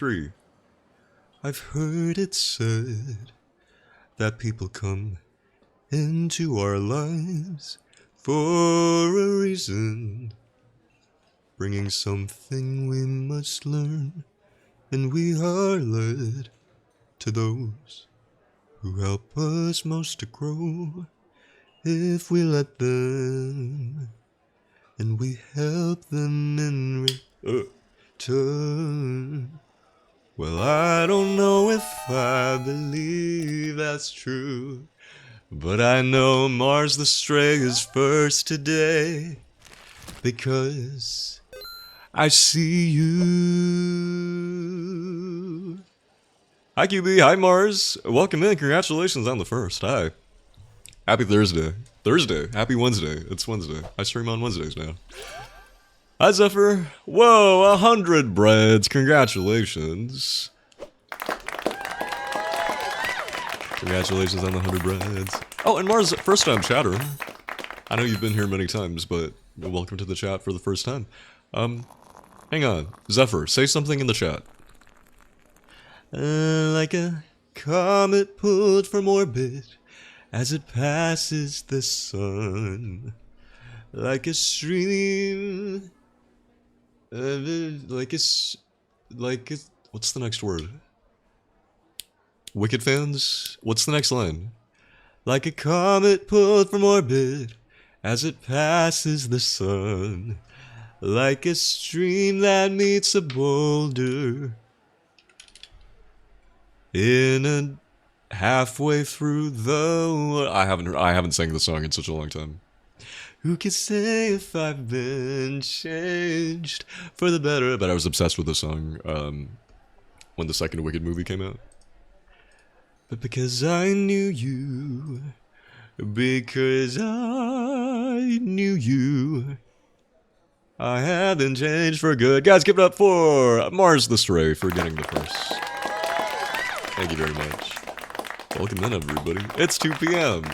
3. I've heard it said that people come into our lives for a reason, bringing something we must learn, and we are led to those who help us most to grow if we let them, and we help them in return. Well, I don't know if I believe that's true, but I know Mars the Stray is first today, because I see you. Hi QB, hi Mars, welcome in, congratulations on the first, hi. Happy Thursday. Happy Wednesday, it's Wednesday. I stream on Wednesdays now. Hi Zephyr, whoa, 100 breads, congratulations. Congratulations on the 100 breads. Oh, and Mars, first time chatter. I know you've been here many times, but welcome to the chat for the first time. Hang on. Zephyr, say something in the chat. Like a comet pulled from orbit as it passes the sun. Like a stream... what's the next word? Wicked fans? What's the next line? Like a comet pulled from orbit as it passes the sun. Like a stream that meets a boulder in a halfway through the... I haven't sang the song in such a long time. Who can say if I've been changed for the better? But I was obsessed with the song when the second Wicked movie came out. But because I knew you, I haven't changed for good. Guys, give it up for Mars the Stray for getting the first. Thank you very much. Welcome in, everybody. It's 2 p.m.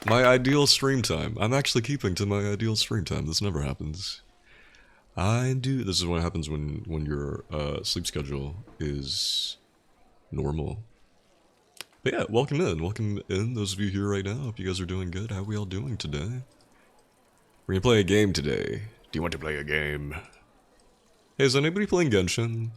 My ideal stream time. I'm actually keeping to my ideal stream time. This never happens. This is what happens when your sleep schedule is normal. But yeah, welcome in, those of you here right now. Hope you guys are doing good. How are we all doing today? We're gonna play a game today. Do you want to play a game? Hey, is anybody playing Genshin?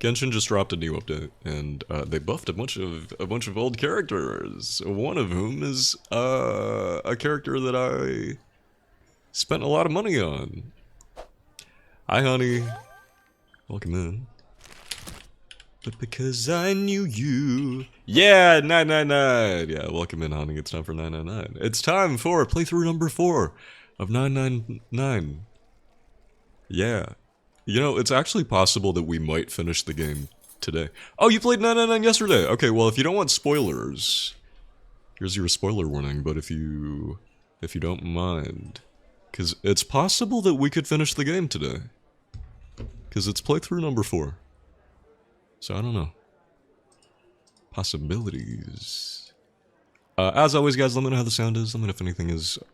Genshin just dropped a new update, and they buffed a bunch of old characters. One of whom is a character that I spent a lot of money on. Hi, honey. Welcome in. But because I knew you... Yeah, 999! Yeah, welcome in, honey. It's time for 999. It's time for playthrough number 4 of 999. Yeah. You know, it's actually possible that we might finish the game today. Oh, you played 999 yesterday! Okay, well, if you don't want spoilers, here's your spoiler warning, but if you don't mind... Because it's possible that we could finish the game today. Because it's playthrough number 4. So I don't know. Possibilities. As always, guys, let me know how the sound is. Let me know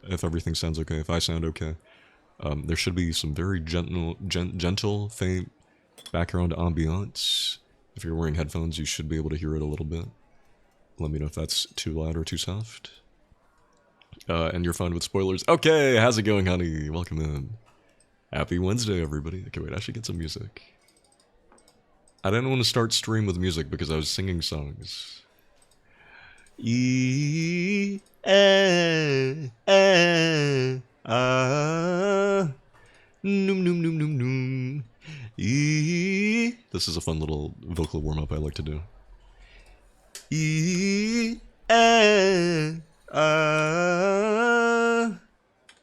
if everything sounds okay, if I sound okay. There should be some very gentle, faint background ambiance. If you're wearing headphones, you should be able to hear it a little bit. Let me know if that's too loud or too soft. And you're fine with spoilers. Okay, how's it going, honey? Welcome in. Happy Wednesday, everybody. Okay, wait, I should get some music. I didn't want to start stream with music because I was singing songs. Noom, noom, noom, noom, noom. This is a fun little vocal warm-up I like to do. Noom,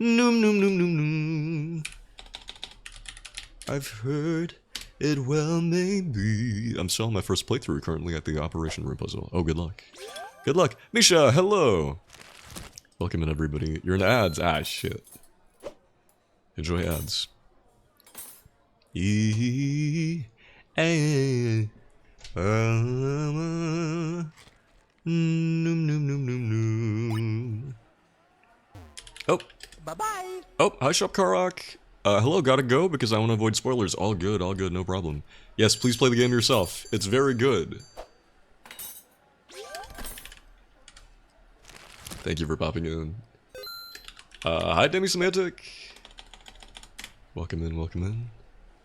noom, noom, noom, noom. I've heard it well may be. I'm still on my first playthrough currently at the Operation Room puzzle. Oh, good luck. Good luck. Misha, hello. Welcome in, everybody. You're in ads. Ah, shit. Enjoy ads. Noom, noom, noom, noom, noom. Oh. Bye-bye. Oh, hi, Shop Karak. Hello, gotta go because I want to avoid spoilers. All good, no problem. Yes, please play the game yourself. It's very good. Thank you for popping in. Hi, Demi Semantic. Welcome in, welcome in.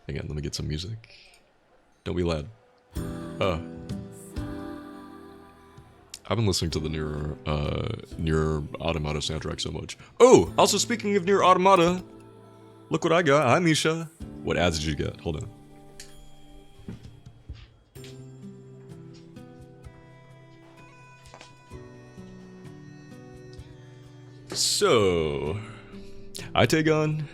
Hang on, let me get some music. Don't be loud. I've been listening to the Nier Automata soundtrack so much. Oh, also speaking of Nier Automata, look what I got. Hi, Misha. What ads did you get? Hold on. So, hi, Tagon.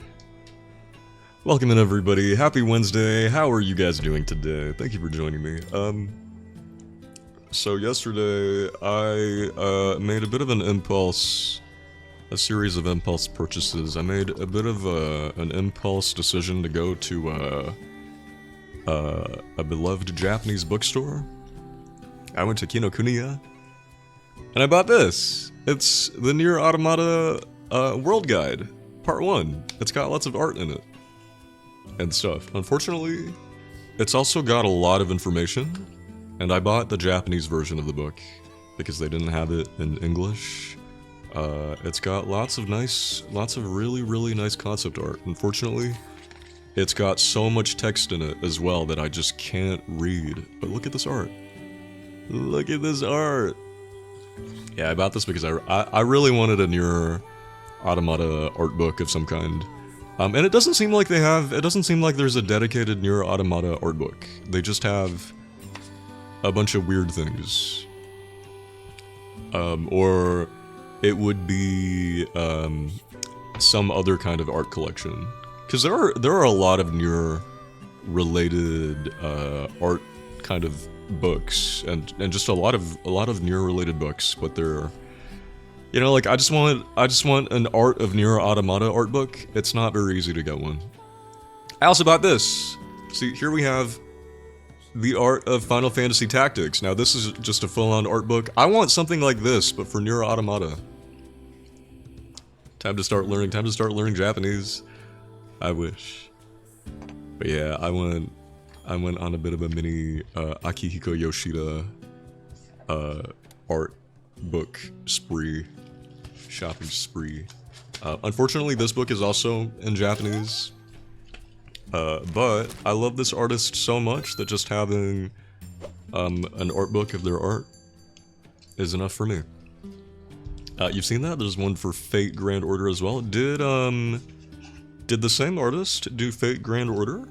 Welcome in, everybody. Happy Wednesday. How are you guys doing today? Thank you for joining me. So yesterday I made a bit of a series of impulse purchases. I made a bit of an impulse decision to go to a beloved Japanese bookstore. I went to Kinokuniya, and I bought this. It's the Nier Automata World Guide, Part 1. It's got lots of art in it and stuff. Unfortunately, it's also got a lot of information, and I bought the Japanese version of the book because they didn't have it in English. It's got lots of really, really nice concept art. Unfortunately, it's got so much text in it as well that I just can't read. But look at this art. Look at this art. Yeah, I bought this because I really wanted a Nier Automata art book of some kind. And it doesn't seem like there's a dedicated Nier Automata art book. They just have a bunch of weird things. Or it would be some other kind of art collection. Because there are a lot of Nier related art kind of books and just a lot of Nier related books, but they're, you know, like I just want an Art of Nier Automata art book. It's not very easy to get one. I also bought this. See, here we have the art of Final Fantasy Tactics. Now this is just a full-on art book. I want something like this, but for Nier Automata. Time to start learning Japanese. I wish. But yeah, I went on a bit of a mini Akihiko Yoshida art book spree, shopping spree. Unfortunately, this book is also in Japanese. But I love this artist so much that just having an art book of their art is enough for me. You've seen that? There's one for Fate Grand Order as well. Did the same artist do Fate Grand Order?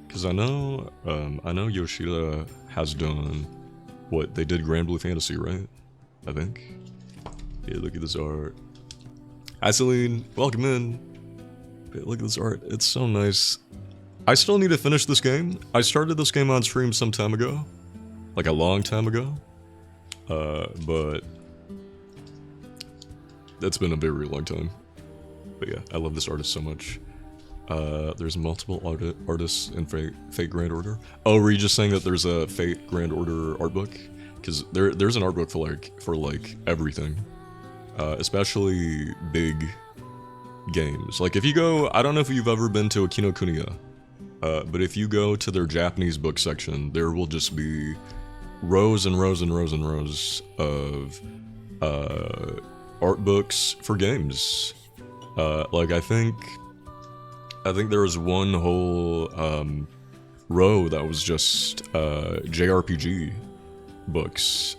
Because I know Yoshida has done what they did Grand Blue Fantasy, right? I think. Yeah, look at this art. Hi, Celine. Welcome in. Look at this art. It's so nice. I still need to finish this game. I started this game on stream some time ago. Like a long time ago. But that's been a very long time. But yeah, I love this artist so much. There's multiple artists in Fate Grand Order. Oh, were you just saying that there's a Fate Grand Order art book? Because there's an art book for everything. Especially big games. Like if you go, I don't know if you've ever been to a Kinokuniya, but if you go to their Japanese book section, there will just be rows and rows and rows and rows of art books for games. Like I think there was one whole row that was just JRPG books.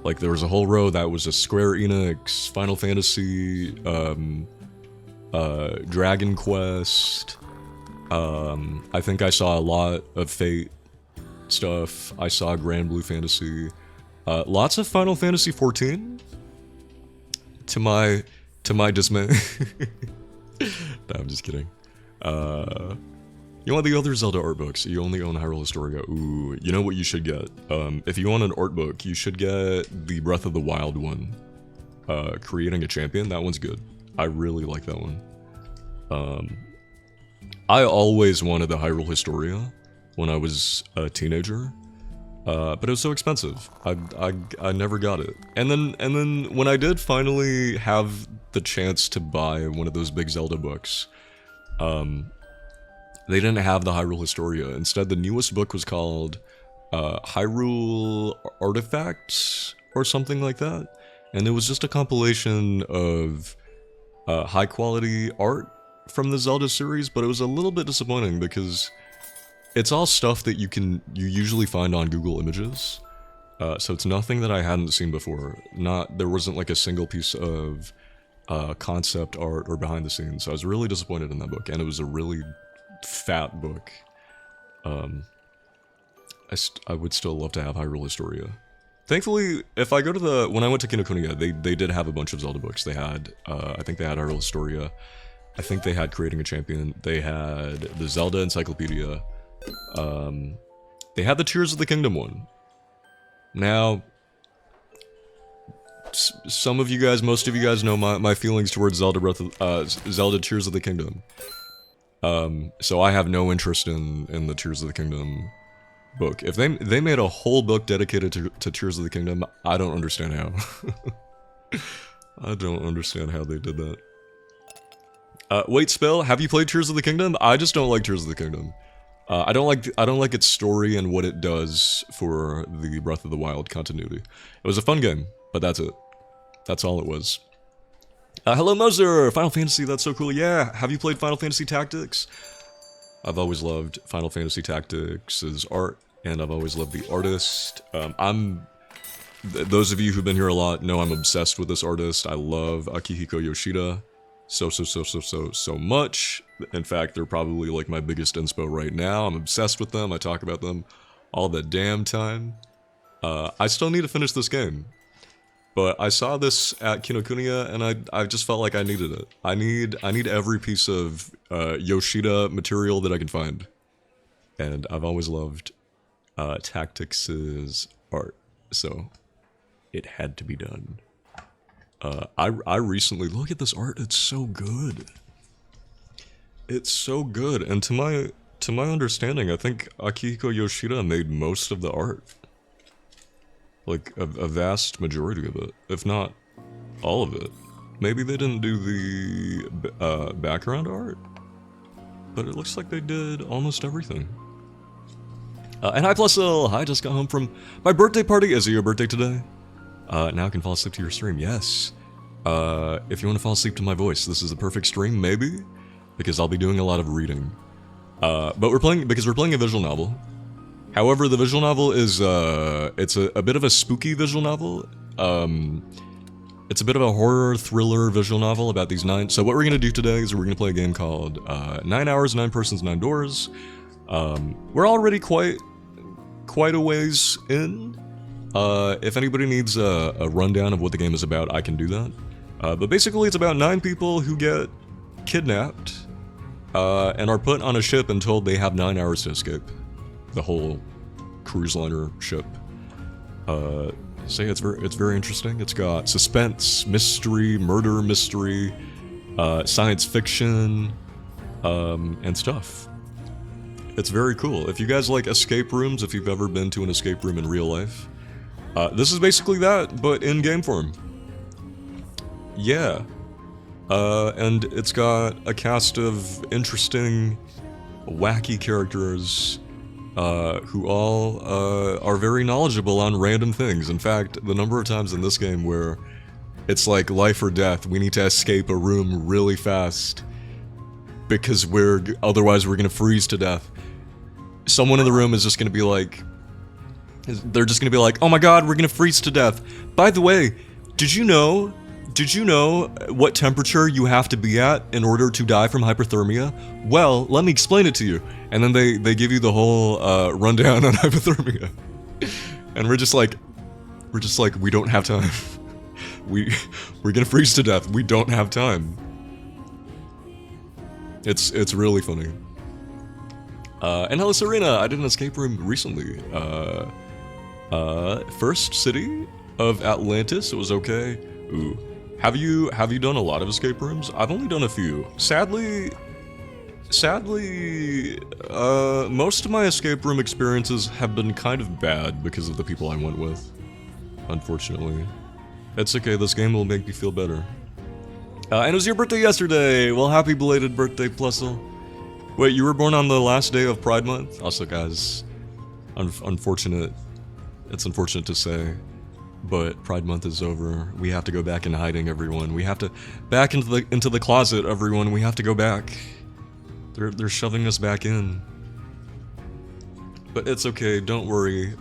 Like there was a whole row that was a Square Enix, Final Fantasy, Dragon Quest. I think I saw a lot of Fate stuff. I saw Grand Blue Fantasy. Lots of Final Fantasy 14. To my dismay. No, I'm just kidding. You want the other Zelda art books? You only own Hyrule Historia. Ooh, you know what you should get? If you want an art book, you should get the Breath of the Wild one. Creating a Champion, that one's good. I really like that one. I always wanted the Hyrule Historia when I was a teenager, but it was so expensive. I never got it. And then when I did finally have the chance to buy one of those big Zelda books, they didn't have the Hyrule Historia. Instead, the newest book was called Hyrule Artifacts or something like that. And it was just a compilation of high quality art from the Zelda series, but it was a little bit disappointing because it's all stuff that you usually find on Google Images. So it's nothing that I hadn't seen before. There wasn't like a single piece of concept art or behind the scenes. So I was really disappointed in that book, and it was a really fat book. I would still love to have Hyrule Historia. Thankfully, if I go to when I went to Kinokuniya, they did have a bunch of Zelda books. They had, I think they had Hyrule Historia. I think they had Creating a Champion. They had the Zelda Encyclopedia. They had the Tears of the Kingdom one. Now, some of you guys, most of you guys know my feelings towards Zelda Tears of the Kingdom. So I have no interest in the Tears of the Kingdom book. If they made a whole book dedicated to Tears of the Kingdom, I don't understand how. I don't understand how they did that. Wait, Spell, have you played Tears of the Kingdom? I just don't like Tears of the Kingdom. I don't like its story and what it does for the Breath of the Wild continuity. It was a fun game, but that's it. That's all it was. Hello Moser! Final Fantasy, that's so cool. Yeah, have you played Final Fantasy Tactics? I've always loved Final Fantasy Tactics' art, and I've always loved the artist. Those of you who've been here a lot know I'm obsessed with this artist. I love Akihiko Yoshida so much. In fact, they're probably like my biggest inspo right now. I'm obsessed with them. I talk about them all the damn time. I still need to finish this game. But I saw this at Kinokuniya, and I just felt like I needed it. I need every piece of Yoshida material that I can find. And I've always loved Tactics' art, so it had to be done. I recently, look at this art, it's so good. It's so good, and to my understanding, I think Akihiko Yoshida made most of the art. Like, a vast majority of it, if not all of it. Maybe they didn't do the background art, but it looks like they did almost everything. And hi Plusil! Hi, just got home from my birthday party. Is it your birthday today? Now I can fall asleep to your stream, yes. If you want to fall asleep to my voice, this is the perfect stream, maybe? Because I'll be doing a lot of reading. But we're playing a visual novel. However, the visual novel is, it's a bit of a spooky visual novel. It's a bit of a horror thriller visual novel about these so what we're going to do today is we're going to play a game called 9 Hours, 9 Persons, 9 Doors. We're already quite a ways in. If anybody needs a rundown of what the game is about, I can do that. But basically it's about 9 people who get kidnapped and are put on a ship and told they have 9 hours to escape. The whole cruise liner ship. It's very interesting. It's got suspense, mystery, murder mystery, science fiction, and stuff. It's very cool. If you guys like escape rooms, if you've ever been to an escape room in real life, this is basically that, but in game form. Yeah. And it's got a cast of interesting, wacky characters who all are very knowledgeable on random things. In fact, the number of times in this game where it's like life or death, we need to escape a room really fast because otherwise we're gonna freeze to death. Someone in the room is just gonna be like, they're just gonna be like, oh my god, we're gonna freeze to death. By the way, did you know what temperature you have to be at in order to die from hypothermia? Well, let me explain it to you. And then they give you the whole rundown on hypothermia. And we're just like, we don't have time. We're gonna freeze to death. We don't have time. It's really funny. And hello Serena, I did an escape room recently. First city of Atlantis, it was okay. Ooh. Have you done a lot of escape rooms? I've only done a few. Sadly, most of my escape room experiences have been kind of bad because of the people I went with. Unfortunately. It's okay, this game will make me feel better. And it was your birthday yesterday. Well, happy belated birthday, Plusle. Wait, you were born on the last day of Pride Month? Also, guys, unfortunate. It's unfortunate to say, but Pride Month is over. We have to go back in hiding, everyone. We have to back into the closet, everyone. We have to go back. They're shoving us back in. But it's okay. Don't worry.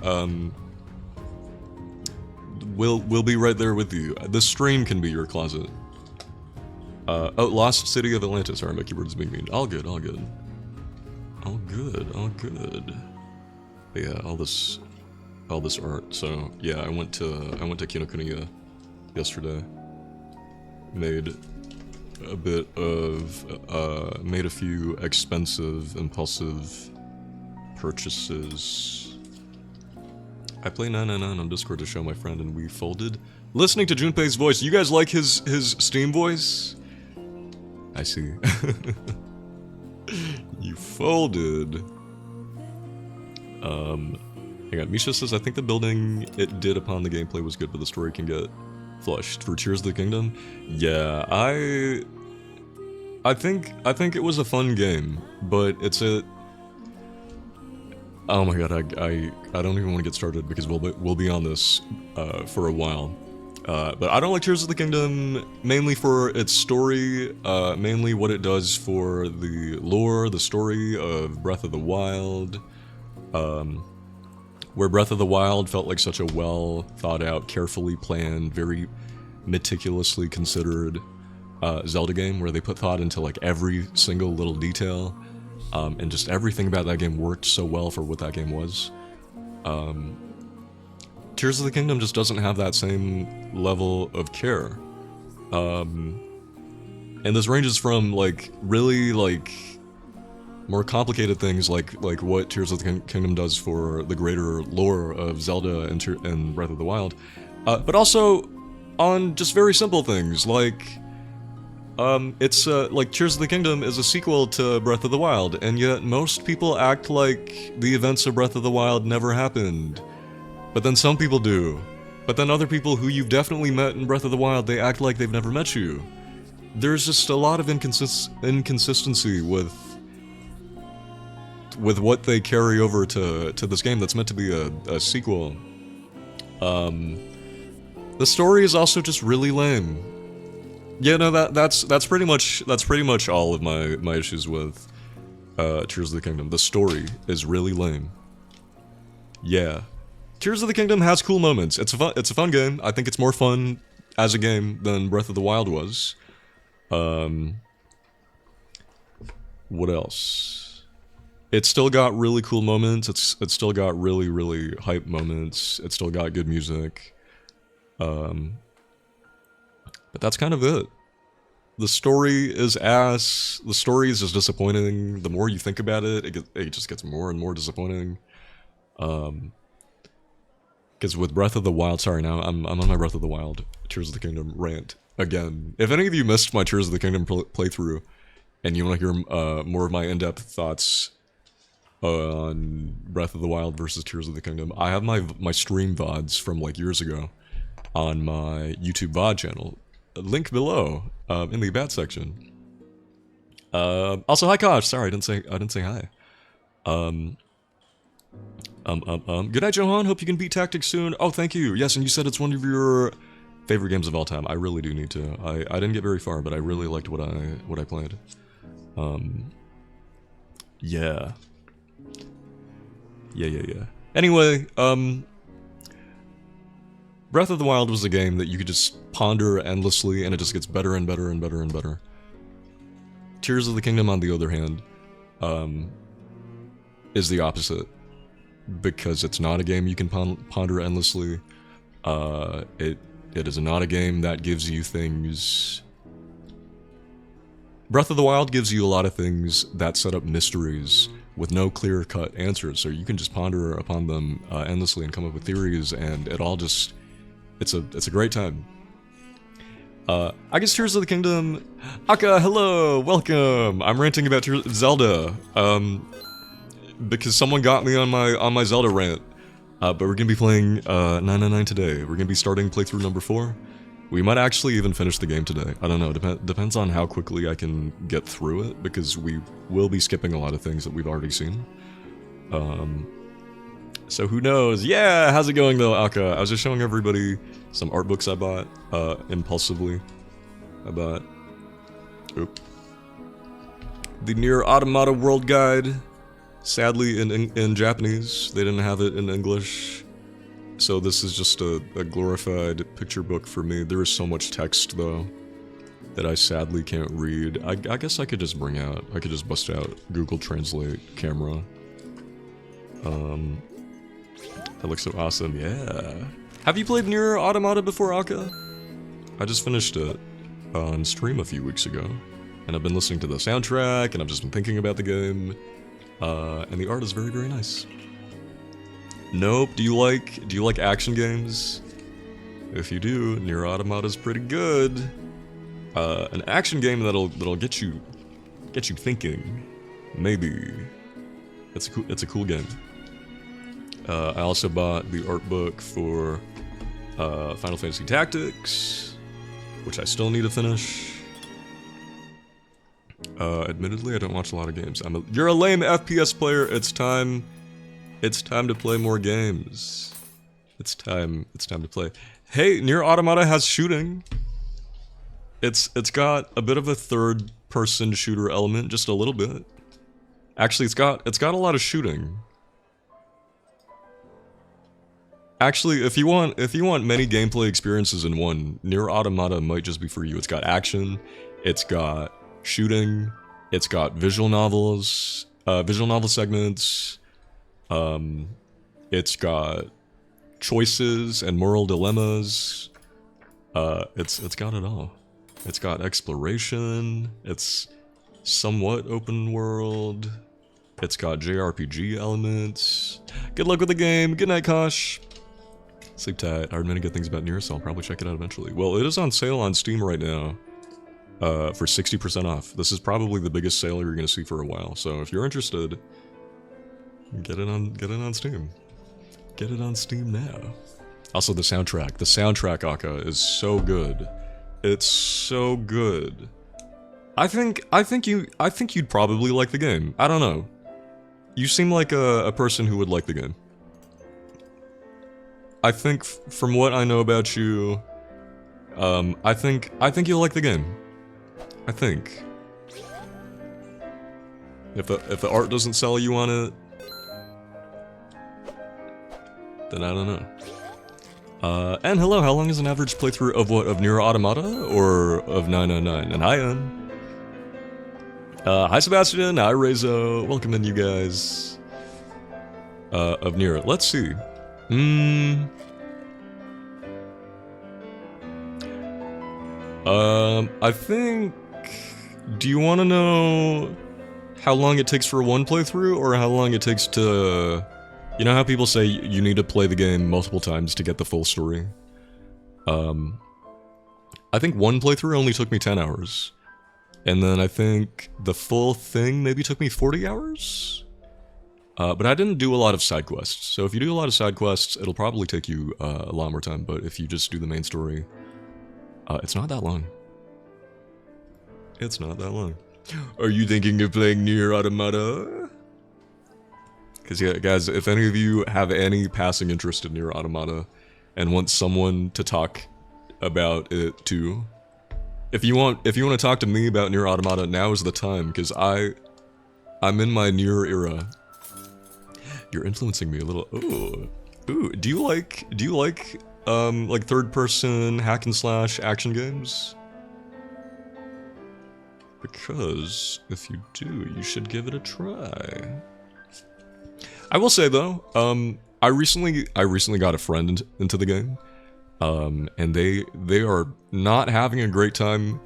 We'll be right there with you. This stream can be your closet. Oh, Lost City of Atlantis. Sorry, my keyboard's being mean. All good, all good. All good, all good. But yeah, all this art. So yeah, I went to Kinokuniya yesterday. Made a few expensive, impulsive purchases. I play 999 on Discord to show my friend, and we folded. Listening to Junpei's voice, you guys like his Steam voice? I see. You folded. Hang on, Misha says, I think the building it did upon the gameplay was good, but the story can get flushed. For Tears of the Kingdom? Yeah, I think it was a fun game, but it's a... Oh my god, I don't even want to get started because we'll be on this for a while. But I don't like Tears of the Kingdom mainly for its story, mainly what it does for the lore, the story of Breath of the Wild, where Breath of the Wild felt like such a well thought out, carefully planned, very meticulously considered Zelda game where they put thought into like every single little detail. And just everything about that game worked so well for what that game was. Tears of the Kingdom just doesn't have that same level of care. And this ranges from, like, really, like, more complicated things like what Tears of the Kingdom does for the greater lore of Zelda and Breath of the Wild. But also on just very simple things, like... it's, like, Tears of the Kingdom is a sequel to Breath of the Wild, and yet most people act like the events of Breath of the Wild never happened. But then some people do. But then other people who you've definitely met in Breath of the Wild, they act like they've never met you. There's just a lot of inconsistency with what they carry over to this game that's meant to be a sequel. The story is also just really lame. Yeah, no, that's pretty much all of my issues with Tears of the Kingdom. The story is really lame. Yeah, Tears of the Kingdom has cool moments. It's a fun game. I think it's more fun as a game than Breath of the Wild was. What else? It's still got really cool moments. It's still got really hype moments. It's still got good music. But that's kind of it. The story is ass. The story is just disappointing. The more you think about it, it just gets more and more disappointing. Because with Breath of the Wild, sorry, now I'm on my Breath of the Wild, Tears of the Kingdom rant again. If any of you missed my Tears of the Kingdom playthrough, and you want to hear more of my in-depth thoughts on Breath of the Wild versus Tears of the Kingdom, I have my stream VODs from like years ago on my YouTube VOD channel. Link below in the about section. Also, hi Kosh. Sorry, I didn't say hi. Good night, Johan. Hope you can beat Tactics soon. Oh, thank you. Yes, and you said it's one of your favorite games of all time. I really do need to. I didn't get very far, but I really liked what I played. Yeah. Yeah. Anyway, Breath of the Wild was a game that you could just ponder endlessly, and it just gets better and better and better and better. Tears of the Kingdom, on the other hand, is the opposite. Because it's not a game you can ponder endlessly. It is not a game that gives you things... Breath of the Wild gives you a lot of things that set up mysteries with no clear-cut answers, so you can just ponder upon them endlessly and come up with theories, and it all just... It's a great time. I guess Tears of the Kingdom... Aka, hello! Welcome! I'm ranting about Zelda. Because someone got me on my Zelda rant. But we're gonna be playing 999 today. We're gonna be starting playthrough number 4. We might actually even finish the game today. I don't know, depends on how quickly I can get through it, because we will be skipping a lot of things that we've already seen. So who knows? Yeah, how's it going though, Aka? I was just showing everybody some art books I bought, impulsively. I bought, the Nier Automata World Guide. Sadly, in Japanese, they didn't have it in English. So this is just a glorified picture book for me. There is so much text, though, that I sadly can't read. I guess I could just bust out Google Translate camera. That looks so awesome, yeah. Have you played Nier Automata before, Aka? I just finished it on stream a few weeks ago. And I've been listening to the soundtrack, and I've just been thinking about the game. And the art is very, very nice. Nope, do you like action games? If you do, Nier Automata is pretty good. An action game that'll get you thinking. Maybe. It's a cool game. I also bought the art book for Final Fantasy Tactics, which I still need to finish. Admittedly, I don't watch a lot of games. You're a lame FPS player. It's time to play more games. It's time to play. Hey, Nier Automata has shooting. It's got a bit of a third-person shooter element, just a little bit. Actually, it's got a lot of shooting. Actually, if you want many gameplay experiences in one, Nier Automata might just be for you. It's got action, it's got shooting, it's got visual novel segments, it's got choices and moral dilemmas. It's got it all. It's got exploration, it's somewhat open world, it's got JRPG elements. Good luck with the game. Good night, Kosh. Sleep tight. I heard many good things about Nier, so I'll probably check it out eventually. Well, it is on sale on Steam right now. For 60% off. This is probably the biggest sale you're gonna see for a while. So if you're interested, get it on Steam. Get it on Steam now. Also, the soundtrack, Aka, is so good. It's so good. I think you'd probably like the game. I don't know. You seem like a person who would like the game. I think from what I know about you, I think you'll like the game. I think. If the art doesn't sell you on it, then I don't know. And hello, how long is an average playthrough of what? Of Nier Automata or of 999? And hi, hi Sebastian, hi Rezo, welcome in you guys. Of Nier, let's see. I think... Do you want to know how long it takes for one playthrough, or how long it takes to... You know how people say you need to play the game multiple times to get the full story? I think one playthrough only took me 10 hours. And then I think the full thing maybe took me 40 hours? But I didn't do a lot of side quests. So if you do a lot of side quests, it'll probably take you a lot more time. But if you just do the main story, it's not that long. It's not that long. Are you thinking of playing Nier Automata? Because yeah, guys, if any of you have any passing interest in Nier Automata and want someone to talk about it too, if you want to talk to me about Nier Automata, now is the time, because I'm in my Nier era. You're influencing me a little. Ooh. Do you like third-person hack and slash action games? Because if you do, you should give it a try. I will say though, I recently got a friend into the game, and they are not having a great time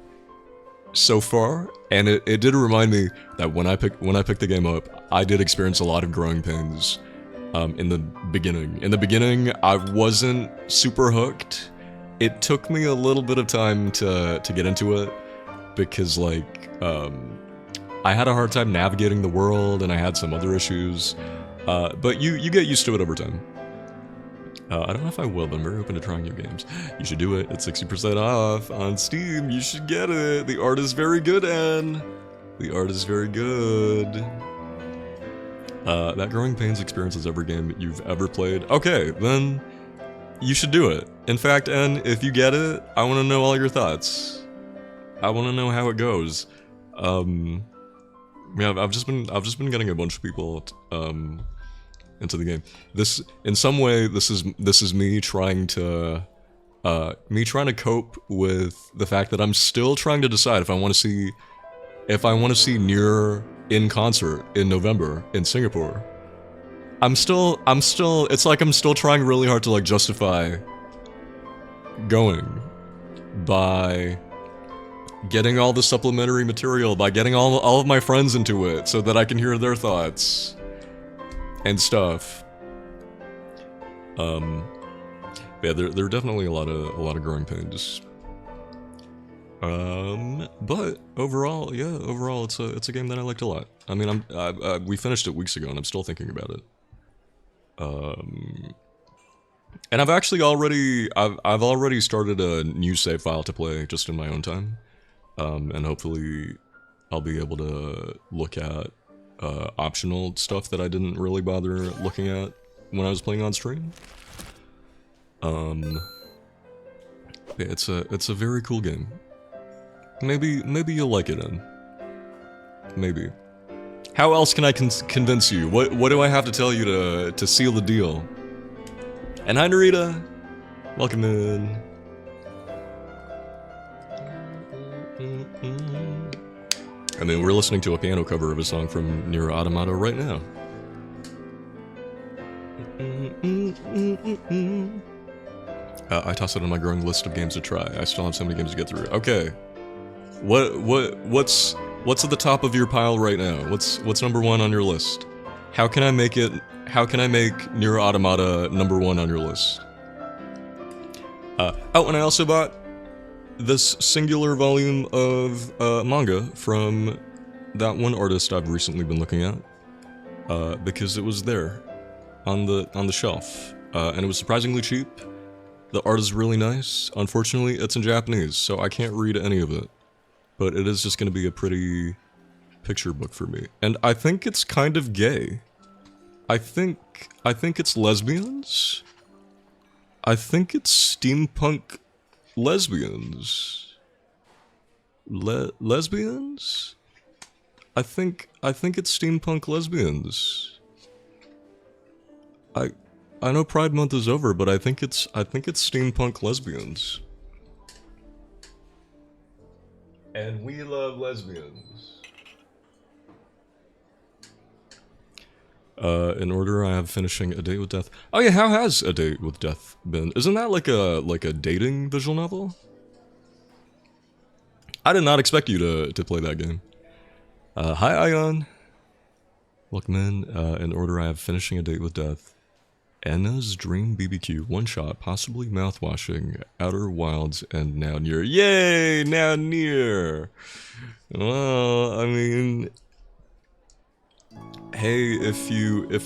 so far. And it did remind me that when I picked the game up, I did experience a lot of growing pains. In the beginning. In the beginning, I wasn't super hooked. It took me a little bit of time to get into it, because like, I had a hard time navigating the world, and I had some other issues. But you get used to it over time. I don't know if I will, but I'm very open to trying new games. You should do it. It's 60% off on Steam. You should get it. The art is very good, Anne. The art is very good. That Growing Pains experiences every game you've ever played. Okay, then you should do it. In fact, Anne, if you get it, I want to know all your thoughts. I want to know how it goes. Yeah, I've just been getting a bunch of people into the game. This, in some way, this is me trying to cope with the fact that I'm still trying to decide if I want to see Nier in concert in November in Singapore. I'm still it's like I'm still trying really hard to like justify going by getting all the supplementary material, by getting all of my friends into it so that I can hear their thoughts and stuff. Yeah, there are definitely a lot of growing pains. But overall, yeah, it's a game that I liked a lot. I mean, we finished it weeks ago, and I'm still thinking about it. And I've actually I've already started a new save file to play just in my own time, and hopefully I'll be able to look at optional stuff that I didn't really bother looking at when I was playing on stream. Yeah, it's a very cool game. Maybe you'll like it, then. Maybe. How else can I convince you? What do I have to tell you to seal the deal? And hi, Narita. Welcome in. I mean, we're listening to a piano cover of a song from Nier Automata right now. I toss it on my growing list of games to try. I still have so many games to get through. Okay. What's at the top of your pile right now? What's number one on your list? How can I make Nier Automata number one on your list? Oh, and I also bought this singular volume of manga from that one artist I've recently been looking at, because it was there on the shelf, and it was surprisingly cheap. The art is really nice. Unfortunately, it's in Japanese, so I can't read any of it. But it is just going to be a pretty picture book for me. And I think it's kind of gay. I think it's lesbians. I think it's steampunk lesbians. Lesbians? I think it's steampunk lesbians. I know Pride Month is over, but I think it's steampunk lesbians. And we love lesbians. In order, I have finishing A Date with Death. Oh yeah, how has A Date with Death been? Isn't that like a dating visual novel? I did not expect you to play that game. Hi Ion. Welcome in. In order, I have finishing A Date with Death. Anna's Dream BBQ, one shot, possibly mouthwashing, Outer Wilds, and Now Nier. Yay! Now Nier! Well, I mean, hey, if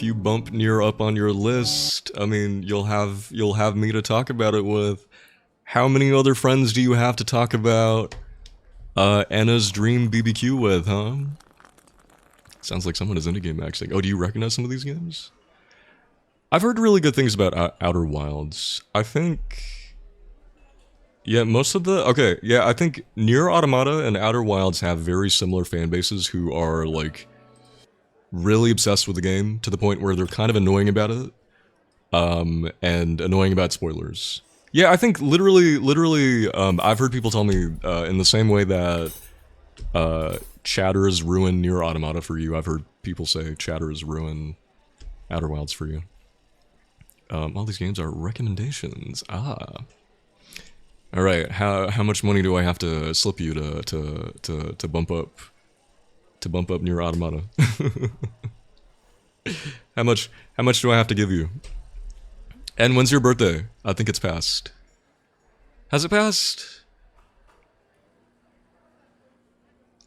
you bump Nier up on your list, I mean, you'll have me to talk about it with. How many other friends do you have to talk about Anna's Dream BBQ with, huh? Sounds like someone is into game maxing. Oh, do you recognize some of these games? I've heard really good things about Outer Wilds. I think... Yeah, most of the... Okay, yeah, I think Nier Automata and Outer Wilds have very similar fan bases who are, like, really obsessed with the game to the point where they're kind of annoying about it. And annoying about spoilers. Yeah, I think literally, I've heard people tell me, in the same way that, chatters ruin Nier Automata for you, I've heard people say chatters ruin Outer Wilds for you. All these games are recommendations. Ah. All right. How much money do I have to slip you to bump up Nier Automata? How much do I have to give you? And when's your birthday? I think it's passed. Has it passed?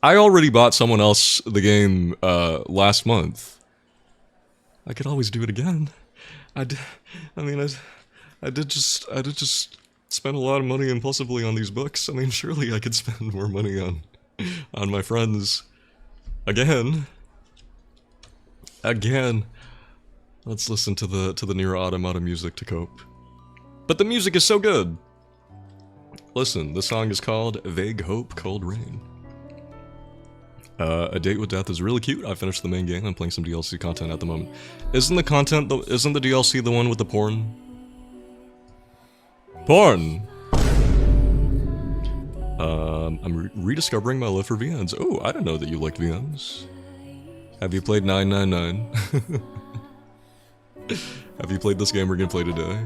I already bought someone else the game last month. I could always do it again. I mean, I did just spend a lot of money impulsively on these books. I mean, surely I could spend more money on my friends. Again. Let's listen to the Nier Automata music to cope. But the music is so good. Listen, the song is called Vague Hope, Cold Rain. A Date with Death is really cute. I finished the main game. I'm playing some DLC content at the moment. Isn't the DLC the one with the porn? Porn! I'm rediscovering my love for VNs. Oh, I didn't know that you liked VNs. Have you played 999? Have you played this game we're gonna play today?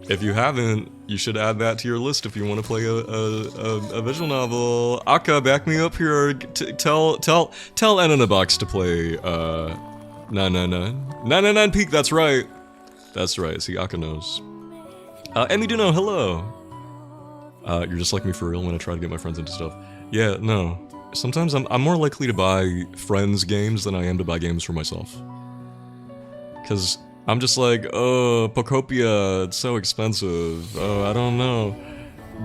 If you haven't, you should add that to your list if you want to play a visual novel. Akka, back me up here. Tell N in a Box to play 999. 999 Peak, that's right. That's right, see, Akka knows. Emmy Duno, hello. You're just like me for real when I try to get my friends into stuff. Yeah, no. Sometimes I'm more likely to buy friends games than I am to buy games for myself. Cause I'm just like, oh, Pocopia, it's so expensive. Oh, I don't know.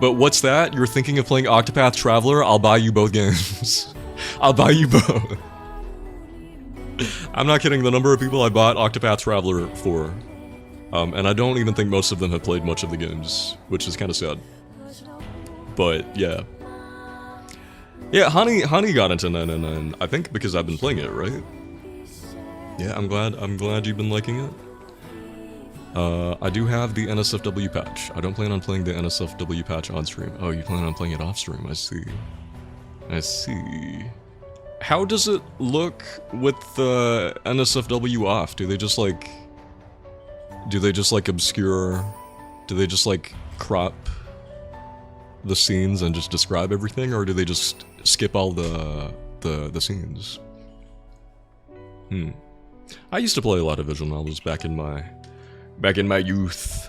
But what's that? You're thinking of playing Octopath Traveler? I'll buy you both games. I'll buy you both. I'm not kidding, the number of people I bought Octopath Traveler for. And I don't even think most of them have played much of the games, which is kind of sad. But, yeah. Yeah, Honey got into 999, I think because I've been playing it, right? Yeah, I'm glad you've been liking it. I do have the NSFW patch. I don't plan on playing the NSFW patch on stream. Oh, you plan on playing it off stream, I see. I see. How does it look with the NSFW off? Do they just like obscure, do they just like crop the scenes and just describe everything, or do they just skip all the scenes? I used to play a lot of visual novels back in my youth.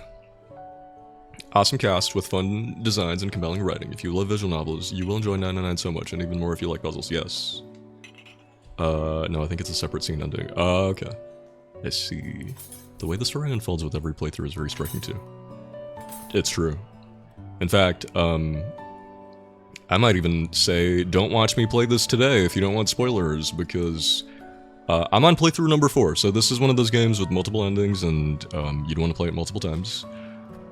Awesome cast with fun designs and compelling writing. If you love visual novels, you will enjoy 999 so much, and even more if you like puzzles. Yes. No, I think it's a separate scene ending. Okay. I see. The way the story unfolds with every playthrough is very striking too. It's true. In fact, I might even say, don't watch me play this today if you don't want spoilers, because I'm on playthrough number 4, so this is one of those games with multiple endings, and you'd want to play it multiple times.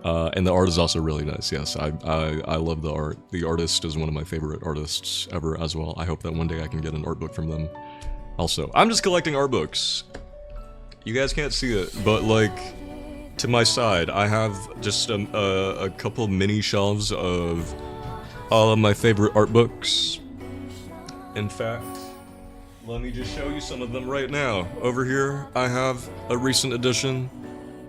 And the art is also really nice, yes. I love the art. The artist is one of my favorite artists ever as well. I hope that one day I can get an art book from them. Also, I'm just collecting art books. You guys can't see it, but like, to my side, I have just a couple mini shelves of all of my favorite art books. In fact, let me just show you some of them right now. Over here, I have a recent edition,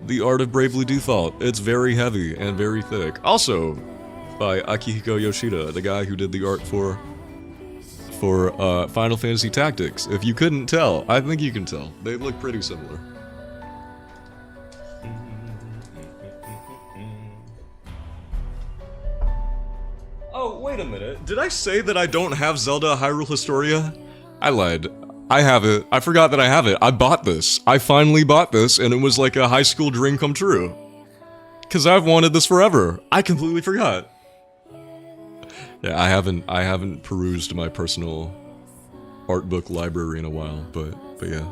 The Art of Bravely Default. It's very heavy and very thick. Also, by Akihiko Yoshida, the guy who did the art for Final Fantasy Tactics. If you couldn't tell, I think you can tell. They look pretty similar. Oh, wait a minute. Did I say that I don't have Zelda Hyrule Historia? I lied. I have it. I forgot that I have it. I bought this. I finally bought this, and it was like a high school dream come true. Cause I've wanted this forever. I completely forgot. Yeah, I haven't perused my personal art book library in a while, but yeah.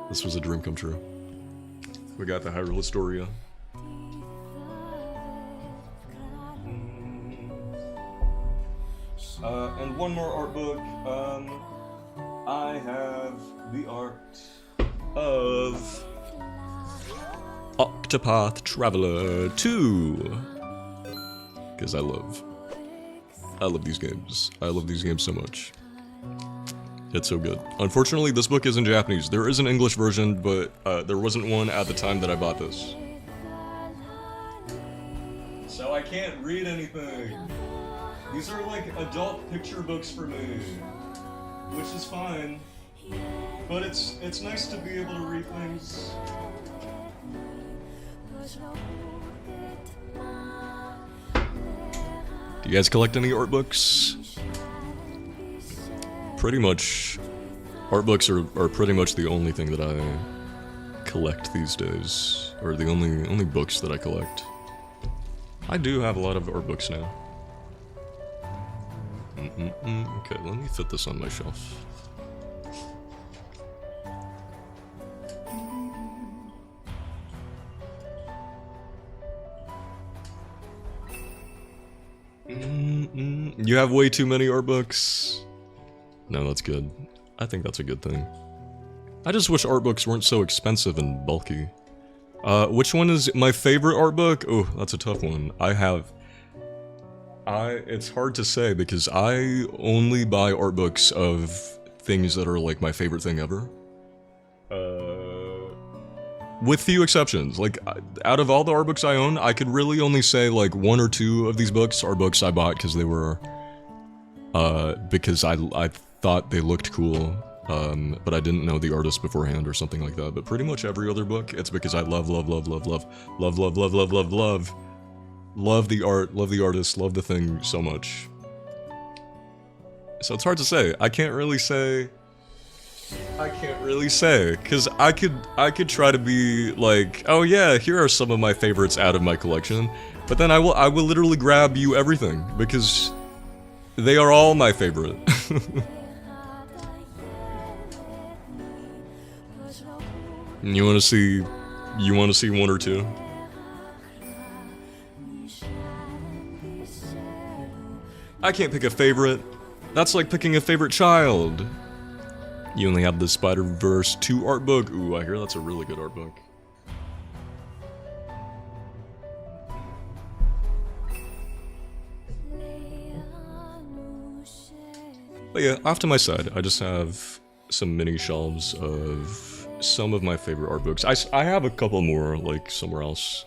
This was a dream come true. We got the Hyrule Historia. And one more art book. I have the art of Octopath Traveler 2. Because I love these games. I love these games so much. It's so good. Unfortunately, this book is in Japanese. There is an English version, but there wasn't one at the time that I bought this. So I can't read anything. These are like adult picture books for me, which is fine. But it's nice to be able to read things. Do you guys collect any art books? Pretty much, art books are pretty much the only thing that collect these days, or the only books that I collect. I do have a lot of art books now. Okay, let me fit this on my shelf. You have way too many art books. No, that's good. I think that's a good thing. I just wish art books weren't so expensive and bulky. Which one is my favorite art book? Oh, that's a tough one. It's hard to say because I only buy art books of things that are like my favorite thing ever. With few exceptions. Like, out of all the art books I own, I could really only say like 1 or 2 of these books are books I bought because they were, because I thought they looked cool, but I didn't know the artist beforehand or something like that. But pretty much every other book, it's because I love the art, love the artist, love the thing so much. So it's hard to say. I can't really say, because I could try to be like, oh yeah, here are some of my favorites out of my collection, but then I will literally grab you everything, because they are all my favorite. You wanna see 1 or 2? I can't pick a favorite. That's like picking a favorite child. You only have the Spider-Verse 2 art book. Ooh, I hear that's a really good art book. But yeah, off to my side, I just have some mini shelves of some of my favorite art books. I have a couple more, like, somewhere else,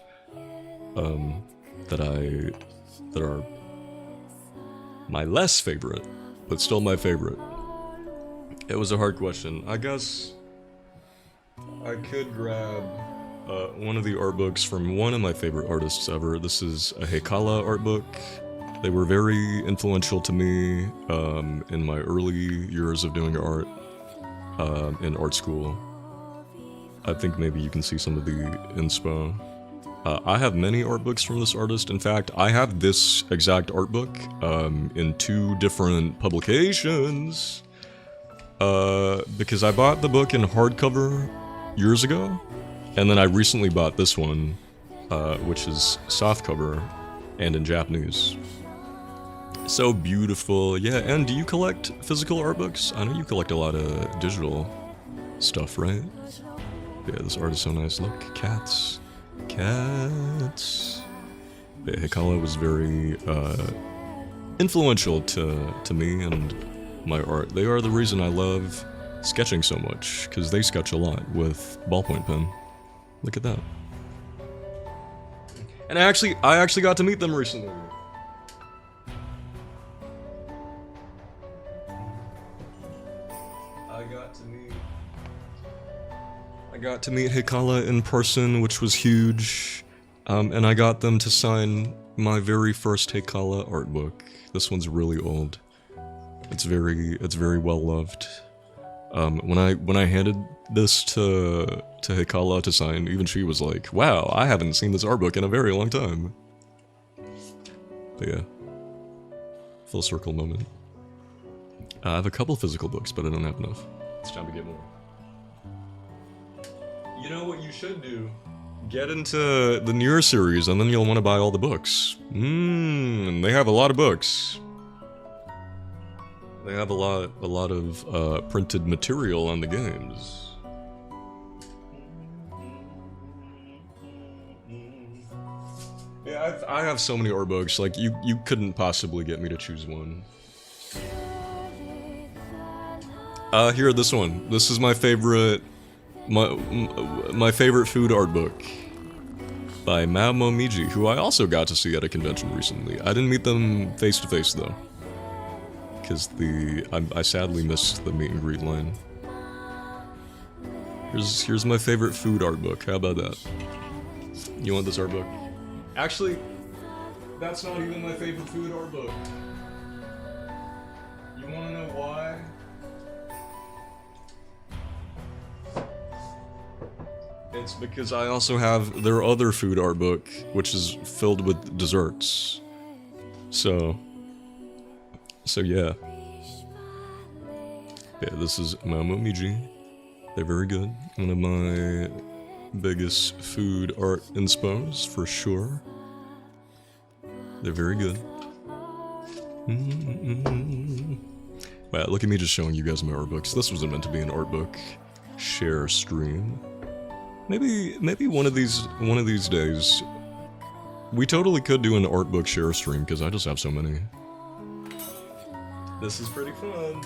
that are my less favorite, but still my favorite. It was a hard question. I guess I could grab one of the art books from one of my favorite artists ever. This is a Heikala art book. They were very influential to me in my early years of doing art in art school. I think maybe you can see some of the inspo. I have many art books from this artist. In fact, I have this exact art book in 2 different publications. Because I bought the book in hardcover years ago, and then I recently bought this one, which is softcover and in Japanese. So beautiful. Yeah, and do you collect physical art books? I know you collect a lot of digital stuff, right? Yeah, this art is so nice. Look, cats. Cats. Yeah, Heikala was very influential to me and my art. They are the reason I love sketching so much, because they sketch a lot with ballpoint pen. Look at that. And I actually got to meet them recently. I got to meet Heikala in person, which was huge, and I got them to sign my very first Heikala art book. This one's really old. It's very well loved. When I handed this to Heikala to sign, even she was like, "Wow, I haven't seen this art book in a very long time." But yeah, full circle moment. I have a couple physical books, but I don't have enough. It's time to get more. You know what you should do? Get into the newer series, and then you'll want to buy all the books. They have a lot of books. They have a lot of printed material on the games. Yeah, I have so many art books. Like you couldn't possibly get me to choose one. Here, this one. This is my favorite. My favorite food art book by Mao Momiji, who I also got to see at a convention recently. I didn't meet them face to face though, because I sadly missed the meet and greet line. Here's my favorite food art book. How about that? You want this art book? Actually, that's not even my favorite food art book. You wanna know why? It's because I also have their other food art book, which is filled with desserts. So yeah. Yeah, this is Mamomiji. They're very good. One of my biggest food art inspos, for sure. They're very good. Wow, look at me just showing you guys my art books. This wasn't meant to be an art book share stream. Maybe one of these days, we totally could do an art book share stream because I just have so many. This is pretty fun.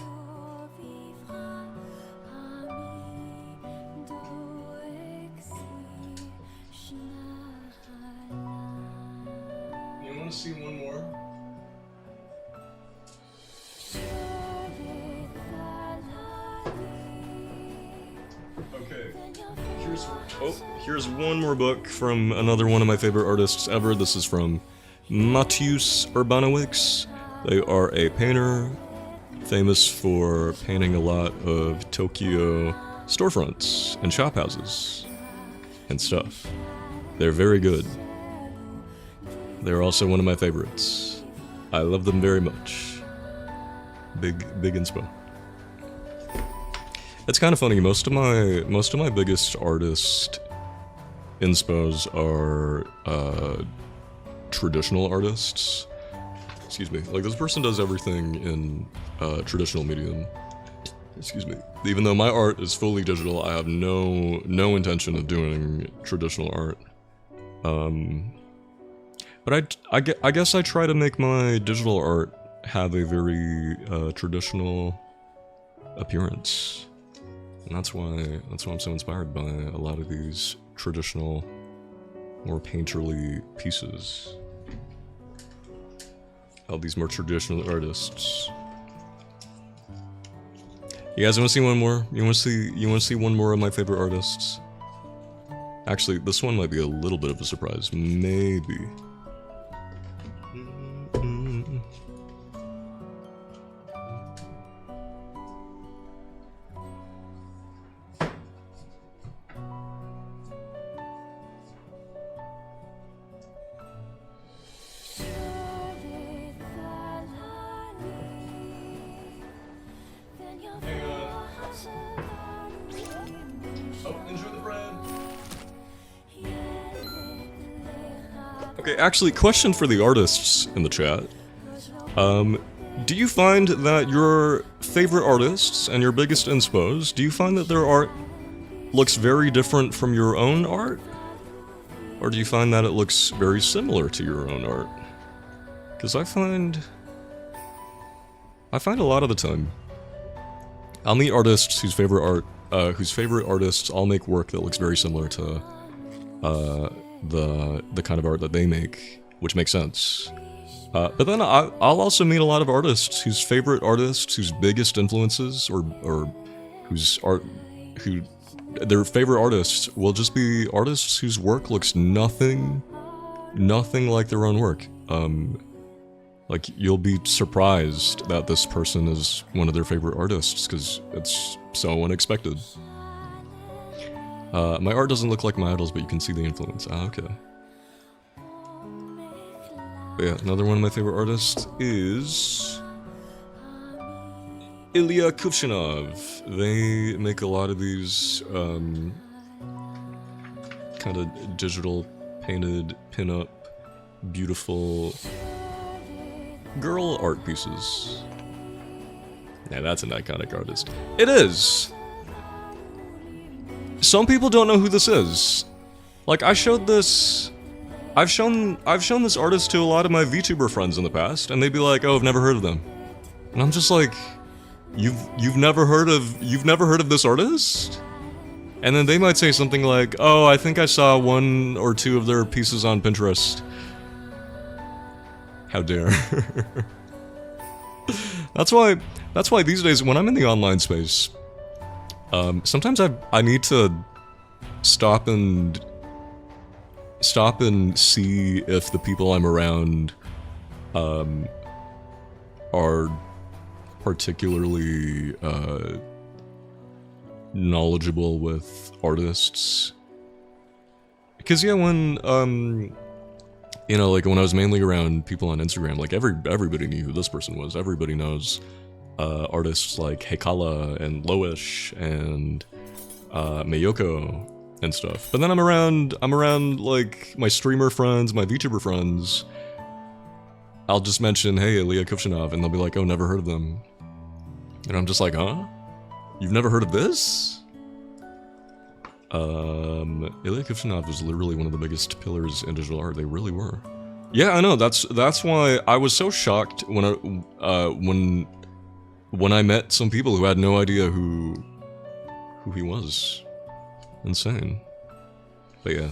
You want to see one more? Okay. Here's one more book from another one of my favorite artists ever. This is from Mateusz Urbanowicz. They are a painter famous for painting a lot of Tokyo storefronts and shop houses and stuff. They're very good. They're also one of my favorites. I love them very much. Big inspo. It's kind of funny. Most of my biggest artist inspos are traditional artists. Excuse me. Like, this person does everything in traditional medium. Excuse me. Even though my art is fully digital, I have no intention of doing traditional art. But I guess I try to make my digital art have a very traditional appearance. And that's why I'm so inspired by a lot of these traditional, more painterly pieces. All these more traditional artists. You guys want to see one more? You want to see one more of my favorite artists? Actually, this one might be a little bit of a surprise. Maybe. Okay, actually, question for the artists in the chat. Do you find that your favorite artists and your biggest inspos, do you find that their art looks very different from your own art? Or do you find that it looks very similar to your own art? Because I find a lot of the time, I'll meet artists whose favorite artists all make work that looks very similar to the kind of art that they make, which makes sense. But then I'll also meet a lot of artists whose favorite artists, whose biggest influences, or their favorite artists will just be artists whose work looks nothing like their own work. Like, you'll be surprised that this person is one of their favorite artists, because it's so unexpected. My art doesn't look like my idols, but you can see the influence. Ah, okay. But yeah, another one of my favorite artists is Ilya Kuvshinov. They make a lot of these kind of digital painted pin-up beautiful girl art pieces. Yeah, that's an iconic artist. It is! Some people don't know who this is. Like, I've shown this artist to a lot of my VTuber friends in the past, and they'd be like, "Oh, I've never heard of them." And I'm just like, You've never heard of this artist? And then they might say something like, "Oh, I think I saw one or two of their pieces on Pinterest." How dare. That's why these days when I'm in the online space, sometimes I need to stop and see if the people I'm around are particularly knowledgeable with artists Because yeah, when you know, like when I was mainly around people on Instagram, like everybody knew who this person was. Everybody knows artists like Heikala and Loish and Mayoko and stuff. But then I'm around like my streamer friends, my VTuber friends. I'll just mention, hey, Ilya Kuvshinov, and they'll be like, oh, never heard of them. And I'm just like, huh? You've never heard of this? Ilya Kuvshinov was literally one of the biggest pillars in digital art. They really were. Yeah, I know. That's why I was so shocked when I met some people who had no idea who he was. Insane. But yeah,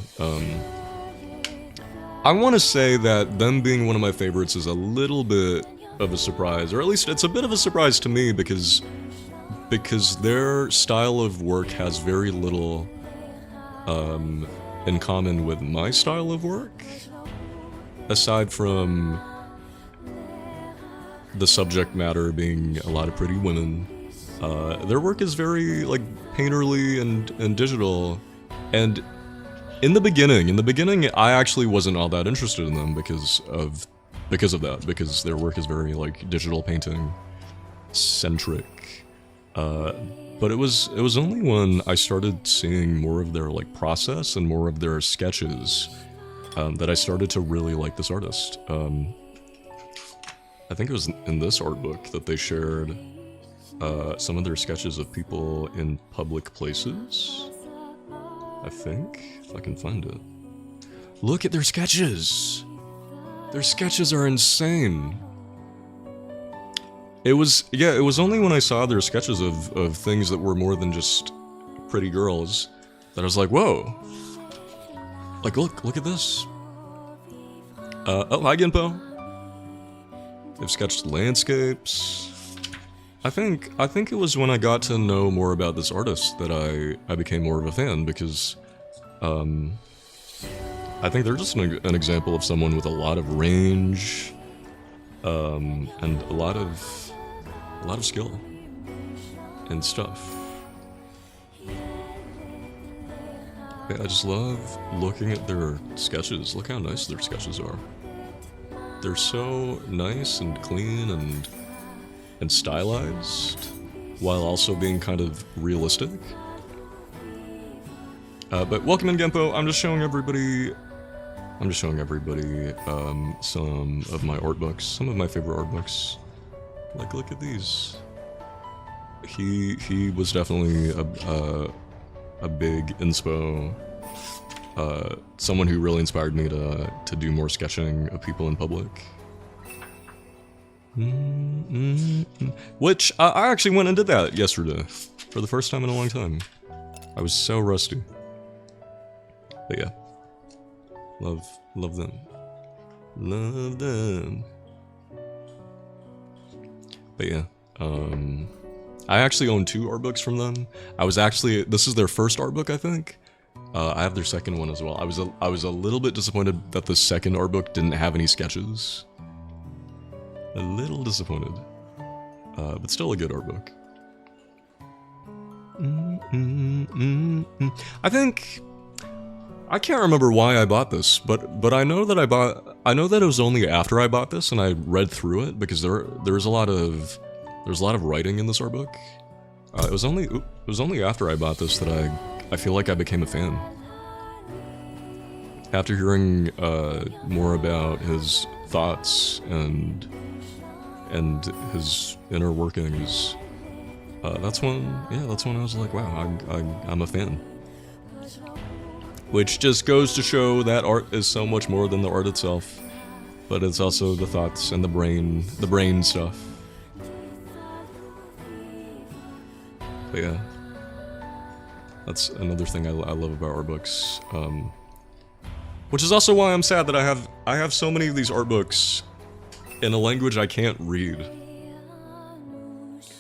I want to say that them being one of my favorites is a little bit of a surprise, or at least it's a bit of a surprise to me because their style of work has very little in common with my style of work, aside from the subject matter being a lot of pretty women. Their work is very like painterly and digital, and in the beginning, I actually wasn't all that interested in them because of that, because their work is very like digital painting centric. But it was only when I started seeing more of their like process and more of their sketches that I started to really like this artist. I think it was in this art book that they shared some of their sketches of people in public places. I think, if I can find it. Look at their sketches! Their sketches are insane! It was only when I saw their sketches of things that were more than just pretty girls that I was like, whoa! Like, look at this! Oh, hi Ginpo! They've sketched landscapes. I think it was when I got to know more about this artist that I became more of a fan, because I think they're just an example of someone with a lot of range and a lot of skill and stuff. Yeah, I just love looking at their sketches. Look how nice their sketches are. They're so nice and clean and stylized, while also being kind of realistic. But welcome in, Genpo. I'm just showing everybody some of my art books, some of my favorite art books. Like, look at these. He was definitely a big inspo. Someone who really inspired me to do more sketching of people in public. Which I actually went and did that yesterday for the first time in a long time. I was so rusty. But yeah, love them, love them. But yeah, I actually own 2 art books from them. This is their first art book, I think. I have their second one as well. I was a little bit disappointed that the second art book didn't have any sketches. A little disappointed, but still a good art book. I can't remember why I bought this, but I know that it was only after I bought this and I read through it, because there's a lot of writing in this art book. It was only after I bought this that I feel like I became a fan. After hearing more about his thoughts and his inner workings, that's when I was like, wow, I'm a fan. Which just goes to show that art is so much more than the art itself, but it's also the thoughts and the brain stuff. But yeah, that's another thing I love about art books. Which is also why I'm sad that I have so many of these art books in a language I can't read.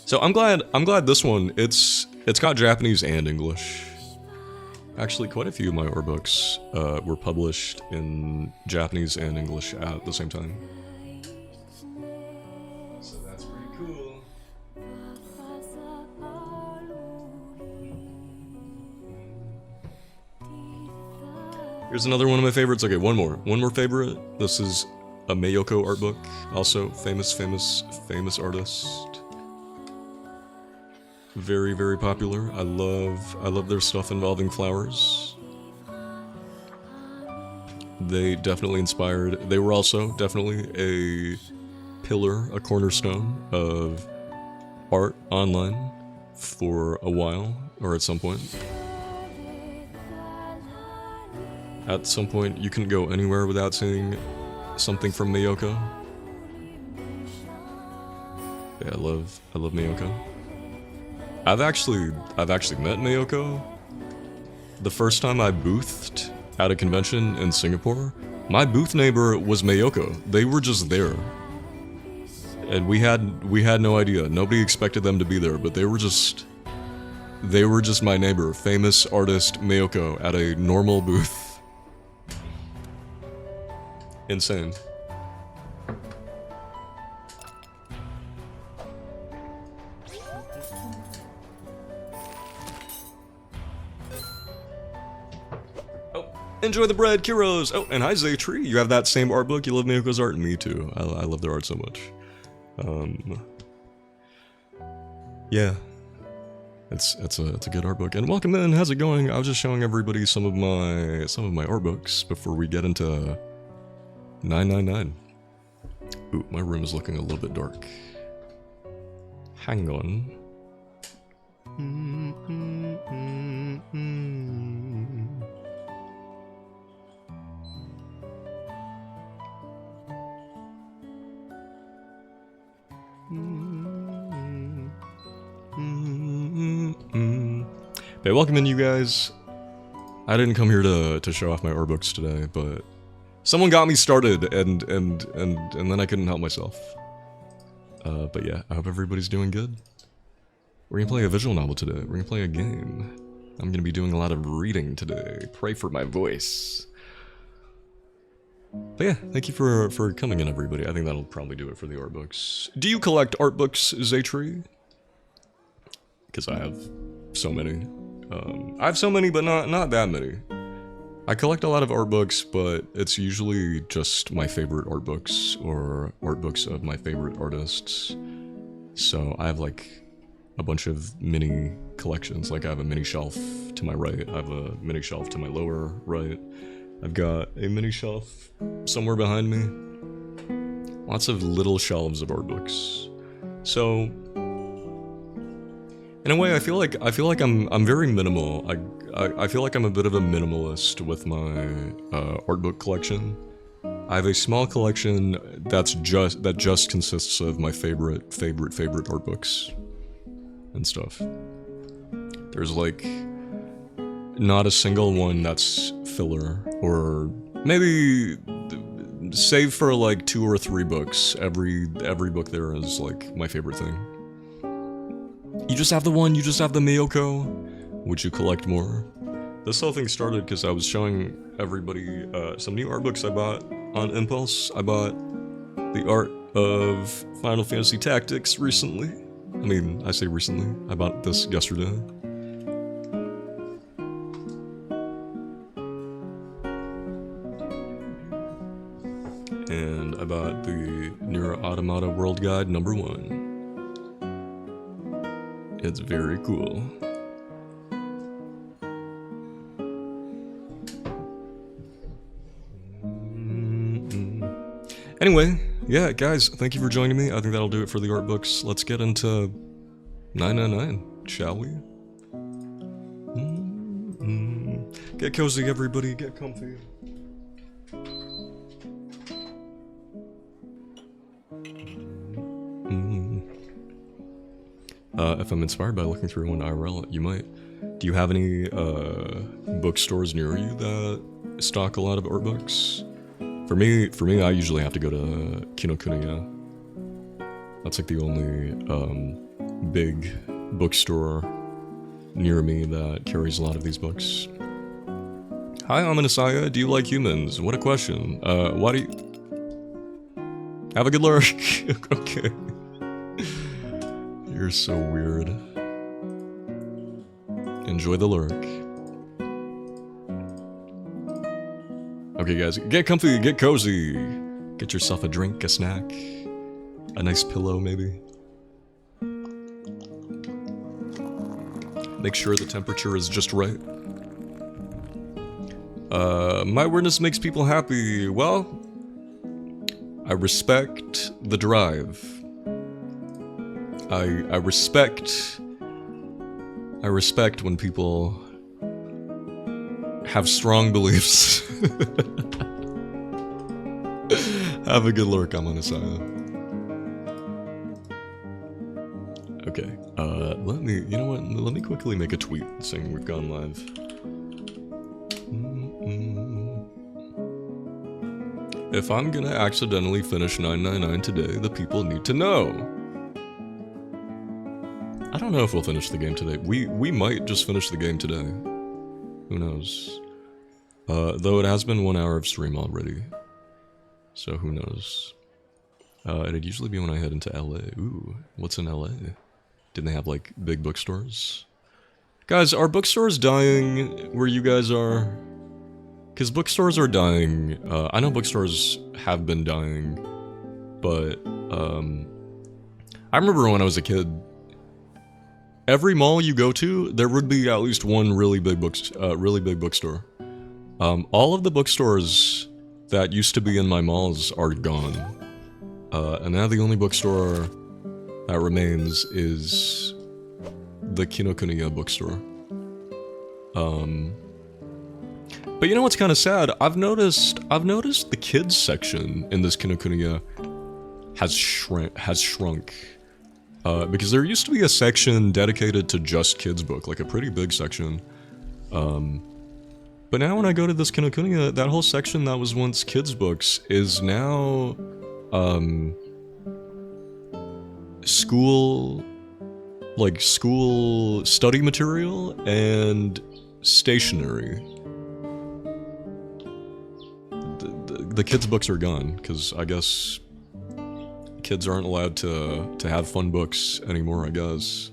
So I'm glad this one, it's got Japanese and English. Actually, quite a few of my art books were published in Japanese and English at the same time. So that's pretty cool. Here's another one of my favorites. Okay, one more favorite. This is a Mayoko art book. Also, famous artist. Very, very popular. I love their stuff involving flowers. They definitely inspired. They were also definitely a pillar, a cornerstone of art online for a while, or at some point. At some point, you couldn't go anywhere without seeing something from Mayoko. Yeah, I love Mayoko. I've actually met Mayoko. The first time I boothed at a convention in Singapore, my booth neighbor was Mayoko. They were just there. And we had no idea. Nobody expected them to be there, but they were just my neighbor, famous artist Mayoko at a normal booth. Insane. Enjoy the bread, Kiros! Oh, and hi Zaytree, you have that same art book? You love Mayoko's art? Me too. I love their art so much. Yeah. It's a good art book. And welcome in, how's it going? I was just showing everybody some of my art books before we get into 999. Ooh, my room is looking a little bit dark. Hang on. Hey, welcome in, you guys. I didn't come here to show off my art books today, but someone got me started, and then I couldn't help myself. But yeah, I hope everybody's doing good. We're gonna play a visual novel today. We're gonna play a game. I'm gonna be doing a lot of reading today. Pray for my voice. But yeah, thank you for coming in, everybody. I think that'll probably do it for the art books. Do you collect art books, Zaytree? Because I have so many. I have so many, but not that many. I collect a lot of art books, but it's usually just my favorite art books, or art books of my favorite artists. So I have like a bunch of mini collections. Like I have a mini shelf to my right, I have a mini shelf to my lower right. I've got a mini shelf somewhere behind me. Lots of little shelves of art books. So in a way, I feel like I'm very minimal. I feel like I'm a bit of a minimalist with my art book collection. I have a small collection that just consists of my favorite art books and stuff. There's like not a single one that's filler, or maybe save for like 2 or 3 books. Every book there is like my favorite thing. You just have the one, you just have the Mayoko. Would you collect more? This whole thing started because I was showing everybody some new art books I bought on impulse. I bought the art of Final Fantasy Tactics recently. I mean, I say recently. I bought this yesterday. And I bought the Nier Automata World Guide #1. It's very cool. Anyway, yeah, guys, thank you for joining me. I think that'll do it for the art books. Let's get into 999, shall we? Get cozy, everybody. Get comfy. If I'm inspired by looking through one IRL, you might. Do you have any bookstores near you that stock a lot of art books? For me, I usually have to go to Kinokuniya. That's like the only big bookstore near me that carries a lot of these books. Hi, Aminasaya. Do you like humans? What a question. Why do you... Have a good lurk. Okay. You're so weird. Enjoy the lurk. Okay, guys, get comfy, get cozy. Get yourself a drink, a snack, a nice pillow, maybe. Make sure the temperature is just right. My weirdness makes people happy. Well, I respect the drive. I respect when people have strong beliefs. Have a good lurk, I'm on his side. Okay, you know what, let me quickly make a tweet saying we've gone live. If I'm gonna accidentally finish 999 today, the people need to know. I don't know if we'll finish the game today. We might just finish the game today. Who knows? Though it has been 1 hour of stream already. So who knows? It'd usually be when I head into LA. Ooh, what's in LA? Didn't they have, like, big bookstores? Guys, are bookstores dying where you guys are? Because bookstores are dying. I know bookstores have been dying. But, I remember when I was a kid, every mall you go to, there would be at least one really big bookstore. All of the bookstores that used to be in my malls are gone. And now the only bookstore that remains is the Kinokuniya bookstore. But you know what's kind of sad? I've noticed the kids section in this Kinokuniya has shrunk. Because there used to be a section dedicated to just kids book, like a pretty big section. But now when I go to this Kinokuniya, that whole section that was once kids books is now school study material and stationery. The kids books are gone, because I guess kids aren't allowed to have fun books anymore, I guess.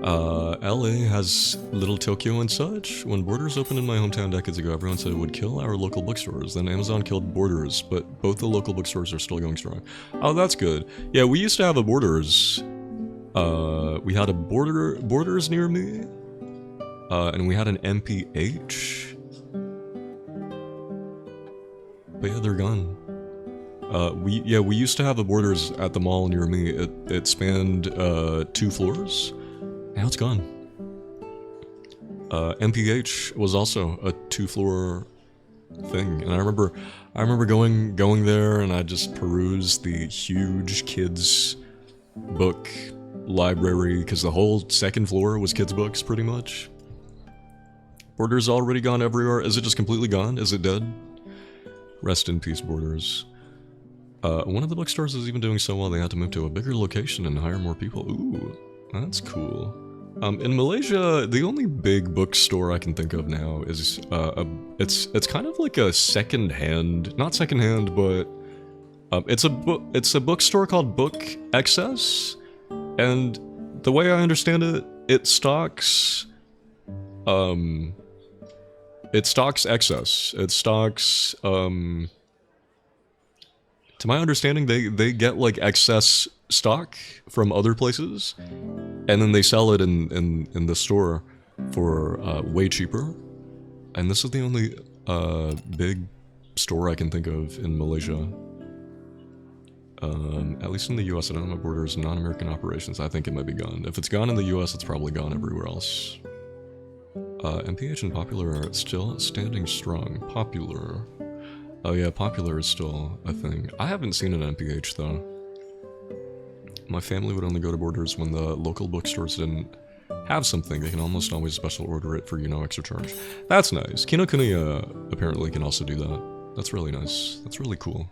LA has Little Tokyo and such. When Borders opened in my hometown decades ago, everyone said it would kill our local bookstores. Then Amazon killed Borders, but both the local bookstores are still going strong. Oh, that's good. Yeah, we used to have a Borders. We had a Borders near me. And we had an MPH. But yeah, they're gone. We used to have a Borders at the mall near me. It spanned 2 floors. Now it's gone. MPH was also a 2-floor thing, and I remember going there, and I just perused the huge kids book library, because the whole 2nd floor was kids books, pretty much. Borders already gone everywhere. Is it just completely gone? Is it dead? Rest in peace, Borders. One of the bookstores is even doing so well they had to move to a bigger location and hire more people. Ooh, that's cool. In Malaysia, the only big bookstore I can think of now is it's kind of like a second-hand, not second-hand, but it's a bookstore called Book Excess, and the way I understand it, it stocks excess. It stocks to my understanding, they get like excess stock from other places, and then they sell it in the store for way cheaper. And this is the only big store I can think of in Malaysia. At least in the US, I don't know about Borders, non-American operations. I think it might be gone. If it's gone in the US, it's probably gone everywhere else. MPH and Popular are still standing strong. Popular. Oh yeah, Popular is still a thing. I haven't seen an MPH though. My family would only go to Borders when the local bookstores didn't have something. They can almost always special order it for, you know, extra charge. That's nice. Kinokuniya apparently can also do that. That's really nice. That's really cool.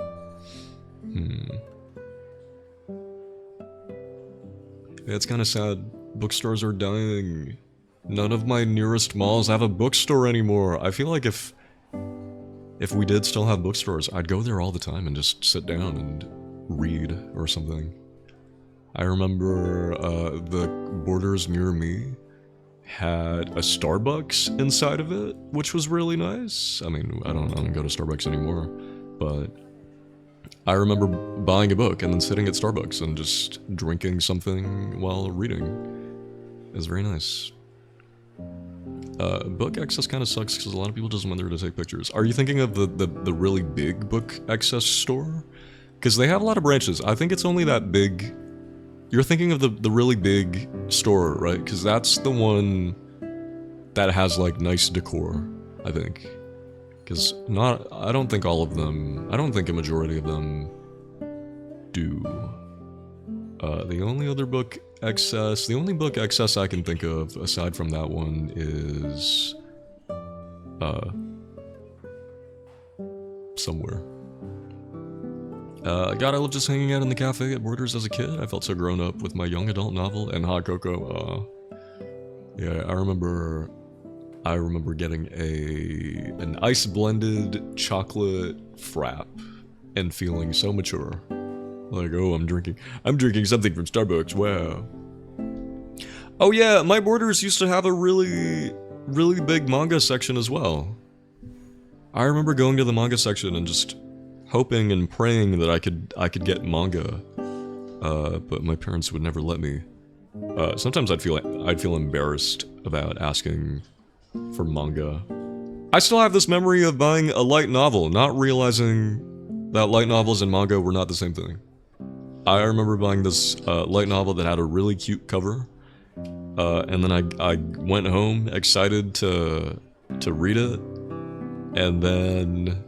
Yeah, it's kind of sad. Bookstores are dying. None of my nearest malls have a bookstore anymore. I feel like if we did still have bookstores, I'd go there all the time and just sit down and read or something. I remember the Borders near me had a Starbucks inside of it, which was really nice. I mean, I don't go to Starbucks anymore, but I remember buying a book and then sitting at Starbucks and just drinking something while reading. It was very nice. Book access kind of sucks because a lot of people just went there to take pictures. Are you thinking of the really big book access store? Because they have a lot of branches. I think it's only that big. You're thinking of the really big store, right? Because that's the one that has like nice decor, I think. Because I don't think all of them, I don't think a majority of them do. The only book access I can think of aside from that one is somewhere. God, I love just hanging out in the cafe at Borders as a kid. I felt so grown up with my young adult novel and hot cocoa. Yeah, I remember getting an ice blended chocolate frap and feeling so mature. Like, oh, I'm drinking something from Starbucks. Wow. Oh yeah, my Borders used to have a really big manga section as well. I remember going to the manga section and just hoping and praying that I could get manga, but my parents would never let me. Sometimes I'd feel embarrassed about asking for manga. I still have this memory of buying a light novel, not realizing that light novels and manga were not the same thing. I remember buying this light novel that had a really cute cover, and then I went home excited to read it, and then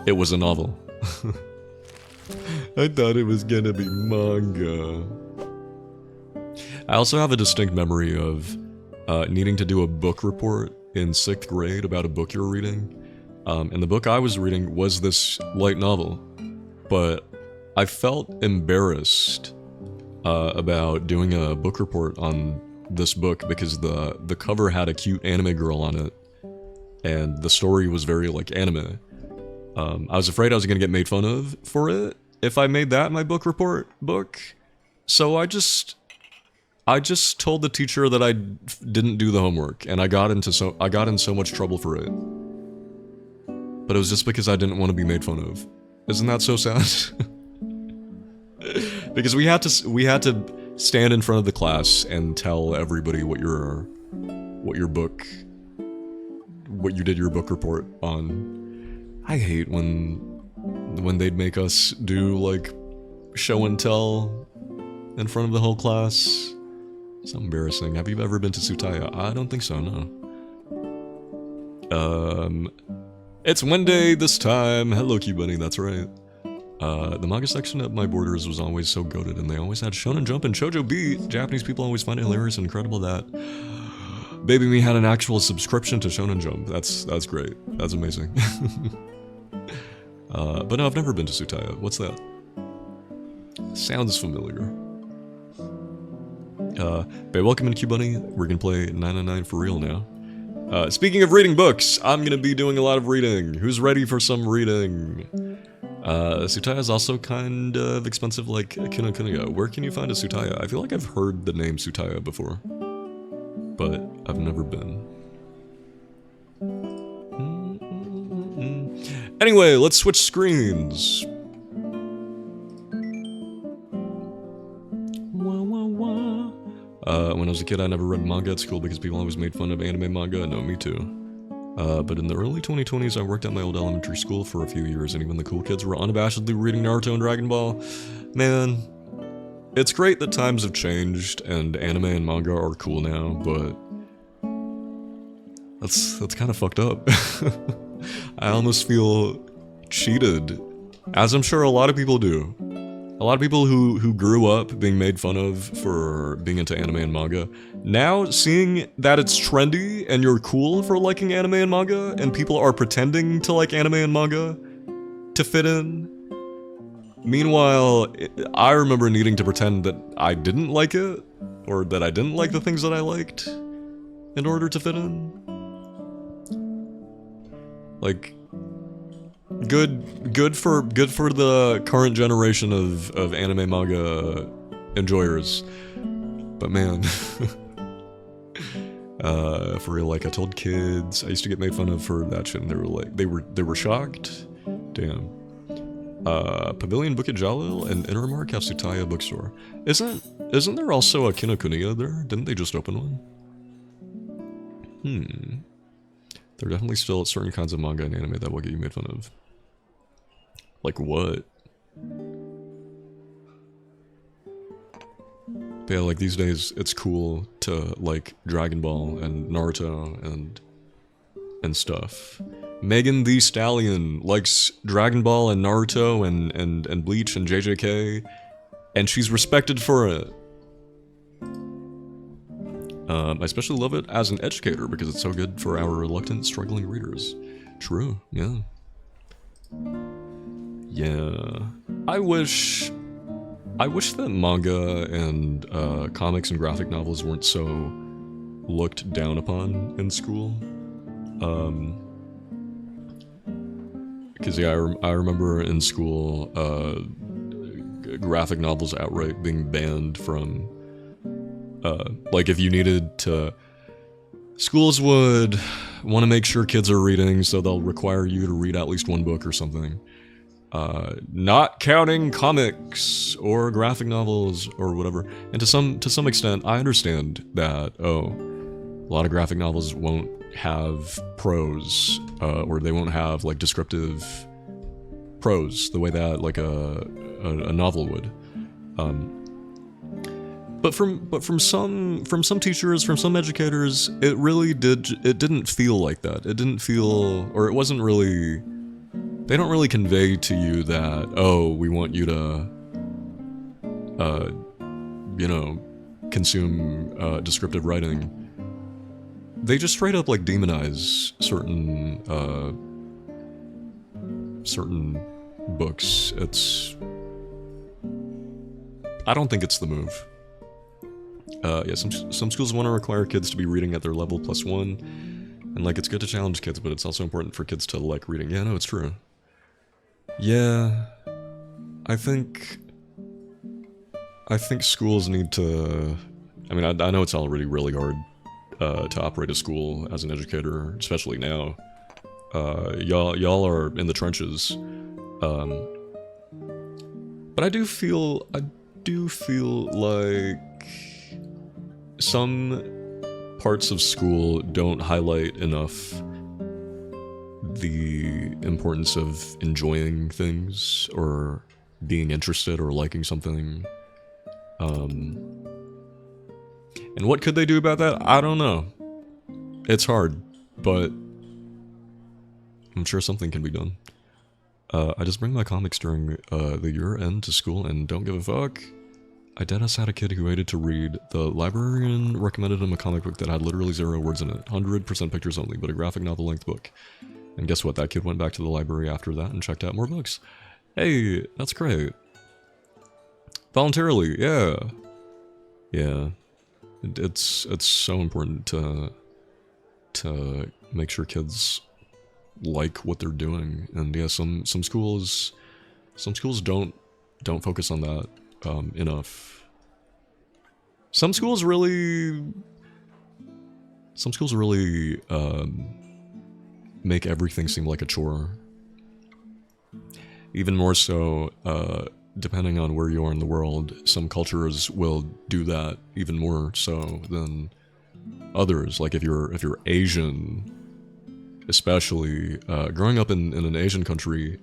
it was a novel. I thought it was gonna be manga. I also have a distinct memory of needing to do a book report in 6th grade about a book you were reading. And the book I was reading was this light novel, but I felt embarrassed about doing a book report on this book because the cover had a cute anime girl on it, and the story was very like anime. I was afraid I was gonna get made fun of for it if I made that my book report book, so I just told the teacher that I didn't do the homework, and I got in so much trouble for it. But it was just because I didn't want to be made fun of. Isn't that so sad? Because we had to stand in front of the class and tell everybody what you did your book report on. I hate when they'd make us do like show and tell in front of the whole class. It's embarrassing. Have you ever been to Tsutaya? I don't think so, no. It's Wednesday this time. Hello, Q-Bunny, that's right. The manga section at my Borders was always so goated, and they always had Shonen Jump and Shoujo Beat. Japanese people always find it hilarious and incredible that Baby Me had an actual subscription to Shonen Jump. That's great. That's amazing. But no, I've never been to Tsutaya. What's that? Sounds familiar. But welcome in, Q-Bunny. We're gonna play 999 for real now. Speaking of reading books, I'm gonna be doing a lot of reading. Who's ready for some reading? Tsutaya is also kind of expensive like Kinokuniya. Where can you find a Tsutaya? I feel like I've heard the name Tsutaya before, but I've never been. Anyway, let's switch screens. When I was a kid, I never read manga at school because people always made fun of anime manga. No, me too. But in the early 2020s, I worked at my old elementary school for a few years, and even the cool kids were unabashedly reading Naruto and Dragon Ball. Man, it's great that times have changed, and anime and manga are cool now, but that's kind of fucked up. I almost feel cheated, as I'm sure a lot of people do. A lot of people who grew up being made fun of for being into anime and manga, now seeing that it's trendy and you're cool for liking anime and manga, and people are pretending to like anime and manga to fit in. Meanwhile, I remember needing to pretend that I didn't like it, or that I didn't like the things that I liked, in order to fit in. Like, good for the current generation of anime manga enjoyers, but man, For real, like I told kids, I used to get made fun of for that shit, and they were like, they were shocked. Damn. Pavilion Bukit Jalil and Innermark have Sutaya bookstore. Isn't there also a Kinokuniya there? Didn't they just open one? There are definitely still certain kinds of manga and anime that will get you made fun of. Like what? But yeah, like these days, it's cool to like Dragon Ball and Naruto and stuff. Megan Thee Stallion likes Dragon Ball and Naruto and Bleach and JJK, and she's respected for it. I especially love it as an educator because it's so good for our reluctant, struggling readers. True, yeah. Yeah. I wish that manga and comics and graphic novels weren't so looked down upon in school. Because yeah, I remember in school graphic novels outright being banned from, like if you needed to, schools would want to make sure kids are reading, so they'll require you to read at least one book or something. Not counting comics or graphic novels or whatever. And to some extent, I understand that, a lot of graphic novels won't have prose, or they won't have like descriptive prose the way that like a novel would. But from some teachers, from some educators, it didn't feel like that. It didn't feel, or it wasn't really. They don't really convey to you that, oh, we want you to, consume descriptive writing. They just straight up like demonize certain books. I don't think it's the move. Yeah, some schools want to require kids to be reading at their level +1, and like it's good to challenge kids, but it's also important for kids to like reading. Yeah, no, it's true. Yeah, I think schools need to. I mean, I know it's already really hard to operate a school as an educator, especially now. Y'all are in the trenches, but I do feel like some parts of school don't highlight enough the importance of enjoying things or being interested or liking something. And what could they do about that? I don't know. It's hard, but I'm sure something can be done. I just bring my comics during the year end to school and don't give a fuck. I deadass had a kid who hated to read. The librarian recommended him a comic book that had literally 0 words in it, 100% pictures only, but a graphic novel-length book. And guess what? That kid went back to the library after that and checked out more books. Hey, that's great. Voluntarily, yeah. Yeah. It's so important to make sure kids like what they're doing. And yeah, some schools don't focus on that enough. Some schools really make everything seem like a chore. Even more so, depending on where you are in the world, some cultures will do that even more so than others. Like if you're Asian, especially growing up in an Asian country,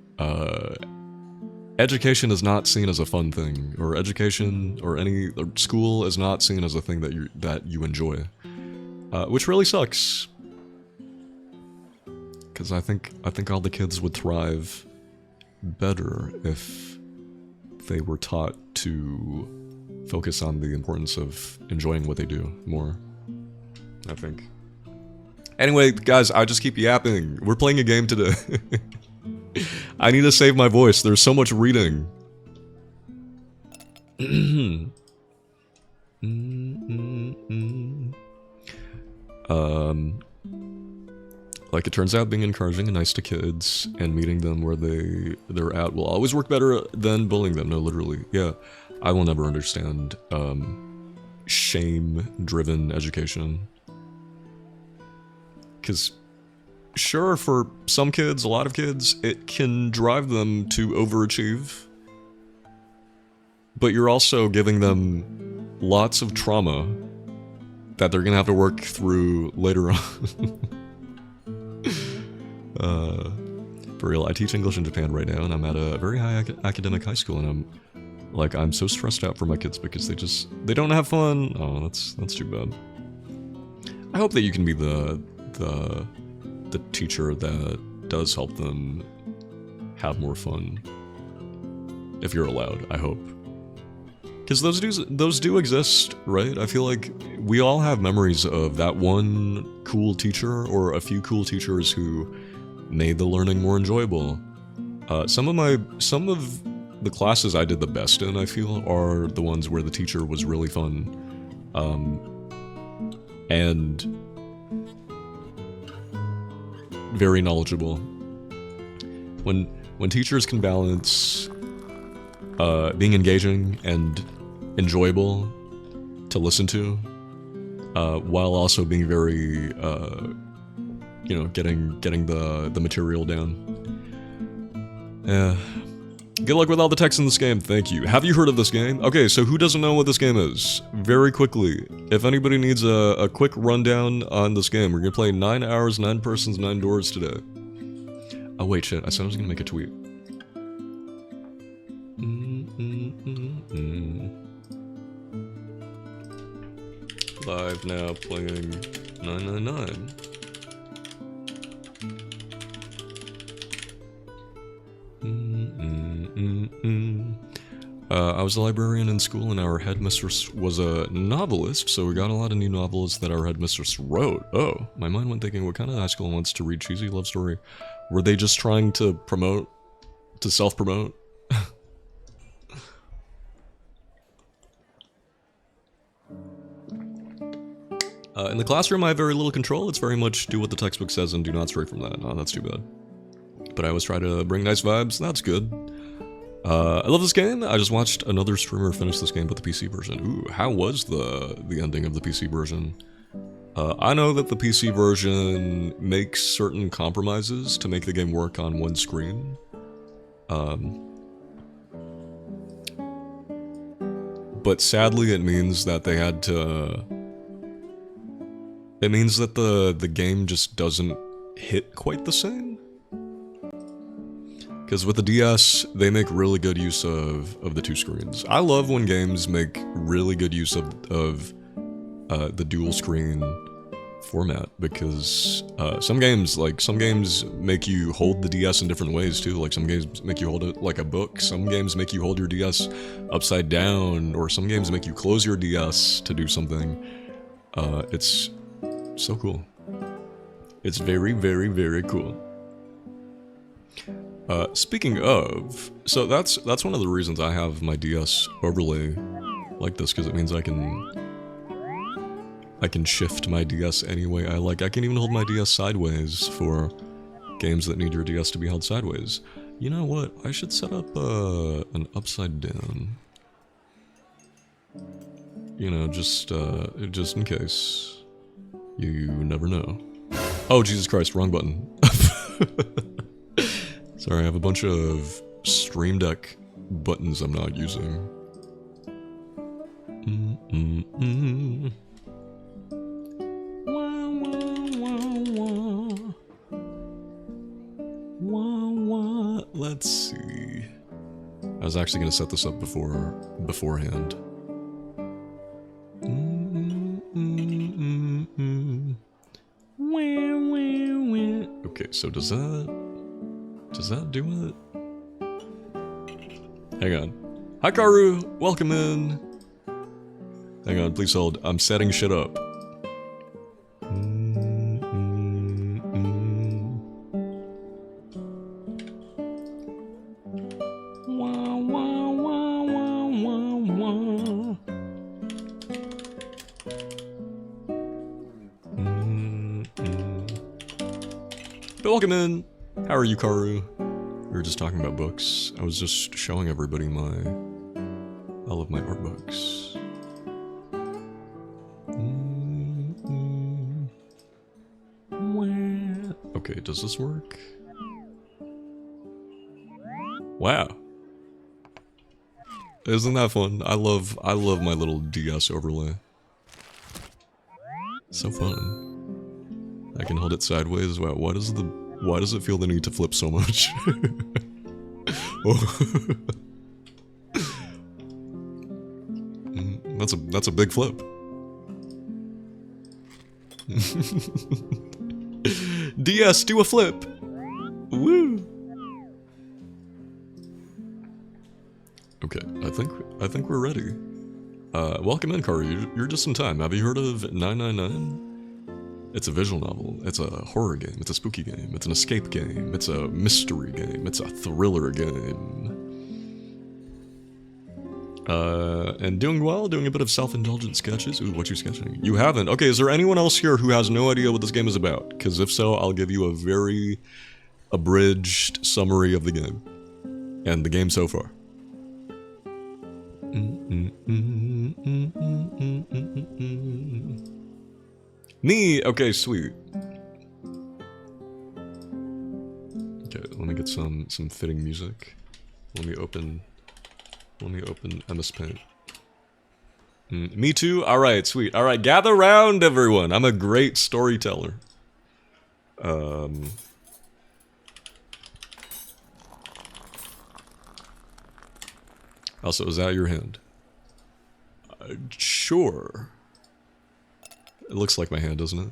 education is not seen as a fun thing, or education or school is not seen as a thing that you enjoy, which really sucks. Because I think all the kids would thrive better if they were taught to focus on the importance of enjoying what they do more, I think. Anyway, guys, I just keep yapping. We're playing a game today. I need to save my voice. There's so much reading. Like it turns out being encouraging and nice to kids and meeting them where they're at will always work better than bullying them. No, literally. Yeah. I will never understand shame-driven education. Because sure, for some kids, a lot of kids, it can drive them to overachieve. But you're also giving them lots of trauma that they're gonna have to work through later on. For real, I teach English in Japan right now, and I'm at a very high academic high school, and I'm so stressed out for my kids because they don't have fun. Oh, that's too bad. I hope that you can be the teacher that does help them have more fun. If you're allowed, I hope. Because those do exist, right? I feel like we all have memories of that one cool teacher or a few cool teachers who made the learning more enjoyable. Some of the classes I did the best in, I feel, are the ones where the teacher was really fun. And very knowledgeable. When teachers can balance being engaging and enjoyable to listen to, while also being very, getting the material down. Good luck with all the text in this game, thank you. Have you heard of this game? Okay, so who doesn't know what this game is? Very quickly, if anybody needs a quick rundown on this game, we're gonna play 9 hours, 9 persons, 9 doors today. Oh wait, shit, I said I was gonna make a tweet. Live now, playing 999. I was a librarian in school, and our headmistress was a novelist, so we got a lot of new novels that our headmistress wrote. Oh, my mind went thinking, what kind of high school wants to read cheesy love story? Were they just trying to self-promote? In the classroom, I have very little control. It's very much do what the textbook says and do not stray from that. Oh, that's too bad. But I always try to bring nice vibes. That's good. I love this game. I just watched another streamer finish this game with the PC version. Ooh, how was the ending of the PC version? I know that the PC version makes certain compromises to make the game work on one screen. But sadly, it means that they had to... It means that the game just doesn't hit quite the same. Because with the DS, they make really good use of the two screens. I love when games make really good use of the dual screen format, because some games make you hold the DS in different ways too. Like some games make you hold it like a book, some games make you hold your DS upside down, or some games make you close your DS to do something. It's so cool. It's very, very, very cool. Speaking of, so that's one of the reasons I have my DS overlay like this, because it means I can shift my DS any way I like. I can even hold my DS sideways for games that need your DS to be held sideways. You know what? I should set up an upside down. You know, just in case. You never know. Oh, Jesus Christ, wrong button. Sorry, I have a bunch of Stream Deck buttons I'm not using. Let's see. I was actually going to set this up beforehand. Okay, so does that do it? Hang on. Hi Karu, welcome in. Hang on, please hold. I'm setting shit up. Welcome in. How are you, Karu? We were just talking about books. I was just showing everybody all of my art books. Okay, does this work? Wow. Isn't that fun? I love my little DS overlay. So fun. I can hold it sideways. Wow, why does it feel the need to flip so much? Oh. That's a big flip. DS, do a flip. Woo. Okay, I think we're ready. Welcome in, Kari. You're just in time. Have you heard of 999? It's a visual novel. It's a horror game. It's a spooky game. It's an escape game. It's a mystery game. It's a thriller game. And doing well, doing a bit of self-indulgent sketches. Ooh, what you sketching? You haven't? Okay, is there anyone else here who has no idea what this game is about? Because if so, I'll give you a very abridged summary of the game. And the game so far. Me! Okay, sweet. Okay, let me get some fitting music. Let me open MS Paint. Me too? Alright, sweet. Alright, gather round, everyone! I'm a great storyteller. Also, is that your hand? Sure. It looks like my hand, doesn't it?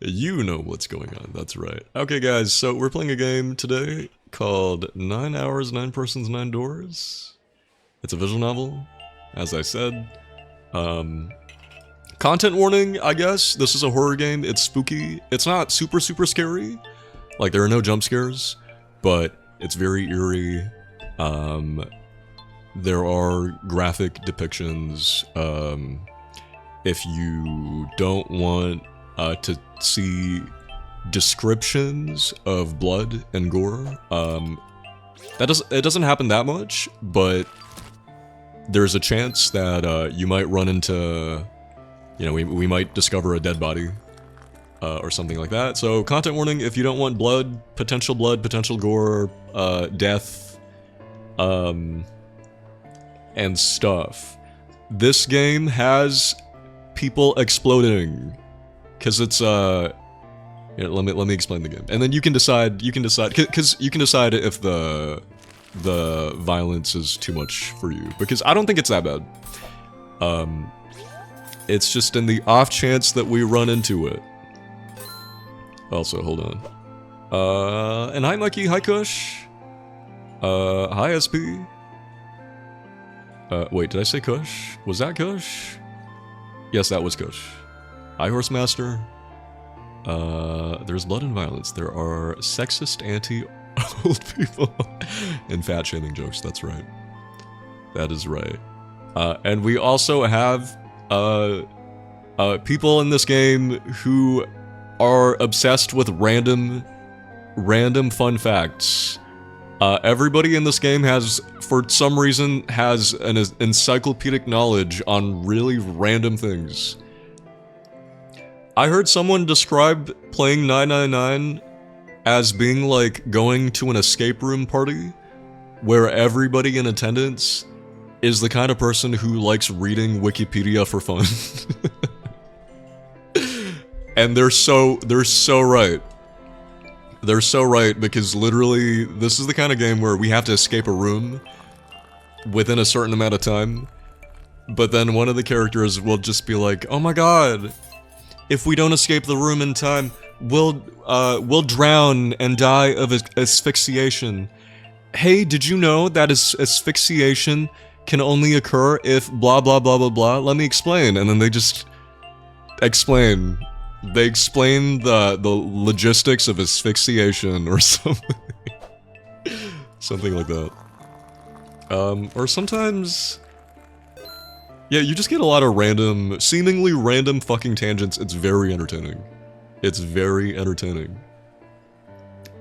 You know what's going on, that's right. Okay guys, so we're playing a game today called 9 Hours, 9 Persons, 9 Doors. It's a visual novel, as I said. Content warning, I guess. This is a horror game, it's spooky. It's not super scary. Like, there are no jump scares, but it's very eerie. There are graphic depictions. If you don't want to see descriptions of blood and gore, it doesn't happen that much, but there's a chance that you might run into, you know, we might discover a dead body or something like that. So content warning: if you don't want potential gore, death, and stuff. This game has people exploding. Cause it's let me explain the game, and then you can decide cause you can decide if the violence is too much for you, because I don't think it's that bad. It's just in the off chance that we run into it. Also, hold on. And hi Mikey, hi Kush. Hi SP. Wait, did I say Kush? Was that Kush? Yes, that was Kush. Hi, Horsemaster. There's blood and violence. There are sexist anti-old people and fat-shaming jokes. That's right. That is right. And we also have people in this game who are obsessed with random fun facts. Everybody in this game for some reason, has an encyclopedic knowledge on really random things. I heard someone describe playing 999 as being like going to an escape room party where everybody in attendance is the kind of person who likes reading Wikipedia for fun. And they're so right. They're so right, because literally this is the kind of game where we have to escape a room within a certain amount of time, but then one of the characters will just be like, "Oh my god, if we don't escape the room in time, we'll drown and die of asphyxiation. Hey, did you know that asphyxiation can only occur if blah blah blah blah blah? Let me explain." And then they just explain. They explain the logistics of asphyxiation or something. Something like that. Or sometimes... yeah, you just get a lot of seemingly random fucking tangents. It's very entertaining. It's very entertaining.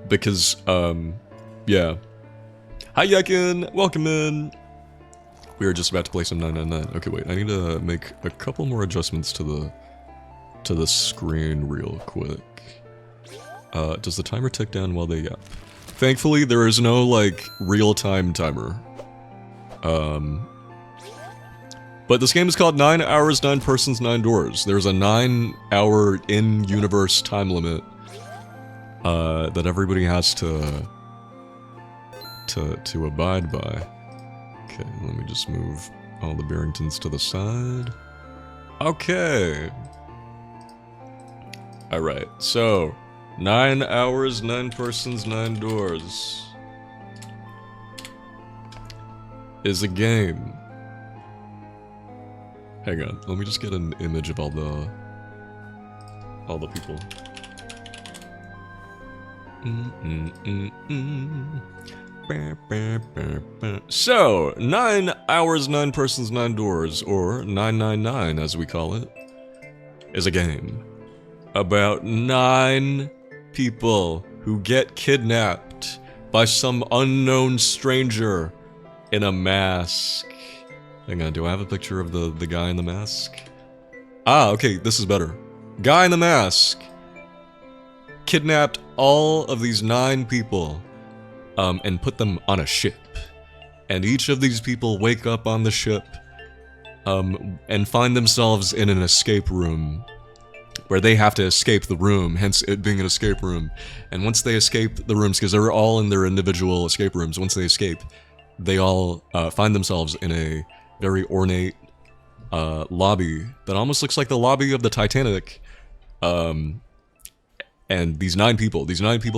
Because, yeah. Hi Yekin, welcome in. We are just about to play some 999. Okay, wait, I need to make a couple more adjustments to the screen real quick. Does the timer tick down while they yap? Thankfully, there is no, like, real-time timer. But this game is called 9 Hours, 9 Persons, 9 Doors. There's a 9-hour in-universe time limit that everybody has to abide by. Okay, let me just move all the Barringtons to the side. Okay. Alright, so 9 hours, 9 persons, 9 doors is a game. Hang on, let me just get an image of all the people. So, 9 hours, 9 persons, 9 doors, or 999 as we call it, is a game about 9 people who get kidnapped by some unknown stranger in a mask. Hang on, do I have a picture of the guy in the mask? Ah, okay, this is better. Guy in the mask kidnapped all of these 9 people and put them on a ship. And each of these people wake up on the ship and find themselves in an escape room where they have to escape the room, hence it being an escape room. And once they escape the rooms, because they're all in their individual escape rooms, once they escape, they all find themselves in a very ornate lobby that almost looks like the lobby of the Titanic. And these 9 people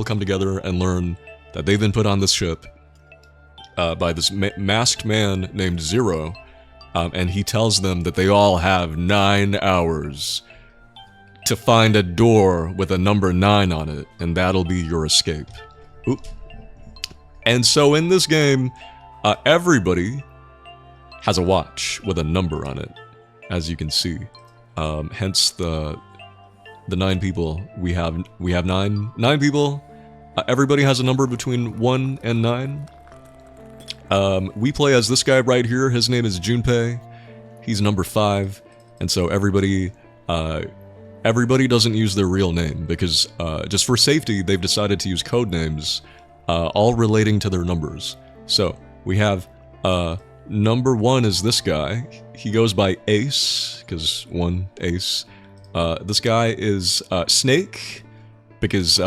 come together and learn that they've been put on this ship by this masked man named Zero, and he tells them that they all have 9 hours to find a door with a number 9 on it, and that'll be your escape. Oop. And so in this game, everybody has a watch with a number on it, as you can see. Hence the 9 people. We have 9 people. Everybody has a number between 1 and 9. We play as this guy right here. His name is Junpei. He's number 5, and so everybody doesn't use their real name because just for safety, they've decided to use code names, all relating to their numbers. So we have number 1 is this guy. He goes by Ace because 1 Ace. This guy is Snake because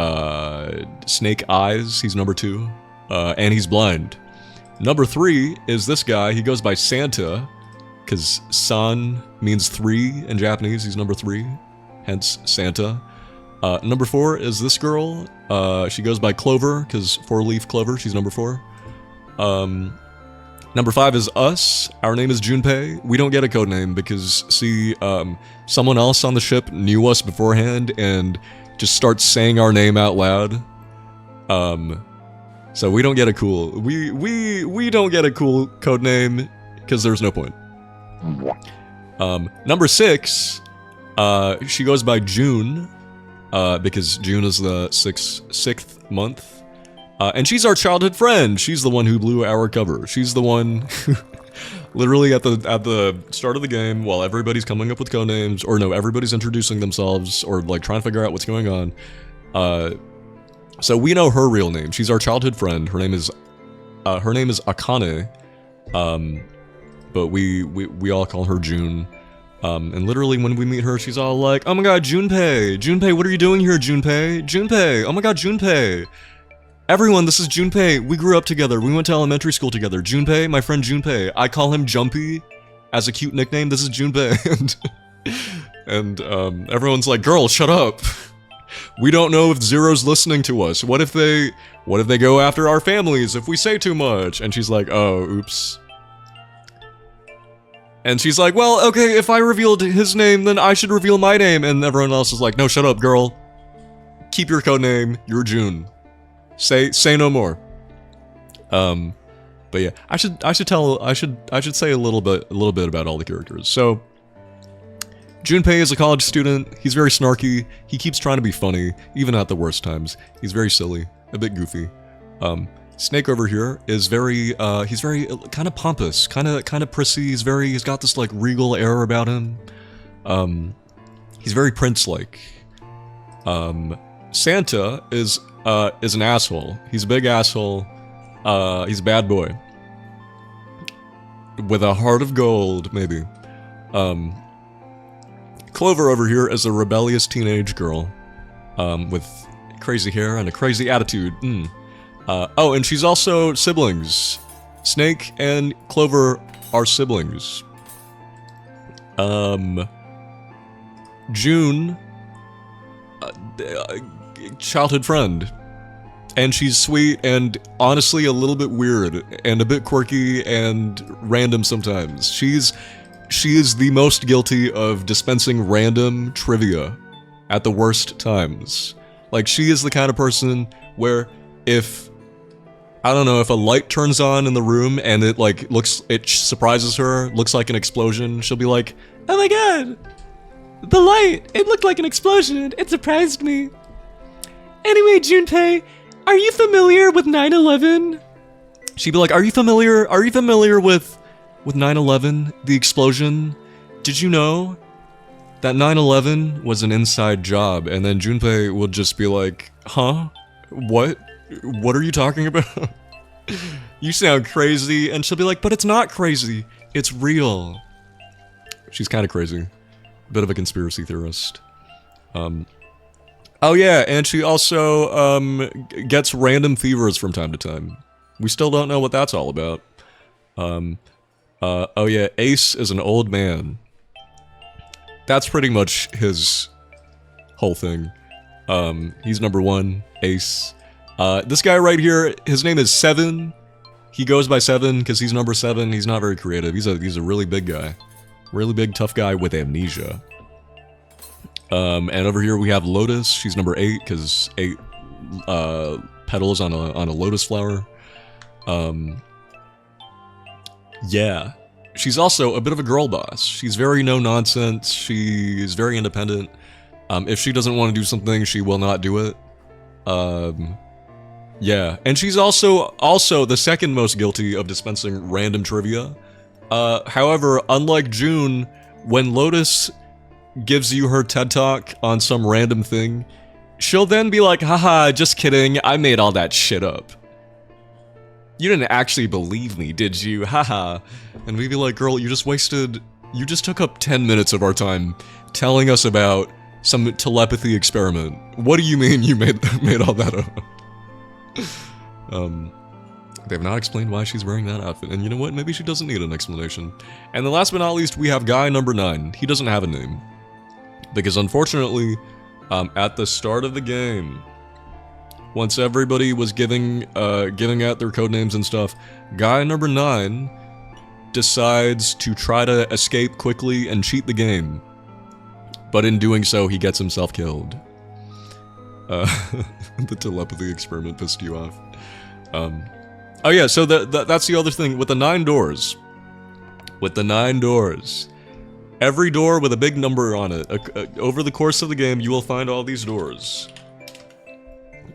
Snake Eyes. He's number 2, and he's blind. Number 3 is this guy. He goes by Santa because San means 3 in Japanese. He's number 3. Hence Santa. Number 4 is this girl. She goes by Clover, because 4-leaf Clover, she's number 4. Number 5 is us. Our name is Junpei. We don't get a code name because, see, someone else on the ship knew us beforehand and just starts saying our name out loud. So we don't get a cool... We don't get a cool code name because there's no point. Number 6... she goes by June, because June is the 6th month. And she's our childhood friend. She's the one who blew our cover. She's the one who, literally at the start of the game, while everybody's coming up with codenames, or no, everybody's introducing themselves, or like trying to figure out what's going on. So we know her real name. She's our childhood friend. Her name is Akane. But we all call her June. And literally when we meet her, she's all like, "Oh my god, Junpei! Junpei, what are you doing here, Junpei? Junpei! Oh my god, Junpei! Everyone, this is Junpei! We grew up together, we went to elementary school together. Junpei, my friend Junpei. I call him Jumpy as a cute nickname. This is Junpei." and everyone's like, "Girl, shut up! We don't know if Zero's listening to us. What if they go after our families if we say too much?" And she's like, "Oh, oops." And she's like, "Well, okay, if I revealed his name, then I should reveal my name." And everyone else is like, "No, shut up, girl. Keep your code name. You're June. Say no more." But yeah, I should say a little bit about all the characters. So, Junpei is a college student. He's very snarky. He keeps trying to be funny, even at the worst times. He's very silly, a bit goofy. Snake over here is very, he's very kind of pompous, kind of prissy. He's got this like regal air about him. He's very prince-like. Santa is an asshole. He's a big asshole. He's a bad boy. With a heart of gold, maybe. Clover over here is a rebellious teenage girl. With crazy hair and a crazy attitude. Oh, and she's also siblings. Snake and Clover are siblings. June, childhood friend. And she's sweet and honestly a little bit weird and a bit quirky and random sometimes. She is the most guilty of dispensing random trivia at the worst times. Like, she is the kind of person where if, I don't know, if a light turns on in the room and it like it surprises her, looks like an explosion, she'll be like, "Oh my god, the light, it looked like an explosion, it surprised me." Anyway, Junpei, are you familiar with 9/11? She'd be like, are you familiar with 9/11, the explosion? Did you know that 9/11 was an inside job? And then Junpei would just be like, huh? What are you talking about? You sound crazy. And she'll be like, but it's not crazy, it's real. She's kind of crazy. Bit of a conspiracy theorist. Oh yeah, and she also gets random fevers from time to time. We still don't know what that's all about. Oh yeah, Ace is an old man. That's pretty much his whole thing. He's number 1, Ace. This guy right here, his name is Seven. He goes by Seven because he's number 7. He's not very creative. He's a really big guy. Really big, tough guy with amnesia. And over here we have Lotus. She's number 8 because 8 petals on a lotus flower. Yeah. She's also a bit of a girl boss. She's very no-nonsense. She's very independent. If she doesn't want to do something, she will not do it. Yeah. And she's also the second most guilty of dispensing random trivia. However, unlike June, when Lotus gives you her TED Talk on some random thing, she'll then be like, haha, just kidding, I made all that shit up. You didn't actually believe me, did you? Haha. And we'd be like, girl, you just took up 10 minutes of our time telling us about some telepathy experiment. What do you mean you made all that up? They've not explained why she's wearing that outfit, and you know what? Maybe she doesn't need an explanation. And then last but not least, we have guy number 9. He doesn't have a name. Because unfortunately, at the start of the game, once everybody was giving out their codenames and stuff, guy number 9 decides to try to escape quickly and cheat the game. But in doing so, he gets himself killed. The telepathy experiment pissed you off. Oh yeah, so that's the other thing, with the 9 doors. With the 9 doors. Every door with a big number on it. Over the course of the game, you will find all these doors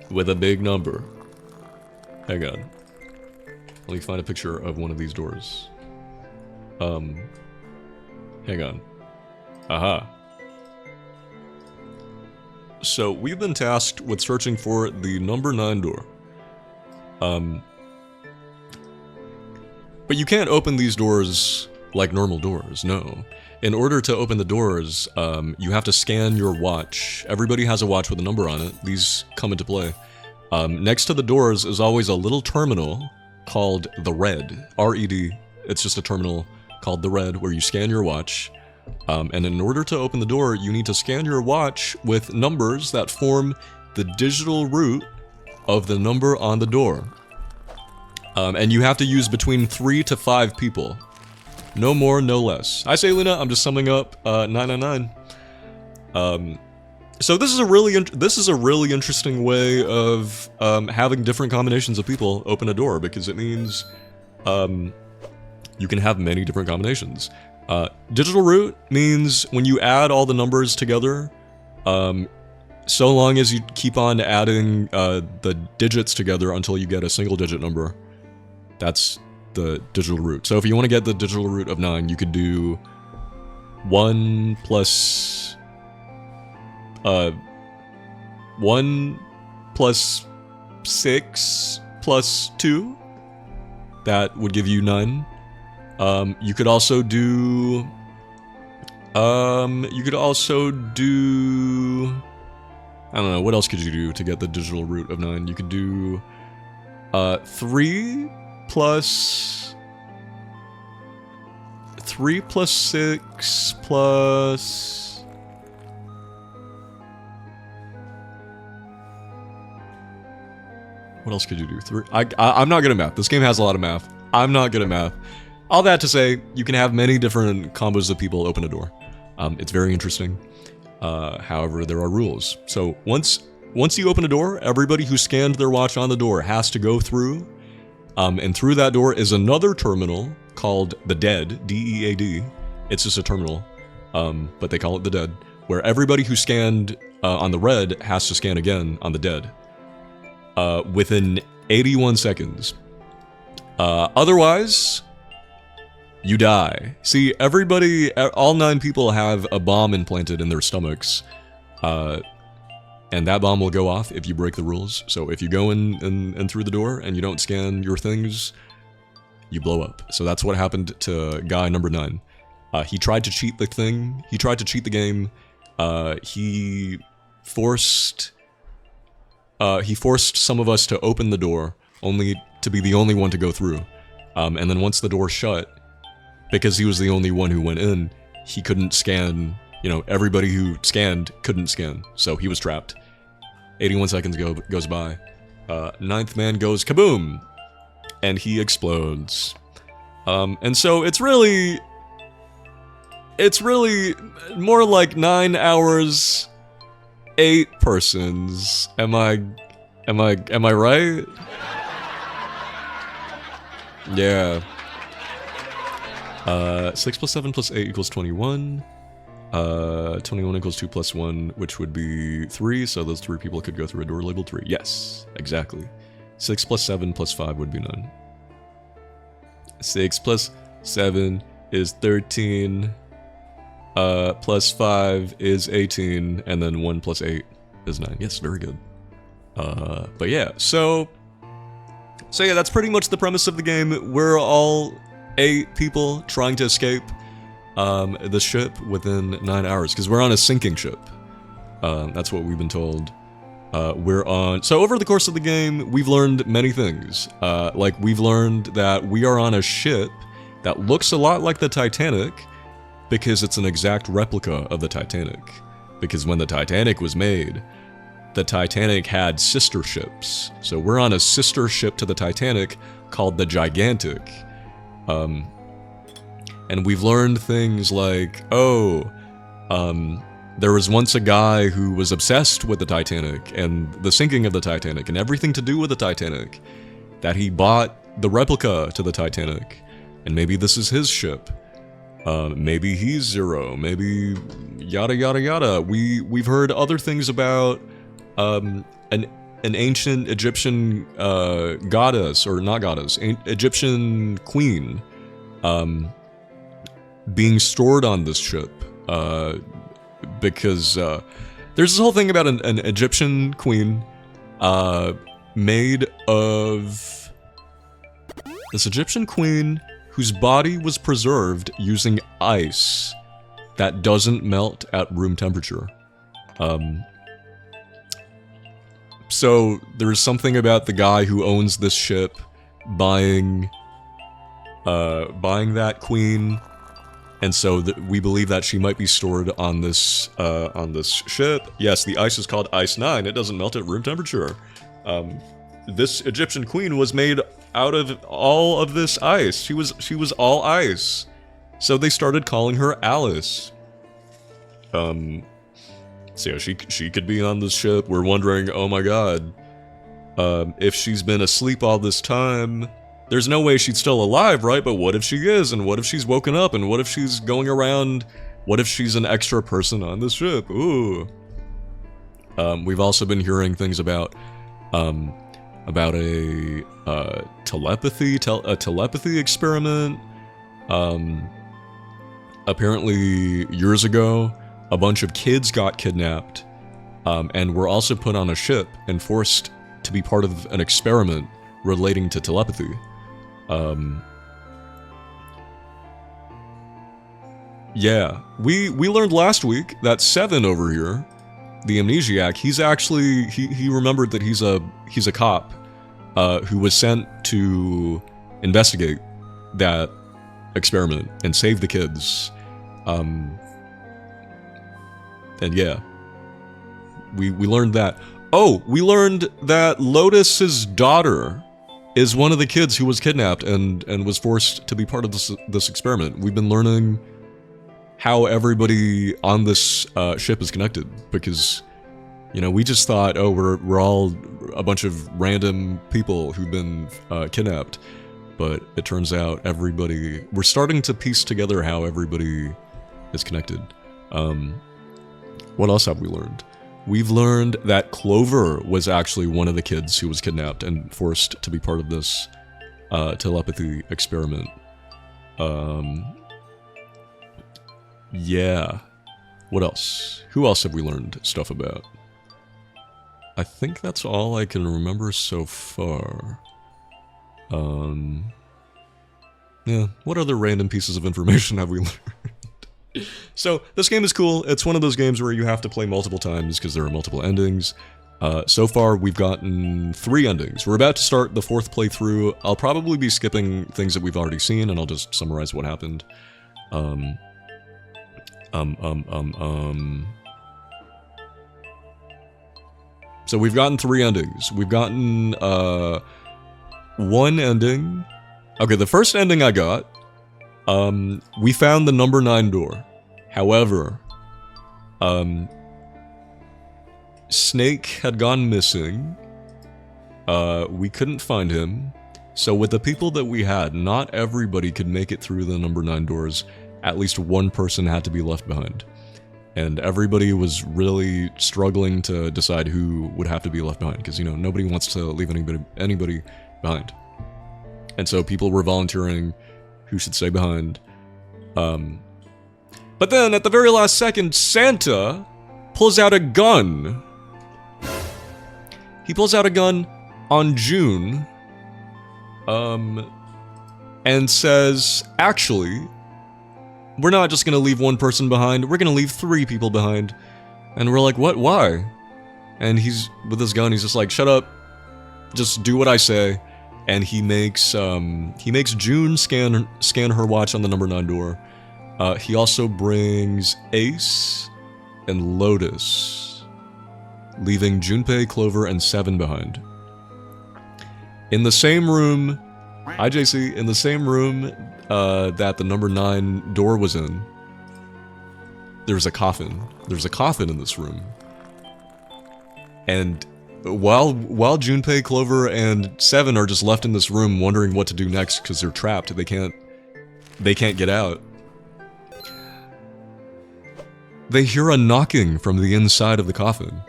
with a big number. Hang on. Let me find a picture of one of these doors. Hang on. Aha. So, we've been tasked with searching for the number 9 door. But you can't open these doors like normal doors, no. In order to open the doors, you have to scan your watch. Everybody has a watch with a number on it. These come into play. Next to the doors is always a little terminal called the Red. R-E-D. It's just a terminal called the Red where you scan your watch. And in order to open the door, you need to scan your watch with numbers that form the digital root of the number on the door. And you have to use between 3 to 5 people. No more, no less. I say, Luna, I'm just summing up 999. So this is a really interesting way of having different combinations of people open a door, because it means you can have many different combinations. Digital root means when you add all the numbers together, so long as you keep on adding the digits together until you get a single digit number. That's the digital root. So if you want to get the digital root of 9, you could do 1 plus 6 plus 2. That would give you 9. You could also do I don't know, what else could you do to get the digital root of 9? You could do 3 plus 6 plus... What else could you do? I'm not good at math. This game has a lot of math. I'm not good at math. All that to say, you can have many different combos of people open a door. It's very interesting. However, there are rules. So once you open a door, everybody who scanned their watch on the door has to go through. And through that door is another terminal called the Dead, D-E-A-D. It's just a terminal, but they call it the Dead, where everybody who scanned on the red has to scan again on the Dead. Within 81 seconds. Otherwise, you die. See, all 9 people have a bomb implanted in their stomachs. And that bomb will go off if you break the rules. So if you go in through the door and you don't scan your things, you blow up. So that's what happened to guy number 9. He tried to cheat the thing. He tried to cheat the game. He forced some of us to open the door, only to be the only one to go through. And then once the door shut, because he was the only one who went in, he couldn't scan, everybody who scanned couldn't scan, so he was trapped. 81 seconds goes by. 9th man goes kaboom! And he explodes. And so it's really more like 9 hours, 8 persons. Am I right? Yeah. 6 plus 7 plus 8 equals 21. 21 equals 2 plus 1, which would be 3, so those 3 people could go through a door labeled 3. Yes, exactly. 6 plus 7 plus 5 would be 9. 6 plus 7 is 13. Plus 5 is 18, and then 1 plus 8 is 9. Yes, very good. But yeah, so yeah, that's pretty much the premise of the game. We're all 8 people trying to escape the ship within 9 hours, because we're on a sinking ship. That's what we've been told. So over the course of the game, we've learned many things. Like, we've learned that we are on a ship that looks a lot like the Titanic, because it's an exact replica of the Titanic. Because when the Titanic was made, the Titanic had sister ships. So we're on a sister ship to the Titanic called the Gigantic. And we've learned things like, there was once a guy who was obsessed with the Titanic and the sinking of the Titanic and everything to do with the Titanic, that he bought the replica to the Titanic, and maybe this is his ship. Maybe he's Zero, maybe yada yada yada. We've heard other things about an ancient Egyptian goddess, or not goddess, Egyptian queen, being stored on this ship, because there's this whole thing about an Egyptian queen made of this Egyptian queen whose body was preserved using ice that doesn't melt at room temperature. So there's something about the guy who owns this ship buying that queen, and so we believe that she might be stored on this ship. Yes, the ice is called Ice 9. It doesn't melt at room temperature. This Egyptian queen was made out of all of this ice. She was all ice. So they started calling her Alice. So yeah, she could be on this ship. We're wondering, oh my god, if she's been asleep all this time, there's no way she's still alive, right? But what if she is? And what if she's woken up? And what if she's going around? What if she's an extra person on this ship? Ooh. We've also been hearing things about a telepathy experiment. Apparently, years ago, a bunch of kids got kidnapped, and were also put on a ship and forced to be part of an experiment relating to telepathy. Yeah, we learned last week that Seven over here, the amnesiac, he's actually he remembered that he's a cop who was sent to investigate that experiment and save the kids. And yeah, we learned that. Oh, we learned that Lotus's daughter is one of the kids who was kidnapped and was forced to be part of this experiment. We've been learning how everybody on this ship is connected, because, you know, we just thought, oh, we're all a bunch of random people who've been kidnapped, but it turns out we're starting to piece together how everybody is connected. What else have we learned? We've learned that Clover was actually one of the kids who was kidnapped and forced to be part of this telepathy experiment. Yeah. What else? Who else have we learned stuff about? I think that's all I can remember so far. Yeah, what other random pieces of information have we learned? So, this game is cool. It's one of those games where you have to play multiple times because there are multiple endings. So far, we've gotten 3 endings. We're about to start the 4th playthrough. I'll probably be skipping things that we've already seen, and I'll just summarize what happened. So we've gotten 3 endings. We've gotten, 1 ending. Okay, the first ending I got, we found the number 9 door. However, Snake had gone missing. We couldn't find him. So with the people that we had, not everybody could make it through the number 9 doors. At least one person had to be left behind. And everybody was really struggling to decide who would have to be left behind, because, you know, nobody wants to leave anybody behind. And so people were volunteering who should stay behind. But then, at the very last second, Santa pulls out a gun. He pulls out a gun on June, and says, actually, we're not just gonna leave one person behind, we're gonna leave 3 people behind. And we're like, what, why? And he's, with his gun, he's just like, shut up, just do what I say. And he makes June scan her watch on the number 9 door. He also brings Ace and Lotus, leaving Junpei, Clover, and Seven behind. In the same room, hi JC, in the same room that the number 9 door was in, there's a coffin. There's a coffin in this room. And while Junpei, Clover, and Seven are just left in this room wondering what to do next because they're trapped, they can't get out, they hear a knocking from the inside of the coffin.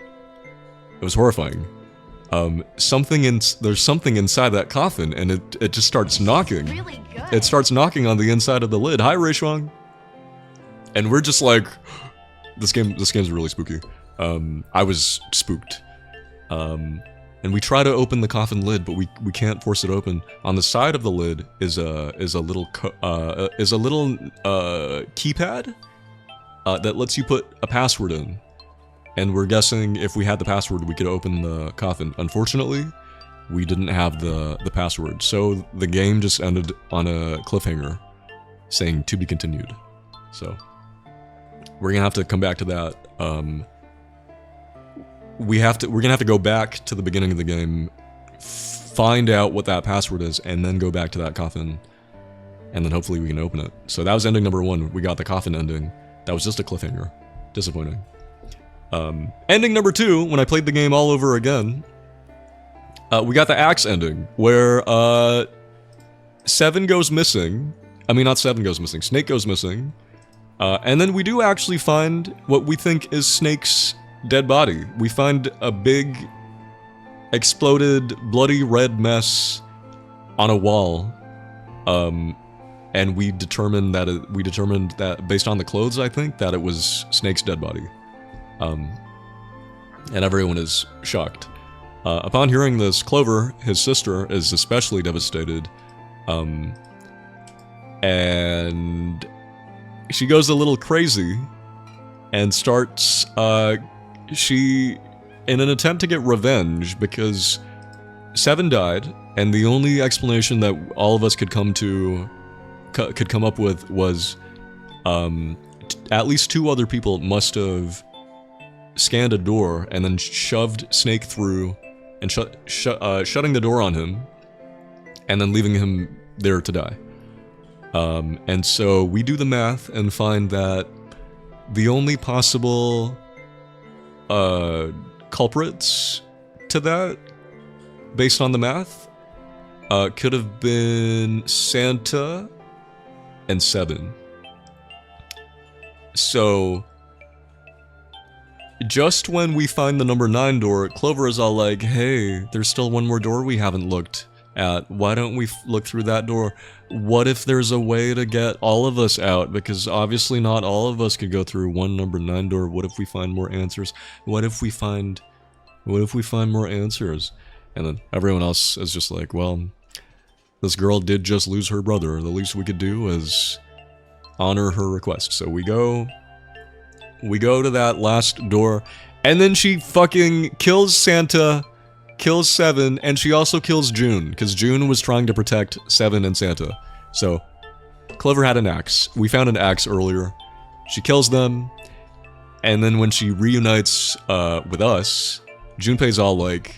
It was horrifying. There's something inside that coffin, and it just starts knocking. Really good. It starts knocking on the inside of the lid. Hi, Reishuang. And we're just like, this game's really spooky. I was spooked. And we try to open the coffin lid, but we can't force it open. On the side of the lid is a little keypad that lets you put a password in. And we're guessing if we had the password, we could open the coffin. Unfortunately, we didn't have the password, so the game just ended on a cliffhanger, saying to be continued. So we're gonna have to come back to that. We're gonna have to go back to the beginning of the game, find out what that password is, and then go back to that coffin, and then hopefully we can open it. So that was ending number 1. We got the coffin ending. That was just a cliffhanger. Disappointing. Ending number 2, when I played the game all over again, we got the axe ending, where Seven goes missing. I mean, not Seven goes missing, Snake goes missing. And then we do actually find what we think is Snake's dead body. We find a big, exploded, bloody red mess on a wall. And we determined that based on the clothes, I think, that it was Snake's dead body. And everyone is shocked. Upon hearing this, Clover, his sister, is especially devastated. And she goes a little crazy and starts, in an attempt to get revenge, because Seven died, and the only explanation that all of us could come up with was, at least 2 other people must have scanned a door and then shoved Snake through and shutting the door on him, and then leaving him there to die. And so we do the math and find that the only possible culprits to that, based on the math, could have been Santa and Seven. So just when we find the number 9 door, Clover is all like, hey, there's still one more door we haven't looked at. Why don't we look through that door? What if there's a way to get all of us out? Because obviously not all of us could go through one number 9 door. What if we find more answers? What if we find more answers? And then everyone else is just like, well, this girl did just lose her brother. The least we could do is honor her request. So we go to that last door, and then she fucking kills Santa, kills Seven, and she also kills June, because June was trying to protect Seven and Santa. So Clover had an axe. We found an axe earlier. She kills them, and then when she reunites with us, Junpei's all like,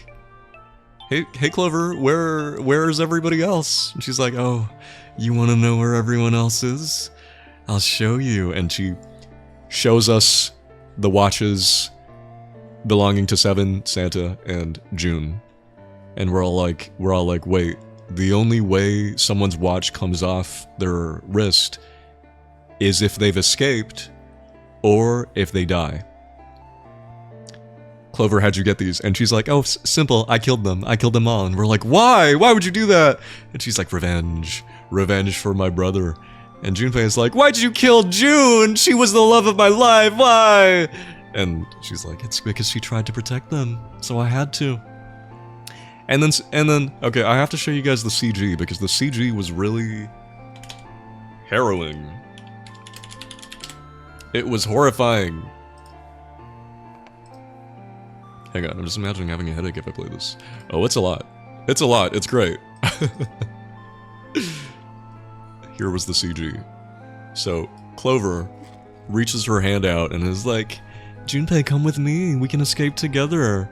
Hey Clover, where is everybody else? And she's like, oh, you want to know where everyone else is? I'll show you. And she shows us the watches belonging to Seven, Santa, and June. And we're all like, wait, the only way someone's watch comes off their wrist is if they've escaped or if they die. Clover, how'd you get these? And she's like, oh, simple, I killed them all. And we're like, why would you do that? And she's like, revenge for my brother. And Junpei is like, why'd you kill June? She was the love of my life, why? And she's like, it's because she tried to protect them, so I had to. And then, okay, I have to show you guys the CG, because the CG was really harrowing. It was horrifying. Hang on, I'm just imagining having a headache if I play this. Oh, it's a lot. It's a lot, it's great. Here was the CG. So, Clover reaches her hand out and is like, Junpei, come with me, we can escape together.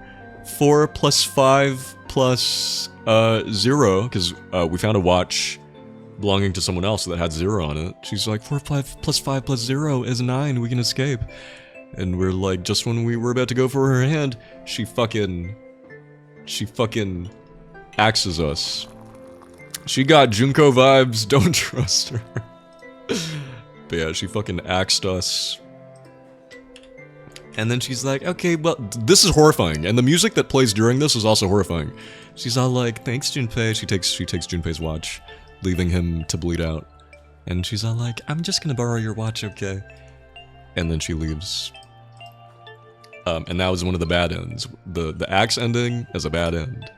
4 plus 5 plus 0, because we found a watch belonging to someone else that had 0 on it. She's like, 4 plus 5 plus 0 is 9, we can escape. And we're like, just when we were about to go for her hand, she fucking axes us. She got Junko vibes, don't trust her. But yeah, she fucking axed us. And then she's like, okay, well, this is horrifying. And the music that plays during this is also horrifying. She's all like, thanks, Junpei. She takes Junpei's watch, leaving him to bleed out. And she's all like, I'm just gonna borrow your watch, okay? And then she leaves. And that was one of the bad ends. The axe ending is a bad end.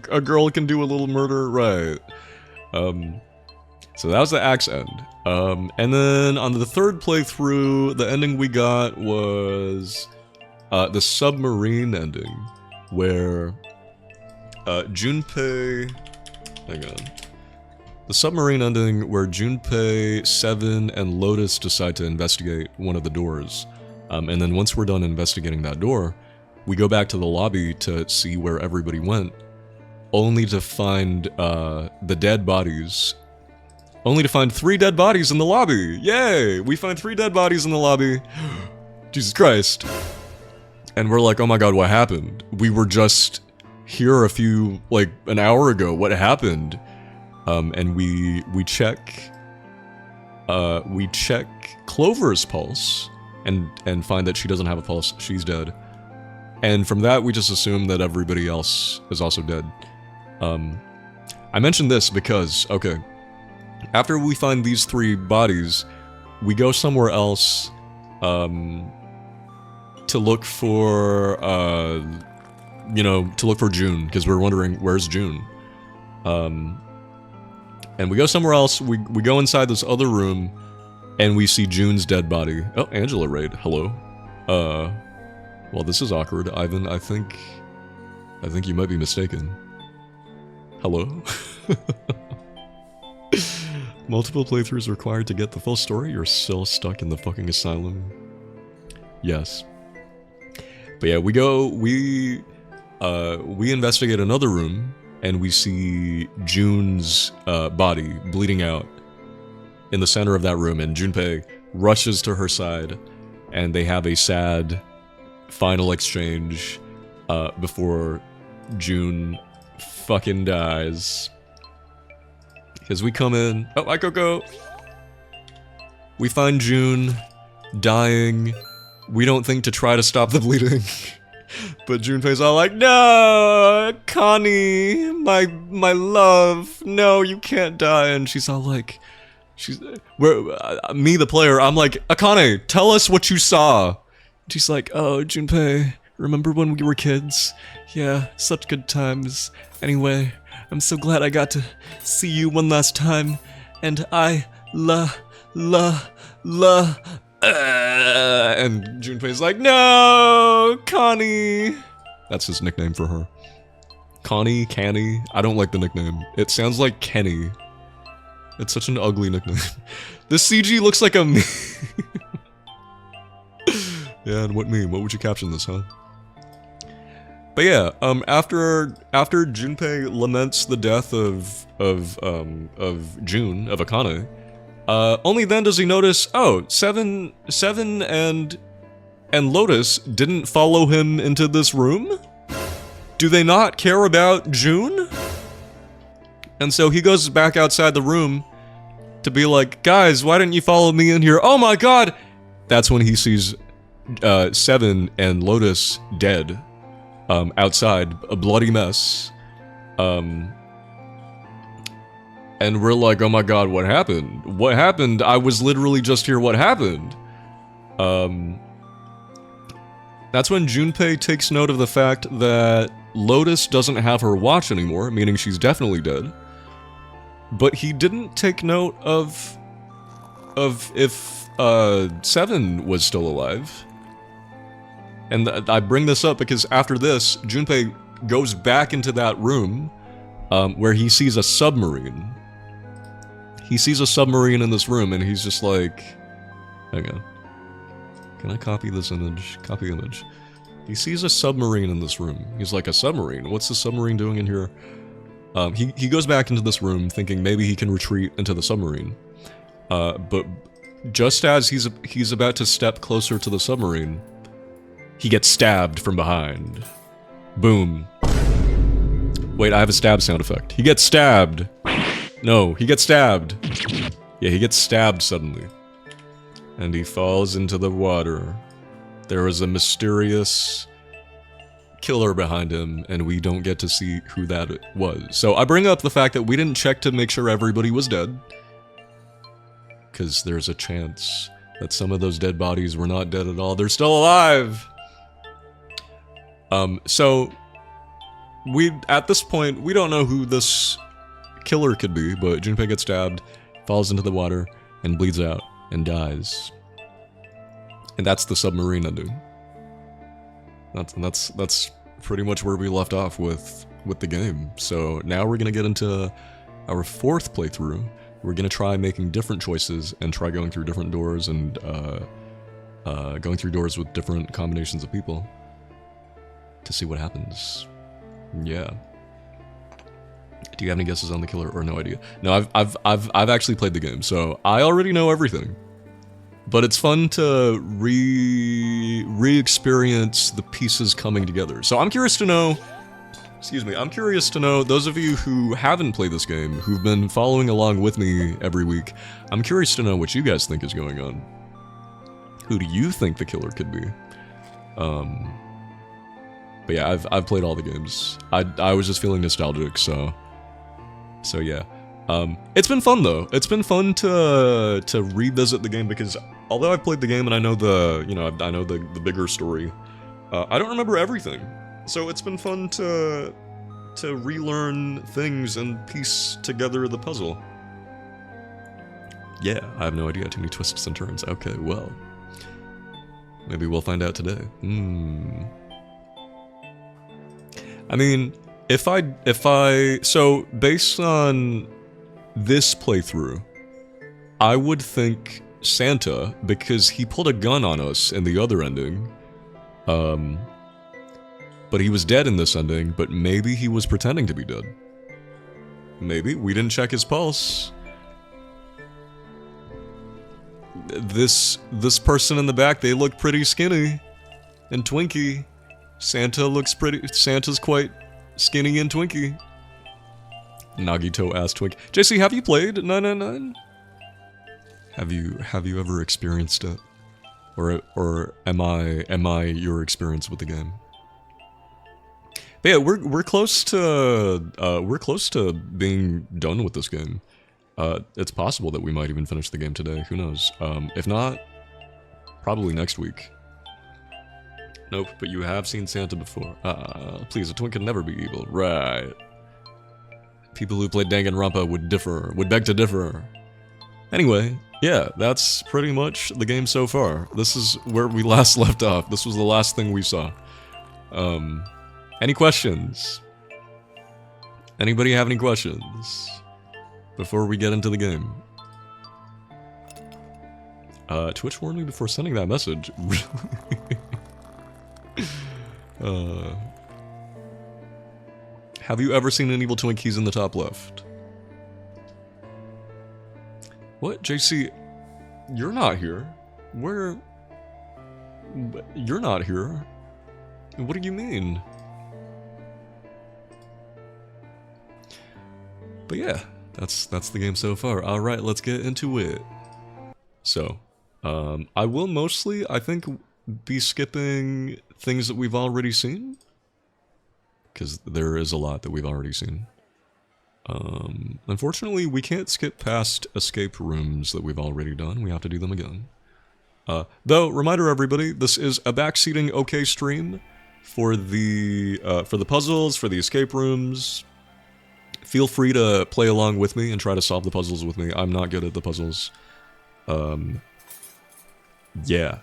A girl can do a little murder, right? So that was the axe end. And then on the 3rd playthrough, the ending we got was the submarine ending, where Junpei... Hang on. The submarine ending where Junpei, Seven, and Lotus decide to investigate one of the doors. And then once we're done investigating that door, we go back to the lobby to see where everybody went, only to find the dead bodies. Only to find 3 dead bodies in the lobby! Yay! We find 3 dead bodies in the lobby. Jesus Christ. And we're like, oh my god, what happened? We were just here an hour ago. What happened? And we check Clover's pulse, and find that she doesn't have a pulse. She's dead. And from that, we just assume that everybody else is also dead. I mentioned this because, okay, after we find these 3 bodies, we go somewhere else, to look for, you know, to look for June, because we're wondering, where's June? And we go somewhere else, we go inside this other room, and we see June's dead body. Oh, Angela Raid, hello. Well, this is awkward, Ivan. I think you might be mistaken. Hello? Multiple playthroughs required to get the full story? You're still stuck in the fucking asylum? Yes. But yeah, we investigate another room, and we see June's body bleeding out in the center of that room, and Junpei rushes to her side, and they have a sad final exchange before June fucking dies. Because we come in... Oh, hi, Coco! We find June dying. We don't think to try to stop the bleeding. But Junpei's all like, no, Connie, my love, no, you can't die. And she's all like, me, the player, I'm like, Akane, tell us what you saw. She's like, oh, Junpei, remember when we were kids? Yeah, such good times. Anyway, I'm so glad I got to see you one last time. And I, and Junpei's like, no, Connie. That's his nickname for her. Connie, Canny. I don't like the nickname. It sounds like Kenny. It's such an ugly nickname. This CG looks like a meme. Yeah, and what meme? What would you caption this, huh? But yeah, after Junpei laments the death of June, of Akane, only then does he notice, oh, Seven and Lotus didn't follow him into this room? Do they not care about June? And so he goes back outside the room to be like, guys, why didn't you follow me in here? Oh my god! That's when he sees Seven and Lotus dead outside, a bloody mess. And we're like, oh my god, what happened? What happened? I was literally just here, what happened? That's when Junpei takes note of the fact that Lotus doesn't have her watch anymore, meaning she's definitely dead. But he didn't take note of if Seven was still alive. And I bring this up because after this, Junpei goes back into that room where he sees a submarine. He sees a submarine in this room, and he's just like... Hang on. Can I copy this image? Copy image. He sees a submarine in this room. He's like, a submarine? What's the submarine doing in here? He goes back into this room, thinking maybe he can retreat into the submarine. But just as he's about to step closer to the submarine, he gets stabbed from behind. Boom. Wait, I have a stab sound effect. He gets stabbed! No, he gets stabbed. Yeah, he gets stabbed suddenly. And he falls into the water. There is a mysterious killer behind him, and we don't get to see who that was. So I bring up the fact that we didn't check to make sure everybody was dead. Because there's a chance that some of those dead bodies were not dead at all. They're still alive! So... at this point, we don't know who this killer could be, but Junpei gets stabbed, falls into the water, and bleeds out, and dies. And that's the submarine ending. That's pretty much where we left off with the game. So now we're gonna get into our 4th playthrough. We're gonna try making different choices and try going through different doors and going through doors with different combinations of people to see what happens. Yeah. Do you have any guesses on the killer or no idea? No, I've actually played the game, so I already know everything. But it's fun to re-experience the pieces coming together. So I'm curious to know, I'm curious to know, those of you who haven't played this game, who've been following along with me every week, I'm curious to know what you guys think is going on. Who do you think the killer could be? But yeah, I've played all the games. I was just feeling nostalgic, so yeah. It's been fun though. It's been fun to revisit the game because although I've played the game and I know I know the bigger story, I don't remember everything. So it's been fun to relearn things and piece together the puzzle. Yeah, I have no idea. Too many twists and turns. Okay, well, maybe we'll find out today. I mean, so based on this playthrough, I would think Santa, because he pulled a gun on us in the other ending. But he was dead in this ending, but maybe he was pretending to be dead. Maybe. We didn't check his pulse. This person in the back, they look pretty skinny and twinky. Santa's quite skinny and twinky. Nagito asked Twink. JC, have you played 999? Have you ever experienced it? Or am I your experience with the game? But yeah, we're close to being done with this game. It's possible that we might even finish the game today. Who knows? If not, probably next week. Nope, but you have seen Santa before. Please, a twin can never be evil. Right. People who played Danganronpa would beg to differ. Anyway, yeah, that's pretty much the game so far. This is where we last left off. This was the last thing we saw. Any questions? Anybody have any questions before we get into the game? Twitch warned me before sending that message. Have you ever seen an evil twink? He's in the top left. What? JC, you're not here. Where? You're not here. What do you mean? But yeah, that's the game so far. Alright, let's get into it. So, I will mostly, I think, be skipping things that we've already seen. Because there is a lot that we've already seen. Unfortunately, we can't skip past escape rooms that we've already done. We have to do them again. Though, reminder everybody, this is a backseating okay stream for the puzzles, for the escape rooms. Feel free to play along with me and try to solve the puzzles with me. I'm not good at the puzzles. Yeah.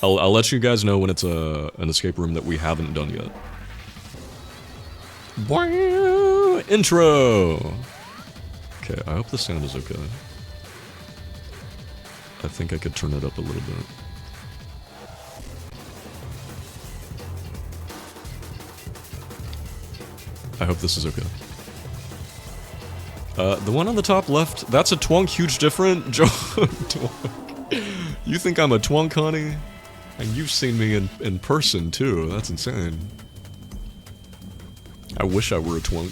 I'll let you guys know when it's an escape room that we haven't done yet. Intro! Okay, I hope the sound is okay. I think I could turn it up a little bit. I hope this is okay. The one on the top left, that's a twunk, huge different. Twunk. You think I'm a twunk, honey? And you've seen me in person, too. That's insane. I wish I were a twunk.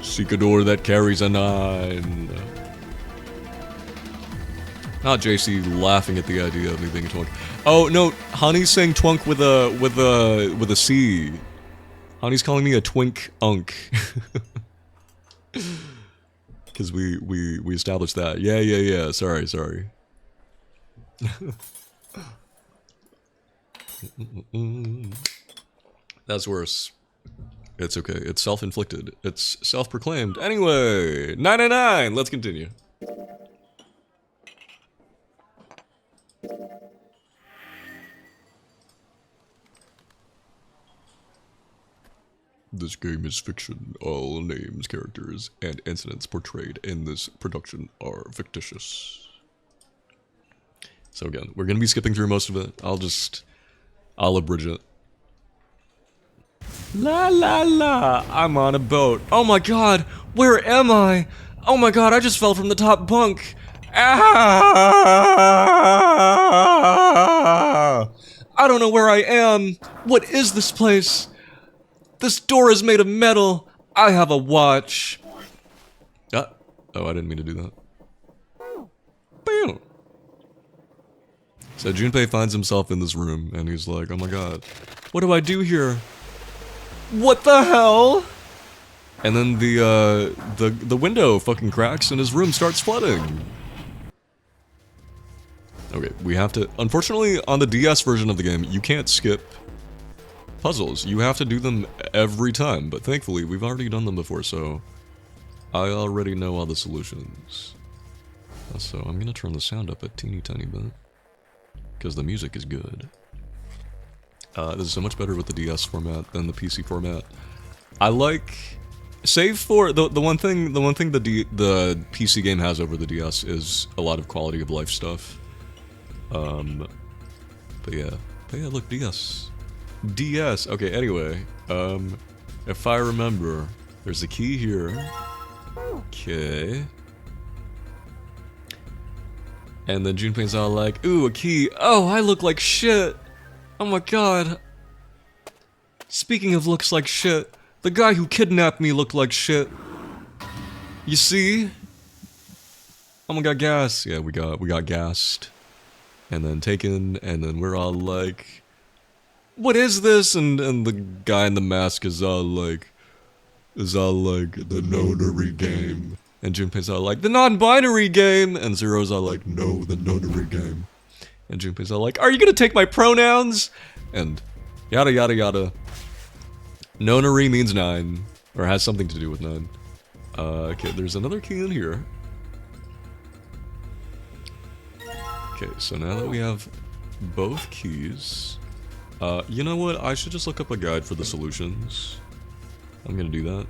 Seek a door that carries a 9. Not JC laughing at the idea of me being a twunk. Oh no, Honey's saying twunk with a C. Honey's calling me a twink unk. Cause we established that. Yeah. Sorry. That's worse. It's okay. It's self-inflicted. It's self-proclaimed. Anyway, 999. Let's continue. This game is fiction. All names, characters, and incidents portrayed in this production are fictitious. So again, we're gonna be skipping through most of it. I'll abridge it. La la la, I'm on a boat. Oh my god, where am I? Oh my god, I just fell from the top bunk. Ah! I don't know where I am. What is this place? This door is made of metal. I have a watch. Oh, I didn't mean to do that. So Junpei finds himself in this room, and he's like, oh my god, what do I do here? What the hell? And then the window fucking cracks and his room starts flooding. Okay, we have to... Unfortunately, on the DS version of the game, you can't skip puzzles. You have to do them every time, but thankfully, we've already done them before, so I already know all the solutions. So I'm gonna turn the sound up a teeny tiny bit, because the music is good. This is so much better with the DS format than the PC format. I like... Save for... The one thing the PC game has over the DS is a lot of quality of life stuff. But yeah, look, DS. DS, okay, anyway, if I remember, there's a key here. Okay. And then Junpei's all like, ooh, a key. Oh, I look like shit. Oh my god. Speaking of looks like shit, the guy who kidnapped me looked like shit. You see? Oh my god, gas. Yeah, we got gassed. And then taken, and then we're all like, what is this? And the guy in the mask is all like, the notary game. And Junpei's all like, the non-binary game. And Zero's all like, no, the notary game. And Junpei's all like, are you gonna take my pronouns? And yada yada yada. Nonary means 9, or has something to do with 9. Okay, there's another key in here. Okay, so now that we have both keys, you know what? I should just look up a guide for the solutions. I'm gonna do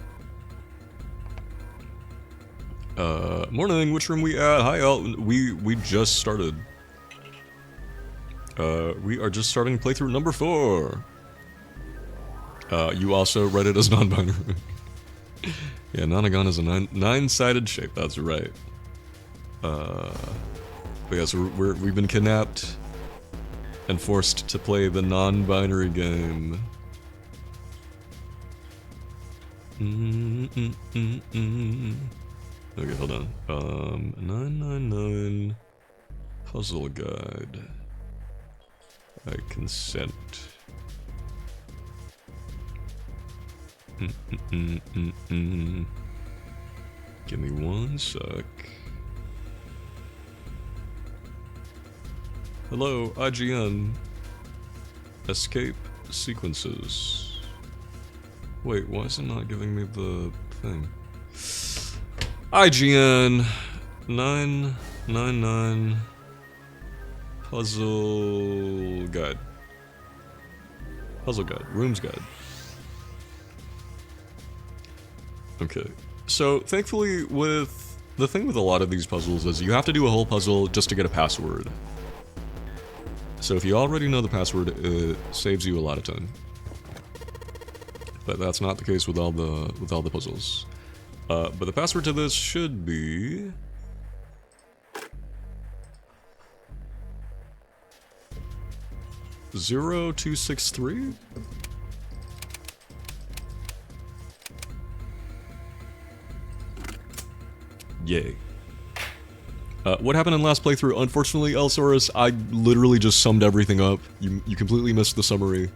that. Morning, which room we at? Hi, all. We just started. We are just starting playthrough number 4. You also read it as non-binary. Yeah, nonagon is a nine-sided shape, that's right. But yeah, so we've been kidnapped and forced to play the non-binary game. Okay, hold on. 999 puzzle guide. I consent. Give me one sec. Hello, IGN. Escape sequences. Wait, why is it not giving me the thing? IGN 999 puzzle guide. Puzzle guide. Rooms guide. Okay. So, thankfully, with the thing with a lot of these puzzles is you have to do a whole puzzle just to get a password. So if you already know the password, it saves you a lot of time. But that's not the case with all the puzzles. But the password to this should be 0263? Yay. What happened in last playthrough? Unfortunately, Elsaurus, I literally just summed everything up. You completely missed the summary.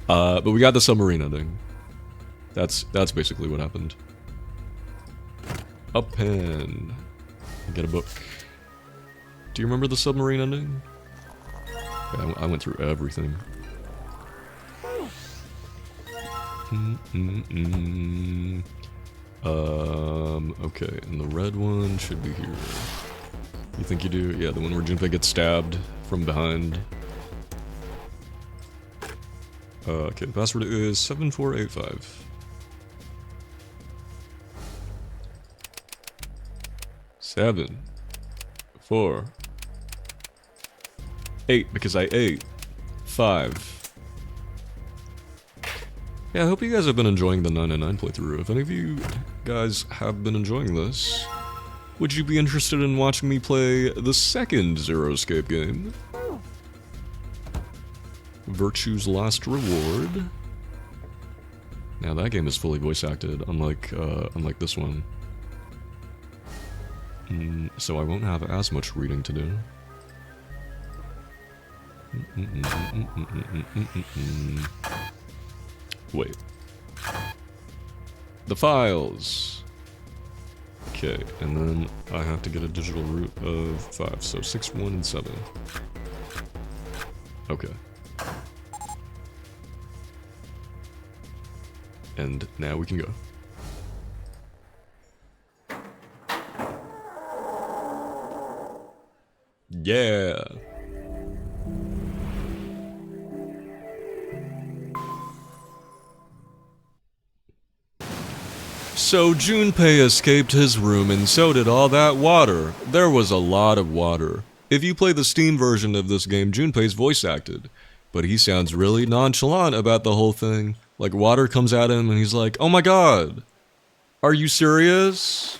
But we got the submarine ending. That's basically what happened. A pen. Get a book. Do you remember the submarine ending? Yeah, I went through everything. Okay, and the red one should be here. You think you do? Yeah, the one where Junpei gets stabbed from behind. Okay, the password is 7485. 7, 4, 8, because I ate. 5. Yeah, I hope you guys have been enjoying the 999 playthrough. If any of you guys have been enjoying this, would you be interested in watching me play the second Zero Escape game? Virtue's Last Reward. Now that game is fully voice acted, unlike this one. So I won't have as much reading to do. Wait. The files. Okay, and then I have to get a digital root of 5, so 6, 1, and 7. Okay. And now we can go. Yeah. So Junpei escaped his room and so did all that water. There was a lot of water. If you play the Steam version of this game, Junpei's voice acted. But he sounds really nonchalant about the whole thing. Like water comes at him and he's like, oh my god. Are you serious?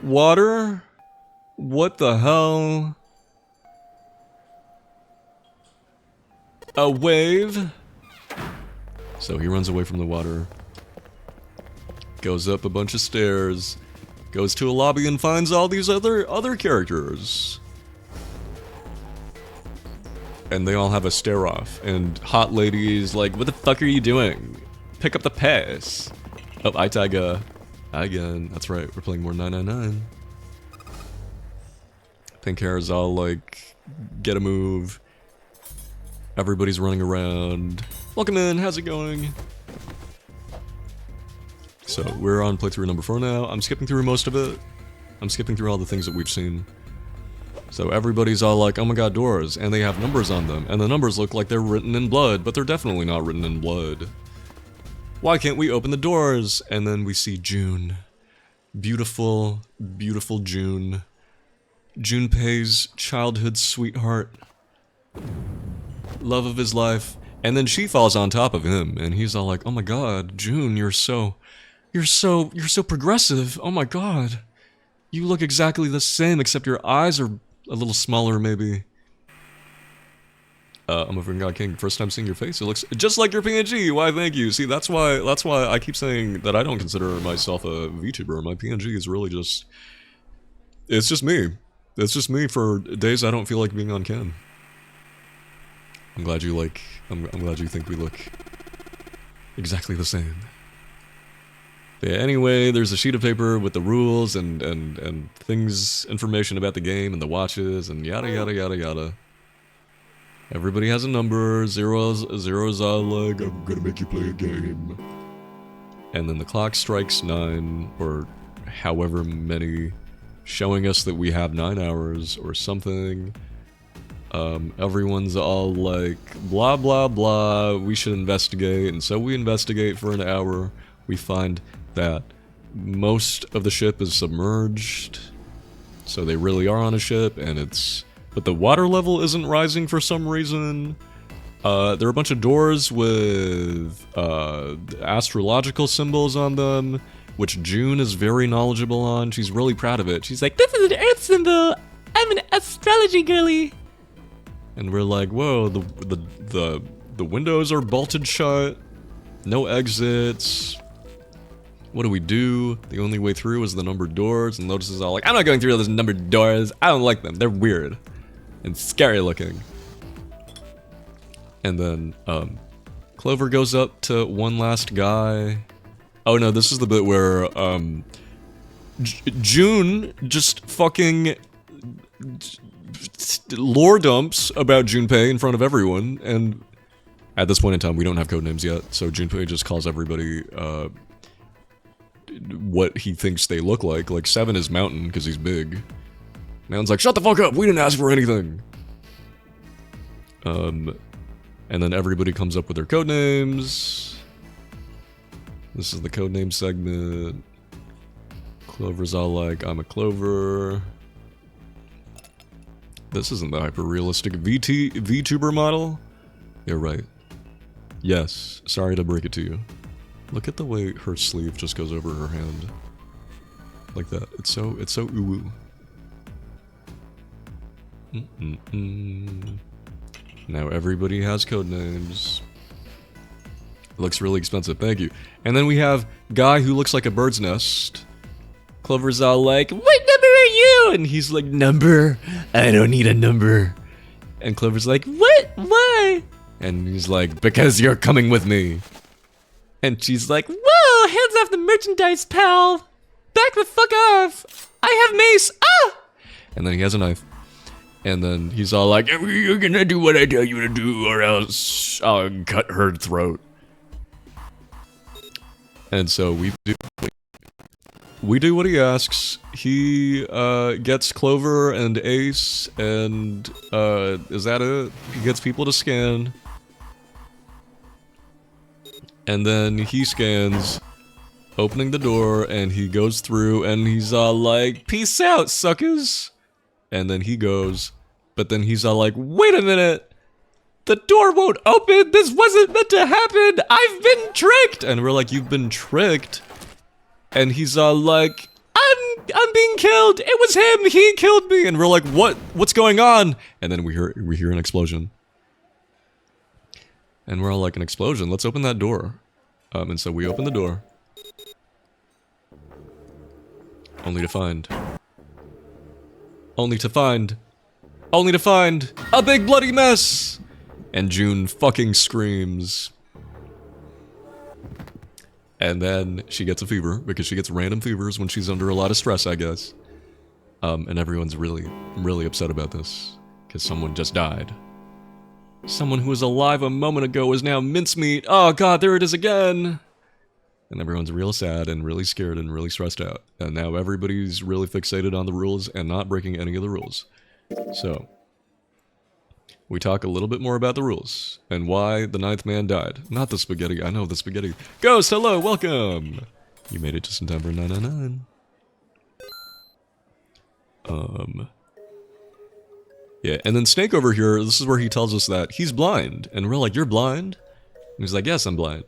Water? What the hell? A wave? So he runs away from the water. Goes up a bunch of stairs. Goes to a lobby and finds all these other characters. And they all have a stare off. And Hot Lady's like, what the fuck are you doing? Pick up the pace. Oh, Aitaga. Again. That's right, we're playing more 999. Pink hair is all like, get a move. Everybody's running around. Welcome in, how's it going? So, we're on playthrough number 4 now. I'm skipping through most of it. I'm skipping through all the things that we've seen. So everybody's all like, oh my god, doors, and they have numbers on them, and the numbers look like they're written in blood, but they're definitely not written in blood. Why can't we open the doors? And then we see June. Beautiful, beautiful June. Junpei's childhood sweetheart. Love of his life. And then she falls on top of him, and he's all like, oh my god, June, you're so progressive, oh my god. You look exactly the same, except your eyes are a little smaller, maybe. I'm a freaking God King. First time seeing your face, it looks just like your PNG. Why, thank you. See, that's why I keep saying that I don't consider myself a VTuber. My PNG is really just... It's just me. It's just me for days I don't feel like being on cam. I'm glad you like... I'm glad you think we look exactly the same. Yeah, anyway, there's a sheet of paper with the rules and things, information about the game and the watches and yada yada yada yada. Everybody has a number, zeros are like, I'm gonna make you play a game. And then the clock strikes 9, or however many, showing us that we have 9 hours or something. Everyone's all like, blah blah blah, we should investigate, and so we investigate for an hour. We find that most of the ship is submerged, so they really are on a ship, and it's... But the water level isn't rising for some reason. There are a bunch of doors with astrological symbols on them, which June is very knowledgeable on. She's really proud of it. She's like, this is an earth symbol! I'm an astrology girly! And we're like, whoa, the windows are bolted shut, no exits. What do we do? The only way through is the numbered doors, and Lotus is all like, I'm not going through those numbered doors, I don't like them, they're weird. And scary looking. And then, Clover goes up to one last guy. Oh no, this is the bit where, June just fucking... lore dumps about Junpei in front of everyone, and at this point in time we don't have codenames yet, so Junpei just calls everybody, what he thinks they look like 7 is Mountain, because he's big. Mountain's like, shut the fuck up, we didn't ask for anything! And then everybody comes up with their codenames. This is the codename segment. Clover's all like, I'm a Clover. This isn't the hyper-realistic VTuber model? Yeah, right. Yes, sorry to break it to you. Look at the way her sleeve just goes over her hand. Like that. It's so ooh-woo. Now everybody has codenames. Looks really expensive, thank you. And then we have guy who looks like a bird's nest. Clover's all like, what number are you? And he's like, number? I don't need a number. And Clover's like, what? Why? And he's like, because you're coming with me. And she's like, whoa, hands off the merchandise, pal. Back the fuck off. I have mace. Ah! And then he has a knife. And then he's all like, you're gonna do what I tell you to do or else I'll cut her throat. And so we do what he asks. He gets Clover and Ace, and is that it? He gets people to scan. And then he scans, opening the door, and he goes through, and he's all like, peace out, suckers! And then he goes, but then he's all like, wait a minute! The door won't open! This wasn't meant to happen! I've been tricked! And we're like, you've been tricked? And he's all like, I'm being killed! It was him! He killed me! And we're like, what's going on? And then we hear an explosion. And we're all like, an explosion? Let's open that door. And so we open the door. Only to find a big bloody mess! And June fucking screams. And then she gets a fever, because she gets random fevers when she's under a lot of stress, I guess. And everyone's really, really upset about this, because someone just died. Someone who was alive a moment ago is now mincemeat. Oh god, there it is again! And everyone's real sad and really scared and really stressed out. And now everybody's really fixated on the rules and not breaking any of the rules. So, we talk a little bit more about the rules and why the 9th man died. Not the spaghetti, I know the spaghetti. Ghost, hello, welcome! You made it to September 999. Yeah, and then Snake over here, this is where he tells us that he's blind. And we're like, you're blind? And he's like, yes, I'm blind.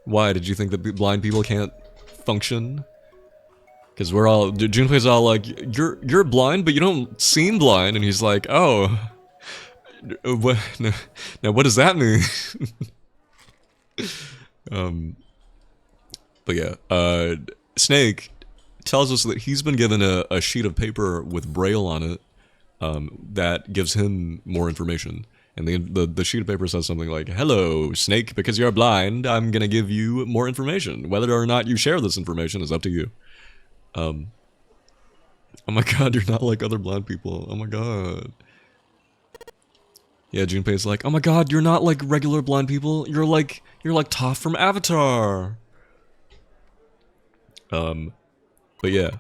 Why, did you think that blind people can't function? Because we're all, Junpei's all like, you're blind, but you don't seem blind. And he's like, oh, what, now what does that mean? But yeah, Snake tells us that he's been given a sheet of paper with Braille on it, that gives him more information. And the sheet of paper says something like, hello, Snake, because you're blind, I'm gonna give you more information. Whether or not you share this information is up to you. Oh my god, you're not like other blind people. Oh my god. Yeah, Junpei's like, oh my god, you're not like regular blind people. You're like Toph from Avatar. But yeah.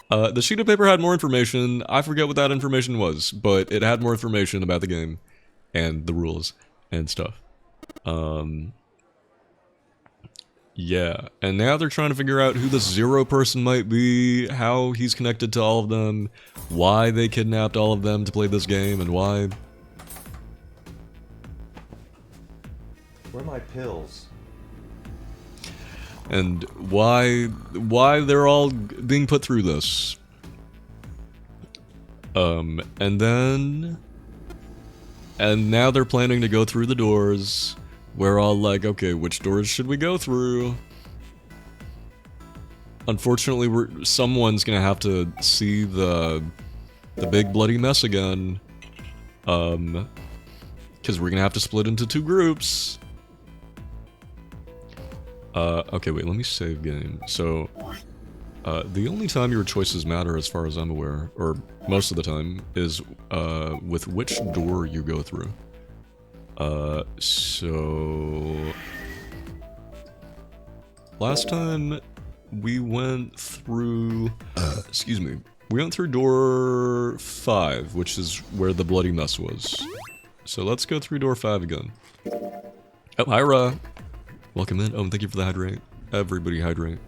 The sheet of paper had more information. I forget what that information was, but it had more information about the game and the rules and stuff. Yeah, and now they're trying to figure out who the Zero person might be, how he's connected to all of them, why they kidnapped all of them to play this game, and why. Where are my pills? And why they're all being put through this. And now they're planning to go through the doors. We're all like, okay, which doors should we go through? Unfortunately, someone's gonna have to see the big bloody mess again. Because we're gonna have to split into 2 groups. Okay, wait, let me save game. So, the only time your choices matter as far as I'm aware, or most of the time, is, with which door you go through. So... Last time, we went through... excuse me. We went through door 5, which is where the bloody mess was. So let's go through door 5 again. Oh, hi, Ra. Welcome in. Oh, and thank you for the hydrate. Everybody hydrate.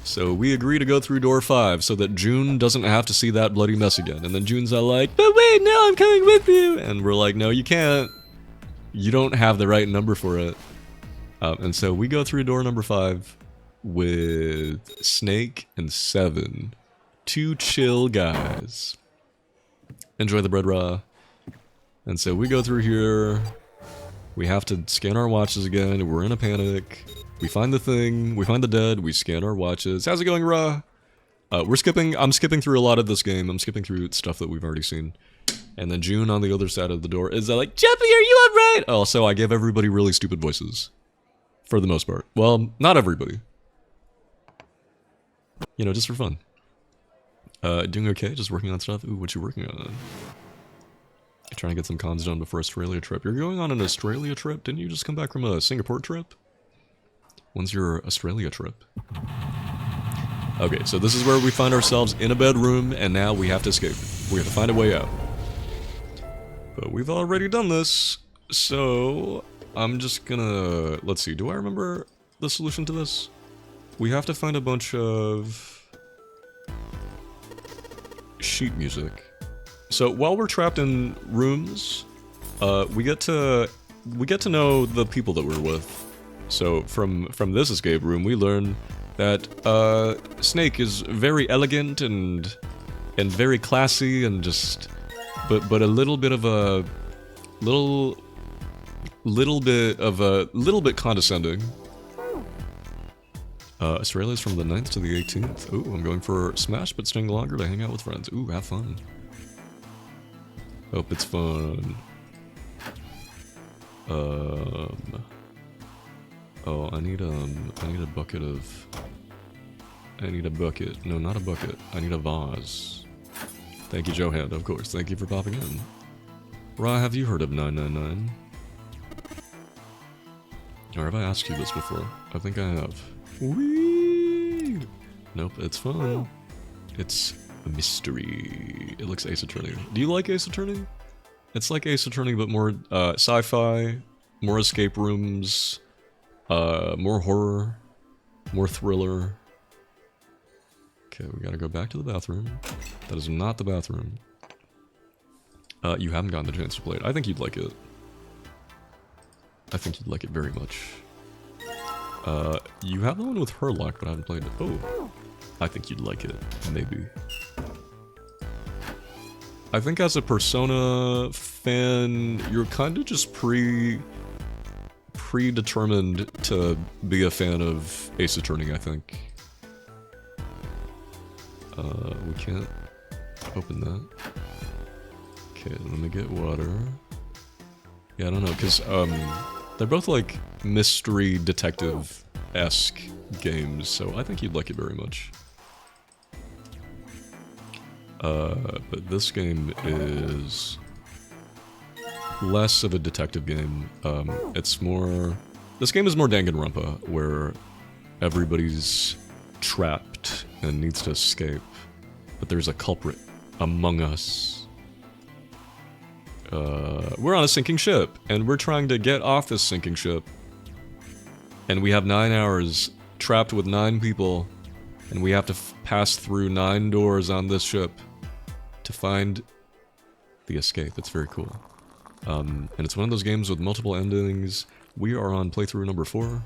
So we agree to go through door 5 so that June doesn't have to see that bloody mess again. And then June's all like, but wait, no, I'm coming with you. And we're like, no, you can't. You don't have the right number for it. And so we go through door number 5 with Snake and 7. 2 chill guys. Enjoy the bread, Raw. And so we go through here. We have to scan our watches again. We're in a panic. We find the thing. We find the dead. We scan our watches. How's it going, Raw? I'm skipping through a lot of this game. I'm skipping through stuff that we've already seen. And then June on the other side of the door is like, Jumpy, are you right! Also, I give everybody really stupid voices. For the most part. Well, not everybody. You know, just for fun. Doing okay? Just working on stuff? Ooh, what you working on? Trying to get some cons done before Australia trip. You're going on an Australia trip? Didn't you just come back from a Singapore trip? When's your Australia trip? Okay, so this is where we find ourselves in a bedroom, and now we have to escape. We have to find a way out. But we've already done this, so I'm just gonna... Let's see, do I remember the solution to this? We have to find a bunch of... sheet music. So while we're trapped in rooms, we get to know the people that we're with. So from this escape room, we learn that Snake is very elegant and very classy and just, but a little bit condescending. Australia's from the 9th to the 18th. Ooh, I'm going for Smash, but staying longer to hang out with friends. Ooh, have fun. Hope it's fun. Oh, I need a bucket of... I need a bucket. No, not a bucket. I need a vase. Thank you, Johan, of course. Thank you for popping in. Ra, have you heard of 999? Or have I asked you this before? I think I have. Whee! Nope, it's fun. It's a mystery. It looks Ace Attorney. Do you like Ace Attorney? It's like Ace Attorney, but more sci-fi, more escape rooms, more horror, more thriller. Okay, we gotta go back to the bathroom. That is not the bathroom. You haven't gotten the chance to play it. I think you'd like it. I think you'd like it very much. You have the one with Herlock, but I haven't played it. Oh, I think you'd like it. Maybe. I think as a Persona fan, you're kind of just predetermined to be a fan of Ace Attorney, I think. We can't open that. Okay, let me get water. Yeah, I don't know, because, they're both like mystery detective-esque games, so I think you'd like it very much. But this game is less of a detective game. It's more... This game is more Danganronpa, where everybody's trapped and needs to escape, but there's a culprit among us. We're on a sinking ship, and we're trying to get off this sinking ship. And we have 9 hours trapped with 9 people, and we have to pass through 9 doors on this ship to find the escape. It's very cool. And it's one of those games with multiple endings. We are on playthrough number 4.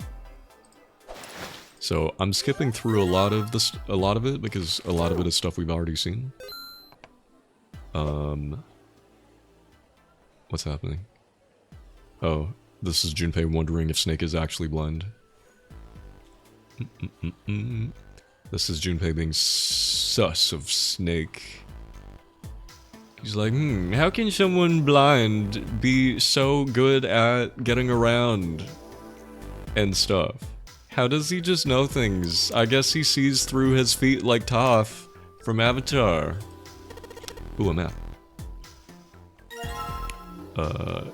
So I'm skipping through a lot of it because a lot of it is stuff we've already seen. What's happening? Oh, this is Junpei wondering if Snake is actually blind. This is Junpei being sus of Snake. He's like, how can someone blind be so good at getting around and stuff? How does he just know things? I guess he sees through his feet like Toph from Avatar. Ooh, a map.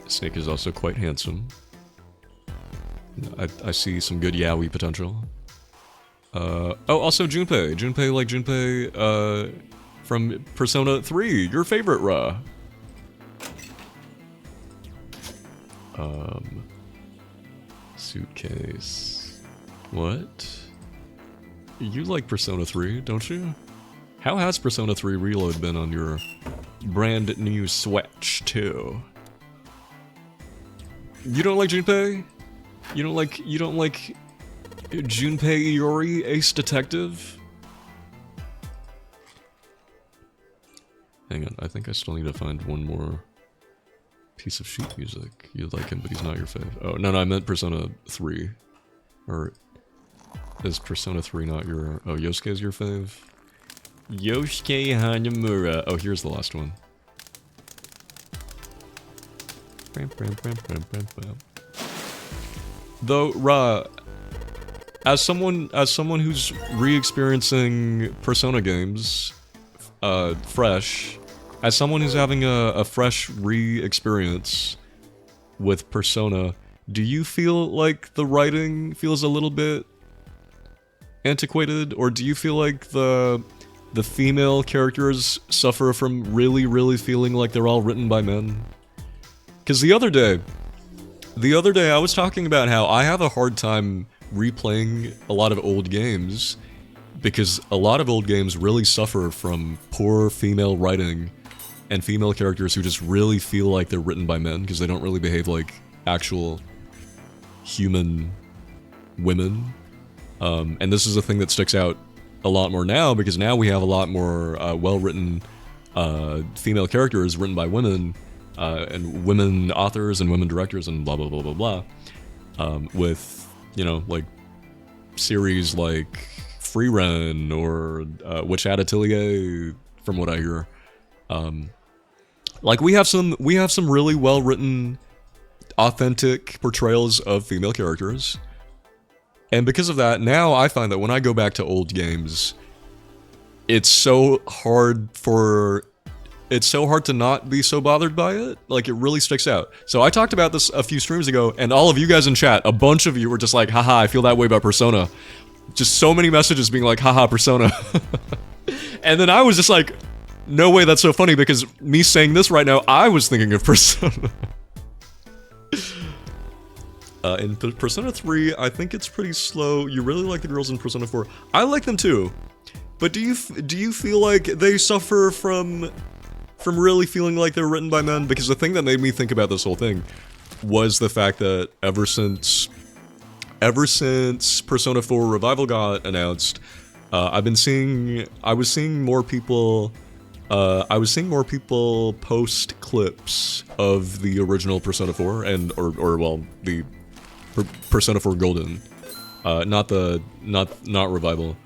Snake is also quite handsome. I see some good yaoi potential. Oh, also Junpei. Junpei like Junpei, from Persona 3, your favorite, Ra. Suitcase. What? You like Persona 3, don't you? How has Persona 3 Reload been on your brand new Switch, too? You don't like Junpei? You don't like Junpei Iori, Ace Detective? Hang on, I think I still need to find one more piece of sheet music. You like him, but he's not your fave. Oh, no, I meant Persona 3. Or is Persona 3 not your... Oh, Yosuke is your fave? Yosuke Hanamura. Oh, here's the last one. Though, Ra, as someone who's re-experiencing Persona games, fresh, as someone who's having a fresh re-experience with Persona, do you feel like the writing feels a little bit antiquated, or do you feel like the female characters suffer from really feeling like they're all written by men? Because the other day I was talking about how I have a hard time replaying a lot of old games because a lot of old games really suffer from poor female writing and female characters who just really feel like they're written by men because they don't really behave like actual human women. And this is a thing that sticks out a lot more now because now we have a lot more well-written female characters written by women and women authors and women directors and blah blah blah blah blah, with, you know, like series like Free Ren or Witch Hat Atelier, from what I hear. Like we have some really well-written, authentic portrayals of female characters. And because of that, now I find that when I go back to old games, it's so hard to not be so bothered by it. Like, it really sticks out. So I talked about this a few streams ago, and all of you guys in chat, a bunch of you were just like, haha, I feel that way about Persona. Just so many messages being like, haha, Persona. And then I was just like, no way, that's so funny, because me saying this right now, I was thinking of Persona. In Persona 3, I think it's pretty slow. You really like the girls in Persona 4. I like them too. But do you feel like they suffer from really feeling like they're written by men? Because the thing that made me think about this whole thing was the fact that ever since Persona 4 Revival got announced, I was seeing more people post clips of the original Persona 4 or the Persona 4 Golden, not Revival,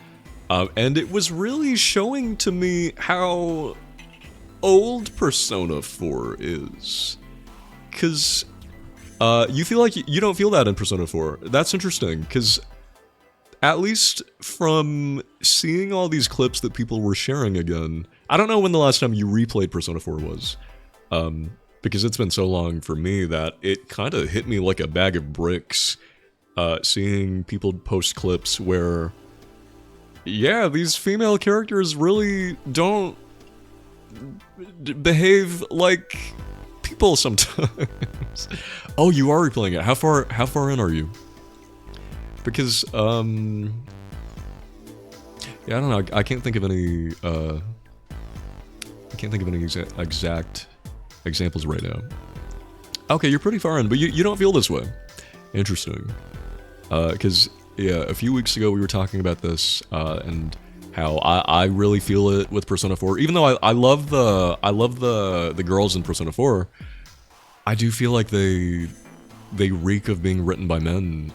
and it was really showing to me how old Persona 4 is, because you feel like you don't feel that in Persona 4. That's interesting, because at least from seeing all these clips that people were sharing again, I don't know when the last time you replayed Persona 4 was, because it's been so long for me that it kind of hit me like a bag of bricks, seeing people post clips where, yeah, these female characters really don't behave like people sometimes. Oh, you are replaying it. How far in are you? Because, yeah, I don't know. I can't think of any, exact examples right now. Okay, you're pretty far in, but you don't feel this way. Interesting. Because, yeah, a few weeks ago we were talking about this, and how I really feel it with Persona 4. Even though I love the girls in Persona 4, I do feel like they reek of being written by men,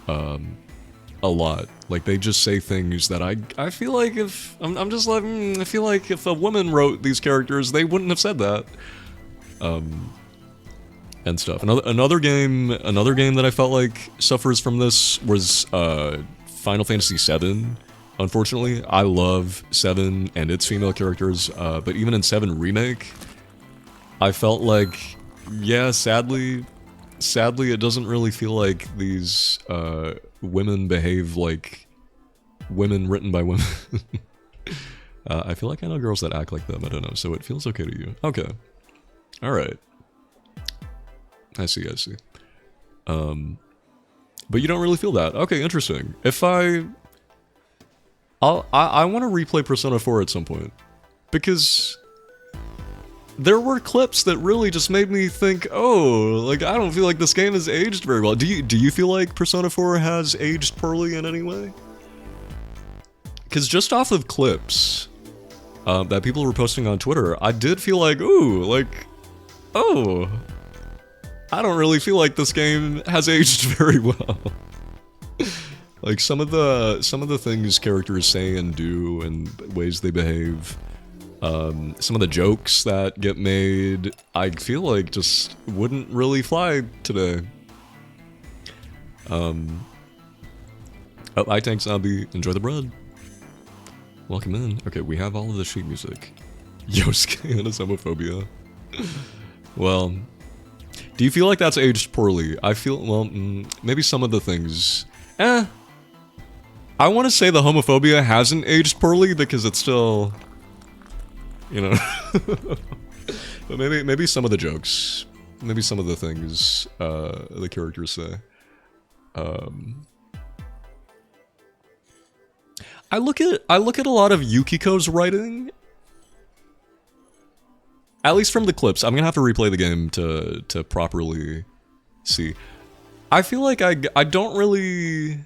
a lot. Like, they just say things that I feel like if I'm just like, I feel like if a woman wrote these characters, they wouldn't have said that. And stuff. Another game that I felt like suffers from this was Final Fantasy VII. Unfortunately, I love 7 and its female characters, but even in 7 Remake, I felt like, yeah, sadly, it doesn't really feel like these women behave like women written by women. I feel like I know girls that act like them, I don't know, so it feels okay to you. Okay. Alright. I see. But you don't really feel that. Okay, interesting. If I want to replay Persona 4 at some point, because there were clips that really just made me think, oh, like, I don't feel like this game has aged very well. Do you feel like Persona 4 has aged poorly in any way? Because just off of clips that people were posting on Twitter, I did feel like, ooh, like, oh, I don't really feel like this game has aged very well. Like, some of the things characters say and do and ways they behave, Some of the jokes that get made, I feel like just wouldn't really fly today. Oh, I tank zombie. Enjoy the bread. Welcome in. Okay, we have all of the sheet music. Yosuke and his homophobia. Well, do you feel like that's aged poorly? I feel, well, maybe some of the things. I want to say the homophobia hasn't aged poorly because it's still, you know. But maybe some of the jokes, maybe some of the things the characters say. I look at a lot of Yukiko's writing. At least from the clips. I'm gonna have to replay the game to properly see. I feel like I don't really.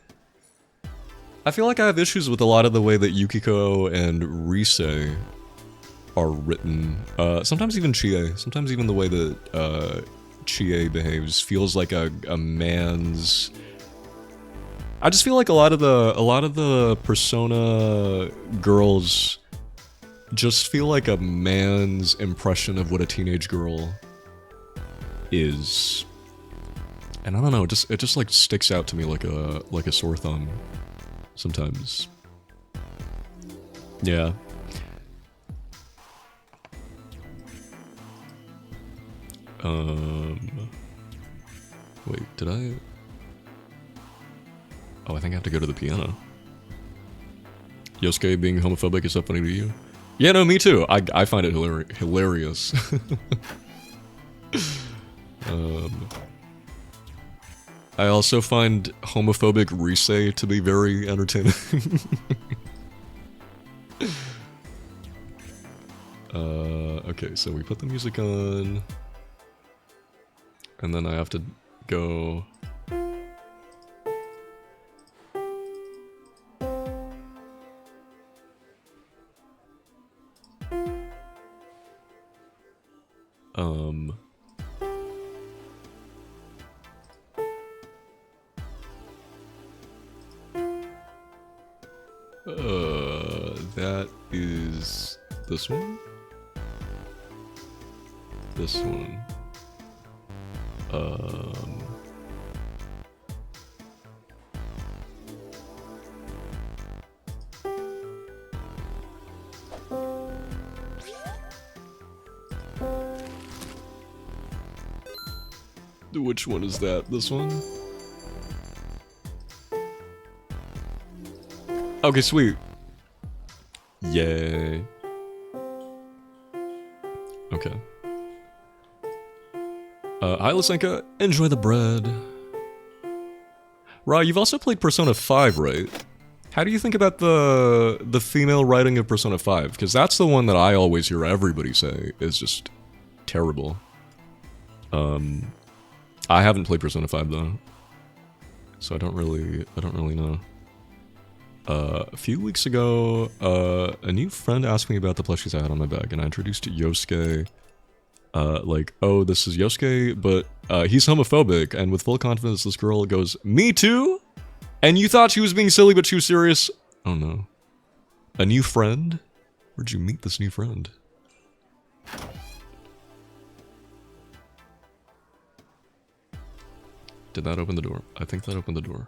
I feel like I have issues with a lot of the way that Yukiko and Rise are written. Sometimes even Chie. Sometimes even the way that Chie behaves feels like a man's. I just feel like a lot of the Persona girls just feel like a man's impression of what a teenage girl is. And I don't know, it just like sticks out to me like a sore thumb sometimes. Yeah. Wait, did I? Oh, I think I have to go to the piano. Yosuke being homophobic is so funny to you? Yeah, no, me too. I find it hilarious. I also find homophobic Rise to be very entertaining. Okay, so we put the music on. And then I have to go... That is this one? This one. Which one is that? This one? Okay, sweet. Yay. Okay. Hi, Lysenka. Enjoy the bread. Ra, you've also played Persona 5, right? How do you think about the female writing of Persona 5? Because that's the one that I always hear everybody say is just terrible. I haven't played Persona 5 though, so I don't really know. A few weeks ago, a new friend asked me about the plushies I had on my bag, and I introduced Yosuke. Like, oh, this is Yosuke, but he's homophobic, and with full confidence, this girl goes, "Me too?" And you thought she was being silly, but she was serious. Oh no. A new friend? Where'd you meet this new friend? Did that open the door? I think that opened the door.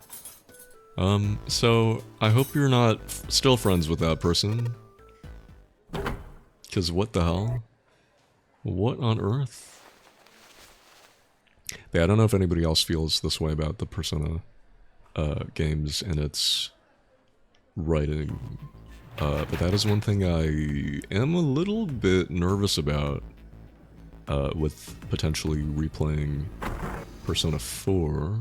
So, I hope you're not still friends with that person. 'Cause what the hell? What on earth? Yeah, I don't know if anybody else feels this way about the Persona games and its writing. But that is one thing I am a little bit nervous about with potentially replaying Persona 4.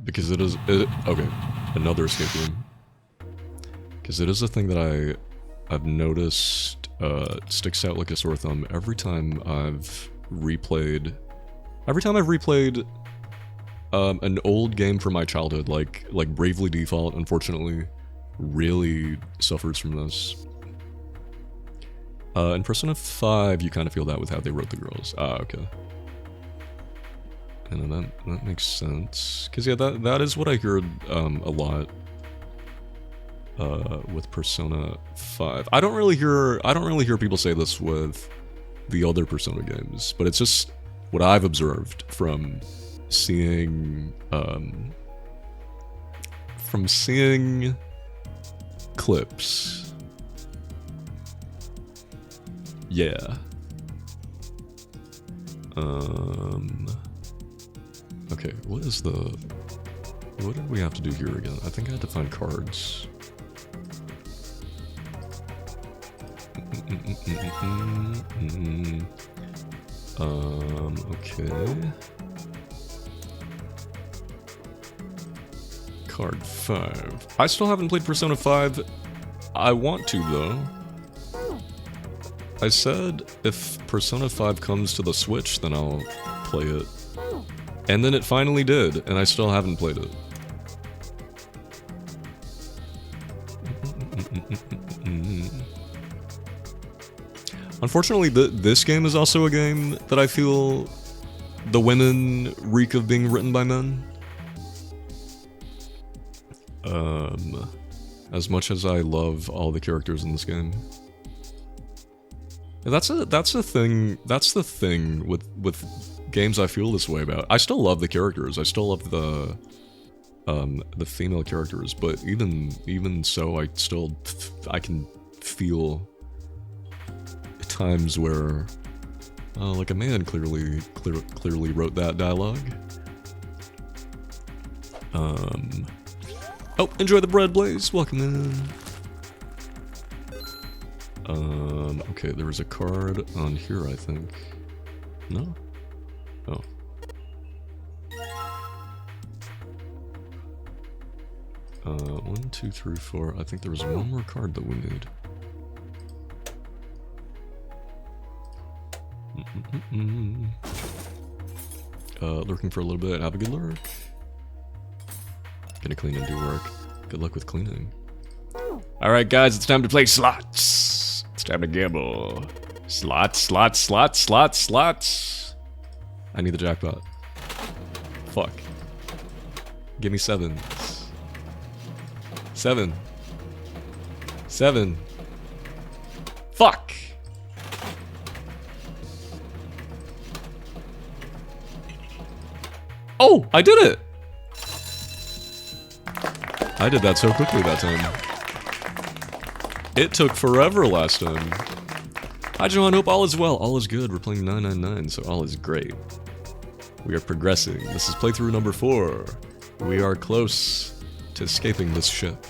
Because it is... okay, another escape room. Because it is a thing that I've noticed sticks out like a sore thumb every time I've replayed... Every time I've replayed an old game from my childhood, like Bravely Default, unfortunately, really suffers from this. In Persona 5, you kind of feel that with how they wrote the girls. Ah, okay. And that makes sense. Because, yeah, that is what I heard a lot. with Persona 5. I don't really hear people say this with the other Persona games, but it's just what I've observed from seeing clips. Yeah. Okay, what did we have to do here again? I think I had to find cards. Okay. Card 5. I still haven't played Persona 5. I want to, though. I said if Persona 5 comes to the Switch, then I'll play it. And then it finally did, and I still haven't played it. Unfortunately, this game is also a game that I feel the women reek of being written by men. As much as I love all the characters in this game. That's the thing with games I feel this way about. I still love the characters. I still love the female characters, but even so, I can feel times where like a man clearly wrote that dialogue. Oh, enjoy the bread, Blaze. Welcome in. Okay, there was a card on here, I think. No? Oh. 1, 2, 3, 4. I think there was one more card that we need. Lurking for a little bit. Have a good lurk. Gonna clean and do work. Good luck with cleaning. Alright guys, it's time to play slots. It's time to gamble. Slots. I need the jackpot. Fuck. Give me 7s. 7. Fuck! Oh, I did it! I did that so quickly that time. It took forever last time. Hi Johan, hope all is well. All is good. We're playing 999, so all is great. We are progressing. This is playthrough number 4. We are close to escaping this ship.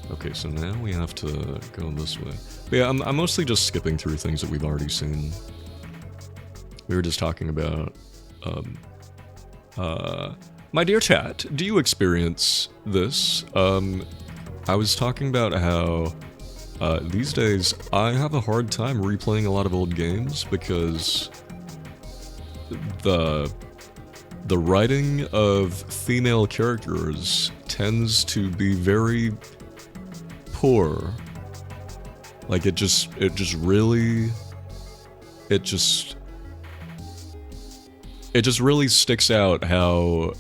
Okay, so now we have to go this way. But yeah, I'm mostly just skipping through things that we've already seen. We were just talking about, my dear chat, do you experience this? I was talking about how these days I have a hard time replaying a lot of old games because the writing of female characters tends to be very poor. Like it just really sticks out how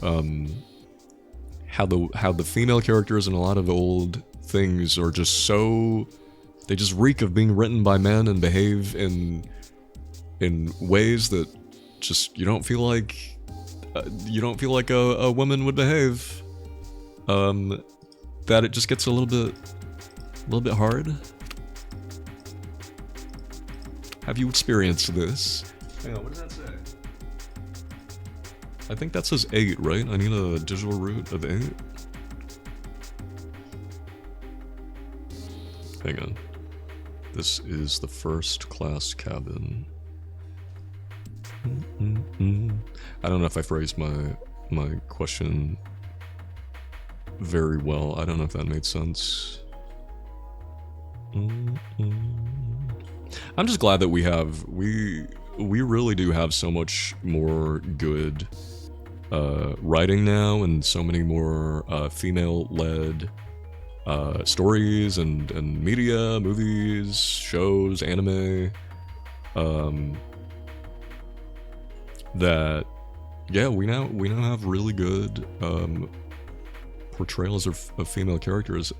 the female characters in a lot of old things are just so, they just reek of being written by men and behave in ways that just you don't feel like a woman would behave. That it just gets a little bit hard. Have you experienced this? Hang on, what does that say? I think that says 8, right? I need a digital root of 8. Hang on. This is the first class cabin. I don't know if I phrased my question very well. I don't know if that made sense. I'm just glad that we really do have so much more good writing now, and so many more female-led stories and media, movies, shows, anime. That, yeah, we now have really good portrayals of female characters.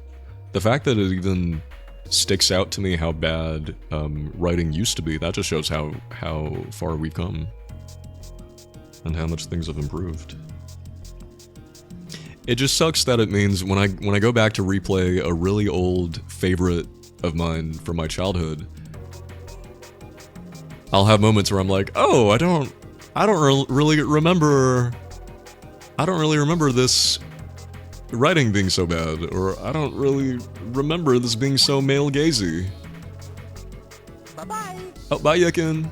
the fact that it even sticks out to me how bad writing used to be, that just shows how far we've come and how much things have improved. It just sucks that it means when I go back to replay a really old favorite of mine from my childhood, I'll have moments where I'm like, oh, I don't really remember this writing being so bad, or I don't really remember this being so male-gazy. Bye-bye. Oh, bye, Yikin.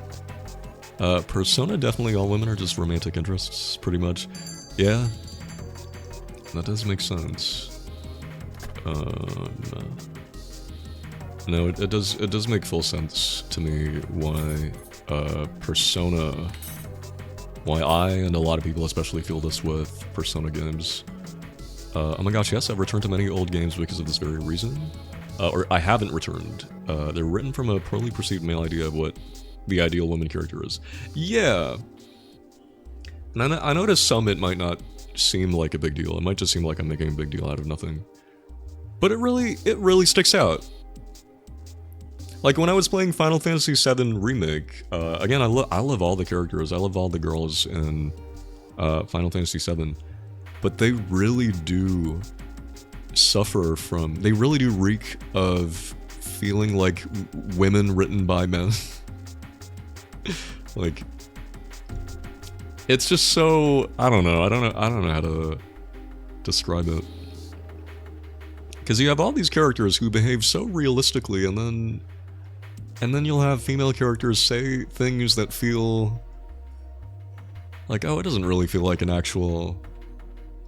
Persona, definitely all women are just romantic interests, pretty much. Yeah. That does make sense. No, it does make full sense to me why, Persona... Why I, and a lot of people especially, feel this with Persona games. Oh my gosh, yes, I've returned to many old games because of this very reason. Or I haven't returned. They're written from a poorly perceived male idea of what the ideal woman character is. Yeah. And I noticed some it might not seem like a big deal. It might just seem like I'm making a big deal out of nothing. But it really sticks out. Like when I was playing Final Fantasy VII Remake, again, I love all the characters. I love all the girls in Final Fantasy VII. But they really do suffer from... They really do reek of feeling like women written by men. Like... It's just so... I don't know how to describe it. Because you have all these characters who behave so realistically, and then you'll have female characters say things that feel... like, oh, it doesn't really feel like an actual...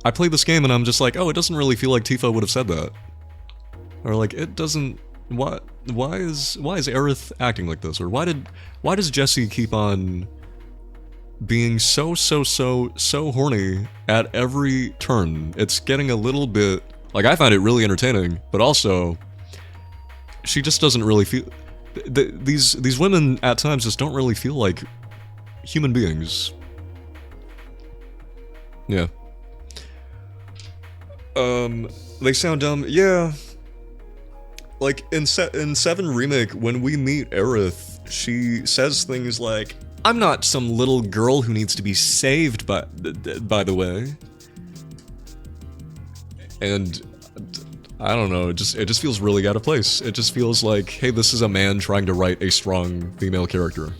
I play this game and I'm just like, oh, it doesn't really feel like Tifa would have said that. Or like, it doesn't... Why is Aerith acting like this? Or why does Jessie keep on being so horny at every turn? It's getting a little bit... Like, I find it really entertaining, but also... She just doesn't really feel... These women at times just don't really feel like human beings. Yeah. They sound dumb. Yeah. Like, in 7 Remake, when we meet Aerith, she says things like, I'm not some little girl who needs to be saved, by the way. And... I don't know, it just feels really out of place. It just feels like, hey, this is a man trying to write a strong female character.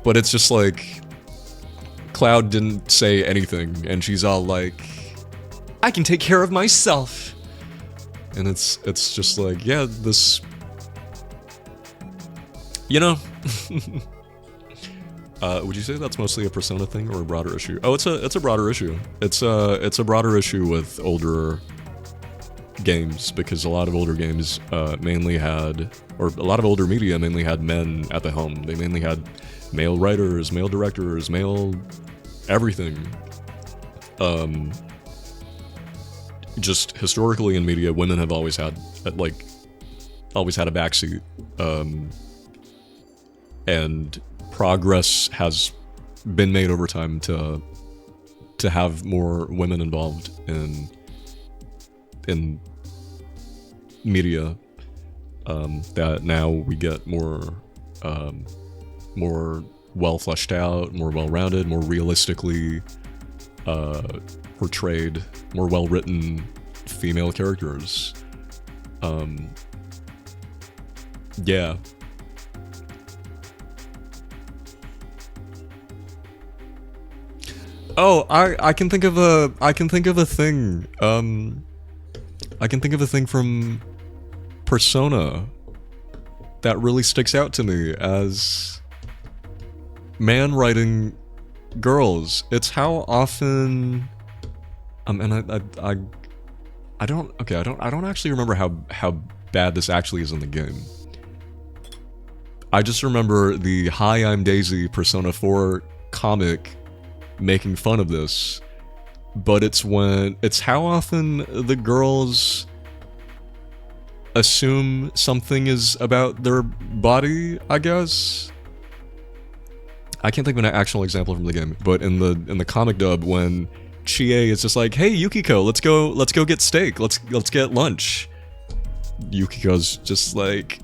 But it's just like... Cloud didn't say anything, and she's all like... I can take care of myself! And it's just like, yeah, this... You know? Would you say that's mostly a Persona thing or a broader issue? Oh, it's a broader issue. It's a broader issue with older games, because a lot of older games mainly had, or a lot of older media mainly had men at the helm. They mainly had male writers, male directors, male everything. Just historically in media, women have always had a backseat, and progress has been made over time to have more women involved in media, that now we get more well fleshed out, more well-rounded, more realistically portrayed, more well-written female characters. Yeah. Oh, I can think of a thing. I can think of a thing from Persona that really sticks out to me as man writing girls. It's how often, and I don't actually remember how bad this actually is in the game. I just remember the Hi, I'm Daisy Persona 4 comic making fun of this, but it's how often the girls assume something is about their body, I guess. I can't think of an actual example from the game, but in the comic dub, when Chie is just like, "Hey Yukiko, let's go get steak. Let's get lunch," Yukiko's just like,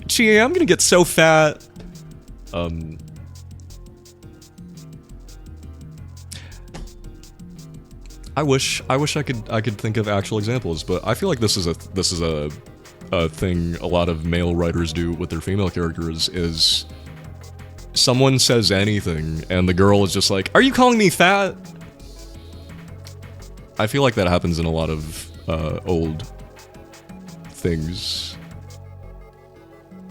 Chie, I'm gonna get so fat. I wish I could think of actual examples, but I feel like this is a thing a lot of male writers do with their female characters is someone says anything and the girl is just like, "Are you calling me fat?" I feel like that happens in a lot of old things.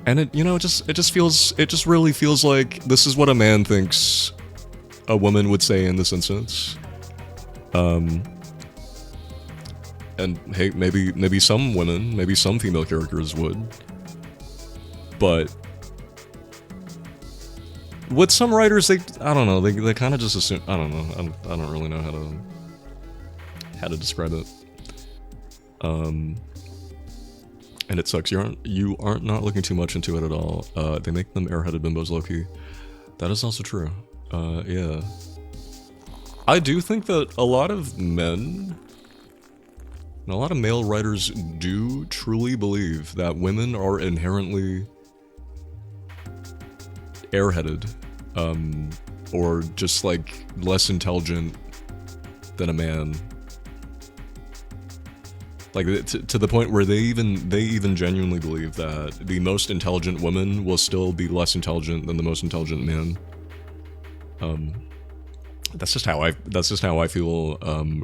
And it just really feels like this is what a man thinks a woman would say in this instance. And hey, maybe some women, maybe some female characters would, but with some writers, I don't know, they kind of just assume, I don't know, I don't really know how to describe it. And it sucks. You aren't not looking too much into it at all. They make them airheaded bimbos, low-key. That is also true. Yeah. I do think that a lot of men and a lot of male writers do truly believe that women are inherently airheaded, or just like less intelligent than a man. Like to the point where they even genuinely believe that the most intelligent woman will still be less intelligent than the most intelligent man. That's just how I feel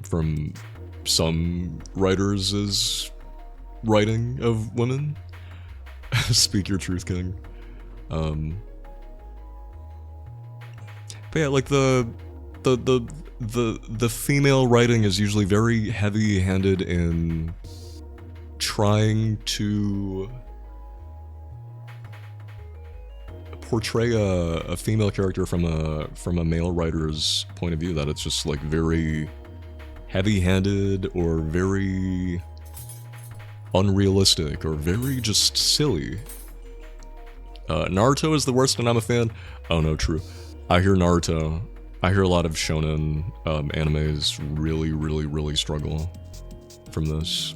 from some writers' writing of women. Speak your truth, King. But yeah, like the female writing is usually very heavy-handed in trying to portray a female character from a male writer's point of view, that it's just like very heavy-handed or very unrealistic or very just silly. Naruto is the worst and I'm a fan. Oh no, true. I hear Naruto. I hear a lot of shonen animes really struggle from this.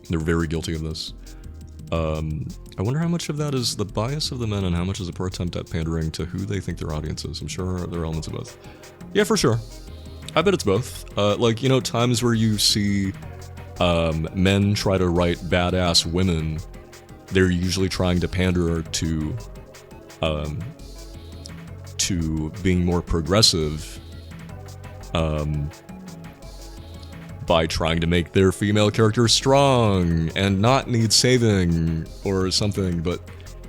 They're very guilty of this. I wonder how much of that is the bias of the men and how much is a poor attempt at pandering to who they think their audience is. I'm sure there are elements of both. Yeah, for sure. I bet it's both. Like, you know, times where you see men try to write badass women, they're usually trying to pander to being more progressive by trying to make their female character strong and not need saving or something, but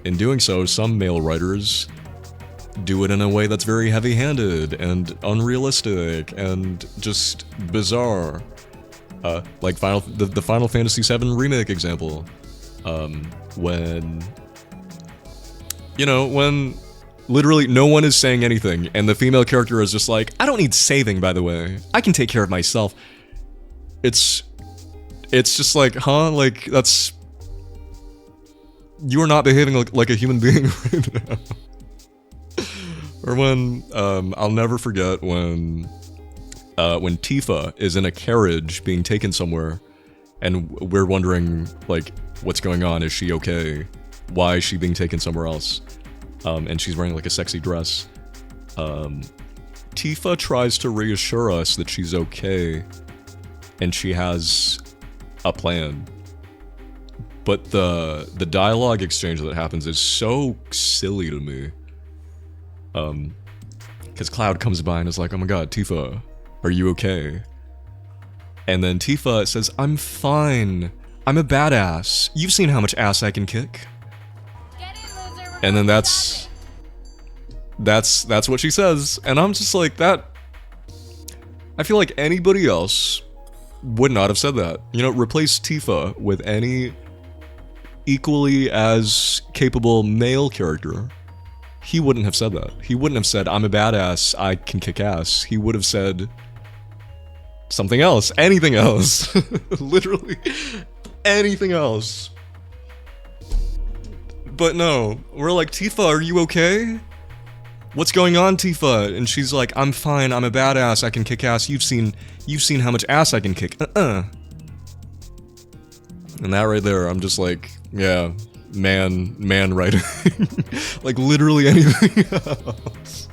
in doing so, some male writers do it in a way that's very heavy-handed and unrealistic and just bizarre. Like the Final Fantasy VII Remake example, when literally no one is saying anything and the female character is just like, I don't need saving, by the way. I can take care of myself. It's just like, huh? Like, that's... You are not behaving like a human being right now. Or when, I'll never forget when Tifa is in a carriage being taken somewhere and we're wondering, like, what's going on? Is she okay? Why is she being taken somewhere else? And she's wearing, like, a sexy dress. Tifa tries to reassure us that she's okay and she has a plan. But the dialogue exchange that happens is so silly to me. Because Cloud comes by and is like, oh my god, Tifa, are you okay? And then Tifa says, I'm fine. I'm a badass. You've seen how much ass I can kick. And then that's what she says. And I'm just like, that... I feel like anybody else would not have said that. You know, replace Tifa with any equally as capable male character. He wouldn't have said that. He wouldn't have said, I'm a badass, I can kick ass. He would have said something else. Anything else. Literally anything else. But no, we're like, Tifa, are you okay? What's going on, Tifa? And she's like, I'm fine, I'm a badass, I can kick ass. You've seen how much ass I can kick. And that right there, I'm just like, yeah, man writing. Like literally anything else.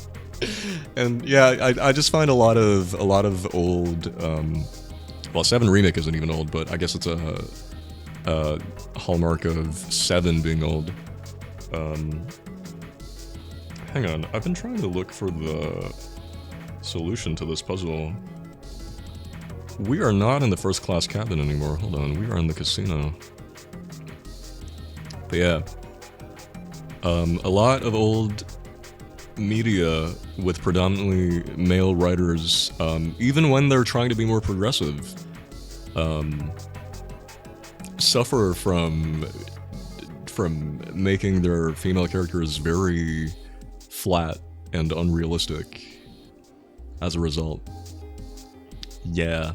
And yeah, I just find a lot of old, well, 7 Remake isn't even old, but I guess it's a hallmark of 7 being old. Hang on, I've been trying to look for the solution to this puzzle. We are not in the first class cabin anymore. Hold on, we are in the casino. But yeah, a lot of old media with predominantly male writers, even when they're trying to be more progressive, suffer from making their female characters very flat and unrealistic as a result. Yeah.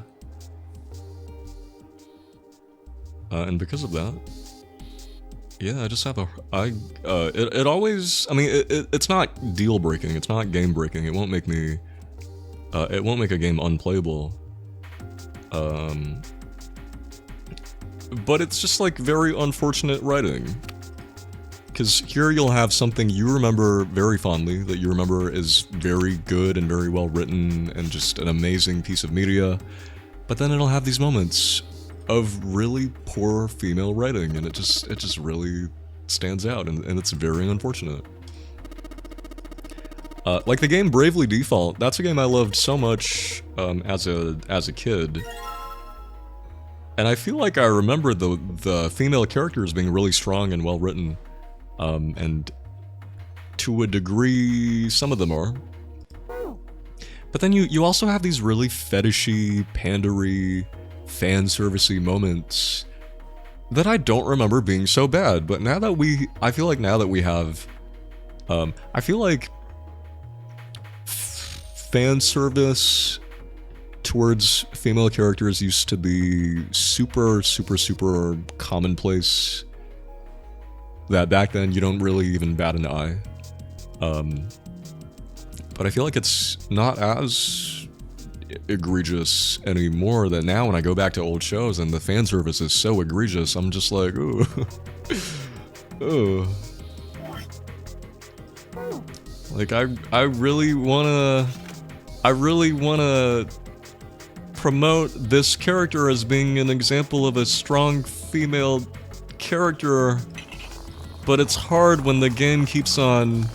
And because of that, yeah, I just have it always, I mean, it's not deal breaking, it's not game breaking, it won't make me, it won't make a game unplayable. But it's just like very unfortunate writing. Because here you'll have something you remember very fondly, that you remember is very good and very well written and just an amazing piece of media, but then it'll have these moments of really poor female writing, and it just really stands out, and it's very unfortunate. Like the game Bravely Default, that's a game I loved so much as a kid. And I feel like I remember the female characters being really strong and well written. And to a degree, some of them are. But then you also have these really fetishy, pandery, fan servicey moments that I don't remember being so bad. But now that I feel like now that we have, I feel like fan service towards female characters used to be super, super, super commonplace. That back then you don't really even bat an eye. But I feel like it's not as egregious anymore, that now when I go back to old shows and the fan service is so egregious, I'm just like, ooh. Ooh. Like I really wanna promote this character as being an example of a strong female character, but it's hard when the game keeps on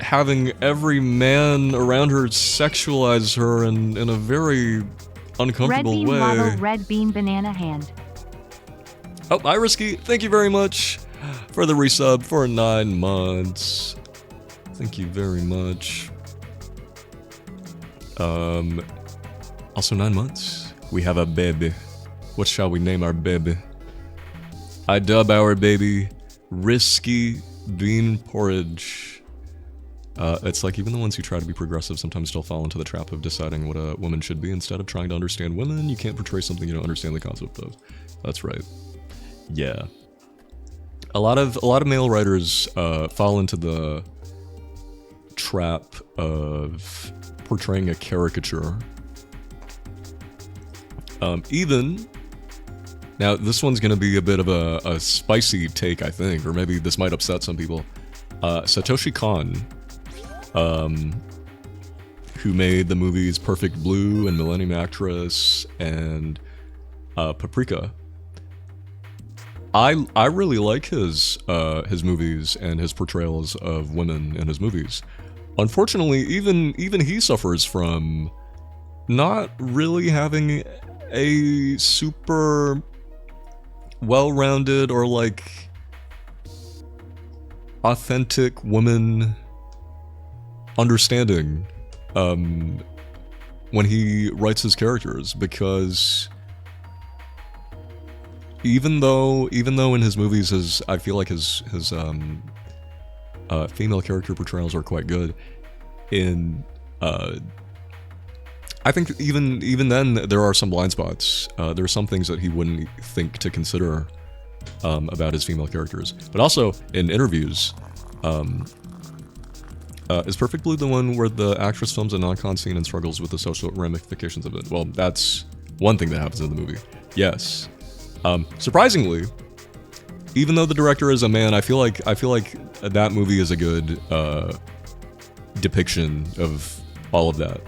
having every man around her sexualize her in a very uncomfortable way. Red bean waddle, red bean banana hand. Oh, Irisky, thank you very much for the resub for 9 months. Thank you very much. Also 9 months, we have a baby. What shall we name our baby? I dub our baby Risky Bean Porridge. It's like even the ones who try to be progressive sometimes still fall into the trap of deciding what a woman should be instead of trying to understand women. You can't portray something you don't understand the concept of. That's right. Yeah. A lot of male writers fall into the trap of portraying a caricature. Even now, this one's gonna be a bit of a spicy take, I think, or maybe this might upset some people. Satoshi Kon, who made the movies Perfect Blue and Millennium Actress and Paprika. I really like his movies and his portrayals of women in his movies. Unfortunately, even he suffers from not really having a super well-rounded or like authentic woman understanding when he writes his characters, because even though in his movies I feel like his female character portrayals are quite good, I think even then there are some blind spots. There are some things that he wouldn't think to consider about his female characters. But also in interviews, is Perfect Blue the one where the actress films a non-con scene and struggles with the social ramifications of it? Well, that's one thing that happens in the movie. Yes. Surprisingly, even though the director is a man, I feel like that movie is a good depiction of all of that.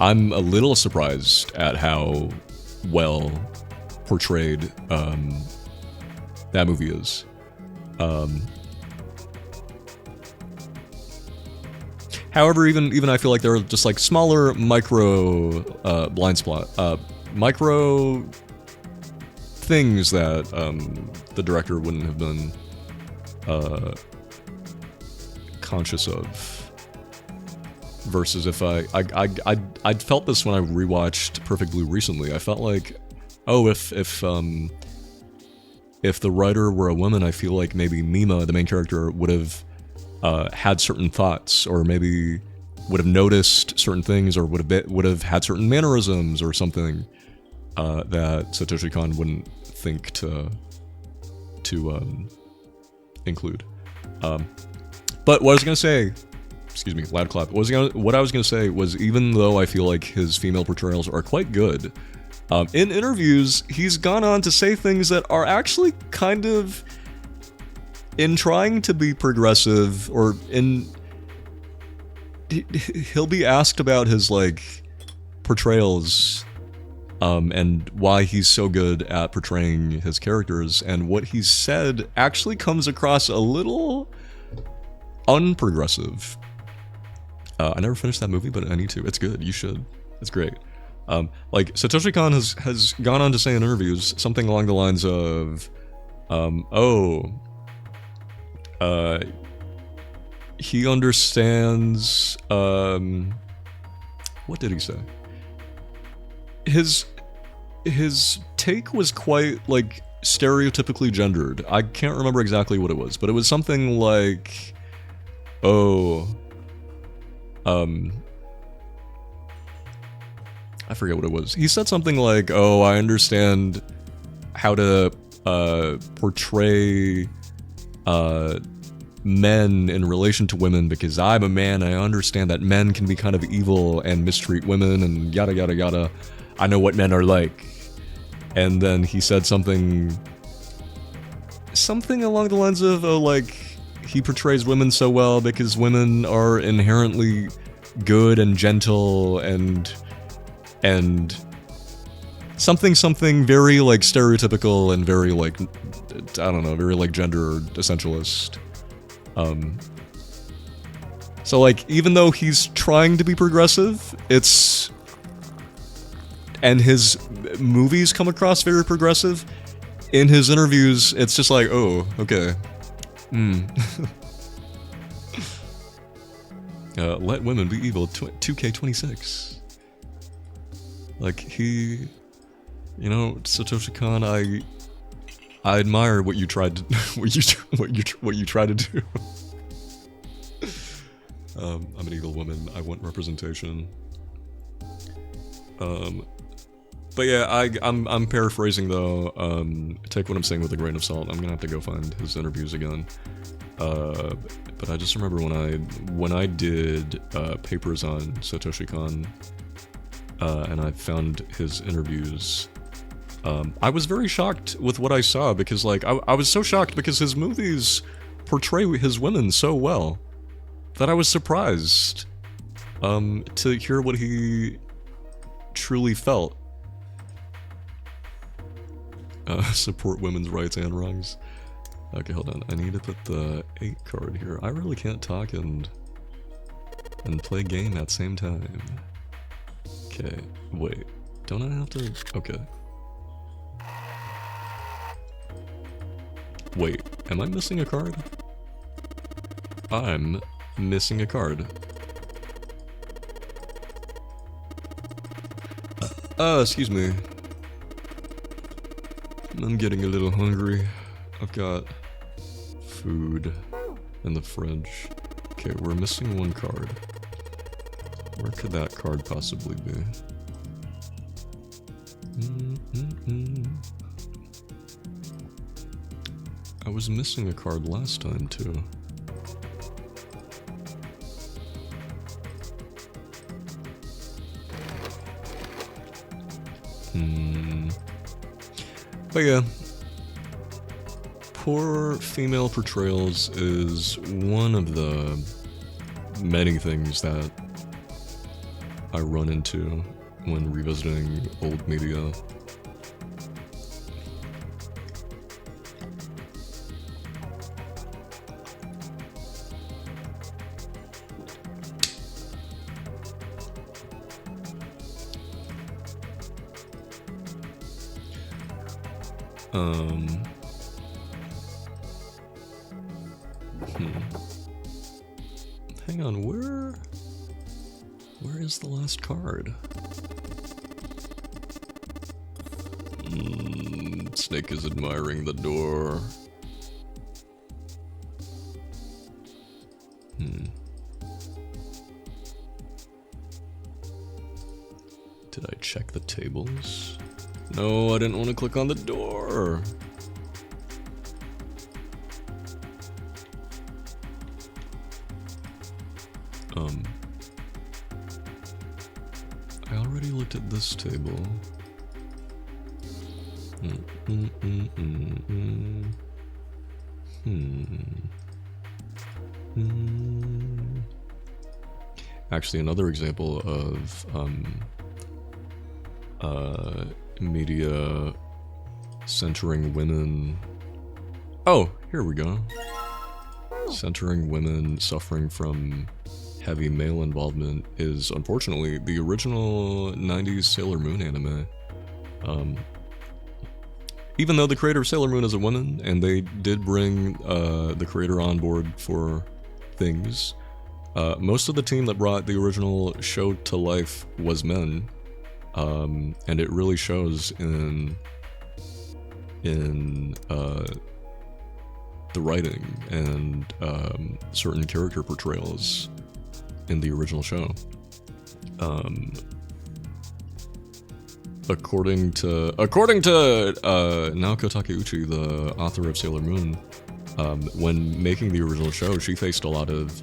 I'm a little surprised at how well portrayed that movie is. However, even I feel like there are just like smaller micro blind spot, micro things that the director wouldn't have been conscious of. Versus if I felt this when I rewatched Perfect Blue recently. I felt like, oh, if the writer were a woman, I feel like maybe Mima, the main character, would have had certain thoughts, or maybe would have noticed certain things, or would have had certain mannerisms or something that Satoshi Kon wouldn't think to include. But what I was gonna say. Excuse me, loud clap. What I was gonna say was, even though I feel like his female portrayals are quite good, in interviews he's gone on to say things that are actually kind of, in trying to be progressive, or he'll be asked about his like portrayals, and why he's so good at portraying his characters, and what he's said actually comes across a little unprogressive. I never finished that movie, but I need to. It's good. You should. It's great. Like, Satoshi Kon has gone on to say in interviews something along the lines of, he understands, what did he say? His take was quite, like, stereotypically gendered. I can't remember exactly what it was, but it was something like, I forget what it was. He said something like, oh, I understand how to portray men in relation to women because I'm a man. I understand that men can be kind of evil and mistreat women and yada yada yada. I know what men are like. And then he said something along the lines of, oh, like, he portrays women so well because women are inherently good and gentle and something very, like, stereotypical and very, like, I don't know, very, like, gender essentialist. So, like, even though he's trying to be progressive, and his movies come across very progressive, in his interviews, it's just like, oh, okay. Let women be evil, 2K26. Like, he, Satoshi Kon, I admire what you tried to, what you try to do. I'm an evil woman. I want representation. But yeah, I'm paraphrasing though. Take what I'm saying with a grain of salt. I'm gonna have to go find his interviews again. But I just remember when I did papers on Satoshi Kon, and I found his interviews. I was very shocked with what I saw because, like, I was so shocked because his movies portray his women so well that I was surprised to hear what he truly felt. Support women's rights and wrongs. Okay, hold on. I need to put the 8 card here. I really can't talk and play game at the same time. Okay, wait. Don't I have to? Okay. Wait, am I missing a card? I'm missing a card. Excuse me. I'm getting a little hungry. I've got food in the fridge. Okay, we're missing one card. Where could that card possibly be? I was missing a card last time too. But yeah, poor female portrayals is one of the many things that I run into when revisiting old media. Hang on, where is the last card? Snake is admiring the door. Did I check the tables? No, I didn't want to click on the door. I already looked at this table. Actually, another example of media centering women. Oh, here we go. Centering women suffering from heavy male involvement is unfortunately the original 90s Sailor Moon anime. Even though the creator of Sailor Moon is a woman, and they did bring the creator on board for things, most of the team that brought the original show to life was men, and it really shows in the writing and certain character portrayals in the original show. According to Naoko Takeuchi, the author of Sailor Moon, when making the original show, she faced a lot of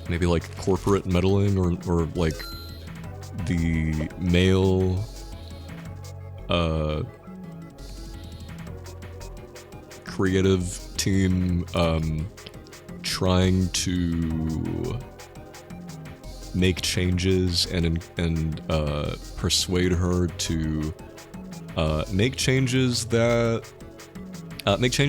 maybe like corporate meddling or like the male creative team trying to make changes and persuade her to make changes to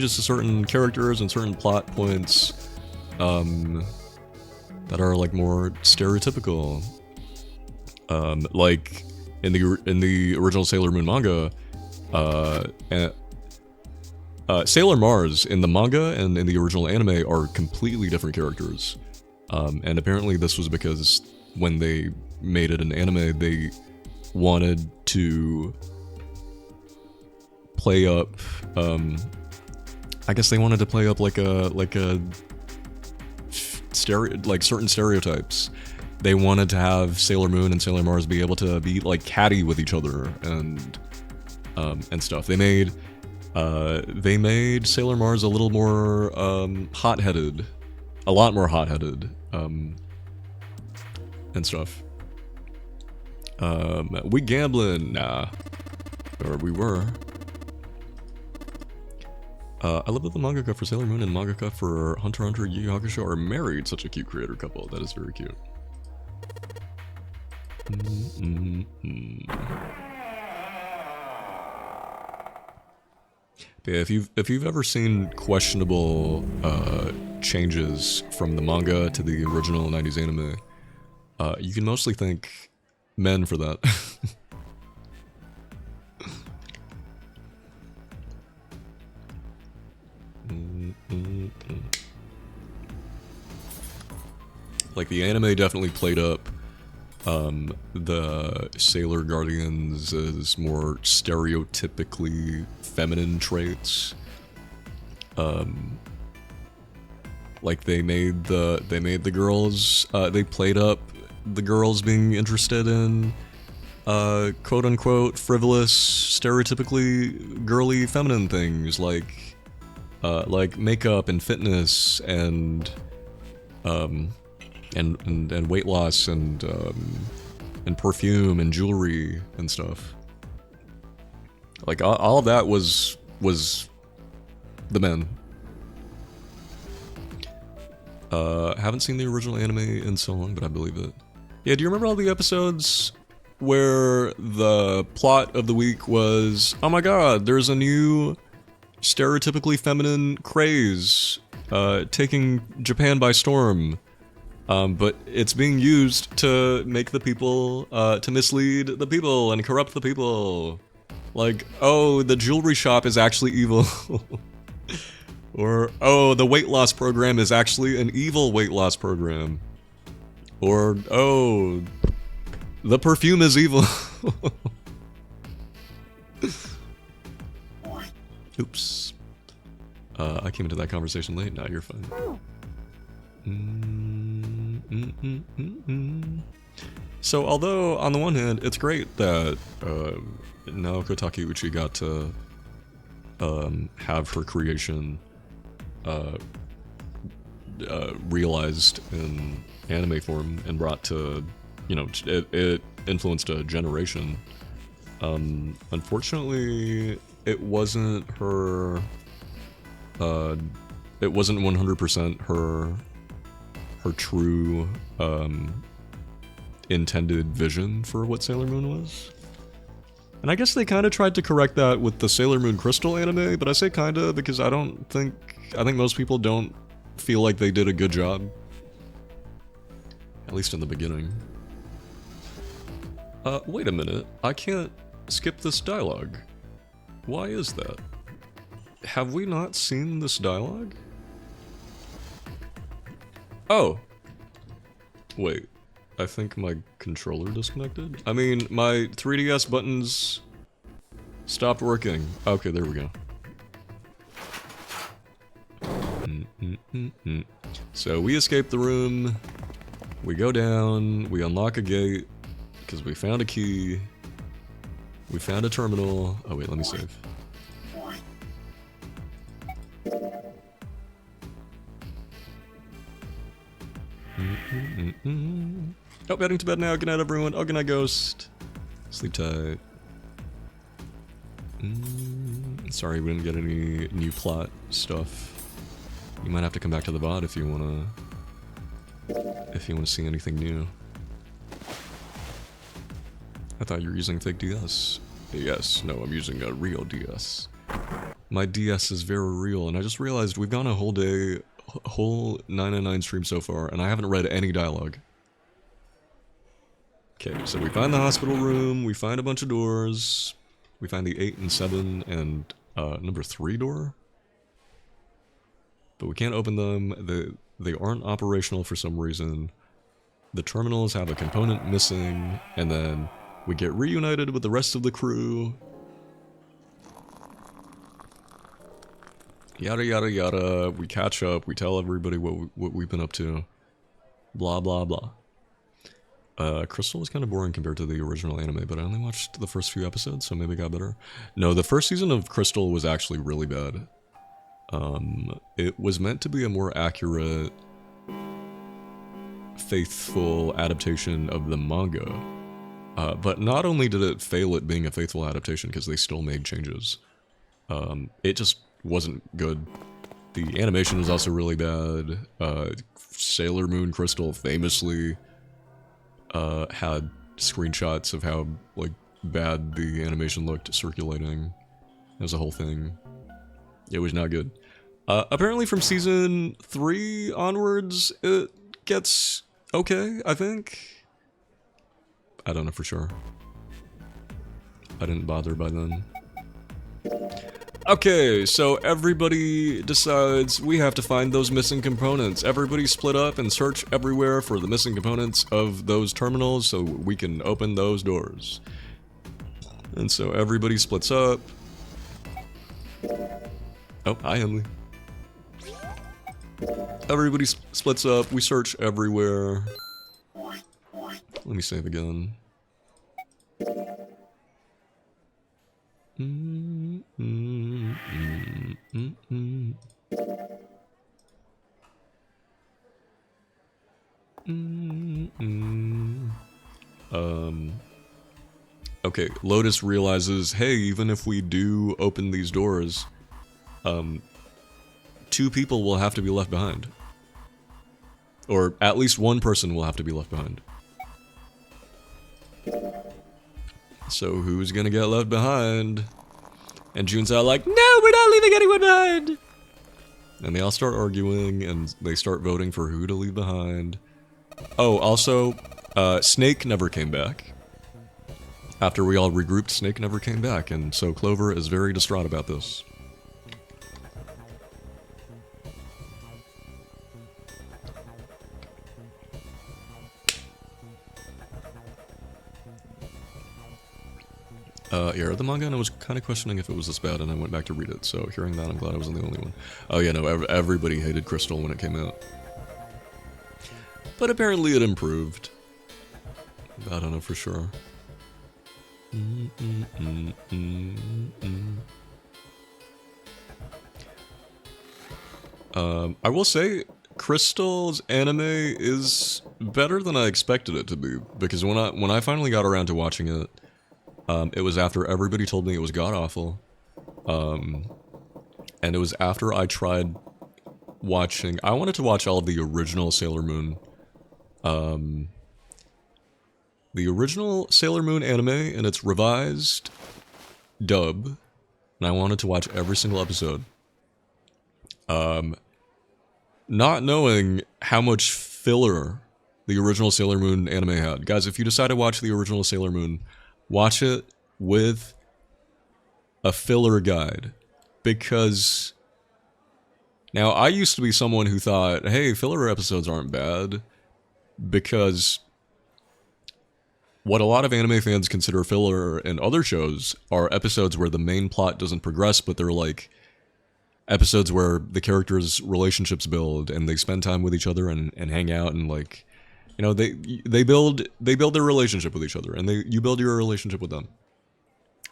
certain characters and certain plot points that are like more stereotypical. Like in the original Sailor Moon manga, Sailor Mars in the manga and in the original anime are completely different characters. And apparently this was because when they made it an anime, they wanted to play up, I guess they wanted to play up like a certain stereotypes. They wanted to have Sailor Moon and Sailor Mars be able to be like catty with each other and stuff. They made Sailor Mars a little more hot-headed, a lot more hot-headed, and stuff. We gambling, nah, or we were. I love that the mangaka for Sailor Moon and mangaka for Hunter x Hunter Yu Yu Hakusho are married. Such a cute creator couple. That is very cute. Yeah, if you've ever seen questionable changes from the manga to the original 90s anime, you can mostly thank men for that. Like, the anime definitely played up the Sailor Guardians as more stereotypically feminine traits. Like they made the girls, they played up the girls being interested in quote unquote frivolous, stereotypically girly feminine things like makeup and fitness and and weight loss and perfume and jewelry and stuff. Like all of that was the men. Haven't seen the original anime in so long, but I believe it. Yeah, do you remember all the episodes where the plot of the week was, oh my god, there's a new stereotypically feminine craze taking Japan by storm, but it's being used to make the people, to mislead the people and corrupt the people. Like, oh, the jewelry shop is actually evil. Or, oh, the weight loss program is actually an evil weight loss program. Or, oh, the perfume is evil. Oops. I came into that conversation late. Now you're fine. So, although, on the one hand, it's great that Naoko Takeuchi got to have her creation realized in anime form and brought to, you know, it influenced a generation. Unfortunately, it wasn't her, it wasn't 100% her true, intended vision for what Sailor Moon was. And I guess they kind of tried to correct that with the Sailor Moon Crystal anime, but I say kinda because I think most people don't feel like they did a good job. At least in the beginning. Wait a minute. I can't skip this dialogue. Why is that? Have we not seen this dialogue? Oh. Wait. I think my controller disconnected? I mean, my 3DS buttons stopped working. Okay, there we go. So we escape the room, we go down, we unlock a gate, because we found a key, we found a terminal. Oh wait, let me save. Oh, heading to bed now. Good night, everyone. Oh, good night, Ghost. Sleep tight. Sorry we didn't get any new plot stuff. You might have to come back to the VOD if you wanna see anything new. I thought you were using fake DS. Yes, no, I'm using a real DS. My DS is very real, and I just realized we've gone a whole day, whole 999 stream so far, and I haven't read any dialogue. Okay, so we find the hospital room, we find a bunch of doors, we find the 8 and 7 and number 3 door. But we can't open them, they aren't operational for some reason. The terminals have a component missing, and then we get reunited with the rest of the crew. Yada yada yada, we catch up, we tell everybody what we've been up to. Blah blah blah. Crystal was kind of boring compared to the original anime, but I only watched the first few episodes, so maybe it got better. No, the first season of Crystal was actually really bad. It was meant to be a more accurate, faithful adaptation of the manga. But not only did it fail at being a faithful adaptation, because they still made changes, it just wasn't good. The animation was also really bad. Sailor Moon Crystal famously had screenshots of how, like, bad the animation looked circulating. It was a whole thing. It was not good. Apparently from season 3 onwards, it gets okay, I think. I don't know for sure. I didn't bother by then. Okay, so everybody decides we have to find those missing components. Everybody split up and search everywhere for the missing components of those terminals so we can open those doors. And so everybody splits up. Oh, hi, Emily. Everybody splits up, we search everywhere. Let me save again. okay, Lotus realizes, hey, even if we do open these doors, 2 people will have to be left behind. Or at least 1 person will have to be left behind. So who's gonna get left behind? And June's out like, no, we're not leaving anyone behind! And they all start arguing, and they start voting for who to leave behind. Oh, also, Snake never came back. After we all regrouped, Snake never came back, and so Clover is very distraught about this. Yeah, I read the manga and I was kind of questioning if it was this bad, and I went back to read it, so hearing that, I'm glad I wasn't the only one. Oh yeah, no, everybody hated Crystal when it came out. But apparently it improved. I don't know for sure. I will say, Crystal's anime is better than I expected it to be, because when I finally got around to watching it, it was after everybody told me it was god-awful. And it was after I tried watching... I wanted to watch all of the original Sailor Moon. The original Sailor Moon anime and its revised dub. And I wanted to watch every single episode. Not knowing how much filler the original Sailor Moon anime had. Guys, if you decide to watch the original Sailor Moon... watch it with a filler guide, because now I used to be someone who thought, hey, filler episodes aren't bad, because what a lot of anime fans consider filler in other shows are episodes where the main plot doesn't progress, but they're like episodes where the characters' relationships build and they spend time with each other and hang out and like, you know, they build their relationship with each other, and you build your relationship with them.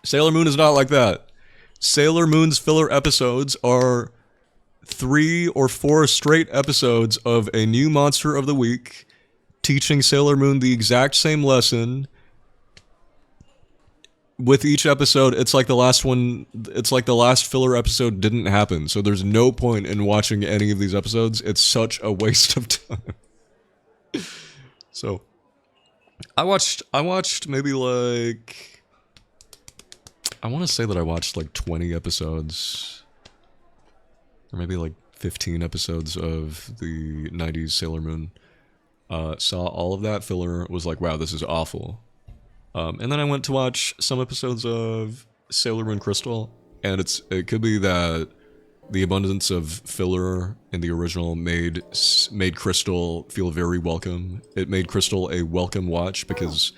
Sailor Moon is not like that. Sailor Moon's filler episodes are 3 or 4 straight episodes of a new monster of the week, teaching Sailor Moon the exact same lesson. With each episode, it's like the last one, it's like the last filler episode didn't happen, so there's no point in watching any of these episodes. It's such a waste of time. So, I watched maybe like, I want to say that I watched like 20 episodes, or maybe like 15 episodes of the 90s Sailor Moon. Saw all of that filler, was like, wow, this is awful. And then I went to watch some episodes of Sailor Moon Crystal, and it could be that the abundance of filler in the original made Crystal feel very welcome. It made Crystal a welcome watch, because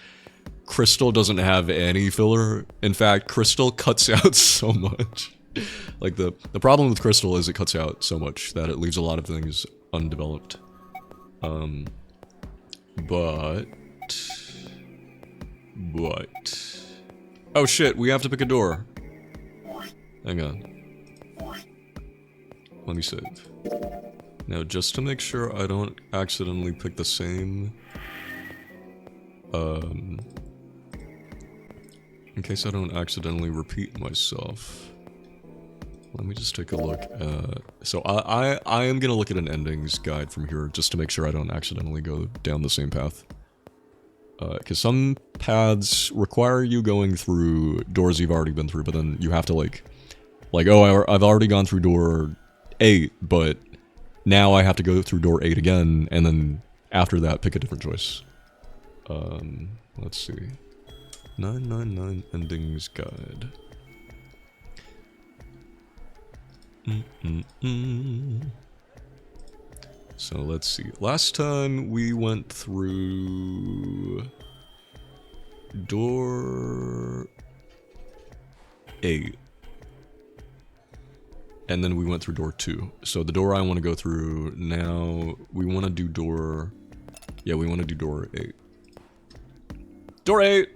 Crystal doesn't have any filler. In fact, Crystal cuts out so much. Like, the problem with Crystal is it cuts out so much that it leaves a lot of things undeveloped. But... oh shit, we have to pick a door. Hang on. Let me save. Now, just to make sure I don't accidentally pick the same... in case I don't accidentally repeat myself, let me just take a look at... So I am gonna look at an endings guide from here, just to make sure I don't accidentally go down the same path. Because some paths require you going through doors you've already been through, but then you have to like, oh, I've already gone through door 8, but now I have to go through door 8 again, and then after that, pick a different choice. Let's see. 999 Endings Guide. So let's see. Last time we went through door 8. And then we went through door 2. So the door I want to go through now, we want to do door... yeah, we want to do door 8. Door 8!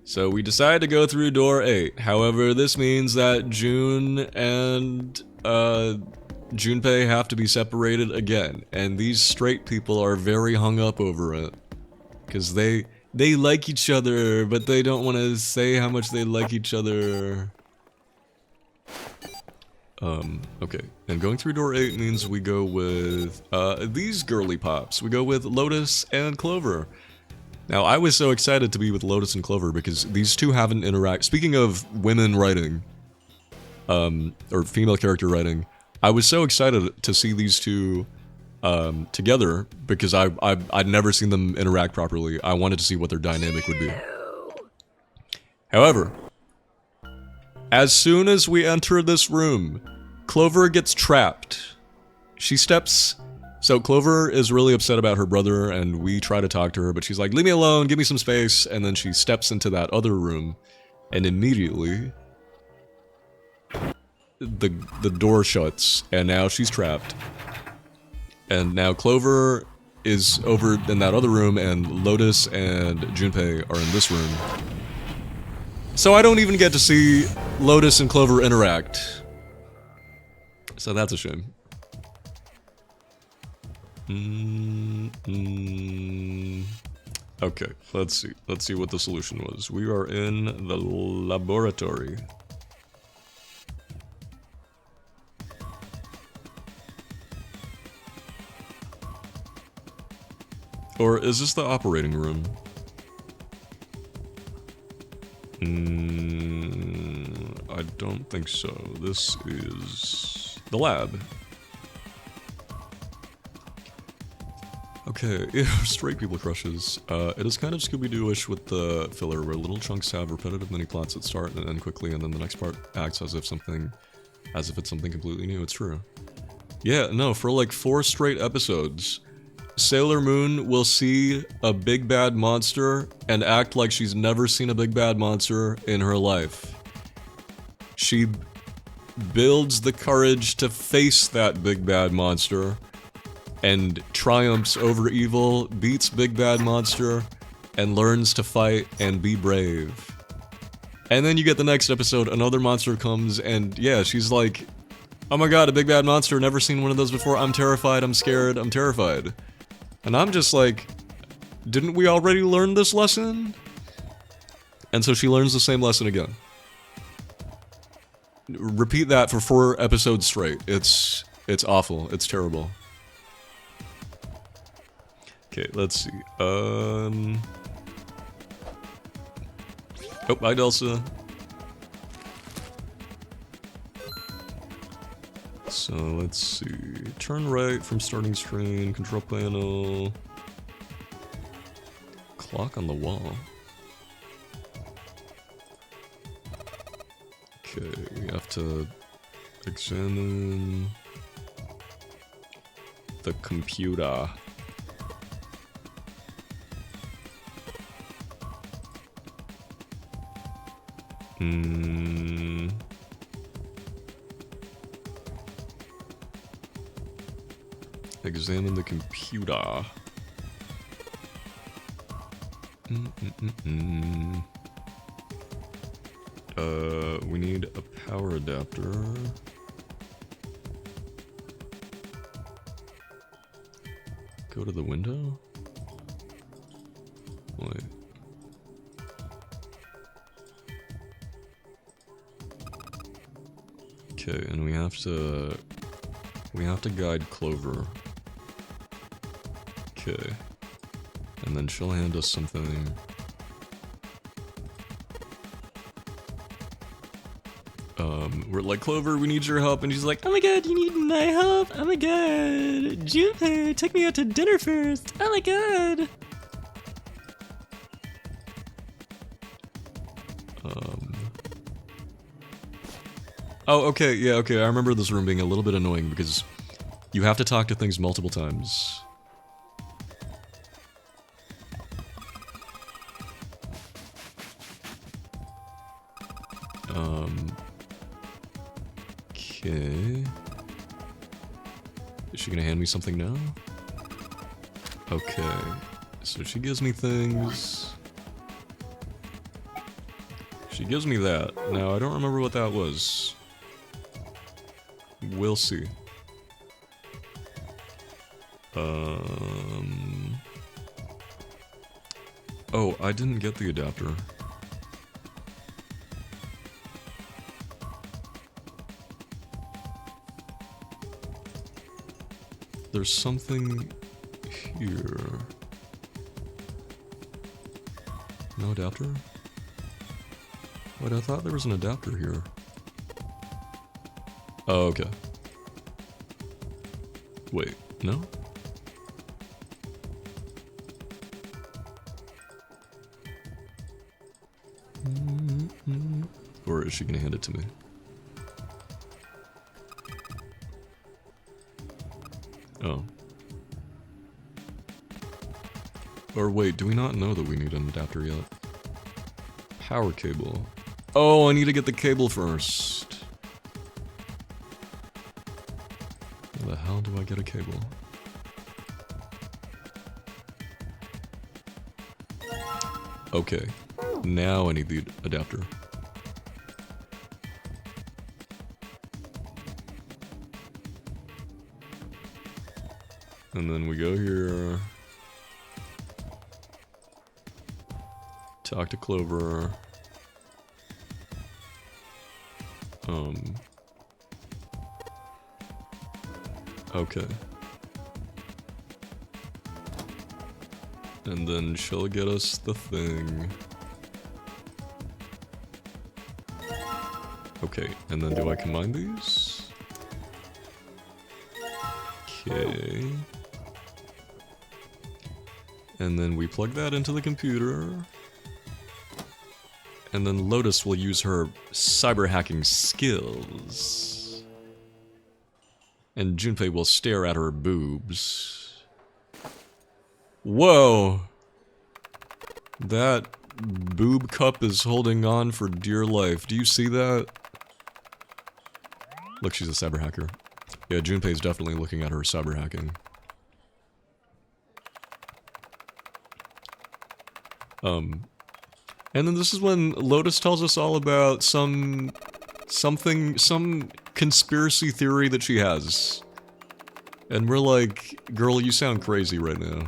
So we decided to go through door 8. However, this means that June and Junpei have to be separated again. And these straight people are very hung up over it. Because they They like each other, but they don't want to say how much they like each other. Okay. And going through door 8 means we go with, these girly pops. We go with Lotus and Clover. Now, I was so excited to be with Lotus and Clover because these two haven't interacted. Speaking of women writing, or female character writing, I was so excited to see these two together because I'd never seen them interact properly. I wanted to see what their dynamic would be. However, as soon as we enter this room, Clover gets trapped. She steps... So Clover is really upset about her brother, and we try to talk to her, but she's like, leave me alone, give me some space, and then she steps into that other room, and immediately... The door shuts, and now she's trapped. And now Clover is over in that other room, and Lotus and Junpei are in this room. So I don't even get to see Lotus and Clover interact. So that's a shame. Okay, let's see. Let's see what the solution was. We are in the laboratory. Or is this the operating room? I don't think so. This is the lab. Okay, straight people crushes. It is kind of Scooby-Doo-ish with the filler, where little chunks have repetitive mini-plots that start and end quickly, and then the next part acts as if it's something completely new. It's true. Yeah, no, for like 4 straight episodes, Sailor Moon will see a big bad monster and act like she's never seen a big bad monster in her life. She builds the courage to face that big bad monster and triumphs over evil, beats big bad monster, and learns to fight and be brave. And then you get the next episode, another monster comes, and yeah, she's like, oh my god, a big bad monster, never seen one of those before, I'm terrified, I'm scared, I'm terrified. And I'm just like, didn't we already learn this lesson? And so she learns the same lesson again. Repeat that for 4 episodes straight. It's awful. It's terrible. Okay, let's see. Oh, bye, Delsa. So, let's see. Turn right from starting screen, control panel. Clock on the wall. Okay, we have to examine the computer. Examine the computer. We need a power adapter. Go to the window? Wait. Okay, and we have to guide Clover. Okay. And then she'll hand us something. We're like, Clover, we need your help, and she's like, oh my god, you need my help? Oh my god, Junpei, take me out to dinner first. Oh my god. Oh, okay, yeah, okay, I remember this room being a little bit annoying because you have to talk to things multiple times. Okay. Is she gonna hand me something now? Okay. So she gives me things. She gives me that. Now, I don't remember what that was. We'll see. Oh, I didn't get the adapter. There's something here. No adapter? Wait, I thought there was an adapter here. Oh, okay. Wait, no? Or is she gonna hand it to me? Oh. Or wait, do we not know that we need an adapter yet? Power cable. Oh, I need to get the cable first. Where the hell do I get a cable? Okay. Now I need the adapter. And then we go here. Talk to Clover. Okay. And then she'll get us the thing. Okay, and then do I combine these? Okay. And then we plug that into the computer. And then Lotus will use her cyber hacking skills. And Junpei will stare at her boobs. Whoa! That boob cup is holding on for dear life. Do you see that? Look, she's a cyber hacker. Yeah, Junpei's definitely looking at her cyber hacking. And then this is when Lotus tells us all about some conspiracy theory that she has. And we're like, girl, you sound crazy right now.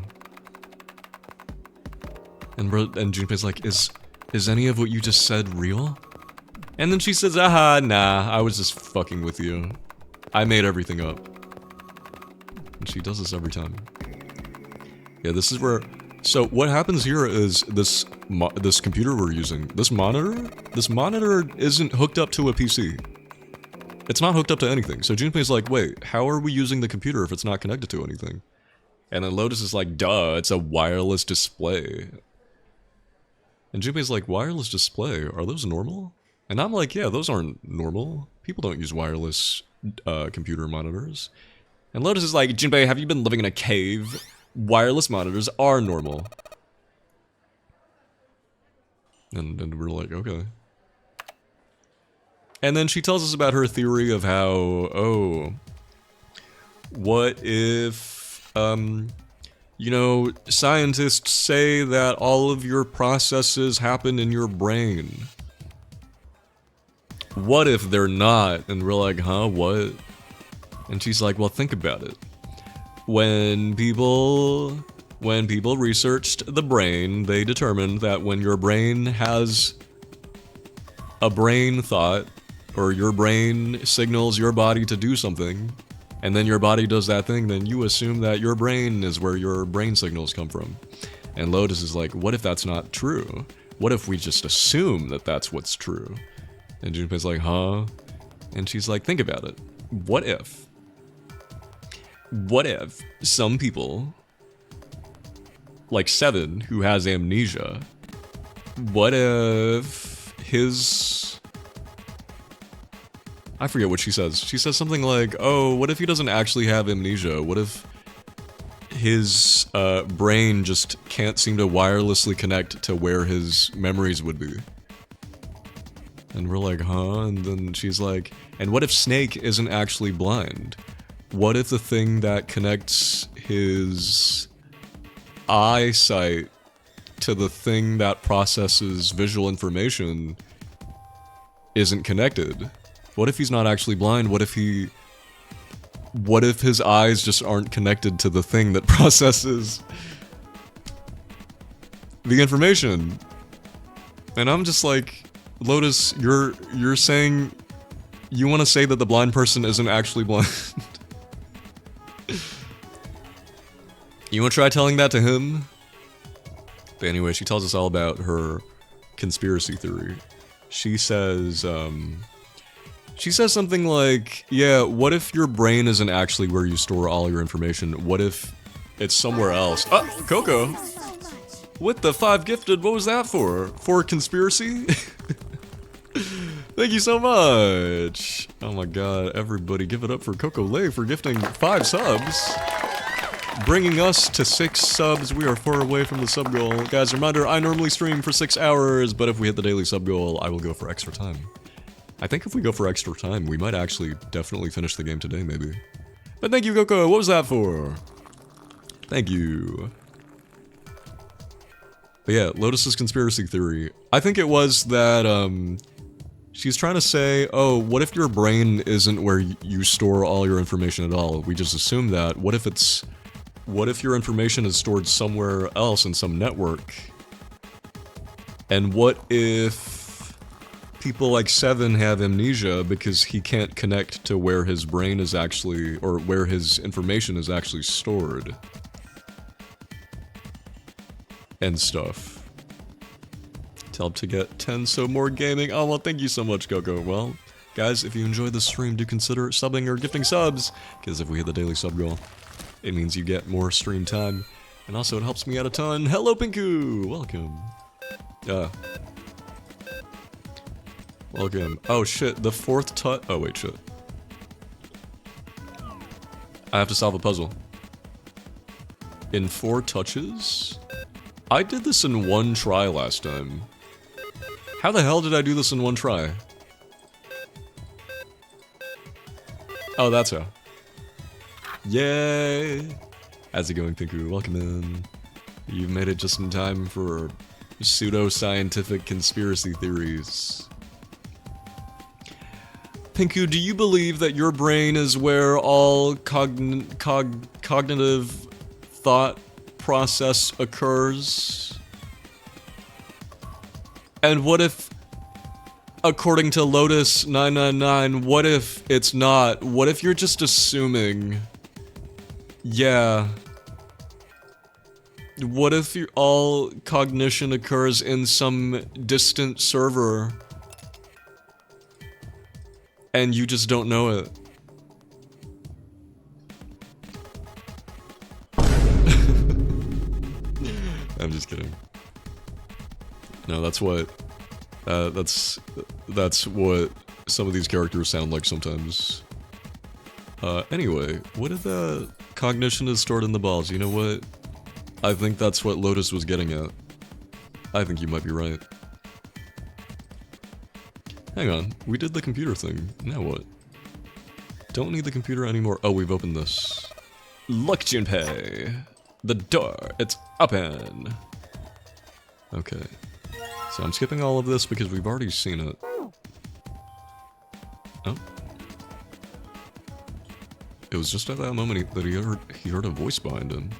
And Junpei's like, is any of what you just said real? And then she says, aha, nah, I was just fucking with you. I made everything up. And she does this every time. Yeah, this is where... So what happens here is this computer we're using, this monitor isn't hooked up to a PC. It's not hooked up to anything. So Junpei's like, wait, how are we using the computer if it's not connected to anything? And then Lotus is like, duh, it's a wireless display. And Junpei's like, wireless display, are those normal? And I'm like, yeah, those aren't normal. People don't use wireless computer monitors. And Lotus is like, Junpei, have you been living in a cave? Wireless monitors are normal. And we're like, okay. And then she tells us about her theory of how, oh, what if, you know, scientists say that all of your processes happen in your brain. What if they're not? And we're like, huh, what? And she's like, well, think about it. When people researched the brain, they determined that when your brain has a brain thought, or your brain signals your body to do something, and then your body does that thing, then you assume that your brain is where your brain signals come from. And Lotus is like, what if that's not true? What if we just assume that that's what's true? And Junpei's like, huh? And she's like, think about it. What if some people, like Seven, who has amnesia, what if his... I forget what she says. She says something like, oh, what if he doesn't actually have amnesia? What if his brain just can't seem to wirelessly connect to where his memories would be? And we're like, huh? And then she's like, and what if Snake isn't actually blind? What if the thing that connects his eyesight to the thing that processes visual information isn't connected? What if he's not actually blind? What if his eyes just aren't connected to the thing that processes the information. And I'm just like, Lotus, you're saying you want to say that the blind person isn't actually blind. You want to try telling that to him? But anyway, she tells us all about her conspiracy theory. She says something like, yeah, what if your brain isn't actually where you store all your information? What if it's somewhere else? Oh, Coco! What the 5 gifted? What was that for? For conspiracy? Thank you so much! Oh my god, everybody give it up for Coco Lay for gifting 5 subs. Bringing us to 6 subs. We are far away from the sub goal. Guys, reminder, I normally stream for 6 hours, but if we hit the daily sub goal, I will go for extra time. I think if we go for extra time, we might actually definitely finish the game today, maybe. But thank you, Coco. What was that for? Thank you. But yeah, Lotus's conspiracy theory. I think it was that, she's trying to say, oh, what if your brain isn't where you store all your information at all? We just assume that. What if your information is stored somewhere else in some network? And what if people like Seven have amnesia because he can't connect to where his brain is actually, or where his information is actually stored? And stuff. Tell him to get 10 so more gaming. Oh, well, thank you so much, Coco. Well, guys, if you enjoyed the stream, do consider subbing or gifting subs, because if we hit the daily sub goal, it means you get more stream time, and also it helps me out a ton. Hello, Pinku! Welcome. Welcome. Oh, shit, the 4th touch. Oh, wait, shit. I have to solve a puzzle. In 4 touches? I did this in 1 try last time. How the hell did I do this in 1 try? Oh, that's how. Yay! How's it going, Pinku? Welcome in. You've made it just in time for pseudo-scientific conspiracy theories. Pinku, do you believe that your brain is where all cognitive thought process occurs? And what if, according to Lotus 999, what if it's not? What if you're just assuming? Yeah. What if all cognition occurs in some distant server and you just don't know it? I'm just kidding. No, that's what that's what some of these characters sound like sometimes. Anyway, what if the cognition is stored in the balls? You know what? I think that's what Lotus was getting at. I think you might be right. Hang on, we did the computer thing. Now what? Don't need the computer anymore. Oh, we've opened this. Look, Junpei! The door, it's open! Okay. So I'm skipping all of this because we've already seen it. Oh. It was just at that moment that he heard a voice behind him.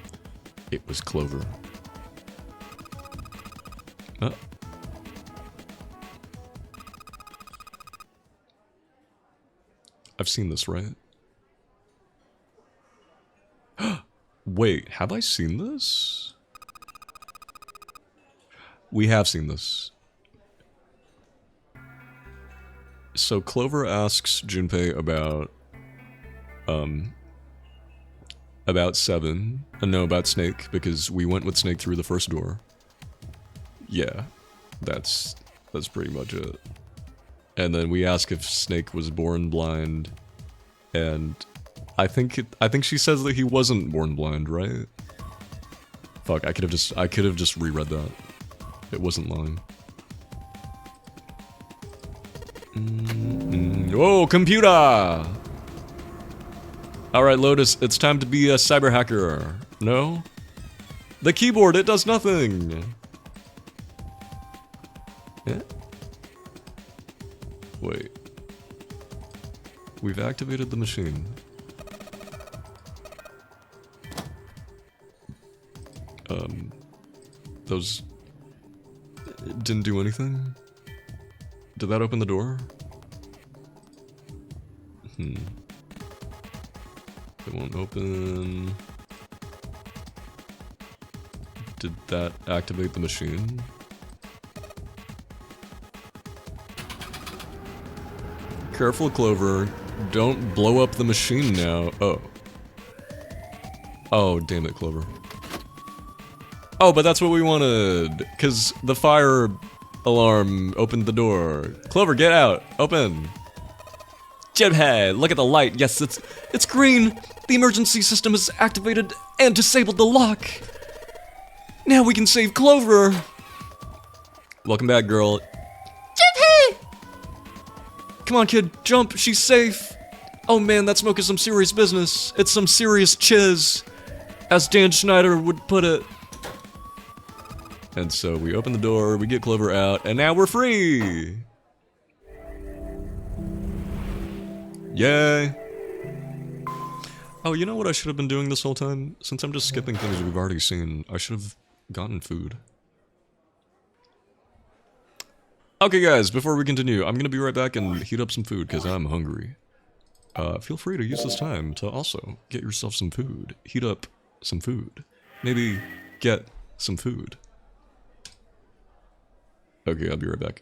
It was Clover. Oh. I've seen this, right? Wait, have I seen this? We have seen this. So Clover asks Junpei about Seven. No, about Snake, because we went with Snake through the first door. Yeah, that's pretty much it. And then we ask if Snake was born blind, and I think she says that he wasn't born blind, right? Fuck, I could have just reread that. It wasn't lying. Whoa, computer! Alright, Lotus, it's time to be a cyber hacker. No? The keyboard, it does nothing! Yeah? Wait. We've activated the machine. didn't do anything? Did that open the door? It won't open. Did that activate the machine? Careful, Clover. Don't blow up the machine now. Oh. Oh, damn it, Clover. Oh, but that's what we wanted. Because the fire alarm opened the door. Clover, get out. Open. Jebhead, look at the light. Yes, it's green. The emergency system is activated and disabled the lock. Now we can save Clover. Welcome back, girl. Jebhead! Come on, kid, jump. She's safe. Oh man, that smoke is some serious business. It's some serious chiz, as Dan Schneider would put it. And so we open the door, we get Clover out, and now we're free! Yay! Oh, you know what I should have been doing this whole time? Since I'm just skipping things we've already seen, I should have gotten food. Okay guys, before we continue, I'm gonna be right back and heat up some food, because I'm hungry. Feel free to use this time to also get yourself some food. Heat up some food. Maybe get some food. Okay, I'll be right back.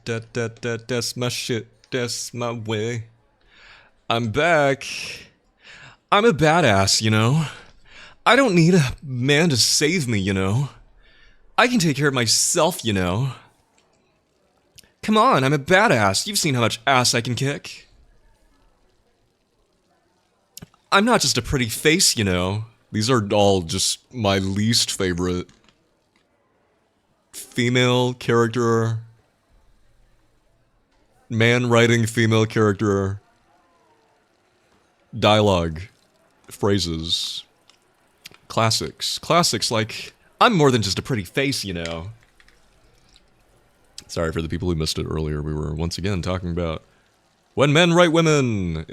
That's my shit. That's my way. I'm back. I'm a badass, you know? I don't need a man to save me, you know? I can take care of myself, you know? Come on, I'm a badass. You've seen how much ass I can kick. I'm not just a pretty face, you know? These are all just my least favorite female character, man writing female character, dialogue, phrases, classics. Classics like, I'm more than just a pretty face, you know? Sorry for the people who missed it earlier. We were once again talking about when men write women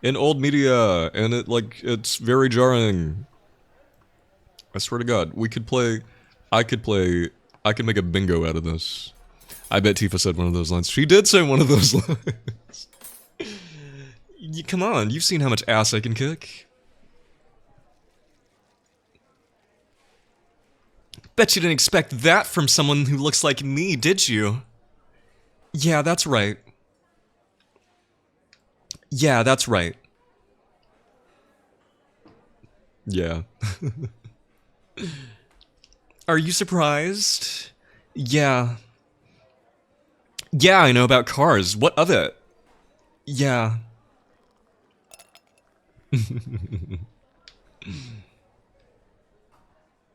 in old media, and it's very jarring. I swear to God, I could make a bingo out of this. I bet Tifa said one of those lines. She did say one of those lines. Come on, you've seen how much ass I can kick. Bet you didn't expect that from someone who looks like me, did you? Yeah, that's right. Yeah, that's right. Yeah. Are you surprised? Yeah. Yeah, I know about cars. What of it? Yeah.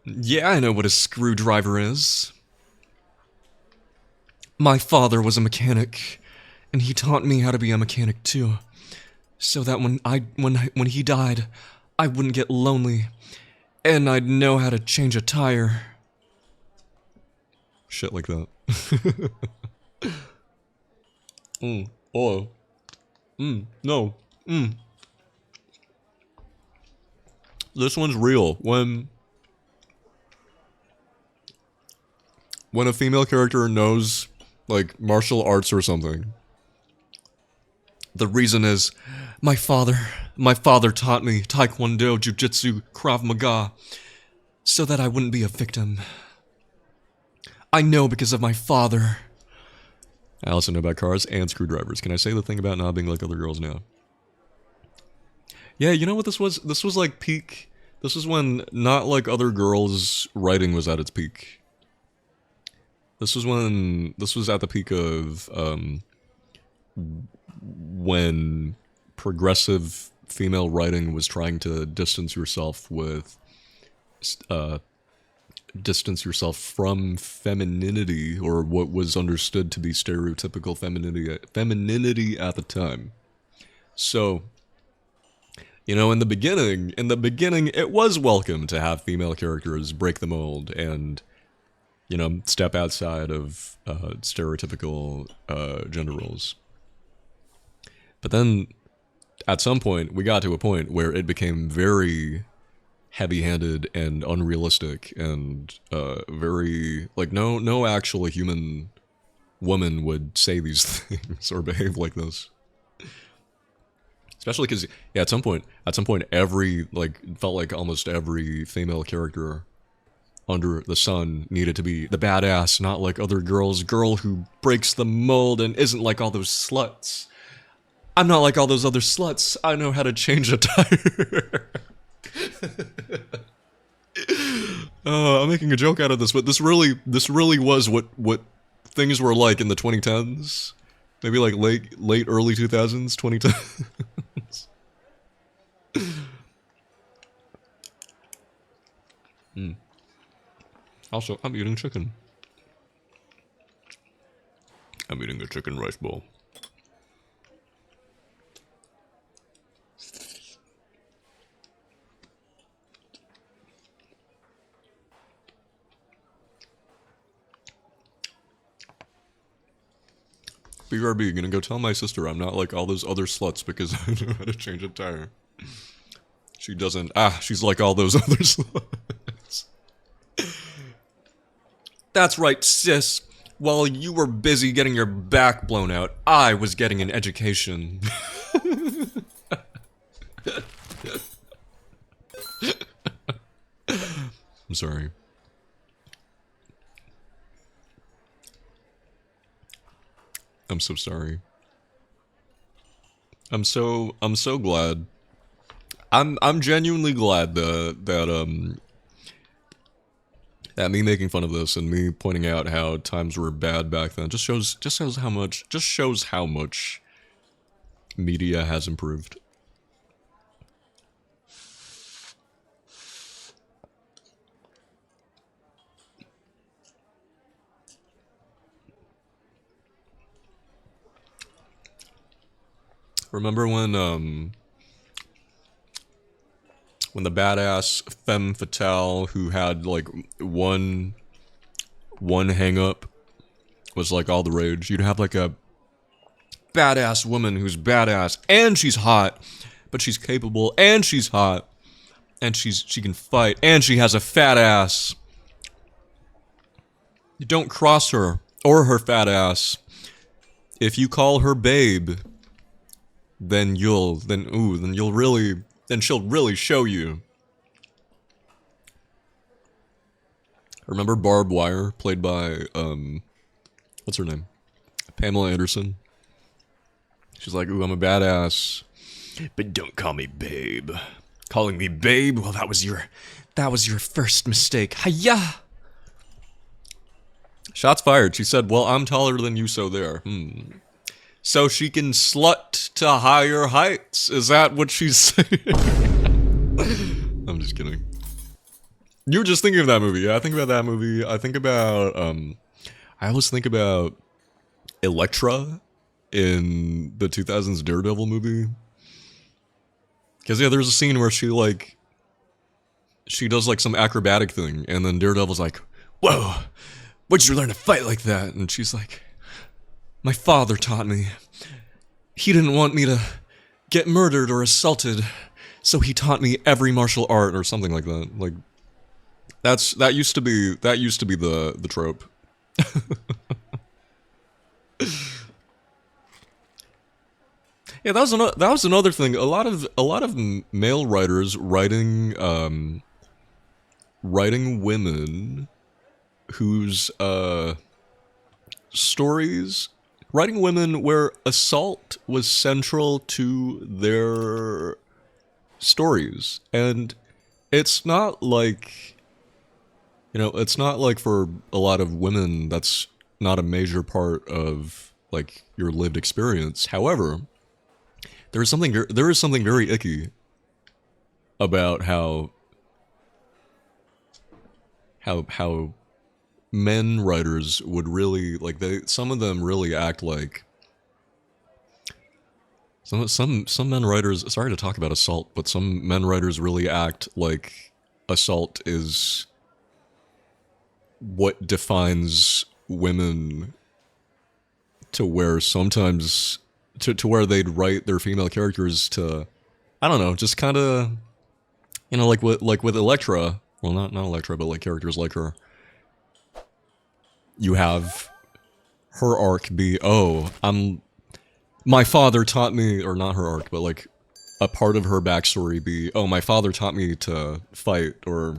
Yeah, I know what a screwdriver is. My father was a mechanic, and he taught me how to be a mechanic too. So that when he died, I wouldn't get lonely, and I'd know how to change a tire. Shit like that. No. This one's real. When a female character knows, like, martial arts or something, the reason is, my father taught me Taekwondo, Jiu-Jitsu, Krav Maga, so that I wouldn't be a victim. I know because of my father. I also know about cars and screwdrivers. Can I say the thing about not being like other girls now? Yeah, you know what this was? This was like peak. This is when not like other girls writing was at its peak. This was at the peak of when progressive female writing was trying to distance yourself from femininity, or what was understood to be stereotypical femininity at the time. So, you know, in the beginning, it was welcome to have female characters break the mold and, you know, step outside of stereotypical gender roles. But then, at some point, we got to a point where it became very heavy-handed and unrealistic and very, like, no actual human woman would say these things or behave like this. Especially because, yeah, at some point, it felt like almost every female character under the sun needed to be the badass, not like other girls. Girl who breaks the mold and isn't like all those sluts. I'm not like all those other sluts. I know how to change a tire. I'm making a joke out of this, but this really was what things were like in the 2010s. Maybe like late early 2000s, 2010s. Also, I'm eating chicken. I'm eating a chicken rice bowl. BRB, gonna go tell my sister I'm not like all those other sluts because I know how to change a tire. She doesn't. She's like all those other sluts. That's right, sis. While you were busy getting your back blown out, I was getting an education. I'm sorry. I'm so sorry. I'm so glad. I'm genuinely glad that me making fun of this and me pointing out how times were bad back then just shows how much media has improved. Remember when the badass femme fatale who had like one hang up was like all the rage? You'd have like a badass woman who's badass and she's hot, but she's capable and she's hot and she can fight and she has a fat ass. You don't cross her or her fat ass. If you call her babe, then she'll really show you. Remember Barbed Wire, played by, what's her name? Pamela Anderson. She's like, ooh, I'm a badass, but don't call me babe. Calling me babe? Well, that was your first mistake. Hiya! Shots fired. She said, well, I'm taller than you, so there. So she can slut to higher heights. Is that what she's saying? I'm just kidding. You were just thinking of that movie. Yeah, I think about that movie. I think about, I always think about Elektra in the 2000s Daredevil movie. Because, yeah, there's a scene where she does, like, some acrobatic thing, and then Daredevil's like, whoa, where'd you learn to fight like that? And she's like, my father taught me. He didn't want me to get murdered or assaulted, so he taught me every martial art or something like that. Like, that used to be the trope. Yeah, that was another thing. A lot of male writers writing women whose stories. Writing women where assault was central to their stories. And it's not like, it's not like for a lot of women that's not a major part of, like, your lived experience. However, there is something very icky about how men writers would really, like, some of them really act like some men writers, sorry to talk about assault, but some men writers really act like assault is what defines women, to where sometimes to where they'd write their female characters to, I don't know, just kind of, like with Elektra, well, not Elektra, but like characters like her. You have her arc be, oh, my father taught me, or not her arc, but like a part of her backstory be, oh, my father taught me to fight, or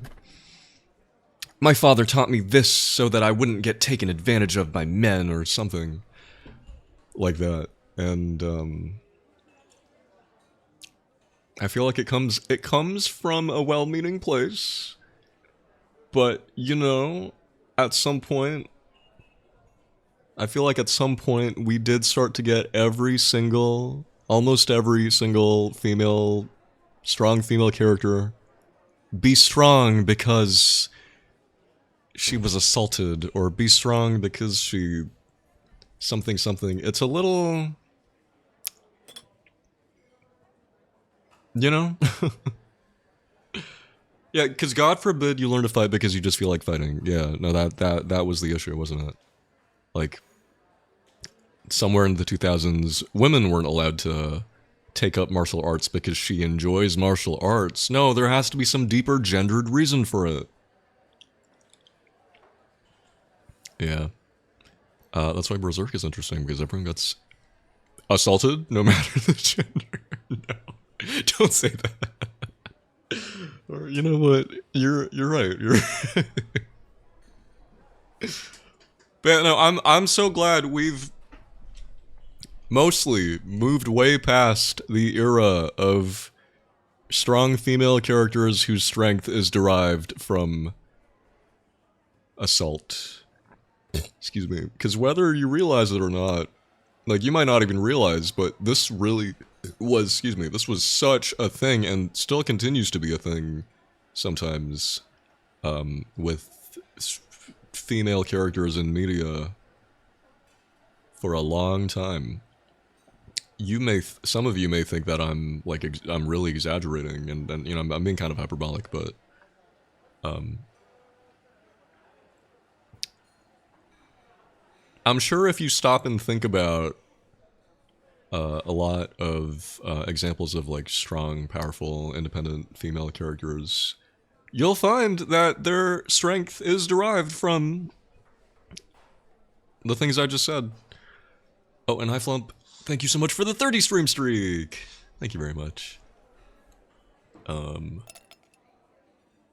my father taught me this so that I wouldn't get taken advantage of by men, or something like that. And I feel like it comes from a well-meaning place, but at some point, I feel like at some point we did start to get almost every single strong female character be strong because she was assaulted, or be strong because she something. It's a little, yeah, because God forbid you learn to fight because you just feel like fighting. Yeah, no, that was the issue, wasn't it? Like, somewhere in the 2000s, women weren't allowed to take up martial arts because she enjoys martial arts. No, there has to be some deeper gendered reason for it. Yeah. That's why Berserk is interesting, because everyone gets assaulted, no matter the gender. No, don't say that. Or, you know what? You're right. You're right. But no, I'm so glad we've mostly moved way past the era of strong female characters whose strength is derived from assault. Excuse me. Because whether you realize it or not, like, you might not even realize, but this really was, excuse me, this was such a thing and still continues to be a thing sometimes, with female characters in media for a long time. You may, some of you may think that I'm, like, I'm really exaggerating and you know, I'm being kind of hyperbolic, but, I'm sure if you stop and think about a lot of examples of like strong, powerful, independent female characters, you'll find that their strength is derived from the things I just said. Oh, and hi Flump, thank you so much for the 30 stream streak. Thank you very much. But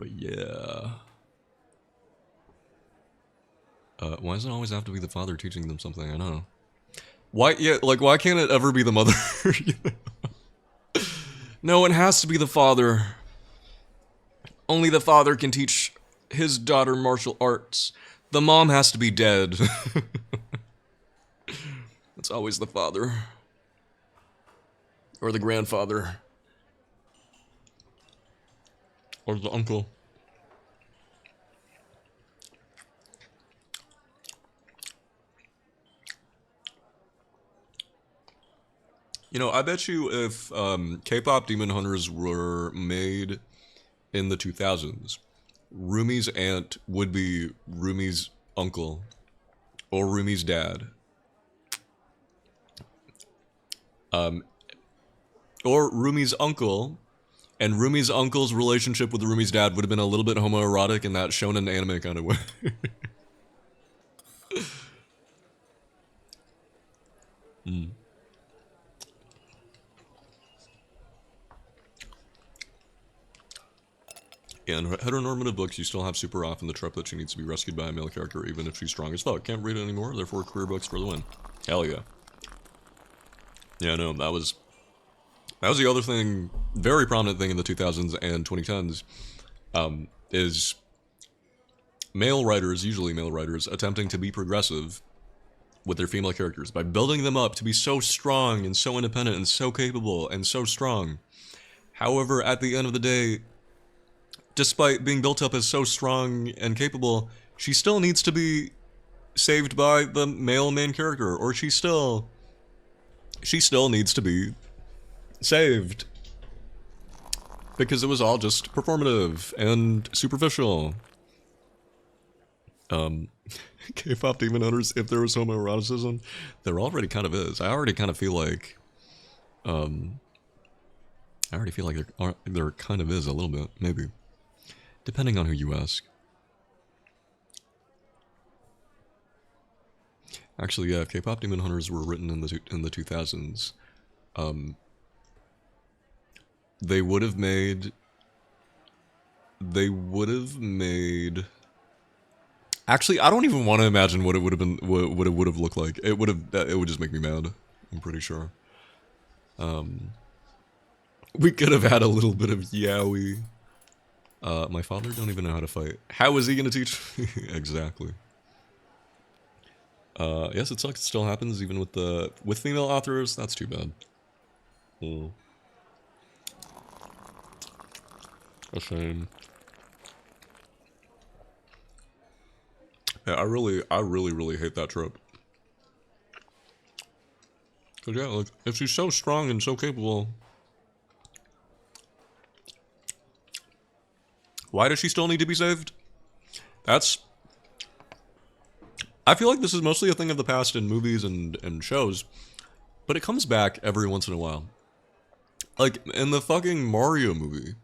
yeah. Why does it always have to be the father teaching them something? I don't know. Why, yeah, like, why can't it ever be the mother? You know? No, it has to be the father. Only the father can teach his daughter martial arts. The mom has to be dead. It's always the father. Or the grandfather. Or the uncle. You know, I bet you if K-pop Demon Hunters were made in the 2000s, Rumi's aunt would be Rumi's uncle or Rumi's dad. Or Rumi's uncle, and Rumi's uncle's relationship with Rumi's dad would have been a little bit homoerotic in that shonen anime kind of way. Yeah, in heteronormative books, you still have super often the trope that she needs to be rescued by a male character, even if she's strong as fuck. Can't read it anymore, therefore queer books for the win. Hell yeah. Yeah, no, that was the other thing, very prominent thing in the 2000s and 2010s, is male writers, usually male writers, attempting to be progressive with their female characters by building them up to be so strong and so independent and so capable and so strong. However, at the end of the day, despite being built up as so strong and capable, she still needs to be saved by the male main character, or she still needs to be saved. Because it was all just performative and superficial. K-pop Demon Hunters, if there was homoeroticism, there already kind of is. I already kind of feel like, there kind of is a little bit, maybe. Depending on who you ask. Actually, yeah, if K-pop Demon Hunters were written in the 2000s, they would have made. Actually, I don't even want to imagine what it would have been. What it would have looked like. It would just make me mad. I'm pretty sure. We could have had a little bit of yaoi. My father don't even know how to fight. How is he gonna teach? Exactly. Yes, it sucks. It still happens even with female authors. That's too bad. A shame. Yeah, I really hate that trope. Cause yeah, like, if she's so strong and so capable, why does she still need to be saved? I feel like this is mostly a thing of the past in movies and shows, but it comes back every once in a while. Like, in the fucking Mario movie.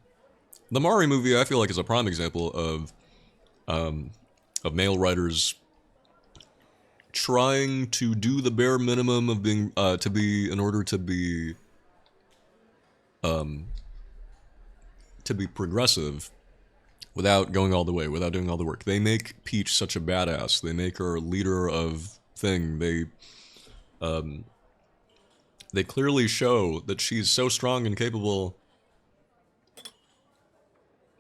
The Mario movie, I feel like, is a prime example of male writers trying to do the bare minimum of being, in order to be progressive, without going all the way, without doing all the work. They make Peach such a badass. They make her leader of thing. They They clearly show that she's so strong and capable.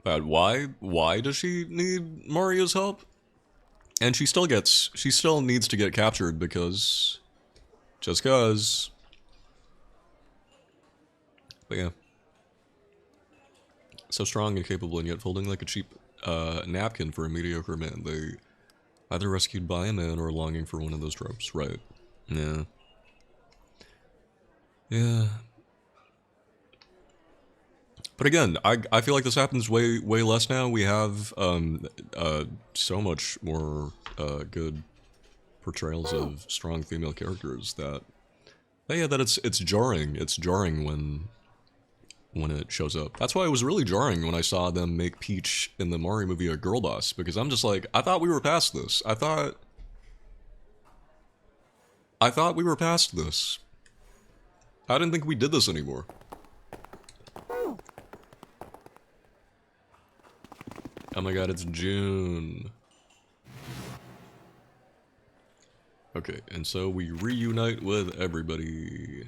But why does she need Mario's help? And she still needs to get captured because, just cause. But yeah. So strong and capable and yet folding like a cheap napkin for a mediocre man. They either rescued by a man or longing for one of those tropes, right? Yeah. Yeah. But again, I feel like this happens way less now. We have so much more good portrayals of strong female characters that it's jarring. It's jarring when it shows up. That's why it was really jarring when I saw them make Peach in the Mario movie a girl boss, because I'm just like, I thought we were past this. I thought we were past this. I didn't think we did this anymore. Oh my god, it's June. Okay, and so we reunite with everybody.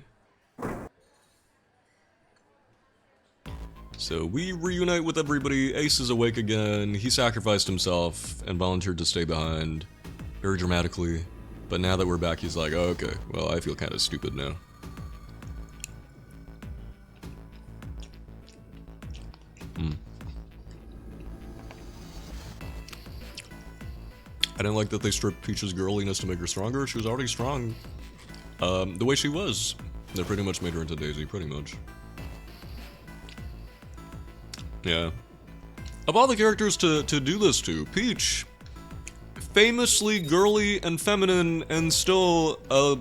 Ace is awake again. He sacrificed himself and volunteered to stay behind. Very dramatically. But now that we're back, he's like, oh, okay, well, I feel kind of stupid now. I didn't like that they stripped Peach's girliness to make her stronger. She was already strong. The way she was. They pretty much made her into Daisy, pretty much. Yeah. Of all the characters to do this to, Peach, famously girly and feminine and still a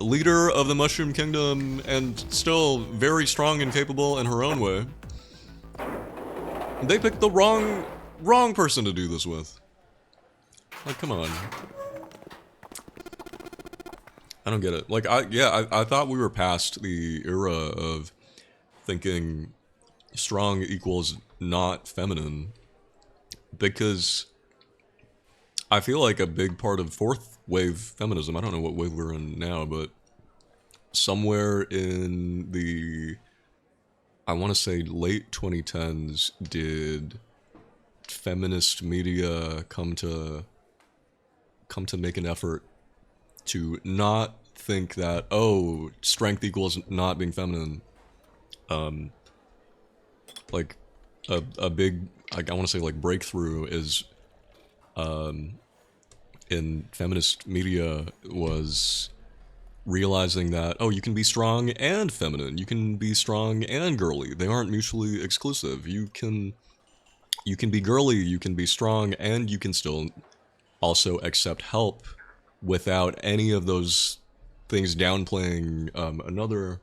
leader of the Mushroom Kingdom and still very strong and capable in her own way. They picked the wrong person to do this with. Like, come on. I don't get it. Like, I thought we were past the era of thinking strong equals not feminine, because I feel like a big part of fourth wave feminism, I don't know what wave we're in now, but somewhere in the, I want to say late 2010s, did feminist media come to make an effort to not think that, oh, strength equals not being feminine. Like a big, like, I want to say, like, breakthrough is in feminist media was realizing that, oh, you can be strong and feminine, you can be strong and girly, they aren't mutually exclusive. You can be girly, you can be strong, and you can still also accept help without any of those things downplaying another.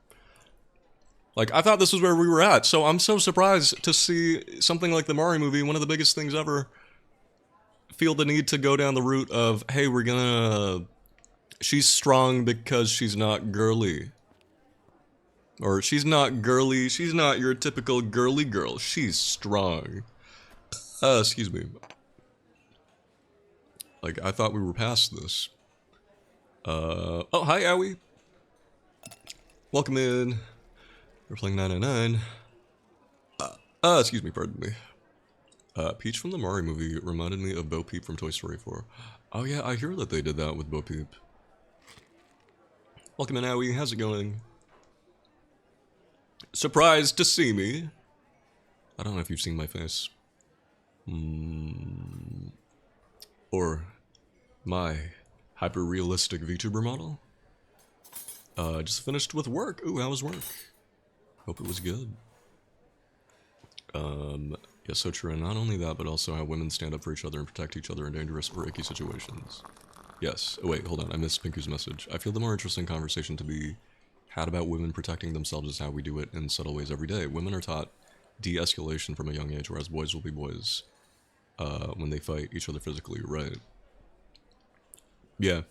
Like, I thought this was where we were at, so I'm so surprised to see something like the Mario movie, one of the biggest things ever, feel the need to go down the route of, hey, she's strong because she's not girly. Or she's not girly, she's not your typical girly girl, she's strong. Excuse me. Like, I thought we were past this. Oh, hi, Owie. Welcome in. We're playing 999. Excuse me, pardon me. Peach from the Mario movie reminded me of Bo Peep from Toy Story 4. Oh yeah, I hear that they did that with Bo Peep. Welcome in, Owie. How's it going? Surprised to see me. I don't know if you've seen my face. Or my hyper-realistic VTuber model. Just finished with work. Ooh, how was work? Hope it was good. Yeah, so true. And not only that, but also how women stand up for each other and protect each other in dangerous or icky situations. Yes. Oh, wait, hold on. I missed Pinku's message. I feel the more interesting conversation to be had about women protecting themselves is how we do it in subtle ways every day. Women are taught de-escalation from a young age, whereas boys will be boys when they fight each other physically, right? Yeah.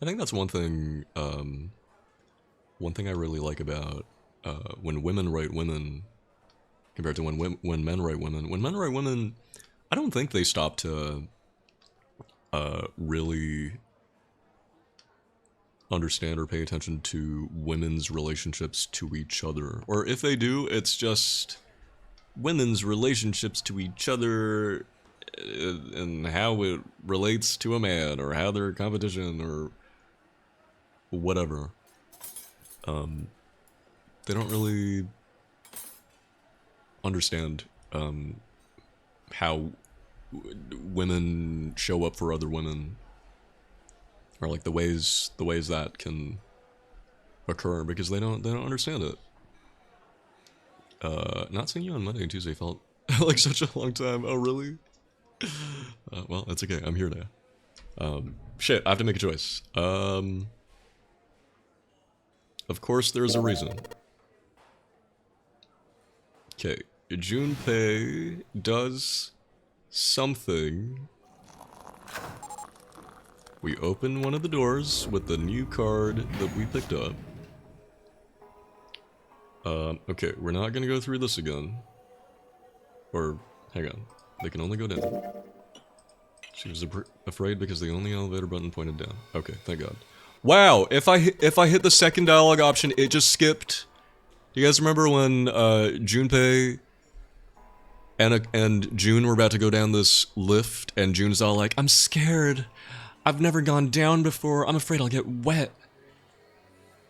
I think that's one thing I really like about when women write women compared to when men write women. When men write women, I don't think they stop to really understand or pay attention to women's relationships to each other. Or if they do, it's just women's relationships to each other and how it relates to a man, or how they're competition, or whatever. They don't really understand how women show up for other women, or like the ways that can occur, because they don't understand it. Not seeing you on Monday and Tuesday felt like such a long time. Oh really? Well, that's okay. I'm here now. Shit, I have to make a choice. Of course, there's a reason. Okay, Junpei does something. We open one of the doors with the new card that we picked up. Okay, we're not gonna go through this again. Or, hang on. They can only go down. She was afraid because the only elevator button pointed down. Okay, thank God. Wow, if I hit the second dialogue option, it just skipped. Do you guys remember when Junpei and June were about to go down this lift, and June's all like, "I'm scared. I've never gone down before. I'm afraid I'll get wet."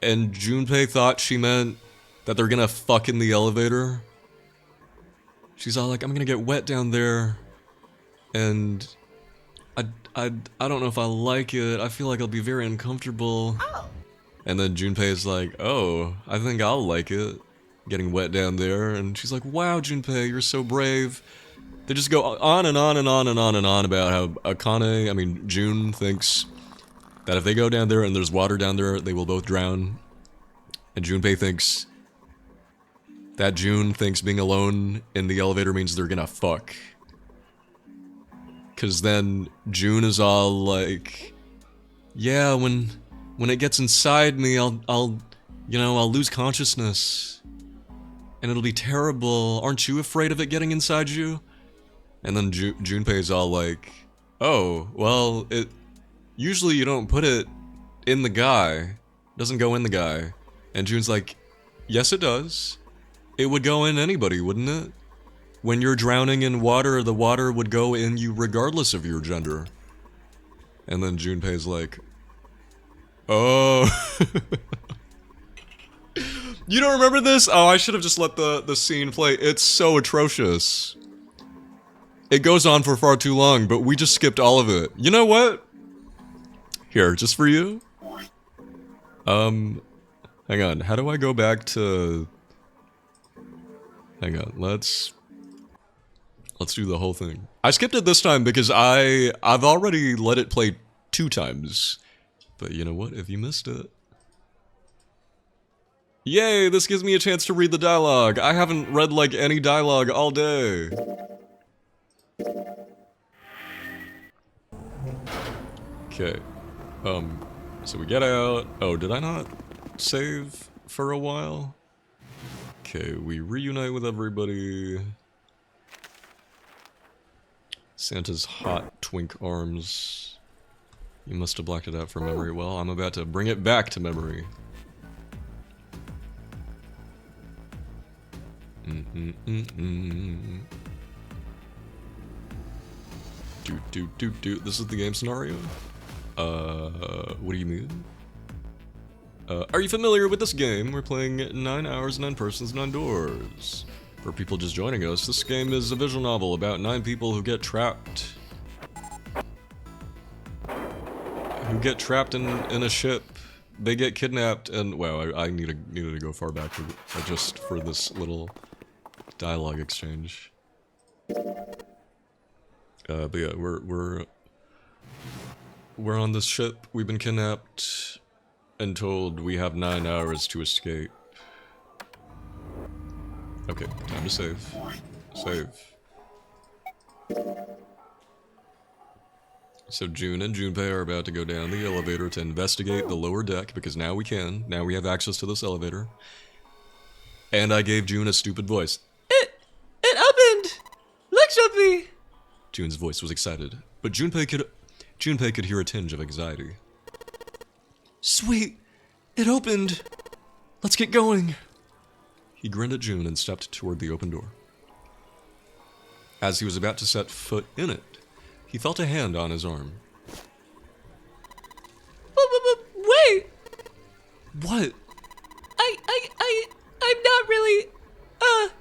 And Junpei thought she meant that they're gonna fuck in the elevator. She's all like, "I'm gonna get wet down there, and I don't know if I like it. I feel like I'll be very uncomfortable." Oh. And then Junpei's like, "Oh, I think I'll like it, getting wet down there." And she's like, "Wow, Junpei, you're so brave." They just go on and on and on and on and on about how June thinks that if they go down there and there's water down there, they will both drown. And Junpei thinks that June thinks being alone in the elevator means they're gonna fuck. Cause then June is all like, "Yeah, when it gets inside me, I'll lose consciousness. And it'll be terrible. Aren't you afraid of it getting inside you?" And then Junpei's all like, "Oh, well, usually you don't put it in the guy. It doesn't go in the guy." And June's like, "Yes, it does. It would go in anybody, wouldn't it? When you're drowning in water, the water would go in you regardless of your gender." And then Junpei's like, "Oh." You don't remember this? Oh, I should have just let the scene play. It's so atrocious. It goes on for far too long, but we just skipped all of it. You know what? Here, just for you. Hang on. How do I go back to... Hang on. Let's do the whole thing. I skipped it this time because I've already let it play 2 times. But you know what? If you missed it... Yay! This gives me a chance to read the dialogue. I haven't read, like, any dialogue all day. Okay. So we get out. Oh, did I not save for a while? Okay, we reunite with everybody. Santa's hot twink arms. You must have blacked it out from memory. Well, I'm about to bring it back to memory. This is the game scenario? What do you mean? Are you familiar with this game? We're playing 9 hours, 9 persons, 9 doors. For people just joining us, this game is a visual novel about 9 people who get trapped. In a ship. They get kidnapped and, wow, I needed to go far back just for this little dialogue exchange. But yeah, we're on this ship. We've been kidnapped and told we have 9 hours to escape. Okay, time to save. Save. So June and Junpei are about to go down the elevator to investigate the lower deck, because now we can. Now we have access to this elevator. And I gave June a stupid voice. It opened! Look, Junpei! June's voice was excited, but Junpei could hear a tinge of anxiety. Sweet! It opened! Let's get going! He grinned at June and stepped toward the open door. As he was about to set foot in it, he felt a hand on his arm. Wait! What? I'm not really, oh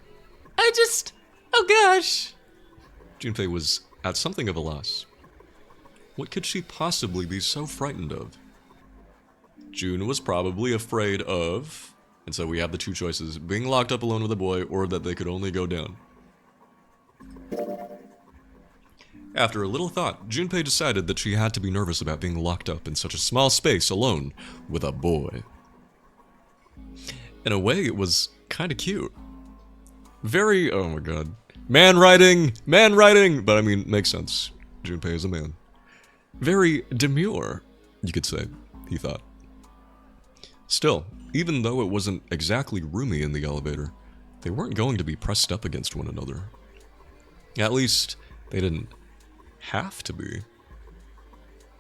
gosh. Junpei was at something of a loss. What could she possibly be so frightened of? June was probably afraid of, and so we have the two choices, being locked up alone with a boy or that they could only go down. After a little thought, Junpei decided that she had to be nervous about being locked up in such a small space alone with a boy. In a way, it was kind of cute. Very, oh my god. Man writing, but I mean, makes sense. Junpei is a man. Very demure, you could say, he thought. Still, even though it wasn't exactly roomy in the elevator, they weren't going to be pressed up against one another. At least, they didn't have to be.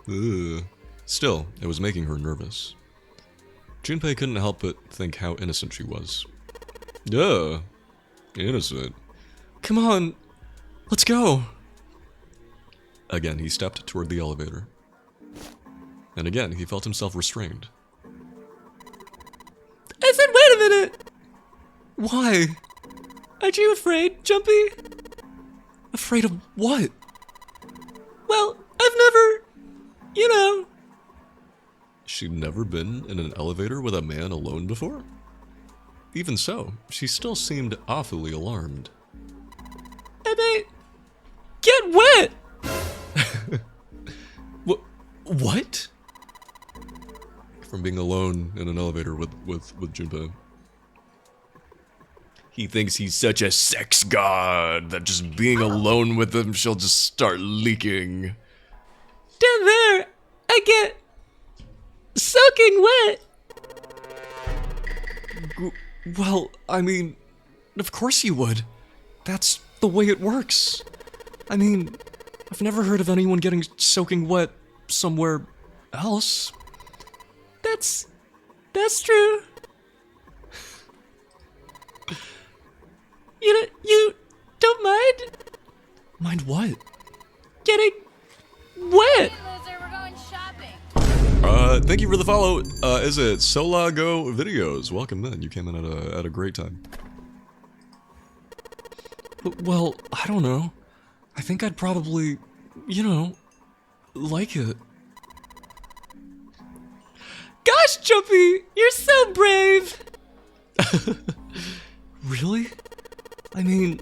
Ugh. Still, it was making her nervous. Junpei couldn't help but think how innocent she was. Duh. Innocent. Come on, let's go. Again, he stepped toward the elevator. And again, he felt himself restrained. I said, wait a minute! Why? Aren't you afraid, Jumpy? Afraid of what? Well, I've never, you know. She'd never been in an elevator with a man alone before? Even so, she still seemed awfully alarmed. I might get wet! What? From being alone in an elevator with Junpei. He thinks he's such a sex god that just being alone with him, she'll just start leaking. Down there, I get soaking wet. Well, I mean, of course you would. That's the way it works. I mean, I've never heard of anyone getting soaking wet somewhere else. That's true. You don't mind? Mind what? Getting wet. Loser, we're going shopping. Thank you for the follow. Is it Solago Videos? Welcome in. You came in at a great time. Well, I don't know. I think I'd probably, you know, like it. Gosh, Jumpy, you're so brave. Really? I mean,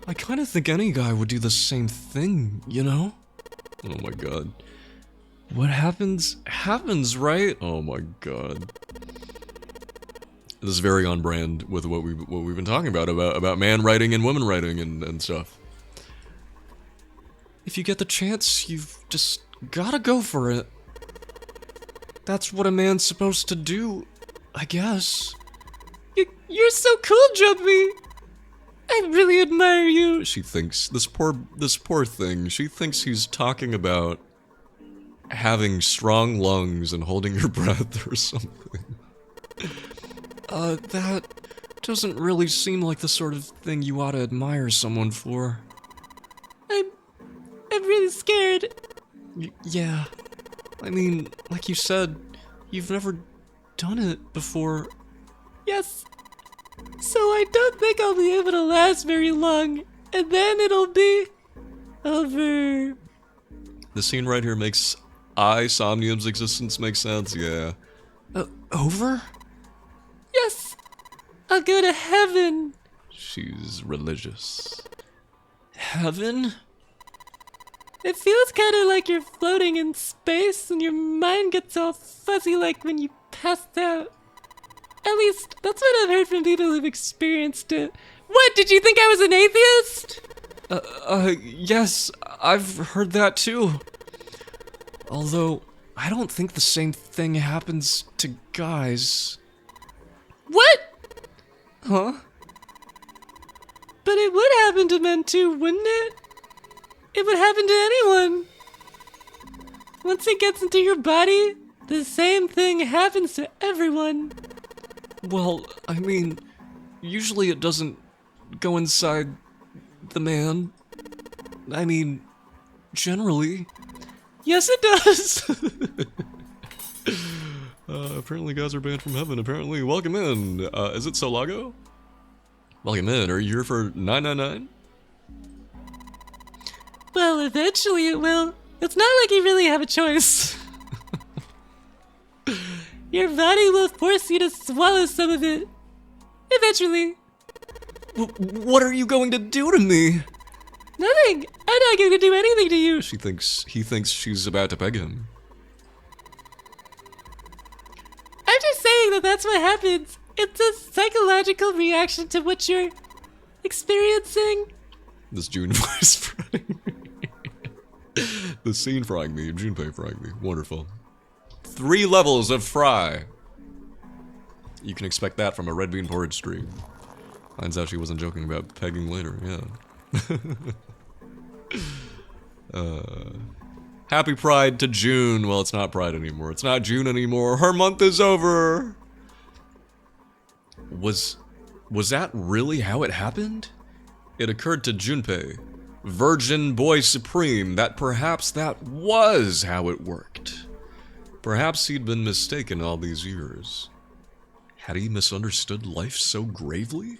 I kind of think any guy would do the same thing, you know? Oh my god. What happens, happens, right? Oh my god. This is very on brand with what we've been talking about man writing and women writing and stuff. If you get the chance, you've just gotta go for it. That's what a man's supposed to do, I guess. You're so cool, Jumpy. I really admire you. She thinks, this poor thing, she thinks he's talking about having strong lungs and holding your breath or something. That doesn't really seem like the sort of thing you ought to admire someone for. I'm really scared. Yeah. I mean, like you said, you've never done it before. Yes. So I don't think I'll be able to last very long, and then it'll be over. The scene right here makes Somnium's existence make sense, yeah. Over? Yes. I'll go to heaven. She's religious. Heaven? It feels kind of like you're floating in space and your mind gets all fuzzy like when you passed out. At least, that's what I've heard from people who've experienced it. What, did you think I was an atheist? Yes, I've heard that too. Although, I don't think the same thing happens to guys. What? Huh? But it would happen to men too, wouldn't it? It would happen to anyone. Once it gets into your body, The same thing happens to everyone. Well, I mean, usually it doesn't go inside the man. I mean, generally. Yes, it does. Apparently guys are banned from heaven, apparently. Welcome in. Is it Solago? Welcome in. Are you here for 999? Well, eventually it will. It's not like you really have a choice. Your body will force you to swallow some of it. Eventually. What are you going to do to me? Nothing. I'm not going to do anything to you. He thinks she's about to peg him. I'm just saying that that's what happens. It's a psychological reaction to what you're experiencing. This June voice frying me. The scene frying me, Junpei frying me. Wonderful. 3 levels of fry. You can expect that from a red bean porridge stream. Finds out she wasn't joking about pegging later, yeah. Happy Pride to June. Well, it's not Pride anymore. It's not June anymore. Her month is over. Was that really how it happened? It occurred to Junpei, Virgin Boy Supreme, that perhaps that was how it worked. Perhaps he'd been mistaken all these years. Had he misunderstood life so gravely?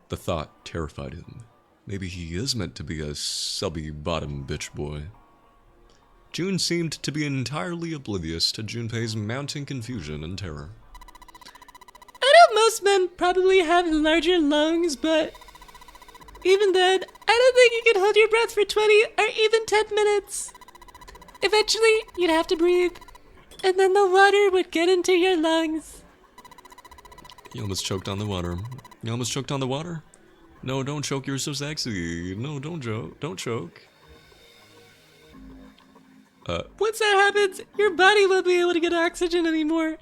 The thought terrified him. Maybe he is meant to be a subby bottom bitch boy. June seemed to be entirely oblivious to Junpei's mounting confusion and terror. I know most men probably have larger lungs, but even then, I don't think you can hold your breath for 20 or even 10 minutes. Eventually, you'd have to breathe, and then the water would get into your lungs. You almost choked on the water. You almost choked on the water? No, don't choke, you're so sexy. No, don't choke. Don't choke. Once that happens, your body won't be able to get oxygen anymore,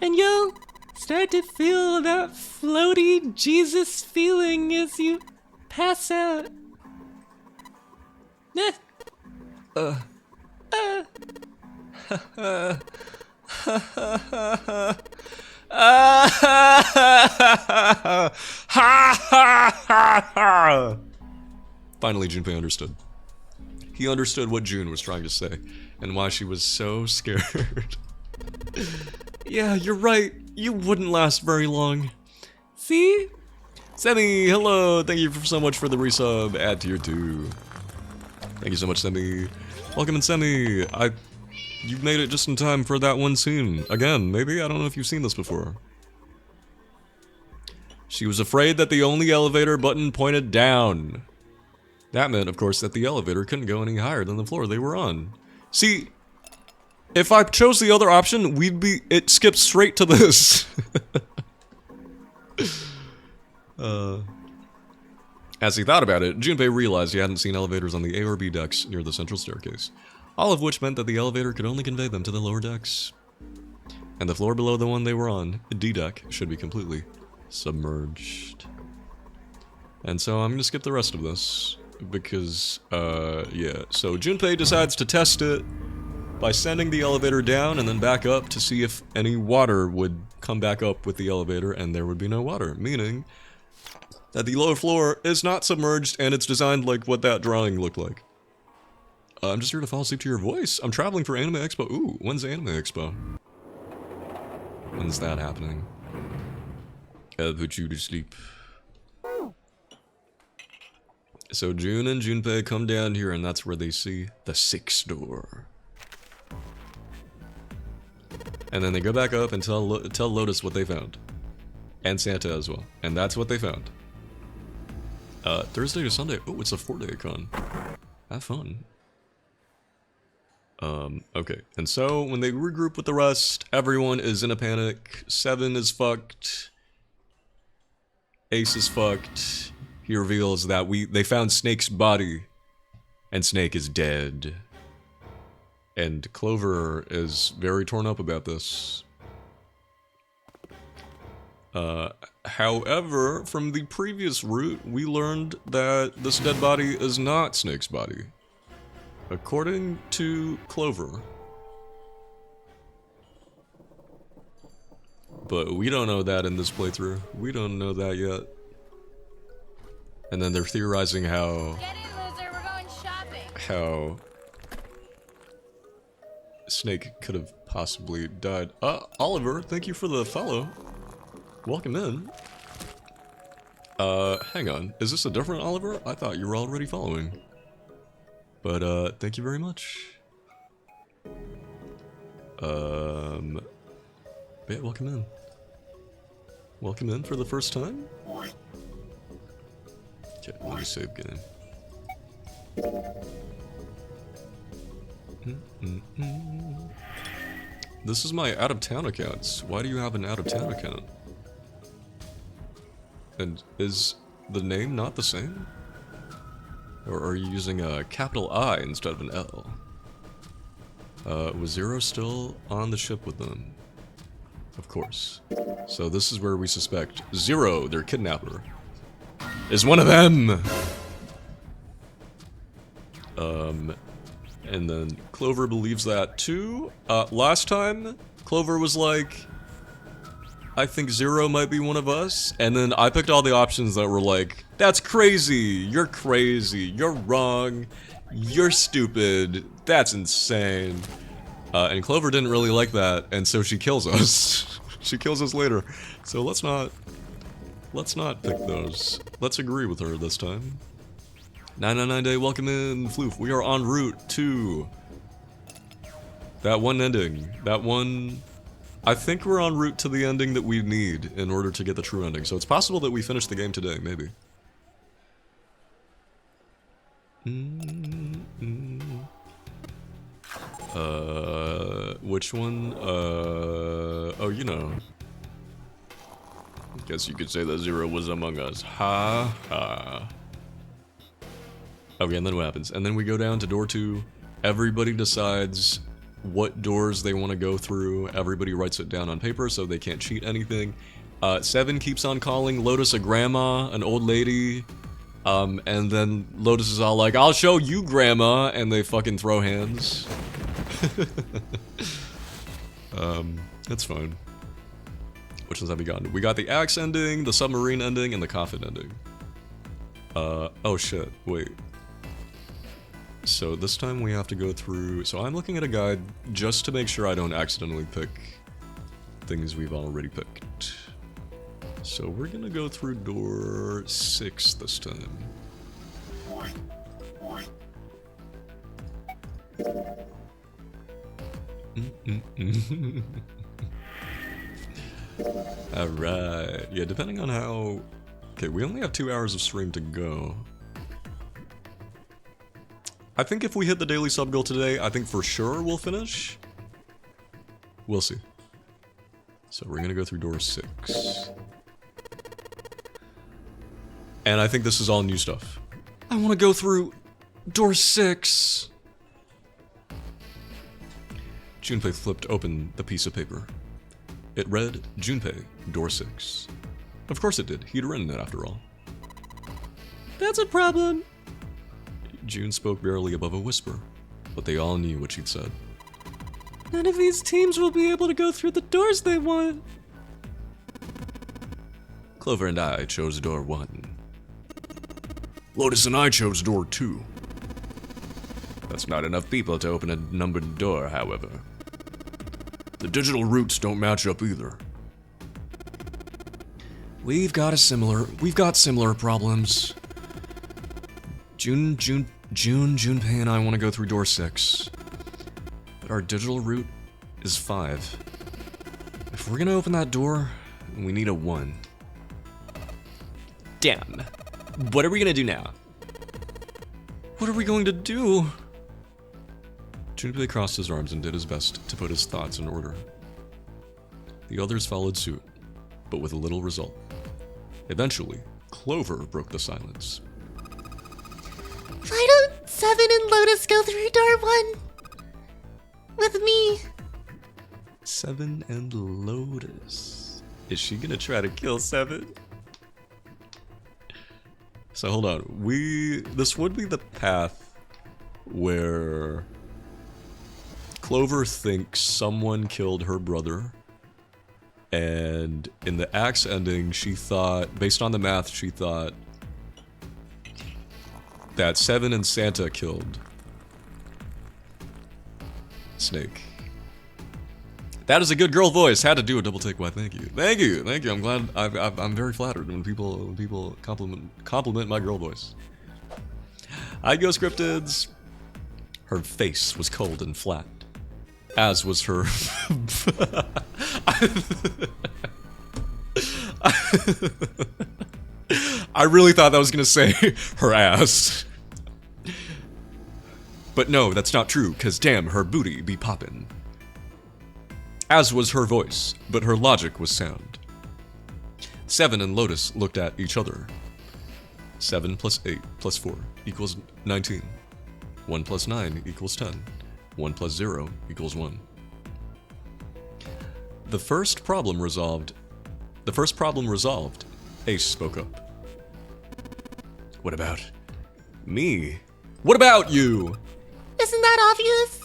and you'll start to feel that floaty Jesus feeling as you pass out. Finally, Junpei understood. He understood what June was trying to say, and why she was so scared. Yeah, you're right. You wouldn't last very long. See? Semi, hello. Thank you so much for the resub. Add tier 2. Thank you so much, Semi. Welcome in, Semi. You made it just in time for that one scene. Again, maybe? I don't know if you've seen this before. She was afraid that the only elevator button pointed down. That meant, of course, that the elevator couldn't go any higher than the floor they were on. See, if I chose the other option, it skips straight to this. As he thought about it, Junpei realized he hadn't seen elevators on the A or B decks near the central staircase. All of which meant that the elevator could only convey them to the lower decks. And the floor below the one they were on, D deck, should be completely submerged. And so I'm gonna skip the rest of this. Because, yeah. So Junpei decides to test it by sending the elevator down and then back up to see if any water would come back up with the elevator, and there would be no water. Meaning that the lower floor is not submerged and it's designed like what that drawing looked like. I'm just here to fall asleep to your voice. I'm traveling for Anime Expo. Ooh, when's Anime Expo? When's that happening? I'll put you to sleep. So June and Junpei come down here, and that's where they see the 6th door. And then they go back up and tell Lotus what they found. And Santa as well. And that's what they found. Thursday to Sunday. Oh, it's a 4-day con. Have fun. Okay. And so, when they regroup with the rest, everyone is in a panic. 7 is fucked. Ace is fucked. He reveals that they found Snake's body. And Snake is dead. And Clover is very torn up about this. However, from the previous route, we learned that this dead body is not Snake's body. According to Clover, But we don't know that in this playthrough. We don't know that yet. And then they're theorizing how... Get in, loser. We're going shopping. How... Snake could have possibly died. Oliver, thank you for the follow. Welcome in. Hang on. Is this a different Oliver? I thought you were already following. But, thank you very much. Yeah, welcome in. Welcome in for the first time? Okay, let me save game. This is my out-of-town accounts. Why do you have an out-of-town account? And is the name not the same? Or are you using a capital I instead of an L? Was Zero still on the ship with them? Of course. So this is where we suspect Zero, their kidnapper, is one of them! And then Clover believes that too. Last time, Clover was like, I think Zero might be one of us. And then I picked all the options that were like, that's crazy, you're wrong, you're stupid, that's insane. And Clover didn't really like that, and so she kills us. She kills us later. So let's not pick those. Let's agree with her this time. 999 Day, welcome in, Floof. We are en route to that one ending. That one... I think we're en route to the ending that we need in order to get the true ending. So it's possible that we finish the game today, maybe. Which one? Oh, you know. Guess you could say that Zero was among us. Ha ha. Okay, and then what happens? And then we go down to door 2. Everybody decides what doors they want to go through. Everybody writes it down on paper so they can't cheat anything. 7 keeps on calling Lotus a grandma, an old lady. And then Lotus is all like, I'll show you, grandma, and they fucking throw hands. It's fine. Which ones have we gotten? We got the axe ending, the submarine ending, and the coffin ending. Oh shit, wait. So this time we have to go through... So I'm looking at a guide just to make sure I don't accidentally pick things we've already picked. So we're gonna go through door 6 this time. Alright. Yeah, depending on how... Okay, we only have 2 hours of stream to go. I think if we hit the daily sub goal today, I think for sure we'll finish. We'll see. So we're gonna go through door 6. And I think this is all new stuff. I want to go through door 6. Junpei flipped open the piece of paper. It read, Junpei, door 6. Of course it did. He'd written it after all. That's a problem. June spoke barely above a whisper, but they all knew what she'd said. None of these teams will be able to go through the doors they want. Clover and I chose door 1. Lotus and I chose door 2. That's not enough people to open a numbered door, however. The digital routes don't match up either. We've got similar problems. Junpei and I want to go through door 6. But our digital route is 5. If we're gonna open that door, we need a 1. Damn. What are we gonna do now? What are we going to do? Junpei crossed his arms and did his best to put his thoughts in order. The others followed suit, but with little result. Eventually, Clover broke the silence. Why don't 7 and Lotus go through door 1? With me. 7 and Lotus. Is she gonna try to kill 7? So hold on, this would be the path where Clover thinks someone killed her brother, And in the axe ending, she thought, based on the math, she thought that Seven and Santa killed Snake. That is a good girl voice. Had to do a double take. Why? Thank you, thank you, thank you. I'm glad. I'm very flattered when people compliment my girl voice. I go scripteds. Her face was cold and flat, as was her. I really thought that was gonna say her ass. But no, that's not true, cause damn, her booty be poppin'. As was her voice, but her logic was sound. Seven and Lotus looked at each other. 7 plus 8 plus 4 equals 19. 1 plus 9 equals 10. 1 plus 0 equals 1. The first problem resolved, Ace spoke up. What about me? What about you? Isn't that obvious?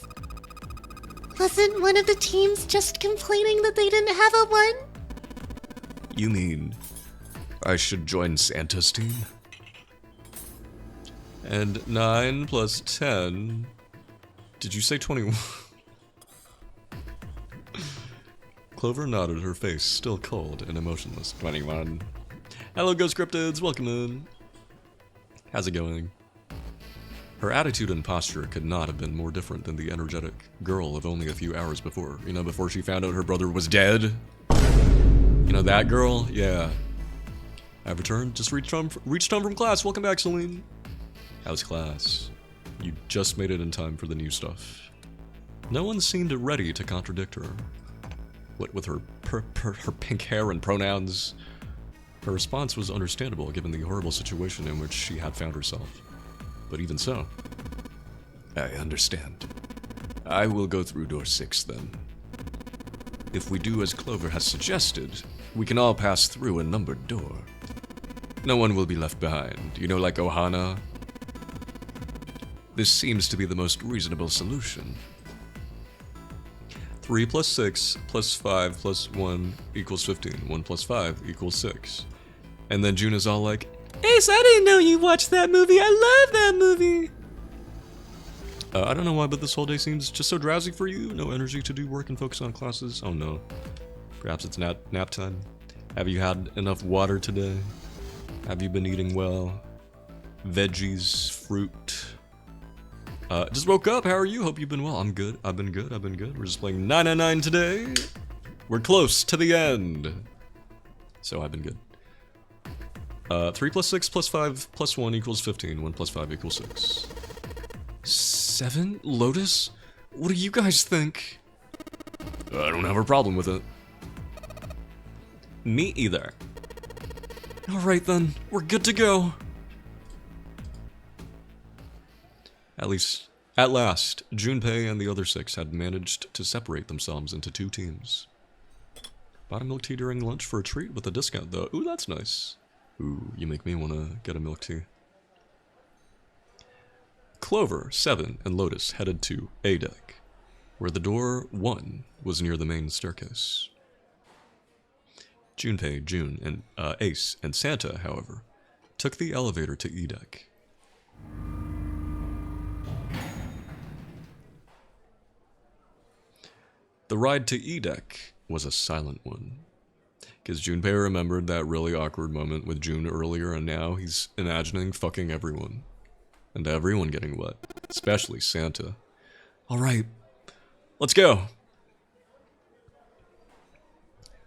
Wasn't one of the teams just complaining that they didn't have a 1? You mean I should join Santa's team? And 9 plus 10... Did you say 21? Clover nodded, her face still cold and emotionless. 21. Hello, Ghost Cryptids, welcome in. How's it going? Her attitude and posture could not have been more different than the energetic girl of only a few hours before. You know, before she found out her brother was dead. You know, that girl? Yeah. I've returned, just reached home from class. Welcome back, Celine. How's class? You just made it in time for the new stuff. No one seemed ready to contradict her. What with her pink hair and pronouns? Her response was understandable given the horrible situation in which she had found herself. But even so, I understand. I will go through door 6 then. If we do as Clover has suggested, we can all pass through a numbered door. No one will be left behind, you know, like Ohana. This seems to be the most reasonable solution. 3 plus 6 plus 5 plus 1 equals 15. 1 plus 5 equals 6. And then June is all like, Ace, I didn't know you watched that movie. I love that movie. I don't know why, but this whole day seems just so drowsy for you. No energy to do work and focus on classes. Oh no. Perhaps it's nap time. Have you had enough water today? Have you been eating well? Veggies, fruit. Just woke up. How are you? Hope you've been well. I'm good. I've been good. We're just playing 999 today. We're close to the end. So I've been good. 3 plus 6 plus 5 plus 1 equals 15. 1 plus 5 equals 6. 7? Lotus? What do you guys think? I don't have a problem with it. Me either. Alright then, we're good to go. At last, Junpei and the other 6 had managed to separate themselves into 2 teams. Bought a milk tea during lunch for a treat with a discount though. Ooh, that's nice. Ooh, you make me want to get a milk tea. Clover, 7, and Lotus headed to A deck, where the door 1 was near the main staircase. Junpei, June, and Ace, and Santa, however, took the elevator to E deck. The ride to E deck was a silent one. Because Junpei remembered that really awkward moment with June earlier, and now he's imagining fucking everyone. And everyone getting wet. Especially Santa. Alright, let's go!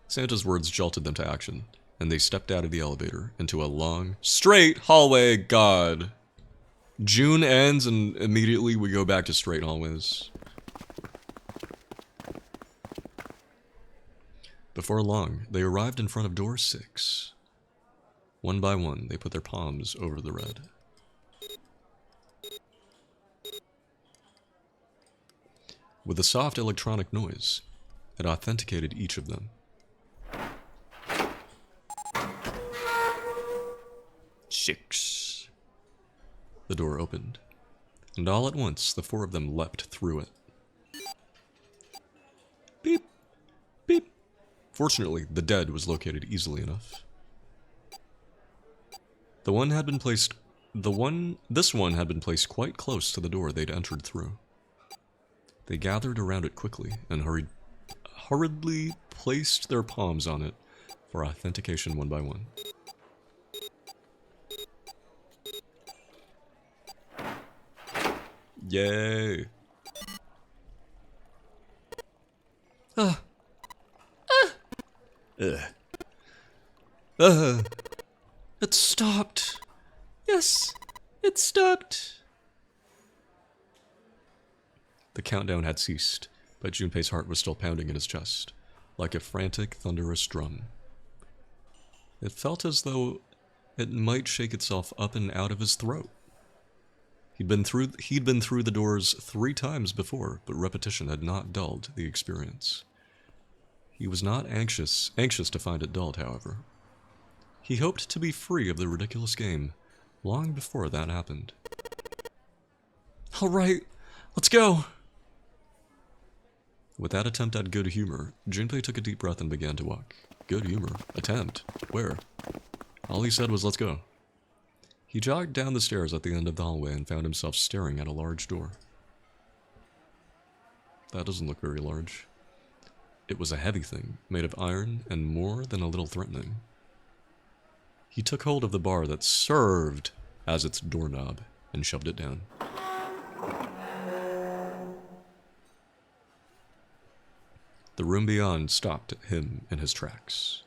Santa's words jolted them to action, and they stepped out of the elevator into a long, straight hallway. God. June ends, and immediately we go back to straight hallways. Before long, they arrived in front of door 6. One by one, they put their palms over the red. With a soft electronic noise, it authenticated each of them. 6. The door opened, and all at once, the 4 of them leapt through it. Beep, beep. Fortunately, the dead was located easily enough. This one had been placed quite close to the door they'd entered through. They gathered around it quickly and hurriedly placed their palms on it for authentication one by one. Yay! It stopped. Yes, it stopped. The countdown had ceased, but Junpei's heart was still pounding in his chest, like a frantic, thunderous drum. It felt as though it might shake itself up and out of his throat. He'd been through the doors 3 times before, but repetition had not dulled the experience. He was not anxious to find it dulled, however. He hoped to be free of the ridiculous game long before that happened. All right, let's go. With that attempt at good humor, Junpei took a deep breath and began to walk. Good humor? Attempt? Where? All he said was, let's go. He jogged down the stairs at the end of the hallway and found himself staring at a large door. That doesn't look very large. It was a heavy thing, made of iron and more than a little threatening. He took hold of the bar that served as its doorknob and shoved it down. The room beyond stopped him in his tracks.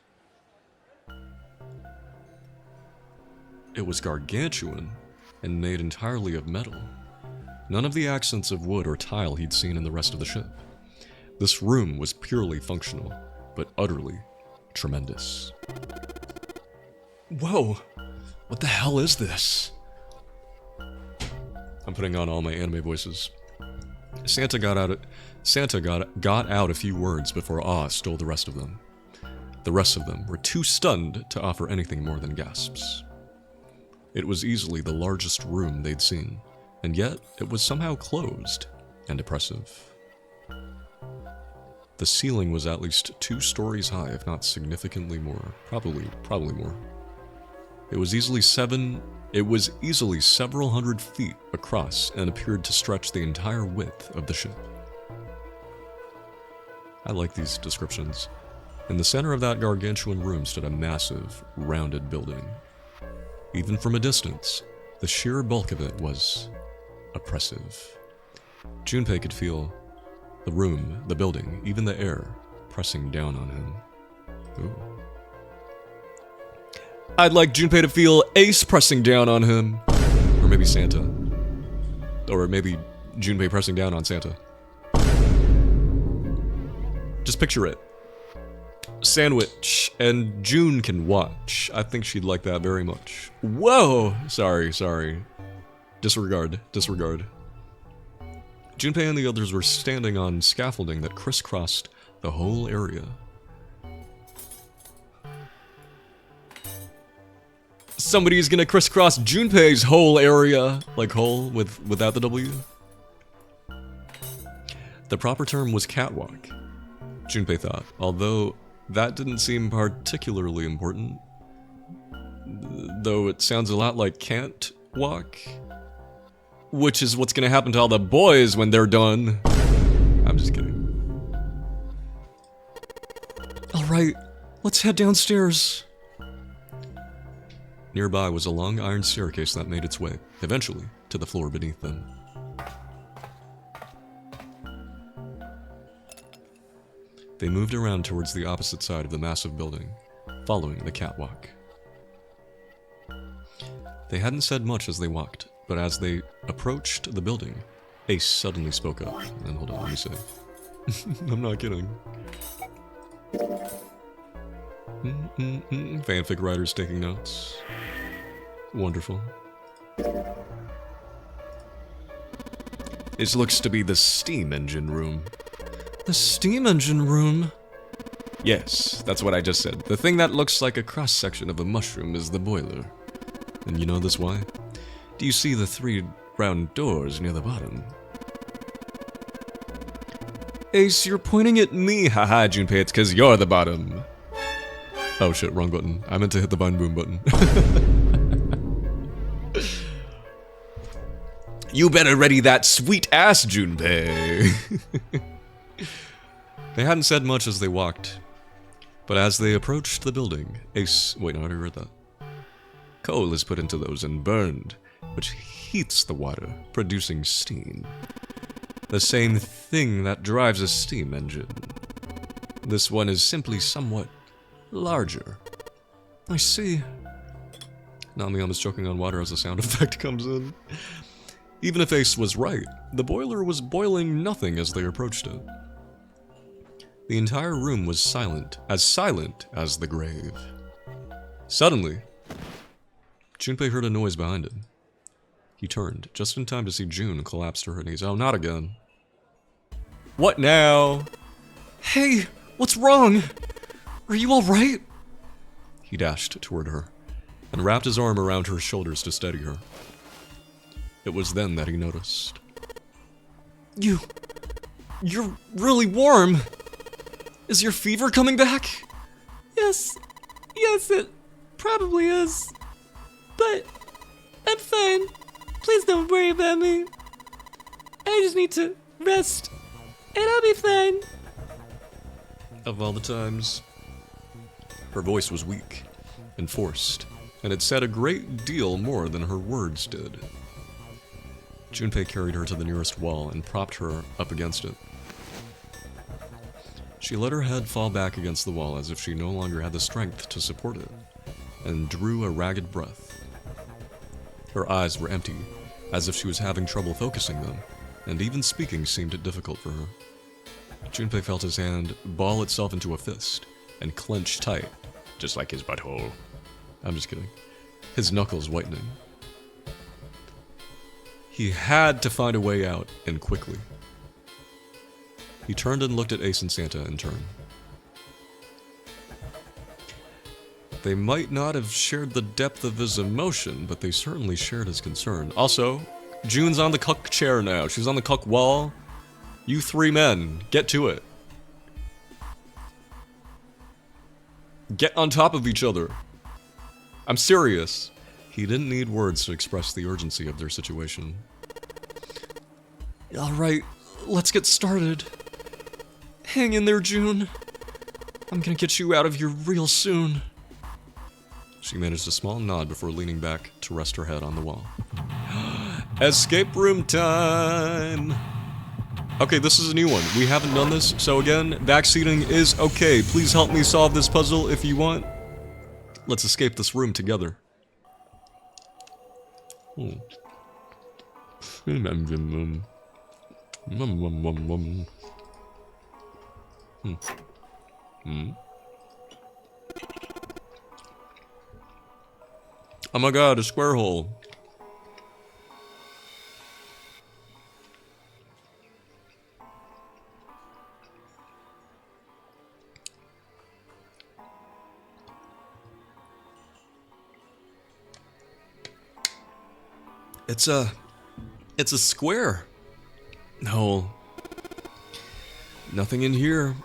It was gargantuan and made entirely of metal. None of the accents of wood or tile he'd seen in the rest of the ship. This room was purely functional, but utterly tremendous. Whoa! What the hell is this? I'm putting on all my anime voices. Santa got out a few words before awe stole the rest of them. The rest of them were too stunned to offer anything more than gasps. It was easily the largest room they'd seen, and yet it was somehow closed and oppressive. The ceiling was at least 2 stories high, if not significantly more. Probably more. It was easily several hundred feet across and appeared to stretch the entire width of the ship. I like these descriptions. In the center of that gargantuan room stood a massive, rounded building. Even from a distance, the sheer bulk of it was oppressive. Junpei could feel the room, the building, even the air pressing down on him. Ooh. I'd like Junpei to feel Ace pressing down on him. Or maybe Santa. Or maybe Junpei pressing down on Santa. Just picture it. Sandwich, and June can watch. I think she'd like that very much. Whoa! Sorry. Disregard. Junpei and the others were standing on scaffolding that crisscrossed the whole area. Somebody's gonna crisscross Junpei's whole area. Like whole without the W. The proper term was catwalk, Junpei thought, although that didn't seem particularly important. Though it sounds a lot like can't walk. Which is what's gonna happen to all the boys when they're done. I'm just kidding. Alright, let's head downstairs. Nearby was a long iron staircase that made its way, eventually, to the floor beneath them. They moved around towards the opposite side of the massive building, following the catwalk. They hadn't said much as they walked, but as they approached the building, Ace suddenly spoke up. And hold on, let me say. I'm not kidding. Fanfic writers taking notes. Wonderful. This looks to be the steam engine room. The steam engine room? Yes, that's what I just said. The thing that looks like a cross-section of a mushroom is the boiler. And you know this why? Do you see the 3 round doors near the bottom? Ace, you're pointing at me. Haha, Junpei, it's because you're the bottom. Oh shit, wrong button. I meant to hit the Vine Boom button. You better ready that sweet ass, Junpei. They hadn't said much as they walked, but as they approached the building, Ace... Wait, no, I already read that. Coal is put into those and burned, which heats the water, producing steam. The same thing that drives a steam engine. This one is simply somewhat larger. I see. Nami is choking on water as the sound effect comes in. Even if Ace was right, the boiler was boiling nothing as they approached it. The entire room was silent as the grave. Suddenly, Junpei heard a noise behind him. He turned, just in time to see June collapse to her knees. Oh, not again. What now? Hey, what's wrong? Are you alright? He dashed toward her, and wrapped his arm around her shoulders to steady her. It was then that he noticed. You're really warm! Is your fever coming back? Yes, it probably is. But I'm fine. Please don't worry about me. I just need to rest, and I'll be fine. Of all the times, her voice was weak and forced, and it said a great deal more than her words did. Junpei carried her to the nearest wall and propped her up against it. She let her head fall back against the wall as if she no longer had the strength to support it, and drew a ragged breath. Her eyes were empty, as if she was having trouble focusing them, and even speaking seemed difficult for her. Junpei felt his hand ball itself into a fist, and clench tight, just like his butthole. I'm just kidding. His knuckles whitening. He had to find a way out, and quickly. He turned and looked at Ace and Santa in turn. They might not have shared the depth of his emotion, but they certainly shared his concern. Also, June's on the cuck chair now. She's on the cuck wall. You three men, get to it. Get on top of each other. I'm serious. He didn't need words to express the urgency of their situation. Alright, let's get started. Hang in there, June. I'm gonna get you out of here real soon. She managed a small nod before leaning back to rest her head on the wall. Escape room time! Okay, this is a new one. We haven't done this, so again, backseating is okay. Please help me solve this puzzle if you want. Let's escape this room together. Oh my god, a square hole. It's a square. No. Nothing in here.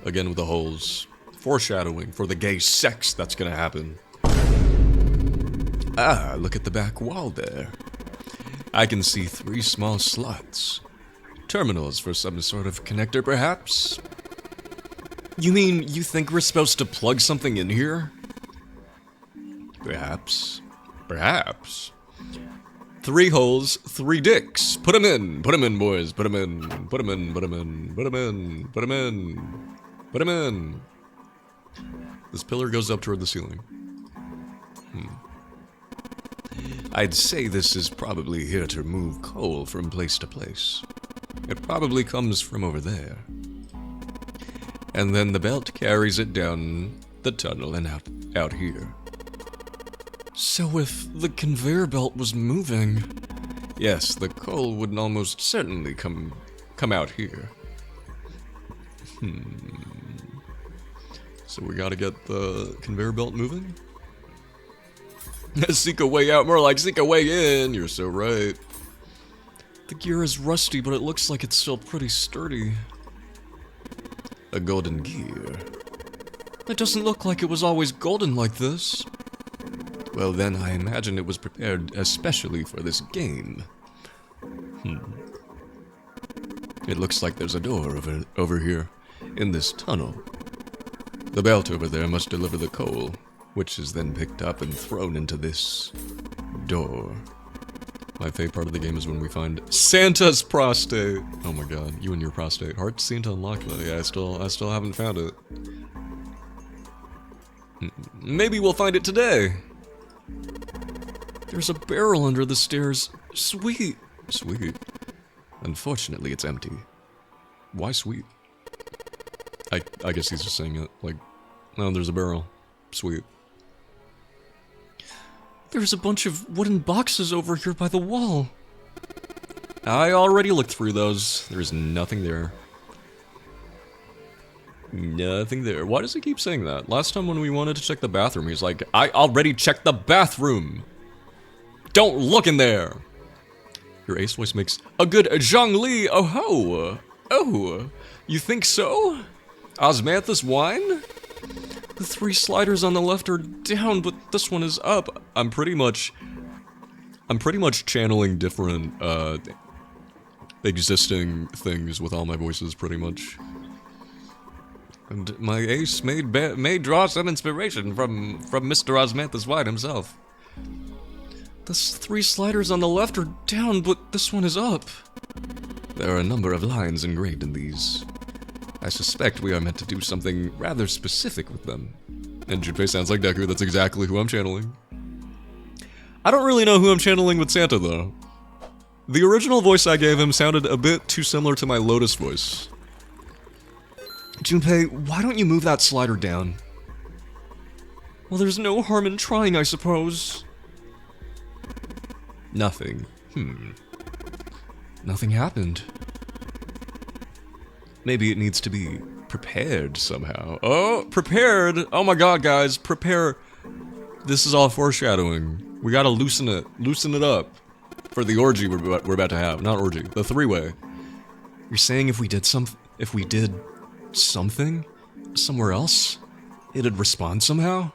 Again with the holes. Foreshadowing for the gay sex that's gonna happen. Ah, look at the back wall there. I can see 3 small slots. Terminals for some sort of connector, perhaps? You mean you think we're supposed to plug something in here? Perhaps. Perhaps. 3 holes, 3 dicks. Put 'em in. Put 'em in, boys. Put 'em in. Put 'em in. Put 'em in. Put 'em in. Put 'em in. Put 'em in. This pillar goes up toward the ceiling. I'd say this is probably here to move coal from place to place. It probably comes from over there. And then the belt carries it down the tunnel and out here. So if the conveyor belt was moving, yes, the coal would almost certainly come out here. So we gotta get the conveyor belt moving? Seek a way out, more like seek a way in, you're so right. The gear is rusty, but it looks like it's still pretty sturdy. A golden gear. It doesn't look like it was always golden like this. Well then, I imagine it was prepared especially for this game. It looks like there's a door over here, in this tunnel. The belt over there must deliver the coal, which is then picked up and thrown into this door. My favorite part of the game is when we find Santa's prostate. Oh my god, you and your prostate. Hard scene to unlock, buddy. I still haven't found it. Maybe we'll find it today. There's a barrel under the stairs. Sweet. Sweet. Unfortunately, it's empty. Why sweet? I guess he's just saying it, like, no, there's a barrel. Sweet. There's a bunch of wooden boxes over here by the wall. I already looked through those. There's nothing there. Nothing there. Why does he keep saying that? Last time when we wanted to check the bathroom, he's like, I already checked the bathroom. Don't look in there. Your ace voice makes a good Zhongli. Oh ho. Oh, you think so? Osmanthus wine? The 3 sliders on the left are down, but this one is up. I'm pretty much channeling different existing things with all my voices, pretty much. And my ace may draw some inspiration from Mr. Osmanthus wine himself. The 3 sliders on the left are down, but this one is up. There are a number of lines engraved in these. I suspect we are meant to do something rather specific with them. And Junpei sounds like Deku, that's exactly who I'm channeling. I don't really know who I'm channeling with Santa, though. The original voice I gave him sounded a bit too similar to my Lotus voice. Junpei, why don't you move that slider down? Well, there's no harm in trying, I suppose. Nothing. Nothing happened. Maybe it needs to be prepared somehow. Oh, prepared! Oh my god, guys, prepare. This is all foreshadowing. We gotta loosen it up for the orgy we're about to have. Not orgy, the 3-way. You're saying if we did something somewhere else, it'd respond somehow?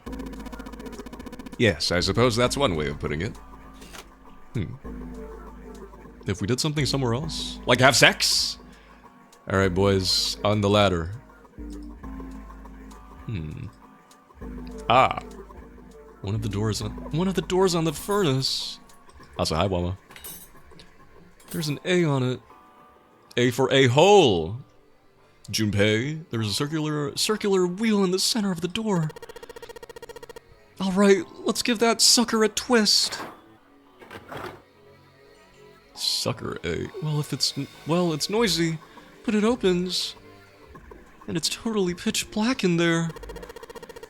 Yes, I suppose that's one way of putting it. If we did something somewhere else? Like have sex? Alright, boys, on the ladder. Ah. One of the doors on the furnace. I'll say hi, Wama. There's an A on it. A for a-hole. Junpei, there's a circular wheel in the center of the door. Alright, let's give that sucker a twist. Sucker A. Well, it's noisy, but it opens. And it's totally pitch black in there.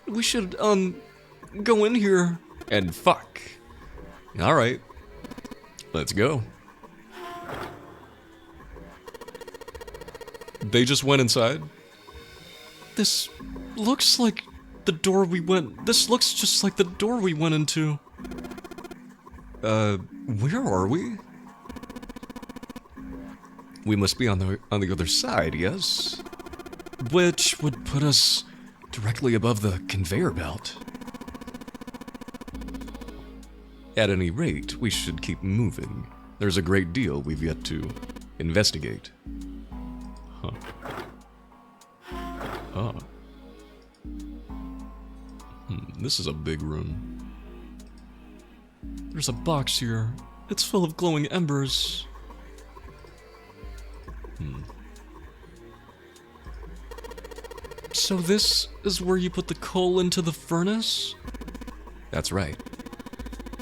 We should, go in here and fuck. Alright. Let's go. They just went inside. This looks like the door we went... This looks just like the door we went into. Where are we? We must be on the other side, yes? Which would put us directly above the conveyor belt. At any rate, we should keep moving. There's a great deal we've yet to investigate. Huh. Huh. This is a big room. There's a box here. It's full of glowing embers. So this is where you put the coal into the furnace? That's right.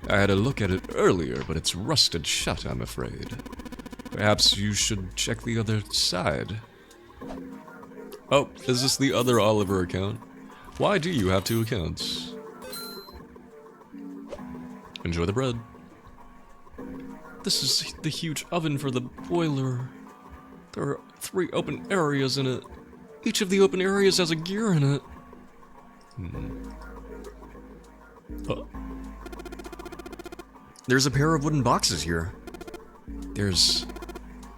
I had a look at it earlier, but it's rusted shut, I'm afraid. Perhaps you should check the other side. Oh, is this the other Oliver account? Why do you have 2 accounts? Enjoy the bread. This is the huge oven for the boiler. There are 3 open areas in it. Each of the open areas has a gear in it. There's a pair of wooden boxes here. There's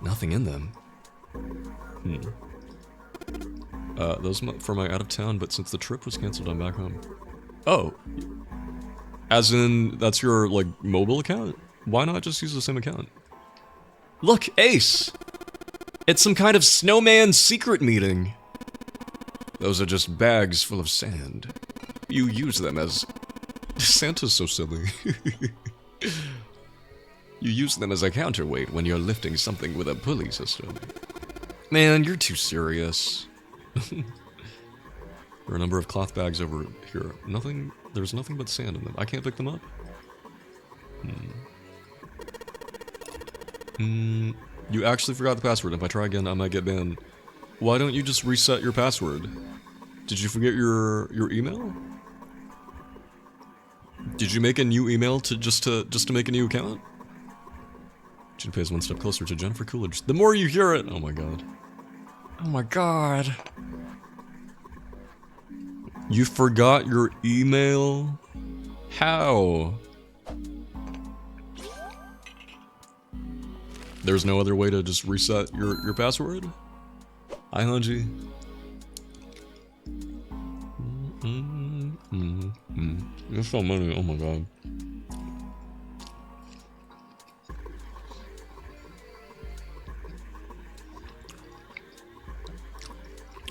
Nothing in them. Those for my out of town, but since the trip was canceled, I'm back home. Oh. As in, that's your, like, mobile account? Why not just use the same account? Look, Ace! It's some kind of snowman secret meeting. Those are just bags full of sand. You use them as... Santa's so silly. You use them as a counterweight when you're lifting something with a pulley system. Man, you're too serious. There are a number of cloth bags over here. Nothing... There's nothing but sand in them. I can't pick them up? You actually forgot the password. If I try again, I might get banned. Why don't you just reset your password? Did you forget your email? Did you make a new email just to make a new account? Junpei is one step closer to Jennifer Coolidge. The more you hear it, oh my god. Oh my god. You forgot your email? How? There's no other way to just reset your password? Hi, Hanji. There's so many, oh my god.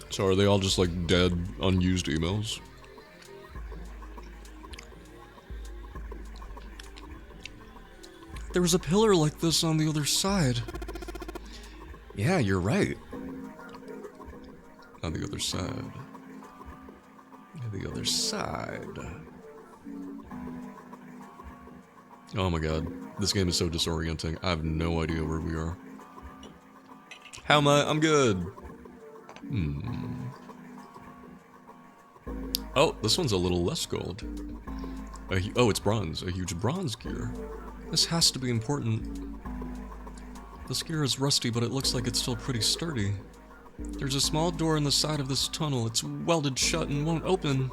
So are they all just like dead, unused emails? There was a pillar like this on the other side. Yeah, you're right. On the other side. On the other side. Oh my god. This game is so disorienting. I have no idea where we are. How am I? I'm good. Oh, this one's a little less gold. Oh, it's bronze. A huge bronze gear. This has to be important. This gear is rusty, but it looks like it's still pretty sturdy. There's a small door in the side of this tunnel. It's welded shut and won't open.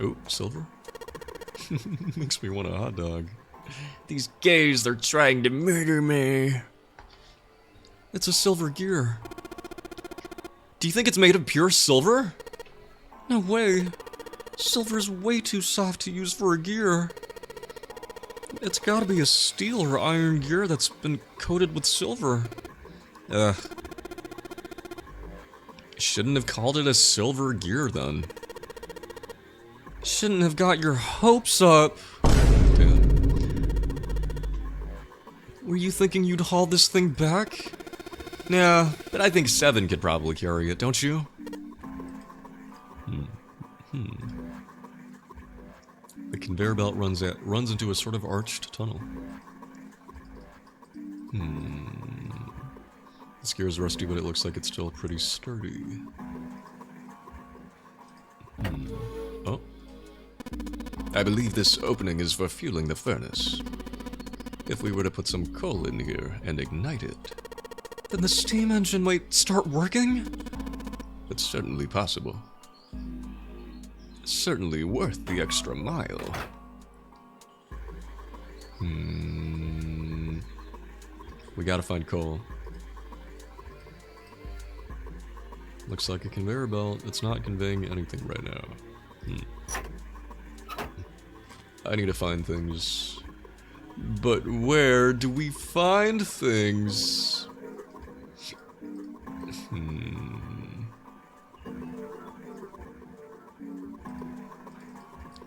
Oh, silver? Makes me want a hot dog. These gays, they're trying to murder me. It's a silver gear. Do you think it's made of pure silver? No way. Silver's way too soft to use for a gear. It's gotta be a steel or iron gear that's been coated with silver. Ugh. Shouldn't have called it a silver gear then. Shouldn't have got your hopes up. Damn. Were you thinking you'd haul this thing back? Nah, but I think 7 could probably carry it, don't you? The conveyor belt runs into a sort of arched tunnel. This gear is rusty, but it looks like it's still pretty sturdy. Oh. I believe this opening is for fueling the furnace. If we were to put some coal in here and ignite it, then the steam engine might start working? It's certainly possible. Certainly worth the extra mile. We gotta find coal. Looks like a conveyor belt. It's not conveying anything right now. I need to find things. But where do we find things?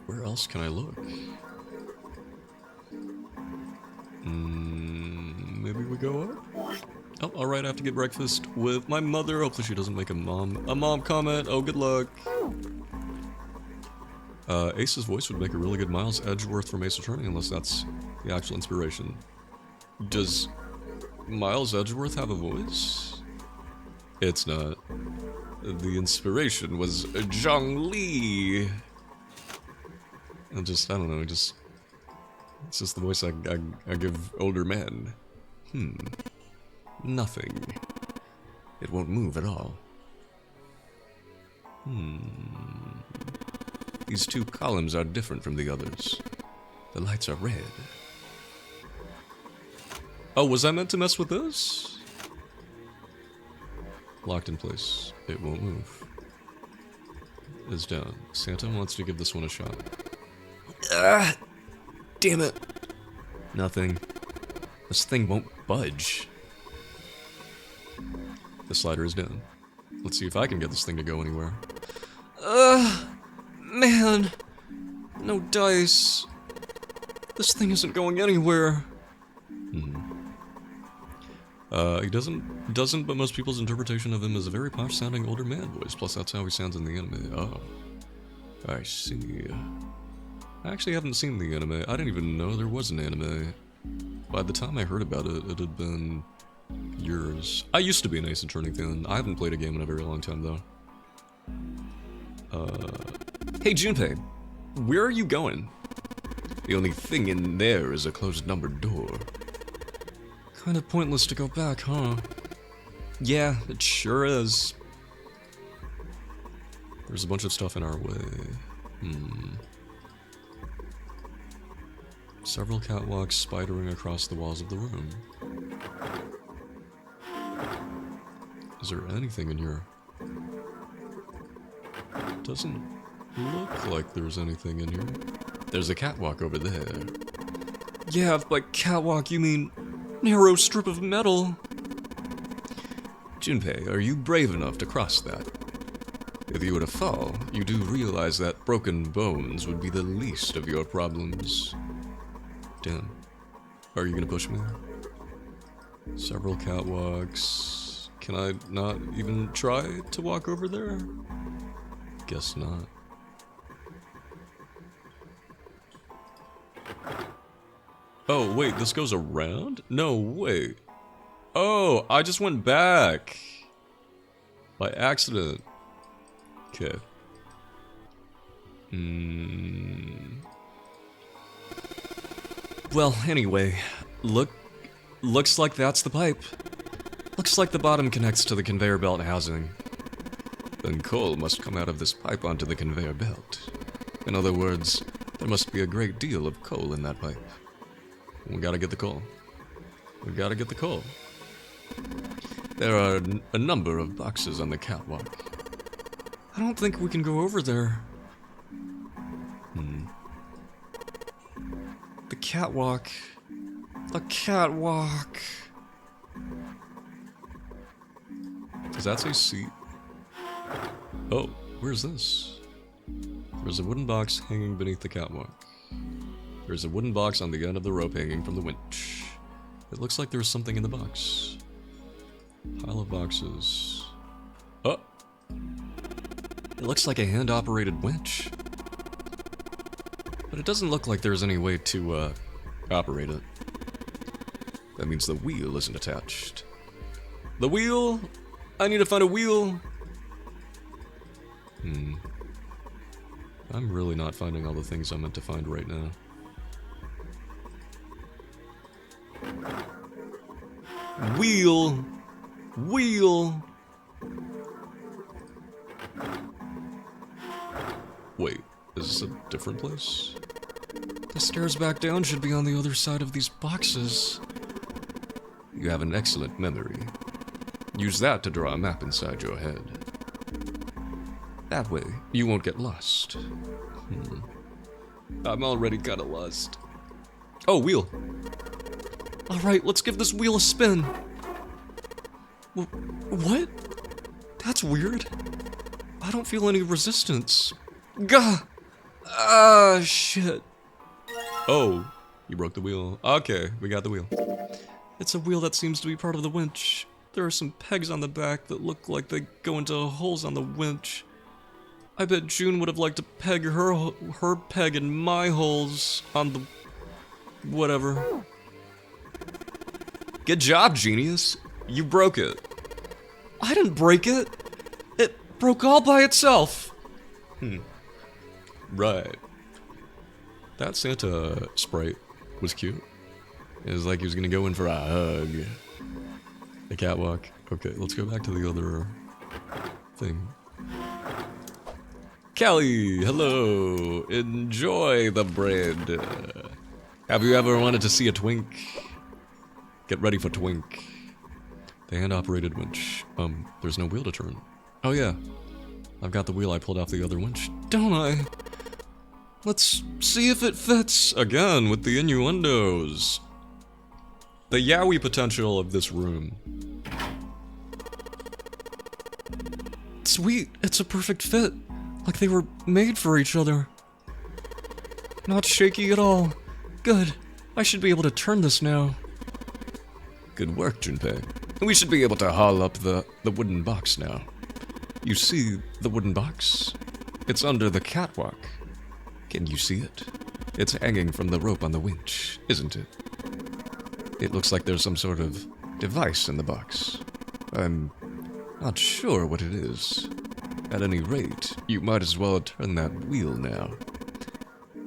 Where else can I look? Maybe we go up? Oh, alright, I have to get breakfast with my mother. Hopefully she doesn't make a mom comment. Oh, good luck. Ace's voice would make a really good Miles Edgeworth from Ace Attorney, unless that's the actual inspiration. Does Miles Edgeworth have a voice? It's not. The inspiration was Zhang Li. I don't know, it's just the voice I give older men. Nothing. It won't move at all. These 2 columns are different from the others. The lights are red. Oh, was I meant to mess with this? Locked in place. It won't move. It's down. Santa wants to give this one a shot. Ah! Damn it! Nothing. This thing won't budge. The slider is down. Let's see if I can get this thing to go anywhere. Man! No dice. This thing isn't going anywhere. He doesn't, but most people's interpretation of him is a very posh-sounding older man voice, plus that's how he sounds in the anime. Oh. I see. I actually haven't seen the anime. I didn't even know there was an anime. By the time I heard about it, it had been years. I used to be an Ace Attorney fan. I haven't played a game in a very long time, though. Hey, Junpei. Where are you going? The only thing in there is a closed numbered door. Kind of pointless to go back, huh? Yeah, it sure is. There's a bunch of stuff in our way. Several catwalks spidering across the walls of the room. Is there anything in here? Doesn't look like there's anything in here. There's a catwalk over there. Yeah, by catwalk you mean narrow strip of metal. Junpei, are you brave enough to cross that? If you were to fall, you do realize that broken bones would be the least of your problems. Damn. Are you gonna push me? Several catwalks. Can I not even try to walk over there? Guess not. Oh, wait, this goes around? No, wait. Oh, I just went back. By accident. Okay. Well, anyway, looks like that's the pipe. Looks like the bottom connects to the conveyor belt housing. Then coal must come out of this pipe onto the conveyor belt. In other words, there must be a great deal of coal in that pipe. We gotta get the coal. We gotta get the coal. There are a number of boxes on the catwalk. I don't think we can go over there. The catwalk. The catwalk. Does that say seat? Oh, where's this? There's a wooden box hanging beneath the catwalk. There's a wooden box on the end of the rope hanging from the winch. It looks like there's something in the box. Pile of boxes. Oh! It looks like a hand-operated winch. But it doesn't look like there's any way to, operate it. That means the wheel isn't attached. The wheel? I need to find a wheel! I'm really not finding all the things I'm meant to find right now. Wheel! Wheel! Wait, is this a different place? The stairs back down should be on the other side of these boxes. You have an excellent memory. Use that to draw a map inside your head. That way, you won't get lost. I'm already kinda lost. Oh, wheel! Alright, let's give this wheel a spin. What? That's weird. I don't feel any resistance. Gah! Ah, shit. Oh, you broke the wheel. Okay, we got the wheel. It's a wheel that seems to be part of the winch. There are some pegs on the back that look like they go into holes on the winch. I bet June would have liked to peg her peg in my holes on the... whatever. Good job, genius. You broke it. I didn't break it. It broke all by itself. Right. That Santa sprite was cute. It was like he was gonna go in for a hug. The catwalk. Okay, let's go back to the other thing. Callie, hello. Enjoy the bread. Have you ever wanted to see a twink? Get ready for twink. The hand-operated winch. There's no wheel to turn. Oh yeah. I've got the wheel I pulled off the other winch, don't I? Let's see if it fits again with the innuendos. The yaoi potential of this room. Sweet, it's a perfect fit. Like they were made for each other. Not shaky at all. Good. I should be able to turn this now. Good work, Junpei. We should be able to haul up the wooden box now. You see the wooden box? It's under the catwalk. Can you see it? It's hanging from the rope on the winch, isn't it? It looks like there's some sort of device in the box. I'm not sure what it is. At any rate, you might as well turn that wheel now.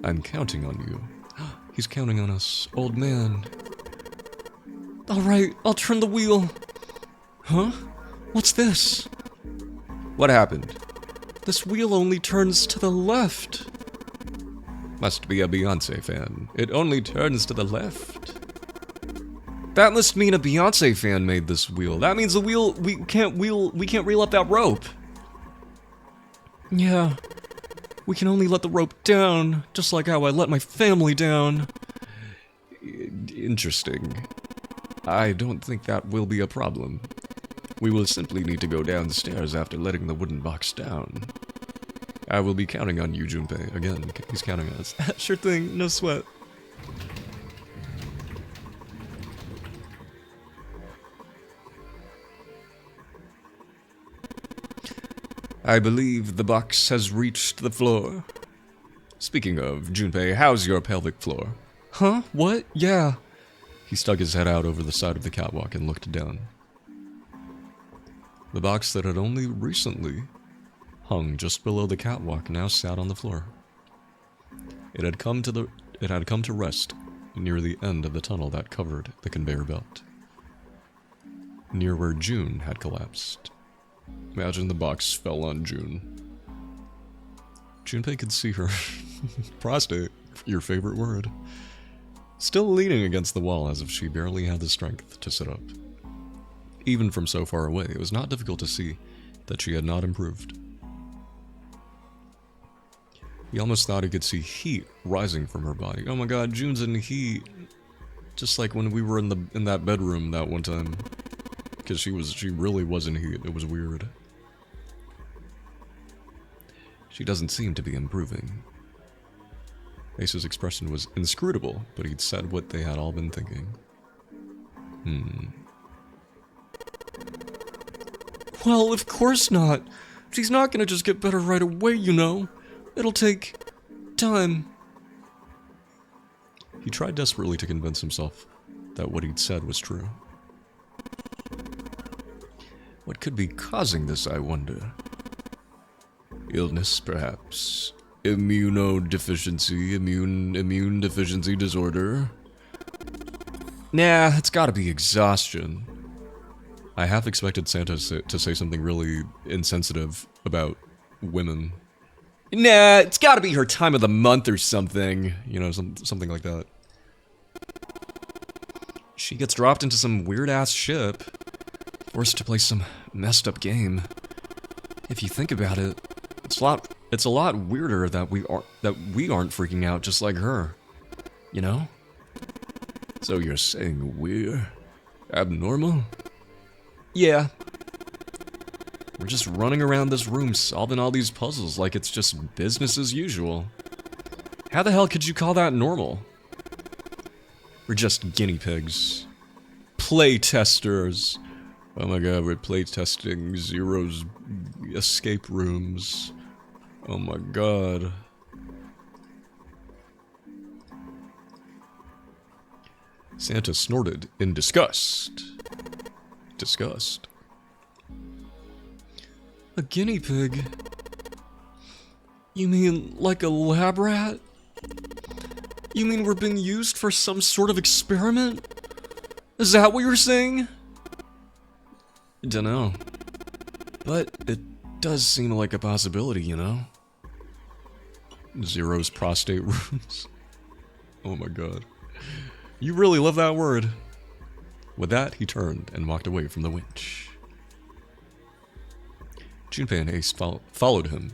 I'm counting on you. He's counting on us, old man. Alright, I'll turn the wheel. Huh? What's this? What happened? This wheel only turns to the left. Must be a Beyonce fan. It only turns to the left. That must mean a Beyonce fan made this wheel. That means the wheel, we can't reel up that rope. Yeah. We can only let the rope down, just like how I let my family down. Interesting. I don't think that will be a problem. We will simply need to go downstairs after letting the wooden box down. I will be counting on you, Junpei. Again, he's counting on us. Sure thing, no sweat. I believe the box has reached the floor. Speaking of, Junpei, how's your pelvic floor? Huh? What? Yeah. He stuck his head out over the side of the catwalk and looked down. The box that had only recently hung just below the catwalk now sat on the floor. It had come to rest near the end of the tunnel that covered the conveyor belt, near where June had collapsed. Imagine the box fell on June. Junpei could see her prostate, your favorite word, still leaning against the wall as if she barely had the strength to sit up. Even from so far away, it was not difficult to see that she had not improved. He almost thought he could see heat rising from her body. Oh my god, June's in heat. Just like when we were in that bedroom that one time. Because she really was in heat. It was weird. She doesn't seem to be improving. Ace's expression was inscrutable, but he'd said what they had all been thinking. Well, of course not. She's not gonna just get better right away, you know. It'll take time. He tried desperately to convince himself that what he'd said was true. What could be causing this, I wonder? Illness, perhaps. Immunodeficiency, immune deficiency disorder. Nah, it's gotta be exhaustion. I half expected Santa to say something really insensitive about women. Nah, it's gotta be her time of the month or something. You know, something like that. She gets dropped into some weird-ass ship, forced to play some messed-up game. If you think about it, it's a lot weirder that we aren't freaking out just like her. You know? So you're saying we're abnormal? Yeah. We're just running around this room solving all these puzzles like it's just business as usual. How the hell could you call that normal? We're just guinea pigs. Play testers. Oh my god, we're play testing Zero's escape rooms. Oh my god. Santa snorted in disgust. Disgust. A guinea pig? You mean like a lab rat? You mean we're being used for some sort of experiment? Is that what you're saying? Dunno. But it does seem like a possibility, you know? Zero's prostate rooms. Oh my god. You really love that word. With that, he turned and walked away from the winch. Junpei and Ace followed him.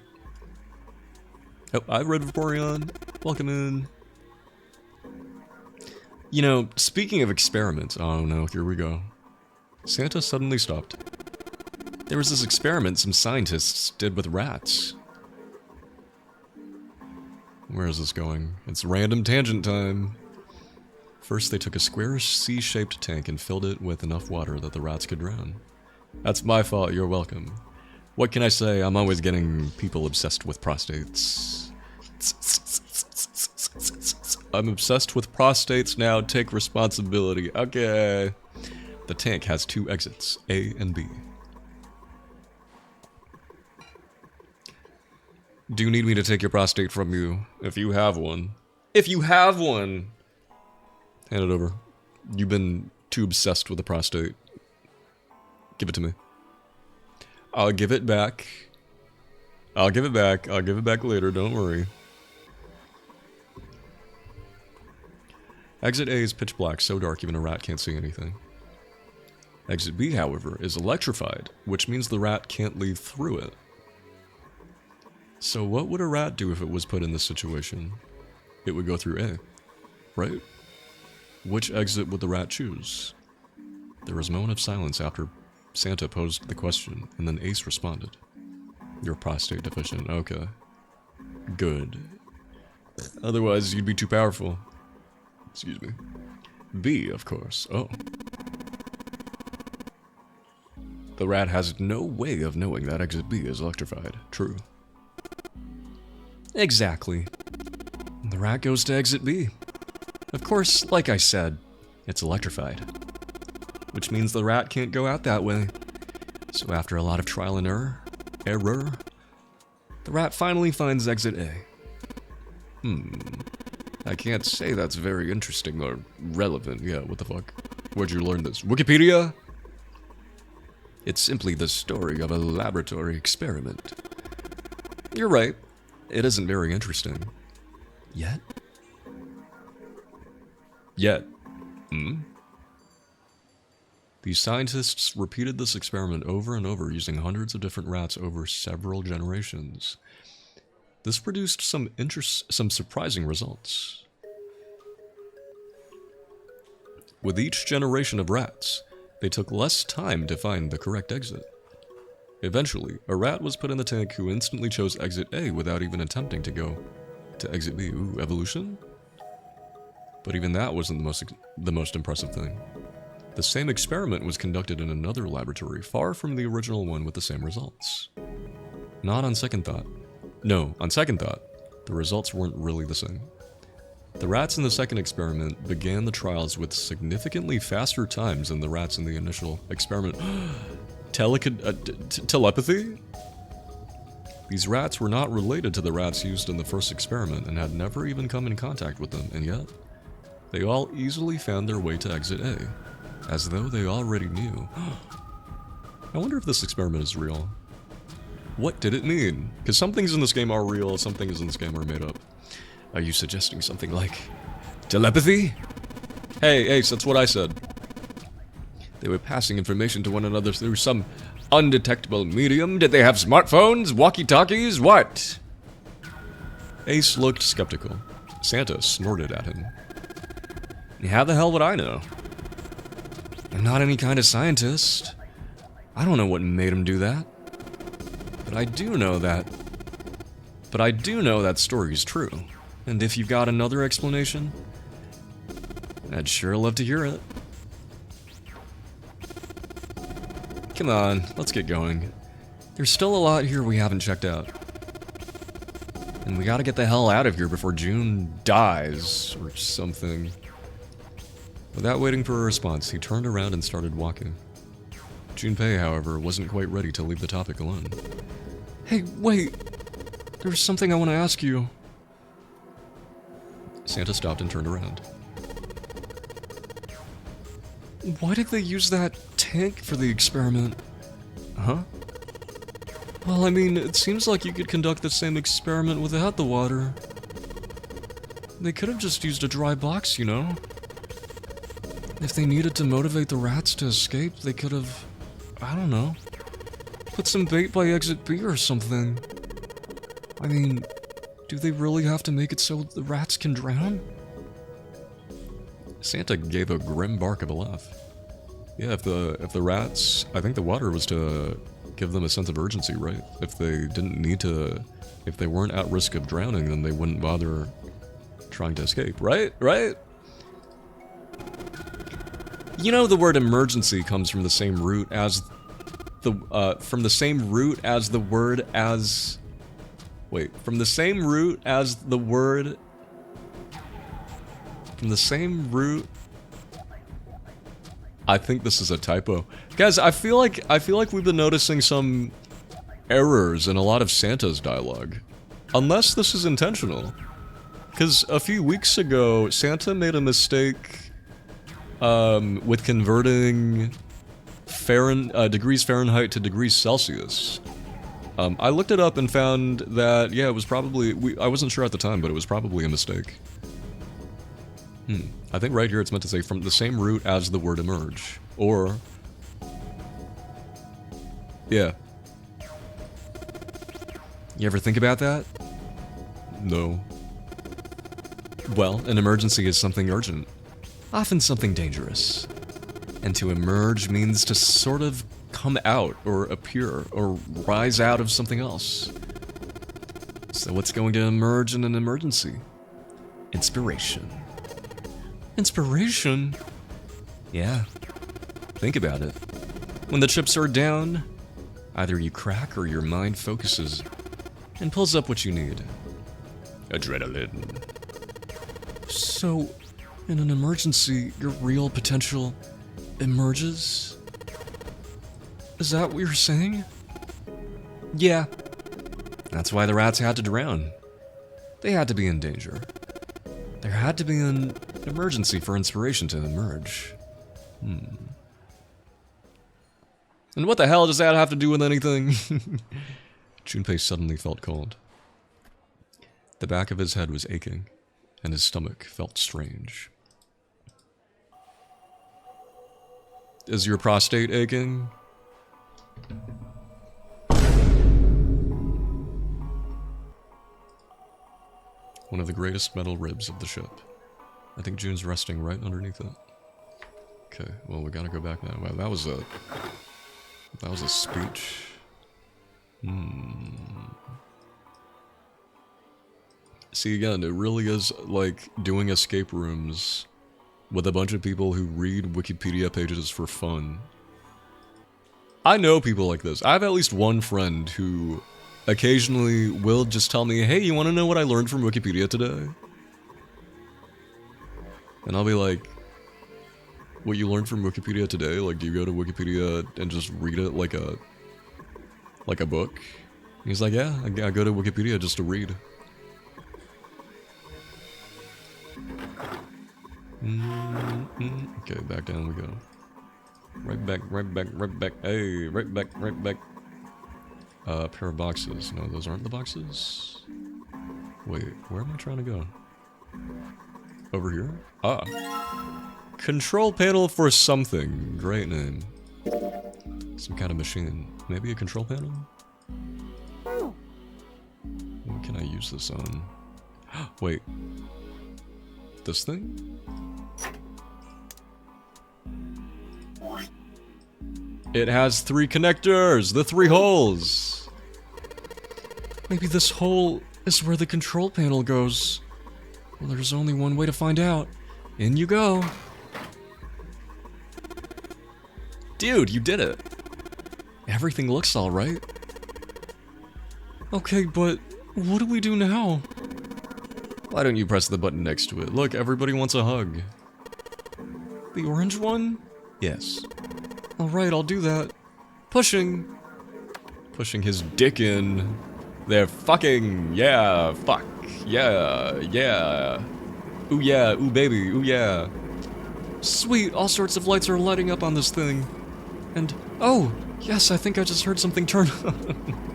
Oh, I've read Vaporeon. Welcome in. You know, speaking of experiments, oh no, here we go. Santa suddenly stopped. There was this experiment some scientists did with rats. Where is this going? It's random tangent time. First, they took a square C-shaped tank and filled it with enough water that the rats could drown. That's my fault, you're welcome. What can I say? I'm always getting people obsessed with prostates. I'm obsessed with prostates now, take responsibility. Okay. The tank has 2 exits, A and B. Do you need me to take your prostate from you? If you have one. If you have one! Hand it over. You've been too obsessed with the prostate. Give it to me. I'll give it back. I'll give it back. I'll give it back later, don't worry. Exit A is pitch black, so dark even a rat can't see anything. Exit B, however, is electrified, which means the rat can't leave through it. So what would a rat do if it was put in this situation? It would go through A, right? Which exit would the rat choose? There was a moment of silence after Santa posed the question, and then Ace responded. You're prostate deficient, okay. Good. Otherwise, you'd be too powerful. Excuse me. B, of course. Oh. The rat has no way of knowing that exit B is electrified. True. Exactly. The rat goes to exit B. Of course, like I said, it's electrified. Which means the rat can't go out that way. So after a lot of trial and error, the rat finally finds exit A. I can't say that's very interesting or relevant. Yeah, what the fuck? Where'd you learn this? Wikipedia? It's simply the story of a laboratory experiment. You're right. It isn't very interesting. Yet? These scientists repeated this experiment over and over using hundreds of different rats over several generations. This produced some surprising results. With each generation of rats, they took less time to find the correct exit. Eventually, a rat was put in the tank who instantly chose exit A without even attempting to go to exit B. Ooh, evolution? But even that wasn't the most impressive thing. The same experiment was conducted in another laboratory far from the original one with the same results. Not on second thought. No, on second thought, the results weren't really the same. The rats in the second experiment began the trials with significantly faster times than the rats in the initial experiment. Telepathy? These rats were not related to the rats used in the first experiment and had never even come in contact with them, and yet, they all easily found their way to exit A, as though they already knew. I wonder if this experiment is real. What did it mean? Because some things in this game are real, some things in this game are made up. Are you suggesting something like telepathy? Hey, Ace, that's what I said. They were passing information to one another through some undetectable medium. Did they have smartphones? Walkie-talkies? What? Ace looked skeptical. Santa snorted at him. How the hell would I know? I'm not any kind of scientist. I don't know what made him do that. But I do know that story's true. And if you've got another explanation, I'd sure love to hear it. Come on, let's get going. There's still a lot here we haven't checked out. And we gotta get the hell out of here before June dies, or something. Without waiting for a response, he turned around and started walking. Junpei, however, wasn't quite ready to leave the topic alone. Hey, wait! There's something I want to ask you. Santa stopped and turned around. Why did they use that tank for the experiment? Huh? Well, I mean, it seems like you could conduct the same experiment without the water. They could have just used a dry box, you know? If they needed to motivate the rats to escape, they could have, I don't know, put some bait by exit B or something. I mean, do they really have to make it so the rats can drown? Santa gave a grim bark of a laugh. Yeah, if the rats, I think the water was to give them a sense of urgency, right? If they didn't need to, if they weren't at risk of drowning, then they wouldn't bother trying to escape, right? Right? You know, the word emergency comes from the same root as the word as, from the same root as the word, from the same root. I think this is a typo. Guys, I feel like we've been noticing some errors in a lot of Santa's dialogue. Unless this is intentional. Because a few weeks ago, Santa made a mistake with converting degrees Fahrenheit to degrees Celsius. I looked it up and found that, yeah, it was probably, I wasn't sure at the time, but it was probably a mistake. I think right here it's meant to say from the same root as the word emerge. Or... yeah. You ever think about that? No. Well, an emergency is something urgent. Often something dangerous. And to emerge means to sort of come out, or appear, or rise out of something else. So what's going to emerge in an emergency? Inspiration. Inspiration? Yeah. Think about it. When the chips are down, either you crack or your mind focuses and pulls up what you need. Adrenaline. So, in an emergency, your real potential emerges? Is that what you're saying? Yeah. That's why the rats had to drown. They had to be in danger. There had to be an emergency for inspiration to emerge. And what the hell does that have to do with anything? Junpei suddenly felt cold. The back of his head was aching, and his stomach felt strange. Is your prostate aching? One of the greatest metal ribs of the ship. I think June's resting right underneath it. Okay, well, we gotta go back now. Wow, that was a speech. See, again, it really is like doing escape rooms with a bunch of people who read Wikipedia pages for fun. I know people like this. I have at least one friend who occasionally will just tell me, hey, you want to know what I learned from Wikipedia today? And I'll be like, what you learned from Wikipedia today? Like, do you go to Wikipedia and just read it like a book? And he's like, yeah, I go to Wikipedia just to read. Okay, back down we go. Right back, hey, right back. A pair of boxes. No, those aren't the boxes. Wait, where am I trying to go? Over here? Ah. Control panel for something. Great name. Some kind of machine. Maybe a control panel? What can I use this on? Wait. This thing? It has 3 connectors! The 3 holes! Maybe this hole is where the control panel goes. Well, there's only one way to find out. In you go. Dude, you did it. Everything looks alright. Okay, but what do we do now? Why don't you press the button next to it? Look, everybody wants a hug. The orange one? Yes. Alright, I'll do that. Pushing. Pushing his dick in. They're fucking. Yeah, fuck. Yeah, yeah. Ooh yeah, ooh baby, ooh yeah. Sweet, all sorts of lights are lighting up on this thing. And, oh, yes, I think I just heard something turn on.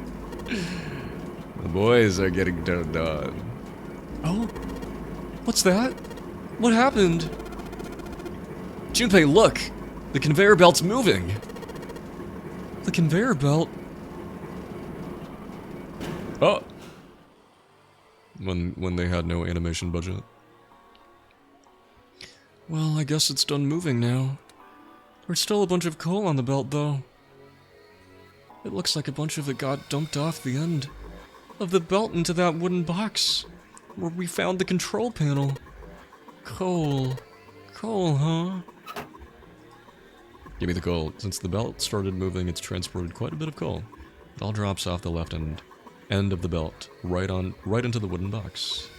The boys are getting turned on. Oh? What's that? What happened? Junpei, look! The conveyor belt's moving! The conveyor belt? Oh! When they had no animation budget. Well, I guess it's done moving now. There's still a bunch of coal on the belt, though. It looks like a bunch of it got dumped off the end of the belt into that wooden box where we found the control panel. Coal. Coal, huh? Give me the coal. Since the belt started moving, it's transported quite a bit of coal. It all drops off the left end of the belt, right into the wooden box.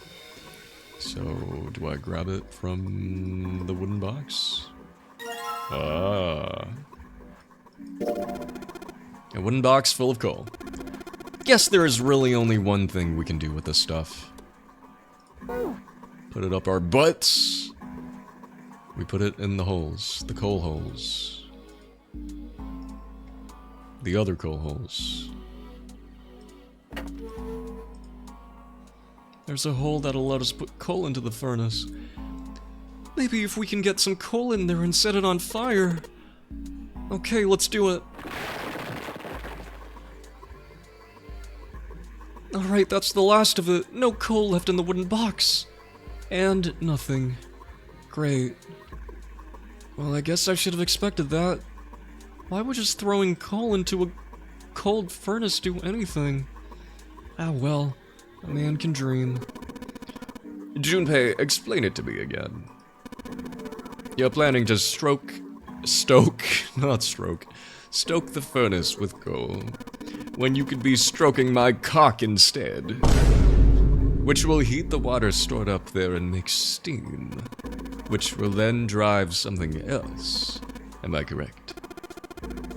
So, do I grab it from the wooden box? Ah. A wooden box full of coal. Guess there is really only one thing we can do with this stuff. Put it up our butts. We put it in the holes, the coal holes. The other coal holes. There's a hole that'll let us put coal into the furnace. Maybe if we can get some coal in there and set it on fire. Okay, let's do it. Alright, that's the last of it. No coal left in the wooden box. And nothing. Great. Well, I guess I should have expected that. Why would just throwing coal into a cold furnace do anything? Ah well, a man can dream. Junpei, explain it to me again. You're planning to stoke the furnace with coal, when you could be stroking my cock instead. Which will heat the water stored up there and make steam, which will then drive something else. Am I correct?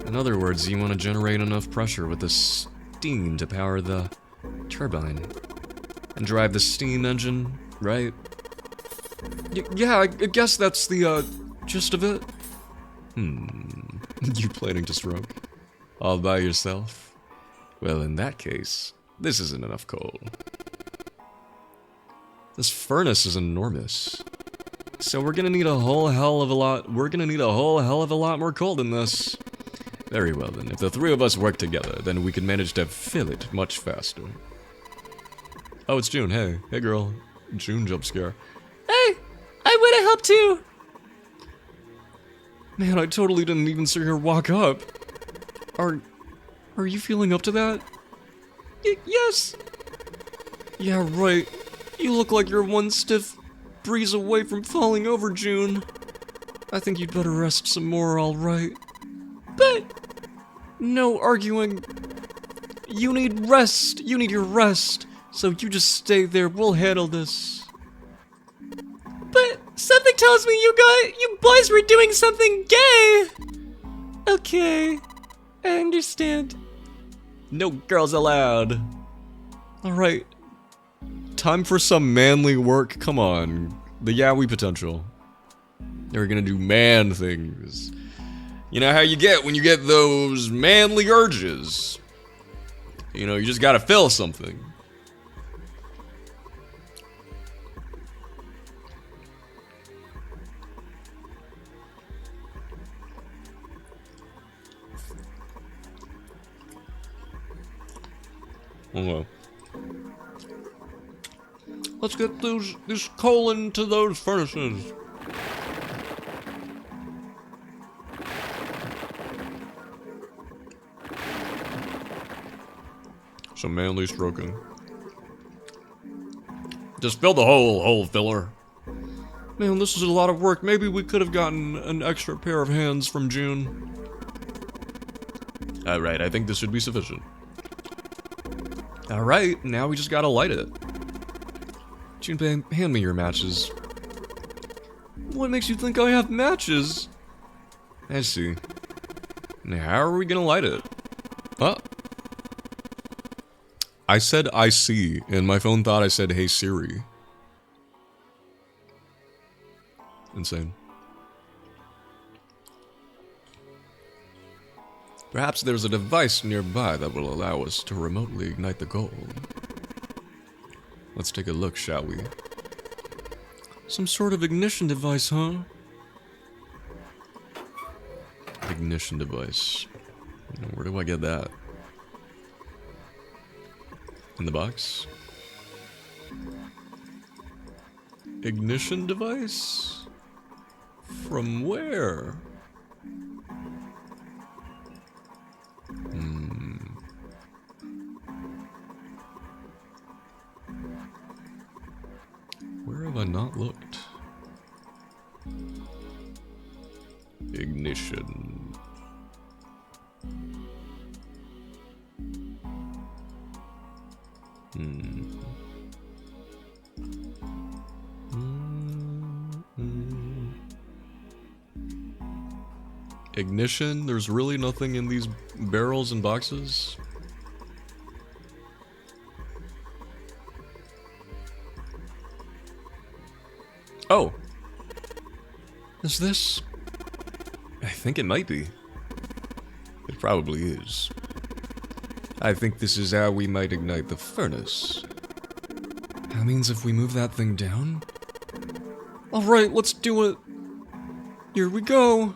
In other words, you want to generate enough pressure with the steam to power the turbine and drive the steam engine, right? Yeah, I guess that's the gist of it. You planning to stroke? All by yourself? Well, in that case, this isn't enough coal. This furnace is enormous. So we're gonna need a whole hell of a lot more coal than this. Very well then, if the three of us work together, then we can manage to fill it much faster. Oh, it's June, hey. Hey girl. June jump scare. Hey! I would've helped too! Man, I totally didn't even see her walk up. Are you feeling up to that? Yes! Yeah, right. You look like you're one stiff breeze away from falling over, June. I think you'd better rest some more, alright? But... No arguing. You need rest. You need your rest. So you just stay there. We'll handle this. But something tells me you boys were doing something gay. Okay, I understand. No girls allowed. Alright. Time for some manly work. Come on. The yaoi potential. They're gonna do man things. You know how you get when you get those manly urges. You know, you just gotta feel something. Okay. Let's get this coal into those furnaces. Some manly stroking. Just fill the hole filler. Man, this is a lot of work. Maybe we could have gotten an extra pair of hands from June. Alright, I think this should be sufficient. Alright, now we just gotta light it. Junpei, hand me your matches. What makes you think I have matches? I see. Now, how are we gonna light it? Huh? I said I see, and my phone thought I said hey Siri. Insane. Perhaps there's a device nearby that will allow us to remotely ignite the gold. Let's take a look, shall we? Some sort of ignition device, huh? Ignition device. Where do I get that? In the box? Ignition device? From where? Where have I not looked? Ignition. Ignition? There's really nothing in these barrels and boxes? Oh. Is this? I think it might be. It probably is. I think this is how we might ignite the furnace. That means if we move that thing down? Alright, let's do it. Here we go.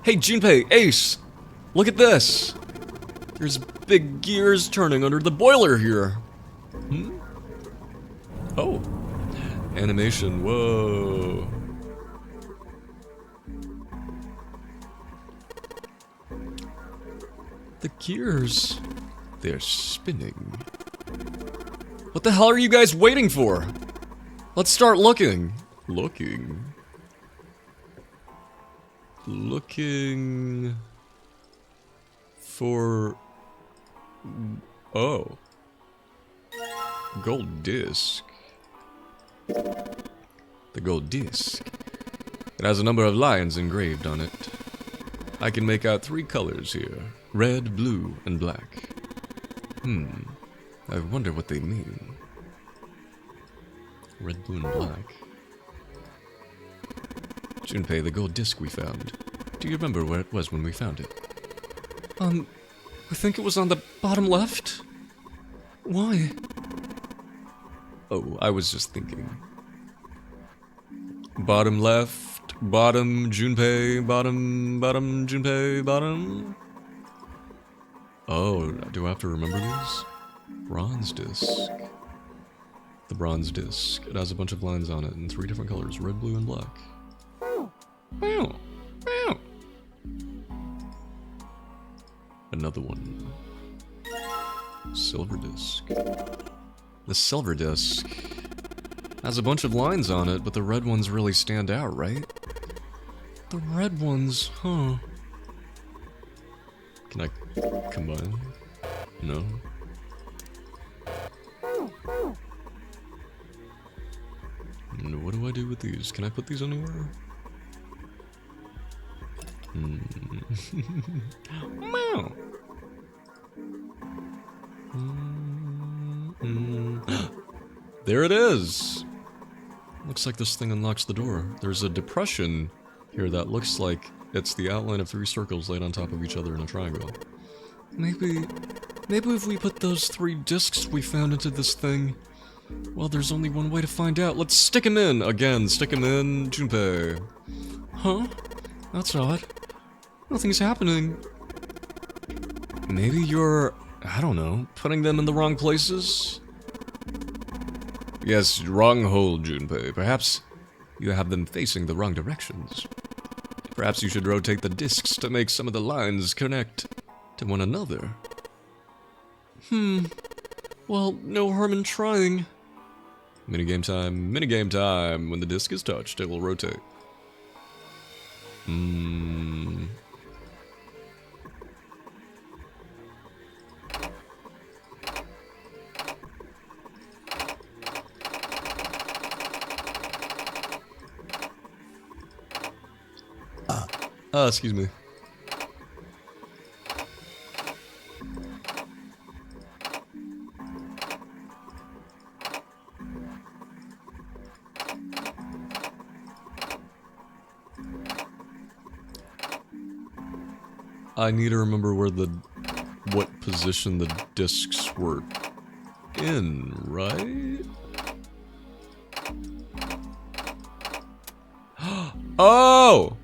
Hey Junpei, Ace! Look at this! There's big gears turning under the boiler here. Oh. Animation, whoa. The gears, they're spinning. What the hell are you guys waiting for? Let's start looking. Looking for... Oh. Gold disc. The gold disc. It has a number of lions engraved on it. I can make out 3 colors here. Red, blue, and black. I wonder what they mean. Red, blue, and black. Junpei, the gold disc we found. Do you remember where it was when we found it? I think it was on the bottom left? Why? Oh, I was just thinking. Bottom left, bottom, Junpei, bottom, Junpei, bottom. Oh, do I have to remember these? Bronze disc. The bronze disc. It has a bunch of lines on it in 3 different colors, red, blue, and black. Meow. Meow. Another one. Silver disc. The silver disc has a bunch of lines on it, but the red ones really stand out, right? The red ones, huh? Can I combine? No? And what do I do with these? Can I put these anywhere? Meow. There it is! Looks like this thing unlocks the door. There's a depression here that looks like it's the outline of 3 circles laid on top of each other in a triangle. Maybe if we put those 3 discs we found into this thing... Well, there's only one way to find out. Let's stick him in! Again, stick him in, Junpei. Huh? That's odd. Nothing's happening. Maybe you're... I don't know, putting them in the wrong places? Yes, wrong hole, Junpei. Perhaps you have them facing the wrong directions. Perhaps you should rotate the discs to make some of the lines connect to one another. Well, no harm in trying. Minigame time, minigame time. When the disc is touched, it will rotate. Excuse me. I need to remember what position the discs were in, right? Oh!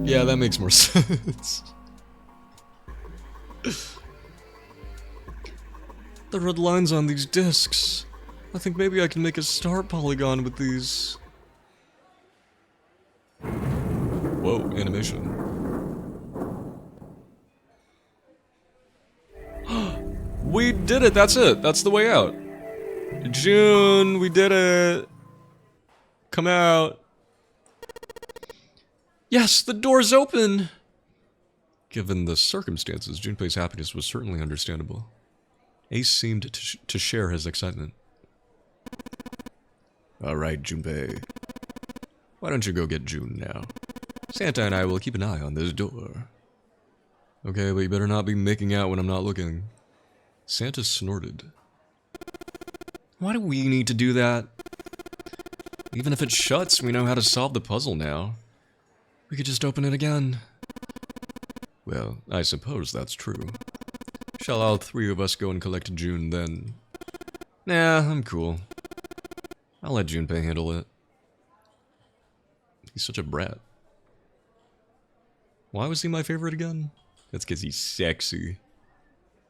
Yeah, that makes more sense. The red lines on these discs. I think maybe I can make a star polygon with these. Whoa, animation. We did it, that's it. That's the way out. June, we did it. Come out. Yes, the door's open! Given the circumstances, Junpei's happiness was certainly understandable. Ace seemed to share his excitement. Alright, Junpei. Why don't you go get June now? Santa and I will keep an eye on this door. Okay, but you better not be making out when I'm not looking. Santa snorted. Why do we need to do that? Even if it shuts, we know how to solve the puzzle now. We could just open it again. Well, I suppose that's true. Shall all three of us go and collect June then? Nah, I'm cool. I'll let Junpei handle it. He's such a brat. Why was he my favorite again? That's because he's sexy.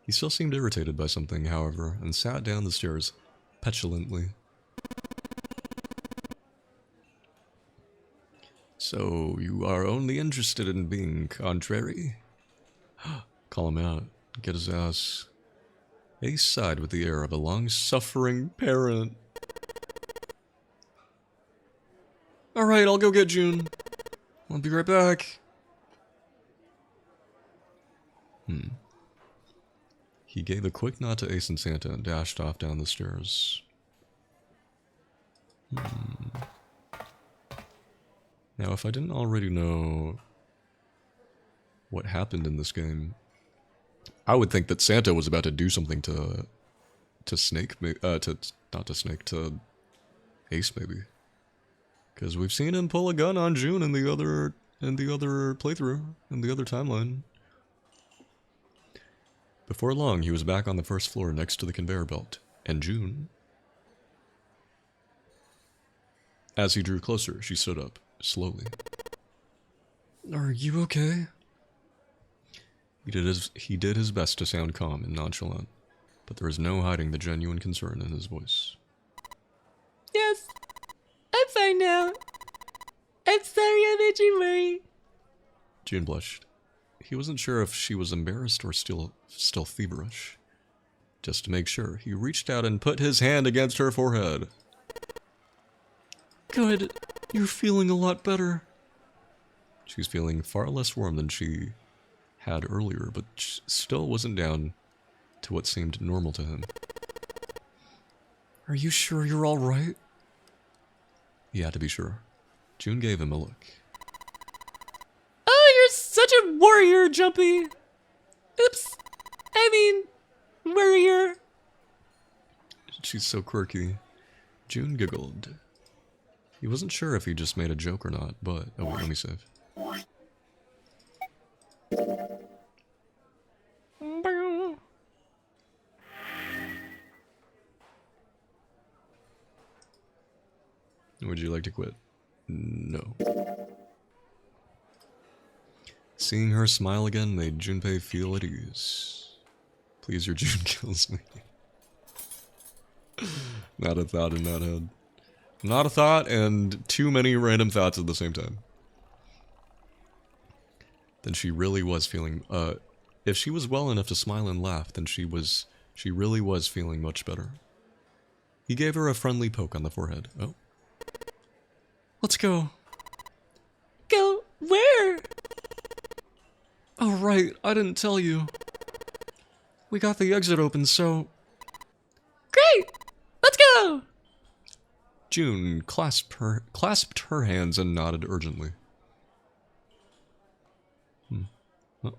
He still seemed irritated by something, however, and sat down the stairs petulantly. So, you are only interested in being contrary? Call him out. Get his ass. Ace sighed with the air of a long-suffering parent. Alright, I'll go get June. I'll be right back. He gave a quick nod to Ace and Santa and dashed off down the stairs. Now, if I didn't already know what happened in this game, I would think that Santa was about to do something to Snake, not to Snake, to Ace maybe, because we've seen him pull a gun on June in the other playthrough, in the other timeline. Before long, he was back on the first floor next to the conveyor belt, and June. As he drew closer, she stood up. Slowly. Are you okay? He did his best to sound calm and nonchalant, but there was no hiding the genuine concern in his voice. Yes, I'm fine now. I'm sorry I made you worry. June blushed. He wasn't sure if she was embarrassed or still feverish. Just to make sure, he reached out and put his hand against her forehead. Good. You're feeling a lot better. She's feeling far less warm than she had earlier, but still wasn't down to what seemed normal to him. Are you sure you're all right? He had to be sure. June gave him a look. Oh, you're such a warrior, Jumpy. Oops. I mean, warrior. She's so quirky. June giggled. He wasn't sure if he just made a joke or not, but... Oh wait, let me save. Would you like to quit? No. Seeing her smile again made Junpei feel at ease. Please, your June kills me. Not a thought in that head. Not a thought, and too many random thoughts at the same time. Then she really was feeling, if she was well enough to smile and laugh, then she really was feeling much better. He gave her a friendly poke on the forehead. Oh. Let's go. Go where? Oh right, I didn't tell you. We got the exit open, so... Great! Let's go! June clasped her hands and nodded urgently. Oh.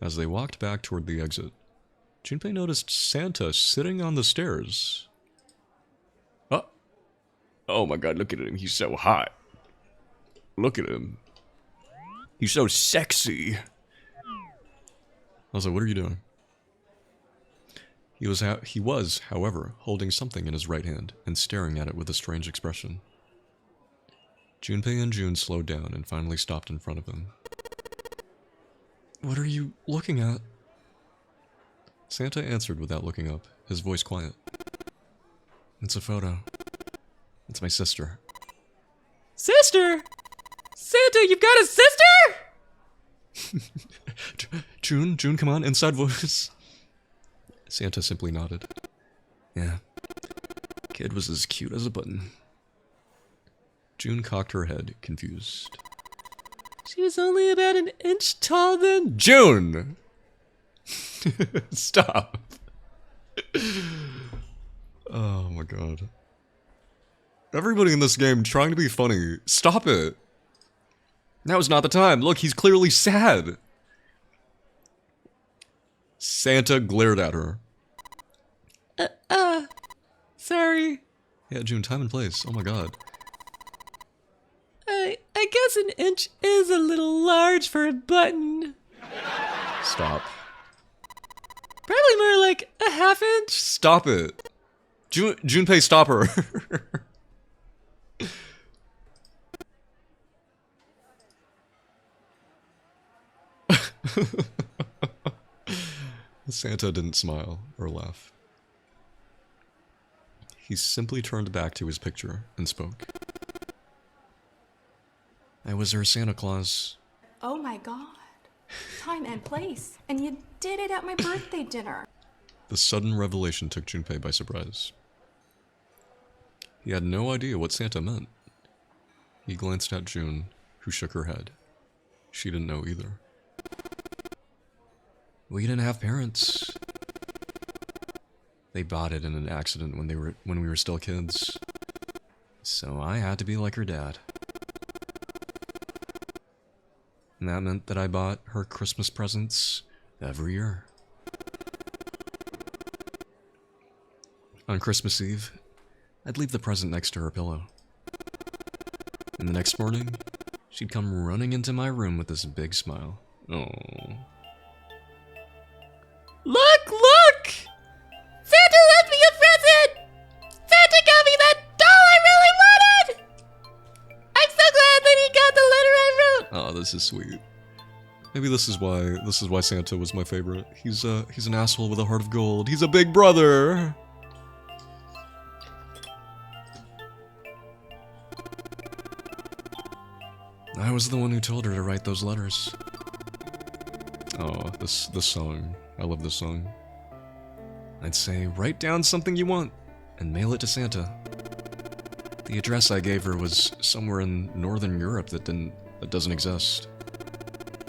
As they walked back toward the exit, Junpei noticed Santa sitting on the stairs. Oh my god, look at him, he's so hot. Look at him. He's so sexy. I was like, what are you doing? He was, however, holding something in his right hand and staring at it with a strange expression. Junpei and June slowed down and finally stopped in front of him. What are you looking at? Santa answered without looking up, his voice quiet. It's a photo. It's my sister. Sister? Santa, you've got a sister? June, come on, inside voice. Santa simply nodded. Yeah. Kid was as cute as a button. June cocked her head, confused. She was only about an inch tall then. June! Stop. Oh my god. Everybody in this game trying to be funny. Stop it. Now is not the time. Look, he's clearly sad. Santa glared at her. Sorry. Yeah, June, time and place. Oh my god. I guess an inch is a little large for a button. Stop. Probably more like a half inch. Stop it. Junpei, stop her. Santa didn't smile or laugh. He simply turned back to his picture and spoke. I was her Santa Claus. Oh my god. Time and place. And you did it at my birthday dinner. The sudden revelation took Junpei by surprise. He had no idea what Santa meant. He glanced at June, who shook her head. She didn't know either. We didn't have parents. They bought it in an accident when we were still kids. So I had to be like her dad. And that meant that I bought her Christmas presents every year. On Christmas Eve, I'd leave the present next to her pillow. And the next morning, she'd come running into my room with this big smile. Oh. Look! Santa left me a present! Santa got me that doll I really wanted! I'm so glad that he got the letter I wrote! Oh, this is sweet. Maybe this is why Santa was my favorite. He's an asshole with a heart of gold. He's a big brother! I was the one who told her to write those letters. Oh, this song. I love this song. I'd say, write down something you want, and mail it to Santa. The address I gave her was somewhere in Northern Europe that doesn't exist.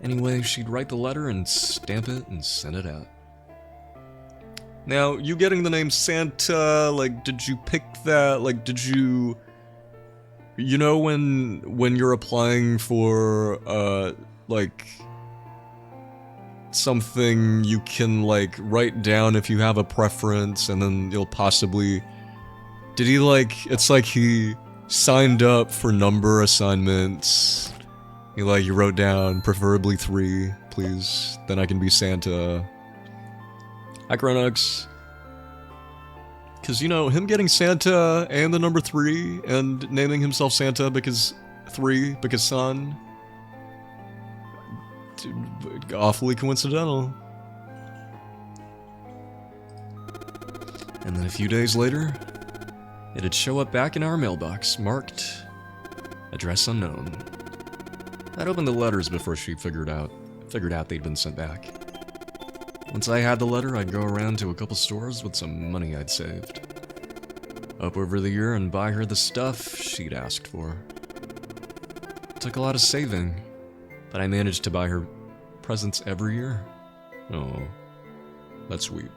Anyway, she'd write the letter and stamp it and send it out. Now, you getting the name Santa, like, did you pick that, like, did you... You know when you're applying for, like... something you can, like, write down if you have a preference, and then you'll possibly... Did he, like... It's like he signed up for number assignments. He wrote down, preferably 3, please. Then I can be Santa. Hi, Chronux. Because, you know, him getting Santa and the number 3, and naming himself Santa because 3, because son... Awfully coincidental. And then a few days later, it'd show up back in our mailbox, marked address unknown. I'd opened the letters before she figured out they'd been sent back. Once I had the letter, I'd go around to a couple stores with some money I'd saved. Up over the year and buy her the stuff she'd asked for. It took a lot of saving, but I managed to buy her presents every year. Oh, that's sweet.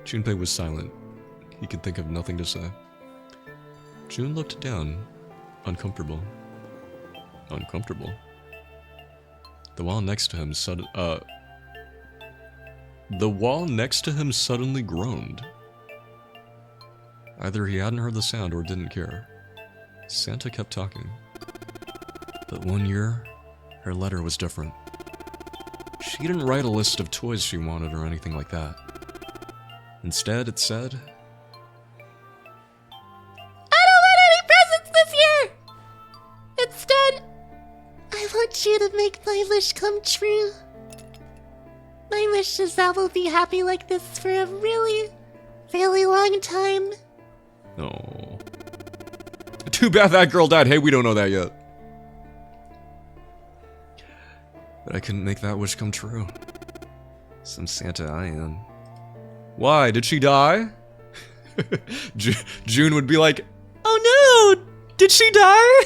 Junpei was silent. He could think of nothing to say. June looked down, uncomfortable. Uncomfortable? The wall next to him suddenly groaned. Either he hadn't heard the sound or didn't care. Santa kept talking. But one year, her letter was different. She didn't write a list of toys she wanted or anything like that. Instead, it said, I don't want any presents this year! Instead, I want you to make my wish come true. My wish is that we'll be happy like this for a really, really long time. oh. Too bad that girl died. Hey, we don't know that yet. But I couldn't make that wish come true. Some Santa I am. Why? Did she die? June would be like, oh no! Did she die?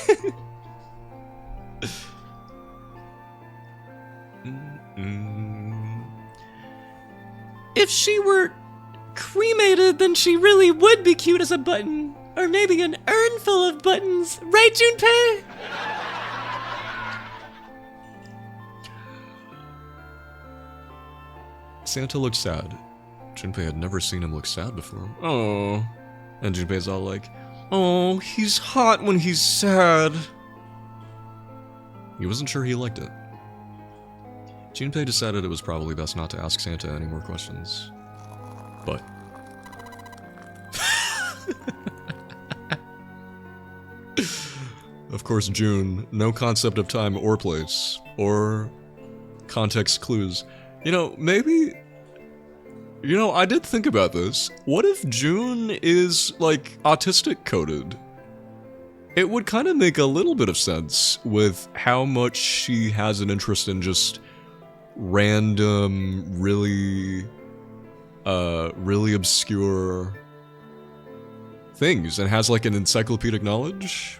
If she were cremated, then she really would be cute as a button. Or maybe an urn full of buttons. Right, Junpei? Santa looked sad. Junpei had never seen him look sad before. Oh. And Junpei's all like, oh, he's hot when he's sad. He wasn't sure he liked it. Junpei decided it was probably best not to ask Santa any more questions. But... of course, June, no concept of time or place, or context clues. You know, maybe... You know, I did think about this. What if June is, like, autistic coded? It would kind of make a little bit of sense with how much she has an interest in just random, really obscure things and has, like, an encyclopedic knowledge.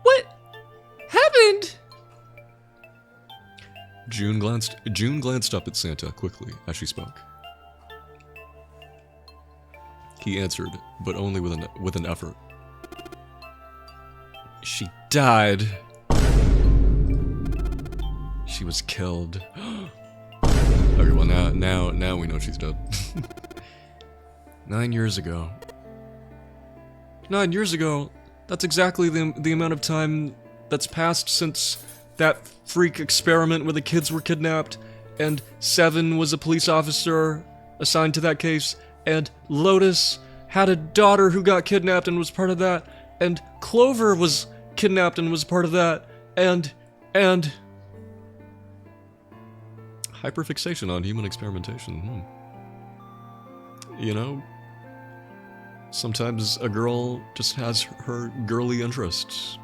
What happened? June glanced up at Santa quickly as she spoke. He answered, but only with an effort. She died. She was killed. Okay, well now we know she's dead. 9 years ago. 9 years ago. That's exactly the amount of time that's passed since that freak experiment where the kids were kidnapped, and Seven was a police officer assigned to that case, and Lotus had a daughter who got kidnapped and was part of that, and Clover was kidnapped and was part of that, and hyperfixation on human experimentation. You know, sometimes a girl just has her girly interests.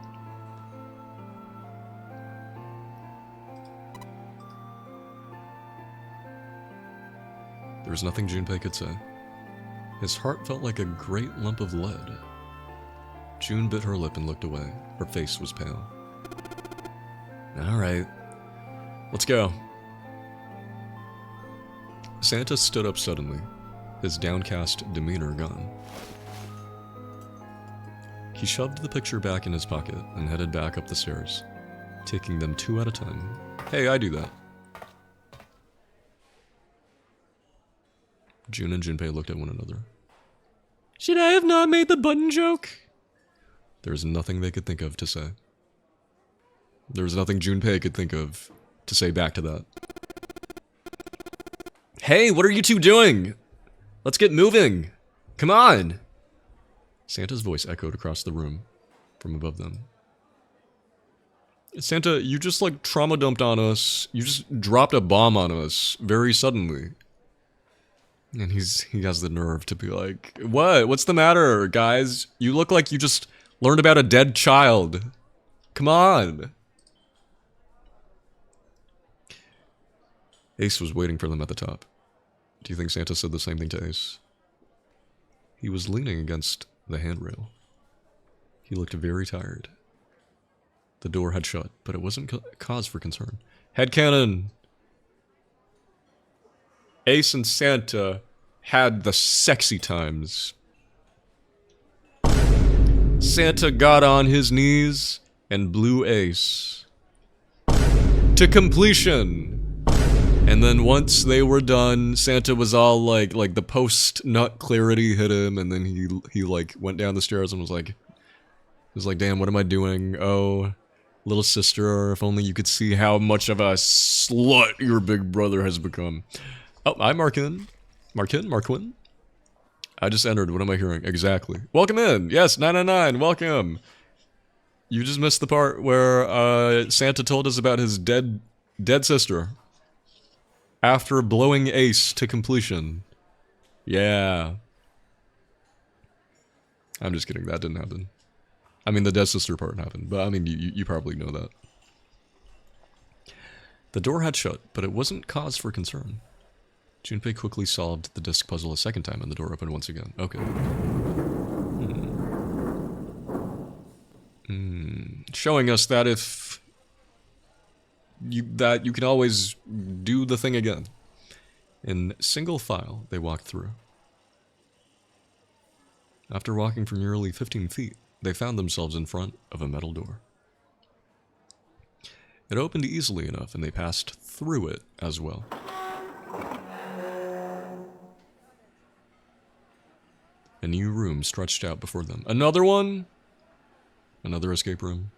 There was nothing Junpei could say. His heart felt like a great lump of lead. June bit her lip and looked away. Her face was pale. Alright. Let's go. Santa stood up suddenly, his downcast demeanor gone. He shoved the picture back in his pocket and headed back up the stairs, taking them 2 at a time. Hey, I do that. June and Junpei looked at one another. Should I have not made the button joke? There was nothing they could think of to say. There was nothing Junpei could think of to say back to that. Hey, what are you two doing? Let's get moving. Come on. Santa's voice echoed across the room from above them. Santa, you just like trauma dumped on us. You just dropped a bomb on us very suddenly. And he has the nerve to be like, what? What's the matter, guys? You look like you just learned about a dead child. Come on. Ace was waiting for them at the top. Do you think Santa said the same thing to Ace? He was leaning against the handrail. He looked very tired. The door had shut, but it wasn't cause for concern. Headcanon! Ace and Santa had the sexy times. Santa got on his knees and blew Ace to completion. And then once they were done, Santa was all like the post-nut clarity hit him, and then he like went down the stairs and was like, It's like, damn, what am I doing? Oh, little sister, if only you could see how much of a slut your big brother has become. Oh, hi, Marquin. Marquin? I just entered. What am I hearing? Exactly. Welcome in. Yes, 999. Welcome. You just missed the part where Santa told us about his dead sister. After blowing Ace to completion. Yeah. I'm just kidding. That didn't happen. I mean, the dead sister part happened. But, I mean, you probably know that. The door had shut, but it wasn't cause for concern. Junpei quickly solved the disc puzzle a second time, and the door opened once again. Okay. Showing us that if you can always do the thing again. In single file, they walked through. After walking for nearly 15 feet, they found themselves in front of a metal door. It opened easily enough, and they passed through it as well. A new room stretched out before them. Another one? Another escape room.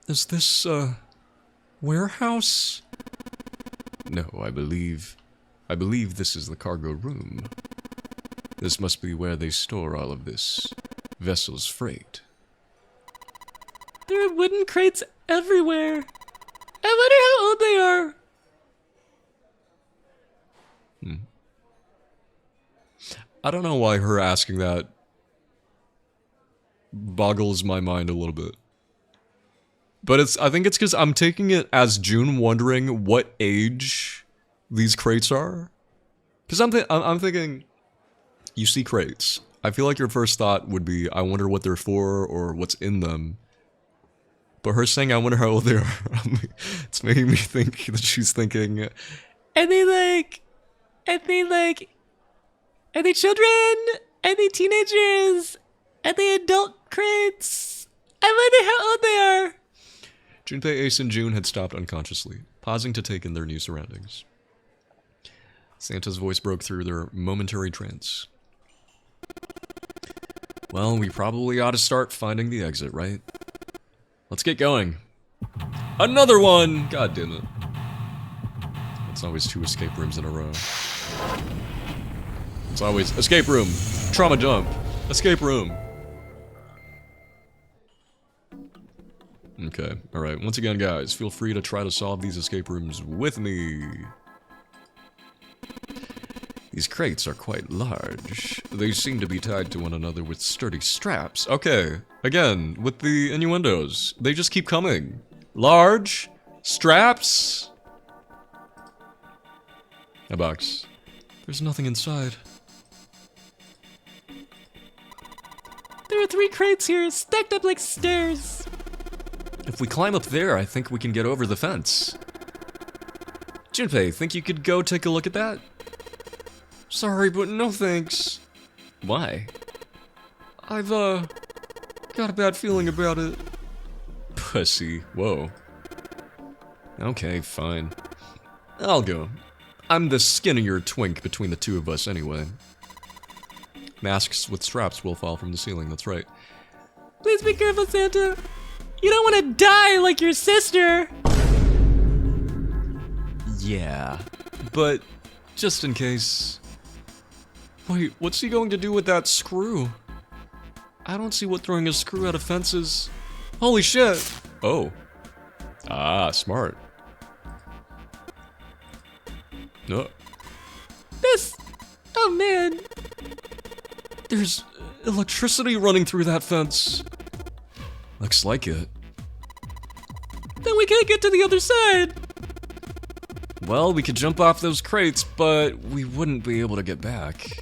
Is this a warehouse? No, I believe this is the cargo room. This must be where they store all of this vessel's freight. There are wooden crates everywhere. I wonder how old they are. I don't know why her asking that boggles my mind a little bit. But I think it's because I'm taking it as June wondering what age these crates are. Because I'm thinking, you see crates. I feel like your first thought would be, I wonder what they're for or what's in them. But her saying, I wonder how old they are, it's making me think that she's thinking, Are they children? Are they teenagers? Are they adult crates? I wonder how old they are. Junpei, Ace, and June had stopped unconsciously, pausing to take in their new surroundings. Santa's voice broke through their momentary trance. Well, we probably ought to start finding the exit, right? Let's get going. Another one! God damn it. It's always 2 escape rooms in a row. It's always escape room, trauma jump, escape room. Okay, alright. Once again, guys, feel free to try to solve these escape rooms with me. These crates are quite large. They seem to be tied to one another with sturdy straps. Okay, again, with the innuendos. They just keep coming. Large, straps. A box. There's nothing inside. There are 3 crates here, stacked up like stairs. If we climb up there, I think we can get over the fence. Junpei, think you could go take a look at that? Sorry, but no thanks. Why? I've, got a bad feeling about it. Pussy. Whoa. Okay, fine. I'll go. I'm the skinnier twink between the two of us anyway. Masks with straps will fall from the ceiling, that's right. Please be careful, Santa. You don't want to die like your sister. Yeah, but just in case. Wait, what's he going to do with that screw? I don't see what throwing a screw out of fences. Holy shit! Oh. Ah, smart. No. Oh man. There's electricity running through that fence. Looks like it. Then we can't get to the other side. Well, we could jump off those crates, but we wouldn't be able to get back.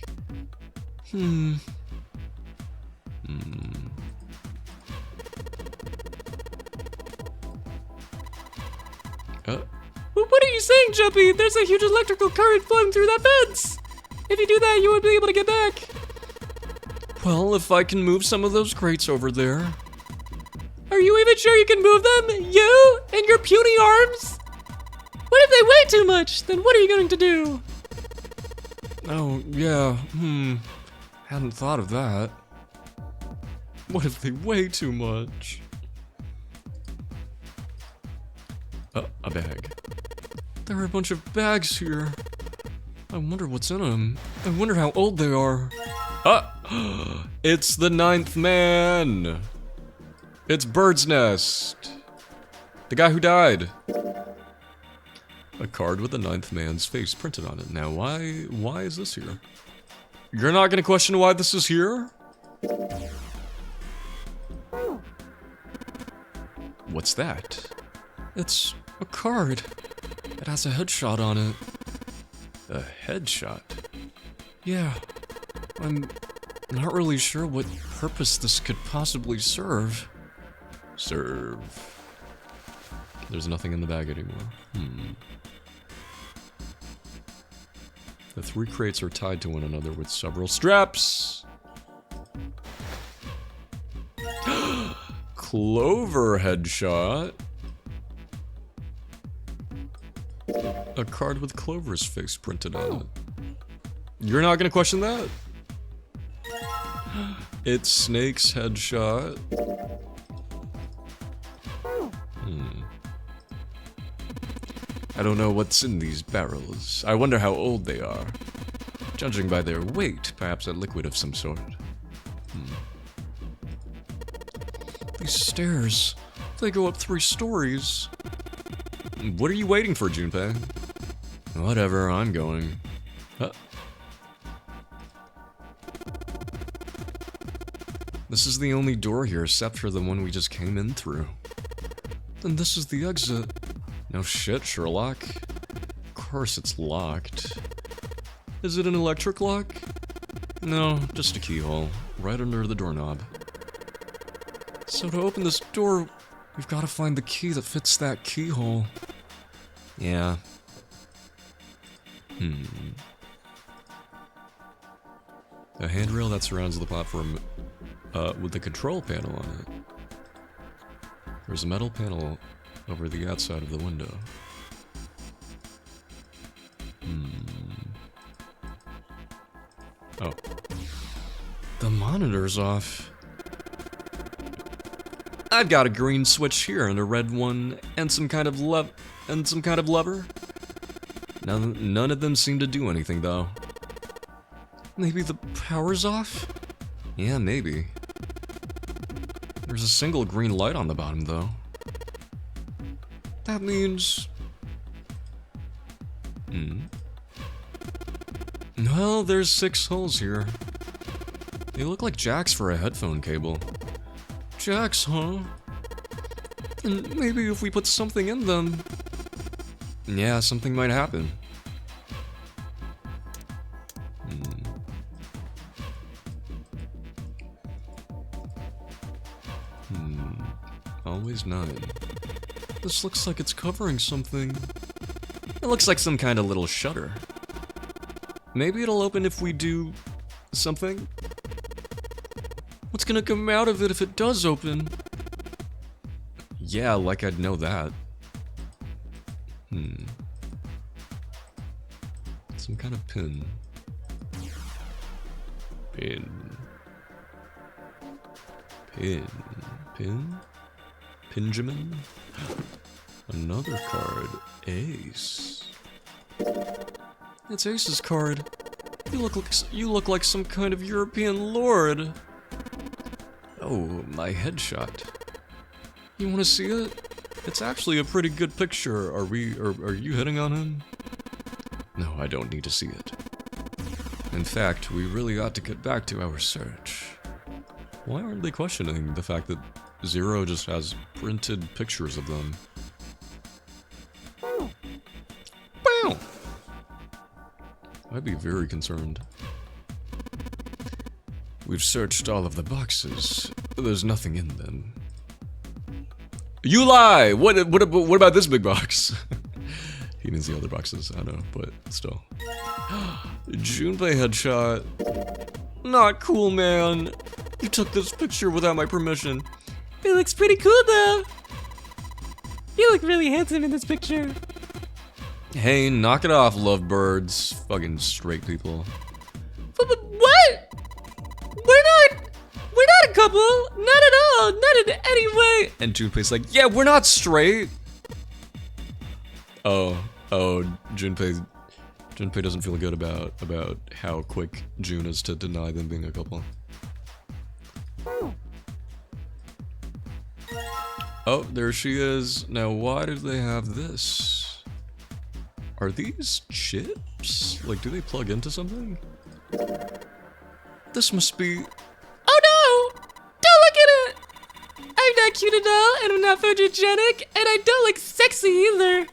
What are you saying, Jumpy? There's a huge electrical current flowing through that fence. If you do that, you won't be able to get back. Well, if I can move some of those crates over there. Are you even sure you can move them? You and your puny arms? What if they weigh too much? Then what are you going to do? Oh, yeah, hadn't thought of that. What if they weigh too much? A bag. There are a bunch of bags here. I wonder what's in them. I wonder how old they are. It's the 9th man. It's Bird's Nest. The guy who died. A card with the 9th man's face printed on it. Now, why is this here? You're not gonna question why this is here? What's that? It's a card. It has a headshot on it. A headshot? Yeah. I'm not really sure what purpose this could possibly serve. There's nothing in the bag anymore. The 3 crates are tied to one another with several straps. Clover headshot. A card with Clover's face printed on it. You're not gonna question that? It's Snake's headshot. I don't know what's in these barrels. I wonder how old they are. Judging by their weight, perhaps a liquid of some sort. These stairs, they go up 3 stories. What are you waiting for, Junpei? Whatever, I'm going. This is the only door here except for the one we just came in through. Then this is the exit. No shit, Sherlock. Of course it's locked. Is it an electric lock? No, just a keyhole, right under the doorknob. So to open this door, we've got to find the key that fits that keyhole. Yeah. A handrail that surrounds the platform with the control panel on it. There's a metal panel over the outside of the window. Oh. The monitor's off. I've got a green switch here and a red one and some kind of lever. None of them seem to do anything though. Maybe the power's off? Yeah, maybe. There's a single green light on the bottom though. That means... Well, there's 6 holes here. They look like jacks for a headphone cable. Jacks, huh? And maybe if we put something in them... Yeah, something might happen. Always 9. This looks like it's covering something. It looks like some kind of little shutter. Maybe it'll open if we do... something? What's gonna come out of it if it does open? Yeah, like I'd know that. Some kind of pin. Pinjamin? Another card. Ace. It's Ace's card. You look like some kind of European lord. Oh, my headshot. You want to see it? It's actually a pretty good picture. Are you hitting on him? No, I don't need to see it. In fact, we really ought to get back to our search. Why aren't they questioning the fact that Zero just has printed pictures of them? Wow! I'd be very concerned. We've searched all of the boxes. There's nothing in them. You lie! What about this big box? He means the other boxes, I know, but still. Junpei headshot. Not cool, man. You took this picture without my permission. It looks pretty cool though. You look really handsome in this picture. Hey, knock it off, lovebirds. Fucking straight people. What? We're not a couple. Not at all. Not in any way. And Junpei's like, yeah, we're not straight. Oh, Junpei doesn't feel good about how quick June is to deny them being a couple. Oh, there she is. Now, why do they have this? Are these chips? Like, do they plug into something? This must be... Oh no! Don't look at it! I'm not cute at all, and I'm not photogenic, and I don't look sexy either.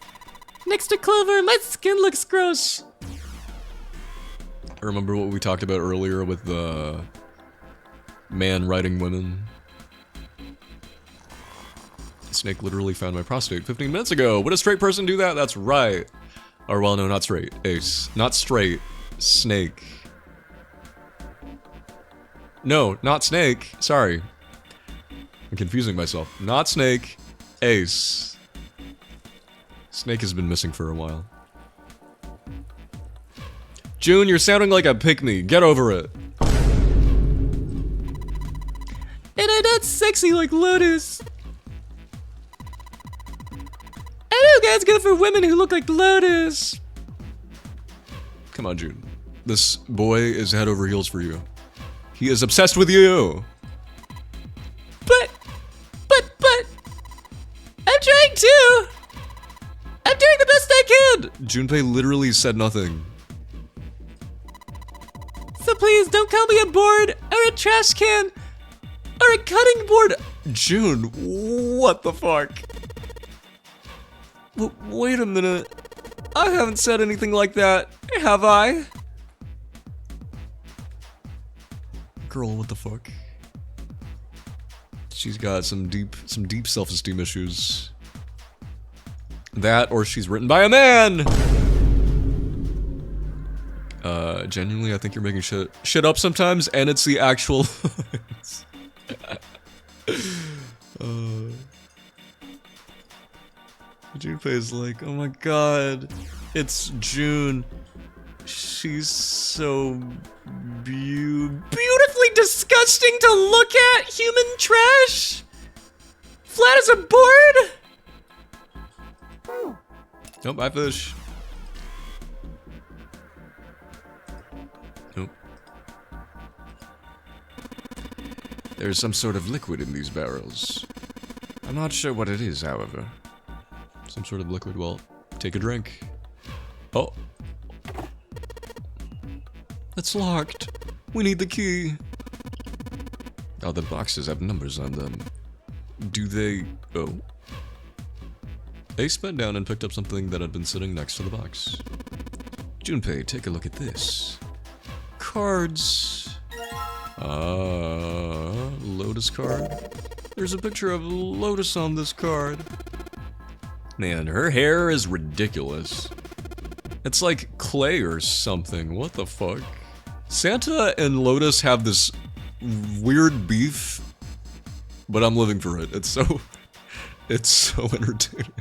Next to Clover, my skin looks gross. I remember what we talked about earlier with the man writing women. Snake literally found my prostate 15 minutes ago. Would a straight person do that? That's right. Or, well, no, not straight. Ace. Not straight. Snake. No, not Snake. Sorry. I'm confusing myself. Not Snake. Ace. Snake has been missing for a while. June, you're sounding like a pick-me. Get over it. And I'm not sexy like Lotus. I know God's good for women who look like Lotus. Come on, June. This boy is head over heels for you. He is obsessed with you. But, I'm trying too. I'm doing the best I can. Junpei literally said nothing. So please don't call me a board or a trash can or a cutting board. June, what the fuck? Wait a minute. I haven't said anything like that, have I? Girl, what the fuck? She's got some deep self-esteem issues. That, or she's written by a man! Genuinely, I think you're making shit up sometimes, and it's the actual... Junpei's like, oh my god, it's June. She's so beautifully disgusting to look at, human trash! Flat as a board? Nope, I fish. Nope. There's some sort of liquid in these barrels. I'm not sure what it is, however. Some sort of liquid. Well, take a drink. Oh. It's locked. We need the key. Oh, the boxes have numbers on them. Do they... Oh. Ace bent down and picked up something that had been sitting next to the box. Junpei, take a look at this. Cards. Lotus card. There's a picture of Lotus on this card. Man, her hair is ridiculous. It's like clay or something. What the fuck? Santa and Lotus have this weird beef, but I'm living for it. It's so entertaining.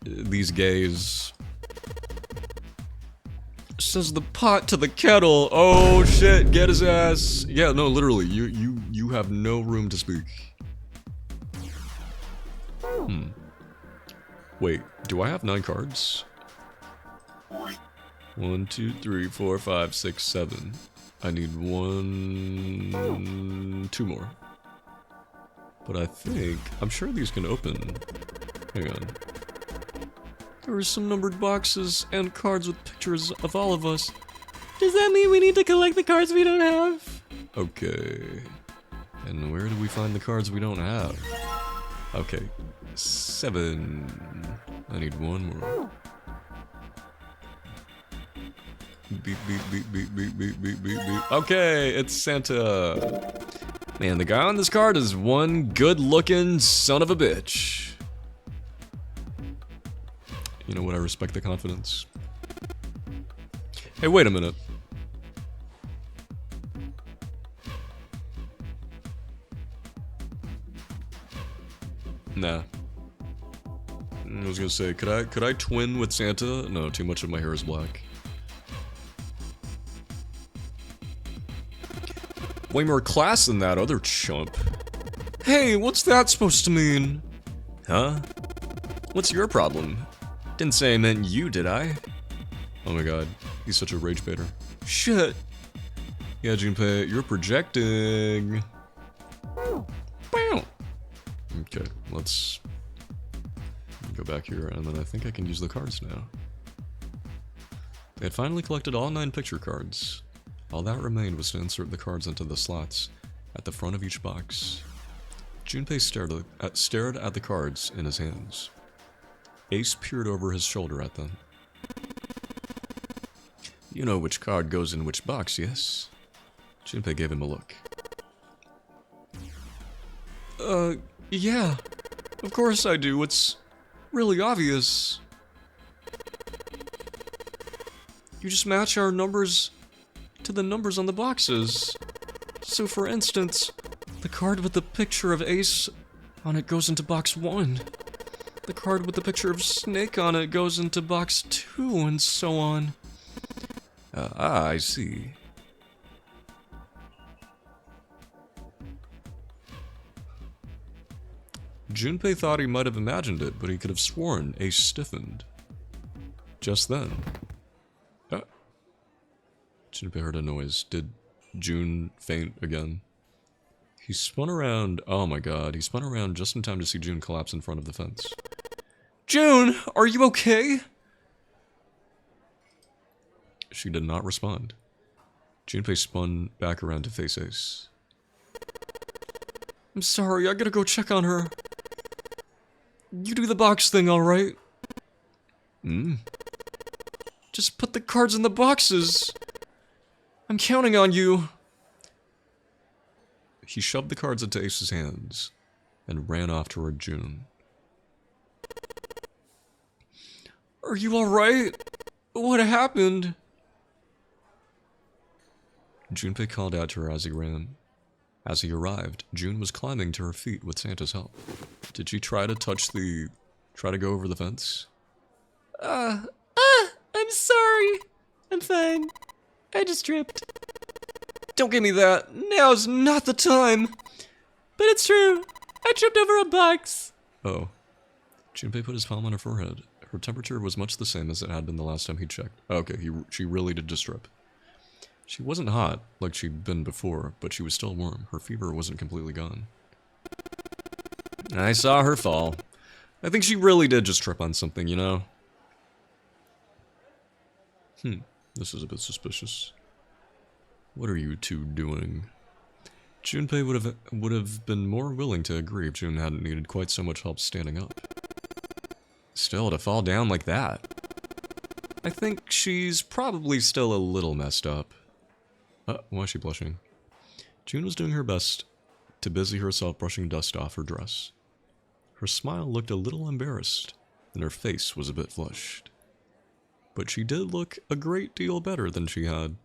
These gays. Says the pot to the kettle. Oh shit, get his ass. Yeah, no, literally, you have no room to speak. Wait, do I have 9 cards? 1, 2, 3, 4, 5, 6, 7. I need 2 more. But I think, I'm sure these can open. Hang on. There are some numbered boxes and cards with pictures of all of us. Does that mean we need to collect the cards we don't have? Okay. And where do we find the cards we don't have? Okay. 7. I need 1 more. Beep, beep, beep, beep, beep, beep, beep, beep, beep. Okay, it's Santa. Man, the guy on this card is one good-looking son of a bitch. You know what? I respect the confidence. Hey, wait a minute. Nah. was gonna say, could I twin with Santa? No, too much of my hair is black. Way more class than that other chump. Hey, what's that supposed to mean? Huh? What's your problem? Didn't say I meant you, did I? Oh my god, he's such a rage baiter. Shit! Yeah, Junpei, you're projecting. Okay, let's go back here, and then I think I can use the cards now. They had finally collected all 9 picture cards. All that remained was to insert the cards into the slots at the front of each box. Junpei stared at the cards in his hands. Ace peered over his shoulder at them. You know which card goes in which box, yes? Junpei gave him a look. Yeah. Of course I do. It's really obvious. You just match our numbers to the numbers on the boxes. So for instance, the card with the picture of Ace on it goes into box 1. The card with the picture of Snake on it goes into box 2, and so on. I see. Junpei thought he might have imagined it, but he could have sworn Ace stiffened. Just then. Junpei heard a noise. Did June faint again? He spun around. Oh my god, he spun around just in time to see June collapse in front of the fence. June, are you okay? She did not respond. Junpei spun back around to face Ace. I'm sorry, I gotta go check on her. You do the box thing, alright? Just put the cards in the boxes. I'm counting on you. He shoved the cards into Ace's hands and ran off toward June. Are you alright? What happened? Junpei called out to her as he ran. As he arrived, June was climbing to her feet with Santa's help. Did she try to go over the fence? I'm sorry. I'm fine. I just tripped. Don't give me that. Now's not the time. But it's true. I tripped over a box. Oh. Junpei put his palm on her forehead. Her temperature was much the same as it had been the last time he checked. Okay, she really did just trip. She wasn't hot, like she'd been before, but she was still warm. Her fever wasn't completely gone. I saw her fall. I think she really did just trip on something, you know? This is a bit suspicious. What are you two doing? Junpei would have been more willing to agree if June hadn't needed quite so much help standing up. Still, to fall down like that. I think she's probably still a little messed up. Why is she blushing? June was doing her best to busy herself brushing dust off her dress. Her smile looked a little embarrassed, and her face was a bit flushed. But she did look a great deal better than she had.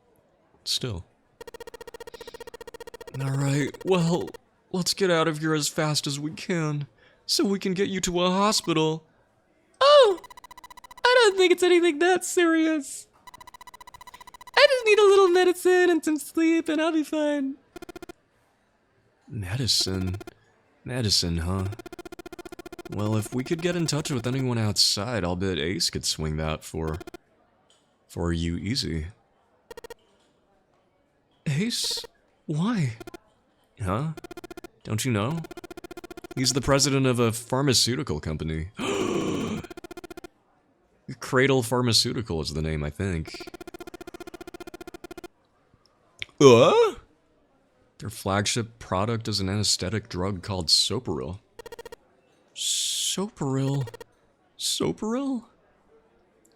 Still. Alright, well, let's get out of here as fast as we can, so we can get you to a hospital. Oh! I don't think it's anything that serious. I just need a little medicine and some sleep and I'll be fine. Medicine? Medicine, huh? Well, if we could get in touch with anyone outside, I'll bet Ace could swing that for you easy. Ace? Why? Huh? Don't you know? He's the president of a pharmaceutical company. Cradle Pharmaceutical is the name, I think. Their flagship product is an anesthetic drug called Soparil. Soparil? Soparil?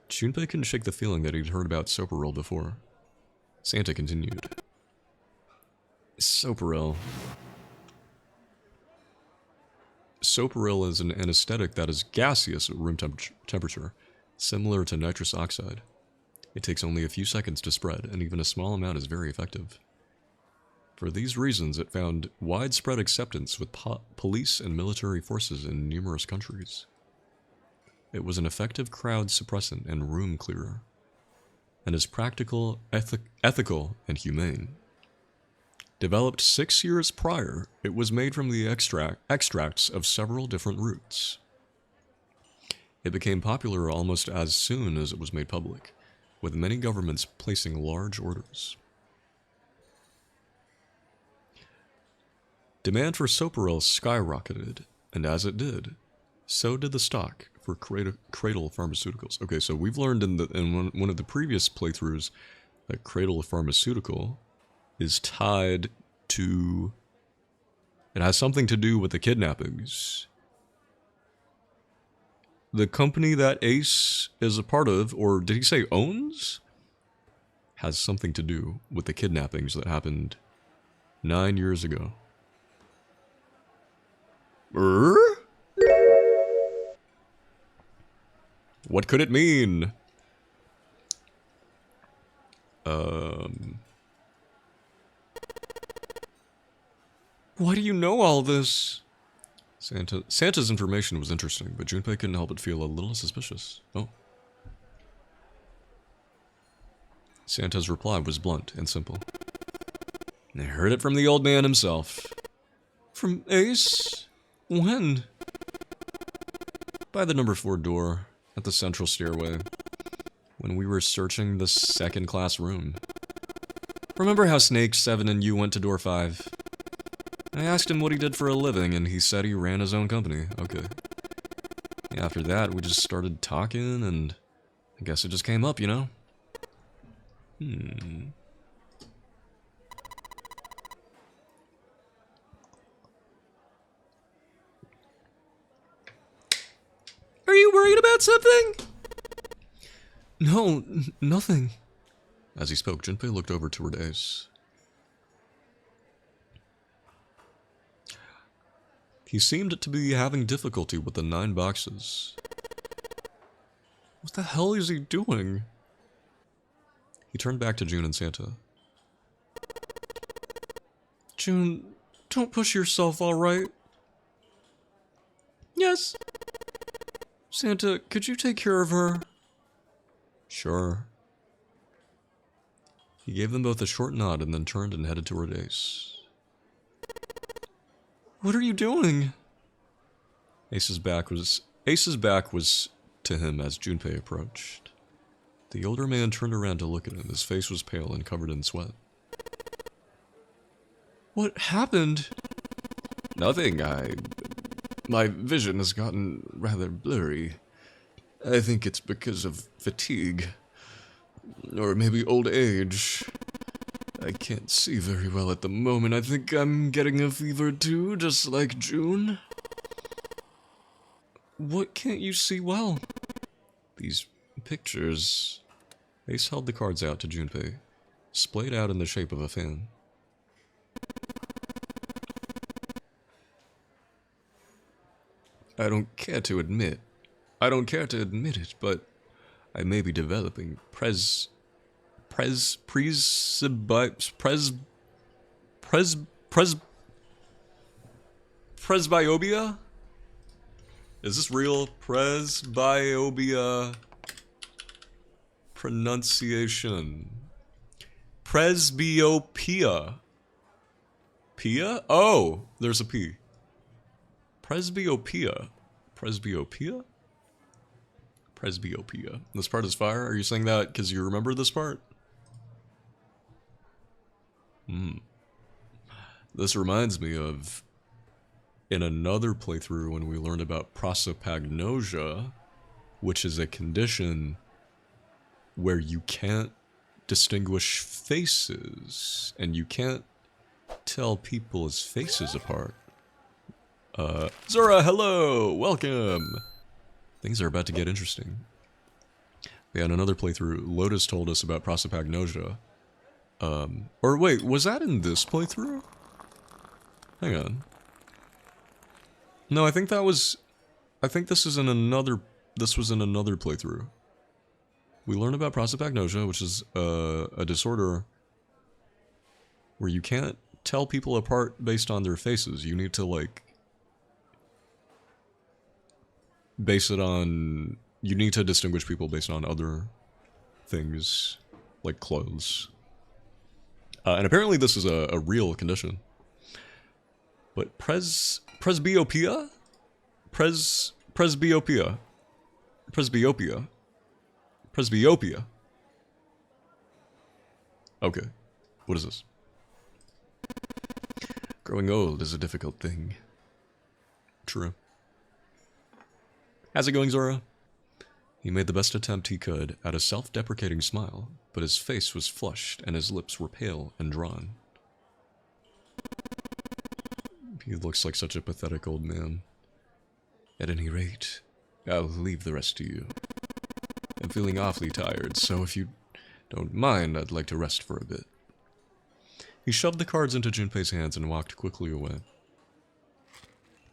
Junpei couldn't shake the feeling that he'd heard about Soparil before. Santa continued. Soparil. Soparil is an anesthetic that is gaseous at room temperature, similar to nitrous oxide. It takes only a few seconds to spread, and even a small amount is very effective. For these reasons, it found widespread acceptance with police and military forces in numerous countries. It was an effective crowd suppressant and room clearer, and is practical, ethical, and humane. Developed 6 years prior, it was made from the extracts of several different roots. It became popular almost as soon as it was made public, with many governments placing large orders. Demand for Soparil skyrocketed, and as it did, so did the stock for Cradle Pharmaceuticals. Okay, so we've learned in one of the previous playthroughs that Cradle Pharmaceutical is tied to... It has something to do with the kidnappings. The company that Ace is a part of, or did he say owns? Has something to do with the kidnappings that happened 9 years ago. What could it mean? Why do you know all this? Santa's information was interesting, but Junpei couldn't help but feel a little suspicious. Oh. Santa's reply was blunt and simple. I heard it from the old man himself. From Ace? When? By the number 4 door, at the central stairway, when we were searching the second-class room. Remember how Snake, 7, and you went to door 5? I asked him what he did for a living, and he said he ran his own company. Okay. After that, we just started talking, and I guess it just came up, you know? Are you worried about something? No, nothing. As he spoke, Junpei looked over toward Ace. He seemed to be having difficulty with the 9 boxes. What the hell is he doing? He turned back to June and Santa. June, don't push yourself, alright? Yes. Santa, could you take care of her? Sure. He gave them both a short nod and then turned and headed toward Ace. What are you doing? Ace's back was to him as Junpei approached. The older man turned around to look at him. His face was pale and covered in sweat. What happened? Nothing. My vision has gotten rather blurry. I think it's because of fatigue. Or maybe old age. I can't see very well at the moment. I think I'm getting a fever too, just like June. What can't you see well? These pictures. Ace held the cards out to Junpei, splayed out in the shape of a fan. I don't care to admit it, but I may be developing presbyopia? Is this real? Presbyopia pronunciation. Presbyopia. Pia? Oh, there's a P. Presbyopia. Presbyopia? Presbyopia. This part is fire? Are you saying that because you remember this part? This reminds me of in another playthrough when we learned about prosopagnosia, which is a condition where you can't distinguish faces, and you can't tell people's faces apart. Zora, hello! Welcome! Things are about to get interesting. Yeah, in another playthrough, Lotus told us about prosopagnosia. Or wait, was that in this playthrough? Hang on. No, I think this was in another playthrough. We learned about prosopagnosia, which is a disorder where you can't tell people apart based on their faces. You need to, like, base it on... You need to distinguish people based on other things, like clothes. And apparently this is a real condition. But presbyopia? Presbyopia. Okay. What is this? Growing old is a difficult thing. True. How's it going, Zora? He made the best attempt he could at a self-deprecating smile, but his face was flushed and his lips were pale and drawn. He looks like such a pathetic old man. At any rate, I'll leave the rest to you. I'm feeling awfully tired, so if you don't mind, I'd like to rest for a bit. He shoved the cards into Junpei's hands and walked quickly away.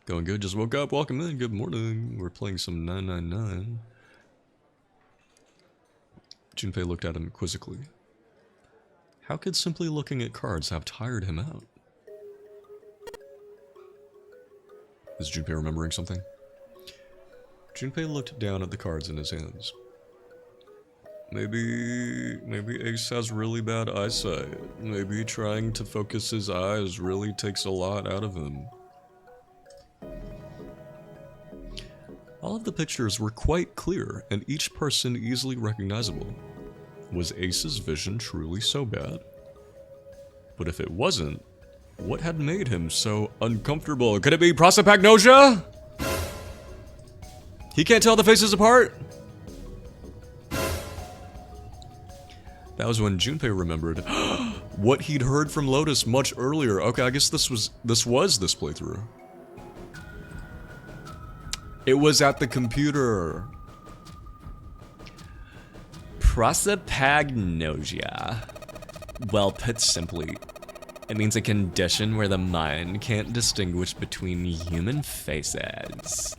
Going good, just woke up, welcome in, good morning. We're playing some 999. Junpei looked at him quizzically. How could simply looking at cards have tired him out? Is Junpei remembering something? Junpei looked down at the cards in his hands. Maybe Ace has really bad eyesight. Maybe trying to focus his eyes really takes a lot out of him. All of the pictures were quite clear, and each person easily recognizable. Was Ace's vision truly so bad? But if it wasn't, what had made him so uncomfortable? Could it be prosopagnosia? He can't tell the faces apart? That was when Junpei remembered what he'd heard from Lotus much earlier. Okay, I guess this was this playthrough. It was at the computer. Prosopagnosia. Well, put simply, it means a condition where the mind can't distinguish between human faces.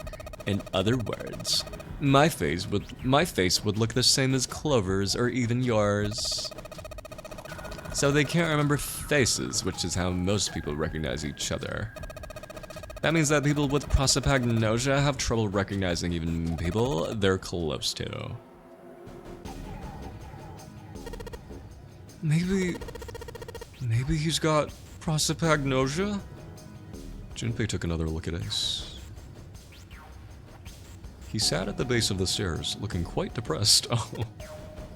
In other words, my face would look the same as Clover's or even yours. So they can't remember faces, which is how most people recognize each other. That means that people with prosopagnosia have trouble recognizing even people they're close to. Maybe he's got prosopagnosia? Junpei took another look at Ace. He sat at the base of the stairs, looking quite depressed. Oh,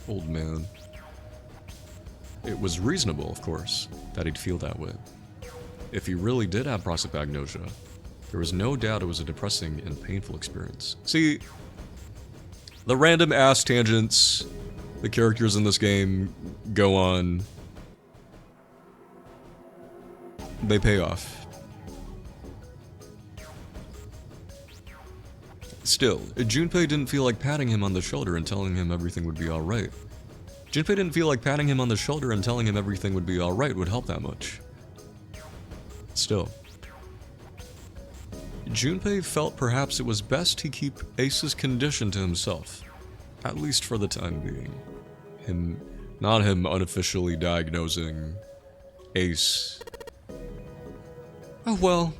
old man. It was reasonable, of course, that he'd feel that way. If he really did have prosopagnosia, there was no doubt it was a depressing and painful experience. See, the random ass tangents the characters in this game go on, they pay off. Still, Junpei didn't feel like patting him on the shoulder and telling him everything would be alright. Junpei didn't feel like patting him on the shoulder and telling him everything would be alright would help that much. Still, Junpei felt perhaps it was best he keep Ace's condition to himself, at least for the time being. Not him unofficially diagnosing Ace. Oh well.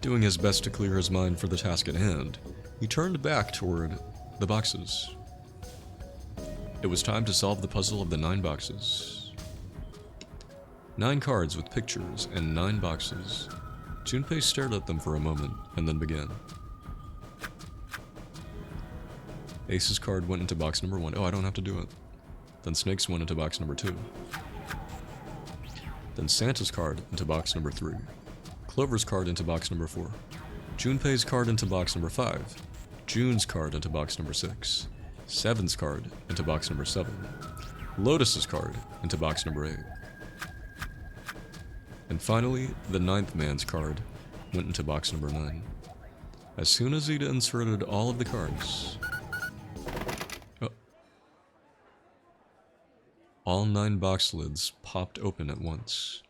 Doing his best to clear his mind for the task at hand, he turned back toward the boxes. It was time to solve the puzzle of the 9 boxes. 9 cards with pictures and 9 boxes. Junpei stared at them for a moment and then began. Ace's card went into box number 1. Oh, I don't have to do it. Then Snake's went into box number 2. Then Santa's card into box number 3. Clover's card into box number 4. Junpei's card into box number 5. June's card into box number 6. Seven's card into box number 7. Lotus's card into box number 8. And finally, the 9th man's card went into box number 9. As soon as he'd inserted all of the cards, all 9 box lids popped open at once.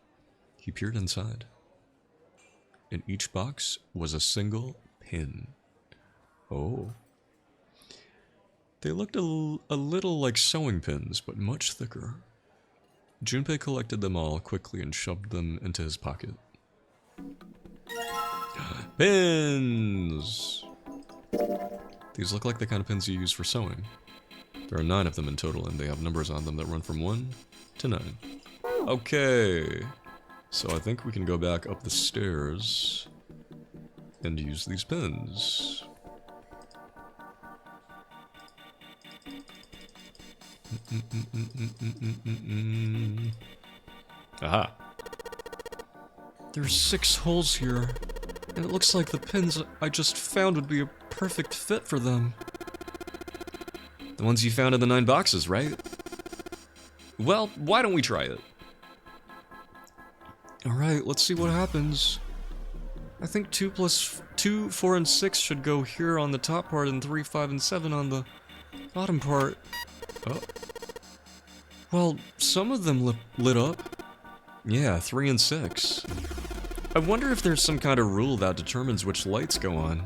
He peered inside. In each box was a single pin. Oh. They looked a little like sewing pins, but much thicker. Junpei collected them all quickly and shoved them into his pocket. Pins! These look like the kind of pins you use for sewing. There are 9 of them in total, and they have numbers on them that run from 1 to 9. Okay. So I think we can go back up the stairs and use these pins. Aha. There's 6 holes here, and it looks like the pins I just found would be a perfect fit for them. The ones you found in the 9 boxes, right? Well, why don't we try it? Alright, let's see what happens. I think 2, 4, and 6 should go here on the top part, and 3, 5, and 7 on the bottom part. Oh. Well, some of them lit up. Yeah, 3 and 6. I wonder if there's some kind of rule that determines which lights go on.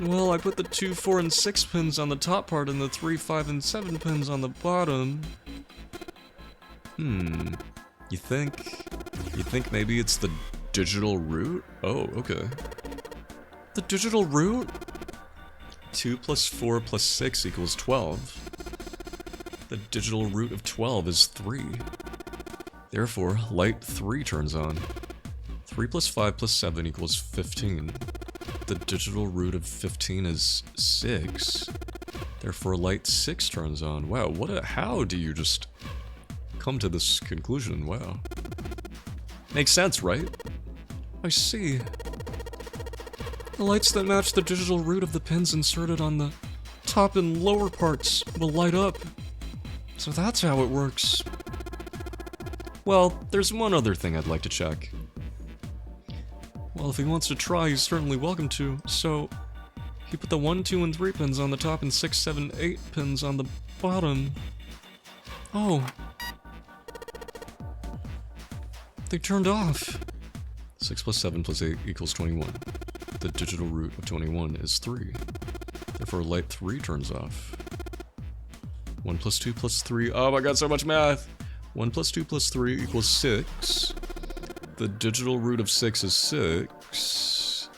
Well, I put the 2, 4, and 6 pins on the top part and the 3, 5, and 7 pins on the bottom. You think maybe it's the digital root? Oh, okay. The digital root? 2 plus 4 plus 6 equals 12. The digital root of 12 is 3. Therefore, light 3 turns on. 3 plus 5 plus 7 equals 15. The digital root of 15 is 6. Therefore, light 6 turns on. Wow, how do you just come to this conclusion? Wow. Makes sense, right? I see. The lights that match the digital root of the pins inserted on the top and lower parts will light up. So that's how it works. Well, there's one other thing I'd like to check. Well, if he wants to try, he's certainly welcome to. So, he put the 1, 2, and 3 pins on the top and 6, 7, 8 pins on the bottom. Oh. They turned off. 6 plus 7 plus 8 equals 21. The digital root of 21 is 3. Therefore, light 3 turns off. 1 plus 2 plus 3. Oh my god, so much math! 1 plus 2 plus 3 equals 6. The digital root of 6 is 6.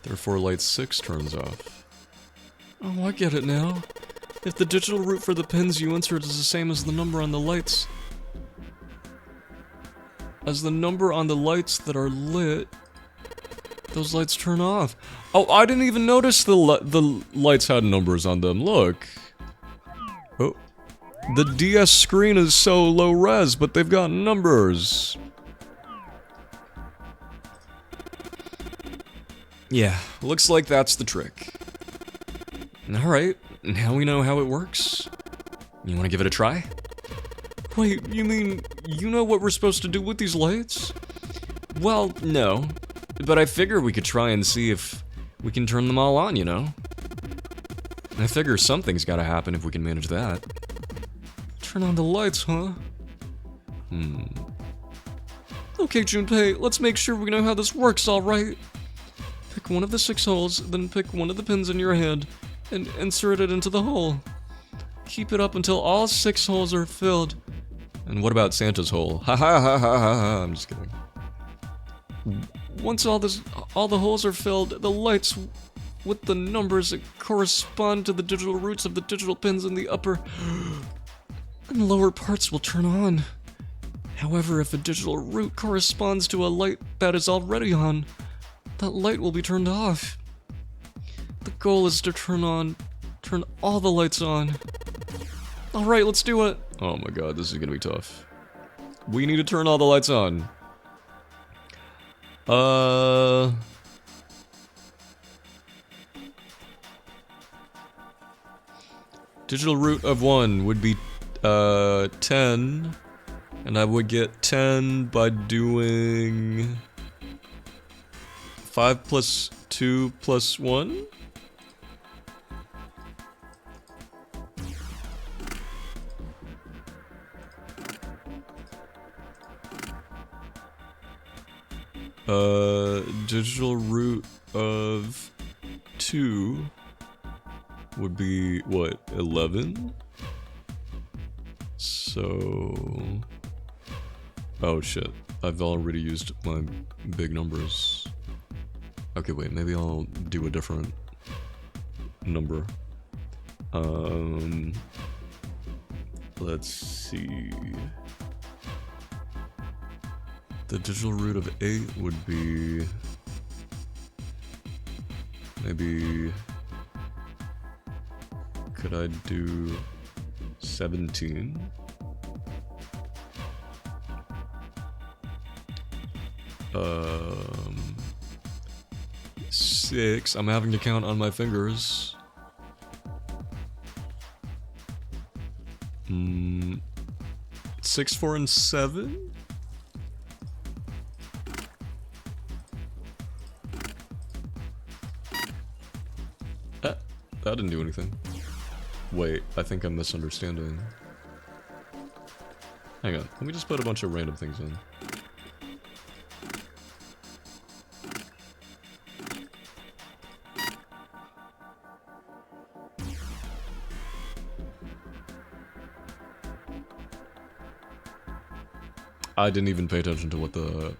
Therefore, light 6 turns off. Oh, I get it now. If the digital root for the pins you insert is the same as the number on the lights... as the number on the lights that are lit... those lights turn off. Oh, I didn't even notice the lights had numbers on them. Look. Oh. The DS screen is so low res, but they've got numbers. Yeah, looks like that's the trick. Alright, now we know how it works. You wanna give it a try? Wait, you mean you know what we're supposed to do with these lights? Well, no. But I figure we could try and see if we can turn them all on, you know? I figure something's gotta happen if we can manage that. Turn on the lights, huh? Okay, Junpei, let's make sure we know how this works, alright? Pick one of the 6 holes, then pick one of the pins in your hand, and insert it into the hole. Keep it up until all 6 holes are filled. And what about Santa's hole? Ha ha ha ha ha ha, I'm just kidding. Once all the holes are filled, the lights with the numbers that correspond to the digital roots of the digital pins in the upper and lower parts will turn on. However, if a digital root corresponds to a light that is already on, that light will be turned off. The goal is to turn all the lights on. Alright, let's do it! Oh my god, this is gonna be tough. We need to turn all the lights on. Digital root of 1 would be 10, and I would get 10 by doing 5 plus 2 plus 1? Digital root of 2 would be, what, 11? So... oh shit. I've already used my big numbers. Okay, wait, maybe I'll do a different number. Let's see. The digital root of 8 would be maybe, could I do 17? 6. I'm having to count on my fingers. 6, 4, and 7? That didn't do anything. Wait, I think I'm misunderstanding. Hang on, let me just put a bunch of random things in. I didn't even pay attention to what the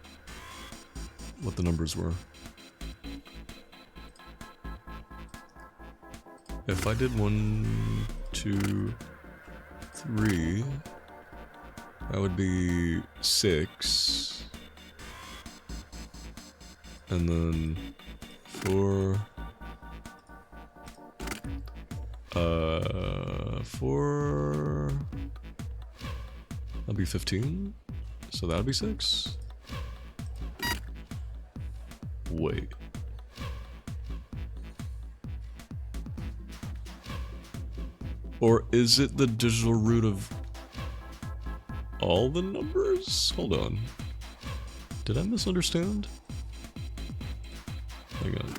numbers were. If I did 1, 2, 3, that would be 6. And then 4, 4, that'll be 15. So that'd be 6. Wait. Or is it the digital root of all the numbers? Hold on. Did I misunderstand? Hang on.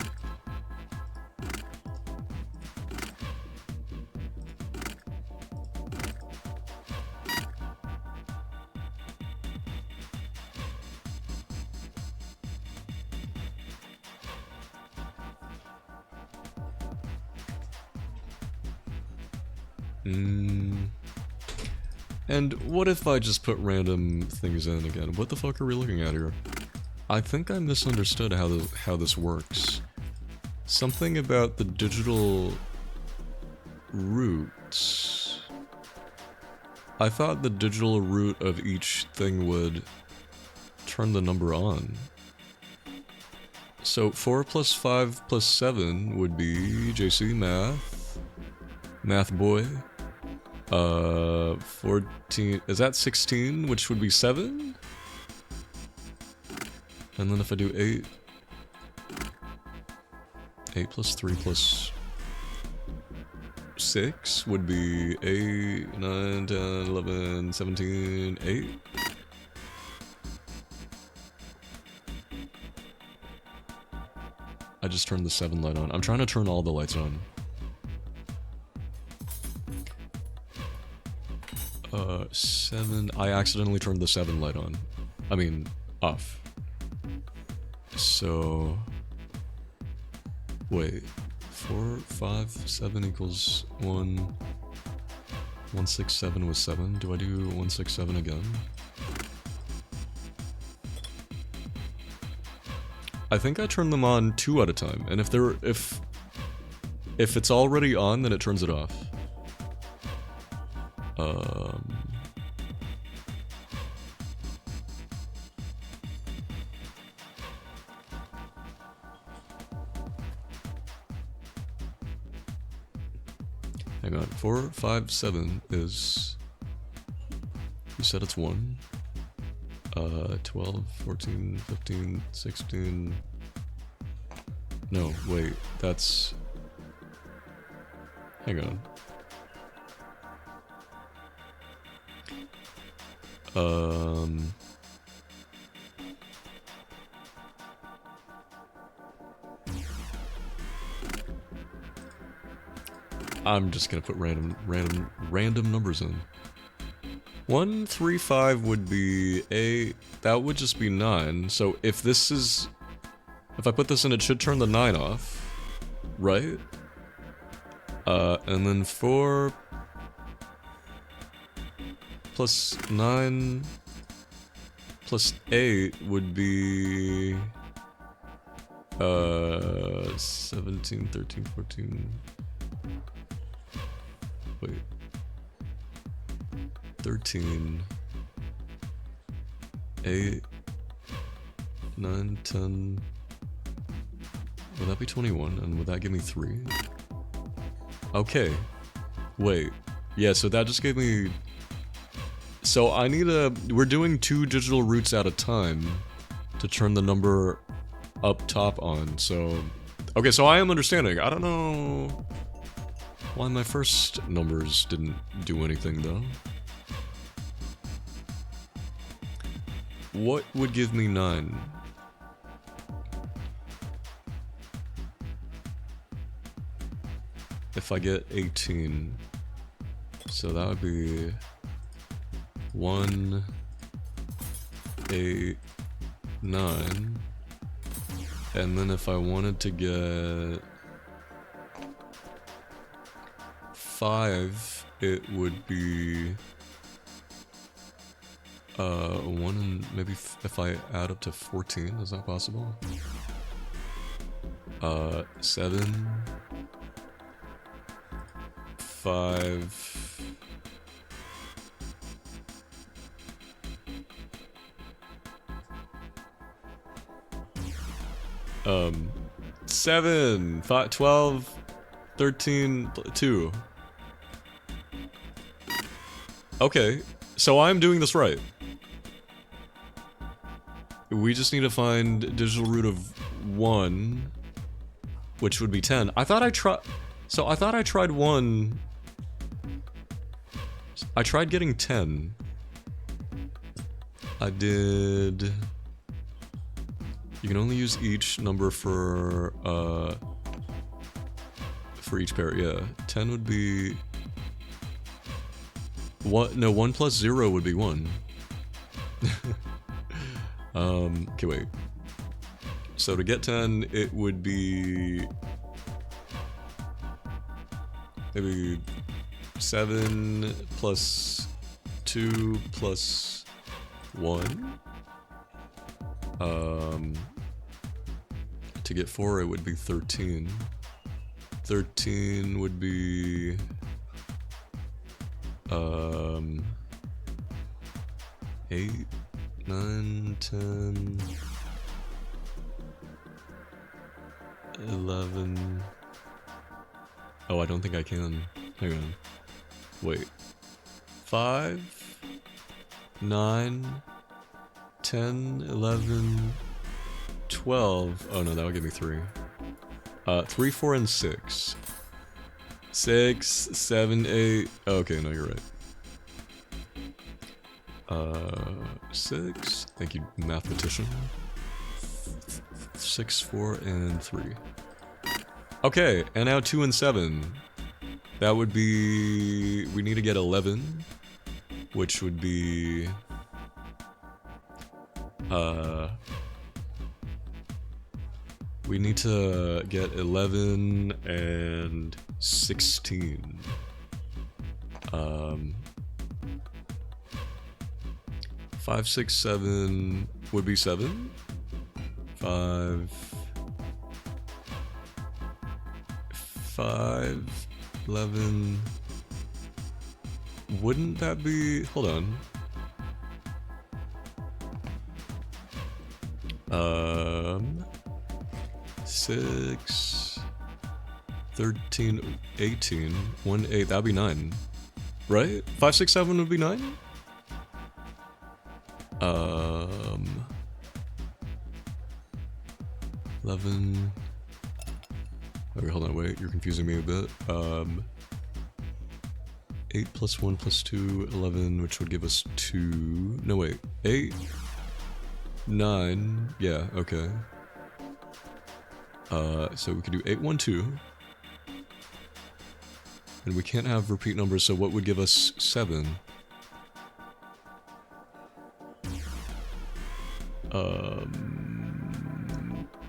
And what if I just put random things in again? What the fuck are we looking at here? I think I misunderstood how this works. Something about the digital roots. I thought the digital root of each thing would turn the number on. So 4 plus 5 plus 7 would be JC Math boy. 14, is that 16, which would be 7? And then if I do 8 plus 3 plus 6 would be 8, 9, 10, 11, 17, 8. I just turned the 7 light on. I'm trying to turn all the lights on. 7. I accidentally turned the 7 light on. I mean, off. So... Wait. 4, 5, 7 equals 1... 167 was 7. Do I do 167 again? I think I turn them on 2 at a time, and if it's already on, then it turns it off. Hang on, 4, 5, 7 is... You said it's 1. 12, 14, 15, 16... No, wait, that's... Hang on. I'm just gonna put random numbers in. 1, 3, 5 would be 8. That would just be 9. So if this is... If I put this in, it should turn the 9 off. Right? And then 4... plus 9... plus 8 would be 17, 13, 14. Wait. 13. 8. 9, 10. Would that be 21? And would that give me 3? Okay. Wait. Yeah, so that just gave me... So I need a... We're doing 2 digital roots at a time to turn the number up top on, so... Okay, so I am understanding. I don't know why my first numbers didn't do anything, though. What would give me 9? If I get 18. So that would be 1, 8, 9. And then if I wanted to get 5, it would be 1 and maybe if I add up to 14, is that possible? 7, 5. Um, 7, 5, 12, 13, 2. Okay, so I'm doing this right. We just need to find digital root of 1, which would be 10. I thought I tried... So I thought I tried 1... I tried getting 10. I did... You can only use each number for each pair, yeah. 10 would be... What? No, 1 plus 0 would be 1. Okay, wait. So to get 10, it would be... Maybe 7 plus 2 plus 1. To get 4, it would be 13. 13 would be... 8, 9, 10... 11... Oh, I don't think I can. Hang on. Wait. 5, 9, 10, 11, 12. Oh no, that would give me 3. 3, 4, and 6. 6, 7, 8. Oh, okay, no, you're right. 6. Thank you, mathematician. 6, 4, and 3. Okay, and now 2 and 7. That would be... We need to get 11, which would be... We need to get 11 and 16. 5, 6, 7 would be 7. 5, 11. Wouldn't that be... Hold on. 6, 13, 18, 1, 8, that'd be 9. Right? 5, 6, 7 would be 9? 11. Okay, hold on, wait, you're confusing me a bit. 8 plus 1 plus 2, 11, which would give us 2. No, wait. 8, 9. Yeah, okay. So we could do 8, 1, 2. And we can't have repeat numbers, so what would give us 7?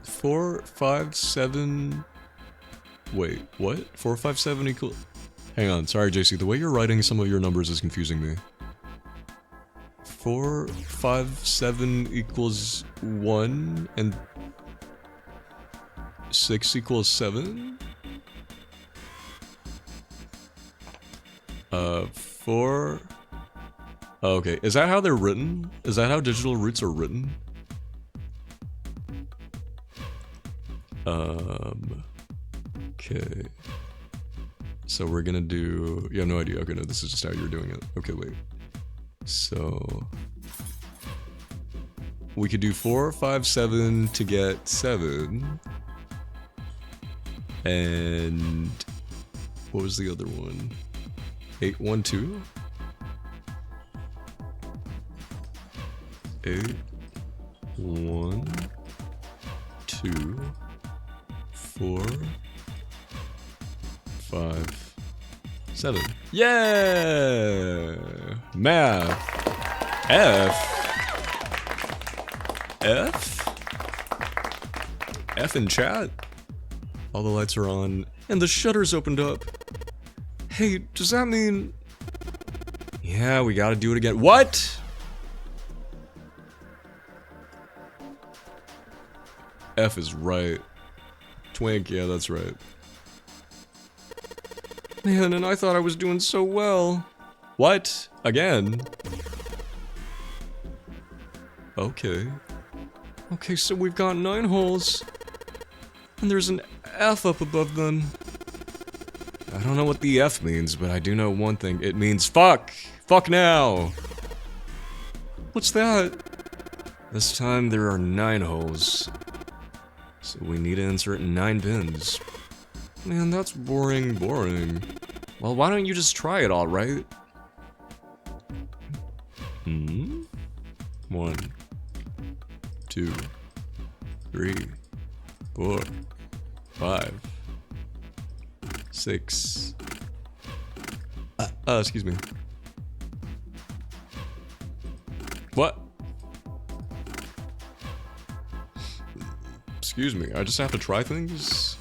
4, 5, 7... Wait, what? 4, 5, 7 equal... Hang on, sorry JC, the way you're writing some of your numbers is confusing me. 4, 5, 7 equals 1, and 6 equals 7? 4... Oh, okay, is that how they're written? Is that how digital roots are written? Okay. So we're gonna do... You have no idea. Okay, no, this is just how you're doing it. Okay, wait. So... We could do 4, 5, 7 to get 7. And... What was the other one? 8, 1, 2? 8, 1, 2, 4, 5, 7. Yeah! Math. F? F in chat? All the lights are on, and the shutter's opened up. Hey, does that mean... Yeah, we gotta do it again. What?! F is right. Twink, yeah, that's right. Man, and I thought I was doing so well. What? Again? Okay. Okay, so we've got 9 holes. And there's an F up above them. I don't know what the F means, but I do know one thing. It means fuck! Fuck now! What's that? This time there are 9 holes. So we need to insert 9 pins. Man, that's boring. Well, why don't you just try it, alright? 1, 2, 3, 4, 5, 6. Excuse me. What? Excuse me, I just have to try things?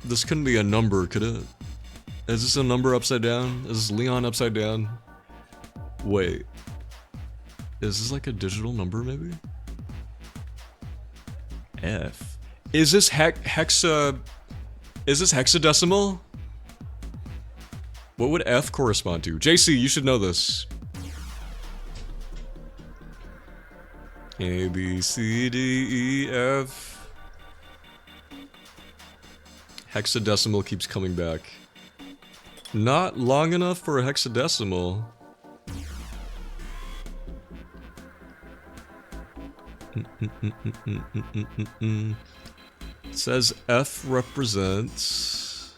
This couldn't be a number, could it? Is this a number upside down? Is this Leon upside down? Wait. Is this like a digital number, maybe? F. Is this hexadecimal? What would F correspond to? JC, you should know this. A, B, C, D, E, F. Hexadecimal keeps coming back. Not long enough for a hexadecimal. It says F represents...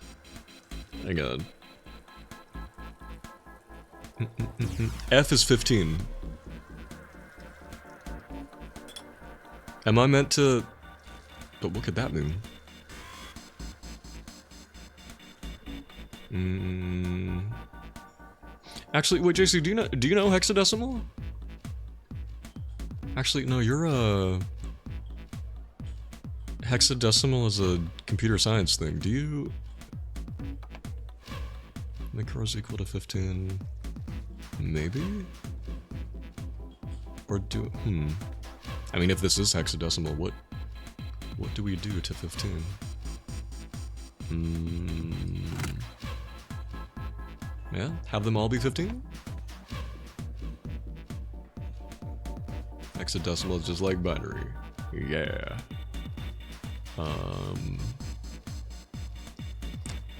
Hang on. F is 15. Am I meant to... But what could that mean? Actually, wait, JC, do you know hexadecimal? Actually, no, you're a... Hexadecimal is a computer science thing. Do you... Make rows equal to 15... Maybe? Or do... I mean, if this is hexadecimal, what do we do to 15? Yeah? Have them all be 15? Hexadecimal is just like binary. Yeah.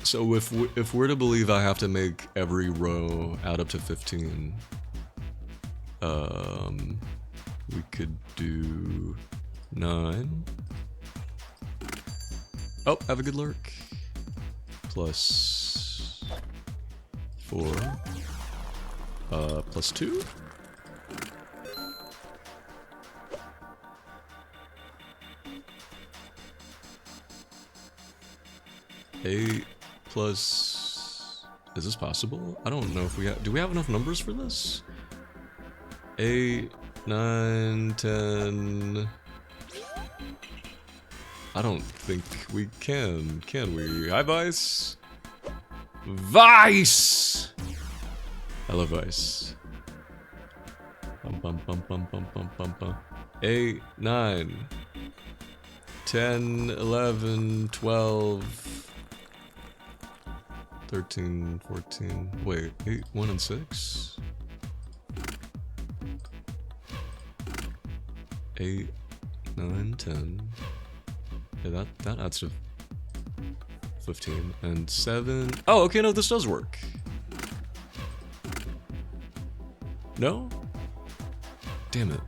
So if we're to believe I have to make every row add up to 15, we could do 9. Oh, have a good lurk. Plus 4. Plus 2. A plus... Is this possible? I don't know if we have... Do we have enough numbers for this? A 9, 10. I don't think we can we? Hi, Vice. Vice. I love Vice. Bum bum bum bum bum bum bum bum. 8, 9, 10, 11, 12, 13, 14. Wait, 8, 1, and 6? 8, 9, 10. Yeah, that adds to 15. And 7. Oh, okay, no, this does work. No? Damn it.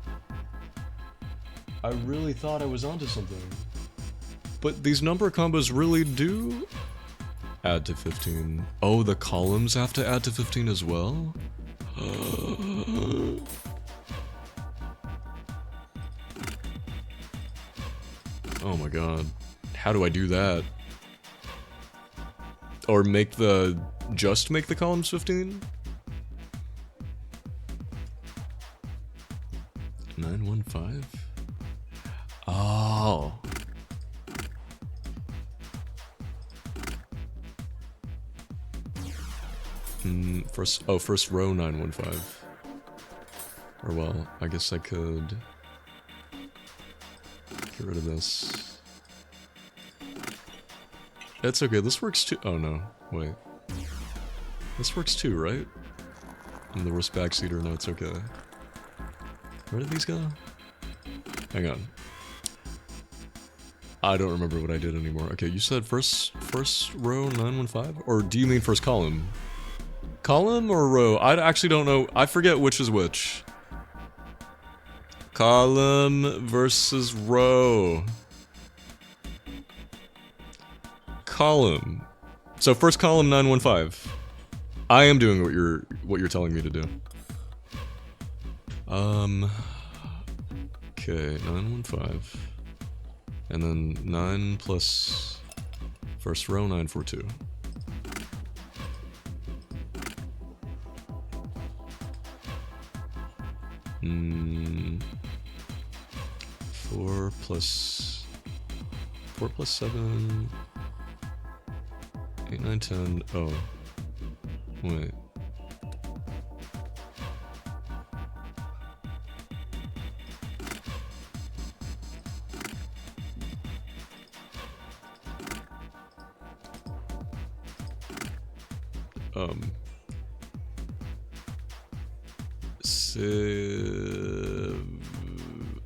I really thought I was onto something. But these number combos really do add to 15. Oh, the columns have to add to 15 as well? Oh my god. How do I do that? Or just make the columns 15? 915? Oh. First row 915. Or well, I guess I could get rid of this. It's okay, this works too. Oh no, wait. This works too, right? And the worst backseater, no, it's okay. Where did these go? Hang on. I don't remember what I did anymore. Okay, you said first row 915? Or do you mean first column? Column or row? I actually don't know. I forget which is which. Column versus row. Column. So first column 915. I am doing what you're telling me to do. Okay, 915. And then 9 plus first row 942. Four plus 7. 8, 9, 10. Oh. Wait.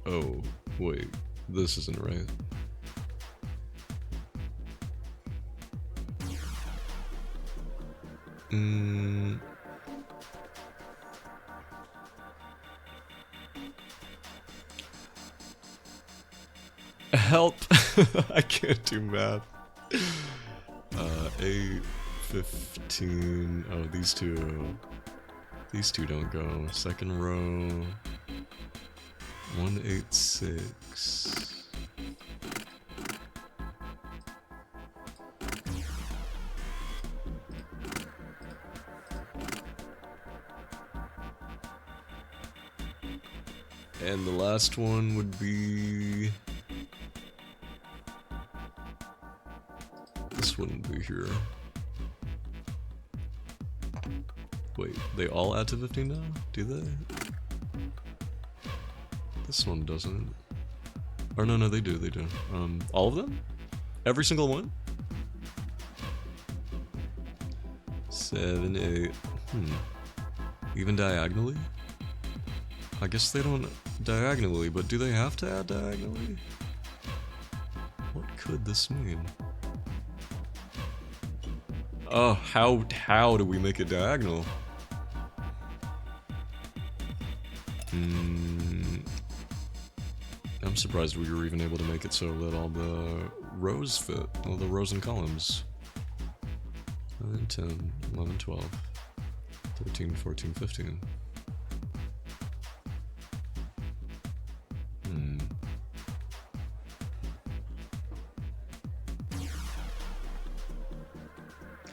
Oh, wait. This isn't right. Help! I can't do math. 8, 15. Oh, these two. These two don't go. Second row. 186. And the last one would be... This wouldn't be here. Wait, they all add to 15 now? Do they? This one doesn't. Or no, they do, all of them? Every single one? 7, 8. Even diagonally? I guess they don't diagonally, but do they have to add diagonally? What could this mean? Oh, how do we make it diagonal? I'm surprised we were even able to make it so that all the rows fit, all the rows and columns. 9, 10, 11, 12, 13, 14, 15.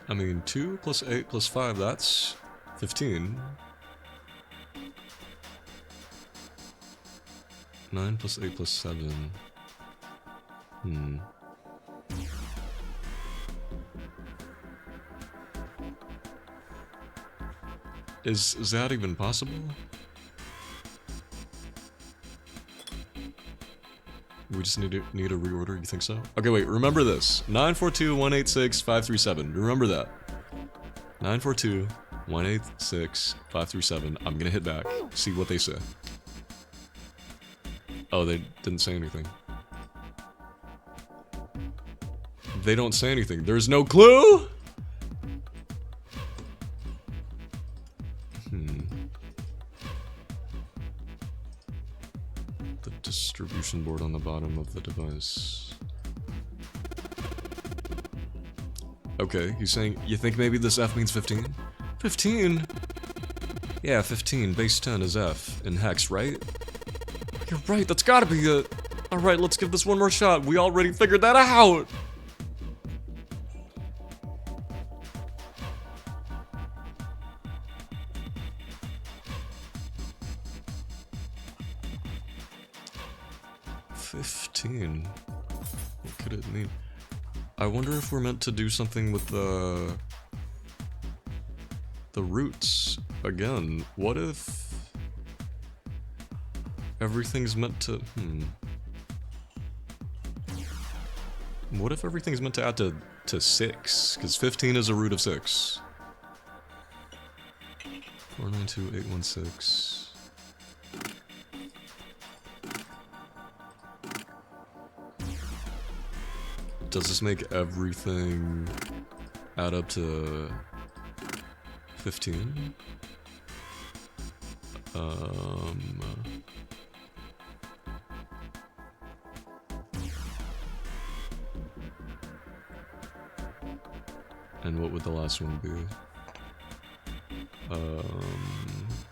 I mean, 2 plus 8 plus 5, that's 15. 9 plus 8 plus 7. Is that even possible? We just need a reorder, you think so? Okay, wait, remember this. 942-186-537. Remember that. 942-186-537. I'm gonna hit back, see what they say. Oh, they didn't say anything. They don't say anything. There's no clue? The distribution board on the bottom of the device. Okay, he's saying, you think maybe this F means 15? 15? Yeah, 15. Base 10 is F in hex, right? You're right, that's gotta be it. Alright, let's give this one more shot. We already figured that out. What could it mean? I wonder if we're meant to do something with the roots again. What if everything's meant to What if everything's meant to add to 6? Because 15 is a root of 6. 492-816. Does this make everything add up to 15? And what would the last one be?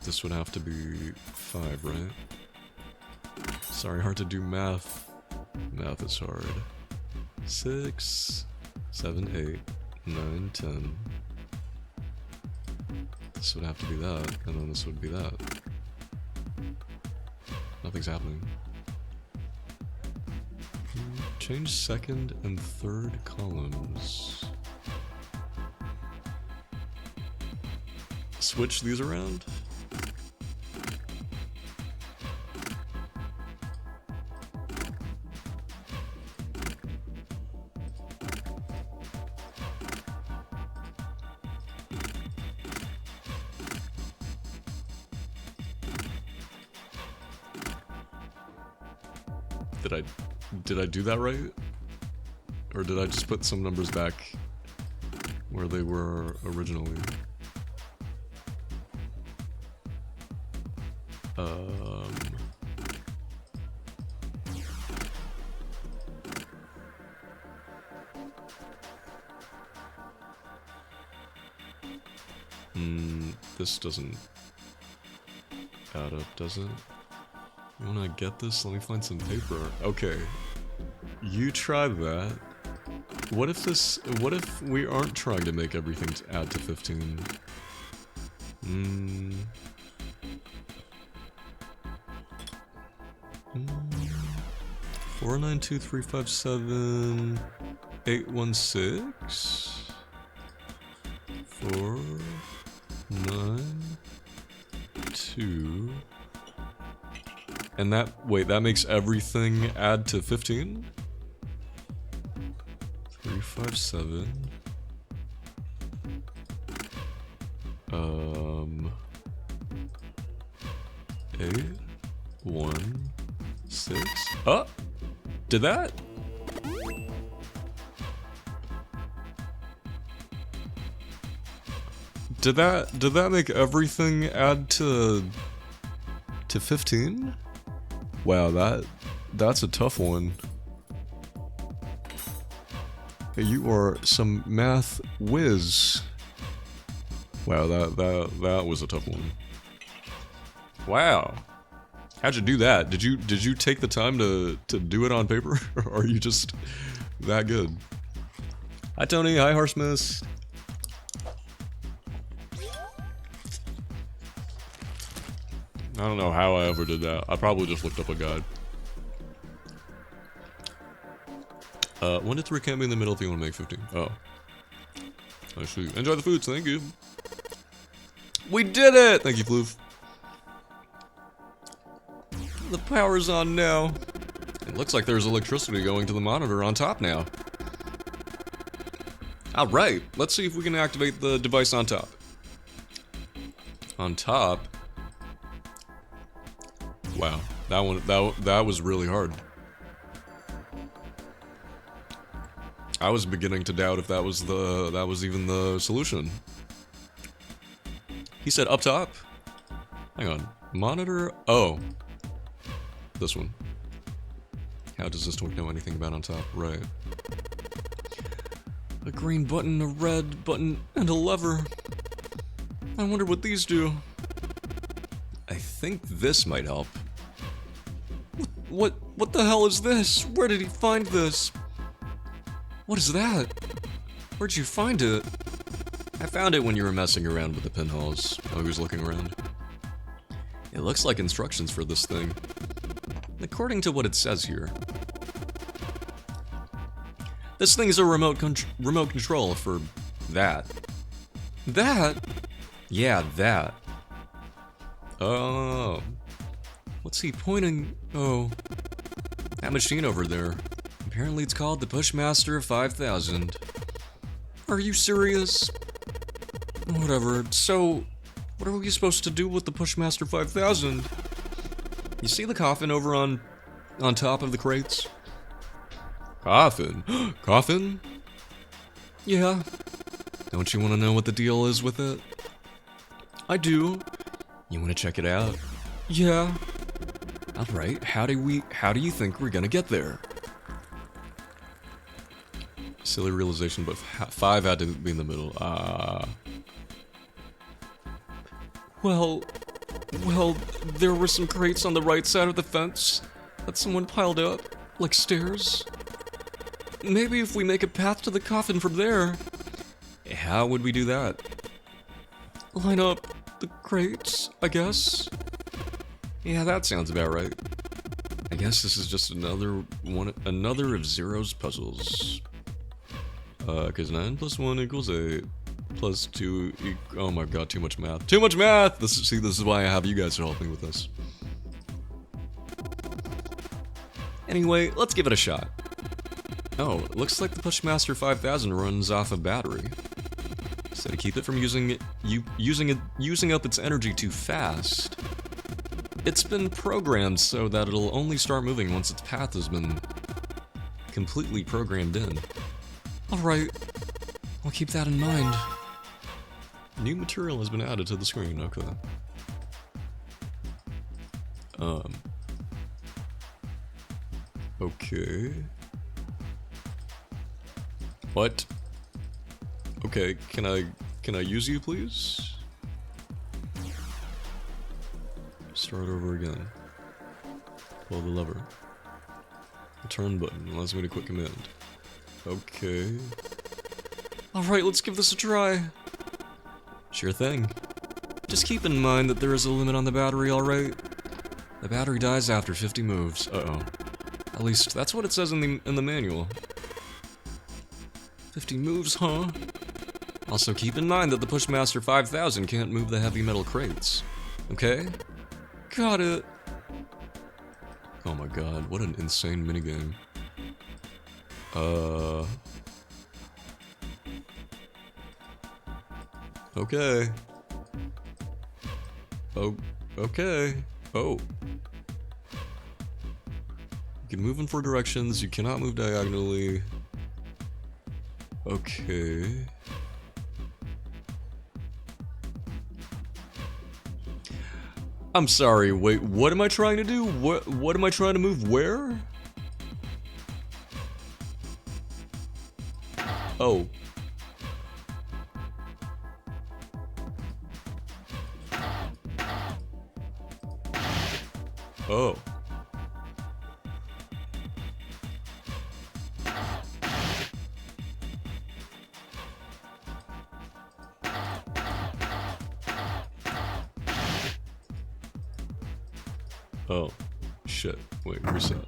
This would have to be 5, right? Sorry, hard to do math. Math is hard. 6, 7, 8, 9, 10. This would have to be that, and then this would be that. Nothing's happening. Change second and third columns. Switch these around? Did I do that right? Or did I just put some numbers back where they were originally? This doesn't add up, does it? When I get this, let me find some paper. Okay. You try that. What if we aren't trying to make everything to add to 15? 492-357-816 492. And that makes everything add to 15? 357. 816. Oh! Did that? Did that make everything add to 15? Wow, that's a tough one. Hey, you are some math whiz. Wow, that was a tough one. Wow. How'd you do that? Did you take the time to do it on paper? Or are you just that good? Hi Tony, hi Harsmith. I don't know how I ever did that. I probably just looked up a guide. 1 to 3 can't be in the middle if you want to make 15. Oh. I see. Enjoy the foods, thank you. We did it! Thank you, Floof. The power's on now. It looks like there's electricity going to the monitor on top now. Alright, let's see if we can activate the device on top. On top? Wow, that was really hard. I was beginning to doubt if that was even the solution. He said up top? Hang on. Monitor? Oh. This one. How does this twink know anything about on top? Right. A green button, a red button, and a lever. I wonder what these do. I think this might help. What the hell is this? Where did he find this? What is that? Where'd you find it? I found it when you were messing around with the pinholes. I was looking around. It looks like instructions for this thing. According to what it says here. This thing is a remote control for that. That? Yeah, that. Oh. What's he pointing? Oh. That machine over there. Apparently it's called the Pushmaster 5000. Are you serious? Whatever. So, what are we supposed to do with the Pushmaster 5000? You see the coffin over on top of the crates? Coffin? Coffin? Yeah. Don't you want to know what the deal is with it? I do. You want to check it out? Yeah. Alright, how do you think we're gonna get there? Silly realization, but 5 had to be in the middle. Well, there were some crates on the right side of the fence that someone piled up, like stairs. Maybe if we make a path to the coffin from there. How would we do that? Line up the crates, I guess. Yeah, that sounds about right. I guess this is just another of Zero's puzzles. Cause 9 plus 1 equals 8. Plus 2 oh my god, too much math. Too much math! This is why I have you guys to help me with this. Anyway, let's give it a shot. Oh, it looks like the Pushmaster 5000 runs off a battery. So to keep it from using up its energy too fast, it's been programmed so that it'll only start moving once its path has been completely programmed in. Alright, I'll keep that in mind. New material has been added to the screen, okay. Okay. What? Okay, can I use you, please? Start over again. Pull the lever. Return button allows me to quit command. Okay. Alright, let's give this a try. Sure thing. Just keep in mind that there is a limit on the battery, alright? The battery dies after 50 moves. Uh-oh. At least, that's what it says in the manual. 50 moves, huh? Also keep in mind that the Pushmaster 5000 can't move the heavy metal crates. Okay? Got it! Oh my god, what an insane minigame. Okay. Oh, okay. Oh. You can move in 4 directions, you cannot move diagonally. Okay. I'm sorry, wait, what am I trying to do? What am I trying to move where? Oh. Oh. Oh, shit. Wait, reset.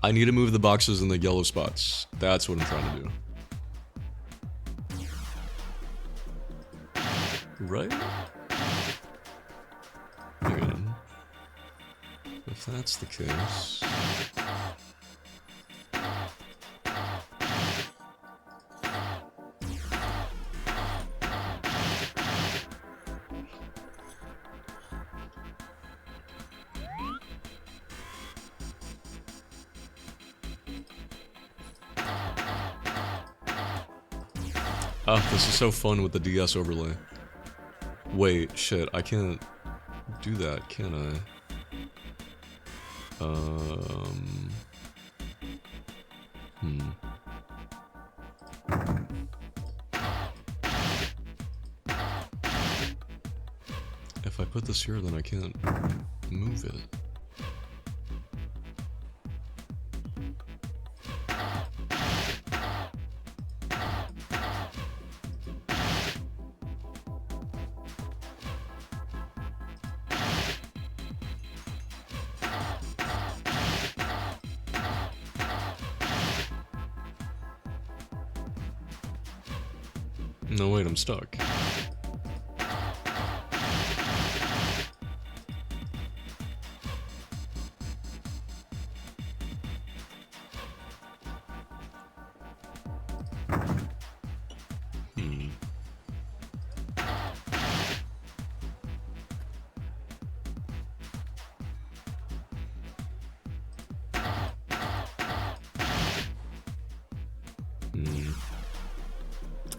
I need to move the boxes in the yellow spots. That's what I'm trying to do. Right? Hang on. If that's the case... Oh, this is so fun with the DS overlay. Wait, shit, I can't do that, can I? If I put this here, then I can't move it. No, wait, I'm stuck.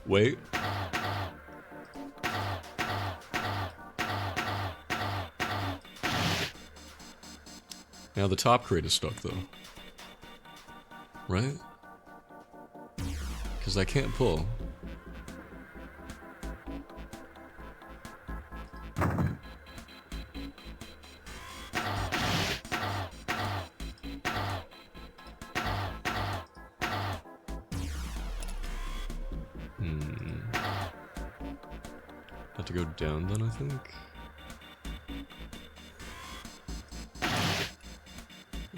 Wait. Now the top crate is stuck though. Right? Because I can't pull. Have to go down then, I think.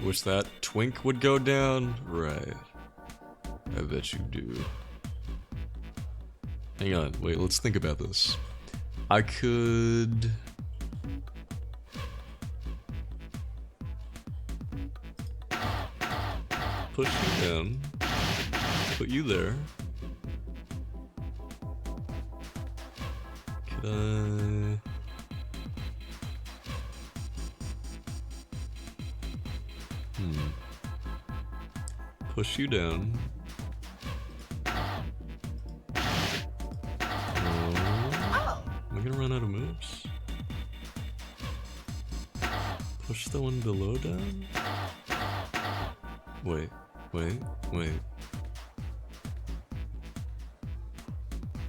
Wish that twink would go down? Right. I bet you do. Hang on, wait, let's think about this. I could... push you down. Put you there. Could I... push you down. Am I gonna run out of moves? Push the one below down? Wait.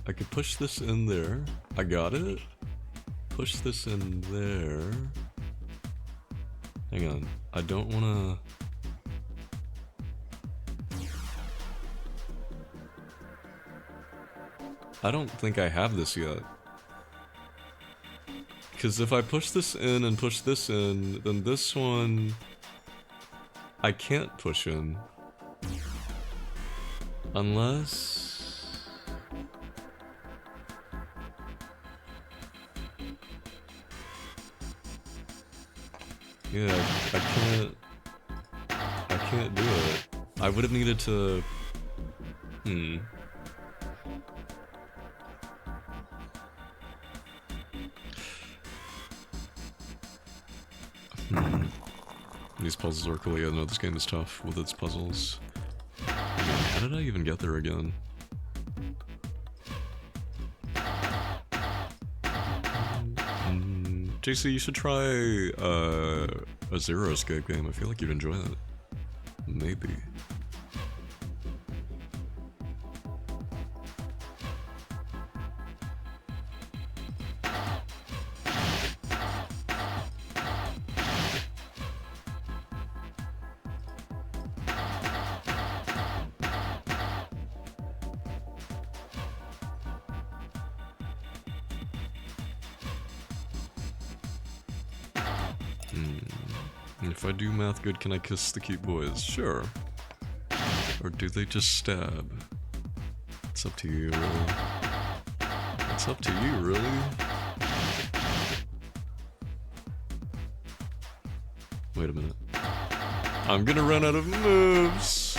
I could push this in there. I got it. Push this in there. Hang on. I don't wanna... I don't think I have this yet. Because if I push this in and push this in, then this one... I can't push in. Unless... Yeah, I can't do it. I would have needed to... These puzzles are cool. Yeah, no, this game is tough with its puzzles. Man, how did I even get there again? JC, you should try a Zero Escape game. I feel like you'd enjoy that. Maybe. If I do math good, can I kiss the cute boys? Sure. Or do they just stab? It's up to you, really. It's up to you, really. Wait a minute. I'm gonna run out of moves.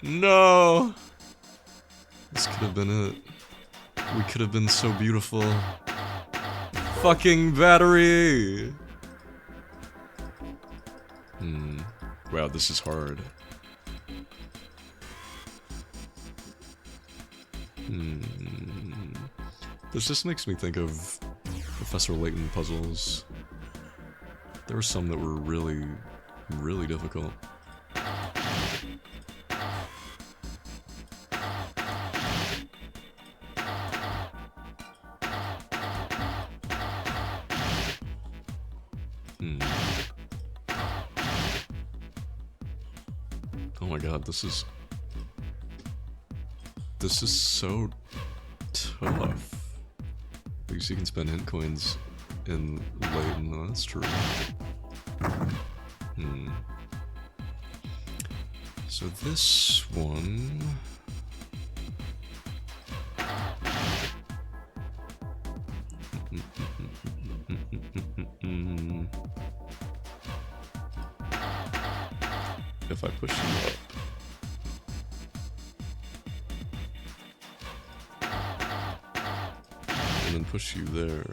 No! This could have been it. We could have been so beautiful. Fucking battery! Wow, this is hard. This just makes me think of Professor Layton puzzles. There were some that were really, really difficult. Oh my god, this is so tough. Because you can spend hint coins in Layton, though, that's true. So this one... If I push you up... and then push you there...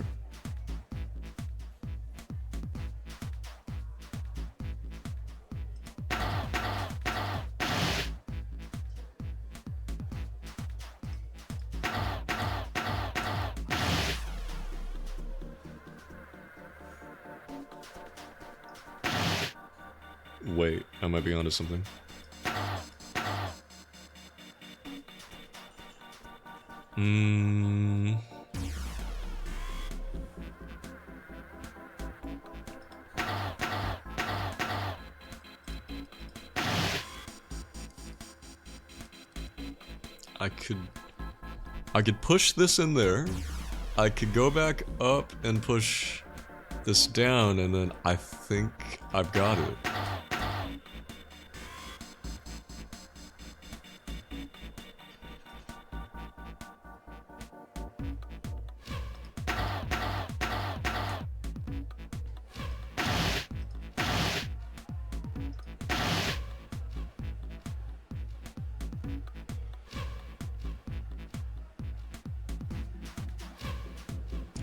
Wait, I might be onto something. I could push this in there. I could go back up and push this down, and then I think I've got it.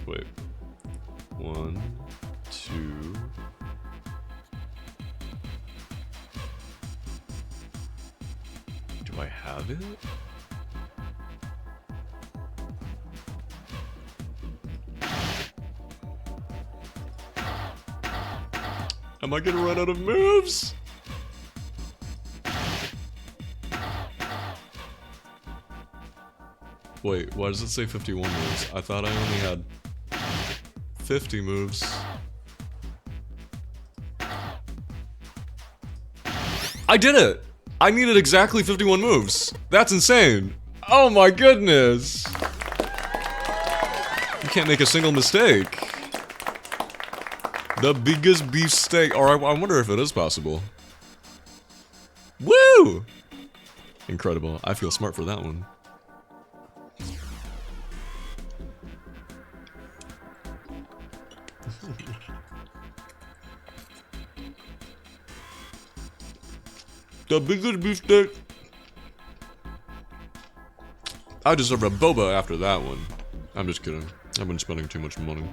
Wait. 1, 2. Do I have it? Am I gonna run out of moves? Wait, why does it say 51 moves? I thought I only had 50 moves. I did it! I needed exactly 51 moves. That's insane. Oh my goodness. You can't make a single mistake. The biggest beefsteak. Or I wonder if it is possible. Woo! Incredible. I feel smart for that one. The biggest beefsteak. I deserve a boba after that one. I'm just kidding. I've been spending too much money.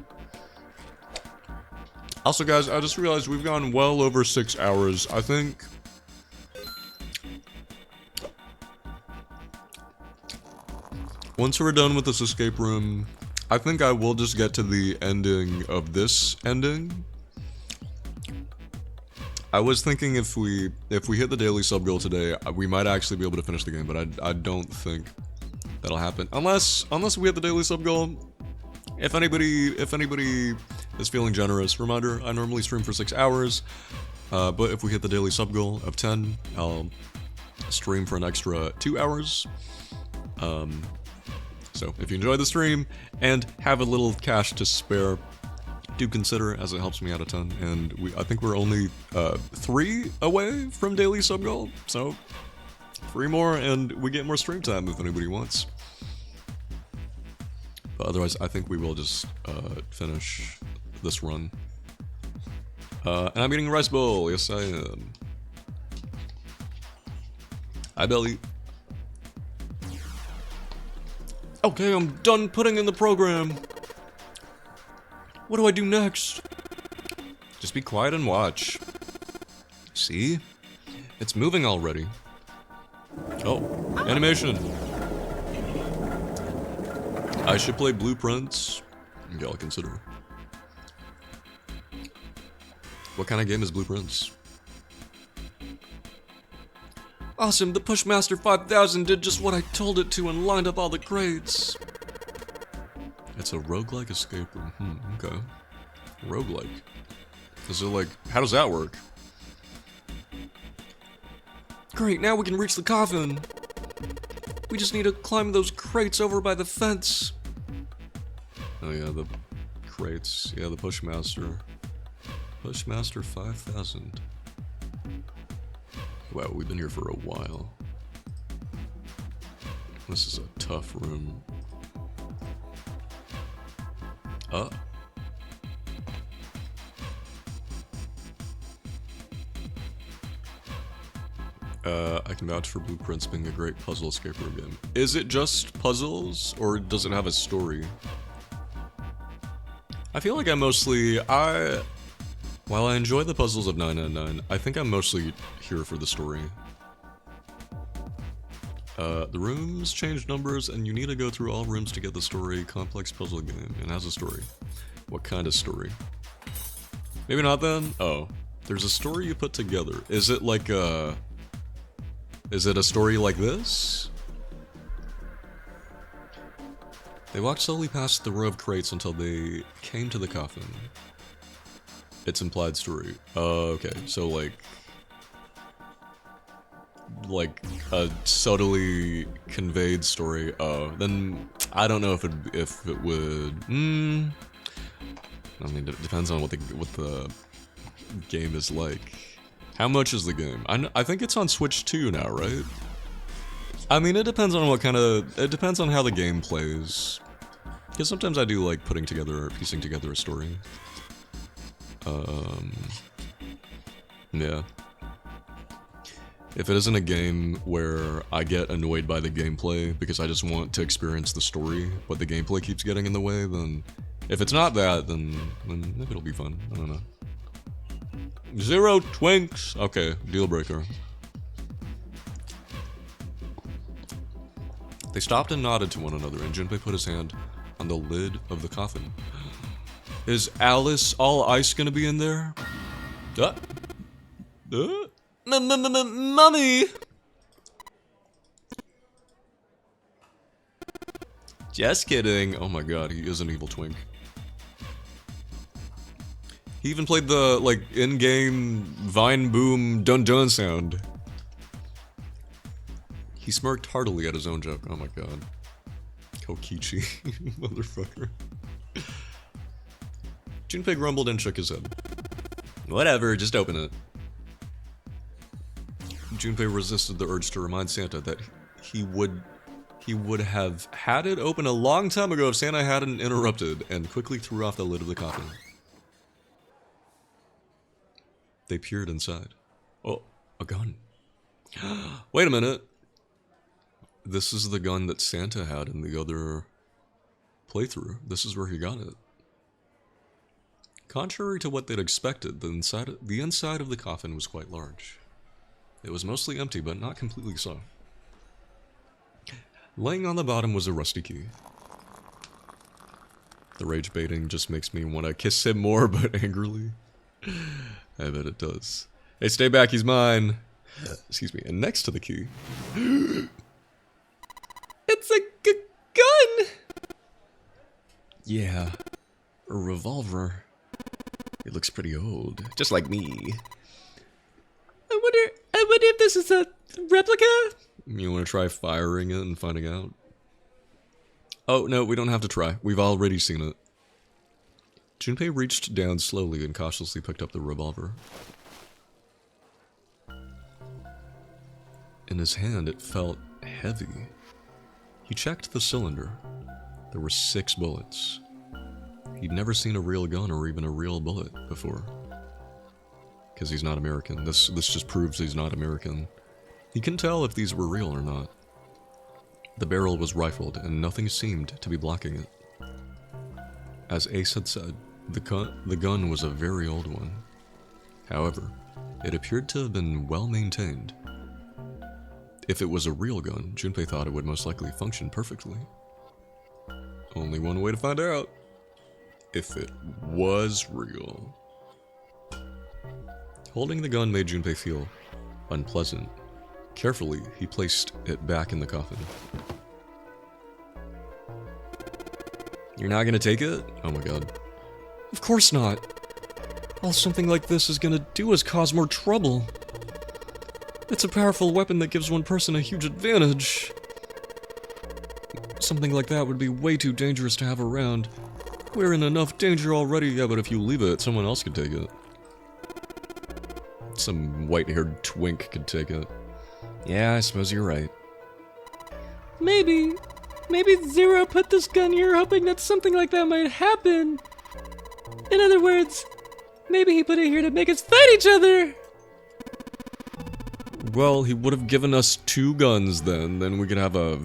Also, guys, I just realized we've gone well over 6 hours. I think... once we're done with this escape room, I think I will just get to the ending of this ending. I was thinking if we hit the daily sub goal today, we might actually be able to finish the game, but I don't think that'll happen unless we hit the daily sub goal. If anybody is feeling generous, reminder, I normally stream for 6 hours, but if we hit the daily sub goal of 10, I'll stream for an extra 2 hours. So if you enjoy the stream and have a little cash to spare, do consider it, as it helps me out a ton. And I think we're only 3 away from daily sub goal, so 3 more and we get more stream time if anybody wants. But otherwise, I think we will just finish this run. And I'm eating rice bowl. Yes, I am. Hi, Belly. Okay, I'm done putting in the program. What do I do next? Just be quiet and watch. See? It's moving already. Oh, animation. I should play Blueprints. Yeah, I'll consider. What kind of game is Blueprints? Awesome, the Pushmaster 5000 did just what I told it to and lined up all the crates. It's a roguelike escape room. Okay. Roguelike. Is it like, how does that work? Great, now we can reach the coffin. We just need to climb those crates over by the fence. Oh yeah, the crates. Yeah, the Pushmaster. Pushmaster 5000. Wow, we've been here for a while. This is a tough room. I can vouch for Blueprints being a great puzzle escape room game. Is it just puzzles, or does it have a story? I feel like while I enjoy the puzzles of 999, I think I'm mostly here for the story. The rooms change numbers, and you need to go through all rooms to get the story. Complex puzzle game, and has a story. What kind of story? Maybe not then? Oh. There's a story you put together. Is it like a... Is it a story like this? They walked slowly past the row of crates until they came to the coffin. It's implied story. Okay, so like a subtly conveyed story. Oh, then I don't know if it would. I mean, it depends on what the game is like. How much is the game? I think it's on Switch 2 now, right? I mean, it depends on it depends on how the game plays. Because sometimes I do like piecing together a story. Yeah. If it isn't a game where I get annoyed by the gameplay because I just want to experience the story, but the gameplay keeps getting in the way, then... If it's not that, then maybe it'll be fun. I don't know. 0 twinks! Okay, deal breaker. They stopped and nodded to one another, and Junpei put his hand on the lid of the coffin. Is Alice all ice gonna be in there? Mummy! Just kidding. Oh my god, he is an evil twink. He even played the, like, in-game Vine Boom dun-dun sound. He smirked heartily at his own joke. Oh my god. Kokichi. Motherfucker. Junpei grumbled and shook his head. Whatever, just open it. Junpei resisted the urge to remind Santa that he would have had it open a long time ago if Santa hadn't interrupted, and quickly threw off the lid of the coffin. They peered inside. Oh, a gun. Wait a minute. This is the gun that Santa had in the other playthrough. This is where he got it. Contrary to what they'd expected, the inside of the coffin was quite large. It was mostly empty, but not completely so. Laying on the bottom was a rusty key. The rage baiting just makes me want to kiss him more, but angrily. I bet it does. Hey, stay back, he's mine. Excuse me. And next to the key... It's a gun! Yeah. A revolver. It looks pretty old. Just like me. I wonder if this is a replica? You want to try firing it and finding out? Oh, no, we don't have to try. We've already seen it. Junpei reached down slowly and cautiously picked up the revolver. In his hand, it felt heavy. He checked the cylinder. There were 6 bullets. He'd never seen a real gun or even a real bullet before. Because he's not American. This just proves he's not American. He couldn't tell if these were real or not. The barrel was rifled, and nothing seemed to be blocking it. As Ace had said, the gun was a very old one. However, it appeared to have been well maintained. If it was a real gun, Junpei thought it would most likely function perfectly. Only one way to find out. If it was real. Holding the gun made Junpei feel unpleasant. Carefully, he placed it back in the coffin. You're not gonna take it? Oh my god. Of course not. All something like this is gonna do is cause more trouble. It's a powerful weapon that gives one person a huge advantage. Something like that would be way too dangerous to have around. We're in enough danger already. Yeah, but if you leave it, someone else could take it. Some white-haired twink could take it. Yeah, I suppose you're right. Maybe Zero put this gun here hoping that something like that might happen. In other words, maybe he put it here to make us fight each other. Well, he would have given us 2 guns then we could have a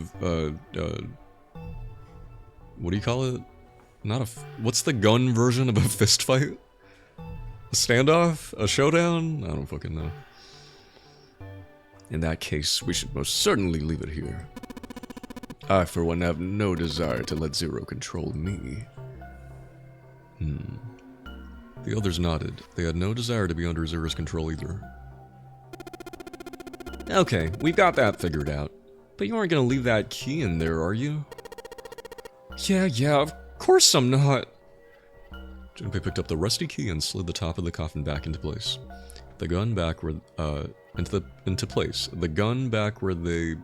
what do you call it? What's the gun version of a fist fight? A standoff? A showdown? I don't fucking know. In that case, we should most certainly leave it here. I, for one, have no desire to let Zero control me. The others nodded. They had no desire to be under Zero's control either. Okay, we've got that figured out. But you aren't gonna leave that key in there, are you? Yeah, of course I'm not. Junpei picked up the rusty key and slid the top of the coffin back into place. The gun back where, into place. The gun back where they...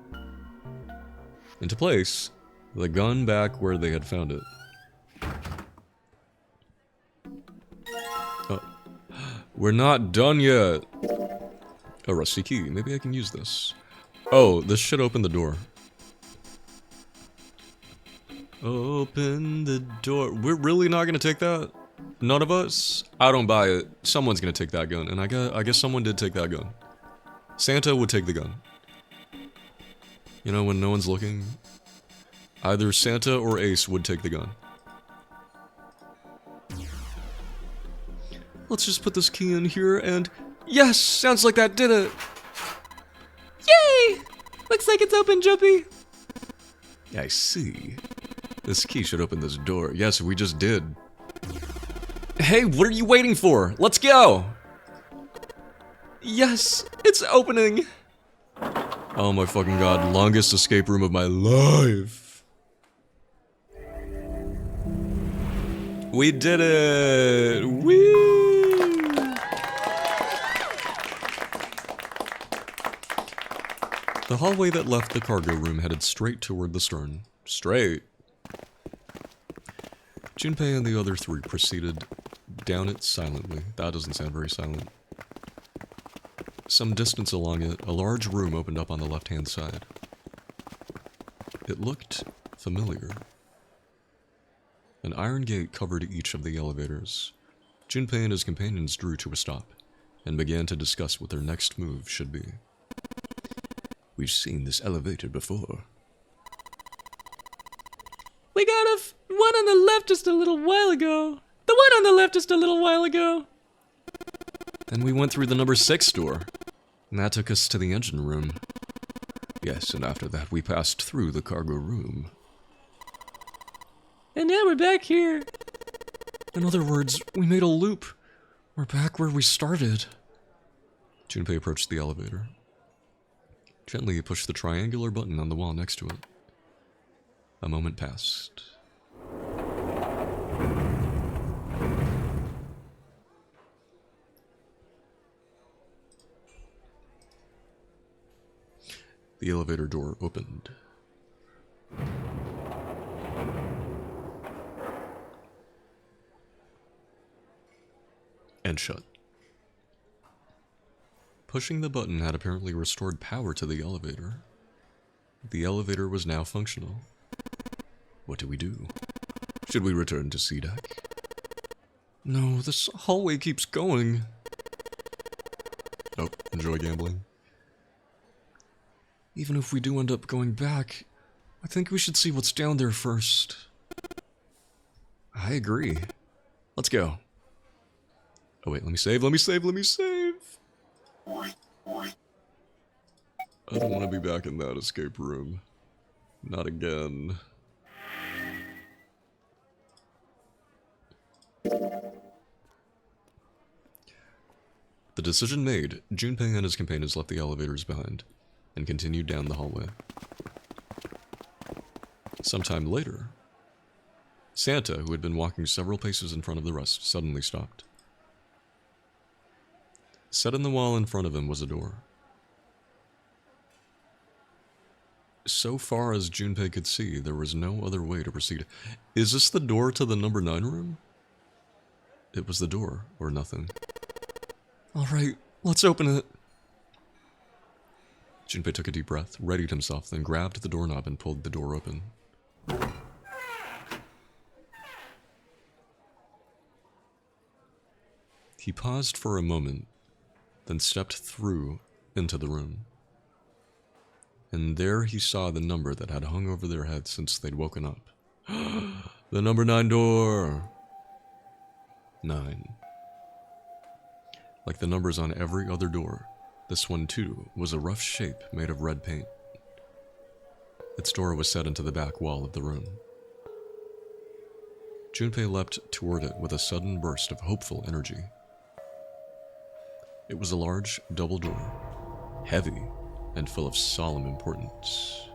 Into place. The gun back where they had found it. We're not done yet. A rusty key. Maybe I can use this. Oh, this should open the door. Open the door. We're really not gonna take that? None of us? I don't buy it. Someone's gonna take that gun, and I guess someone did take that gun. Santa would take the gun. You know, when no one's looking, either Santa or Ace would take the gun. Let's just put this key in here and... Yes! Sounds like that did it! Yay! Looks like it's open, Jumpy. I see. This key should open this door. Yes, we just did. Hey, what are you waiting for? Let's go! Yes, it's opening! Oh my fucking god, longest escape room of my life. We did it! Woo! The hallway that left the cargo room headed straight toward the stern. Straight. Junpei and the other 3 proceeded down it silently. That doesn't sound very silent. Some distance along it, a large room opened up on the left-hand side. It looked familiar. An iron gate covered each of the elevators. Junpei and his companions drew to a stop, and began to discuss what their next move should be. We've seen this elevator before. We got one on the left just a little while ago. The one on the left just a little while ago. Then we went through the number 6 door, and that took us to the engine room. Yes, and after that we passed through the cargo room. And now we're back here. In other words, we made a loop. We're back where we started. Junpei approached the elevator. Gently, he pushed the triangular button on the wall next to it. A moment passed. The elevator door opened. and shut. Pushing the button had apparently restored power to the elevator. The elevator was now functional. What do we do? Should we return to C deck? No, this hallway keeps going. Oh, enjoy gambling. Even if we do end up going back, I think we should see what's down there first. I agree. Let's go. Oh wait, let me save. I don't want to be back in that escape room. Not again. The decision made, Junpei and his companions left the elevators behind and continued down the hallway. Sometime later, Santa, who had been walking several paces in front of the rest, suddenly stopped. Set in the wall in front of him was a door. So far as Junpei could see, there was no other way to proceed. Is this the door to the number 9 room? It was the door, or nothing. Alright, let's open it. Junpei took a deep breath, readied himself, then grabbed the doorknob and pulled the door open. He paused for a moment, then stepped through into the room. And there he saw the number that had hung over their heads since they'd woken up. The number 9 door! 9. Like the numbers on every other door, this one too was a rough shape made of red paint. Its door was set into the back wall of the room. Junpei leapt toward it with a sudden burst of hopeful energy. It was a large, double door, heavy, and full of solemn importance.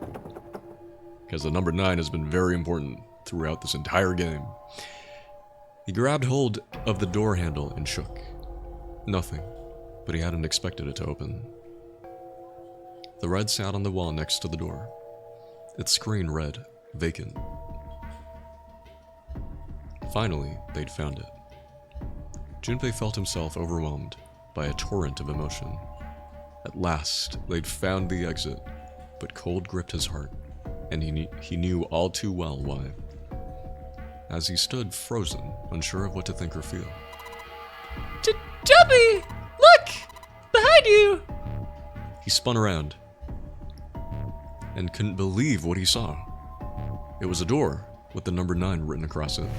Because the number 9 has been very important throughout this entire game. He grabbed hold of the door handle and shook. Nothing, but he hadn't expected it to open. The red sat on the wall next to the door. Its screen read, vacant. Finally, they'd found it. Junpei felt himself overwhelmed by a torrent of emotion. At last, they'd found the exit, but cold gripped his heart, and he knew all too well why. As he stood frozen, unsure of what to think or feel. Jumpy! Look! Behind you! He spun around, and couldn't believe what he saw. It was a door with the number 9 written across it.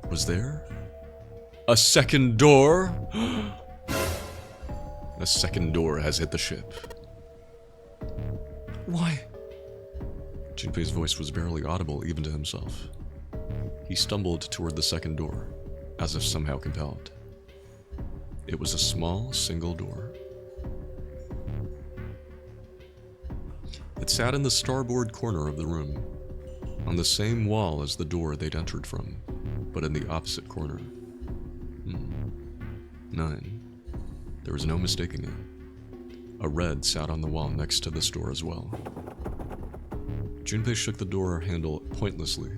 Was there a second door? A second door has hit the ship. Why? Junpei's voice was barely audible even to himself. He stumbled toward the second door, as if somehow compelled. It was a small, single door. It sat in the starboard corner of the room, on the same wall as the door they'd entered from, but in the opposite corner. 9. There was no mistaking it. A red sat on the wall next to this door as well. Junpei shook the door handle pointlessly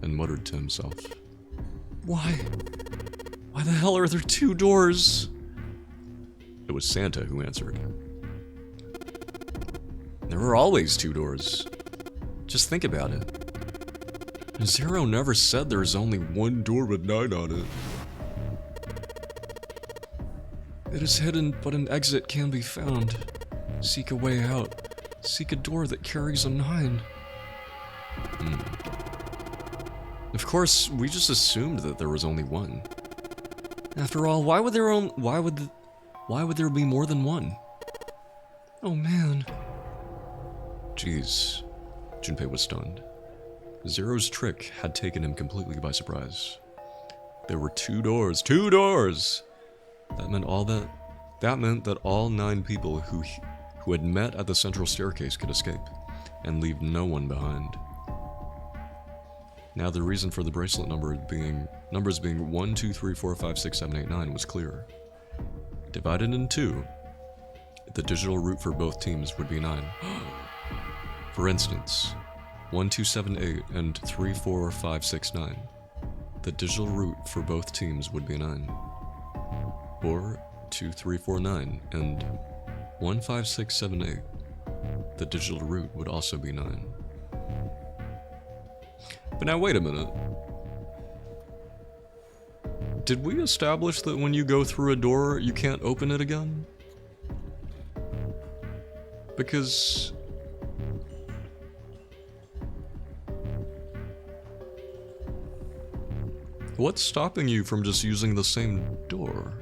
and muttered to himself. Why? Why the hell are there 2 doors? It was Santa who answered. There were always 2 doors. Just think about it. Zero never said there's only one door with 9 on it. It is hidden, but an exit can be found. Seek a way out. Seek a door that carries a 9. Of course, we just assumed that there was only one. After all, why would there be more than one? Oh man. Jeez. Junpei was stunned. Zero's trick had taken him completely by surprise. There were 2 doors. 2 doors! That meant that all 9 people who had met at the central staircase could escape, and leave no one behind. Now the reason for the bracelet numbers being 1, 2, 3, 4, 5, 6, 7, 8, 9 was clear. Divided in 2, the digital route for both teams would be 9. For instance, 1, 2, 7, 8, and 3, 4, 5, 6, 9. the digital root for both teams would be 9. Or 2, 3, 4, 9, and 1, 5, 6, 7, 8. The digital root would also be 9. But now wait a minute. Did we establish that when you go through a door, you can't open it again? Because... what's stopping you from just using the same door?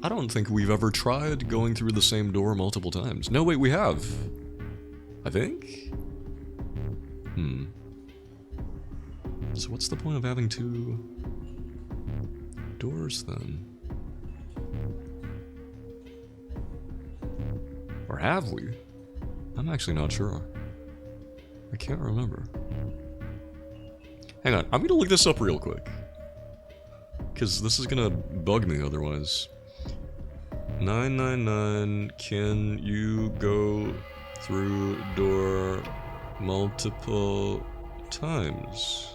I don't think we've ever tried going through the same door multiple times. No, wait, we have. I think? So what's the point of having 2 doors then? Or have we? I'm actually not sure. I can't remember. Hang on, I'm gonna look this up real quick. Because this is gonna bug me otherwise. 999, can you go through door multiple times?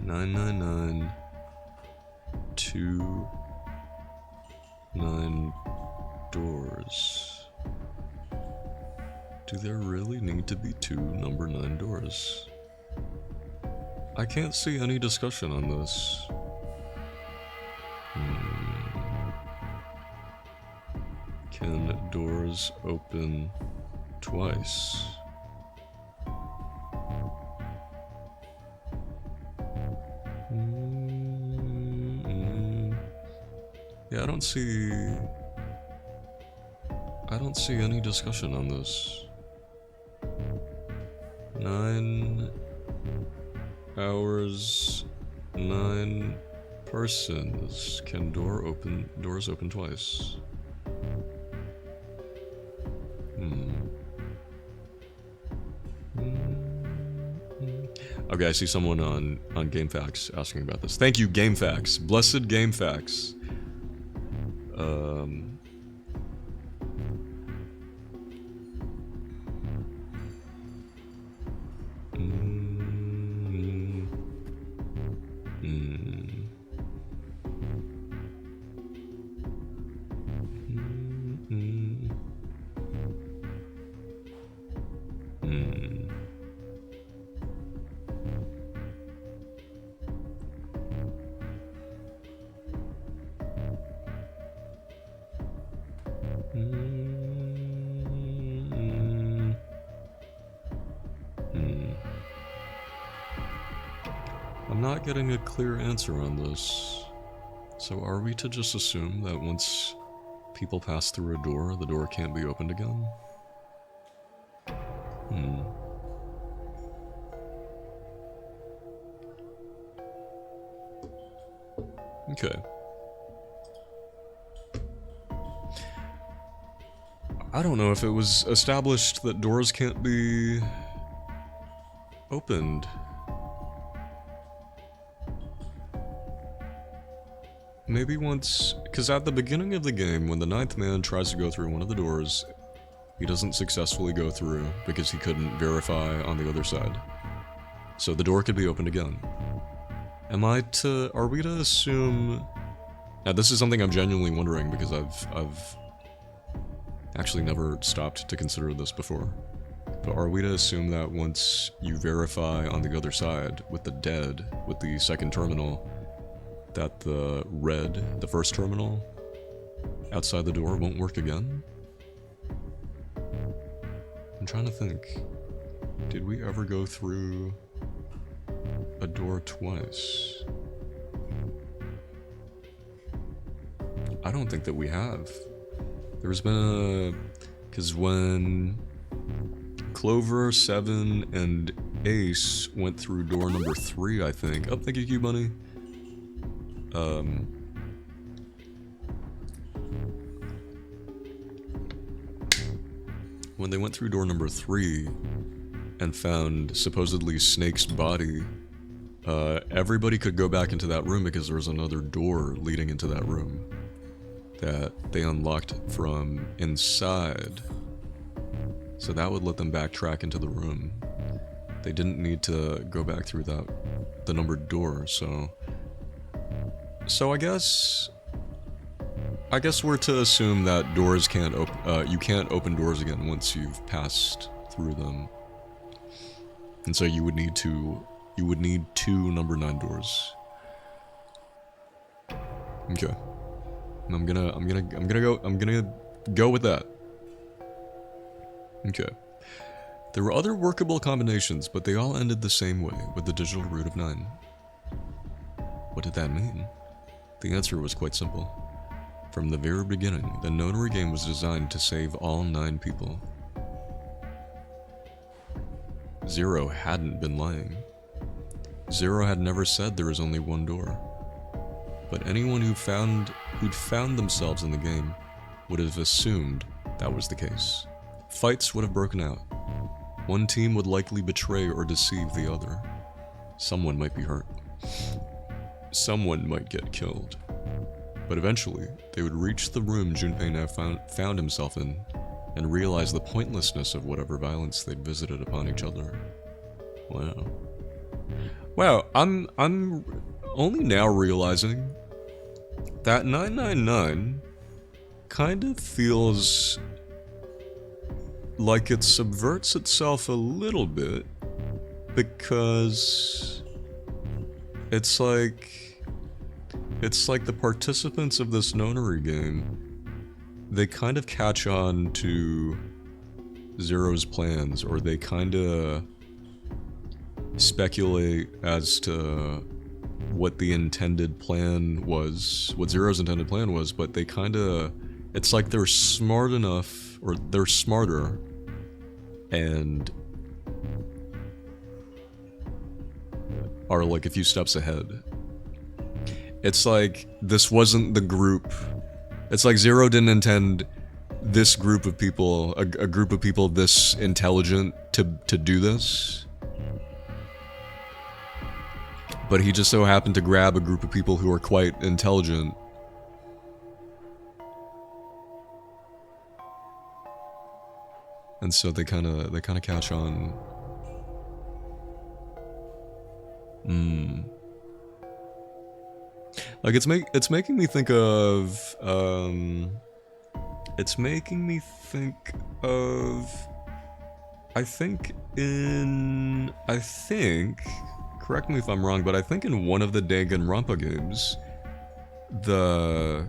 Nine, 2, 9 doors. Do there really need to be 2 number 9 doors? I can't see any discussion on this. Can doors open twice? Yeah, I don't see any discussion on this. 9 hours, 9 persons. Can doors open twice? Okay, I see someone on GameFAQs asking about this. Thank you, GameFAQs. Blessed GameFAQs. I'm not getting a clear answer on this. So are we to just assume that once people pass through a door, the door can't be opened again? Okay. I don't know if it was established that doors can't be opened. Maybe once, because at the beginning of the game, when the 9th man tries to go through one of the doors, he doesn't successfully go through because he couldn't verify on the other side. So the door could be opened again. Are we to assume... Now this is something I'm genuinely wondering because I've actually never stopped to consider this before. But are we to assume that once you verify on the other side with the dead, with the second terminal, that the first terminal outside the door won't work again? I'm trying to think. Did we ever go through a door twice? I don't think that we have. There's been because when Clover, 7, and Ace went through door number 3, I think. Oh, thank you, Q Bunny. when they went through door number 3 and found supposedly Snake's body, everybody could go back into that room because there was another door leading into that room that they unlocked from inside. So that would let them backtrack into the room. They didn't need to go back through the numbered door, so I guess we're to assume that doors can't you can't open doors again once you've passed through them. And so you would need two number 9 doors. Okay. I'm gonna go with that. Okay. There were other workable combinations, but they all ended the same way, with the digital root of 9. What did that mean? The answer was quite simple. From the very beginning, the notary game was designed to save all 9 people. Zero hadn't been lying. Zero had never said there was only one door. But anyone who'd found themselves in the game would have assumed that was the case. Fights would have broken out. One team would likely betray or deceive the other. Someone might be hurt. Someone might get killed. But eventually, they would reach the room Junpei now found himself in, and realize the pointlessness of whatever violence they'd visited upon each other. Wow. Wow, I'm only now realizing that 999 kind of feels like it subverts itself a little bit, because it's like the participants of this nonary game, they kind of catch on to Zero's plans, or they kind of speculate as to what the intended plan was, what Zero's intended plan was, but they kind of, it's like they're smart enough, or they're smarter, and are like a few steps ahead. It's like this wasn't the group. It's like Zero didn't intend this group of people, a group of people this intelligent to do this. But he just so happened to grab a group of people who are quite intelligent. And so they kind of catch on. Like it's making me think of I think correct me if I'm wrong, but I think in one of the Danganronpa games, the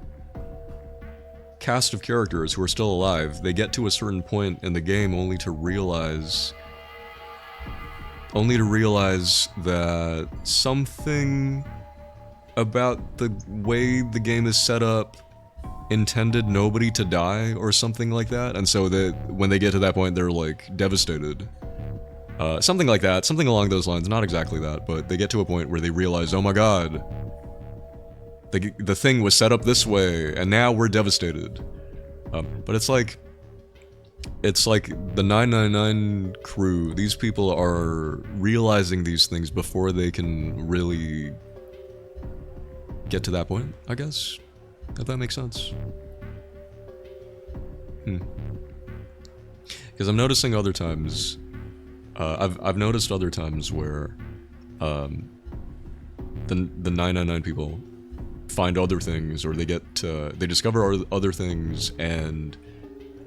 cast of characters who are still alive, they get to a certain point in the game only to realize that something about the way the game is set up intended nobody to die or something like that, and so that when they get to that point they're like devastated. Something like that, something along those lines, not exactly that, but they get to a point where they realize, oh my god, the thing was set up this way, and now we're devastated. But it's like the 999 crew, these people are realizing these things before they can really get to that point, I guess, if that makes sense. Because I'm noticing other times, I've noticed other times where the 999 people find other things, or they discover other things and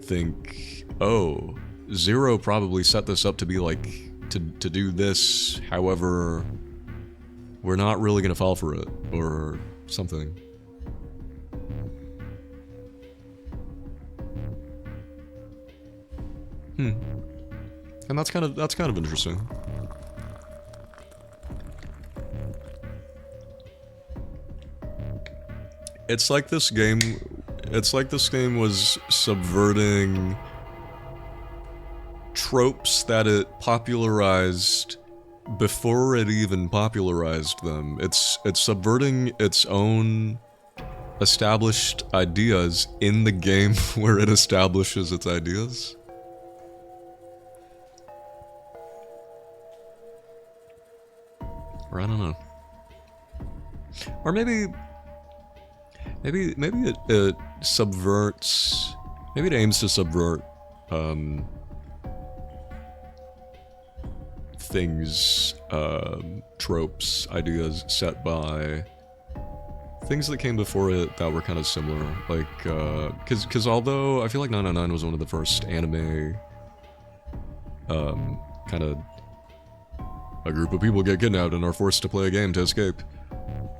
think, oh, Zero probably set this up to be like to do this, however we're not really gonna fall for it, or something. And that's kind of interesting. It's like this game was subverting tropes that it popularized before it even popularized them. It's subverting its own established ideas in the game where it establishes its ideas. Or I don't know. Or maybe it subverts, maybe it aims to subvert things, tropes, ideas set by things that came before it that were kind of similar. Like, because although I feel like 999 was one of the first anime, kind of, a group of people get kidnapped and are forced to play a game to escape.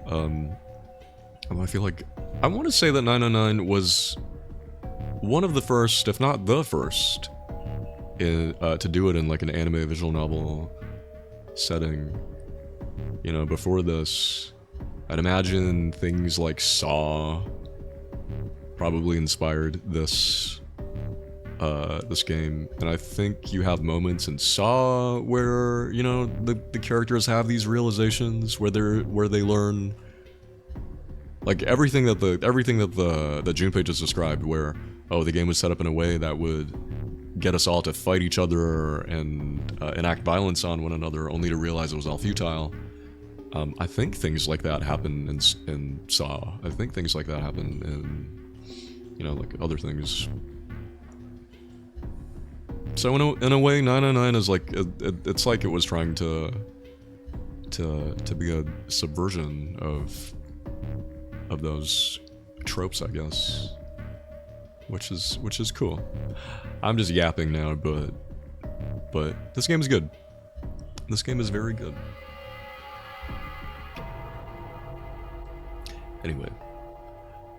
I feel like, I want to say that 999 was one of the first, if not the first, to do it in like an anime visual novel setting. You know, before this, I'd imagine things like Saw probably inspired this this game, and I think you have moments in Saw where, you know, the characters have these realizations where they learn, like everything that Junpei just described, where, oh, the game was set up in a way that would get us all to fight each other and enact violence on one another, only to realize it was all futile. I think things like that happen in Saw. I think things like that happen in, you know, like other things. So in a way, 999 is like, it's like it was trying to be a subversion of those tropes, I guess. Which is cool. I'm just yapping now, but this game is good. This game is very good. Anyway,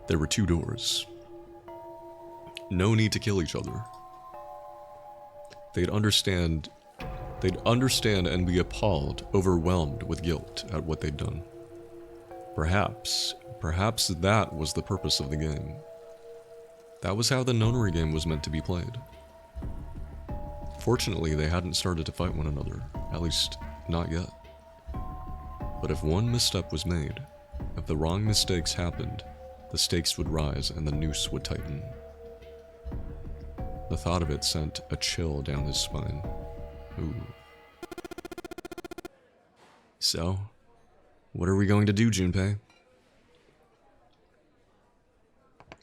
there were 2 doors. No need to kill each other. They'd understand and be appalled, overwhelmed with guilt at what they'd done. Perhaps that was the purpose of the game. That was how the Nonary game was meant to be played. Fortunately, they hadn't started to fight one another, at least not yet. But if one misstep was made, if the wrong mistakes happened, the stakes would rise and the noose would tighten. The thought of it sent a chill down his spine. Ooh. So, what are we going to do, Junpei?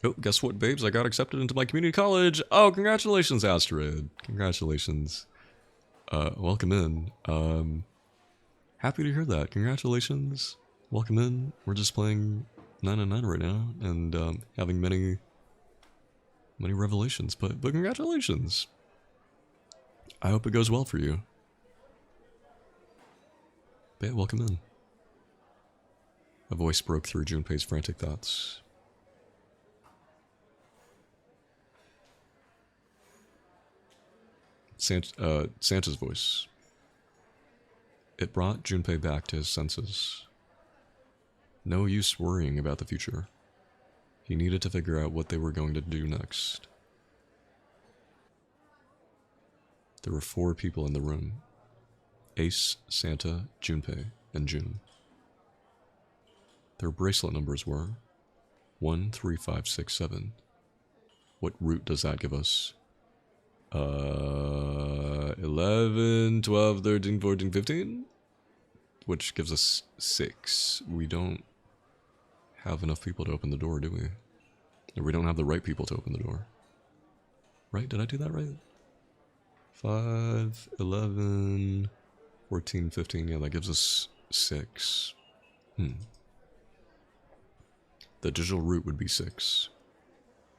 Oh, guess what, babes? I got accepted into my community college. Oh, congratulations, Asteroid. Congratulations. Welcome in. Happy to hear that. Congratulations. Welcome in. We're just playing 999 right now and having many revelations, but congratulations. I hope it goes well for you. But yeah, welcome in. A voice broke through Junpei's frantic thoughts. Santa's voice. It brought Junpei back to his senses. No use worrying about the future. He needed to figure out what they were going to do next. There were 4 people in the room. Ace, Santa, Junpei, and June. Their bracelet numbers were 1, 3, 5, 6, 7. What root does that give us? 11, 12, 13, 14, 15? Which gives us 6. We don't have enough people to open the door, do we? Or we don't have the right people to open the door. Right? Did I do that right? 5, 11, 14, 15. Yeah, that gives us 6. The digital root would be 6.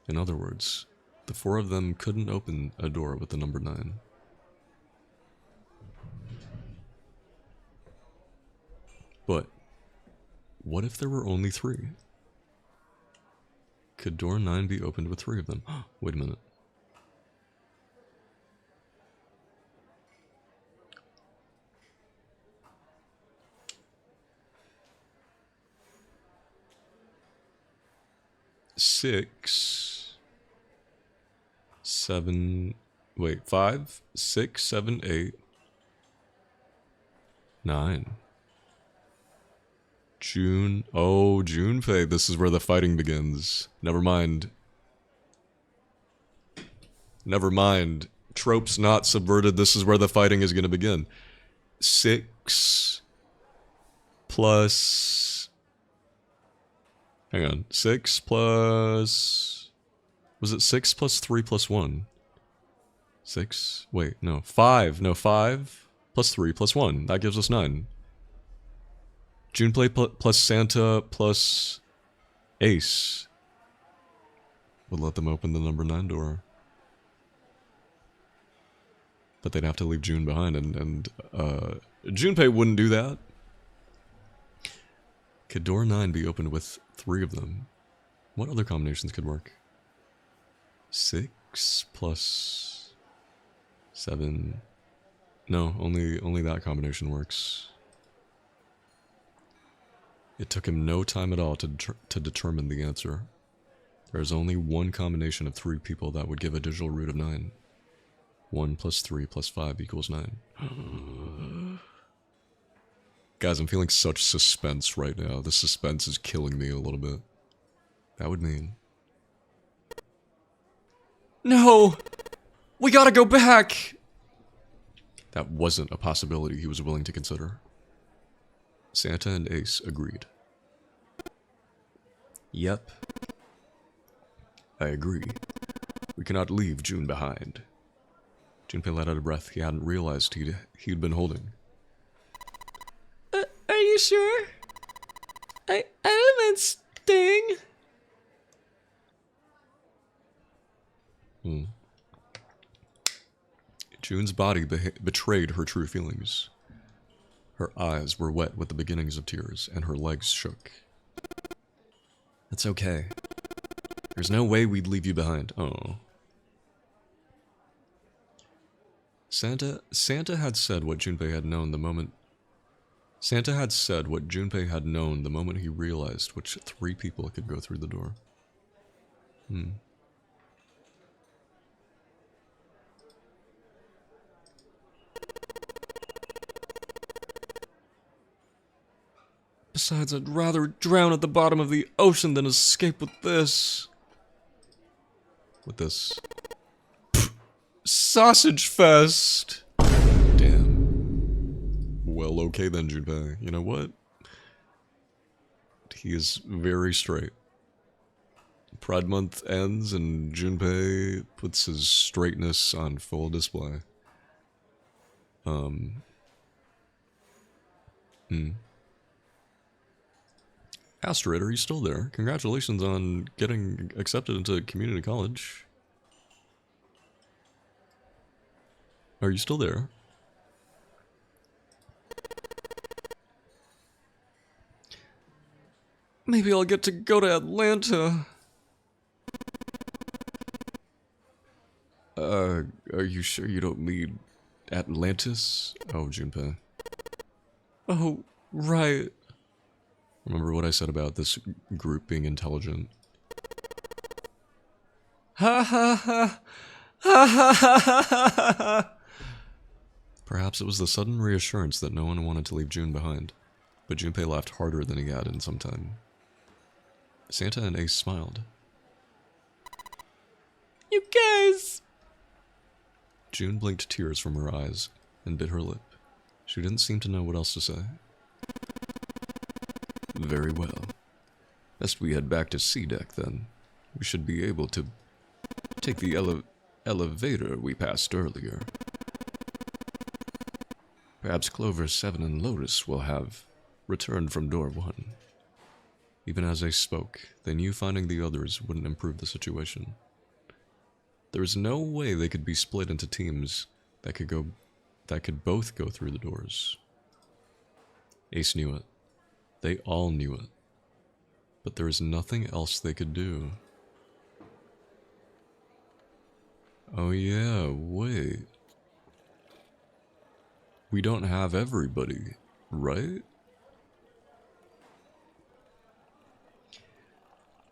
In other words, the 4 of them couldn't open a door with the number 9. But what if there were only 3? Could door 9 be opened with 3 of them? Wait a minute. Six, 7, wait, 5, 6, 7, 8. 9. June. Oh, Junpei. This is where the fighting begins. Never mind. Never mind. Tropes not subverted. This is where the fighting is going to begin. 6 plus... Hang on. 6 plus... Was it 6 plus 3 plus 1? 6? Wait, no. 5. No, 5 plus 3 plus 1. That gives us 9. Junpei plus Santa plus Ace would let them open the number 9 door. But they'd have to leave June behind, and Junpei wouldn't do that. Could door 9 be opened with 3 of them? What other combinations could work? 6 plus 7. No, only that combination works. It took him no time at all to determine the answer. There is only one combination of 3 people that would give a digital root of 9. 1 plus 3 plus 5 equals 9. Guys, I'm feeling such suspense right now. The suspense is killing me a little bit. That would mean... No! We gotta go back! That wasn't a possibility he was willing to consider. Santa and Ace agreed. Yep. I agree. We cannot leave June behind. Junpei let out a breath he hadn't realized he'd been holding. Are you sure? I don't mind staying. June's body betrayed her true feelings. Her eyes were wet with the beginnings of tears, and her legs shook. It's okay. There's no way we'd leave you behind. Oh. Santa had said what Junpei had known the moment... Santa had said what Junpei had known the moment he realized which 3 people could go through the door. Besides, I'd rather drown at the bottom of the ocean than escape with this. With this... Sausage fest! Damn. Well, okay then, Junpei. You know what? He is very straight. Pride Month ends and Junpei puts his straightness on full display. Astrid, are you still there? Congratulations on getting accepted into community college. Are you still there? Maybe I'll get to go to Atlanta. Are you sure you don't need Atlantis? Oh, Junpei. Oh, right. Remember what I said about this group being intelligent? Ha ha ha! Ha ha ha ha ha ha! Perhaps it was the sudden reassurance that no one wanted to leave June behind, but Junpei laughed harder than he had in some time. Santa and Ace smiled. You guys! June blinked tears from her eyes and bit her lip. She didn't seem to know what else to say. Very well. Best we head back to C deck then. We should be able to take the elevator we passed earlier. Perhaps Clover 7 and Lotus will have returned from door 1. Even as they spoke, they knew finding the others wouldn't improve the situation. There was no way they could be split into teams that could both go through the doors. Ace knew it. They all knew it. But there was nothing else they could do. Oh yeah, wait. We don't have everybody, right?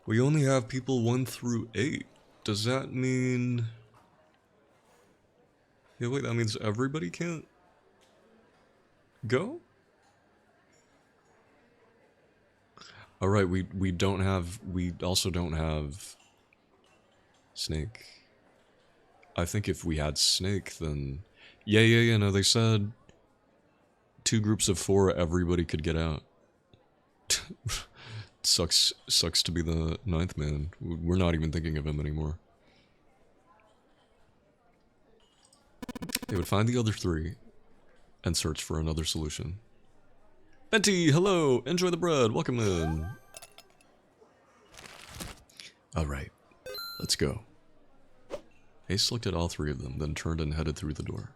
We only have people 1 through 8. Does that mean... Yeah, wait, that means everybody can't go? All right, we don't have. We also don't have Snake. I think if we had Snake, then yeah. No, they said 2 groups of 4, everybody could get out. Sucks to be the 9th man. We're not even thinking of him anymore. They would find the other 3 and search for another solution. Venti, hello! Enjoy the bread, welcome in! Alright, let's go. Ace looked at all 3 of them, then turned and headed through the door.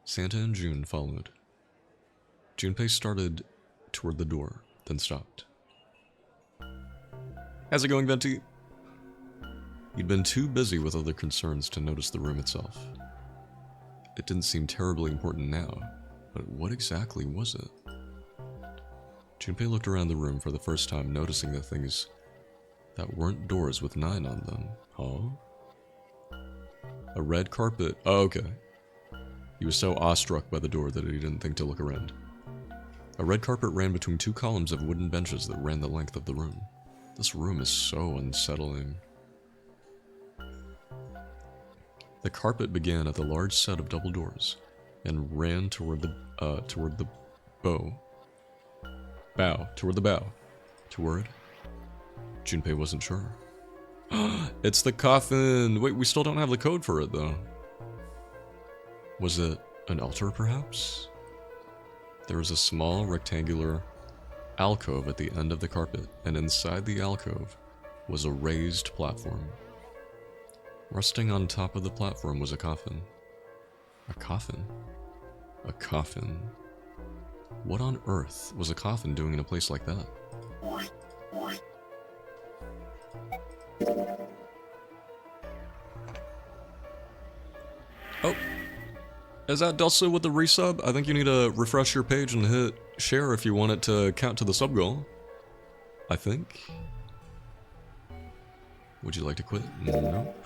Santa and June followed. Junpei started toward the door, then stopped. How's it going, Venti? He'd been too busy with other concerns to notice the room itself. It didn't seem terribly important now, but what exactly was it? Junpei looked around the room for the first time, noticing the things that weren't doors with 9 on them. Huh? A red carpet. Oh, okay. He was so awestruck by the door that he didn't think to look around. A red carpet ran between 2 columns of wooden benches that ran the length of the room. This room is so unsettling. The carpet began at the large set of double doors and ran toward the bow. Toward the bow. Toward? Junpei wasn't sure. It's the coffin! Wait, we still don't have the code for it, though. Was it an altar, perhaps? There was a small rectangular alcove at the end of the carpet, and inside the alcove was a raised platform. Resting on top of the platform was a coffin. A coffin? A coffin? What on earth was a coffin doing in a place like that? Oh. Is that Dulce with the resub? I think you need to refresh your page and hit share if you want it to count to the sub goal. I think. Would you like to quit? Nope.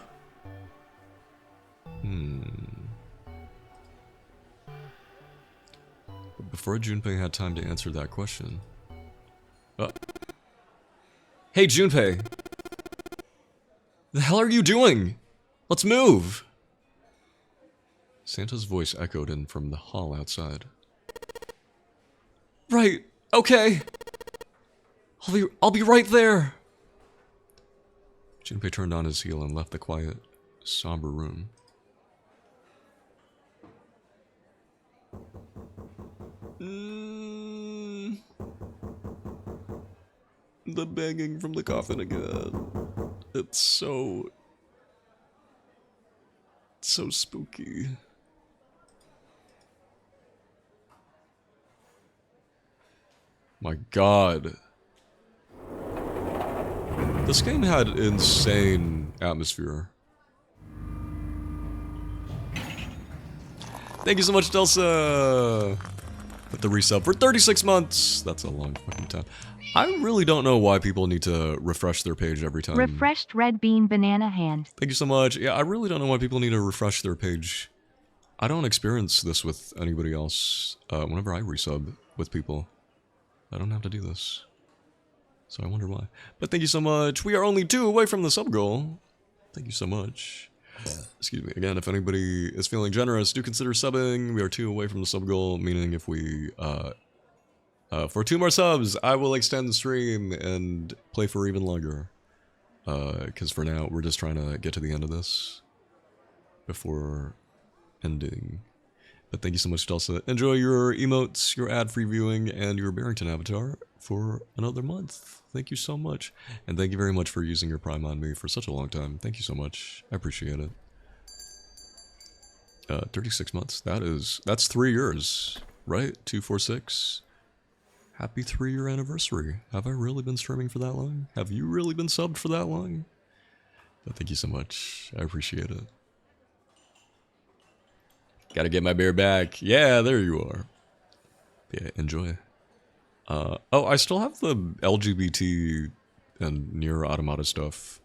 But before Junpei had time to answer that question... Hey, Junpei! The hell are you doing? Let's move! Santa's voice echoed in from the hall outside. Right, okay! I'll be right there! Junpei turned on his heel and left the quiet, somber room. The banging from the coffin again. It's so spooky. My god. This game had insane atmosphere. Thank you so much, Delsa! With the resub for 36 months! That's a long fucking time. I really don't know why people need to refresh their page every time. Refreshed red bean banana hand. Thank you so much. Yeah, I really don't know why people need to refresh their page. I don't experience this with anybody else. Whenever I resub with people, I don't have to do this. So I wonder why. But thank you so much. We are only 2 away from the sub goal. Thank you so much. Excuse me. Again, if anybody is feeling generous, do consider subbing. We are 2 away from the sub goal, meaning if we, for 2 more subs, I will extend the stream and play for even longer. Because for now, we're just trying to get to the end of this before ending. But thank you so much, Delsa. Enjoy your emotes, your ad-free viewing, and your Barrington avatar for another month. Thank you so much. And thank you very much for using your Prime on me for such a long time. Thank you so much. I appreciate it. 36 months. That's 3 years, right? 246. Happy 3-year anniversary. Have I really been streaming for that long? Have you really been subbed for that long? But thank you so much. I appreciate it. Gotta get my bear back. Yeah, there you are. Yeah, enjoy. Oh, I still have the LGBT and Nier Automata stuff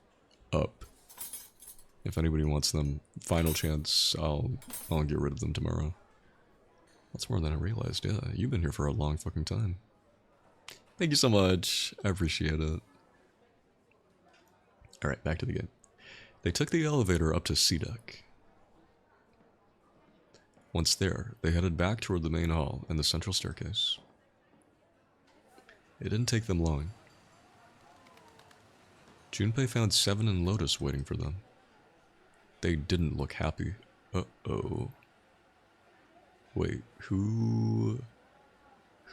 up. If anybody wants them, final chance, I'll get rid of them tomorrow. That's more than I realized, yeah. You've been here for a long fucking time. Thank you so much. I appreciate it. Alright, back to the game. They took the elevator up to C deck. Once there, they headed back toward the main hall and the central staircase. It didn't take them long. Junpei found Seven and Lotus waiting for them. They didn't look happy. Uh-oh. Wait, who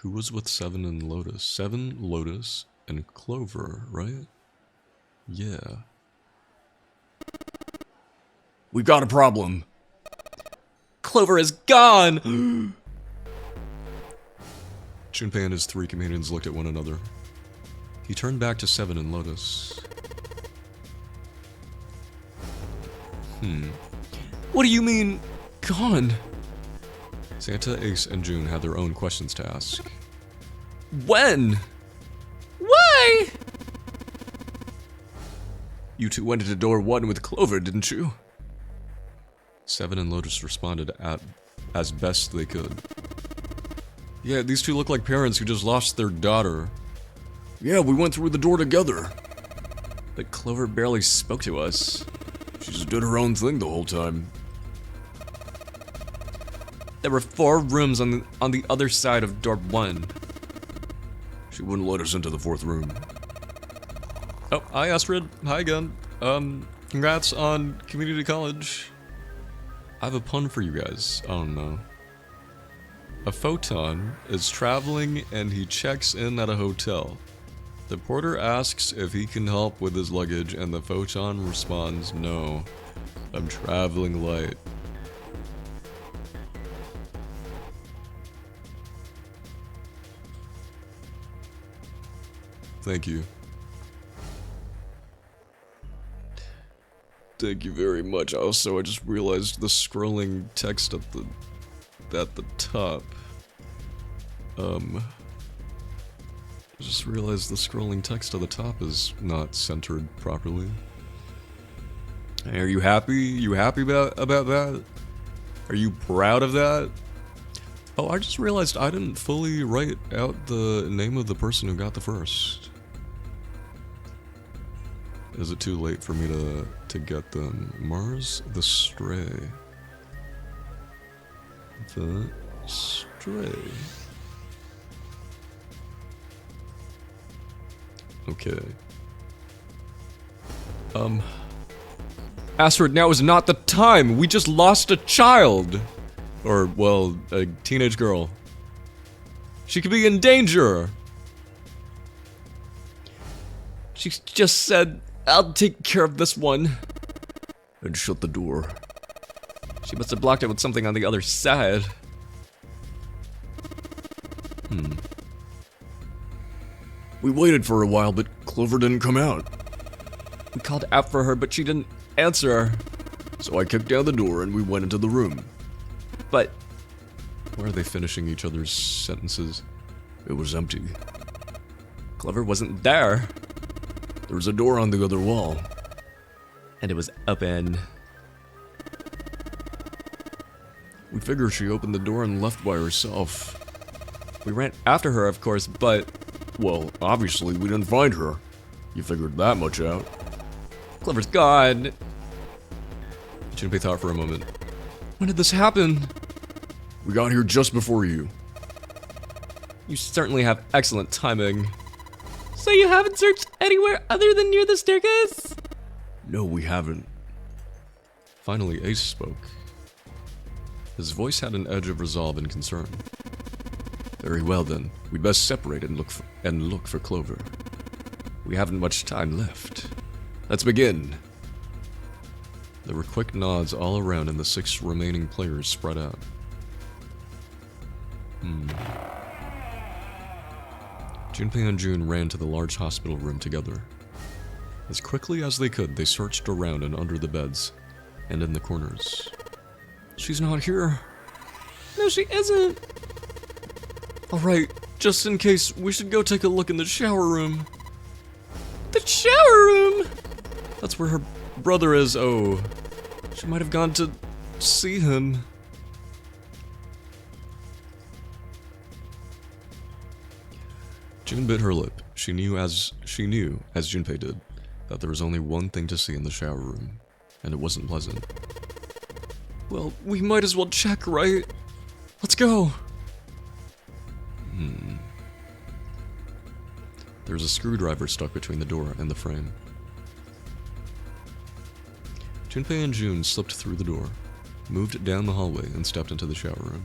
was with Seven and Lotus? Seven, Lotus, and Clover, right? Yeah. We got a problem. Clover is gone! Junpei and his three companions looked at one another. He turned back to Seven and Lotus. What do you mean, gone? Santa, Ace, and June had their own questions to ask. When? Why? You two went into door 1 with Clover, didn't you? Seven and Lotus responded as best they could. Yeah, these two look like parents who just lost their daughter. Yeah, we went through the door together. But Clover barely spoke to us. She just did her own thing the whole time. There were 4 rooms on the other side of door 1. She wouldn't let us into the 4th room. Oh, hi Astrid. Hi again. Congrats on community college. I have a pun for you guys. I don't know. A photon is traveling and he checks in at a hotel. The porter asks if he can help with his luggage and the photon responds, no, I'm traveling light. Thank you. Thank you very much. Also, I just realized the scrolling text at the top. I just realized the scrolling text at the top is not centered properly. Hey, are you happy? You happy about that? Are you proud of that? Oh, I just realized I didn't fully write out the name of the person who got the first. Is it too late for me to get them? Mars the Stray. The Stray. Okay. Astrid, now is not the time! We just lost a child! Or, well, a teenage girl. She could be in danger! She just said, I'll take care of this one. And shut the door. She must have blocked it with something on the other side. We waited for a while, but Clover didn't come out. We called out for her, but she didn't answer. So I kicked down the door and we went into the room. But... why are they finishing each other's sentences? It was empty. Clover wasn't there. There was a door on the other wall. And it was open. We figured she opened the door and left by herself. We ran after her, of course, but... well, obviously we didn't find her. You figured that much out. Clover's gone. Junpei thought for a moment. When did this happen? We got here just before you. You certainly have excellent timing. So you haven't searched anywhere other than near the staircase? No, we haven't. Finally, Ace spoke. His voice had an edge of resolve and concern. Very well then, we'd best separate and look for Clover. We haven't much time left. Let's begin. There were quick nods all around and the 6 remaining players spread out. Junpei and June ran to the large hospital room together. As quickly as they could, they searched around and under the beds, and in the corners. She's not here. No, she isn't. Alright, just in case, we should go take a look in the shower room. The shower room? That's where her brother is. Oh, she might have gone to see him. June bit her lip. She knew, as Junpei did, that there was only one thing to see in the shower room, and it wasn't pleasant. Well, we might as well check, right? Let's go! There's a screwdriver stuck between the door and the frame. Junpei and June slipped through the door, moved down the hallway, and stepped into the shower room.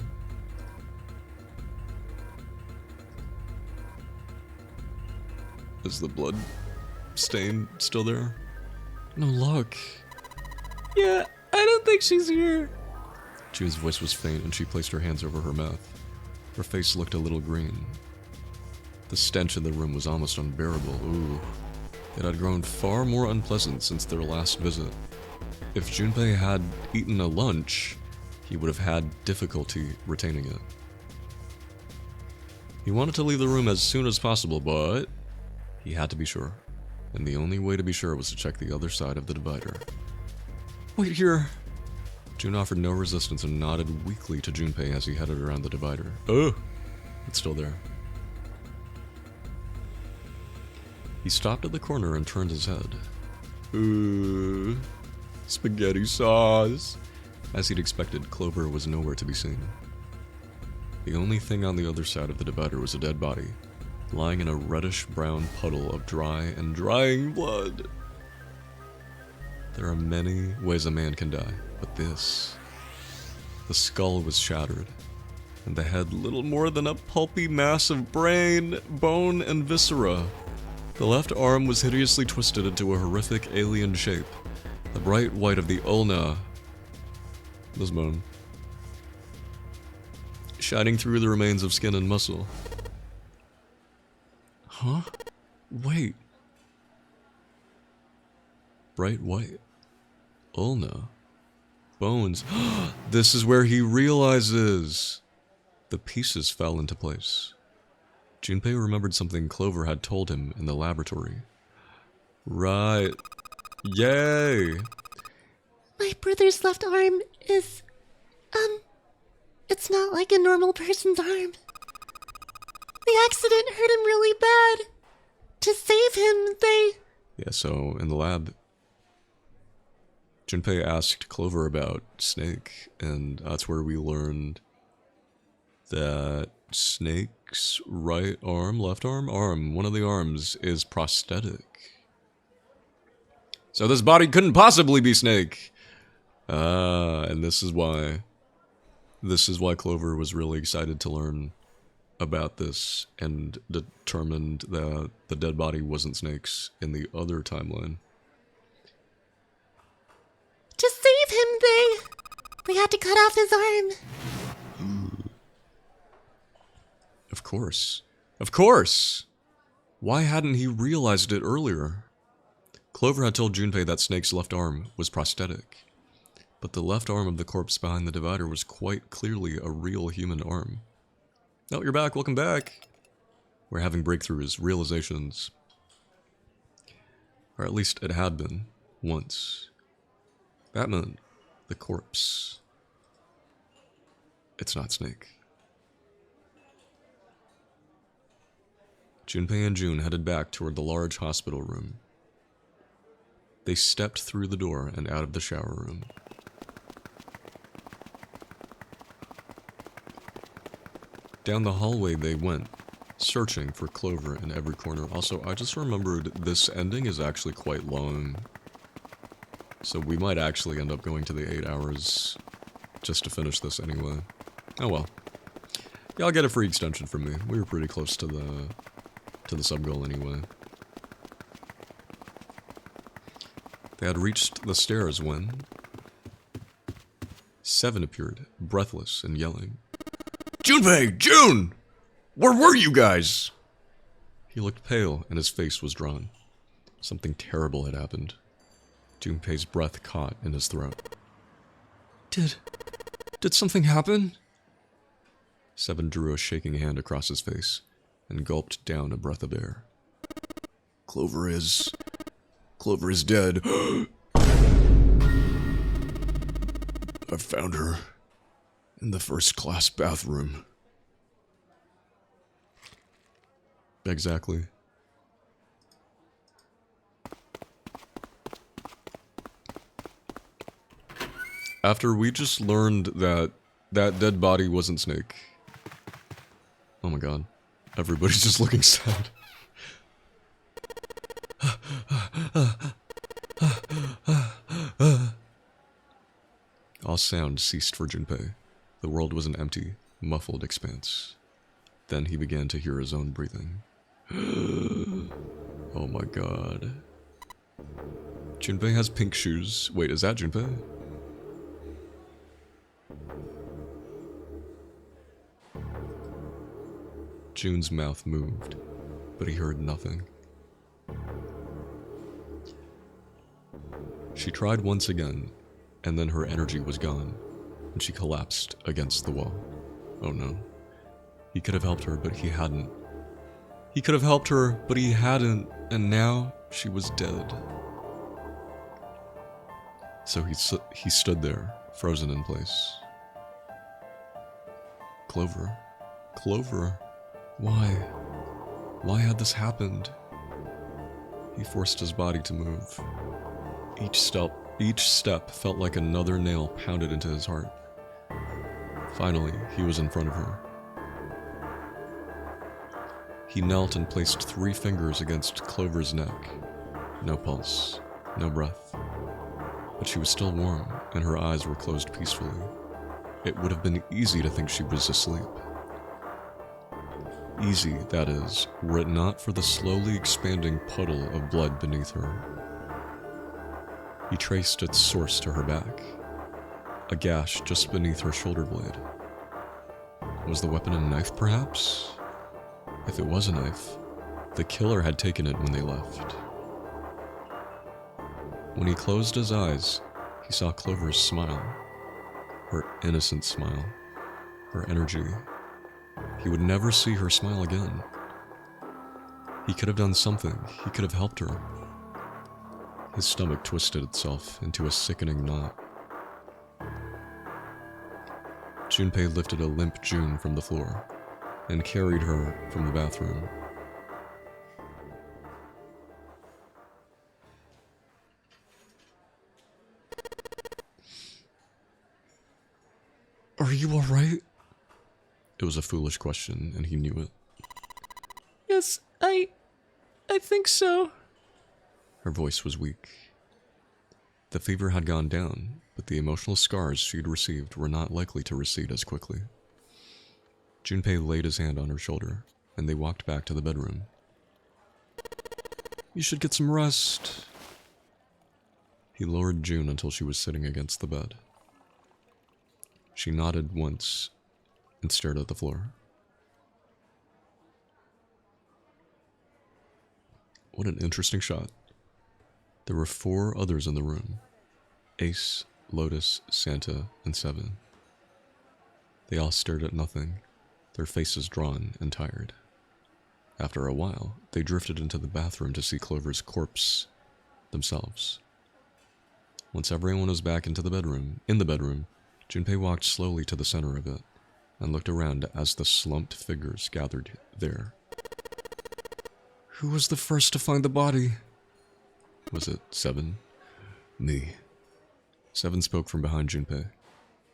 Is the blood stain still there? No luck. Yeah, I don't think she's here. June's voice was faint and she placed her hands over her mouth. Her face looked a little green. The stench in the room was almost unbearable. Ooh. It had grown far more unpleasant since their last visit. If Junpei had eaten a lunch, he would have had difficulty retaining it. He wanted to leave the room as soon as possible, but he had to be sure. And the only way to be sure was to check the other side of the divider. Wait here! June offered no resistance and nodded weakly to Junpei as he headed around the divider. Oh! It's still there. He stopped at the corner and turned his head. Ooh, spaghetti sauce. As he'd expected, Clover was nowhere to be seen. The only thing on the other side of the divider was a dead body, lying in a reddish-brown puddle of dry and drying blood. There are many ways a man can die, but this... The skull was shattered, and the head little more than a pulpy mass of brain, bone, and viscera. The left arm was hideously twisted into a horrific alien shape. The bright white of the ulna, this bone, shining through the remains of skin and muscle. Huh? Wait. Bright white. Ulna. Bones. This is where he realizes. The pieces fell into place. Junpei remembered something Clover had told him in the laboratory. Right. Yay! My brother's left arm is... It's not like a normal person's arm. The accident hurt him really bad. To save him, they... Yeah, so in the lab, Junpei asked Clover about Snake, and that's where we learned that Snake's right arm, left arm, one of the arms is prosthetic. So this body couldn't possibly be Snake. And this is why Clover was really excited to learn about this and determined that the dead body wasn't Snake's in the other timeline. To save him, they had to cut off his arm. Of course. Of course! Why hadn't he realized it earlier? Clover had told Junpei that Snake's left arm was prosthetic, but the left arm of the corpse behind the divider was quite clearly a real human arm. Oh, you're back. Welcome back. We're having breakthroughs, realizations. Or at least it had been, once. That meant the corpse. It's not Snake. Junpei and June headed back toward the large hospital room. They stepped through the door and out of the shower room. Down the hallway they went, searching for Clover in every corner. Also, I just remembered this ending is actually quite long. So we might actually end up going to the 8 hours just to finish this anyway. Oh well. Y'all get a free extension from me. We were pretty close to the sub-goal anyway. They had reached the stairs when Seven appeared, breathless and yelling. Junpei! June! Where were you guys? He looked pale and his face was drawn. Something terrible had happened. Junpei's breath caught in his throat. Did something happen? Seven drew a shaking hand across his face and gulped down a breath of air. Clover is dead. I found her in the first-class bathroom. Exactly. After we just learned that that dead body wasn't Snake. Oh my god. Everybody's just looking sad. All sound ceased for Junpei. The world was an empty, muffled expanse. Then he began to hear his own breathing. Oh my god. Junpei has pink shoes. Wait, is that Junpei? June's mouth moved, but he heard nothing. She tried once again, and then her energy was gone, and she collapsed against the wall. Oh no. He could have helped her, but he hadn't. He could have helped her, but he hadn't, and now she was dead. So he stood there, frozen in place. Clover. Clover. Why? Why had this happened? He forced his body to move. Each step felt like another nail pounded into his heart. Finally, he was in front of her. He knelt and placed 3 fingers against Clover's neck. No pulse, no breath. But she was still warm, and her eyes were closed peacefully. It would have been easy to think she was asleep. Easy, that is, were it not for the slowly expanding puddle of blood beneath her. He traced its source to her back. A gash just beneath her shoulder blade. Was the weapon a knife, perhaps? If it was a knife, the killer had taken it when they left. When he closed his eyes, he saw Clover's smile. Her innocent smile. Her energy. He would never see her smile again. He could have done something. He could have helped her. His stomach twisted itself into a sickening knot. Junpei lifted a limp June from the floor and carried her from the bathroom. Are you alright? It was a foolish question, and he knew it. Yes, I think so. Her voice was weak. The fever had gone down, but the emotional scars she'd received were not likely to recede as quickly. Junpei laid his hand on her shoulder, and they walked back to the bedroom. You should get some rest. He lowered June until she was sitting against the bed. She nodded once and stared at the floor. What an interesting shot. There were 4 others in the room. Ace, Lotus, Santa, and Seven. They all stared at nothing, their faces drawn and tired. After a while, they drifted into the bathroom to see Clover's corpse themselves. Once everyone was back in the bedroom, Junpei walked slowly to the center of it and looked around as the slumped figures gathered there. Who was the first to find the body? Was it Seven? Me. Seven spoke from behind Junpei.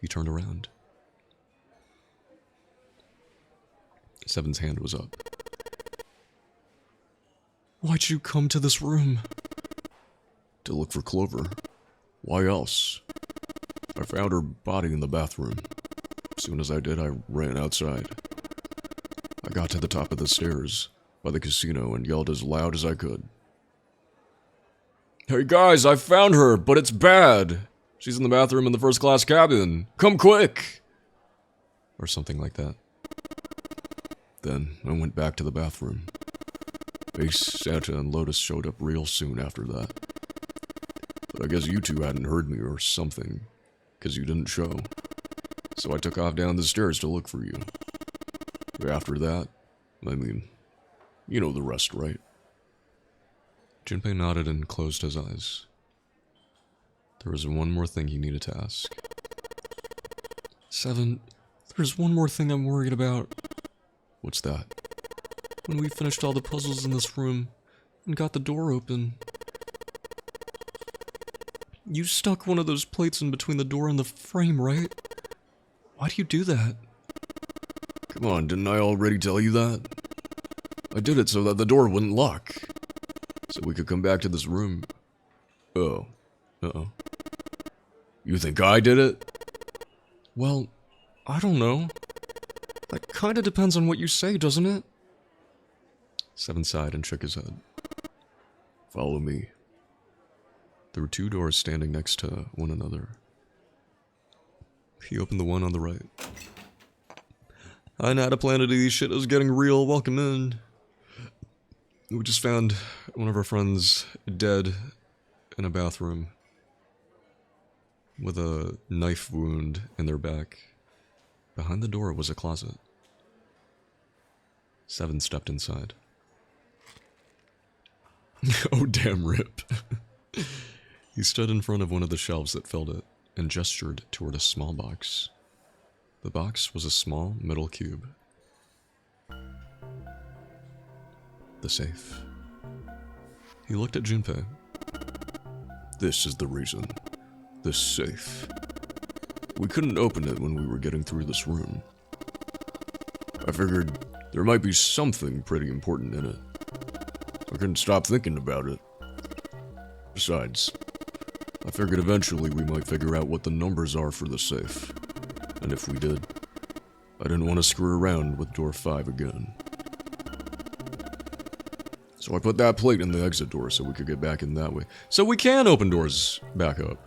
He turned around. Seven's hand was up. Why'd you come to this room? To look for Clover. Why else? I found her body in the bathroom. As soon as I did, I ran outside. I got to the top of the stairs by the casino and yelled as loud as I could. Hey guys, I found her, but it's bad. She's in the bathroom in the first class cabin. Come quick! Or something like that. Then I went back to the bathroom. Ace, Santa, and Lotus showed up real soon after that. But I guess you two hadn't heard me or something, because you didn't show. So I took off down the stairs to look for you. After that, I mean, you know the rest, right? Junpei nodded and closed his eyes. There was one more thing he needed to ask. Seven, there's one more thing I'm worried about. What's that? when we finished all the puzzles in this room and got the door open. You stuck one of those plates in between the door and the frame, right? Why do you do that? Come on, didn't I already tell you that? I did it so that the door wouldn't lock. So we could come back to this room. Oh. Uh-oh. You think I did it? Well, I don't know. That kinda depends on what you say, doesn't it? Seven sighed and shook his head. Follow me. There were two doors standing next to one another. He opened the one on the right. I had a plan to do this shit. It was getting real. Welcome in. We just found one of our friends dead in a bathroom with a knife wound in their back. Behind the door was a closet. Seven stepped inside. Oh, damn, rip. He stood in front of one of the shelves that filled it and gestured toward a small box. The box was a small metal cube. The safe. He looked at Junpei. This is the reason. This safe. We couldn't open it when we were getting through this room. I figured there might be something pretty important in it. I couldn't stop thinking about it. Besides, I figured eventually we might figure out what the numbers are for the safe. And if we did, I didn't want to screw around with door 5 again. So I put that plate in the exit door so we could get back in that way. So we can open doors back up.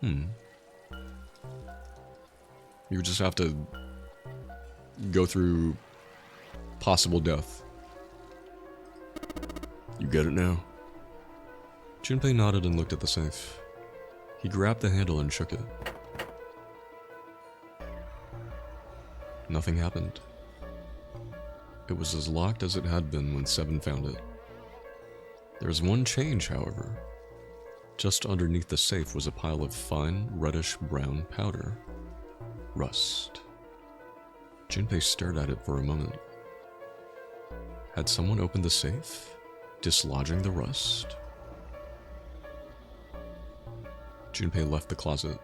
You would just have to go through possible death. You get it now? Junpei nodded and looked at the safe. He grabbed the handle and shook it. Nothing happened. It was as locked as it had been when Seven found it. There's one change, however. Just underneath the safe was a pile of fine, reddish-brown powder. Rust. Junpei stared at it for a moment. Had someone opened the safe, dislodging the rust? Junpei left the closet.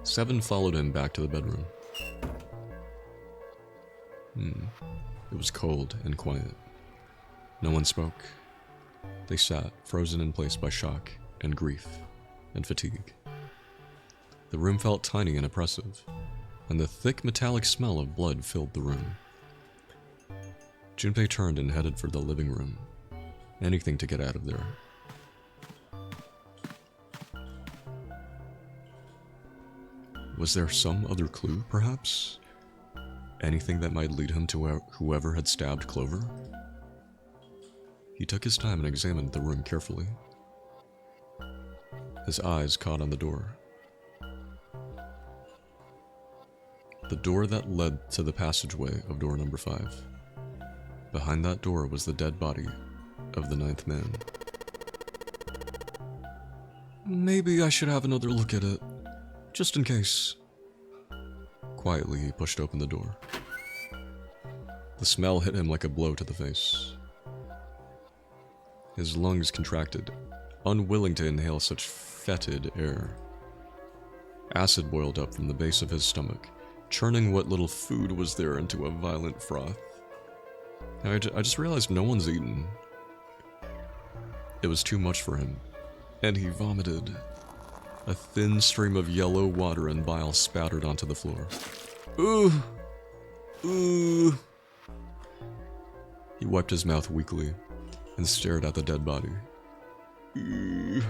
Seven followed him back to the bedroom. It was cold and quiet. No one spoke. They sat, frozen in place by shock and grief and fatigue. The room felt tiny and oppressive, and the thick metallic smell of blood filled the room. Junpei turned and headed for the living room. Anything to get out of there. Was there some other clue, perhaps? Anything that might lead him to whoever had stabbed Clover? He took his time and examined the room carefully. His eyes caught on the door. The door that led to the passageway of door number 5. Behind that door was the dead body of the 9th man. Maybe I should have another look at it, just in case. Quietly, he pushed open the door. The smell hit him like a blow to the face. His lungs contracted, unwilling to inhale such fetid air. Acid boiled up from the base of his stomach, churning what little food was there into a violent froth. I just realized no one's eaten. It was too much for him, and he vomited. A thin stream of yellow water and bile spattered onto the floor. Ooh! Ooh! He wiped his mouth weakly and stared at the dead body. Ooh.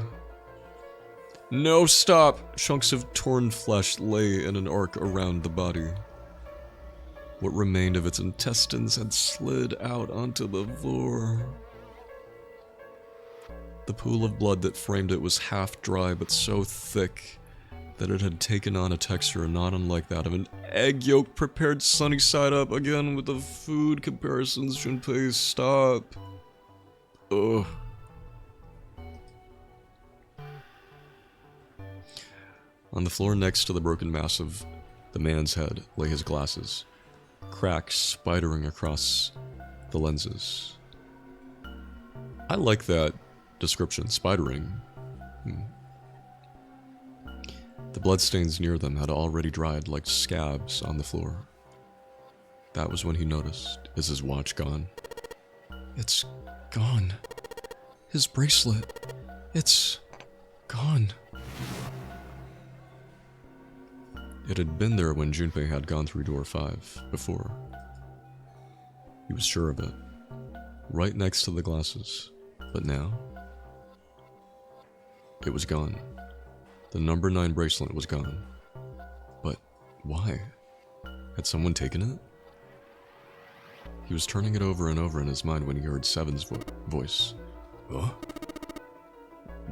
No, stop! Chunks of torn flesh lay in an arc around the body. What remained of its intestines had slid out onto the floor. The pool of blood that framed it was half dry but so thick that it had taken on a texture not unlike that of an egg yolk prepared sunny side up. Again with the food comparisons. Junpei, stop. Ugh. On the floor next to the broken mass of the man's head lay his glasses, cracks spidering across The lenses. I like that description. Spidering. The bloodstains near them had already dried like scabs on the floor. That was when he noticed. Is his watch gone? It's gone. His bracelet. It's gone. It had been there when Junpei had gone through door 5 before. He was sure of it. Right next to the glasses. But now? It was gone. The number 9 bracelet was gone. But why? Had someone taken it? He was turning it over and over in his mind when he heard Seven's voice. Huh?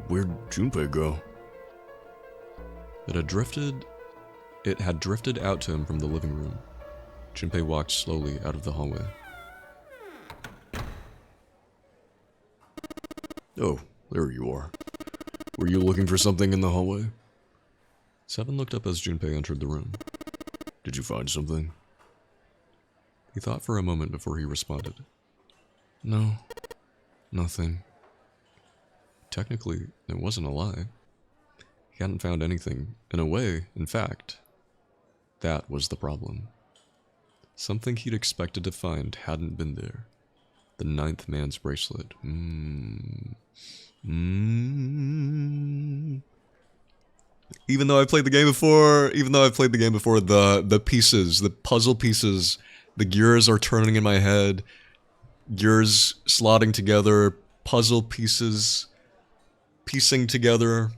Where'd Junpei go? It had drifted out to him from the living room. Junpei walked slowly out of the hallway. Oh, there you are. Were you looking for something in the hallway? Seven looked up as Junpei entered the room. Did you find something? He thought for a moment before he responded. No, nothing. Technically, it wasn't a lie. He hadn't found anything. In a way, in fact, that was the problem. Something he'd expected to find hadn't been there. The 9th man's bracelet. Even though I've played the game before, the pieces, the puzzle pieces, the gears are turning in my head. Gears slotting together, puzzle pieces piecing together.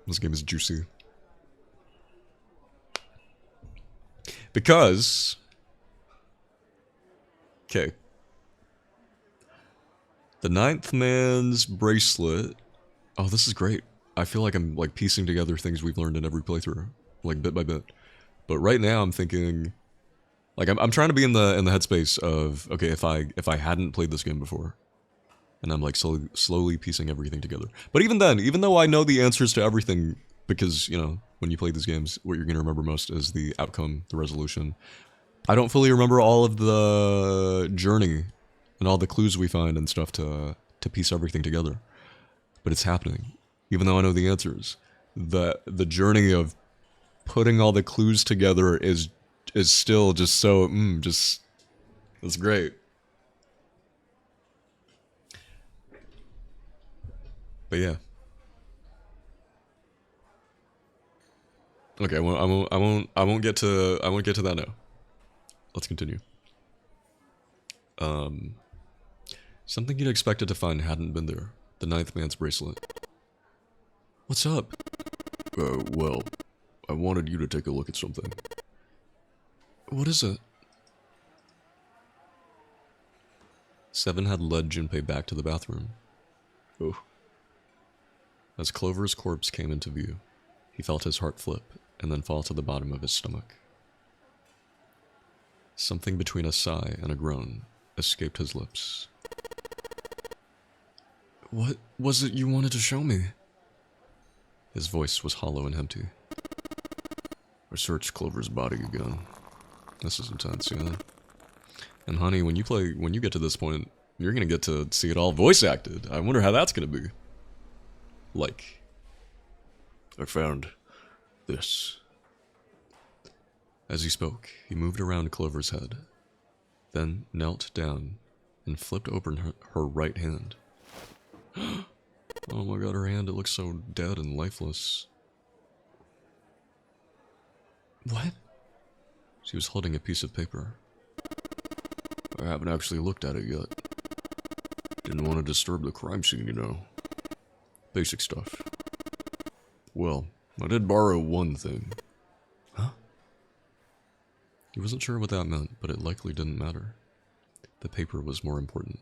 This game is juicy. Because... okay. The 9th man's bracelet... oh, this is great. I feel like I'm like piecing together things we've learned in every playthrough. Like bit by bit. But right now I'm thinking... like I'm trying to be in the headspace of... okay, if I hadn't played this game before. And I'm like slowly piecing everything together. But even then, even though I know the answers to everything... because, you know, when you play these games, what you're going to remember most is the outcome, the resolution. I don't fully remember all of the journey and all the clues we find and stuff to piece everything together. But it's happening. Even though I know the answers. The journey of putting all the clues together is still just so, it's great. But yeah. Okay, I won't get to that now. Let's continue. Something you'd expected to find hadn't been there. The 9th man's bracelet. What's up? Well, I wanted you to take a look at something. What is it? Seven had led Junpei back to the bathroom. Oh. As Clover's corpse came into view, he felt his heart flip and then fall to the bottom of his stomach. Something between a sigh and a groan escaped his lips. What was it you wanted to show me? His voice was hollow and empty. I searched Clover's body again. This is intense, yeah. And honey, when you get to this point, you're gonna get to see it all voice acted. I wonder how that's gonna be. Like, I found this. As he spoke, he moved around Clover's head, then knelt down and flipped open her right hand. Oh my god, her hand, it looks so dead and lifeless. What? She was holding a piece of paper. I haven't actually looked at it yet. Didn't want to disturb the crime scene, you know. Basic stuff. Well, I did borrow one thing. Huh? He wasn't sure what that meant, but it likely didn't matter. The paper was more important.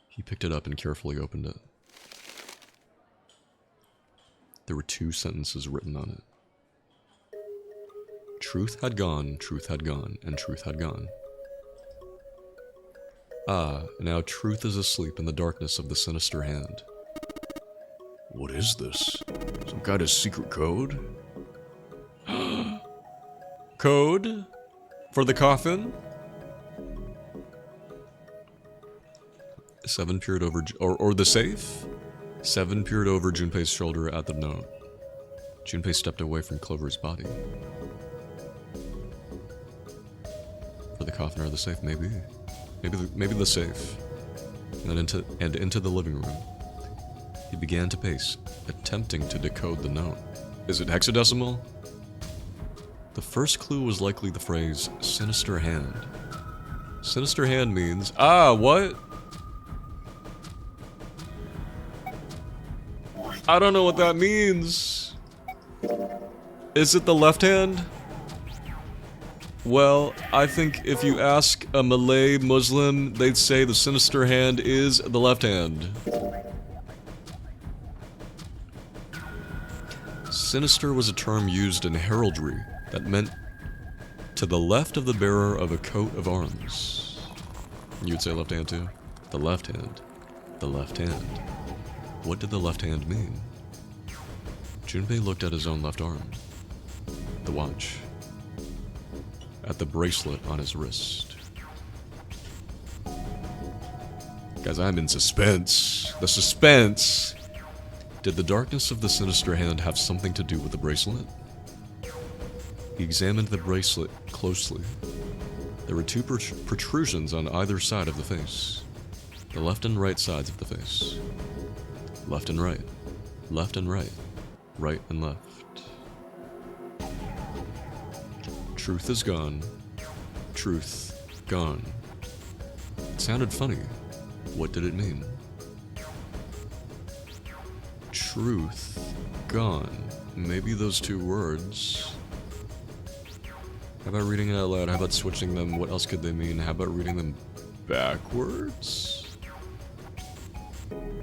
He picked it up and carefully opened it. There were 2 sentences written on it. Truth had gone, and truth had gone. Ah, now truth is asleep in the darkness of the sinister hand. What is this? Some kind of secret code? Code? For the coffin? 7 peered over, or the safe? 7 peered over Junpei's shoulder at the note. Junpei stepped away from Clover's body. For the coffin or the safe, maybe. Maybe the safe. And into the living room. He began to pace, attempting to decode the note. Is it hexadecimal? The first clue was likely the phrase, sinister hand. Sinister hand means, what? I don't know what that means. Is it the left hand? Well, I think if you ask a Malay Muslim, they'd say the sinister hand is the left hand. Sinister was a term used in heraldry that meant to the left of the bearer of a coat of arms. You would say left hand too? The left hand. The left hand. What did the left hand mean? Junpei looked at his own left arm. The watch. At the bracelet on his wrist. Guys, I'm in suspense. The suspense! Did the darkness of the sinister hand have something to do with the bracelet? He examined the bracelet closely. There were 2 protrusions on either side of the face. The left and right sides of the face. Left and right. Left and right. Right and left. Truth is gone. Truth gone. It sounded funny. What did it mean? Truth gone. Maybe those 2 words. How about reading it out loud? How about switching them? What else could they mean? How about reading them backwards?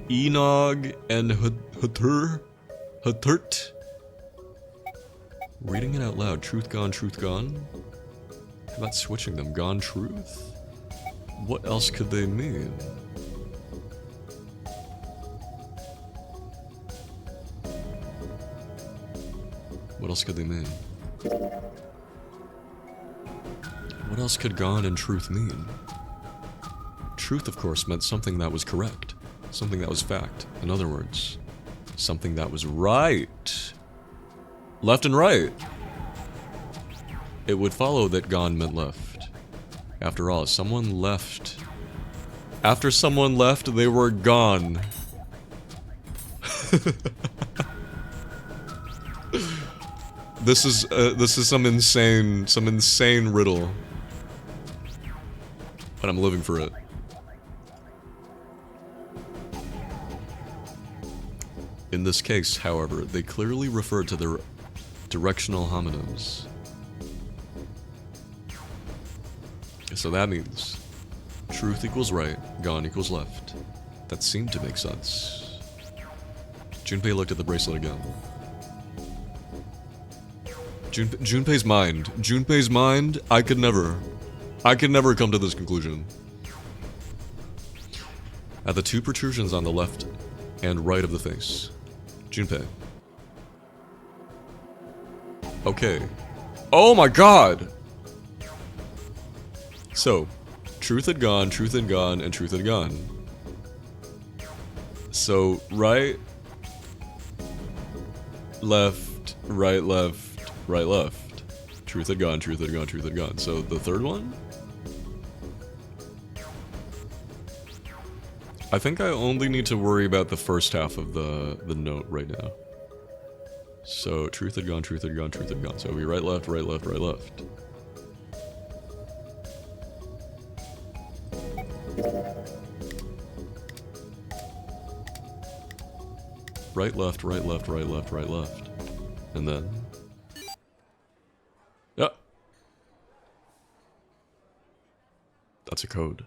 Enog and Huturt. Reading it out loud. Truth gone, truth gone. How about switching them? Gone truth? What else could they mean? What else could they mean? What else could gone and truth mean? Truth, of course, meant something that was correct. Something that was fact. In other words, something that was right. Left and right. It would follow that gone meant left. After all, someone left. After someone left, they were gone. This is some insane riddle. But I'm living for it. In this case, however, they clearly refer to their directional homonyms. So that means truth equals right, gone equals left. That seemed to make sense. Junpei looked at the bracelet again. Junpei's mind. Junpei's mind, I could never come to this conclusion. At the 2 protrusions on the left and right of the face. Junpei. Okay. Oh my god! So, truth had gone, and truth had gone. So, right, left, right, left, right, left. Truth had gone, truth had gone, truth had gone. So, the third one? I think I only need to worry about the first half of the note right now. So, truth had gone, truth had gone, truth had gone. So, we right, left, right, left, right, left. Right, left, right, left, right, left, right, left. And then... Yeah. That's a code.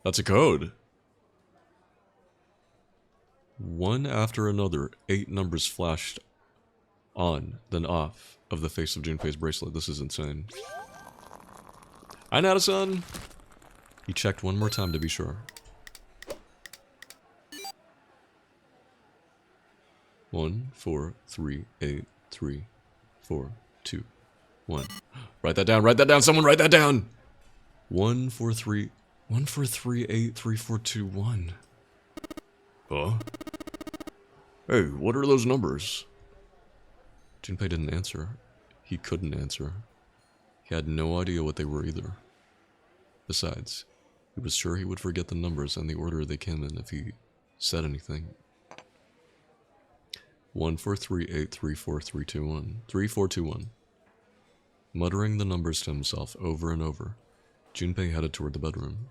That's a code. One after another, 8 numbers flashed on, then off, of the face of Junpei's bracelet. This is insane. Hi, Nada-san! He checked one more time to be sure. 1 4 3 8 3 4 2 1. Write that down, someone write that down! 1438342 Huh? Hey, what are those numbers? Junpei didn't answer. He couldn't answer. He had no idea what they were either. Besides, he was sure he would forget the numbers and the order they came in if he said anything. 143834321. 3421. Muttering the numbers to himself over and over, Junpei headed toward the bedroom.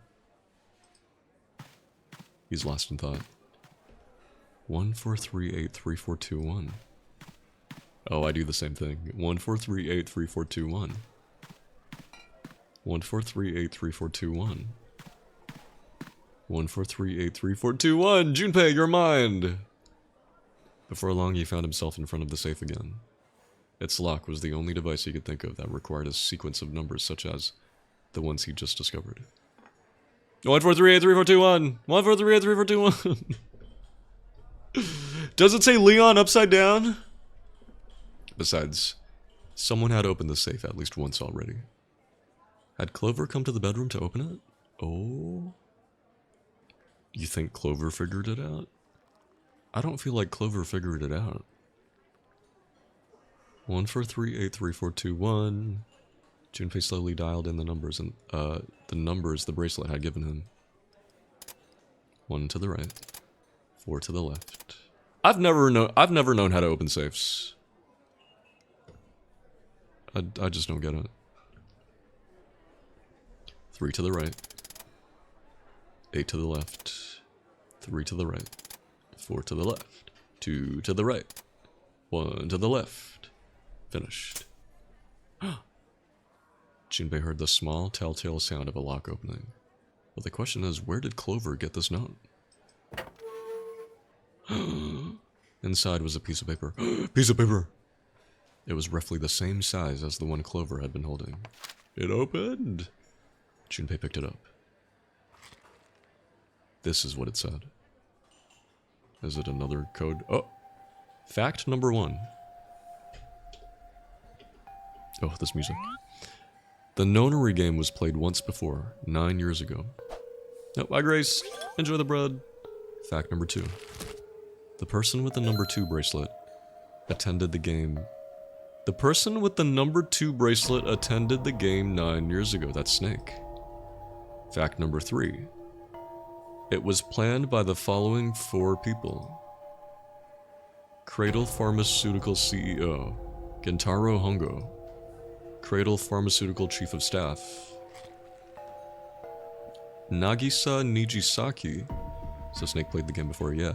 He's lost in thought. 1438341. Oh, I do the same thing. 1438341. 1438341. 1438341. Junpei, your mind! Before long, he found himself in front of the safe again. Its lock was the only device he could think of that required a sequence of numbers such as the ones he just discovered. 1438341. 1438341. Does it say Leon upside down? Besides, someone had opened the safe at least once already. Had Clover come to the bedroom to open it? Oh? You think Clover figured it out? I don't feel like Clover figured it out. 1438341. Junpei slowly dialed in the numbers and the numbers the bracelet had given him. 1 to the right, 4 to the left. I've never known how to open safes. I just don't get it. 3 to the right, 8 to the left, 3 to the right, 4 to the left, 2 to the right, 1 to the left. Finished. Junpei heard the small, telltale sound of a lock opening. But the question is, where did Clover get this note? Inside was a piece of paper. Piece of paper! It was roughly the same size as the one Clover had been holding. It opened! Junpei picked it up. This is what it said. Is it another code? Oh! Fact number 1. Oh, this music. The nonary game was played once before, 9 years ago. Oh, bye Grace! Enjoy the bread! Fact number 2. The person with the number 2 bracelet attended the game. The person with the number 2 bracelet attended the game 9 years ago. That's Snake. Fact number 3. It was planned by the following 4 people. Cradle Pharmaceutical CEO, Gentaro Hongo. Cradle Pharmaceutical Chief of Staff, Nagisa Nijisaki. So Snake played the game before, yeah.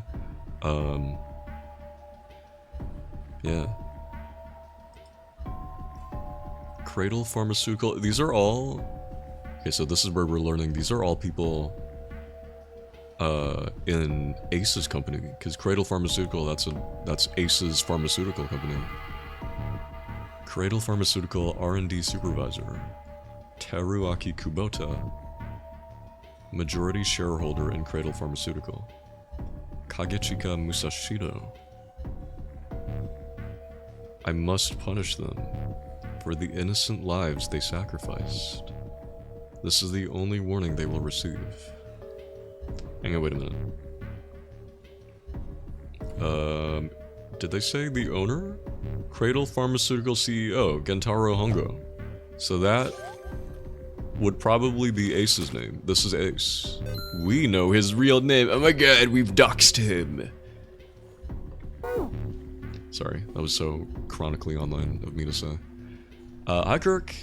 Yeah. Cradle Pharmaceutical. These are all... Okay, so this is where we're learning. These are all people in Ace's company. Because Cradle Pharmaceutical, that's Ace's pharmaceutical company. Cradle Pharmaceutical R&D Supervisor, Teruaki Kubota. Majority shareholder in Cradle Pharmaceutical, Kagechika Musashiro. I must punish them for the innocent lives they sacrificed. This is the only warning they will receive. Hang on, wait a minute. Did they say the owner? Cradle Pharmaceutical CEO, Gentaro Hongo. So that would probably be Ace's name. This is Ace. We know his real name. Oh my god, we've doxed him. Sorry, that was so chronically online of me to say. Hi Kirk.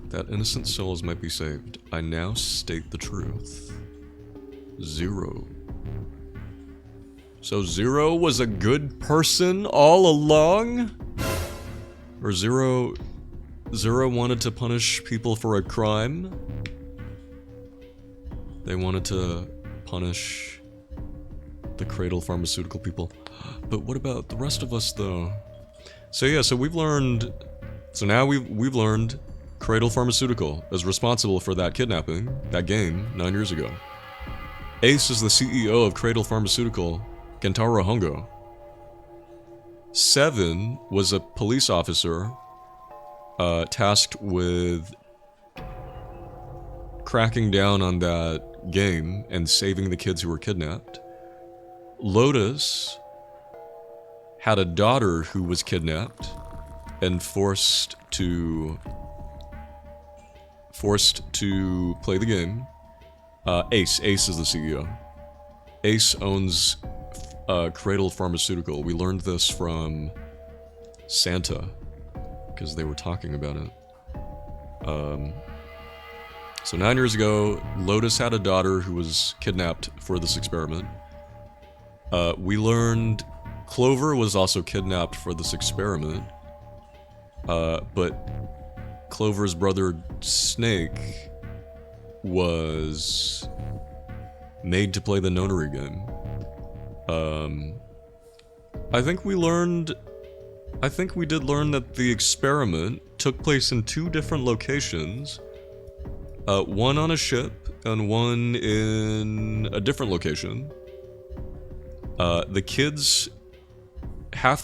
That innocent souls might be saved. I now state the truth. 0. So 0 was a good person all along? Or 0 wanted to punish people for a crime? They wanted to punish the Cradle Pharmaceutical people. But what about the rest of us, though? So yeah, so we've learned... So now we've learned Cradle Pharmaceutical is responsible for that kidnapping, that game, 9 years ago. Ace is the CEO of Cradle Pharmaceutical, Gentaro Hongo. 7 was a police officer tasked with cracking down on that game and saving the kids who were kidnapped. Lotus had a daughter who was kidnapped and forced to play the game. Ace is the CEO. Ace owns Cradle Pharmaceutical. We learned this from Santa because they were talking about it. So 9 years ago, Lotus had a daughter who was kidnapped for this experiment. We learned Clover was also kidnapped for this experiment. But Clover's brother Snake was made to play the nonary game. I think we did learn that the experiment took place in 2 different locations. One on a ship and one in a different location. Half the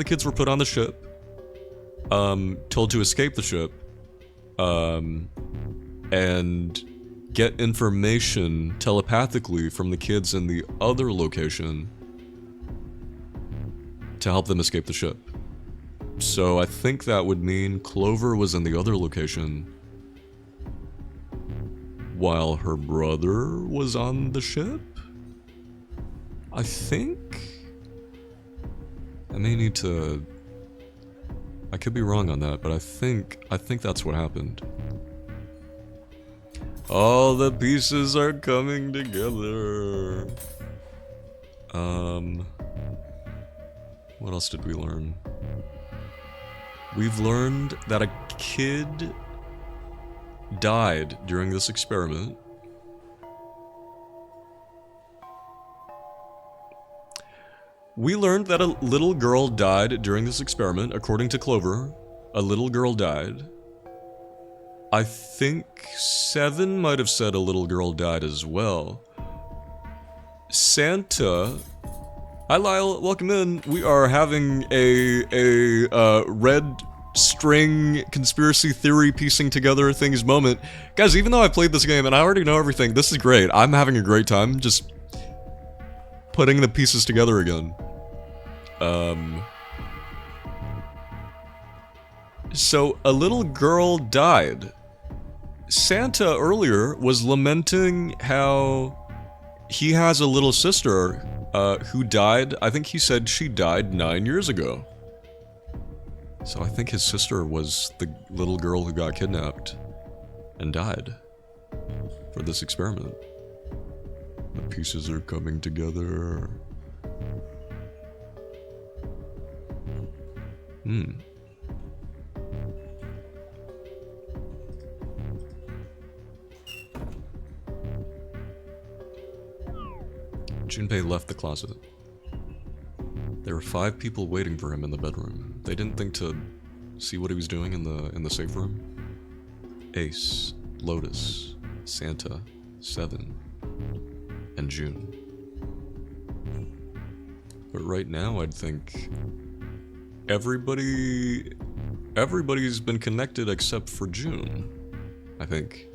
kids were put on the ship, told to escape the ship, and get information telepathically from the kids in the other location to help them escape the ship. So I think that would mean Clover was in the other location while her brother was on the ship? I think? I may need to... I could be wrong on that, but I think that's what happened. All the pieces are coming together. What else did we learn? We've learned that a kid died during this experiment. We learned that a little girl died during this experiment. According to Clover, a little girl died. I think 7 might have said a little girl died as well. Santa... Hi Lyle, welcome in. We are having a red string conspiracy theory piecing together things moment. Guys, even though I played this game and I already know everything, this is great. I'm having a great time just putting the pieces together again. So a little girl died. Santa earlier was lamenting how he has a little sister who died. I think he said she died 9 years ago. So I think his sister was the little girl who got kidnapped and died for this experiment. The pieces are coming together. Junpei left the closet. There were 5 people waiting for him in the bedroom. They didn't think to see what he was doing in the safe room. Ace, Lotus, Santa, 7, and June. But right now, I'd think everybody's been connected except for June, I think.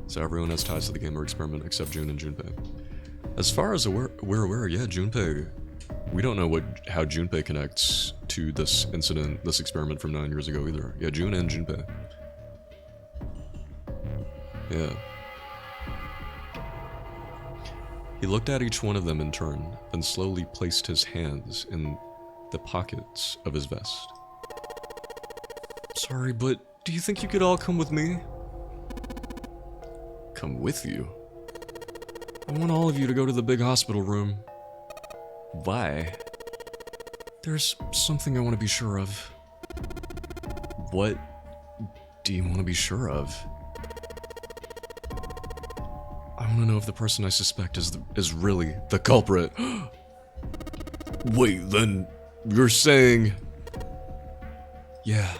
So everyone has ties to the game or experiment except June and Junpei. As far as we're aware, yeah, Junpei. We don't know how Junpei connects to this incident, this experiment from 9 years ago either. Yeah, June and Junpei. Yeah. He looked at each one of them in turn, then slowly placed his hands in the pockets of his vest. Sorry, but do you think you could all come with me? Come with you? I want all of you to go to the big hospital room. Why? There's something I want to be sure of. What do you want to be sure of? I want to know if the person I suspect is really the culprit. Wait, then you're saying... Yeah,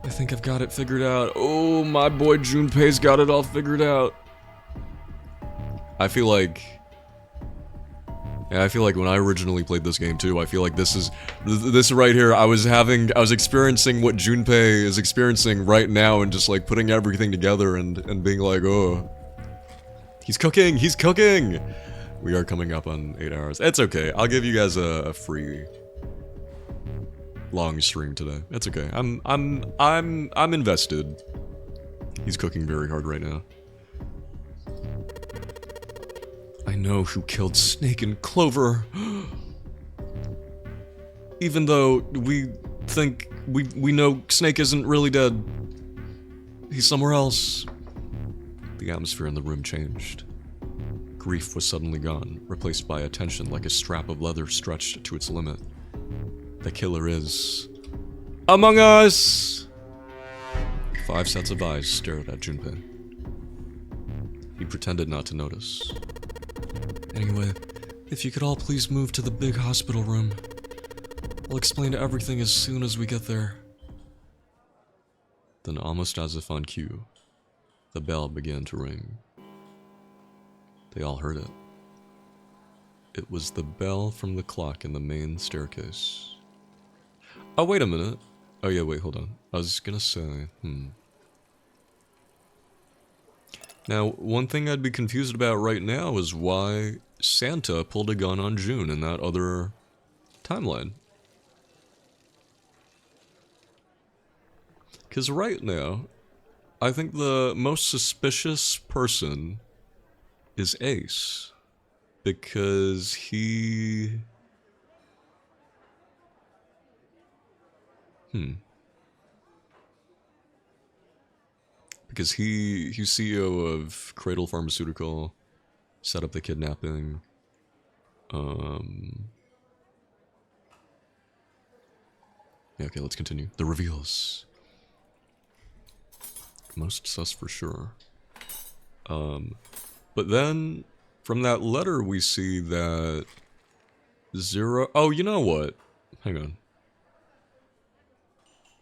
I think I've got it figured out. Oh, my boy Junpei's got it all figured out. I feel like And I feel like when I originally played this game too, I feel like this right here, I was experiencing what Junpei is experiencing right now and just like putting everything together and being like, oh, he's cooking, he's cooking! We are coming up on 8 hours. It's okay, I'll give you guys a free long stream today. It's okay, I'm invested. He's cooking very hard right now. I know who killed Snake and Clover. Even though we think we know Snake isn't really dead. He's somewhere else. The atmosphere in the room changed. Grief was suddenly gone, replaced by attention like a strap of leather stretched to its limit. The killer is among us! 5 sets of eyes stared at Junpei. He pretended not to notice. Anyway, if you could all please move to the big hospital room. I'll explain everything as soon as we get there. Then, almost as if on cue, the bell began to ring. They all heard it. It was the bell from the clock in the main staircase. Oh, wait a minute. Oh yeah, wait, hold on. I was gonna say, Now, one thing I'd be confused about right now is why Santa pulled a gun on June in that other timeline. Because right now, I think the most suspicious person is Ace. Because he... Because he's CEO of Cradle Pharmaceutical, set up the kidnapping. Yeah, okay, let's continue. The reveals. Most sus for sure. But then, from that letter we see that Zero... Oh, you know what? Hang on.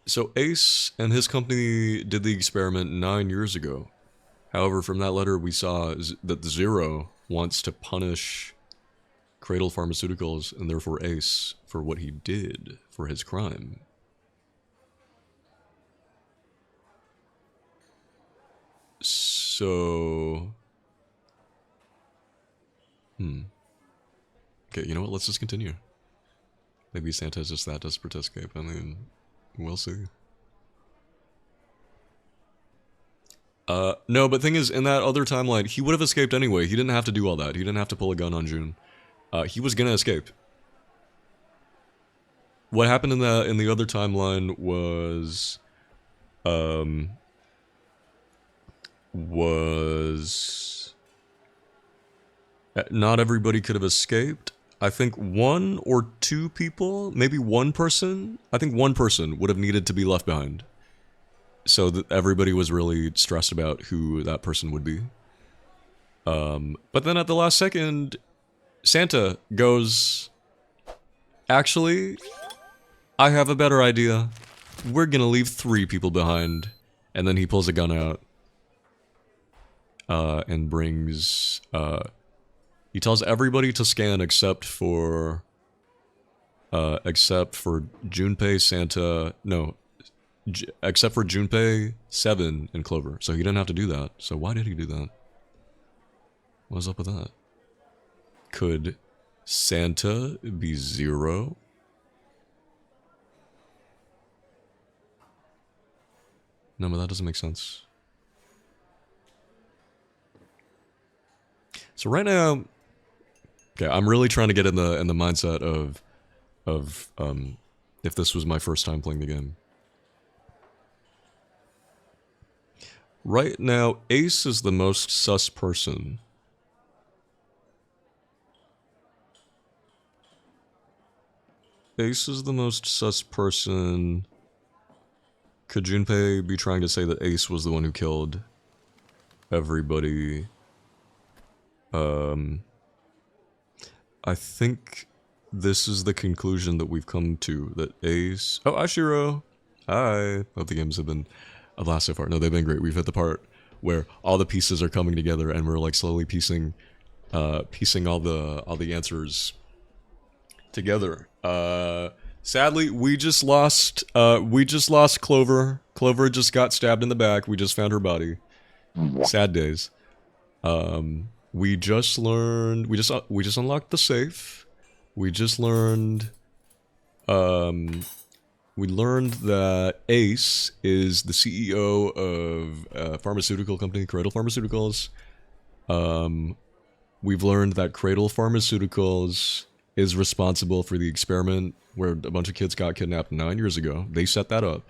So Ace and his company did the experiment 9 years ago. However, from that letter we saw that Zero wants to punish Cradle Pharmaceuticals and therefore Ace for what he did for his crime. So... Okay, you know what? Let's just continue. Maybe Santa's just that desperate to escape. I mean... We'll see. No, but thing is, in that other timeline, he would have escaped anyway. He didn't have to do all that. He didn't have to pull a gun on June. He was gonna escape. What happened in the other timeline was... Not everybody could have escaped. I think 1 or 2 people, maybe 1 person, I think 1 person would have needed to be left behind. So that everybody was really stressed about who that person would be. But then at the last second, Santa goes, actually, I have a better idea. We're gonna leave 3 people behind. And then he pulls a gun out. And brings, he tells everybody to scan except for Junpei, Santa, no, except for Junpei, Seven, and Clover. So he didn't have to do that. So why did he do that? What's up with that? Could Santa be Zero? No, but that doesn't make sense. So right now, okay, I'm really trying to get in the mindset of if this was my first time playing the game. Right now, Ace is the most sus person. Ace is the most sus person. Could Junpei be trying to say that Ace was the one who killed everybody? I think this is the conclusion that we've come to, that Ace... Oh, Ashiro! Hi! Hope the games have been a blast so far. No, they've been great. We've hit the part where all the pieces are coming together and we're like slowly piecing piecing all the answers together. Sadly, we just lost Clover. Clover just got stabbed in the back. We just found her body. Sad days. We just learned. We just unlocked the safe. We just learned. We learned that Ace is the CEO of a pharmaceutical company, Cradle Pharmaceuticals. We've learned that Cradle Pharmaceuticals is responsible for the experiment where a bunch of kids got kidnapped 9 years ago. They set that up.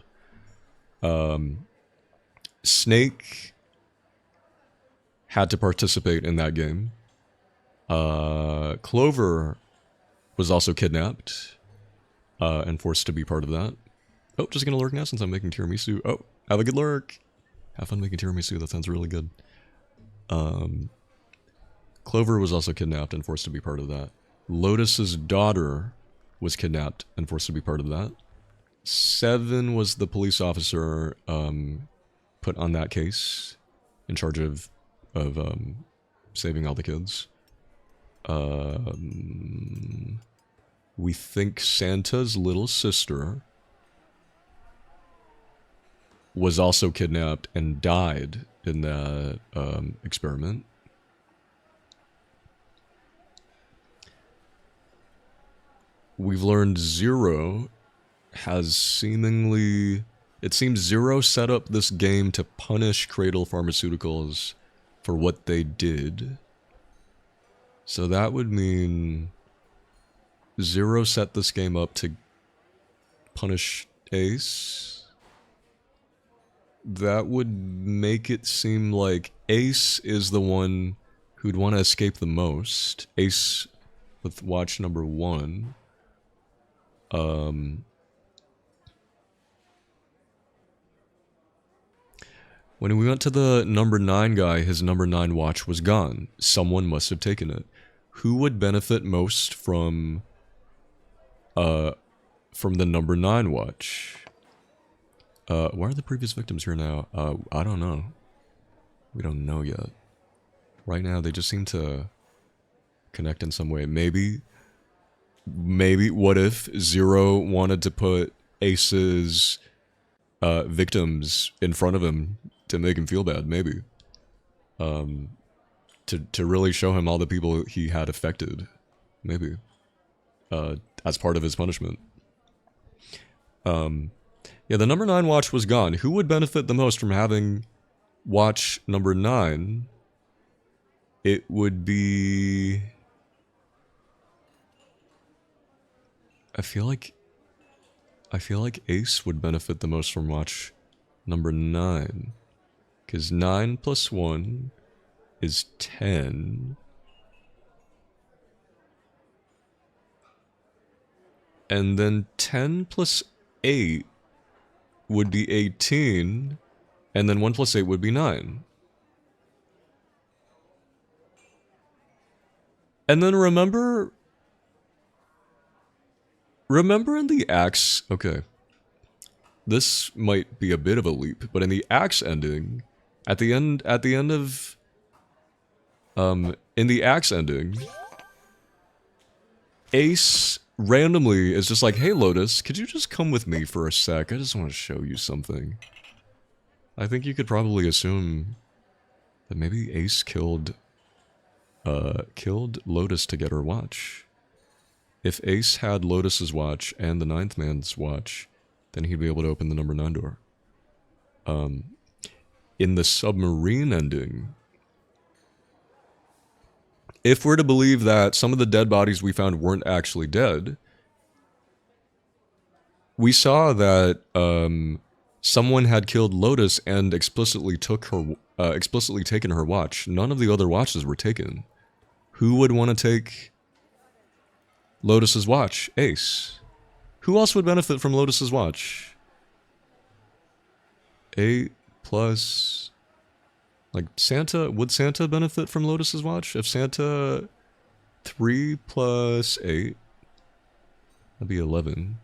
Snake had to participate in that game. Clover was also kidnapped and forced to be part of that. Oh, just gonna lurk now since I'm making tiramisu. Oh, have a good lurk. Have fun making tiramisu. That sounds really good. Clover was also kidnapped and forced to be part of that. Lotus's daughter was kidnapped and forced to be part of that. Seven was the police officer put on that case, in charge of saving all the kids. We think Santa's little sister was also kidnapped and died in that experiment. We've learned Zero has seemingly... It seems Zero set up this game to punish Cradle Pharmaceuticals for what they did. So that would mean Zero set this game up to punish Ace. That would make it seem like Ace is the one who'd want to escape the most. Ace with watch number 1. When we went to the number 9 guy, his number 9 watch was gone. Someone must have taken it. Who would benefit most from the number 9 watch? Why are the previous victims here now? I don't know. We don't know yet. Right now, they just seem to connect in some way. Maybe, what if Zero wanted to put Ace's victims in front of him to make him feel bad? Maybe. To really show him all the people he had affected. Maybe. As part of his punishment. Yeah, the number 9 watch was gone. Who would benefit the most from having watch number 9? It would be... I feel like Ace would benefit the most from watch number 9. Because 9 plus 1 is 10. And then 10 plus 8 would be 18. And then 1 plus 8 would be 9. And then remember in the Axe... Okay. This might be a bit of a leap, but in the Axe ending, at the end of... in the Axe ending, Ace randomly is just like, hey Lotus, could you just come with me for a sec? I just want to show you something. I think you could probably assume that maybe Ace killed Lotus to get her watch. If Ace had Lotus's watch and the 9th man's watch, then he'd be able to open the number 9 door. In the submarine ending, if we're to believe that some of the dead bodies we found weren't actually dead, we saw that someone had killed Lotus and explicitly taken her watch. None of the other watches were taken. Who would want to take Lotus's watch? Ace. Who else would benefit from Lotus's watch? 8 plus... Like, Santa... Would Santa benefit from Lotus's watch? If Santa... 3 plus 8... That'd be 11.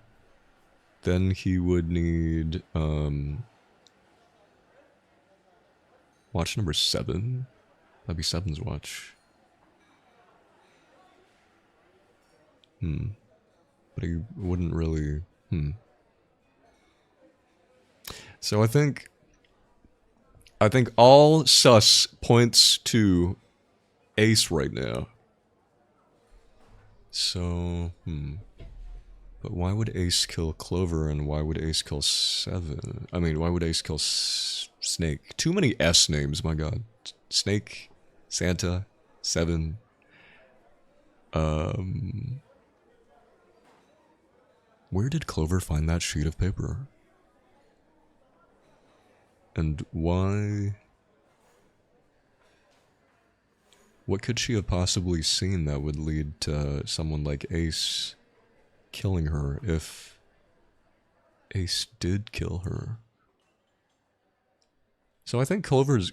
Then he would need... watch number 7? That'd be 7's watch. But he wouldn't really... So I think all sus points to Ace right now. So, But why would Ace kill Clover and why would Ace kill Seven? I mean, why would Ace kill Snake? Too many S names, my god. Snake, Santa, Seven. Where did Clover find that sheet of paper? And why? What could she have possibly seen that would lead to someone like Ace killing her if Ace did kill her? So I think Clover's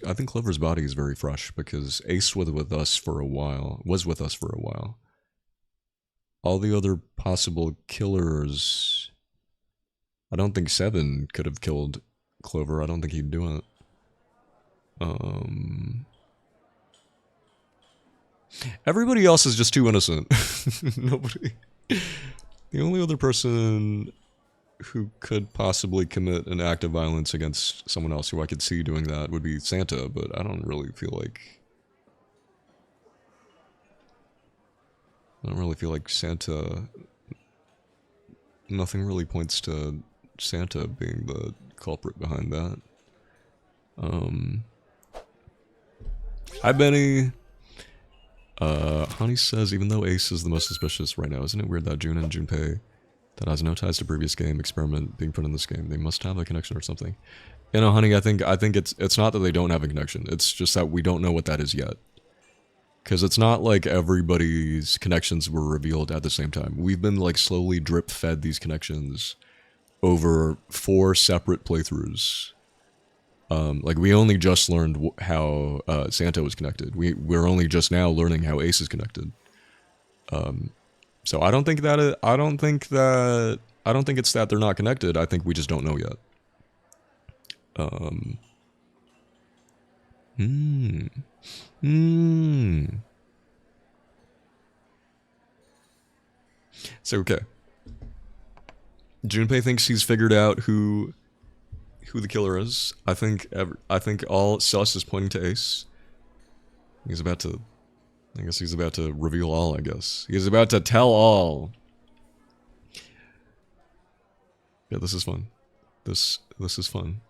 body is very fresh because Ace was with us for a while. All the other possible killers, I don't think Seven could have killed Clover. I don't think he'd do it. Everybody else is just too innocent. Nobody. The only other person who could possibly commit an act of violence against someone else who I could see doing that would be Santa, but I don't really feel like... Santa... Nothing really points to Santa being the culprit behind that. Hi, Benny! Honey says, even though Ace is the most suspicious right now, isn't it weird that June and Junpei, that has no ties to previous game, experiment being put in this game, they must have a connection or something? You know, honey, I think it's not that they don't have a connection, it's just that we don't know what that is yet. Because it's not like everybody's connections were revealed at the same time. We've been like slowly drip-fed these connections over 4 separate playthroughs. Like we only just learned how Santa was connected. We're only just now learning how Ace is connected. So I don't think it's that they're not connected. I think we just don't know yet. So okay. Junpei thinks he's figured out who the killer is. I think all sus is pointing to Ace. I guess he's about to reveal all, I guess. He's about to tell all. Yeah, this is fun. This is fun.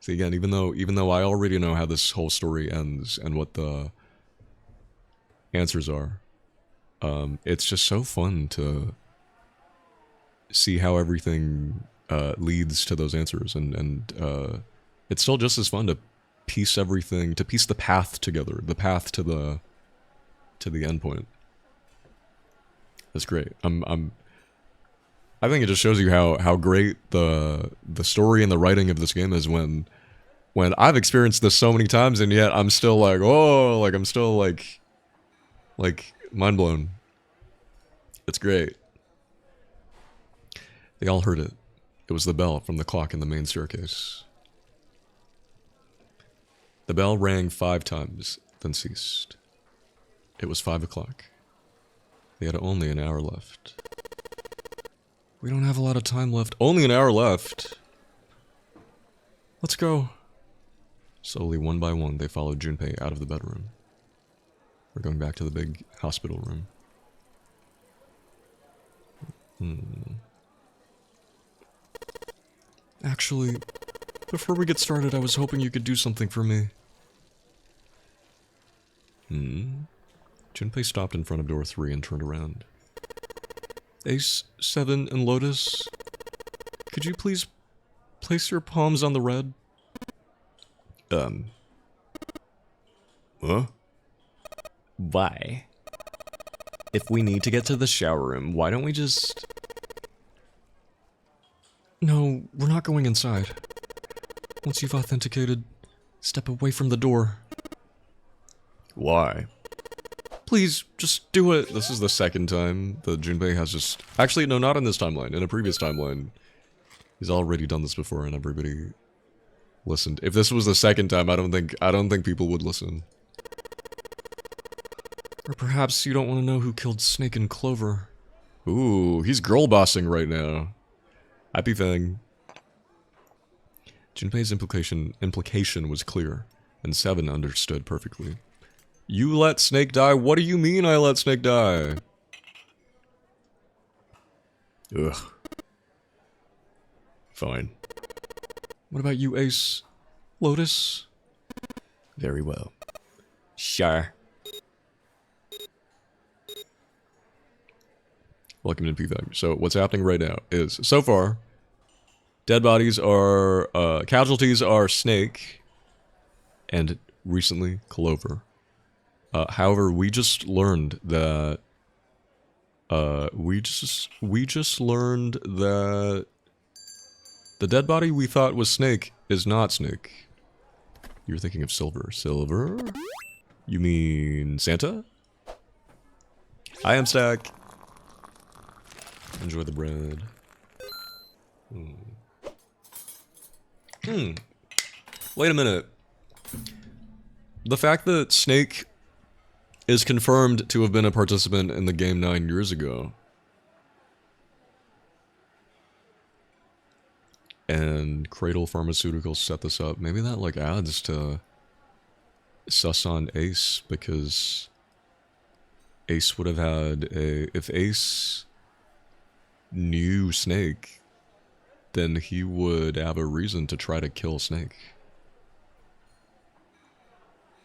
See, again, even though I already know how this whole story ends and what the answers are, it's just so fun to see how everything leads to those answers, and it's still just as fun to piece everything, to piece the path together, the path to the end point. That's great. I think it just shows you how great the story and the writing of this game is when I've experienced this so many times and yet I'm still like, oh, like I'm still like mind blown. It's great. They all heard it. It was the bell from the clock in the main staircase. The bell rang 5 times, then ceased. It was 5 o'clock. They had only an hour left. We don't have a lot of time left. Only an hour left. Let's go. Slowly, one by one, they followed Junpei out of the bedroom. We're going back to the big hospital room. Actually, before we get started, I was hoping you could do something for me. Junpei stopped in front of door 3 and turned around. Ace, 7, and Lotus, could you please place your palms on the red? Huh? Why? If we need to get to the shower room, why don't we just... No, we're not going inside. Once you've authenticated, step away from the door. Why? Please, just do it. This is the second time that Junpei has just... Actually, no, not in this timeline. In a previous timeline, he's already done this before and everybody listened. If this was the second time, I don't think people would listen. Or perhaps you don't want to know who killed Snake and Clover. Ooh, he's girl bossing right now. Happy thing. Junpei's implication was clear, and Seven understood perfectly. You let Snake die? What do you mean I let Snake die? Ugh. Fine. What about you, Ace? Lotus? Very well. Sure. Welcome to PVAG. So what's happening right now is, so far, dead bodies are, casualties are Snake, and recently Clover. However, we just learned that, we just learned that the dead body we thought was Snake is not Snake. You're thinking of Silver. Silver? You mean Santa? I am Stack. Enjoy the bread. Wait a minute. The fact that Snake is confirmed to have been a participant in the game 9 years ago, and Cradle Pharmaceuticals set this up, maybe that like adds to sus on Ace, because Ace would have had a... If Ace knew Snake, then he would have a reason to try to kill Snake.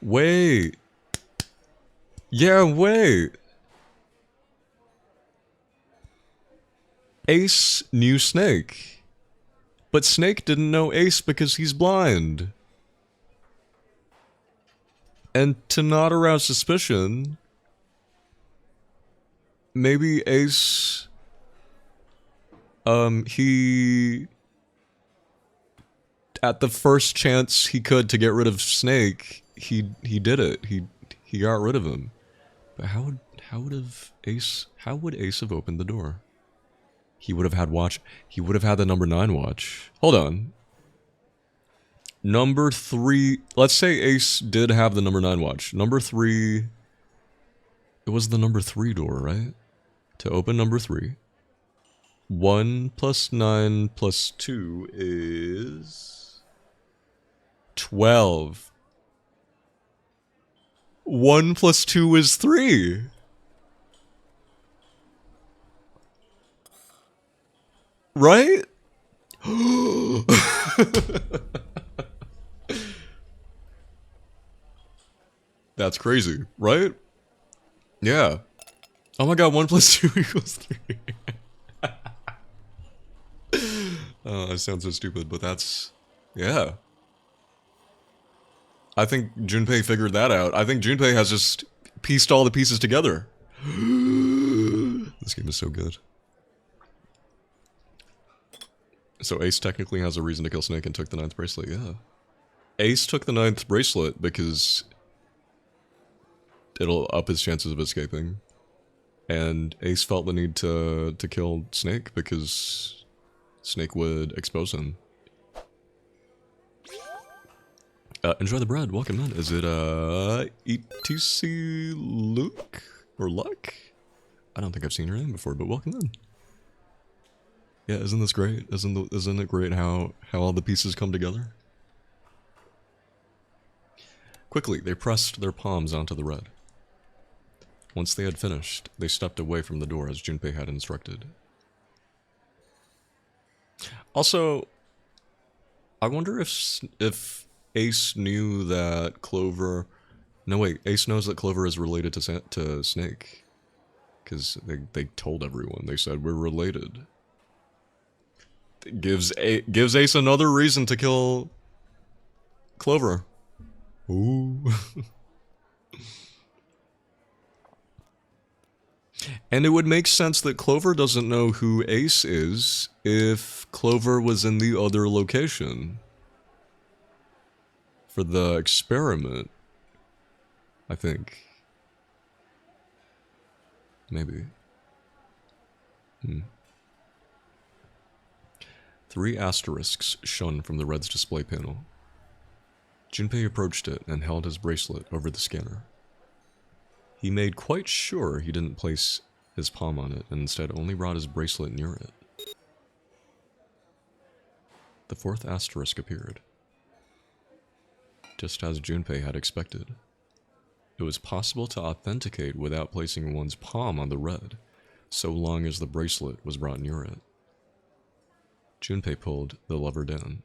Wait! Yeah, wait! Ace knew Snake. But Snake didn't know Ace because he's blind. And to not arouse suspicion, maybe Ace, he, at the first chance he could to get rid of Snake, he did it. He got rid of him. But how would Ace have opened the door? He would have had watch. He would have had the number 9 watch. Hold on. Number 3. Let's say Ace did have the number 9 watch. Number 3. It was the number 3 door, right? To open number 3. 1 plus 9 plus 2 is 12. 1 plus 2 is 3. Right? That's crazy, right? Yeah. Oh my god, 1 plus 2 equals 3. That sounds so stupid, but that's... Yeah. I think Junpei figured that out. I think Junpei has just pieced all the pieces together. This game is so good. So Ace technically has a reason to kill Snake and took the 9th bracelet, yeah. Ace took the 9th bracelet because it'll up his chances of escaping. And Ace felt the need to kill Snake because Snake would expose him. Enjoy the bread, welcome in. Is it ETC Luke? Or Luck? I don't think I've seen your name before, but welcome in. Yeah, isn't this great? Isn't it great how all the pieces come together? Quickly, they pressed their palms onto the red. Once they had finished, they stepped away from the door as Junpei had instructed. Also, I wonder if Ace knew that Clover... No, wait, Ace knows that Clover is related to Snake. Because they told everyone. They said, we're related. Gives Ace another reason to kill Clover. Ooh. And it would make sense that Clover doesn't know who Ace is if Clover was in the other location for the experiment, I think. Maybe. 3 asterisks shone from the red's display panel. Junpei approached it and held his bracelet over the scanner. He made quite sure he didn't place his palm on it and instead only brought his bracelet near it. The fourth asterisk appeared, just as Junpei had expected. It was possible to authenticate without placing one's palm on the red, so long as the bracelet was brought near it. Junpei pulled the lever down.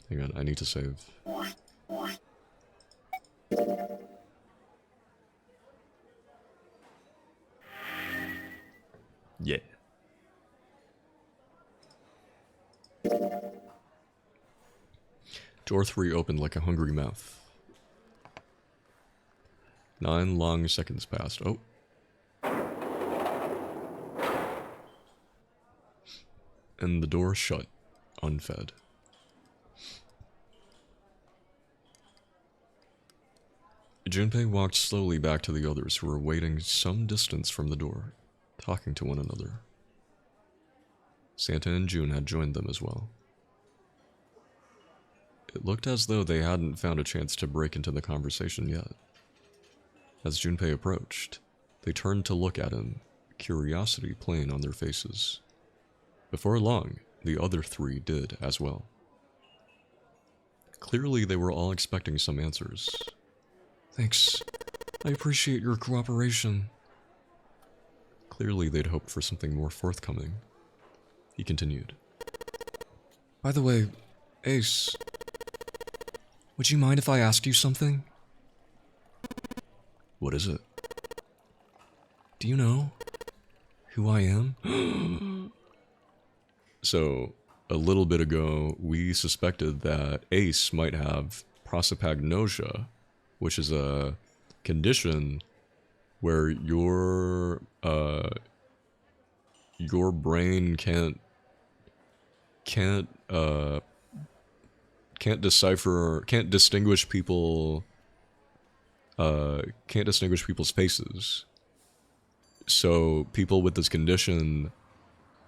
Hang on, I need to save. Yeah. Door 3 opened like a hungry mouth. 9 long seconds passed. Oh. And the door shut, unfed. Junpei walked slowly back to the others who were waiting some distance from the door, talking to one another. Santa and June had joined them as well. It looked as though they hadn't found a chance to break into the conversation yet. As Junpei approached, they turned to look at him, curiosity plain on their faces. Before long, the other 3 did as well. Clearly, they were all expecting some answers. Thanks. I appreciate your cooperation. Clearly, they'd hoped for something more forthcoming. He continued. By the way, Ace, would you mind if I asked you something? What is it? Do you know who I am? So, a little bit ago, we suspected that Ace might have prosopagnosia, which is a condition where your brain can't distinguish people's faces. So people with this condition,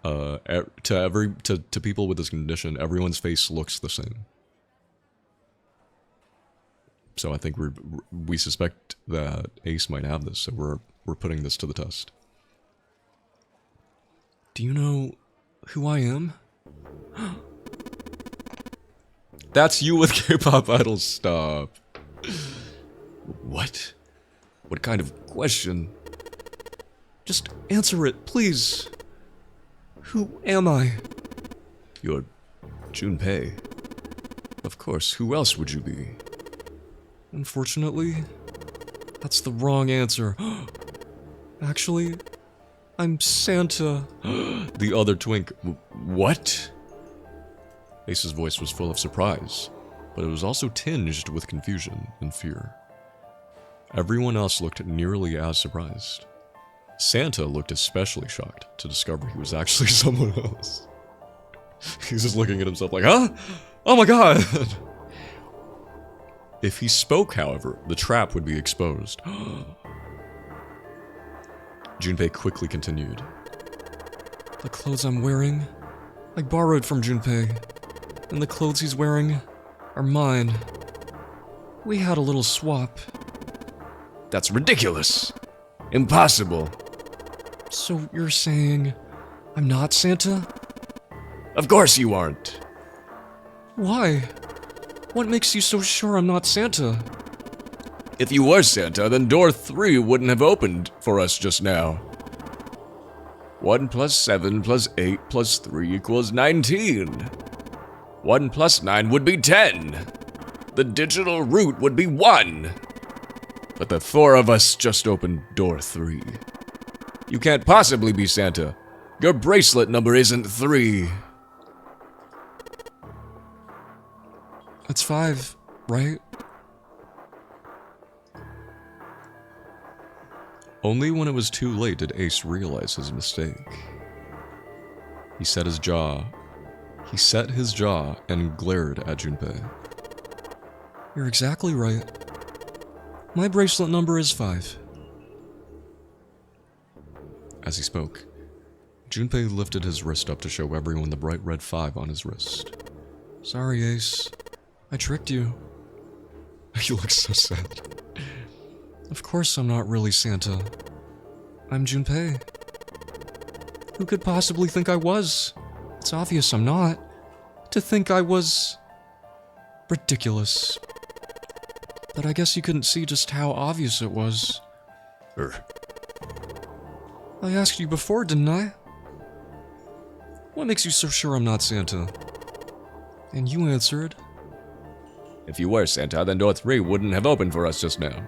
to people with this condition, everyone's face looks the same. So I think we suspect that Ace might have this, so we're putting this to the test. Do you know who I am? That's you with K-pop idols. Stop. What? What kind of question? Just answer it, please. Who am I? You're Junpei. Of course, who else would you be? Unfortunately, that's the wrong answer. Actually, I'm Santa. The other twink. What? Ace's voice was full of surprise, but it was also tinged with confusion and fear. Everyone else looked nearly as surprised. Santa looked especially shocked to discover he was actually someone else. He's just looking at himself like, huh? Oh my god! If he spoke, however, the trap would be exposed. Junpei quickly continued. The clothes I'm wearing, I borrowed from Junpei, and the clothes he's wearing are mine. We had a little swap. That's ridiculous! Impossible! So you're saying I'm not Santa? Of course you aren't! Why? What makes you so sure I'm not Santa? If you were Santa, then door 3 wouldn't have opened for us just now. 1 plus 7 plus 8 plus 3 equals 19. 1 plus 9 would be 10. The digital root would be 1. But the 4 of us just opened door 3. You can't possibly be Santa. Your bracelet number isn't 3. It's 5, right? Only when it was too late did Ace realize his mistake. He set his jaw and glared at Junpei. You're exactly right. My bracelet number is 5. As he spoke, Junpei lifted his wrist up to show everyone the bright red 5 on his wrist. Sorry, Ace. I tricked you. He looks so sad. Of course I'm not really Santa. I'm Junpei. Who could possibly think I was? It's obvious I'm not. To think I was... ridiculous. But I guess you couldn't see just how obvious it was. I asked you before, didn't I? What makes you so sure I'm not Santa? And you answered. If you were Santa, then door 3 wouldn't have opened for us just now.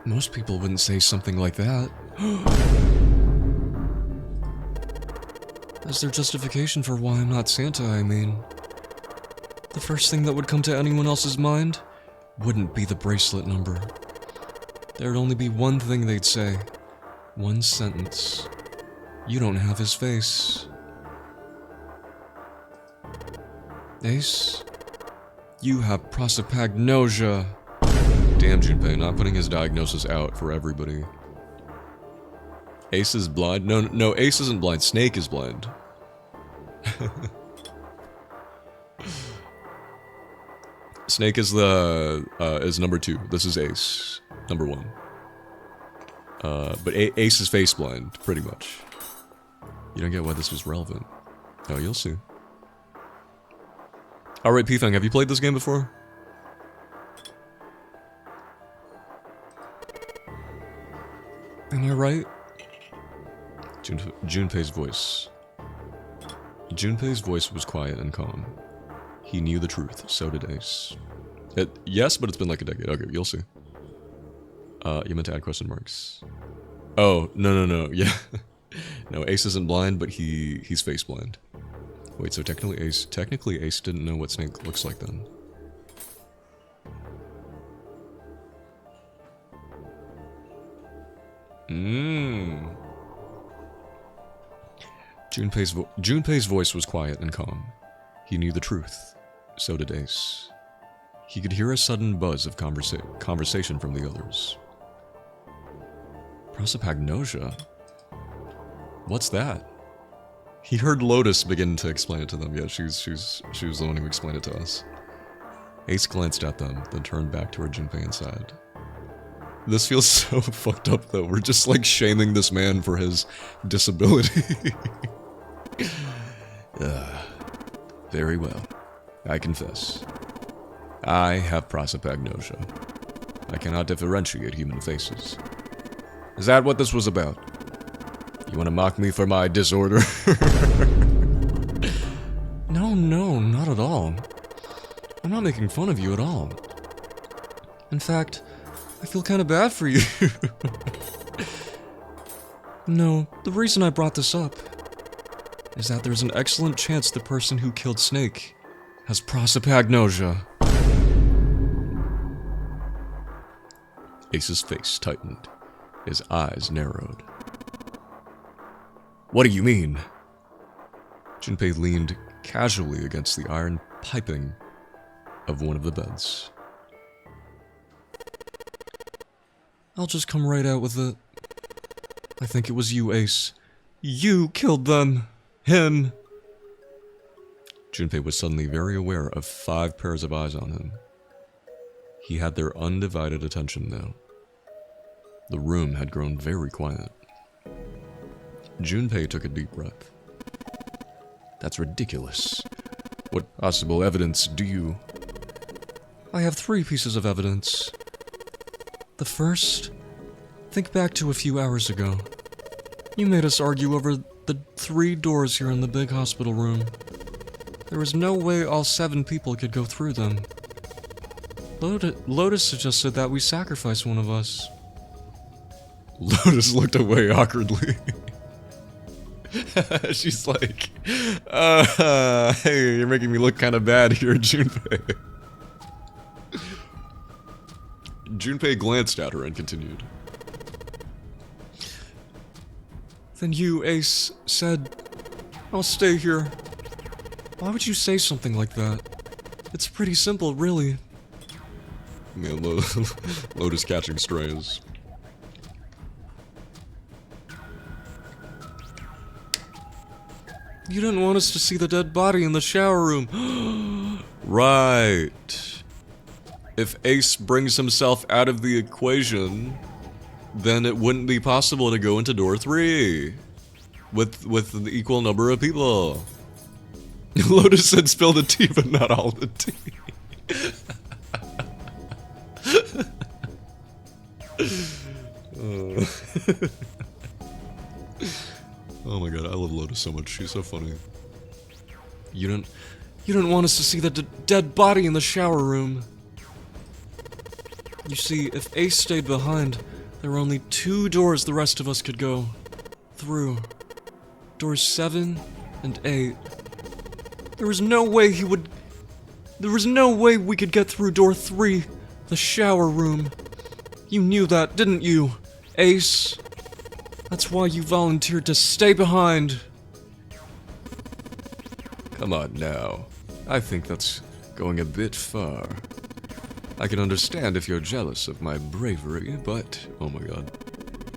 Most people wouldn't say something like that. As their justification for why I'm not Santa, I mean. The first thing that would come to anyone else's mind wouldn't be the bracelet number. There'd only be one thing they'd say. One sentence. You don't have his face. Ace, you have prosopagnosia. Damn, Junpei, not putting his diagnosis out for everybody. Ace is blind? No, Ace isn't blind. Snake is blind. Snake is is number 2. This is Ace, number 1. But Ace is face blind, pretty much. You don't get why this was relevant. Oh, you'll see. Alright, P-Fang, have you played this game before? Am I right? Junpei's voice. Junpei's voice was quiet and calm. He knew the truth, so did Ace. Yes, but it's been like a decade. Okay, you'll see. You meant to add question marks. Oh, no, yeah. No, Ace isn't blind, but he's face blind. Wait, so technically Ace didn't know what Snake looks like then. Junpei's voice was quiet and calm. He knew the truth. So did Ace. He could hear a sudden buzz of conversation from the others. Prosopagnosia? What's that? He heard Lotus begin to explain it to them. Yeah, she was the one who explained it to us. Ace glanced at them, then turned back toward Junpei and sighed. This feels so fucked up though. We're just like shaming this man for his disability. Very well. I confess. I have prosopagnosia. I cannot differentiate human faces. Is that what this was about? You want to mock me for my disorder? No, not at all. I'm not making fun of you at all. In fact, I feel kind of bad for you. No, the reason I brought this up is that there's an excellent chance the person who killed Snake has prosopagnosia. Ace's face tightened. His eyes narrowed. What do you mean? Junpei leaned casually against the iron piping of one of the beds. I'll just come right out with it. I think it was you, Ace. You killed them. Him. Junpei was suddenly very aware of 5 pairs of eyes on him. He had their undivided attention now. The room had grown very quiet. Junpei took a deep breath. That's ridiculous. What possible evidence do you... I have 3 pieces of evidence. The first, think back to a few hours ago. You made us argue over the 3 doors here in the big hospital room. There was no way all 7 people could go through them. Lotus suggested that we sacrifice one of us. Lotus looked away awkwardly. She's like, hey, you're making me look kind of bad here, Junpei. Junpei glanced at her and continued. Then you, Ace, said, I'll stay here. Why would you say something like that? It's pretty simple, really. Yeah, Lotus catching strays. You didn't want us to see the dead body in the shower room. Right. if Ace brings himself out of the equation, then it wouldn't be possible to go into door 3 with the equal number of people. Lotus said spill the tea, but not all the tea. Oh my god, I love Lotus so much. She's so funny. You didn't want us to see that dead body in the shower room. You see, if Ace stayed behind, there were only 2 doors the rest of us could go through. Doors 7 and 8. There was no way we could get through door 3, the shower room. You knew that, didn't you, Ace? That's why you volunteered to stay behind. Come on now. I think that's going a bit far. I can understand if you're jealous of my bravery, but, oh my god,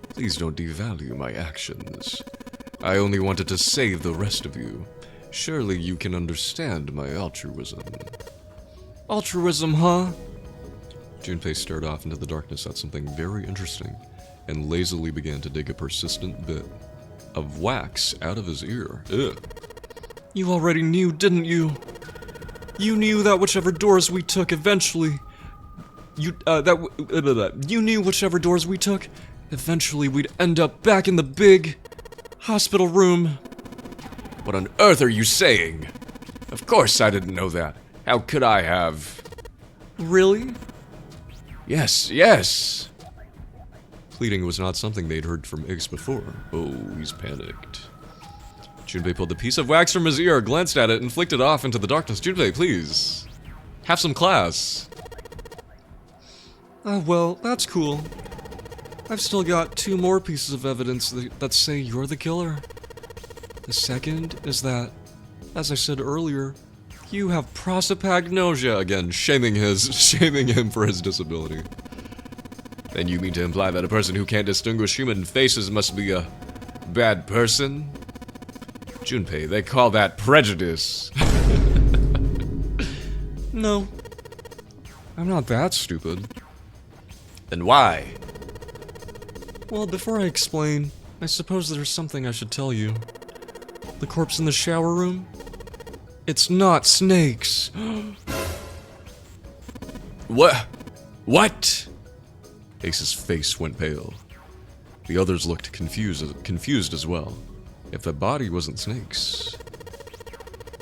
please don't devalue my actions. I only wanted to save the rest of you. Surely you can understand my altruism. Altruism, huh? Junpei stared off into the darkness at something very interesting, and lazily began to dig a persistent bit of wax out of his ear. Ugh. You already knew, didn't you? You knew that whichever doors we took eventually... You knew whichever doors we took, eventually we'd end up back in the big hospital room. What on earth are you saying? Of course I didn't know that. How could I have? Really? Yes. Pleading was not something they'd heard from Ace before. Oh, he's panicked. Junpei pulled the piece of wax from his ear, glanced at it, and flicked it off into the darkness. Junpei, please. Have some class. Ah, well, that's cool. I've still got 2 more pieces of evidence that say you're the killer. The second is that, as I said earlier, you have prosopagnosia. Again, shaming him for his disability. Then you mean to imply that a person who can't distinguish human faces must be a bad person? Junpei, they call that prejudice. No. I'm not that stupid. Then why? Well, before I explain, I suppose there's something I should tell you. The corpse in the shower room? It's not Snake's. What? Ace's face went pale. The others looked confused as well. If the body wasn't Snake's...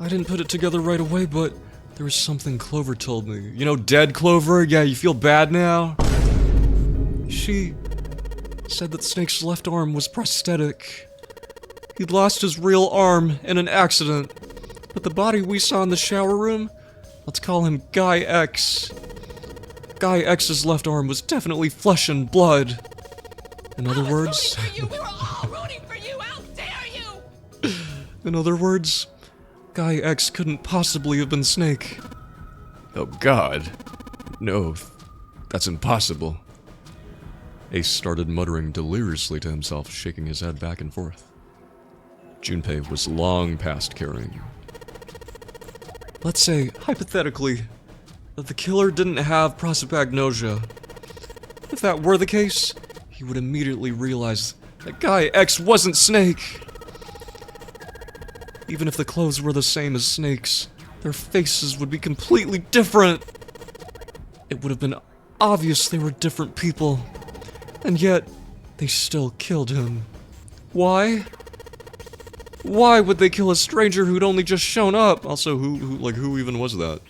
I didn't put it together right away, but there was something Clover told me. You know, dead Clover? Yeah, you feel bad now? She said that Snake's left arm was prosthetic. He'd lost his real arm in an accident. But the body we saw in the shower room, let's call him Guy X. Guy X's left arm was definitely flesh and blood. In other words... We were all rooting for you! How dare you! In other words, Guy X couldn't possibly have been Snake. Oh god. No, that's impossible. Ace started muttering deliriously to himself, shaking his head back and forth. Junpei was long past caring. Let's say, hypothetically, that the killer didn't have prosopagnosia. If that were the case, he would immediately realize that Guy X wasn't Snake. Even if the clothes were the same as Snake's, their faces would be completely different. It would have been obvious they were different people. And yet, they still killed him. Why? Why would they kill a stranger who'd only just shown up? Also, who even was that?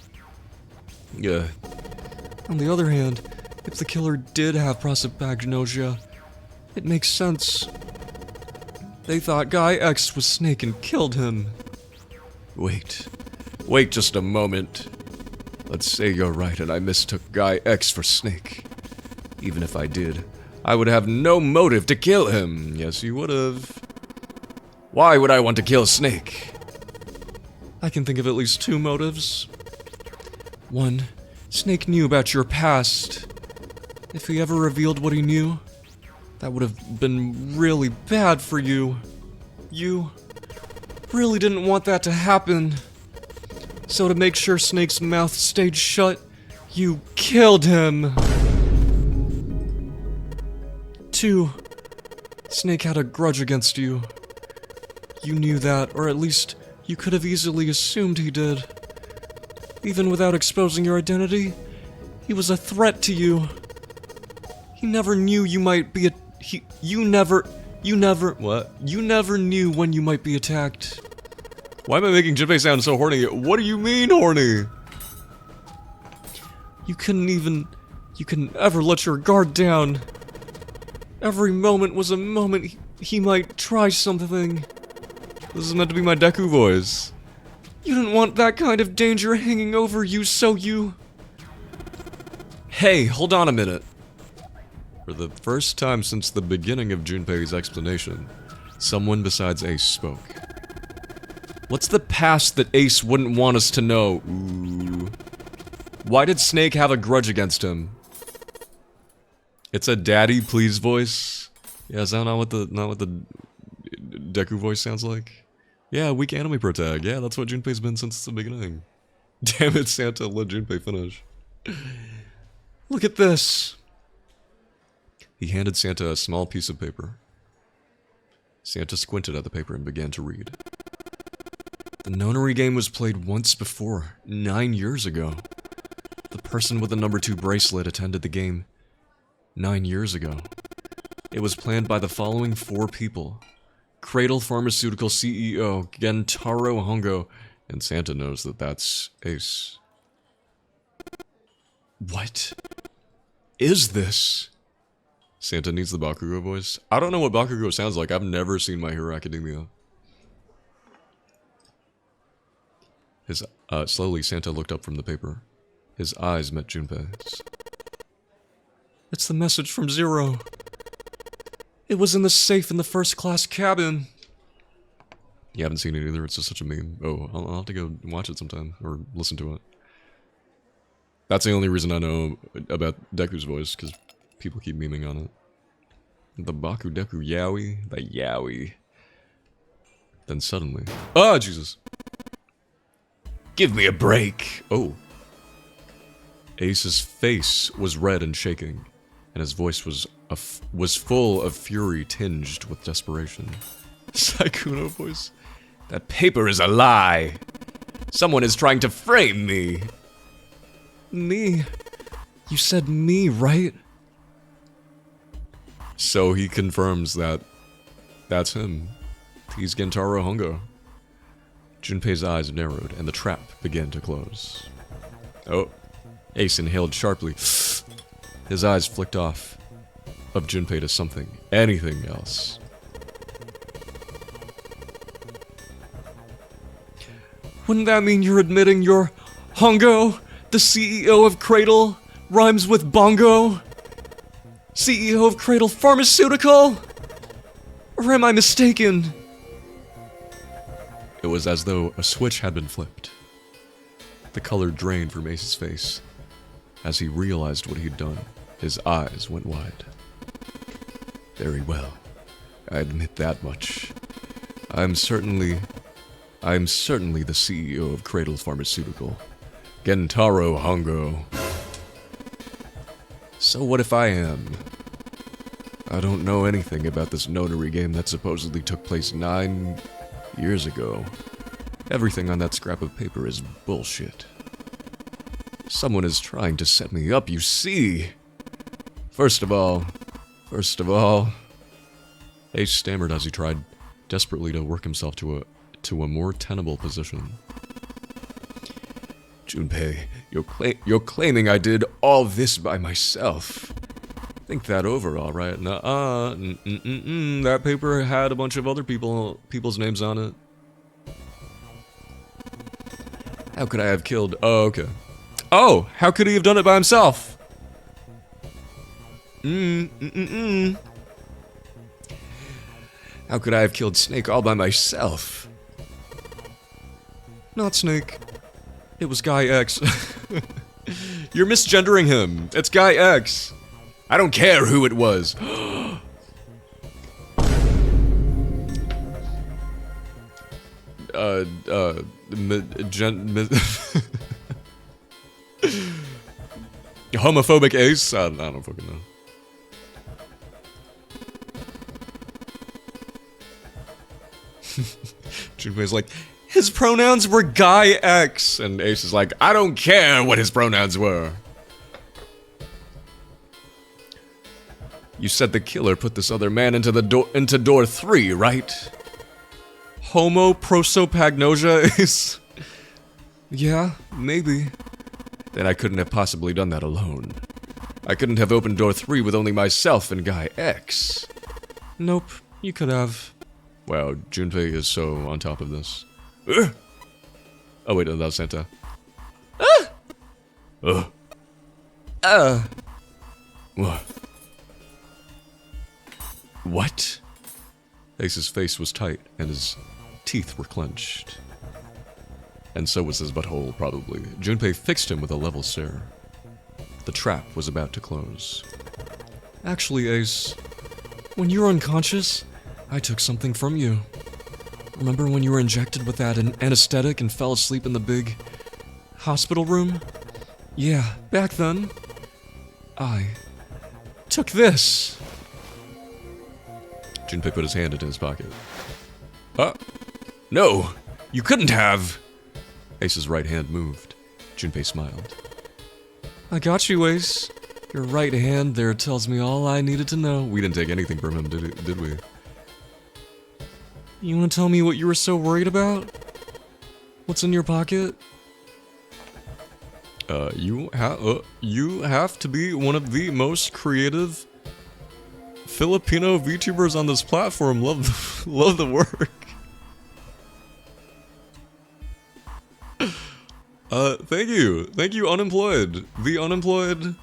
Yeah. On the other hand, if the killer did have prosopagnosia, it makes sense. They thought Guy X was Snake and killed him. Wait just a moment. Let's say you're right and I mistook Guy X for Snake. Even if I did, I would have no motive to kill him. Yes, you would have. Why would I want to kill Snake? I can think of at least 2 motives. 1, Snake knew about your past. If he ever revealed what he knew, that would have been really bad for you. You really didn't want that to happen. So to make sure Snake's mouth stayed shut, You killed him! 2. Snake had a grudge against you. You knew that, or at least you could have easily assumed he did. Even without exposing your identity, he was a threat to you. He never knew you might be you never knew when you might be attacked. Why am I making Jinpei sound so horny? What do you mean, horny? You couldn't ever let your guard down. Every moment was a moment he might try something. This is meant to be my Deku voice. You didn't want that kind of danger hanging over you, so you... Hey, hold on a minute. For the first time since the beginning of Junpei's explanation, someone besides Ace spoke. What's the past that Ace wouldn't want us to know? Ooh. Why did Snake have a grudge against him? It's a daddy please voice. Yeah, is that not what the Deku voice sounds like? Yeah, weak anime protag. Yeah, that's what Junpei's been since the beginning. Damn it, Santa, let Junpei finish. Look at this. He handed Santa a small piece of paper. Santa squinted at the paper and began to read. The nonary game was played once before, 9 years ago. The person with the number 2 bracelet attended the game 9 years ago. It was planned by the following 4 people. Cradle Pharmaceutical CEO Gentaro Hongo, and Santa knows that that's Ace. What is this? Santa needs the Bakugo voice. I don't know what Bakugo sounds like. I've never seen My Hero Academia. Slowly, Santa looked up from the paper. His eyes met Junpei's. It's the message from Zero. It was in the safe in the first-class cabin. You haven't seen it either. It's just such a meme. Oh, I'll have to go watch it sometime or listen to it. That's the only reason I know about Deku's voice, because people keep memeing on it. The Baku Deku Yaoi, the Yaoi. Then suddenly, oh Jesus! Give me a break. Oh. Ace's face was red and shaking, and his voice was full of fury tinged with desperation. Saikuno voice. That paper is a lie. Someone is trying to frame me. Me? You said me, right? So he confirms that that's him. He's Gentaro Hongo. Junpei's eyes narrowed, and the trap began to close. Oh. Ace inhaled sharply. His eyes flicked off of Junpei to something, anything else. Wouldn't that mean you're admitting you're Hongo, the CEO of Cradle, rhymes with bongo? CEO of Cradle Pharmaceutical? Or am I mistaken? It was as though a switch had been flipped. The color drained from Ace's face. As he realized what he'd done, his eyes went wide. Very well. I admit that much. I'm certainly the CEO of Cradle Pharmaceutical. Gentaro Hongo. So what if I am? I don't know anything about this notary game that supposedly took place 9 years ago. Everything on that scrap of paper is bullshit. Someone is trying to set me up, you see. First of all, Ace stammered as he tried desperately to work himself to a more tenable position. Junpei, you're claiming I did all this by myself. Think that over, all right? Nuh-uh. That paper had a bunch of other people's names on it. How could I have killed? Oh, okay. Oh, how could he have done it by himself? How could I have killed Snake all by myself? Not Snake. It was Guy X. You're misgendering him. It's Guy X. I don't care who it was. Homophobic ace? I don't fucking know. Junpei's like, his pronouns were Guy X. And Ace is like, I don't care what his pronouns were. You said the killer put this other man into door 3, right? Homo prosopagnosia is... Yeah, maybe. Then I couldn't have possibly done that alone. I couldn't have opened door 3 with only myself and Guy X. Nope, you could have. Wow, Junpei is so on top of this. Oh wait, no, that was Santa. What? Ace's face was tight, and his teeth were clenched. And so was his butthole, probably. Junpei fixed him with a level stare. The trap was about to close. Actually, Ace, when you were unconscious, I took something from you. Remember when you were injected with that anesthetic and fell asleep in the big hospital room? Yeah, back then, I took this. Junpei put his hand into his pocket. No, you couldn't have. Ace's right hand moved. Junpei smiled. I got you, Ace. Your right hand there tells me all I needed to know. We didn't take anything from him, did we? You want to tell me what you were so worried about? What's in your pocket? You have to be one of the most creative Filipino VTubers on this platform. Love the work. Thank you, Unemployed. The Unemployed.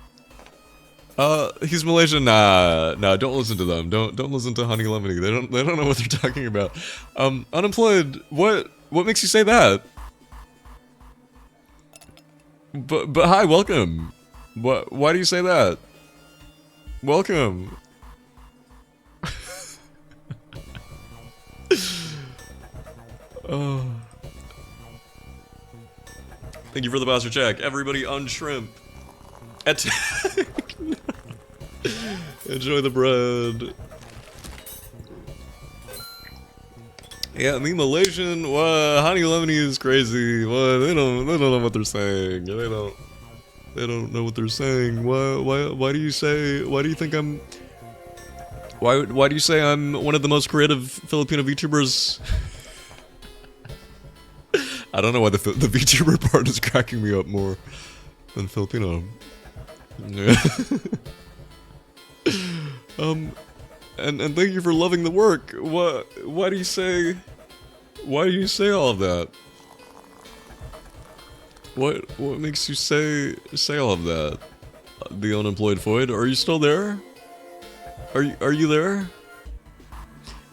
He's Malaysian. Nah, don't listen to them. Don't listen to Honey Lemony. They don't know what they're talking about. Unemployed, what makes you say that? But hi, welcome. Why do you say that? Welcome. Oh. Thank you for the Bowser check. Everybody unshrimp. Enjoy the bread. Yeah, me Malaysian. What? Honey Lemony is crazy. What? They don't know what they're saying. They don't know what they're saying. Why do you say? Why do you think I'm? Why do you say I'm one of the most creative Filipino VTubers? I don't know why the VTuber part is cracking me up more than Filipino. And thank you for loving the work. Why do you say all of that? What makes you say all of that? The Unemployed Void, are you still there? Are you there?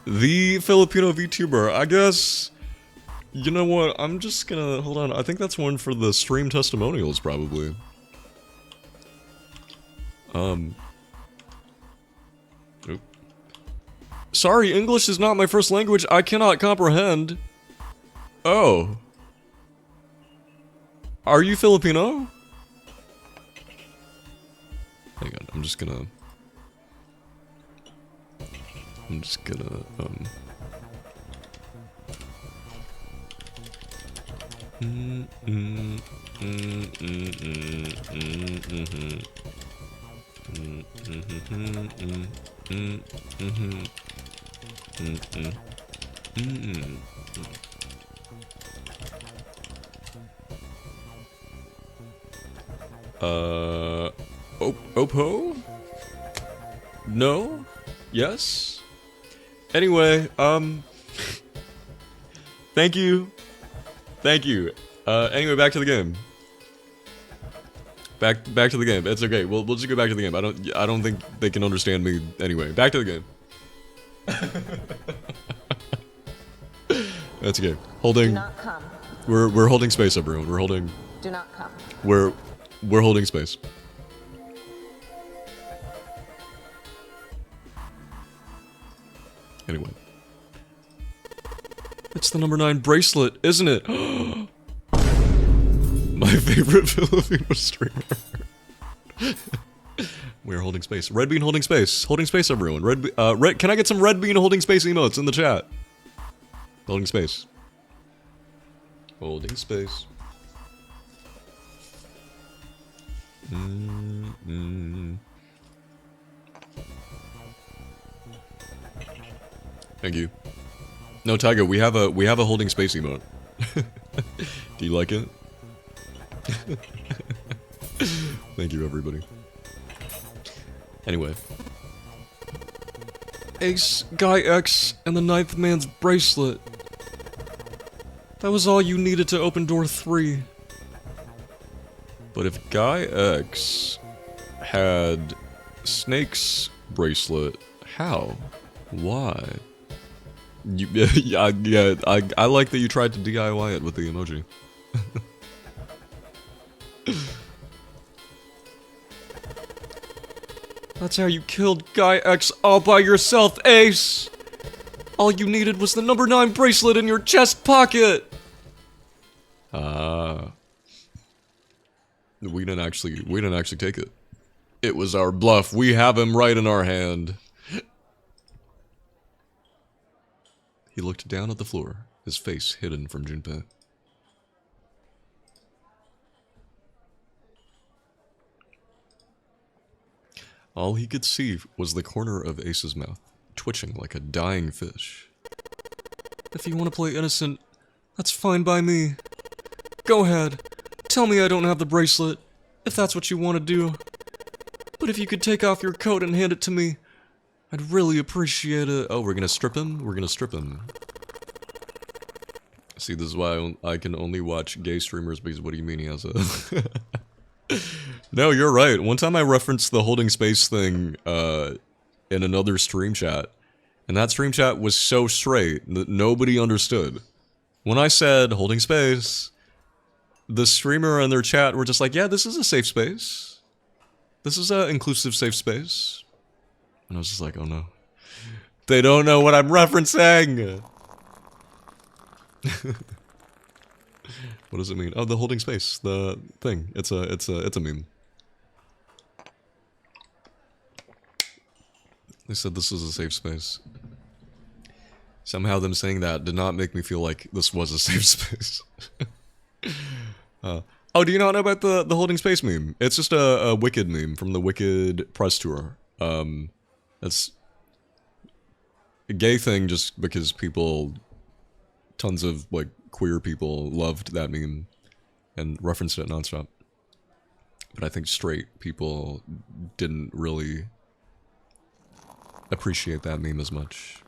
The Filipino VTuber, I guess. You know what? I'm just gonna hold on. I think that's one for the stream testimonials, probably. Oop. Sorry, English is not my first language. I cannot comprehend. Oh. Are you Filipino? Hang on, I'm just gonna Oppo? No? Yes? Anyway, thank you. Anyway, back to the game. Back to the game. It's okay. We'll just go back to the game. I don't think they can understand me anyway. Back to the game. That's okay. Holding. Do not come. We're holding space, everyone. We're holding. Do not come. We're holding space. Anyway. It's the number 9 bracelet, isn't it? My favorite Filipino streamer. We are holding space. Red bean holding space. Holding space, everyone. Can I get some red bean holding space emotes in the chat? Holding space. Holding space. Thank you. No, Tiger, we have a holding space emote. Do you like it? Thank you, everybody. Anyway. Ace, Guy X, and the Ninth Man's bracelet. That was all you needed to open door 3. But if Guy X had Snake's bracelet, how? Why? I like that you tried to DIY it with the emoji. That's how you killed Guy X all by yourself, Ace! All you needed was the number 9 bracelet in your chest pocket! We didn't actually take it. It was our bluff. We have him right in our hand. He looked down at the floor, his face hidden from Junpei. All he could see was the corner of Ace's mouth, twitching like a dying fish. If you want to play innocent, that's fine by me. Go ahead. Tell me I don't have the bracelet, if that's what you want to do. But if you could take off your coat and hand it to me, I'd really appreciate it. Oh, we're gonna strip him? We're gonna strip him. See, this is why I can only watch gay streamers, because what do you mean he has a... No, you're right. One time I referenced the holding space thing in another stream chat, and that stream chat was so straight that nobody understood. When I said holding space, the streamer and their chat were just like, yeah, this is a safe space. This is an inclusive safe space. And I was just like, oh no. They don't know what I'm referencing! What does it mean? Oh, the holding space, the thing. It's a meme. They said this is a safe space. Somehow them saying that did not make me feel like this was a safe space. Oh, do you not know about the holding space meme? It's just a Wicked meme from the Wicked press tour. It's a gay thing just because people, tons of like queer people loved that meme and referenced it nonstop. But I think straight people didn't really appreciate that meme as much.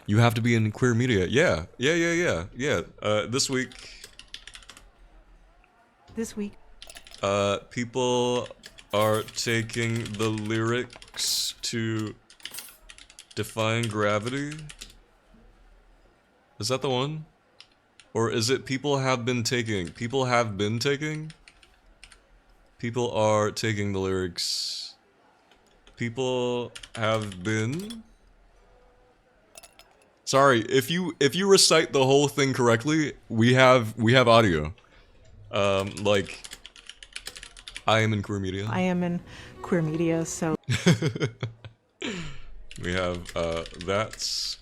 You have to be in queer media. Yeah. This week. People are taking the lyrics to Defying Gravity. Is that the one? Or is it people have been taking? People have been taking? People are taking the lyrics. People have been? Sorry, if you recite the whole thing correctly, we have audio. Like, I am in queer media. I am in queer media, so... We have, that's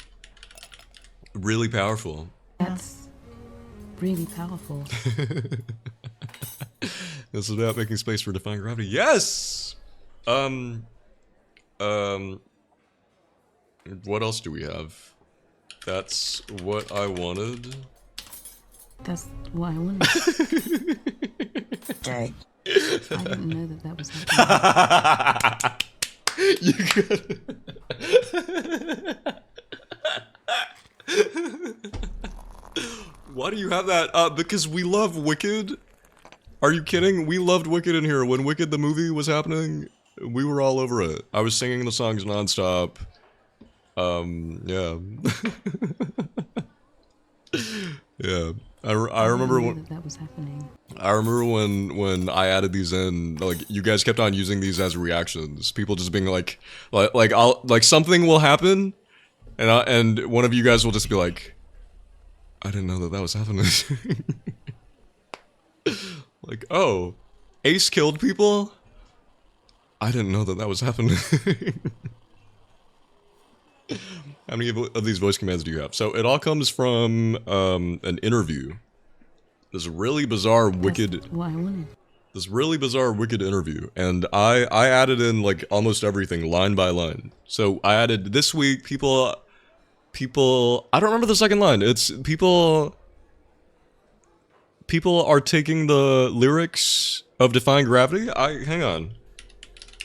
really powerful. That's really powerful. This is about making space for Defying Gravity. Yes! What else do we have? That's what I wanted. That's what I wanted. Okay. I didn't know that was happening. You got it. Why do you have that? Because we love Wicked. Are you kidding? We loved Wicked in here. When Wicked the movie was happening, we were all over it. I was singing the songs nonstop. Yeah. Yeah. I remember when that was happening. I remember when I added these in, like, you guys kept on using these as reactions. People just being like something will happen, and one of you guys will just be like, I didn't know that was happening. Like, oh, Ace killed people? I didn't know that that was happening. How many of these voice commands do you have? So it all comes from an interview. This really bizarre, wicked... That's what I wanted. This really bizarre, wicked interview. And I added in, like, almost everything, line by line. So I added, this week, people... I don't remember the second line. It's people are taking the lyrics of Defying Gravity. Hang on.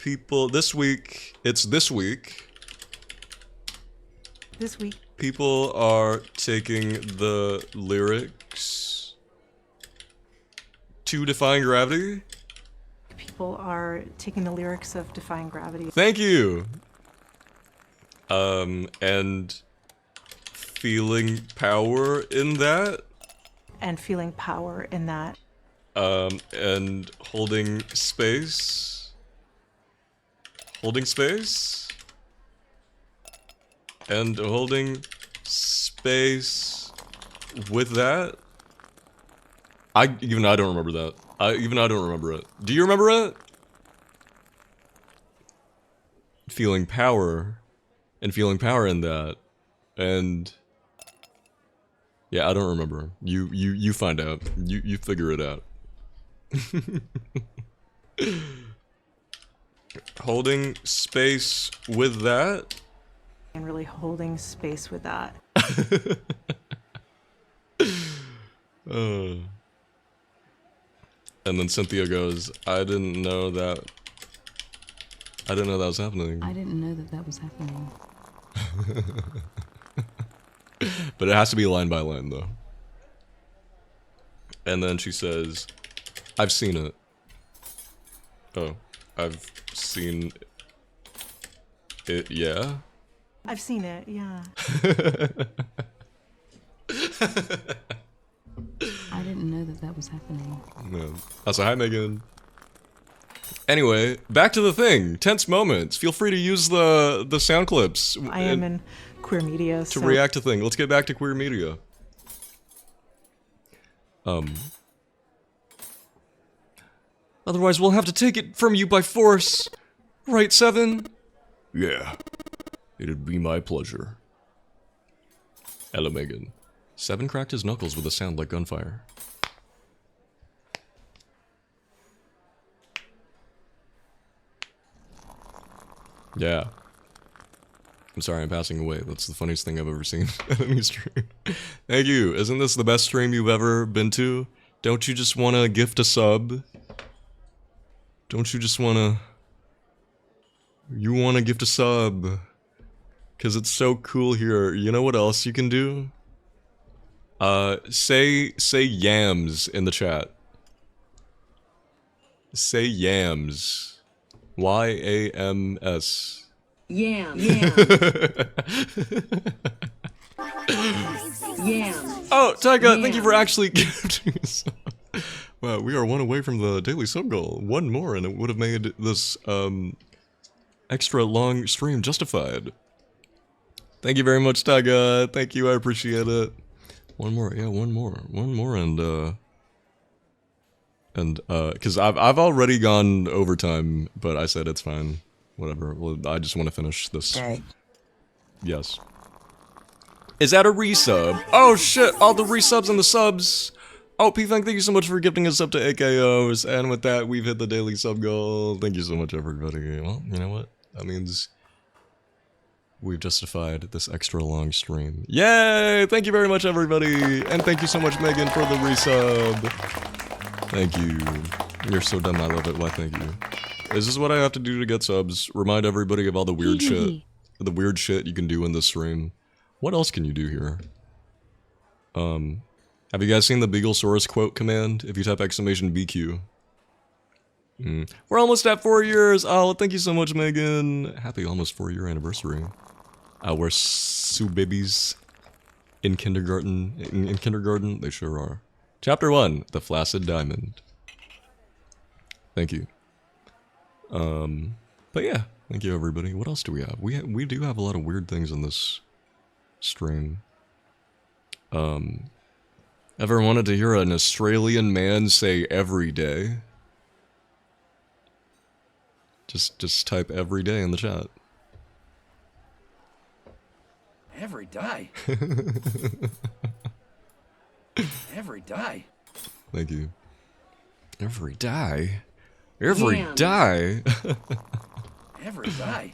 This week. This week, People are taking the lyrics to Defying Gravity. people are taking the lyrics of Defying Gravity Thank you. And feeling power in that. and feeling power in that. And holding space. Holding space. And holding space with that. I don't remember that. I don't remember it. Do you remember it? Feeling power. And feeling power in that. And yeah, I don't remember. You find out. You figure it out. Holding space with that. And really holding space with that. And then Cynthia goes, I didn't know that was happening. I didn't know that that was happening. But it has to be line by line, though. And then she says, I've seen it. Oh, I've seen it, yeah? I've seen it, yeah. I didn't know that that was happening. No. Also, hi, Megan. Anyway, back to the thing. Tense moments. Feel free to use the sound clips. I am in queer media, to react to things. Let's get back to queer media. Otherwise, we'll have to take it from you by force. Right, Seven? Yeah. It'd be my pleasure. Hello, Megan. Seven cracked his knuckles with a sound like gunfire. Yeah. I'm sorry, I'm passing away. That's the funniest thing I've ever seen at any stream. Thank you. Isn't this the best stream you've ever been to? Don't you just want to gift a sub? Don't you just want to... You want to gift a sub? Because it's so cool here. You know what else you can do? Say yams in the chat. Say yams. Y-A-M-S. Yeah. Oh, Tyga, thank you for actually gifting us. Wow, we are one away from the daily sub goal. One more and it would have made this, extra long stream justified. Thank you very much, Tyga. Thank you, I appreciate it. One more, yeah, one more, cause I've already gone overtime, but I said it's fine. Whatever, well, I just want to finish this. Okay. Yes. Is that a resub? Oh shit, all the resubs and the subs! Oh, P-Funk, thank you so much for gifting us up to AKOs, and with that, we've hit the daily sub goal. Thank you so much, everybody. Well, you know what? That means we've justified this extra long stream. Yay! Thank you very much, everybody! And thank you so much, Megan, for the resub. Thank you. You're so dumb, I love it. Why, thank you. Is this what I have to do to get subs? Remind everybody of all the weird shit. The weird shit you can do in this stream. What else can you do here? Have you guys seen the Beaglesaurus quote command? If you type exclamation BQ. We're almost at 4 years! Oh, thank you so much, Megan! Happy almost 4-year anniversary. We're babies in kindergarten. In kindergarten, they sure are. Chapter 1, The Flaccid Diamond. Thank you. But yeah, thank you everybody. What else do we have? We do have a lot of weird things in this stream. Ever wanted to hear an Australian man say every day? Just type every day in the chat. Every day. Every day. Thank you. Every day? Every day? Every day.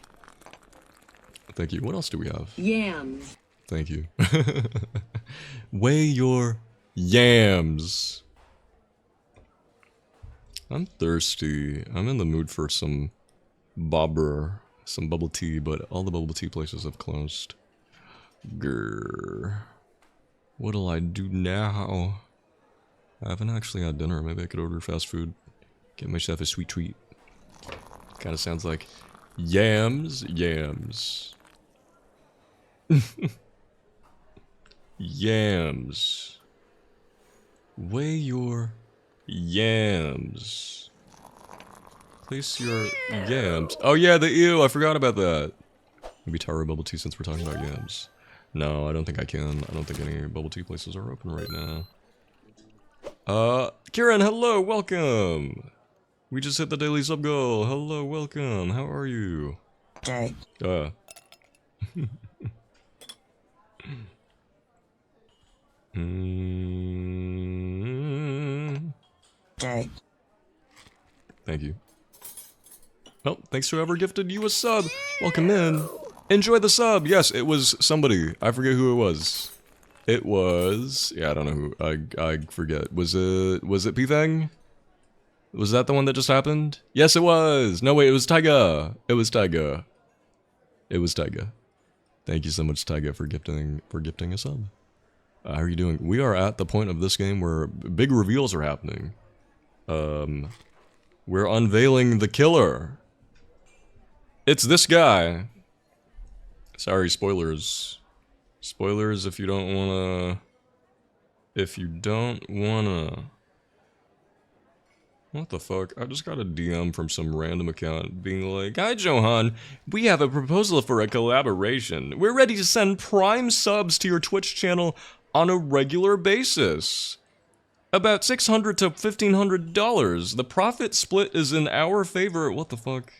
Thank you. What else do we have? Yams. Thank you. Weigh your yams. I'm thirsty. I'm in the mood for some bobber, some bubble tea, but all the bubble tea places have closed. Grr. What'll I do now? I haven't actually had dinner. Maybe I could order fast food. Get myself a sweet treat. Kinda sounds like yams. Yams. Weigh your yams. Place your yams. Oh yeah, the ew, I forgot about that. Maybe Taro bubble tea since we're talking about yams. No, I don't think I can. I don't think any bubble tea places are open right now. Kieran, hello, welcome! We just hit the daily sub goal. Hello, welcome. How are you? Day. Day. Thank you. Well, thanks to whoever gifted you a sub. Welcome in. Enjoy the sub. Yes, it was somebody. I forget who it was. It was... yeah, I don't know who. I forget. Was it P-Thang? Was that the one that just happened? Yes, it was. No, wait, it was Taiga. It was Taiga. It was Taiga. Thank you so much, Taiga, for gifting a sub. How are you doing? We are at the point of this game where big reveals are happening. We're unveiling the killer. It's this guy. Sorry, spoilers. Spoilers if you don't wanna... if you don't wanna... What the fuck? I just got a DM from some random account being like, "Hi Johan, we have a proposal for a collaboration. We're ready to send Prime subs to your Twitch channel on a regular basis. About $600 to $1,500. The profit split is in our favor." What the fuck?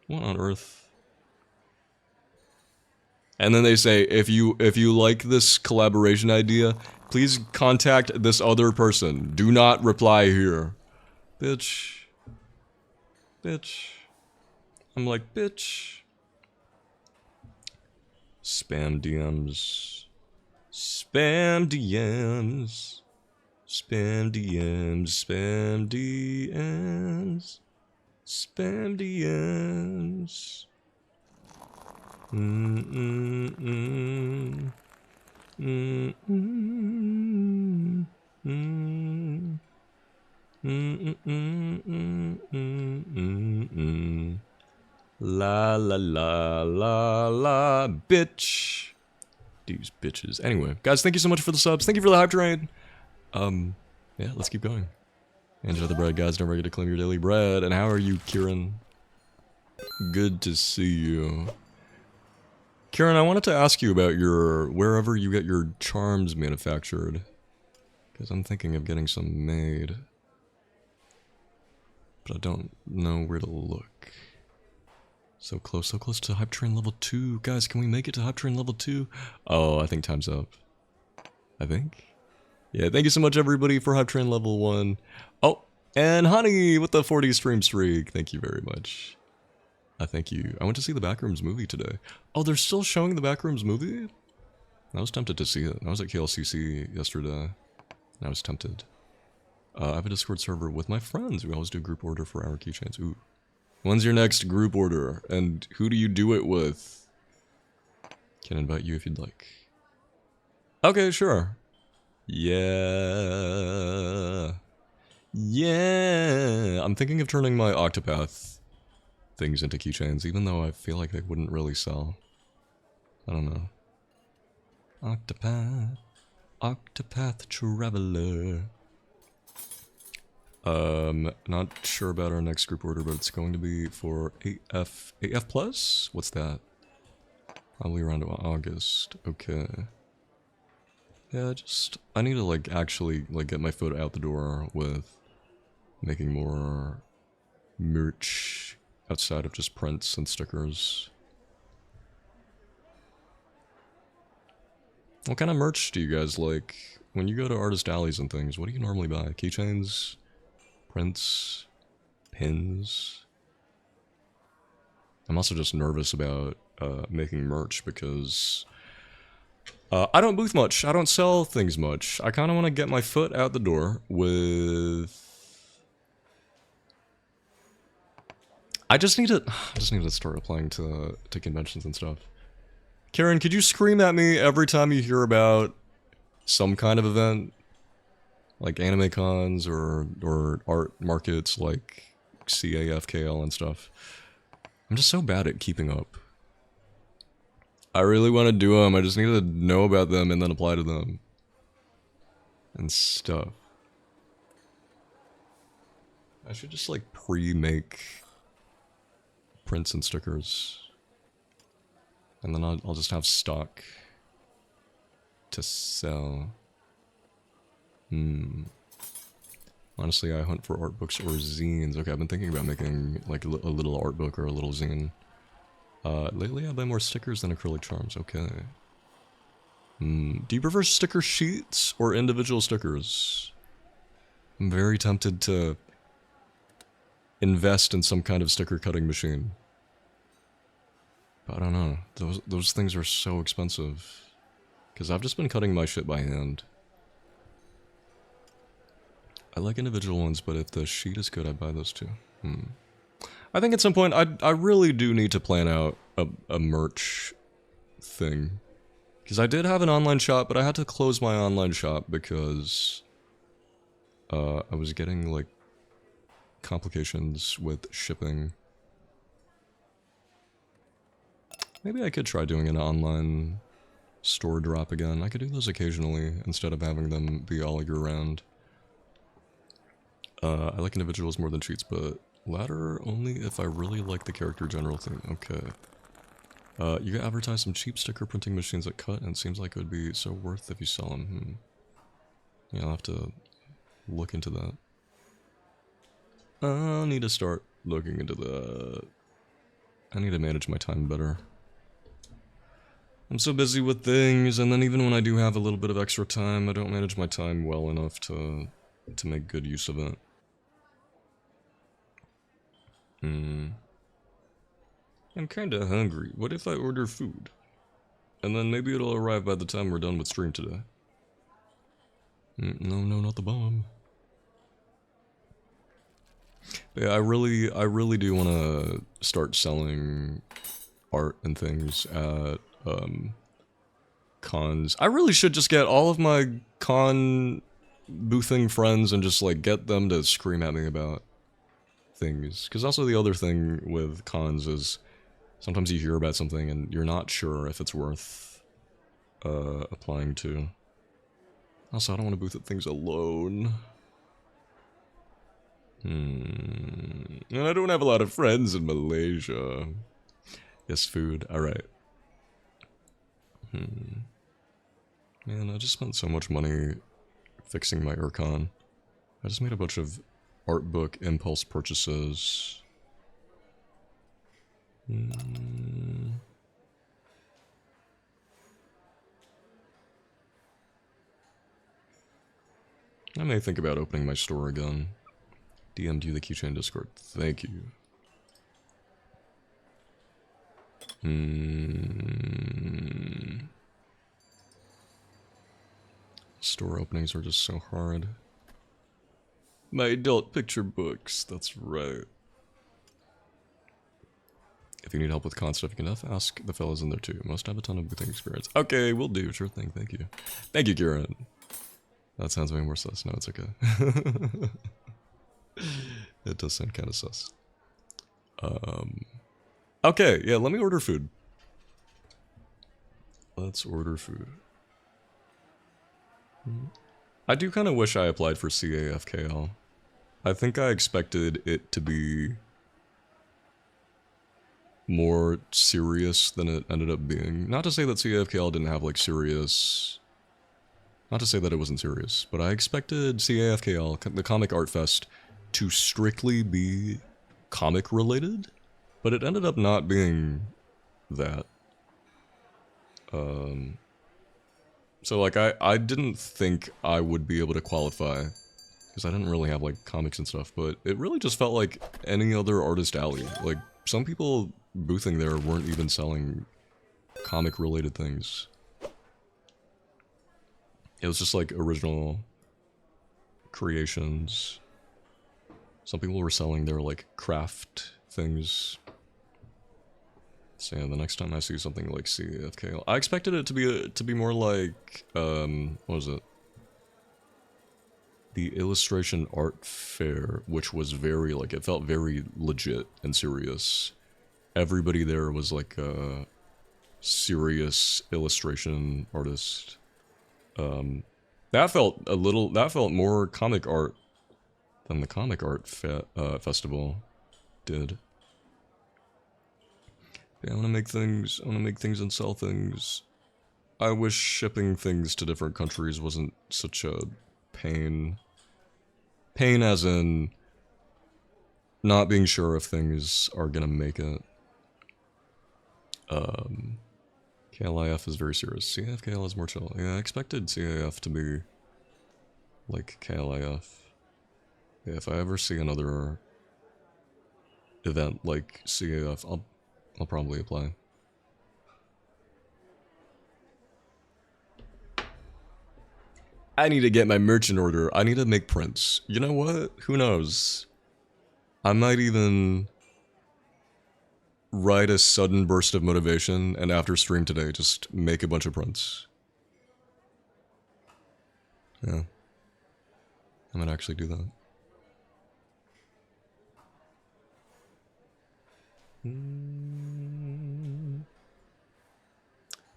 What on earth? And then they say, if you like this collaboration idea, please contact this other person. Do not reply here. Bitch. Bitch. I'm like, bitch. Spam DMs. Spam DMs. Spam DMs. Spam DMs. Spam DMs. La la la la la, bitch. These bitches. Anyway, guys, thank you so much for the subs. Thank you for the hype train. Yeah, let's keep going. Enjoy the bread, guys. Don't forget to claim your daily bread. And how are you, Kieran? Good to see you. Kieran, I wanted to ask you about your... wherever you get your charms manufactured. Because I'm thinking of getting some made. But I don't know where to look. So close to Hype Train level 2. Guys, can we make it to Hype Train level 2? Oh, I think time's up. I think? Yeah, thank you so much, everybody, for Hype Train level 1. Oh, and Honey with the 40 stream streak. Thank you very much. Thank you. I went to see the Backrooms movie today. Oh, they're still showing the Backrooms movie? I was tempted to see it. I was at KLCC yesterday. And I was tempted. I have a Discord server with my friends. We always do group order for our keychains. Ooh. When's your next group order? And who do you do it with? Can invite you if you'd like. Okay, sure. Yeah. Yeah. I'm thinking of turning my Octopath things into keychains, even though I feel like they wouldn't really sell. I don't know. Octopath Traveler. Not sure about our next group order, but it's going to be for AF plus? What's that? Probably around August. Okay. Yeah, I need to, like, actually, like, get my foot out the door with making more merch outside of just prints and stickers. What kind of merch do you guys like? When you go to artist alleys and things, what do you normally buy? Keychains? Prints? Pins? I'm also just nervous about making merch because I don't booth much. I don't sell things much. I kind of want to get my foot out the door with... I just need to start applying to conventions and stuff. Karen, could you scream at me every time you hear about some kind of event? Like anime cons or art markets like CAFKL and stuff. I'm just so bad at keeping up. I really want to do them, I just need to know about them and then apply to them. And stuff. I should just like pre-make prints and stickers. And then I'll just have stock to sell. Honestly, I hunt for art books or zines. Okay, I've been thinking about making like a little art book or a little zine. Lately I buy more stickers than acrylic charms. Okay. Do you prefer sticker sheets or individual stickers? I'm very tempted to invest in some kind of sticker cutting machine. But I don't know. Those things are so expensive. Because I've just been cutting my shit by hand. I like individual ones, but if the sheet is good, I'd buy those too. I think at some point, I really do need to plan out a merch thing. Because I did have an online shop, but I had to close my online shop because I was getting, like, complications with shipping. Maybe I could try doing an online store drop again. I could do those occasionally, instead of having them be all year round. I like individuals more than sheets, but ladder only if I really like the character general theme. Okay. You can advertise some cheap sticker printing machines that cut, and it seems like it would be so worth if you sell them. Yeah, I'll have to look into that. I'll need to start looking into that. I need to manage my time better. I'm so busy with things, and then even when I do have a little bit of extra time, I don't manage my time well enough to make good use of it. I'm kinda hungry. What if I order food? And then maybe it'll arrive by the time we're done with stream today. No, not the bomb. But yeah, I really do want to start selling art and things at cons. I really should just get all of my con boothing friends and just like get them to scream at me about things. Because also the other thing with cons is sometimes you hear about something and you're not sure if it's worth applying to. Also, I don't want to booth at things alone. And I don't have a lot of friends in Malaysia. Yes, food. Alright. Man, I just spent so much money fixing my Urcon. I just made a bunch of art book impulse purchases. I may think about opening my store again. DM'd you the keychain Discord. Thank you. Store openings are just so hard. My adult picture books, that's right. If you need help with con stuff, you can ask the fellas in there too. Most have a ton of boothing experience. Okay, will do. Sure thing. Thank you. Thank you, Kieran. That sounds way more sus. No, it's okay. It does sound kind of sus. Okay, yeah, let me order food. Let's order food. I do kind of wish I applied for CAFKL. I think I expected it to be more serious than it ended up being. Not to say that CAFKL didn't have, like, serious... Not to say that it wasn't serious, but I expected CAFKL, the Comic Art Fest, to strictly be comic-related. But it ended up not being that. So like I didn't think I would be able to qualify because I didn't really have like comics and stuff, but it really just felt like any other artist alley. Like some people boothing there weren't even selling comic related things. It was just like original creations. Some people were selling their like craft things. So yeah, the next time I see something like CAFK, I expected it to be more like what was it? The Illustration Art Fair, which was very like it felt very legit and serious. Everybody there was like a serious illustration artist. That felt more comic art than the comic art festival did. Yeah, I want to make things and sell things. I wish shipping things to different countries wasn't such a pain. Pain as in not being sure if things are gonna make it. KLIF is very serious. CAFKL is more chill. Yeah, I expected CAF to be like KLIF. Yeah, if I ever see another event like CAF, I'll probably apply. I need to get my merchant order. I need to make prints. You know what? Who knows? I might even ride a sudden burst of motivation and after stream today just make a bunch of prints. Yeah. I might actually do that.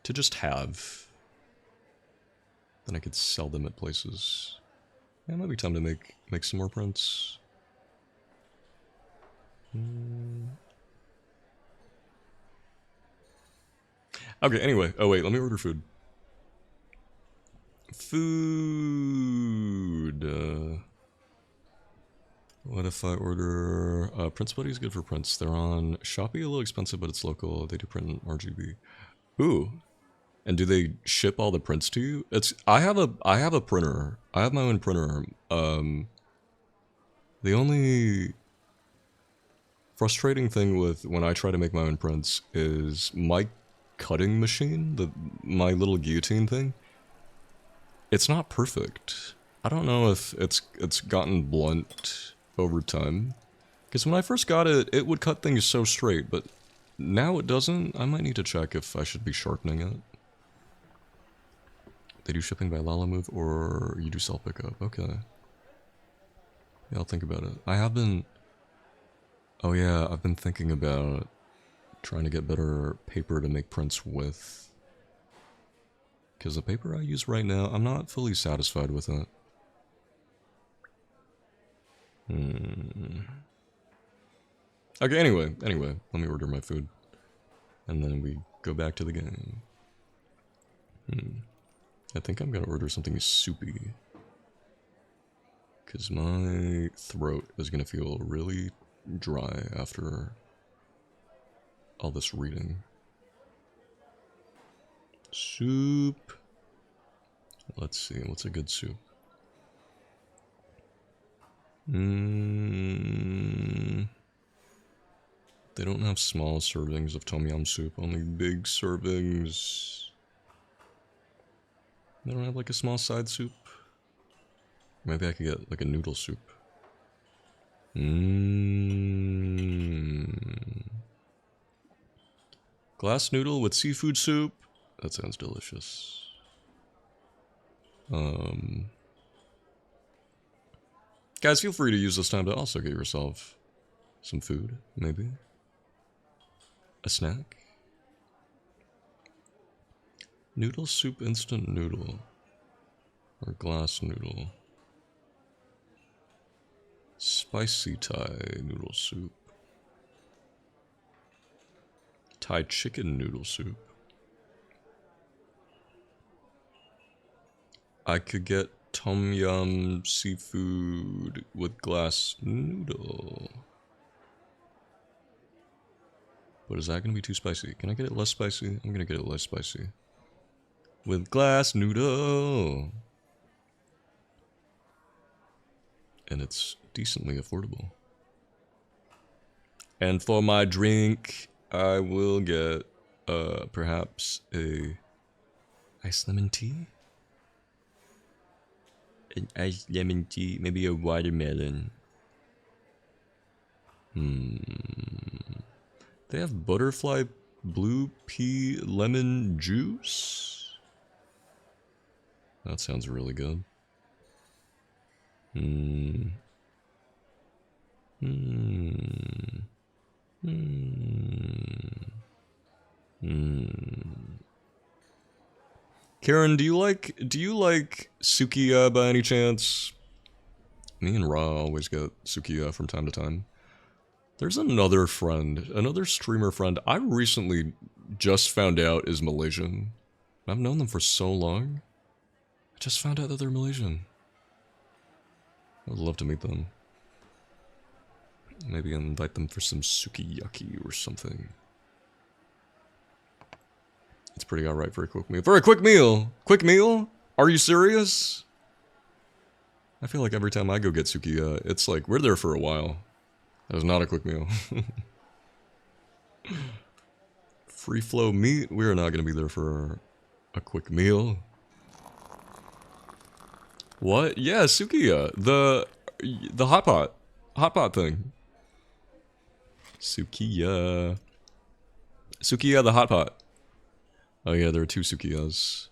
To just have. Then I could sell them at places. Yeah, it might be time to make some more prints. Okay, anyway. Oh wait, let me order food. Food. What if I order... Prince Buddy's good for prints. They're on Shopee, a little expensive, but it's local. They do print in RGB. Ooh. And do they ship all the prints to you? I have a printer. I have my own printer. The only frustrating thing with when I try to make my own prints is my cutting machine, my little guillotine thing. It's not perfect. I don't know if it's gotten blunt over time. Because when I first got it, it would cut things so straight, but now it doesn't. I might need to check if I should be sharpening it. They do shipping by Lalamove, or you do self-pickup. Okay. Yeah, I'll think about it. I have been... Oh yeah, I've been thinking about trying to get better paper to make prints with. Because the paper I use right now, I'm not fully satisfied with it. Okay, anyway, let me order my food. And then we go back to the game. I think I'm gonna order something soupy. Because my throat is gonna feel really dry after all this reading. Soup. Let's see, what's a good soup? They don't have small servings of tom yum soup, only big servings. They don't have like a small side soup? Maybe I could get like a noodle soup. Glass noodle with seafood soup? That sounds delicious. Guys, feel free to use this time to also get yourself some food, maybe. A snack. Noodle soup, instant noodle. Or glass noodle. Spicy Thai noodle soup. Thai chicken noodle soup. I could get tom yum seafood with glass noodle. But is that gonna be too spicy? Can I get it less spicy? I'm gonna get it less spicy. With glass noodle. And it's decently affordable. And for my drink, I will get perhaps a iced lemon tea. An iced lemon tea, maybe a watermelon. They have butterfly blue pea lemon juice? That sounds really good. Karen, do you like Sukiya by any chance? Me and Ra always get Sukiya from time to time. There's another friend, another streamer friend I recently just found out is Malaysian. I've known them for so long. I just found out that they're Malaysian. I would love to meet them. Maybe invite them for some sukiyaki or something. It's pretty alright for a quick meal. For a quick meal? Quick meal? Are you serious? I feel like every time I go get sukiya, it's like, we're there for a while. That is not a quick meal. Free flow meat? We are not going to be there for a quick meal. What? Yeah, sukiya. The hot pot. Hot pot thing. Sukiya. Sukiya the hot pot. Oh yeah, there are two sukiyas.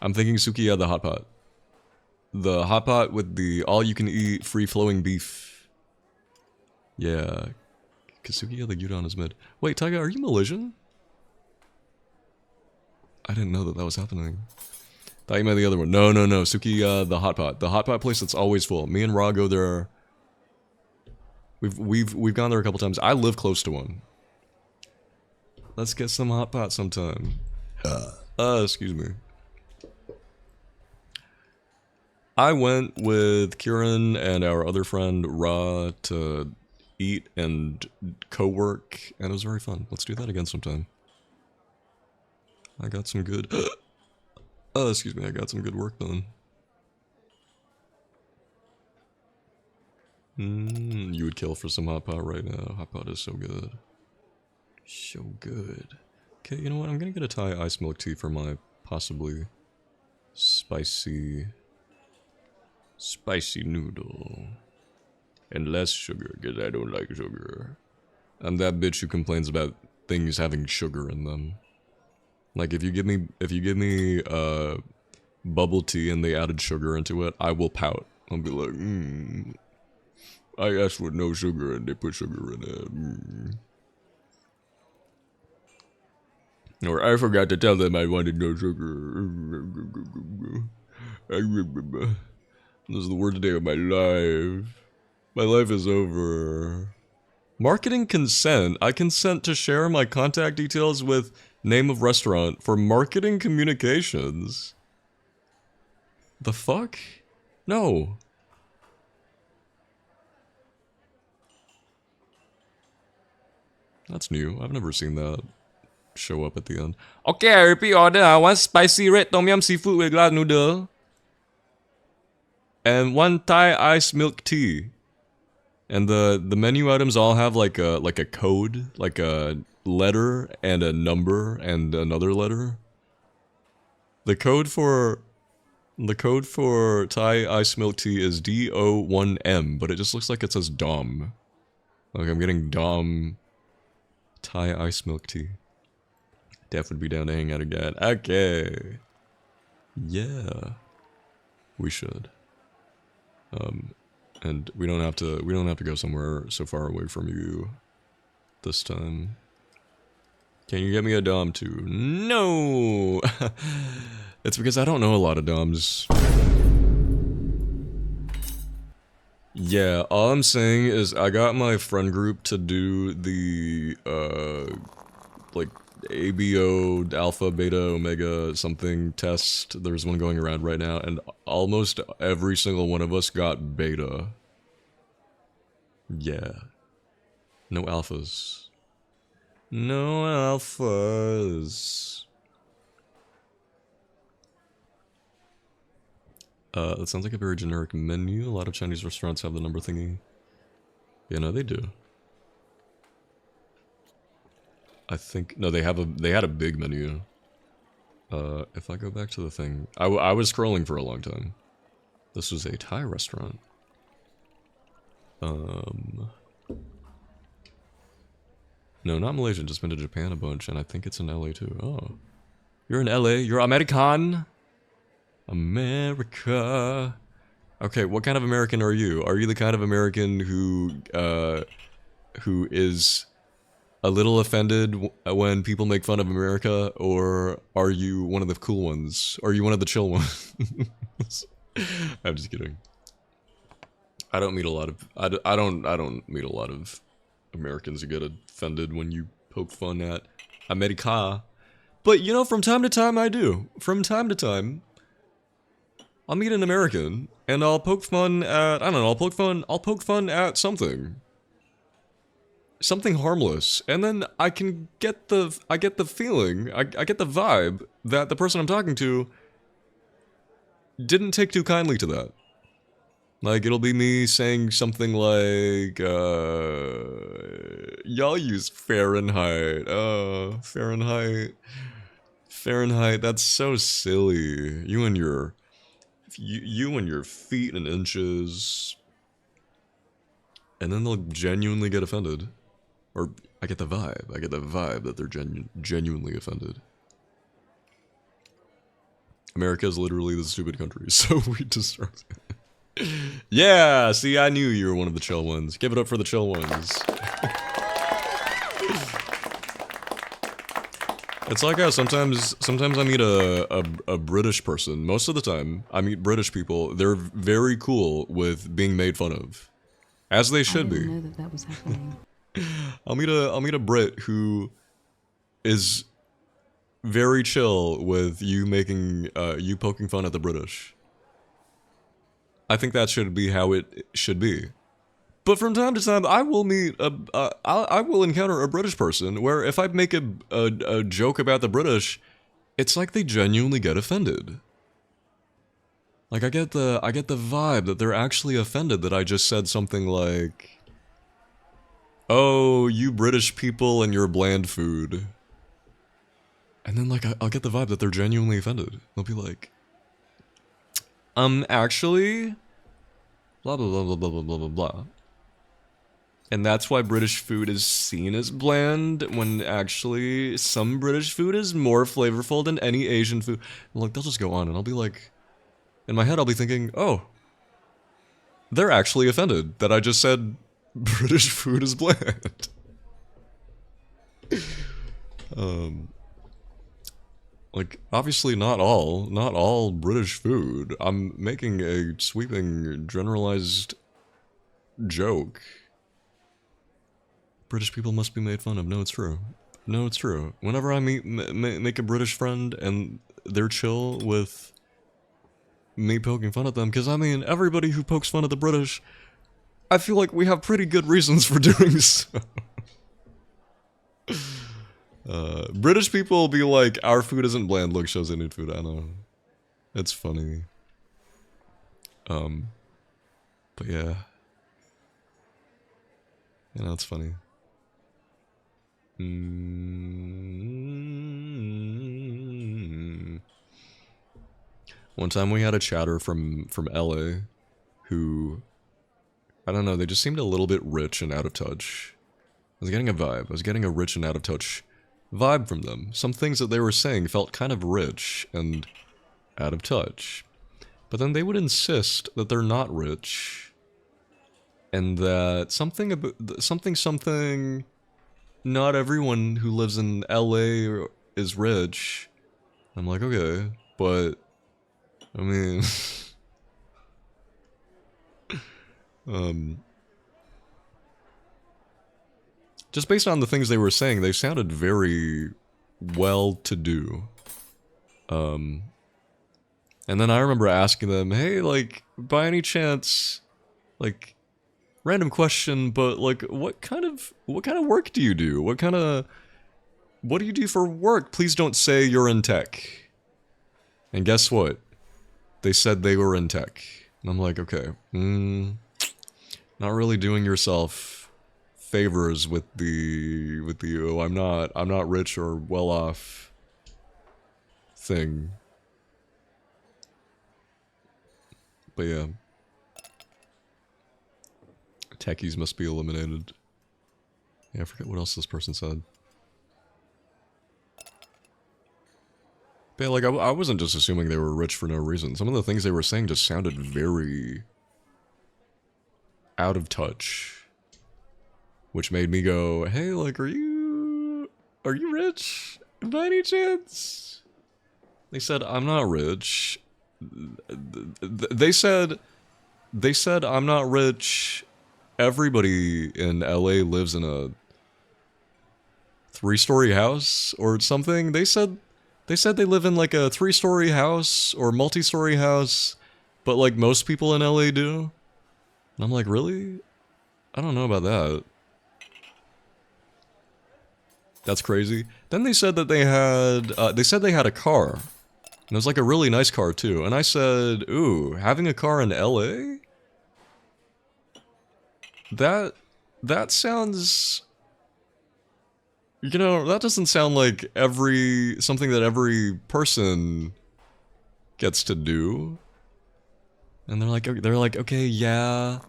I'm thinking sukiya the hot pot. The hot pot with the all-you-can-eat free-flowing beef. Yeah. Sukiya the gyudon is mid. Wait, Taiga, are you Malaysian? I didn't know that was happening. Thought you meant the other one. No. Sukiya the hot pot. The hot pot place that's always full. Me and Ra go there. We've gone there a couple times. I live close to one. Let's get some hot pot sometime. Excuse me. I went with Kieran and our other friend Ra to eat and co-work, and it was very fun. Let's do that again sometime. I got some good... excuse me, I got some good work done. You would kill for some hot pot right now. Hot pot is so good. So good. Okay, you know what? I'm gonna get a Thai iced milk tea for my possibly spicy noodle. And less sugar, because I don't like sugar. I'm that bitch who complains about things having sugar in them. Like, if you give me bubble tea and they added sugar into it, I will pout. I'll be like, I asked for no sugar and they put sugar in it. Or I forgot to tell them I wanted no sugar. This is the worst day of my life. My life is over. Marketing consent. I consent to share my contact details with name of restaurant for marketing communications. The fuck? No. That's new. I've never seen that show up at the end. Okay, I repeat order. I want spicy red tom yum seafood with glass noodle. And one Thai iced milk tea. And the menu items all have like a code, like a letter and a number and another letter. The code for Thai iced milk tea is DO1M, but it just looks like it says Dom. Like I'm getting Dom Thai iced milk tea. Def would be down to hang out again. Okay. Yeah. We should. And we don't have to go somewhere so far away from you this time. Can you get me a Dom too? No! It's because I don't know a lot of Doms. Yeah, all I'm saying is I got my friend group to do the, like, ABO, Alpha, Beta, Omega, something test. There's one going around right now, and almost every single one of us got Beta. Yeah. No Alphas. No alphas. That sounds like a very generic menu. A lot of Chinese restaurants have the number thingy. Yeah, no, they do. I think no, they had a big menu. If I go back to the thing, I was scrolling for a long time. This was a Thai restaurant. No, not Malaysian. Just been to Japan a bunch, and I think it's in LA too. Oh, you're in LA. You're American. America. Okay, what kind of American are you? Are you the kind of American who is a little offended when people make fun of America, or are you one of the cool ones? Are you one of the chill ones? I'm just kidding. I don't meet a lot of I don't meet a lot of Americans who get offended when you poke fun at America. But you know, from time to time I do. From time to time I'll meet an American and I'll poke fun at I'll poke fun at something. Something harmless, and then I get the feeling, I get the vibe that the person I'm talking to didn't take too kindly to that. Like, it'll be me saying something like, y'all use Fahrenheit. Fahrenheit. Fahrenheit, that's so silly. You and your feet and inches. And then they'll genuinely get offended. Or, I get the vibe that they're genuinely offended. America is literally the stupid country, so we destruct it. Yeah, see, I knew you were one of the chill ones. Give it up for the chill ones. It's like how sometimes I meet a British person. Most of the time, I meet British people. They're very cool with being made fun of, as they should I be. didn't know that was happening. I'll meet a Brit who is very chill with you making you poking fun at the British. I think that should be how it should be. But from time to time, I will meet I will encounter a British person where if I make a joke about the British, it's like they genuinely get offended. Like I get the vibe that they're actually offended that I just said something like, "Oh, you British people and your bland food." And then like I'll get the vibe that they're genuinely offended. They'll be like, actually, blah blah blah blah blah blah blah blah blah. And that's why British food is seen as bland, when actually some British food is more flavorful than any Asian food. And like, they'll just go on, and I'll be like, in my head I'll be thinking, oh, they're actually offended that I just said British food is bland. Like, obviously not all British food. I'm making a sweeping, generalized joke. British people must be made fun of. No, it's true. No, it's true. Whenever I make a British friend and they're chill with me poking fun at them, because I mean, everybody who pokes fun at the British, I feel like we have pretty good reasons for doing so. British people will be like, our food isn't bland, look, shows Indian food. I know. It's funny. But yeah. You know, it's funny. One time we had a chatter from LA who, I don't know, they just seemed a little bit rich and out of touch. I was getting a vibe. I was getting a rich and out of touch vibe from them. Some things that they were saying felt kind of rich and out of touch. But then they would insist that they're not rich. And that something, not everyone who lives in LA is rich. I'm like, okay, but, I mean, just based on the things they were saying, they sounded very well-to-do. And then I remember asking them, hey, like, by any chance, like, random question, but like, what kind of work do you do? What kind of what do you do for work? Please don't say you're in tech. And guess what? They said they were in tech. And I'm like, okay, not really doing yourself favors with the oh, I'm not rich or well off thing. But yeah. Techies must be eliminated. Yeah, I forget what else this person said. But yeah, like, I wasn't just assuming they were rich for no reason. Some of the things they were saying just sounded very out of touch. Which made me go, hey, like, are you rich? By any chance? They said, I'm not rich. They said, I'm not rich. Everybody in LA lives in a 3-story house or something. They said they live in like a 3-story house or multi-story house, but like most people in LA do. And I'm like, really? I don't know about that. That's crazy. Then they said that they had a car. And it was like a really nice car too. And I said, ooh, having a car in LA? That sounds, you know, that doesn't sound like something that every person gets to do. And they're like, okay, yeah,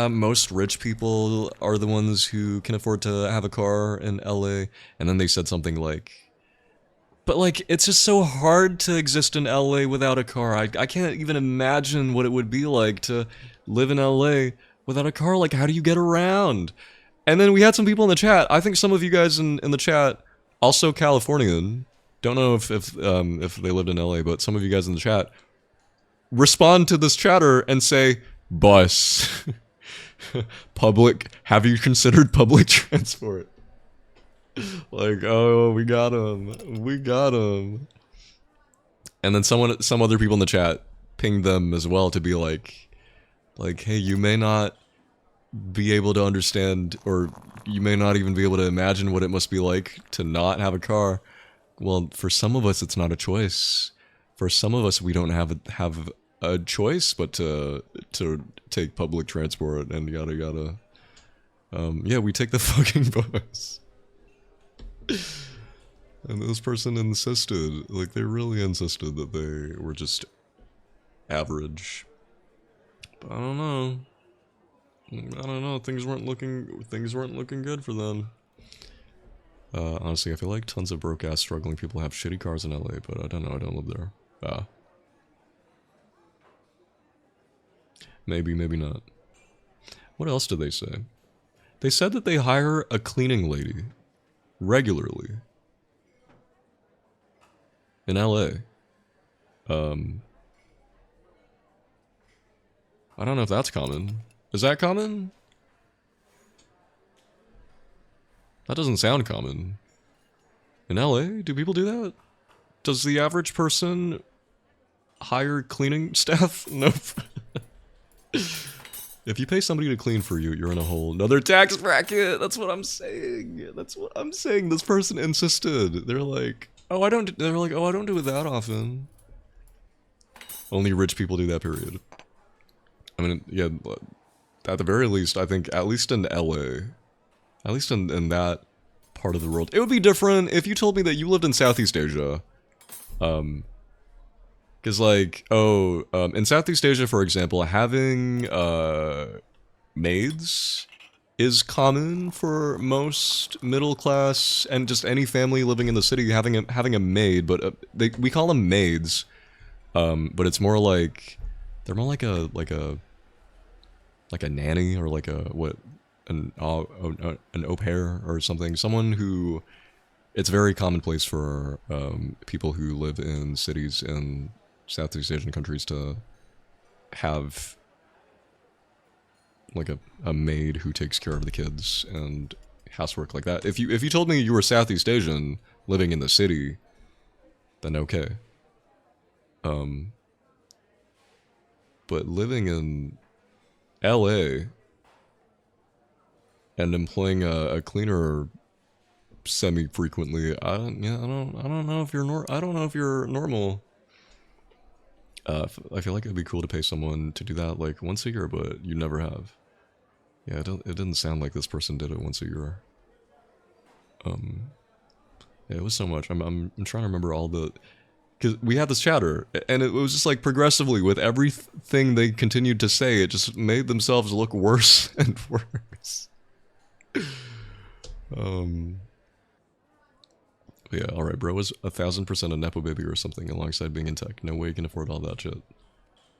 most rich people are the ones who can afford to have a car in LA. And then they said something like, but like, it's just so hard to exist in LA without a car. I can't even imagine what it would be like to live in LA without a car. Like, how do you get around? And then we had some people in the chat. I think some of you guys in the chat, also Californian, don't know if they lived in LA, but some of you guys in the chat respond to this chatter and say, bus. Public, have you considered public transport? Like, oh, we got him. And then some other people in the chat pinged them as well to be like, hey, you may not be able to understand, or you may not even be able to imagine what it must be like to not have a car. Well, for some of us, it's not a choice. For some of us, we don't have a choice but to take public transport and yada. Yeah, we take the fucking bus. And this person insisted, like, they really insisted that they were just average. But I don't know. Things weren't looking good for them. Honestly, I feel like tons of broke-ass struggling people have shitty cars in LA, but I don't know. I don't live there. Maybe not. What else did they say? They said that they hire a cleaning lady regularly in LA. I don't know if that's common. Is that common? That doesn't sound common. In LA, do people do that? Does the average person hire cleaning staff? Nope. If you pay somebody to clean for you, you're in a whole another tax bracket. That's what I'm saying. This person insisted. They're like, oh, I don't do it that often. Only rich people do that, period. I mean, yeah, at the very least, I think, at least in LA, at least in that part of the world, it would be different if you told me that you lived in Southeast Asia. Because, like, in Southeast Asia, for example, having maids is common for most middle class and just any family living in the city having a maid, but we call them maids, but it's more like they're more like a nanny or like an au pair or something. Someone who, it's very commonplace for people who live in cities in Southeast Asian countries to have like a maid who takes care of the kids and housework like that. If you told me you were Southeast Asian living in the city, then okay. But living in LA and employing a cleaner semi-frequently. I don't know if you're I don't know if you're normal. I feel like it'd be cool to pay someone to do that like once a year, but you never have. Yeah, it didn't sound like this person did it once a year. Yeah, it was so much. I'm trying to remember all the, because we had this chatter, and it was just like progressively with everything they continued to say, it just made themselves look worse and worse. Yeah, alright, bro was 1000% a Nepo baby or something alongside being in tech. No way you can afford all that shit.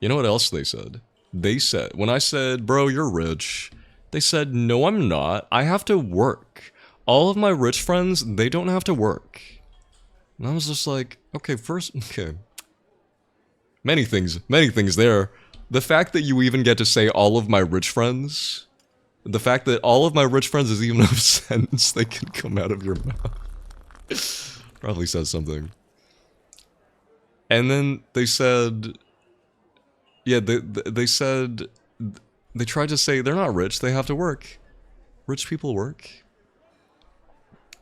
You know what else they said? They said, when I said, bro, you're rich, they said, no, I'm not. I have to work. All of my rich friends, they don't have to work. And I was just like, okay, okay. Many things there. The fact that you even get to say all of my rich friends, the fact that all of my rich friends is even a sentence that can come out of your mouth. Probably says something. And then they said, yeah, they said, they tried to say they're not rich, they have to work. Rich people work.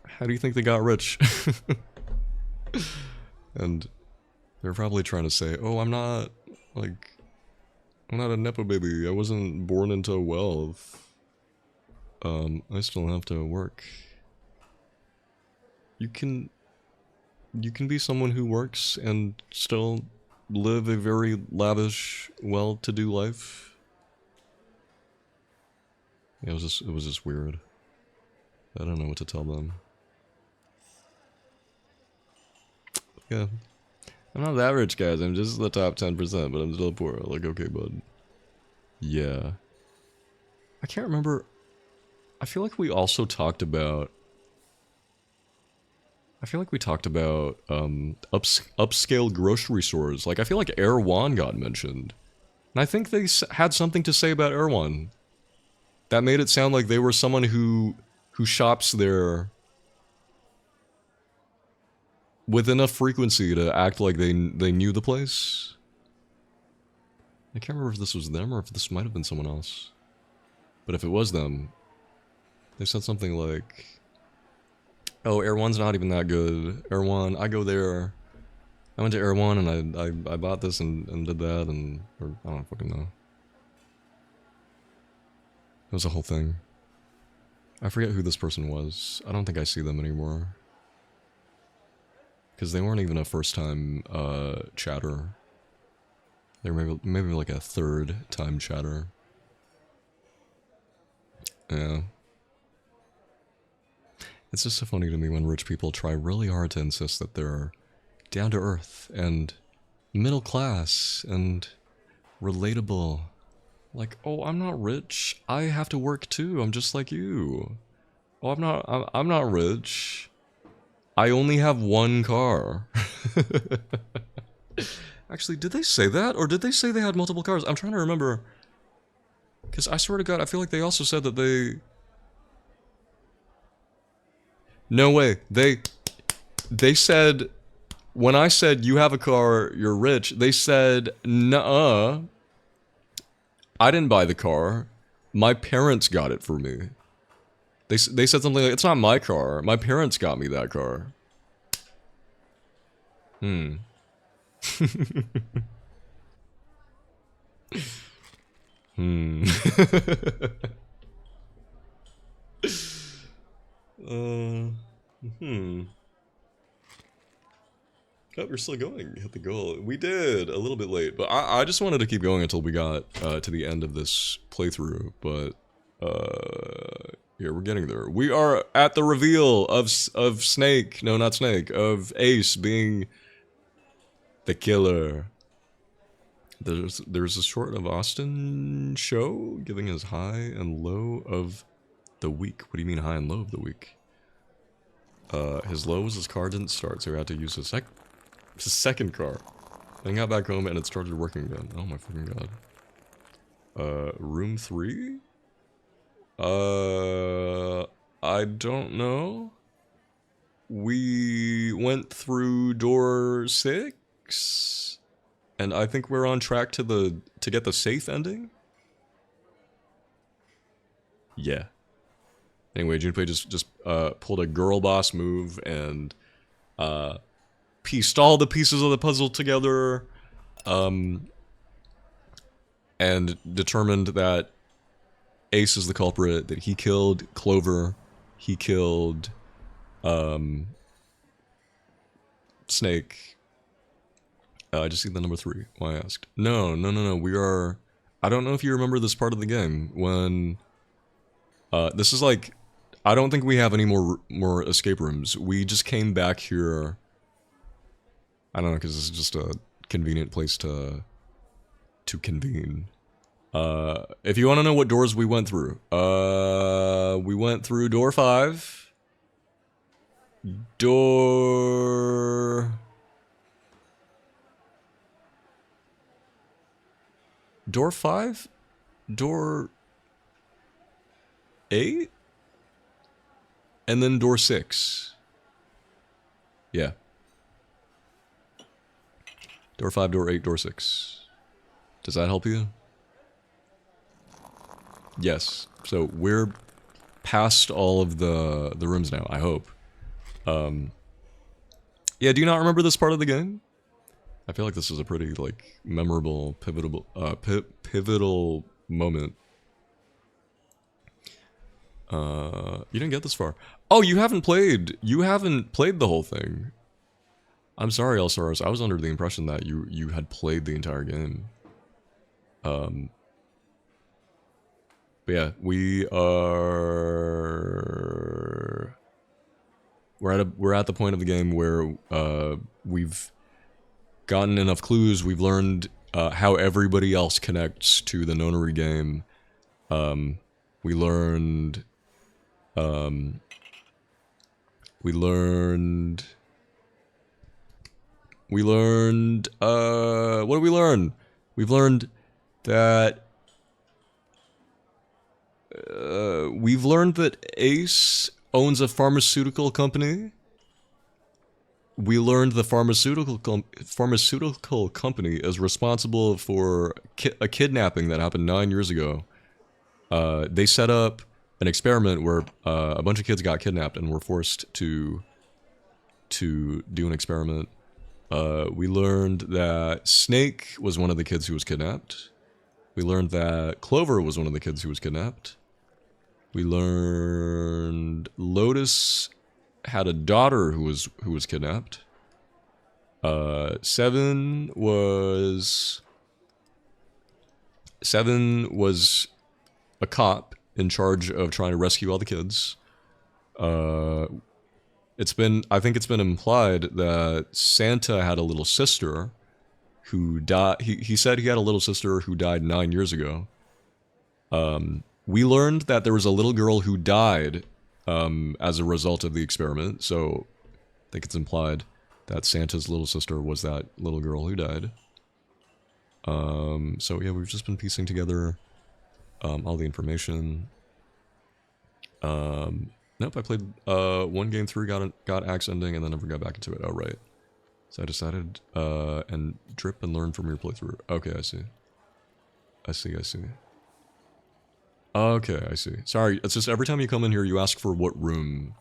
How do you think they got rich? And they're probably trying to say, oh, I'm not a Nepo baby, I wasn't born into wealth. I still have to work. You can be someone who works and still live a very lavish, well-to-do life. Yeah, it was just weird. I don't know what to tell them. Yeah. I'm not that rich, guys. I'm just the top 10%, but I'm still poor. Like, okay, bud. Yeah. I can't remember. I feel like we also talked about... upscale grocery stores. Like, I feel like Erewhon got mentioned. And I think they had something to say about Erewhon. That made it sound like they were someone who shops there with enough frequency to act like they knew the place. I can't remember if this was them or if this might have been someone else. But if it was them, they said something like, oh, Erewhon's not even that good. Erewhon, I go there. I went to Erewhon and I bought this and did that and... or, I don't fucking know. It was a whole thing. I forget who this person was. I don't think I see them anymore. Because they weren't even a first-time chatter. They were maybe like a third-time chatter. Yeah. It's just so funny to me when rich people try really hard to insist that they're down to earth and middle class and relatable. Like, oh, I'm not rich. I have to work too. I'm just like you. Oh, I'm not rich. I only have one car. Actually, did they say that? Or did they say they had multiple cars? I'm trying to remember. Because I swear to God, I feel like they also said that they... No way. They said... When I said, you have a car, you're rich, they said, nuh-uh. I didn't buy the car. My parents got it for me. They said something like, it's not my car. My parents got me that car. Hmm. Hmm. Oh, we're still going. Hit the goal. We did. A little bit late. But I just wanted to keep going until we got to the end of this playthrough. But, yeah, we're getting there. We are at the reveal of Snake. No, not Snake. Of Ace being the killer. There's a short of Austin show giving his high and low of the week. What do you mean high and low of the week? His low was his car didn't start, so he had to use his second car. And he got back home and it started working again. Oh my fucking god. Room 3? I don't know. We went through door 6? And I think we're on track to get the safe ending? Yeah. Anyway, Junpei just pulled a girl boss move and pieced all the pieces of the puzzle together, and determined that Ace is the culprit, that he killed Clover, he killed Snake. I just see the number 3. Why I asked. No. We are... I don't know if you remember this part of the game when... this is like... I don't think we have any more escape rooms. We just came back here... I don't know, because this is just a convenient place to convene. If you want to know what doors we went through, we went through door 5, door 5, door 8, and then door 6. Yeah. Door 5, door 8, door 6. Does that help you? Yes. So we're past all of the rooms now, I hope. Yeah, do you not remember this part of the game? I feel like this is a pretty, like, memorable, pivotal moment. You didn't get this far. Oh, you haven't played the whole thing. I'm sorry, Elsaros. I was under the impression that you had played the entire game. But yeah, we're at the point of the game where we've gotten enough clues. We've learned how everybody else connects to the nonary game. We learned what did we learn? We've learned that Ace owns a pharmaceutical company. We learned the pharmaceutical company is responsible for a kidnapping that happened 9 years ago. They set up an experiment where a bunch of kids got kidnapped and were forced to do an experiment. We learned that Snake was one of the kids who was kidnapped. We learned that Clover was one of the kids who was kidnapped. We learned Lotus had a daughter who was kidnapped. 7 was a cop in charge of trying to rescue all the kids. I think it's been implied that Santa had a little sister who died. He said he had a little sister who died 9 years ago. We learned that there was a little girl who died as a result of the experiment, so I think it's implied that Santa's little sister was that little girl who died. So yeah, we've just been piecing together all the information. Nope, I played one game through, got axe ending, and then never got back into it. Oh, right. So I decided, and drip and learn from your playthrough. Okay, I see. Okay, I see. Sorry, it's just every time you come in here, you ask for what room,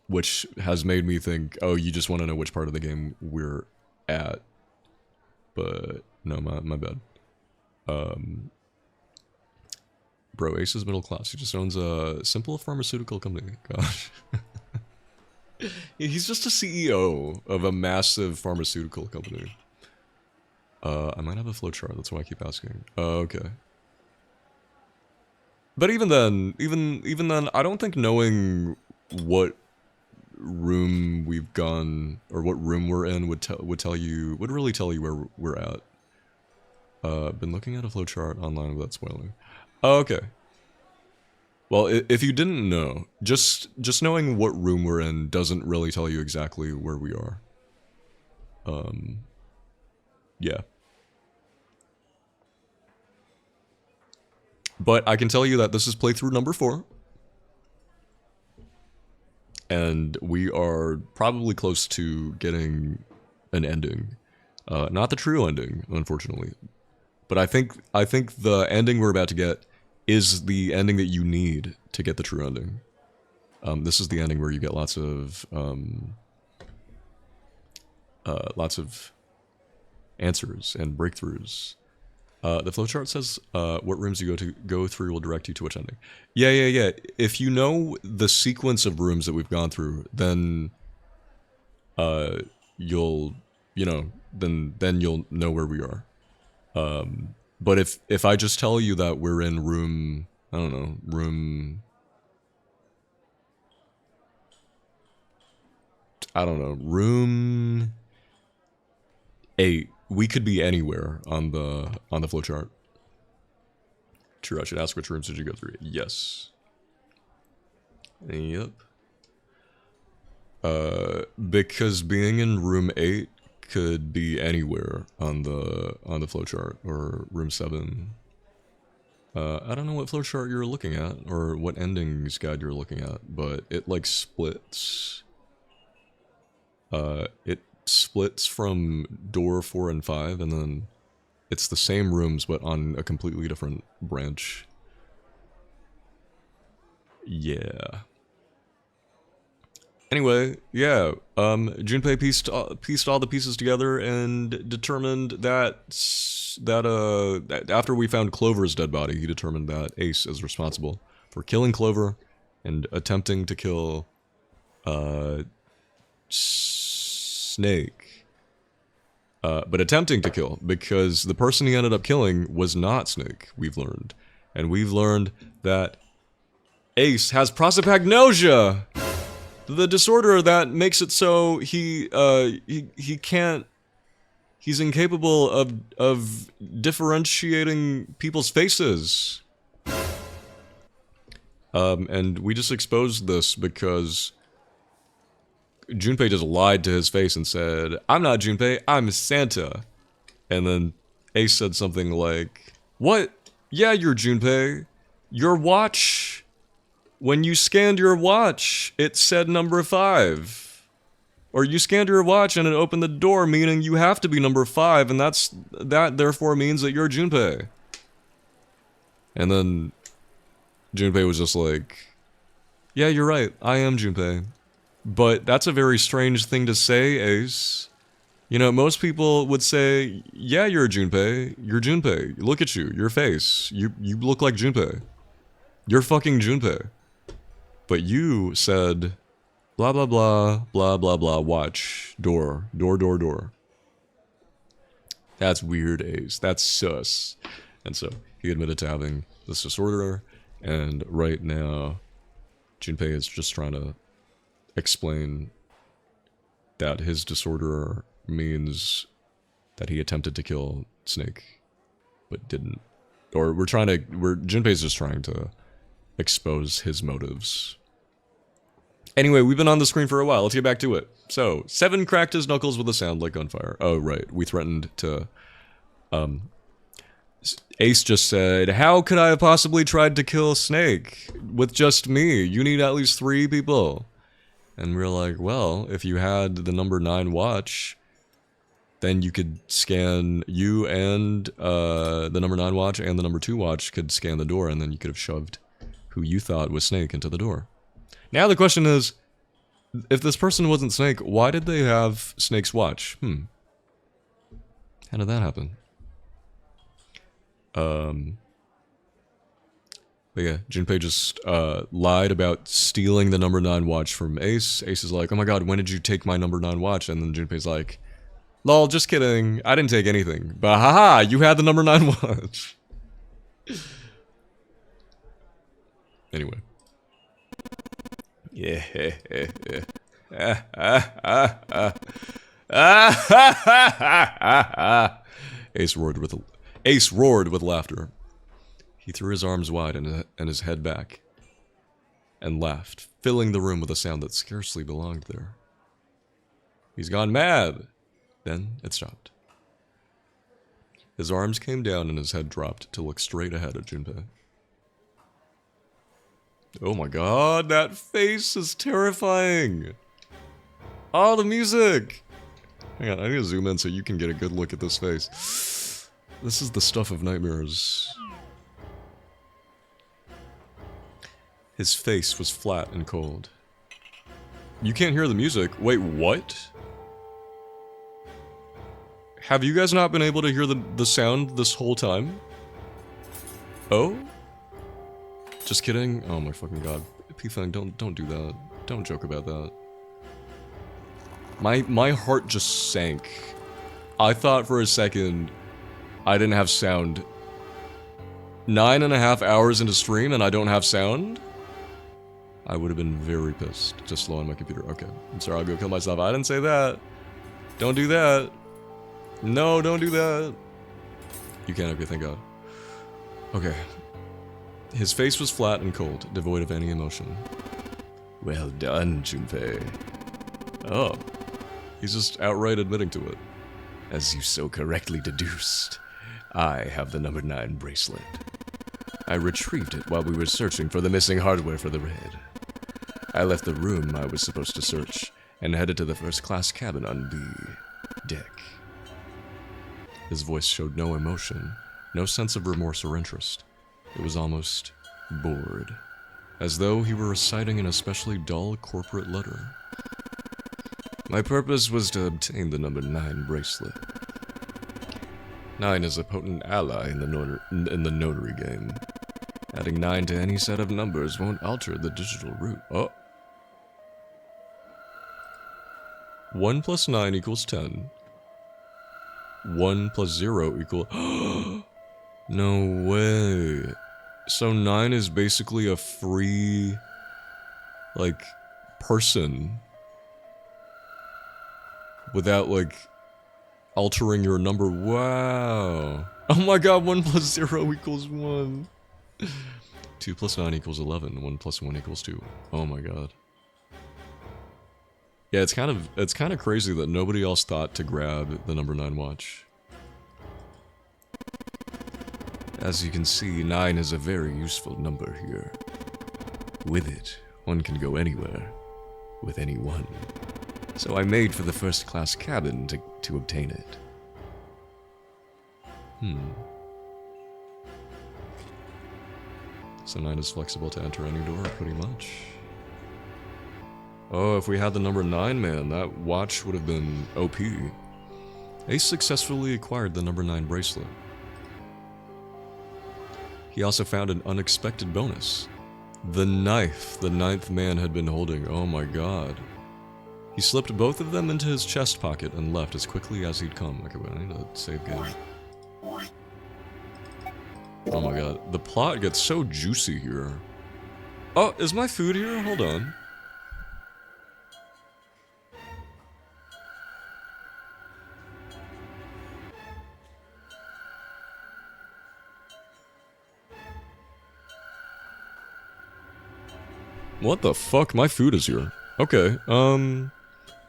which has made me think, oh, you just want to know which part of the game we're at. But, no, my bad. Bro, Ace is middle class. He just owns a simple pharmaceutical company. Gosh. He's just a CEO of a massive pharmaceutical company. I might have a flowchart, that's why I keep asking. Okay. But even then, I don't think knowing what room we've gone or what room we're in would really tell you where we're at. Been looking at a flowchart online without spoiling. Okay. Well, if you didn't know, just knowing what room we're in doesn't really tell you exactly where we are. Yeah. But I can tell you that this is playthrough number 4. And we are probably close to getting an ending. Not the true ending, unfortunately. But I think the ending we're about to get is the ending that you need to get the true ending. This is the ending where you get lots of answers and breakthroughs. The flowchart says what rooms you go through will direct you to which ending. Yeah. If you know the sequence of rooms that we've gone through, then you'll know where we are. But if I just tell you that we're in room, I don't know, room 8, we could be anywhere on the flowchart. True, I should ask which rooms did you go through? Yes. Yep. Because being in room 8 could be anywhere on the flowchart, or room 7. I don't know what flowchart you're looking at, or what endings guide you're looking at, but it like splits. It splits from door 4 and 5, and then it's the same rooms but on a completely different branch. Yeah. Anyway, yeah, Junpei pieced all the pieces together and determined that after we found Clover's dead body, he determined that Ace is responsible for killing Clover and attempting to kill Snake. But attempting to kill, because the person he ended up killing was not Snake, we've learned. And we've learned that Ace has prosopagnosia! The disorder that makes it so he can't, he's incapable of differentiating people's faces. And we just exposed this because Junpei just lied to his face and said, "I'm not Junpei, I'm Santa." And then Ace said something like, "What? Yeah, you're Junpei. Your watch, when you scanned your watch, it said number 5. Or you scanned your watch and it opened the door, meaning you have to be number 5, and that therefore means that you're Junpei." And then Junpei was just like, "Yeah, you're right, I am Junpei. But that's a very strange thing to say, Ace. You know, most people would say, yeah, you're Junpei. You're Junpei. Look at you, your face. You look like Junpei. You're fucking Junpei. But you said, blah, blah, blah, blah, blah, blah, watch, door. That's weird, Ace. That's sus." And so he admitted to having this disorder, and right now, Junpei is just trying to explain that his disorder means that he attempted to kill Snake, but didn't. Or Junpei's just trying to expose his motives. Anyway, we've been on the screen for a while. Let's get back to it. So, 7 cracked his knuckles with a sound like gunfire. Oh, right. We threatened to... Ace just said, "How could I have possibly tried to kill Snake with just me? You need at least 3 people." And we were like, well, if you had the number 9 watch, then you could scan, you and the number 9 watch and the number 2 watch could scan the door, and then you could have shoved who you thought was Snake into the door. Now the question is, if this person wasn't Snake, why did they have Snake's watch? How did that happen? But yeah, Junpei just lied about stealing the number 9 watch from Ace. Ace is like, "Oh my god, when did you take my number 9 watch?" And then Junpei's like, "Lol, just kidding. I didn't take anything. But haha, you had the number 9 watch." Anyway. Yeah. Ace roared with laughter. He threw his arms wide and his head back and laughed, filling the room with a sound that scarcely belonged there. "He's gone mad!" Then it stopped. His arms came down and his head dropped to look straight ahead at Junpei. Oh my god, that face is terrifying! Oh, the music! Hang on, I need to zoom in so you can get a good look at this face. This is the stuff of nightmares. His face was flat and cold. You can't hear the music. Wait, what? Have you guys not been able to hear the sound this whole time? Oh? Just kidding? Oh my fucking god. P-Fang, don't do that. Don't joke about that. My heart just sank. I thought for a second I didn't have sound. 9.5 hours into stream and I don't have sound? I would have been very pissed. Just slow on my computer. Okay. I'm sorry, I'll go kill myself. I didn't say that. Don't do that. No, don't do that. You can't. Okay, thank God. Okay. His face was flat and cold, devoid of any emotion. Well done, Junpei. Oh. He's just outright admitting to it. As you so correctly deduced, I have the number 9 bracelet. I retrieved it while we were searching for the missing hardware for the raid. I left the room I was supposed to search and headed to the first-class cabin on B deck. His voice showed no emotion, no sense of remorse or interest. It was almost bored, as though he were reciting an especially dull corporate letter. My purpose was to obtain the number 9 bracelet. 9 is a potent ally in the notary game. Adding 9 to any set of numbers won't alter the digital root. Oh. 1 plus 9 equals 10. 1 plus 0 equals... No way. So 9 is basically a free... like, person. Without, like, altering your number. Wow. Oh my god, 1 plus 0 equals 1. 2 plus 9 equals 11. 1 plus 1 equals 2. Oh my god. Yeah, it's kind of crazy that nobody else thought to grab the number 9 watch. As you can see, 9 is a very useful number here. With it, one can go anywhere. With anyone. So I made for the first-class cabin to obtain it. So 9 is flexible to enter any door, pretty much. Oh, if we had the number 9 man, that watch would have been OP. Ace successfully acquired the number 9 bracelet. He also found an unexpected bonus. The knife the 9th man had been holding. Oh my god. He slipped both of them into his chest pocket and left as quickly as he'd come. Okay, wait, I need to save game. Oh my god, the plot gets so juicy here. Oh, is my food here? Hold on. What the fuck? My food is here. Okay,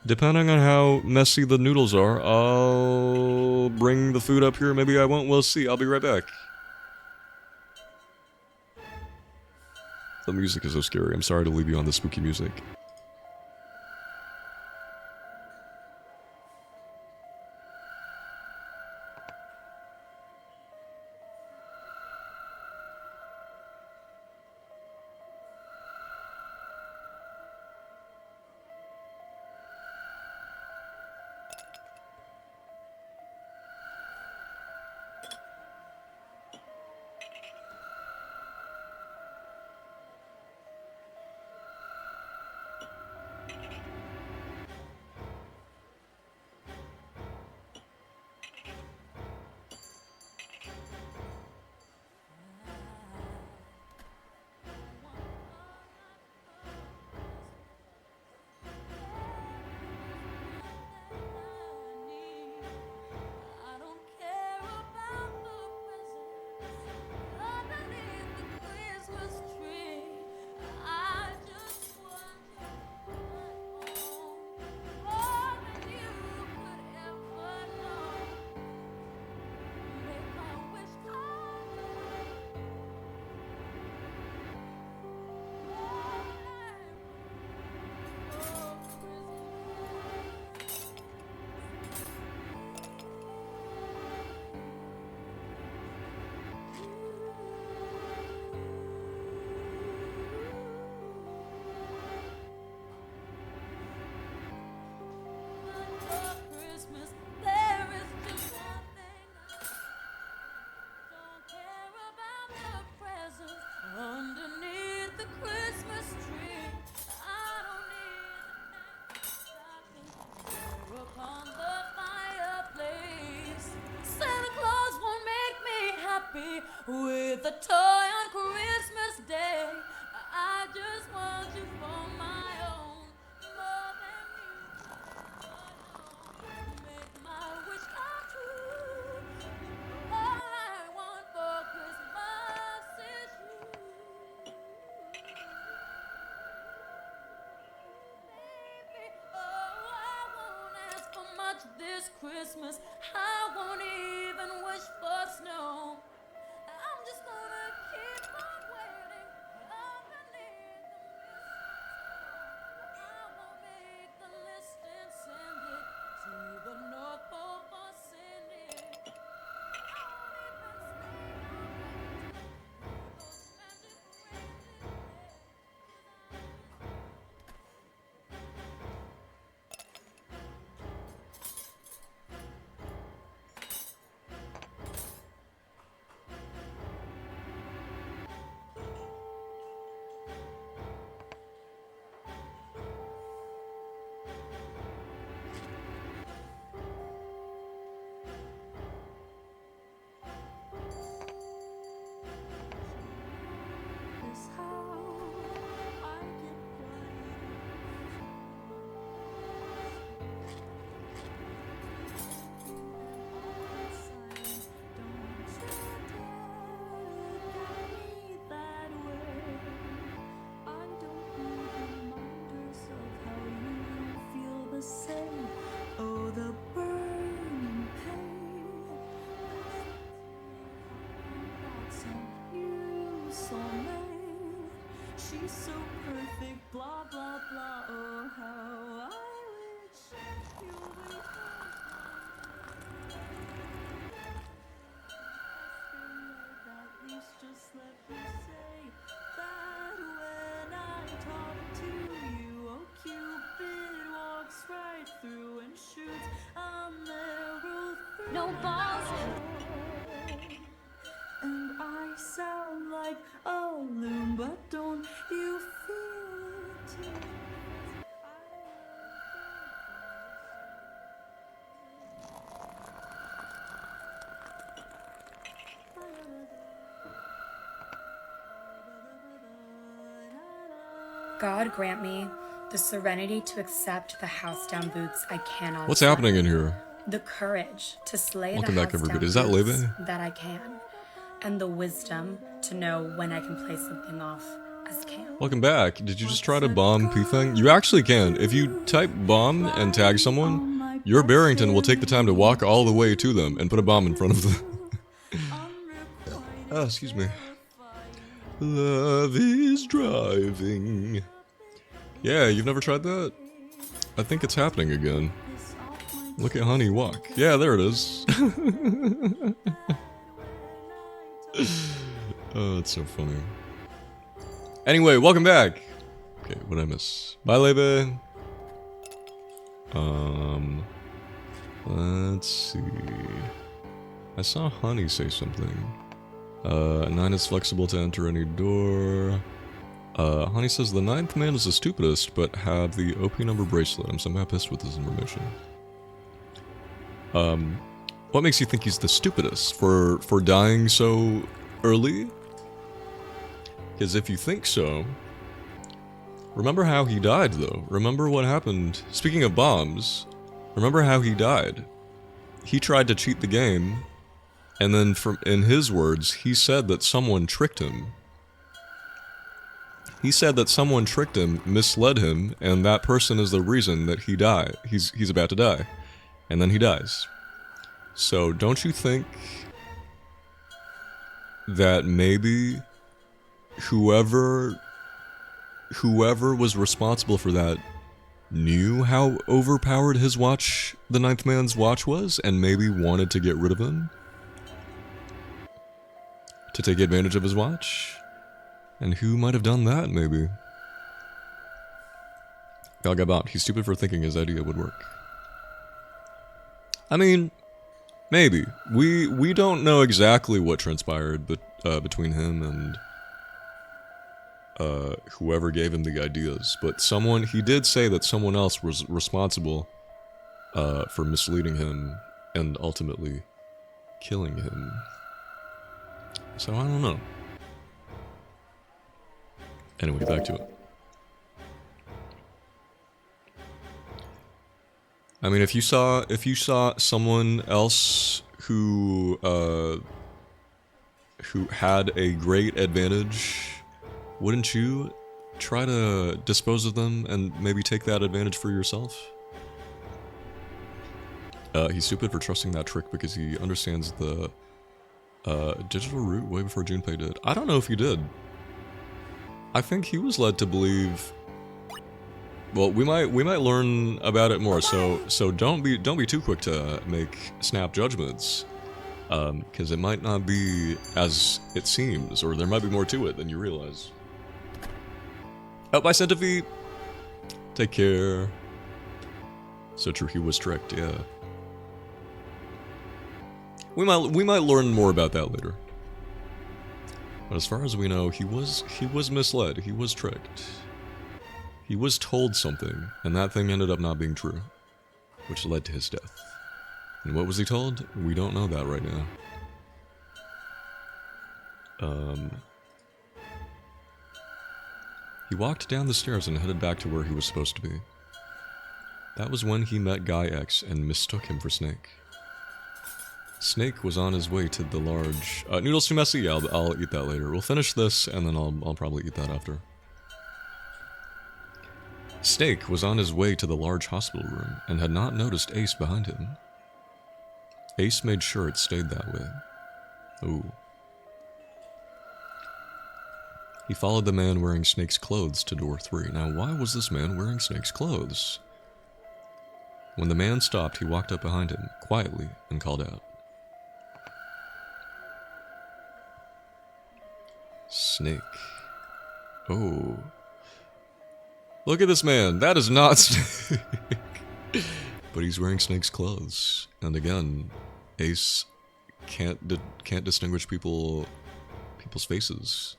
depending on how messy the noodles are, I'll bring the food up here. Maybe I won't. We'll see. I'll be right back. The music is so scary. I'm sorry to leave you on the spooky music. much this Christmas. I won't even wish for snow. I'm just gonna keep on waiting underneath the mistletoe. I will make the list and send it to the North Pole for sending. I won't even stay awake for those magic reindeer. Is how I get Oh, the burning pain. That's a new soulmate. She's so perfect, blah blah blah. Oh, how I wish you would at least just let me say that when I talk to you, oh Cupid walks right through and shoots an arrow through No balls. and I sound like a loon, but don't you feel it too? God grant me the serenity to accept the house down boots I cannot. What's slay. happening in here? The courage to slay Welcome the back, house everybody. down Is that boots Leve? that I can, and the wisdom to know when I can play something off as can. Welcome back. Did you just try to bomb P-Thing? You actually can. If you type bomb and tag someone, your Barrington will take the time to walk all the way to them and put a bomb in front of them. Oh, excuse me. Love is driving. Yeah, you've never tried that? I think it's happening again. Look at Honey walk. Yeah, there it is. Oh, it's so funny. Anyway, welcome back. Okay, what did I miss? Bye, Lebe. Let's see. I saw Honey say something. 9 is flexible to enter any door. Honey says the 9th man is the stupidest, but have the OP number bracelet. I'm somehow pissed with this information. What makes you think he's the stupidest? For dying so early? Because if you think so, remember how he died, though. Remember what happened. Speaking of bombs, remember how he died. He tried to cheat the game, and then in his words, he said that someone tricked him. He said that someone tricked him, misled him, and that person is the reason that he died. He's about to die. And then he dies. So don't you think that maybe whoever was responsible for that knew how overpowered his watch, the 9th man's watch was, and maybe wanted to get rid of him? To take advantage of his watch? And who might have done that, maybe? Galgabat, he's stupid for thinking his idea would work. I mean, maybe. We don't know exactly what transpired between him and whoever gave him the ideas, but he did say that someone else was responsible for misleading him and ultimately killing him. So I don't know. Anyway, back to it. I mean, if you saw someone else who had a great advantage, wouldn't you try to dispose of them and maybe take that advantage for yourself? He's stupid for trusting that trick because he understands the digital route way before Junpei did. I don't know if he did. I think he was led to believe. Well, we might learn about it more. So don't be too quick to make snap judgments, because it might not be as it seems, or there might be more to it than you realize. Oh, bye, Centipede. Take care. So true, he was tricked. Yeah. We might learn more about that later. But as far as we know, he was misled. He was tricked. He was told something, and that thing ended up not being true, which led to his death. And what was he told? We don't know that right now. He walked down the stairs and headed back to where he was supposed to be. That was when he met Guy X and mistook him for Snake. Snake was on his way to the large... noodles too messy? Yeah, I'll eat that later. We'll finish this, and then I'll probably eat that after. Snake was on his way to the large hospital room, and had not noticed Ace behind him. Ace made sure it stayed that way. Ooh. He followed the man wearing Snake's clothes to door 3. Now, why was this man wearing Snake's clothes? When the man stopped, he walked up behind him, quietly, and called out. Snake. Oh. Look at this man. That is not Snake. But he's wearing Snake's clothes. And again, Ace can't distinguish people's faces.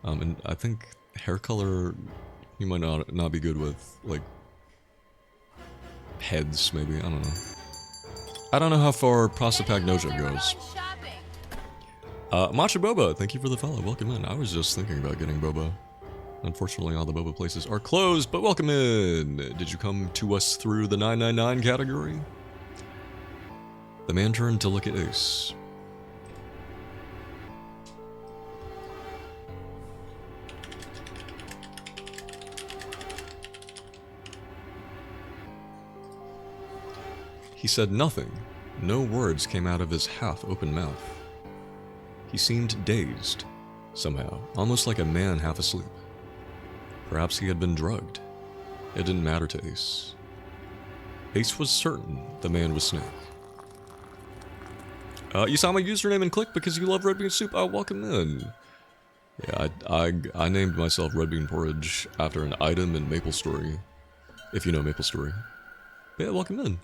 And I think hair color he might not be good with, like heads maybe. I don't know. I don't know how far Prostapac Noja goes. Matcha Boba, thank you for the follow. Welcome in. I was just thinking about getting boba. Unfortunately, all the boba places are closed, but welcome in. Did you come to us through the 999 category? The man turned to look at Ace. He said nothing. No words came out of his half-open mouth. He seemed dazed, somehow, almost like a man half asleep. Perhaps he had been drugged. It didn't matter to Ace. Ace was certain the man was Snake. You saw my username and clicked because you love red bean soup. Welcome in. Yeah, I named myself Red Bean Porridge after an item in Maple Story, if you know Maple Story. Yeah, welcome in.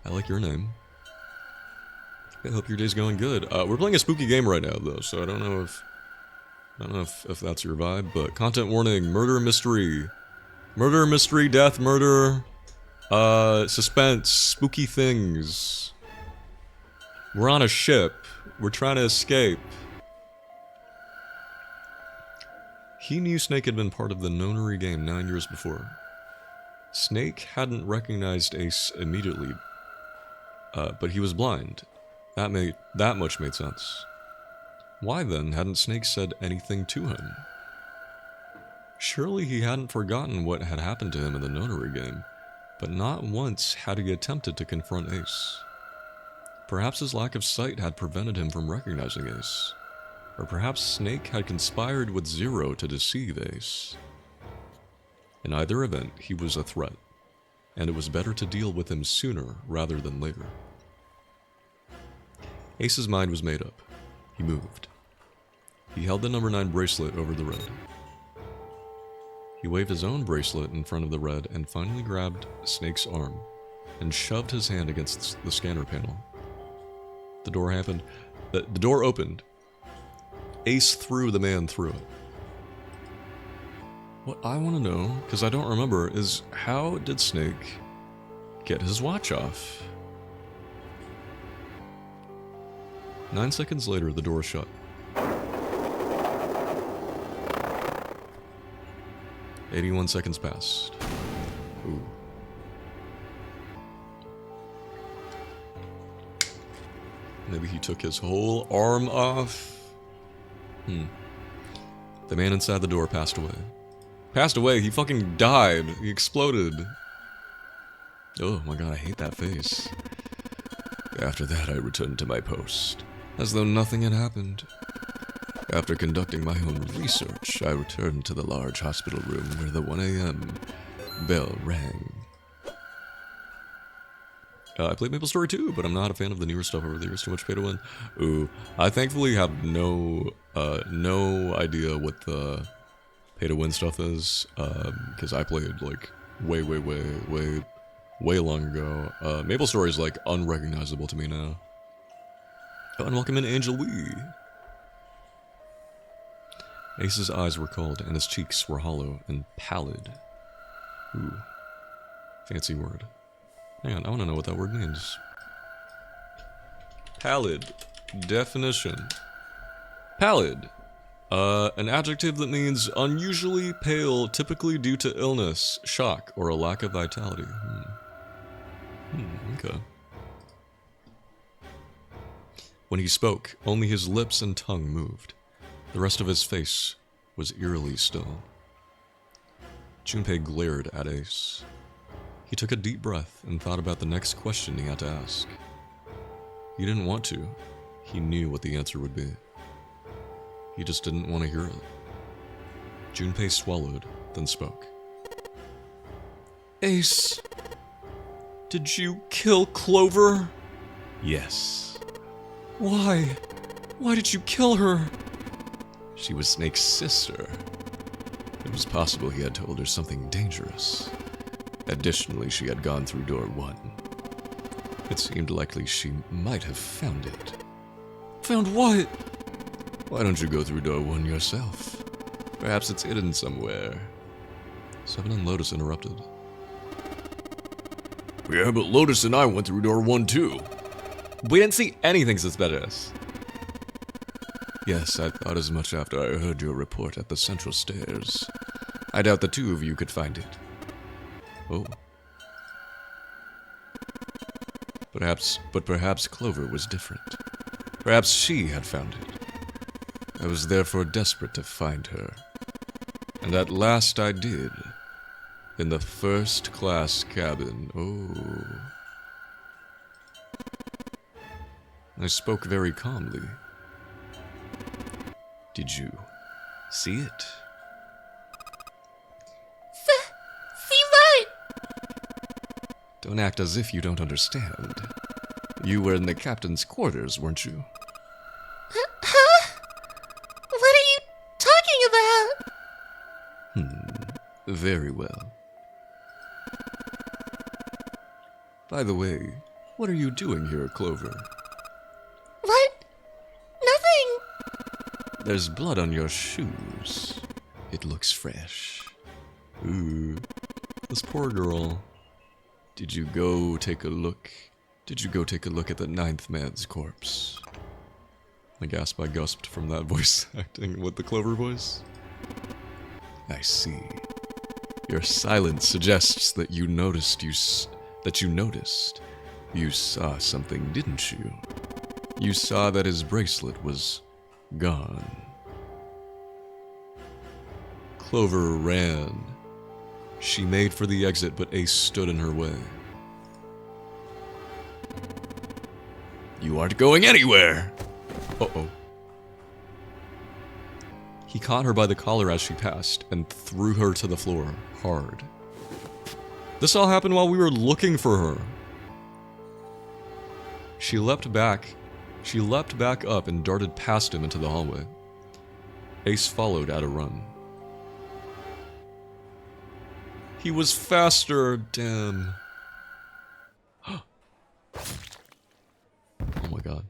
I like your name. I hope your day's going good. We're playing a spooky game right now, though, so I don't know if that's your vibe, but content warning, murder mystery, death, murder, suspense, spooky things. We're on a ship. We're trying to escape. He knew Snake had been part of the Nonary game 9 years before. Snake hadn't recognized Ace immediately, but he was blind. That much made sense. Why then hadn't Snake said anything to him? Surely he hadn't forgotten what had happened to him in the Nonary game, but not once had he attempted to confront Ace. Perhaps his lack of sight had prevented him from recognizing Ace, or perhaps Snake had conspired with Zero to deceive Ace. In either event, he was a threat, and it was better to deal with him sooner rather than later. Ace's mind was made up. He moved. He held the number 9 bracelet over the red. He waved his own bracelet in front of the red and finally grabbed Snake's arm and shoved his hand against the scanner panel. The door happened. The door opened. Ace threw the man through it. What I want to know, because I don't remember, is how did Snake get his watch off? 9 seconds later, the door shut. 81 seconds passed. Ooh. Maybe he took his whole arm off? The man inside the door passed away. Passed away? He fucking died. He exploded. Oh my god, I hate that face. After that, I returned to my post, as though nothing had happened. After conducting my own research, I returned to the large hospital room where the 1 a.m. bell rang. I played Maple Story 2, but I'm not a fan of the newer stuff over there. It's too much pay to win. Ooh, I thankfully have no idea what the pay to win stuff is, because I played like way long ago. Maple Story is like unrecognizable to me now. Oh, and welcome in Angel Wee. Ace's eyes were cold, and his cheeks were hollow and pallid. Ooh, fancy word. Hang on, I want to know what that word means. Pallid. Definition. Pallid. An adjective that means unusually pale, typically due to illness, shock, or a lack of vitality. Okay. When he spoke, only his lips and tongue moved. The rest of his face was eerily still. Junpei glared at Ace. He took a deep breath and thought about the next question he had to ask. He didn't want to. He knew what the answer would be. He just didn't want to hear it. Junpei swallowed, then spoke. Ace, did you kill Clover? Yes. Why? Why did you kill her? She was Snake's sister. It was possible he had told her something dangerous. Additionally, she had gone through door 1. It seemed likely she might have found it. Found what? Why don't you go through door 1 yourself? Perhaps it's hidden somewhere. Seven and Lotus interrupted. Yeah, but Lotus and I went through door 1 too. We didn't see anything suspicious. Yes, I thought as much after I heard your report at the central stairs. I doubt the two of you could find it. Oh. Perhaps Clover was different. Perhaps she had found it. I was therefore desperate to find her. And at last I did. In the first-class cabin. Oh. I spoke very calmly. Did you see it? See what? Don't act as if you don't understand. You were in the captain's quarters, weren't you? Huh? What are you talking about? Very well. By the way, what are you doing here, Clover? What? Nothing. There's blood on your shoes. It looks fresh. Ooh, this poor girl. Did you go take a look at the 9th man's corpse? The gasp I gasped from that voice acting with the Clover voice. I see. Your silence suggests that you noticed. You saw something, didn't you? You saw that his bracelet was gone. Clover ran. She made for the exit, but Ace stood in her way. You aren't going anywhere! Uh-oh. He caught her by the collar as she passed and threw her to the floor, hard. This all happened while we were looking for her. She leapt back up and darted past him into the hallway. Ace followed at a run. He was faster, damn. Oh my god.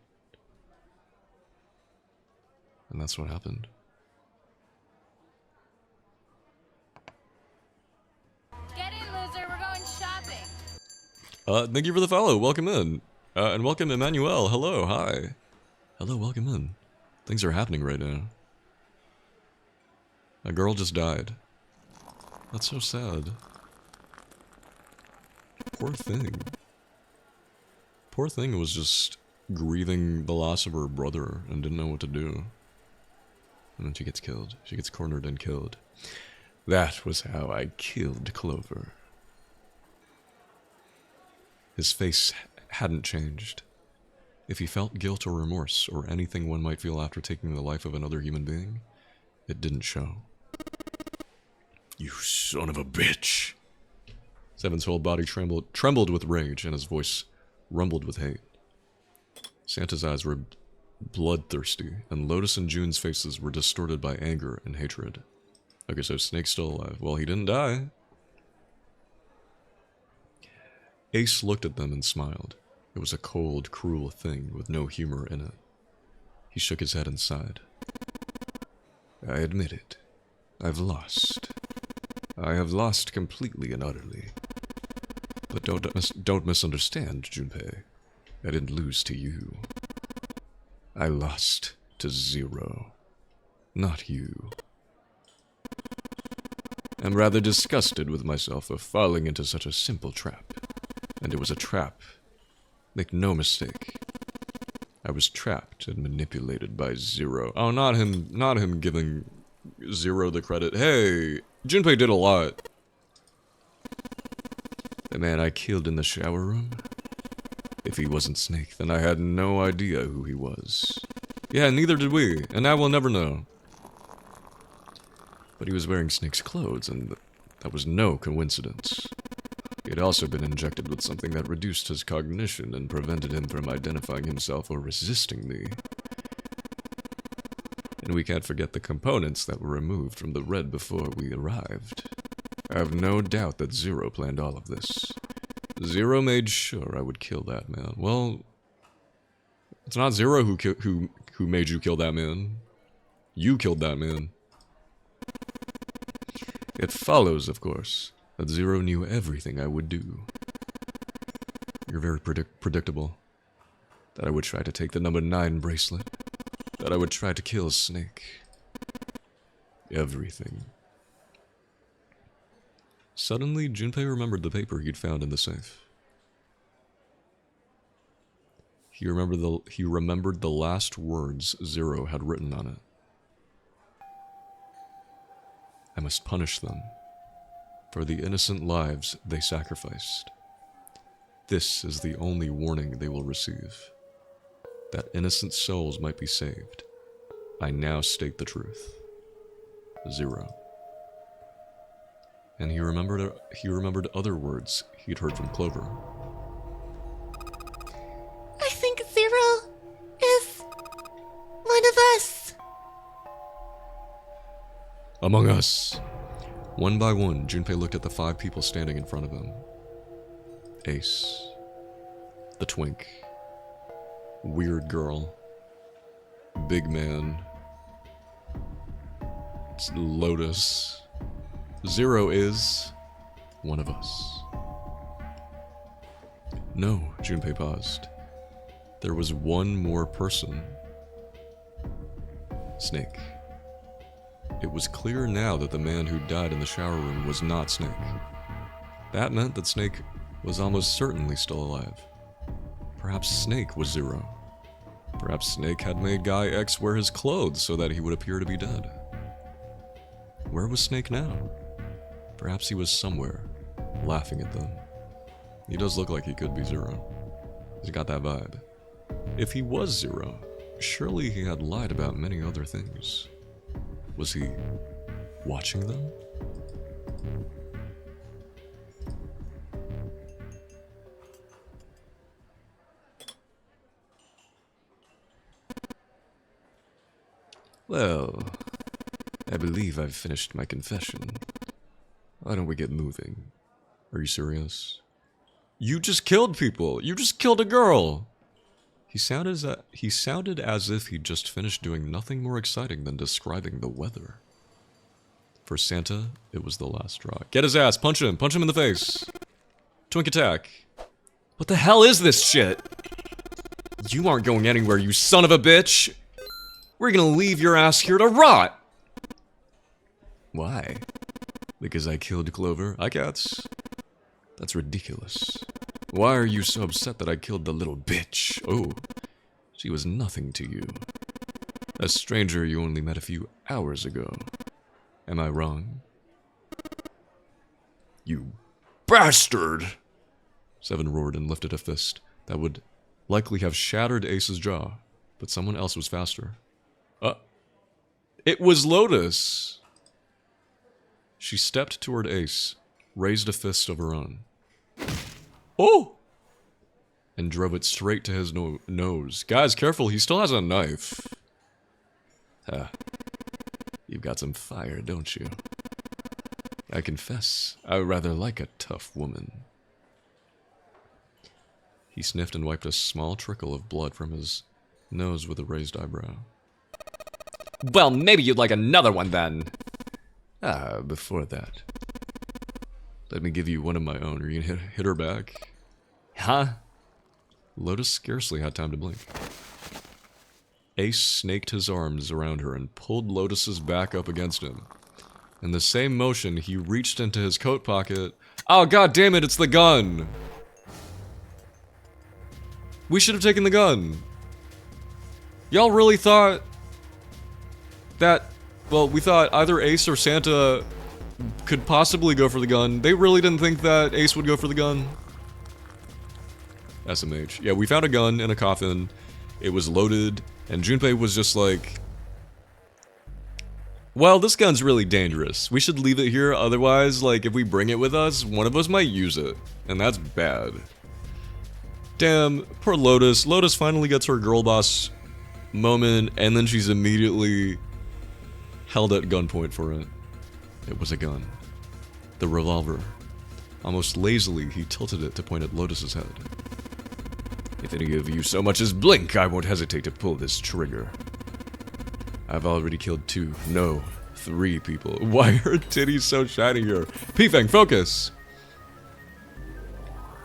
And that's what happened. Get in, loser. We're going shopping. Thank you for the follow. Welcome in. And welcome Emmanuel. Hello, hi. Hello, welcome in. Things are happening right now. A girl just died. That's so sad. Poor thing. Poor thing was just grieving the loss of her brother and didn't know what to do. And then she gets killed. She gets cornered and killed. That was how I killed Clover. His face hadn't changed. If he felt guilt or remorse, or anything one might feel after taking the life of another human being, it didn't show. You son of a bitch! Seven's whole body trembled with rage, and his voice rumbled with hate. Santa's eyes were bloodthirsty, and Lotus and June's faces were distorted by anger and hatred. Okay, so Snake's still alive. Well, he didn't die. Ace looked at them and smiled. It was a cold, cruel thing with no humor in it. He shook his head and sighed. I admit it. I've lost. I have lost completely and utterly. But don't misunderstand, Junpei. I didn't lose to you. I lost to Zero. Not you. I'm rather disgusted with myself for falling into such a simple trap. And it was a trap. Make no mistake. I was trapped and manipulated by Zero. Oh, not him giving Zero the credit. Hey, Junpei did a lot. The man I killed in the shower room? If he wasn't Snake, then I had no idea who he was. Yeah, neither did we, and I will never know. But he was wearing Snake's clothes, and that was no coincidence. He had also been injected with something that reduced his cognition and prevented him from identifying himself or resisting me. And we can't forget the components that were removed from the red before we arrived. I have no doubt that Zero planned all of this. Zero made sure I would kill that man. Well, it's not Zero who made you kill that man. You killed that man. It follows, of course, that Zero knew everything I would do. You're very predictable. That I would try to take the number 9 bracelet. That I would try to kill Snake. Everything. Suddenly, Junpei remembered the paper he'd found in the safe. He remembered the last words Zero had written on it. I must punish them for the innocent lives they sacrificed. This is the only warning they will receive. That innocent souls might be saved. I now state the truth. Zero. And he remembered other words he'd heard from Clover. I think Zero is one of us. Among us. One by one, Junpei looked at the 5 people standing in front of him. Ace. The twink. Weird girl. Big man. Lotus. Zero is one of us. No, Junpei paused. There was one more person. Snake. It was clear now that the man who died in the shower room was not Snake. That meant that Snake was almost certainly still alive. Perhaps Snake was Zero. Perhaps Snake had made Guy X wear his clothes so that he would appear to be dead. Where was Snake now? Perhaps he was somewhere, laughing at them. He does look like he could be Zero. He's got that vibe. If he was Zero, surely he had lied about many other things. Was he watching them? Well, I believe I've finished my confession. Why don't we get moving? Are you serious? You just killed people! You just killed a girl! He sounded as if he'd just finished doing nothing more exciting than describing the weather. For Santa, it was the last straw. Get his ass! Punch him! Punch him in the face! Twink attack! What the hell is this shit? You aren't going anywhere, you son of a bitch! We're gonna leave your ass here to rot! Why? Because I killed Clover? I guess. That's ridiculous. Why are you so upset that I killed the little bitch? Oh, she was nothing to you. A stranger you only met a few hours ago. Am I wrong? You bastard! Seven roared and lifted a fist that would likely have shattered Ace's jaw, but someone else was faster. It was Lotus! She stepped toward Ace, raised a fist of her own. Oh! And drove it straight to his nose. Guys, careful, he still has a knife. You've got some fire, don't you? I confess, I rather like a tough woman. He sniffed and wiped a small trickle of blood from his nose with a raised eyebrow. Well, maybe you'd like another one then. Before that, let me give you one of my own. Are you gonna hit her back? Huh? Lotus scarcely had time to blink. Ace snaked his arms around her and pulled Lotus's back up against him. In the same motion, he reached into his coat pocket. Oh, god damn it, it's the gun! We should have taken the gun. Y'all really thought that, well, we thought either Ace or Santa could possibly go for the gun. They really didn't think that Ace would go for the gun. SMH. Yeah, we found a gun in a coffin. It was loaded, and Junpei was just like, well, this gun's really dangerous. We should leave it here, otherwise, like, if we bring it with us, one of us might use it. And that's bad. Damn, poor Lotus. Lotus finally gets her girl boss moment, and then she's immediately held at gunpoint for it. It was a gun. The revolver. Almost lazily, he tilted it to point at Lotus's head. If any of you so much as blink, I won't hesitate to pull this trigger. I've already killed 2, no, 3 people. Why are titties so shiny here? P-Fang, focus!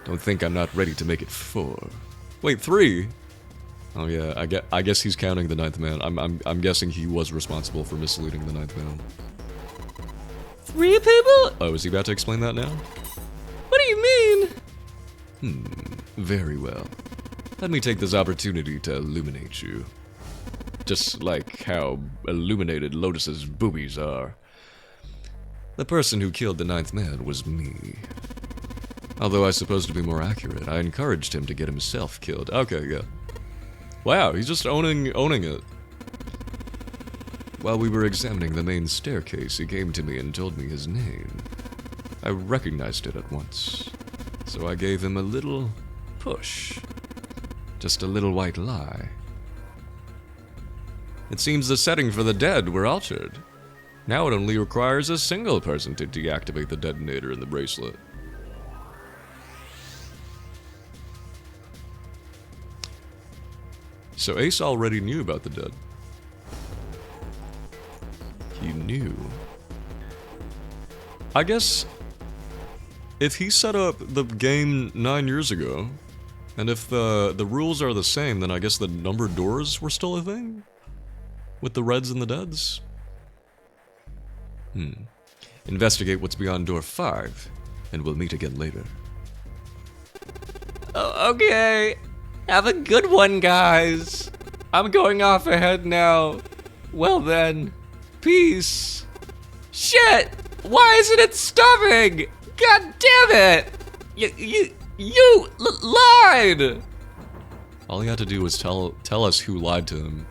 Don't think I'm not ready to make it 4. Wait, 3? Oh yeah, I guess he's counting the 9th man. I'm guessing he was responsible for misleading the 9th man. 3 people? Oh, is he about to explain that now? What do you mean? Very well. Let me take this opportunity to illuminate you. Just like how illuminated Lotus's boobies are. The person who killed the 9th man was me. Although I suppose to be more accurate, I encouraged him to get himself killed. Okay, yeah. Wow, he's just owning it. While we were examining the main staircase, he came to me and told me his name. I recognized it at once, so I gave him a little push. Just a little white lie. It seems the setting for the dead were altered. Now it only requires a single person to deactivate the detonator in the bracelet. So Ace already knew about the dead. He knew. I guess if he set up the game 9 years ago, and if the rules are the same, then I guess the numbered doors were still a thing? With the reds and the deads? Investigate what's beyond door 5, and we'll meet again later. Oh, okay. Have a good one, guys. I'm going off ahead now. Well then, peace. Shit! Why isn't it stopping? God damn it! You lied! All he had to do was tell us who lied to him.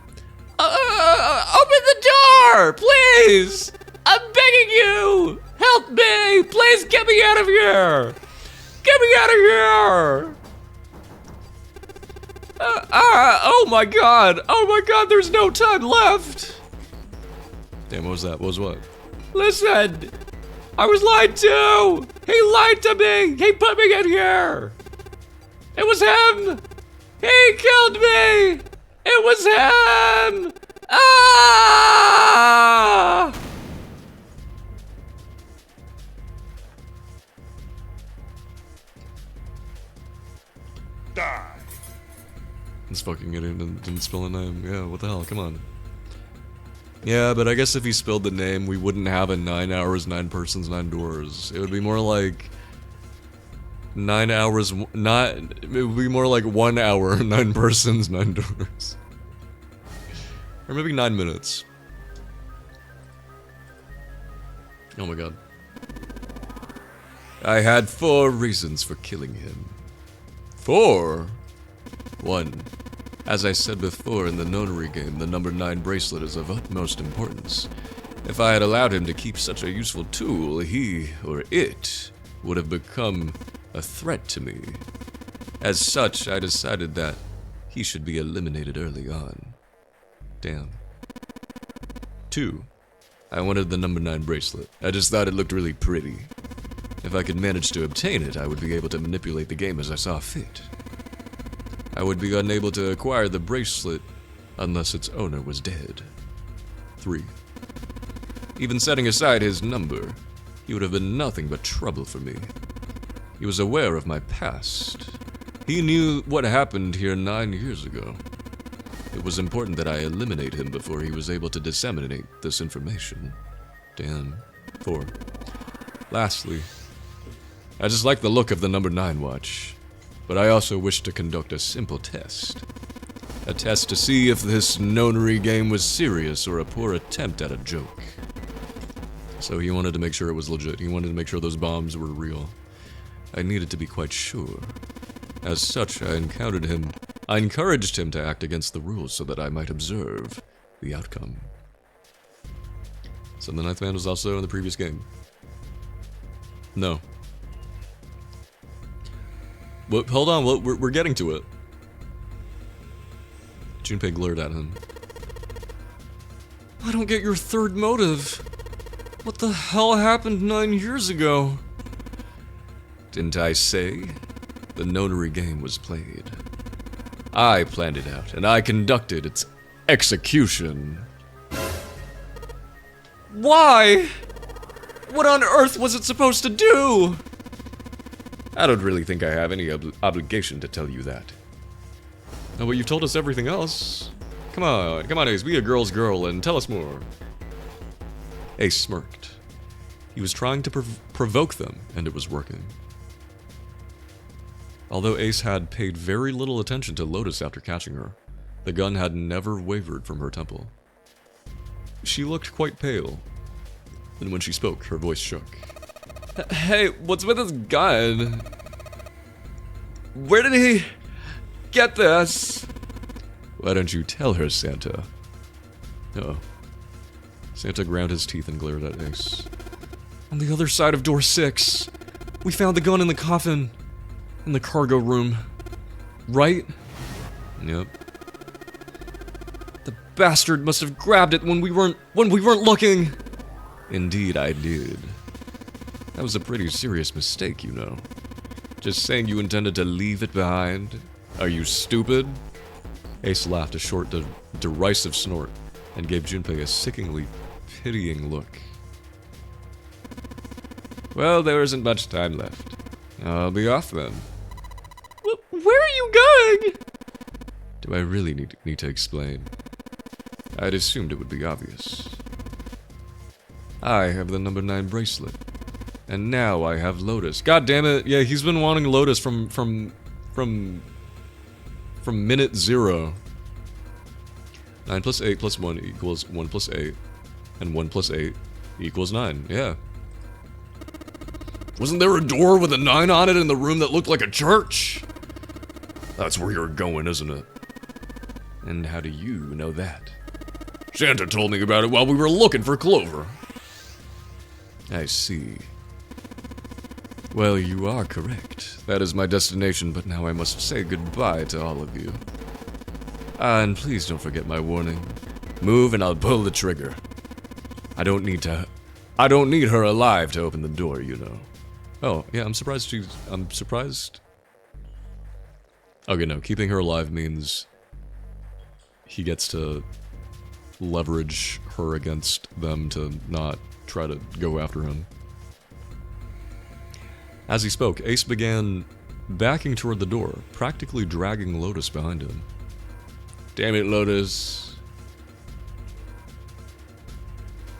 Open the door, please! I'm begging you! Help me! Please get me out of here! Get me out of here! Oh my god! Oh my god, there's no time left! Damn, what was that? What was what? Listen! I was lied to! He lied to me! He put me in here! It was him! He killed me! It was him! Ah! Die! This fucking idiot didn't spill a name. Yeah, what the hell? Come on. Yeah, but I guess if he spilled the name, we wouldn't have a 9 hours, 9 persons, 9 doors. It would be more like 9 hours, it would be more like 1 hour, 9 persons, 9 doors. Or maybe 9 minutes. Oh my god. I had 4 reasons for killing him. 4? 1. As I said before in the notary game, the number 9 bracelet is of utmost importance. If I had allowed him to keep such a useful tool, he, or it, would have become a threat to me. As such, I decided that he should be eliminated early on. Damn. 2. I wanted the number 9 bracelet. I just thought it looked really pretty. If I could manage to obtain it, I would be able to manipulate the game as I saw fit. I would be unable to acquire the bracelet unless its owner was dead. 3. Even setting aside his number, he would have been nothing but trouble for me. He was aware of my past. He knew what happened here 9 years ago. It was important that I eliminate him before he was able to disseminate this information. Damn. 4. Lastly, I just like the look of the number 9 watch, but I also wish to conduct a simple test. A test to see if this notary game was serious or a poor attempt at a joke. So he wanted to make sure it was legit. He wanted to make sure those bombs were real. I needed to be quite sure. As such, I encouraged him to act against the rules so that I might observe the outcome. So the 9th man was also in the previous game. No. Well, hold on, we're getting to it. Junpei glared at him. I don't get your third motive. What the hell happened 9 years ago? Didn't I say? The notary game was played. I planned it out, and I conducted its execution. Why? What on earth was it supposed to do? I don't really think I have any obligation to tell you that. Oh, but you've told us everything else. Come on, Ace, be a girl's girl and tell us more. Ace smirked. He was trying to provoke them, and it was working. Although Ace had paid very little attention to Lotus after catching her, the gun had never wavered from her temple. She looked quite pale, and when she spoke, her voice shook. Hey, what's with this gun? Where did he get this? Why don't you tell her, Santa? Oh. Santa ground his teeth and glared at Ace. On the other side of door 6. We found the gun in the coffin. In the cargo room. Right? Yep. The bastard must have grabbed it when we weren't looking. Indeed, I did. That was a pretty serious mistake, you know. Just saying you intended to leave it behind. Are you stupid? Ace laughed a short, derisive snort and gave Junpei a sickeningly pitying look. Well, there isn't much time left. I'll be off then. Where are you going? Do I really need to explain? I'd assumed it would be obvious. I have the number 9 bracelet. And now I have Lotus. God damn it. Yeah, he's been wanting Lotus from minute 0. 9 plus 8 plus 1 equals 1 plus 8. And 1 plus 8 equals 9. Yeah. Wasn't there a door with a 9 on it in the room that looked like a church? That's where you're going, isn't it? And how do you know that? Santa told me about it while we were looking for Clover. I see. Well, you are correct. That is my destination, but now I must say goodbye to all of you. And please don't forget my warning. Move and I'll pull the trigger. I don't need her alive to open the door, you know. Oh, yeah, I'm surprised. Okay, no, keeping her alive means he gets to leverage her against them to not try to go after him. As he spoke, Ace began backing toward the door, practically dragging Lotus behind him. Damn it, Lotus.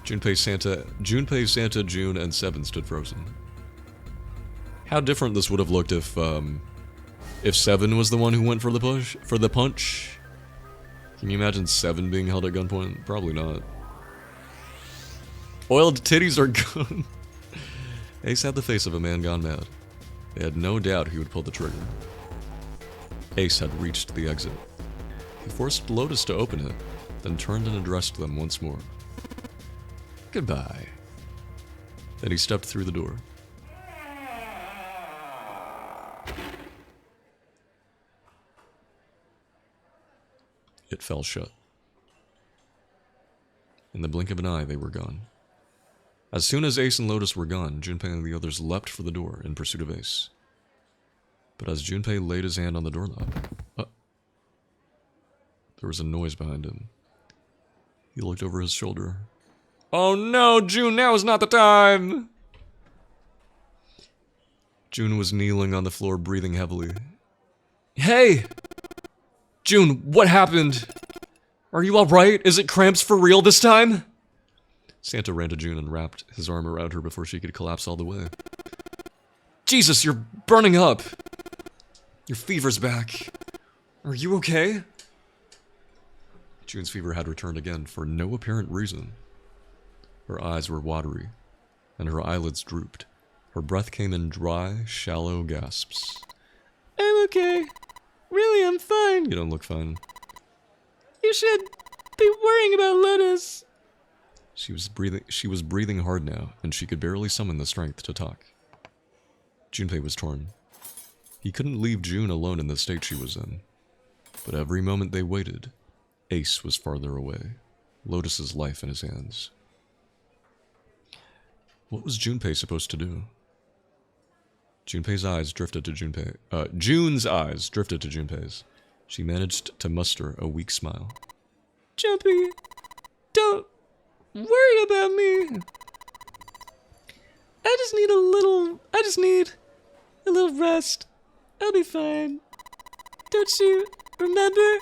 Junpei, Santa, June, and Seven stood frozen. How different this would have looked if Seven was the one who went for the punch. Can you imagine Seven being held at gunpoint? Probably not. Oiled titties are gone. Ace had the face of a man gone mad. They had no doubt he would pull the trigger. Ace had reached the exit. He forced Lotus to open it, then turned and addressed them once more. Goodbye. Then he stepped through the door. It fell shut. In the blink of an eye, they were gone. As soon as Ace and Lotus were gone, Junpei and the others leapt for the door in pursuit of Ace. But as Junpei laid his hand on the doorknob, there was a noise behind him. He looked over his shoulder. Oh no, June, now is not the time! June was kneeling on the floor, breathing heavily. Hey! June, what happened? Are you alright? Is it cramps for real this time? Santa ran to June and wrapped his arm around her before she could collapse all the way. Jesus, you're burning up! Your fever's back. Are you okay? June's fever had returned again for no apparent reason. Her eyes were watery, and her eyelids drooped. Her breath came in dry, shallow gasps. I'm okay. Really, I'm fine. You don't look fine. You should be worrying about Lotus. She was breathing hard now, and she could barely summon the strength to talk. Junpei was torn. He couldn't leave June alone in the state she was in. But every moment they waited, Ace was farther away, Lotus's life in his hands. What was Junpei supposed to do? June's eyes drifted to Junpei's. She managed to muster a weak smile. Jumpy, don't worry about me. I just need a little rest. I'll be fine. Don't you remember?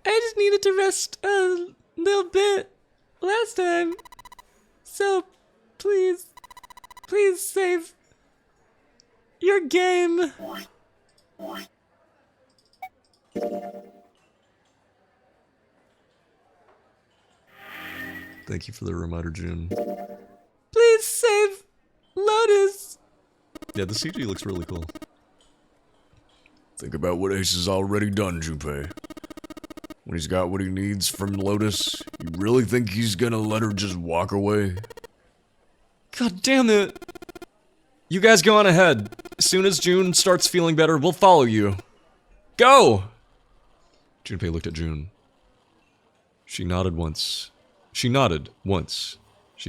I just needed to rest a little bit last time. So, please save your game. Thank you for the reminder, June. Please save Lotus. Yeah, the CG looks really cool. Think about what Ace has already done, Junpei. When he's got what he needs from Lotus, you really think he's gonna let her just walk away? God damn it! You guys go on ahead. As soon as June starts feeling better, we'll follow you. Go! Junpei looked at June. She nodded once. She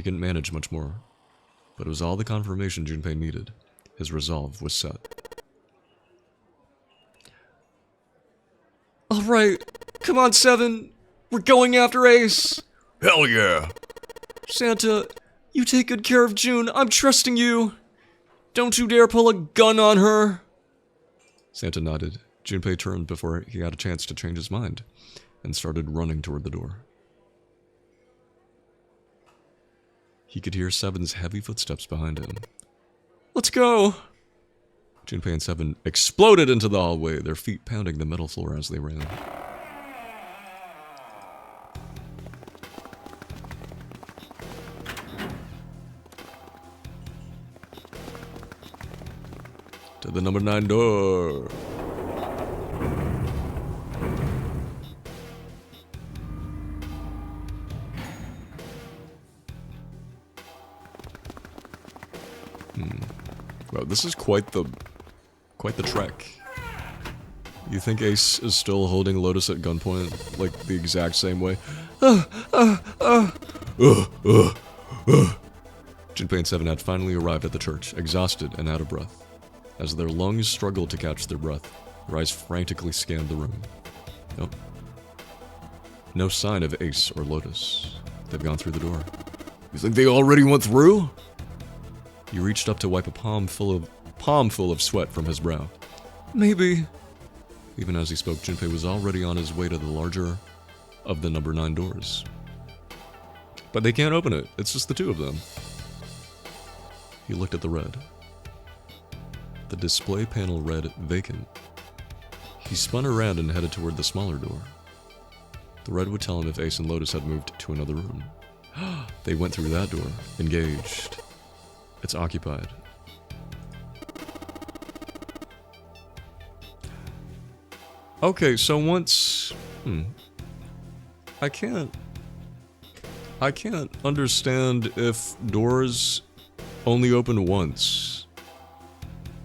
couldn't manage much more. But it was all the confirmation Junpei needed. His resolve was set. Alright, come on, Seven. We're going after Ace. Hell yeah! Santa, you take good care of June. I'm trusting you. Don't you dare pull a gun on her. Santa nodded. Junpei turned before he had a chance to change his mind and started running toward the door. He could hear Seven's heavy footsteps behind him. Let's go! Junpei and Seven exploded into the hallway, their feet pounding the metal floor as they ran. To the number 9 door. Wow, this is quite the trek. You think Ace is still holding Lotus at gunpoint, like the exact same way? Junpei and Seven had finally arrived at the church, exhausted and out of breath. As their lungs struggled to catch their breath, their eyes frantically scanned the room. Nope. No sign of Ace or Lotus. They've gone through the door. You think they already went through? He reached up to wipe a palm full of sweat from his brow. Maybe. Even as he spoke, Junpei was already on his way to the larger of the number 9 doors. But they can't open it. It's just the two of them. He looked at the red. The display panel read vacant. He spun around and headed toward the smaller door. The red would tell him if Ace and Lotus had moved to another room. They went through that door, engaged. It's occupied. Okay, so once... I can't understand if doors only open once.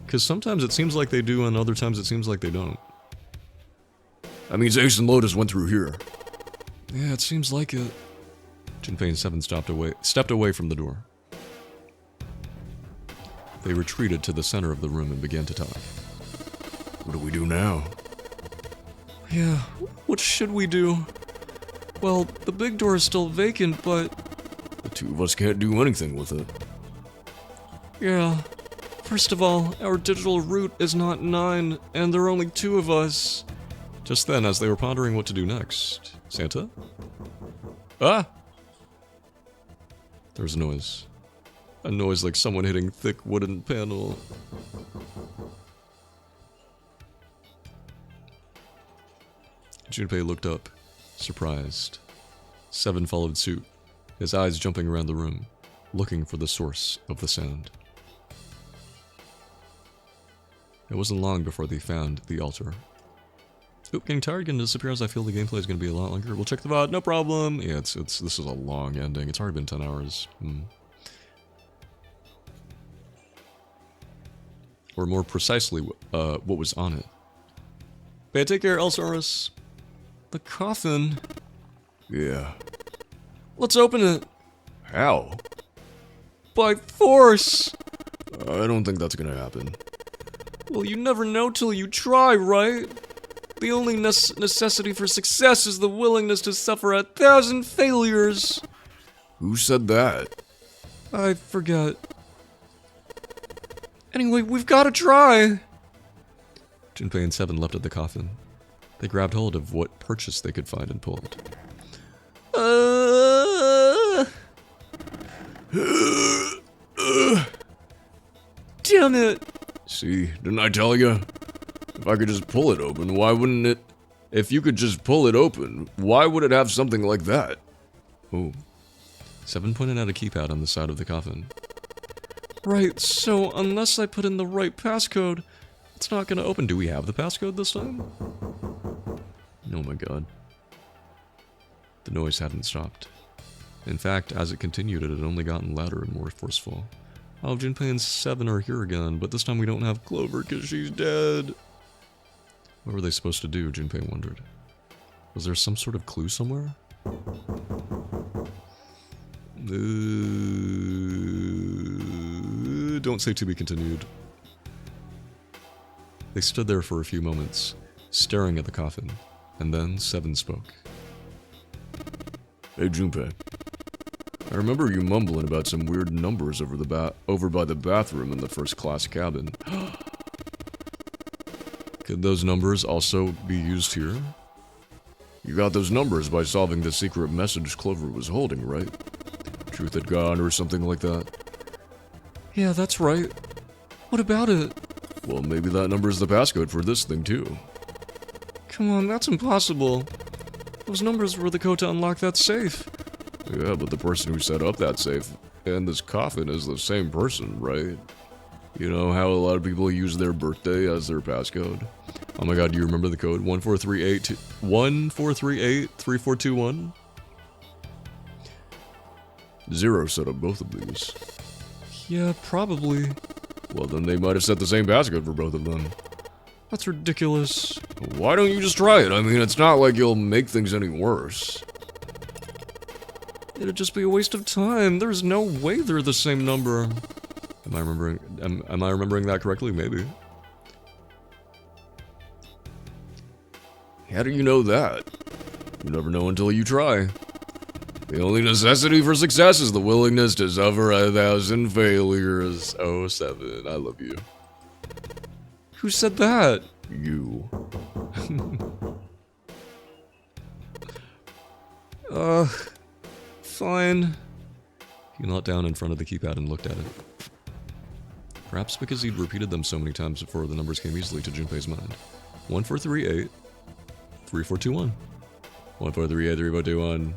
Because sometimes it seems like they do, and other times it seems like they don't. That means Ace and Lotus went through here. Yeah, it seems like it. Junpei and Seven stepped away from the door. They retreated to the center of the room and began to talk. What do we do now? Yeah, what should we do? Well, the big door is still vacant, but... The two of us can't do anything with it. Yeah. First of all, our digital route is not 9, and there are only 2 of us. Just then, as they were pondering what to do next... Santa? Ah! There was a noise. A noise like someone hitting thick wooden panel. Junpei looked up, surprised. Seven followed suit, his eyes jumping around the room, looking for the source of the sound. It wasn't long before they found the altar. Oop, getting tired, getting disappears. I feel the gameplay is going to be a lot longer. We'll check the VOD, no problem. Yeah, this is a long ending. It's already been 10 hours. Or more precisely, what was on it. But take care, Elsaurus. The coffin. Yeah. Let's open it. How? By force. I don't think that's gonna happen. Well, you never know till you try, right? The only necessity for success is the willingness to suffer 1,000 failures. Who said that? I forget. Anyway, we've got to try. Junpei and Seven leapt at the coffin. They grabbed hold of what purchase they could find and pulled. Damn it! See, didn't I tell you? If I could just pull it open, why wouldn't it... If you could just pull it open, why would it have something like that? Oh. Seven pointed out a keypad on the side of the coffin. Right, so unless I put in the right passcode, it's not gonna open. Do we have the passcode this time? Oh my god. The noise hadn't stopped. In fact, as it continued, it had only gotten louder and more forceful. Oh, Junpei and Seven are here again, but this time we don't have Clover because she's dead. What were they supposed to do, Junpei wondered. Was there some sort of clue somewhere? Don't say to be continued. They stood there for a few moments, staring at the coffin, and then Seven spoke. Hey, Junpei. I remember you mumbling about some weird numbers over by the bathroom in the first-class cabin. Could those numbers also be used here? You got those numbers by solving the secret message Clover was holding, right? Truth had gone or something like that. Yeah, that's right. What about it? Well, maybe that number is the passcode for this thing, too. Come on, that's impossible. Those numbers were the code to unlock that safe. Yeah, but the person who set up that safe and this coffin is the same person, right? You know how a lot of people use their birthday as their passcode? Oh my god, do you remember the code? 1438-3421? Zero set up both of these. Yeah, probably. Well, then they might have set the same passcode for both of them. That's ridiculous. Why don't you just try it? I mean, it's not like you'll make things any worse. It'd just be a waste of time. There's no way they're the same number. Am I remembering that correctly? Maybe. How do you know that? You never know until you try. The only necessity for success is the willingness to suffer 1,000 failures. Oh, Seven, I love you. Who said that? You. Fine. He knelt down in front of the keypad and looked at it. Perhaps because he'd repeated them so many times before, the numbers came easily to Junpei's mind. 1438 3421. 1438 3421.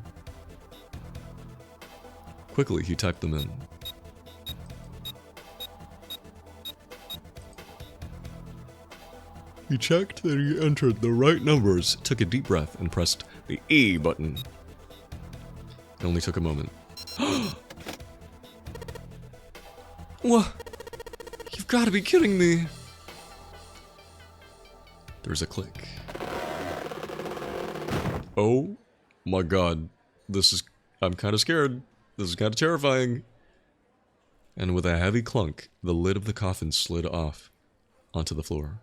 Quickly, he typed them in. He He checked that he entered the right numbers, took a deep breath, and pressed the E button. It only took a moment. What? You've got to be kidding me. There's a click. Oh my god. I'm kind of scared. This is kind of terrifying. And with a heavy clunk, the lid of the coffin slid off onto the floor.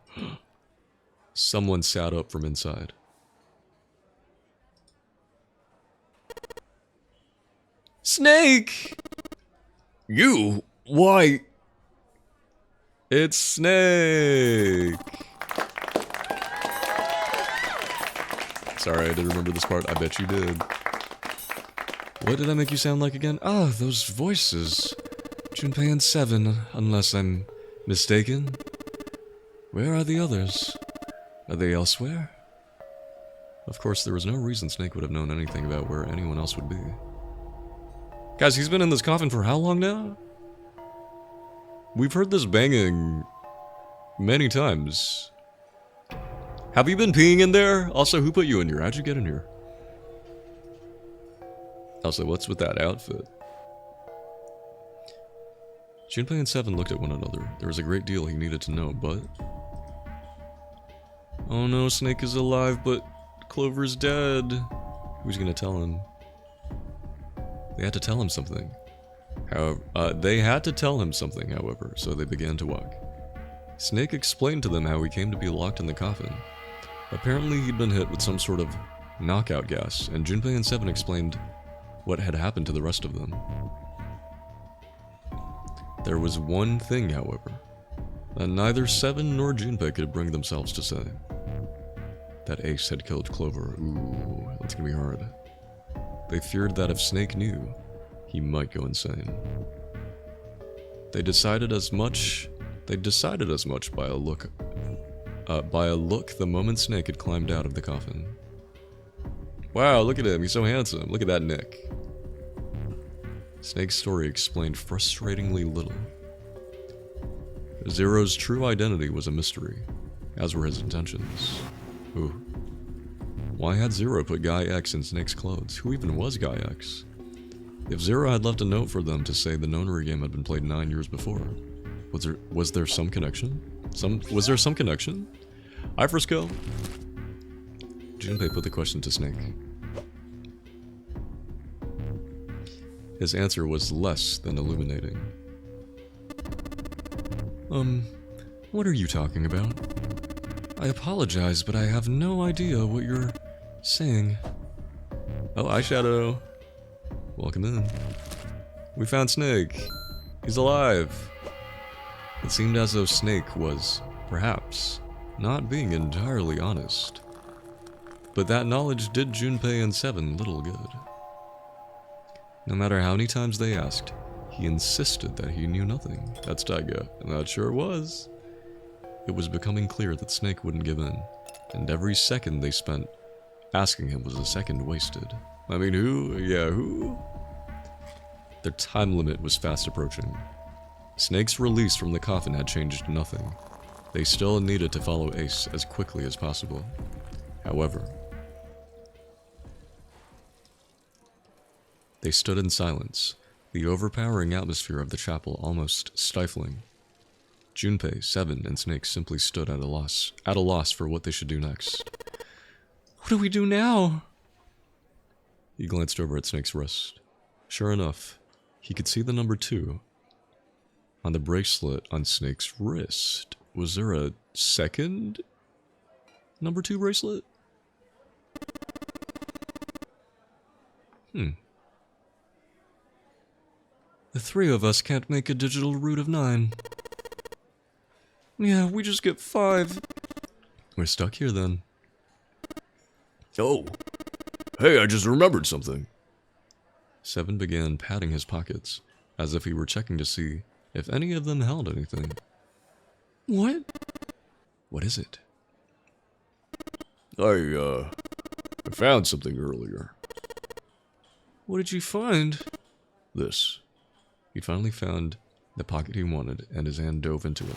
Someone sat up from inside. Snake! You? Why? It's Snake! Sorry, I didn't remember this part. I bet you did. What did I make you sound like again? Ah, those voices. Junpei and Seven, unless I'm mistaken. Where are the others? Are they elsewhere? Of course, there was no reason Snake would have known anything about where anyone else would be. Guys, he's been in this coffin for how long now? We've heard this banging many times. Have you been peeing in there? Also, who put you in here? How'd you get in here? Also, what's with that outfit? Junpei and Seven looked at one another. There was a great deal he needed to know, but... Oh no, Snake is alive, but Clover's dead. Who's gonna tell him? They had to tell him something. However, so they began to walk. Snake explained to them how he came to be locked in the coffin. Apparently he'd been hit with some sort of knockout gas, and Junpei and Seven explained what had happened to the rest of them. There was one thing, however, that neither Seven nor Junpei could bring themselves to say. That Ace had killed Clover. Ooh, that's gonna be hard. They feared that if Snake knew, he might go insane. They decided as much by a look the moment Snake had climbed out of the coffin. Wow, look at him, he's so handsome. Look at that Nick. Snake's story explained frustratingly little. Zero's true identity was a mystery, as were his intentions. Ooh. Why had Zero put Guy X in Snake's clothes? Who even was Guy X? If Zero had left a note for them to say the Nonary game had been played 9 years before, was there some connection? Was there some connection? Hi, Frisco. Junpei put the question to Snake. His answer was less than illuminating. What are you talking about? I apologize, but I have no idea what you're saying. Oh, Eyeshadow. Welcome in. We found Snake. He's alive. It seemed as though Snake was, perhaps, not being entirely honest. But that knowledge did Junpei and Seven little good. No matter how many times they asked, he insisted that he knew nothing. That's Taiga, and that sure was. It was becoming clear that Snake wouldn't give in, and every second they spent asking him was a second wasted. I mean, who? Yeah, who? Their time limit was fast approaching. Snake's release from the coffin had changed nothing. They still needed to follow Ace as quickly as possible. However, they stood in silence, the overpowering atmosphere of the chapel almost stifling. Junpei, Seven, and Snake simply stood at a loss for what they should do next. What do we do now? He glanced over at Snake's wrist. Sure enough, he could see the number 2 on the bracelet on Snake's wrist. Was there a second number 2 bracelet? The 3 of us can't make a digital root of 9. Yeah, we just get 5. We're stuck here then. Oh, hey, I just remembered something. Seven began patting his pockets, as if he were checking to see if any of them held anything. What? What is it? I found something earlier. What did you find? This. He finally found the pocket he wanted, and his hand dove into it.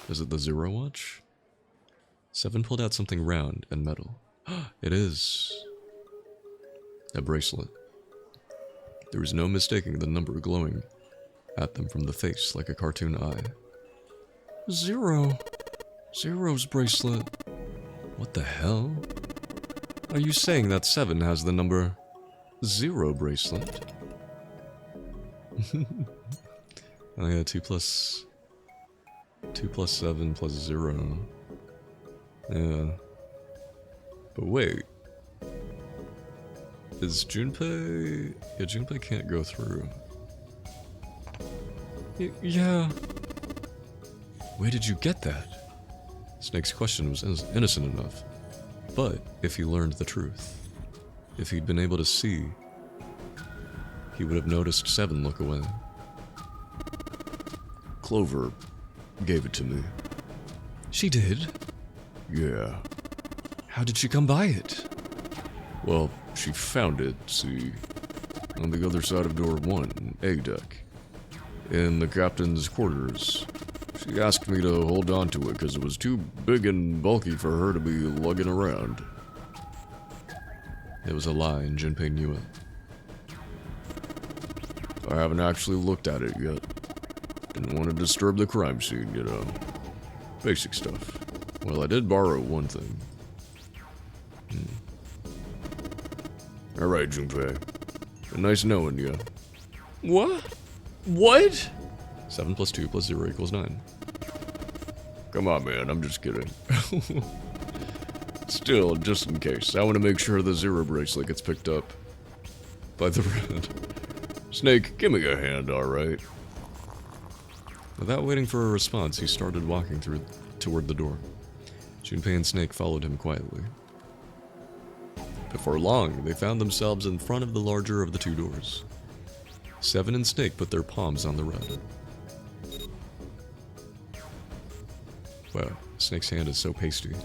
Is it the Zero watch? 7 pulled out something round and metal. It is a bracelet. There was no mistaking the number glowing at them from the face like a cartoon eye. 0. Zero's bracelet. What the hell? Are you saying that 7 has the number 0 bracelet? Oh yeah, 2 plus 7 plus 0. Yeah. But wait. Is Junpei... Yeah, Junpei can't go through. Yeah. Where did you get that? Snake's question was innocent enough. But if he learned the truth, if he'd been able to see, he would have noticed 7 look away. Clover gave it to me. She did? Yeah. How did she come by it? Well, she found it, see, on the other side of door 1, A deck, in the captain's quarters. She asked me to hold on to it because it was too big and bulky for her to be lugging around. It was a lie, and Junpei knew it. I haven't actually looked at it yet. Didn't want to disturb the crime scene, you know. Basic stuff. Well, I did borrow one thing. Alright, Junpei. Been nice knowing you. What? What? 7 plus 2 plus 0 equals 9. Come on, man, I'm just kidding. Still, just in case, I want to make sure the 0 bracelet gets picked up by the red. Snake, give me a hand, alright? Without waiting for a response, he started walking toward the door. Junpei and Snake followed him quietly. Before long, they found themselves in front of the larger of the 2 doors. 7 and Snake put their palms on the red. Wow, Snake's hand is so pasty.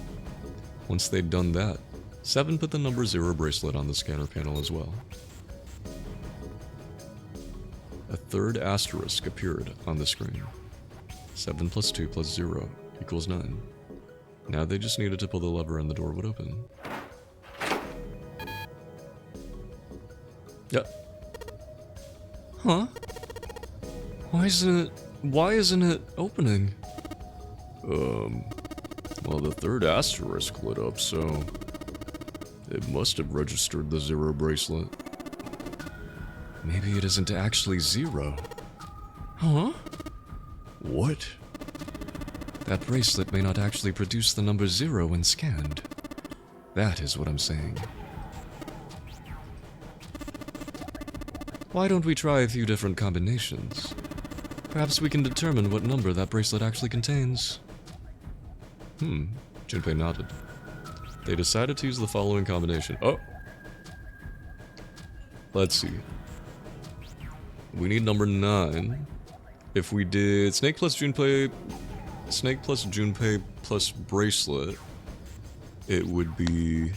Once they'd done that, 7 put the number 0 bracelet on the scanner panel as well. A third asterisk appeared on the screen. 7 plus 2 plus 0 equals 9. Now they just needed to pull the lever and the door would open. Yep. Huh? Why isn't it opening? Well, the third asterisk lit up, so it must have registered the 0 bracelet. Maybe it isn't actually 0. Huh? What? That bracelet may not actually produce the number 0 when scanned. That is what I'm saying. Why don't we try a few different combinations? Perhaps we can determine what number that bracelet actually contains. Junpei nodded. They decided to use the following combination. Oh! Let's see. We need number 9. If we did Snake plus Junpei plus bracelet, it would be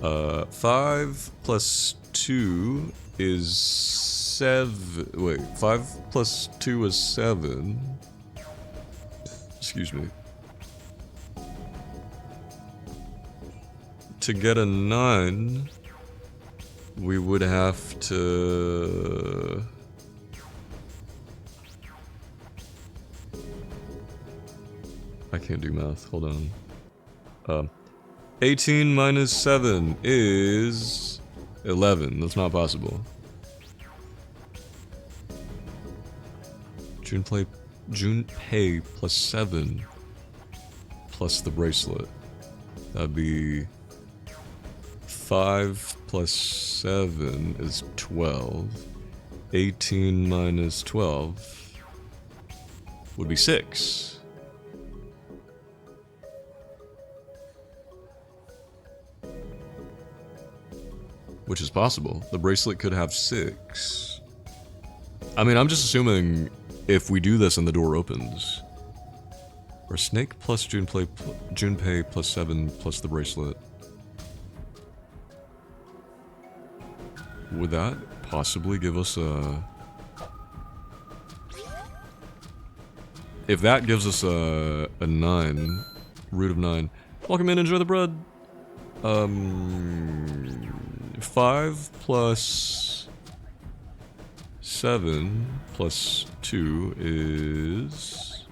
5 plus 2 is 7. Wait, 5 plus 2 is 7. Excuse me. To get a 9, we would have to... I can't do math, hold on. 18 minus 7 is 11. That's not possible. Junpei plus 7 plus the bracelet. That'd be 5 plus 7 is 12. 18 minus 12 would be 6. Which is possible. The bracelet could have 6. I mean, I'm just assuming if we do this and the door opens. Or Snake plus Junpei plus 7 plus the bracelet. Would that possibly give us a... If that gives us a 9, Root of 9. Welcome in, enjoy the bread. 5 plus 7 plus 2 is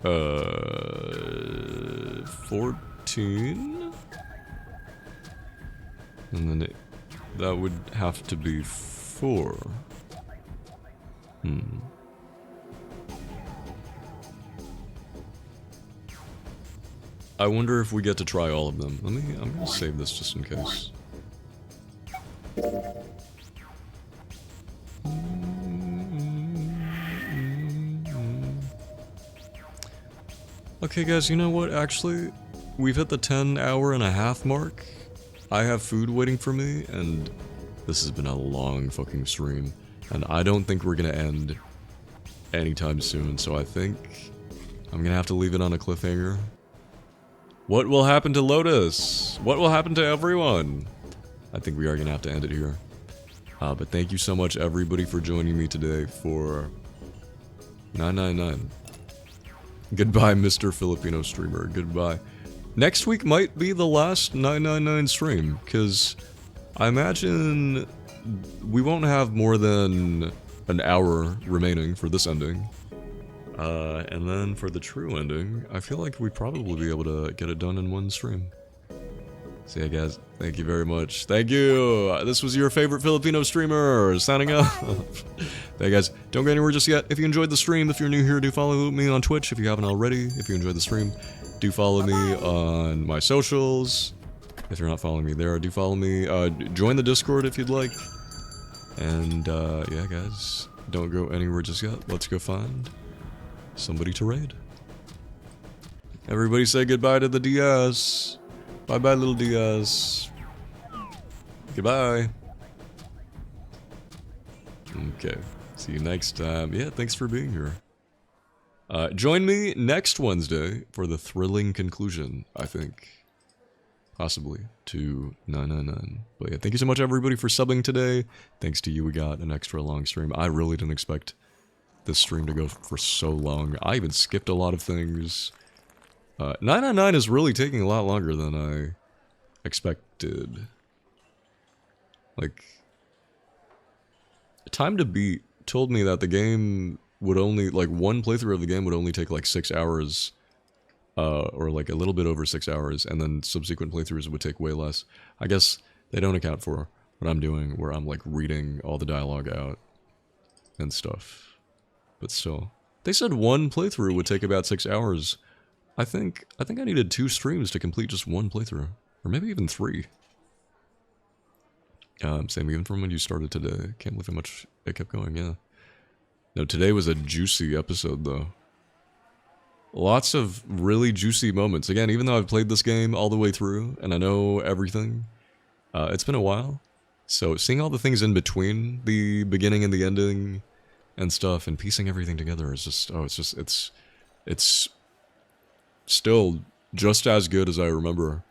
14. And then that would have to be 4. I wonder if we get to try all of them. I'm gonna save this just in case. Okay guys, you know what, actually, we've hit the 10-hour-and-a-half mark. I have food waiting for me, and this has been a long fucking stream. And I don't think we're gonna end anytime soon, so I think I'm gonna have to leave it on a cliffhanger. What will happen to Lotus? What will happen to everyone? I think we are gonna have to end it here. But thank you so much everybody for joining me today for 999. Goodbye, Mr. Filipino Streamer. Goodbye. Next week might be the last 999 stream, because I imagine we won't have more than an hour remaining for this ending. And then for the true ending, I feel like we'd probably be able to get it done in one stream. So yeah guys, thank you very much. Thank you! This was your favorite Filipino streamer, signing off. Hey guys, don't go anywhere just yet. If you enjoyed the stream, if you're new here, do follow me on Twitch if you haven't already. If you enjoyed the stream, do follow me on my socials. If you're not following me there, do follow me. Join the Discord if you'd like. And yeah guys, don't go anywhere just yet. Let's go find somebody to raid. Everybody say goodbye to the Diaz. Bye bye little Diaz. Goodbye. Okay, see you next time. Yeah, thanks for being here. Join me next Wednesday for the thrilling conclusion, I think. Possibly, to 999. But yeah, thank you so much everybody for subbing today. Thanks to you, we got an extra long stream. I really didn't expect this stream to go for so long. I even skipped a lot of things. 999 is really taking a lot longer than I expected. Like, Time to Beat told me that the game would only, like, one playthrough of the game would only take like 6 hours, or like a little bit over 6 hours, and then subsequent playthroughs would take way less. I guess they don't account for what I'm doing, where I'm like reading all the dialogue out and stuff. But still, they said one playthrough would take about 6 hours. I think I needed 2 streams to complete just one playthrough, or maybe even 3. Same even from when you started today. Can't believe how much it kept going. Yeah. No, today was a juicy episode though. Lots of really juicy moments. Again, even though I've played this game all the way through and I know everything, it's been a while. So seeing all the things in between the beginning and the ending and stuff, and piecing everything together is just, it's still just as good as I remember.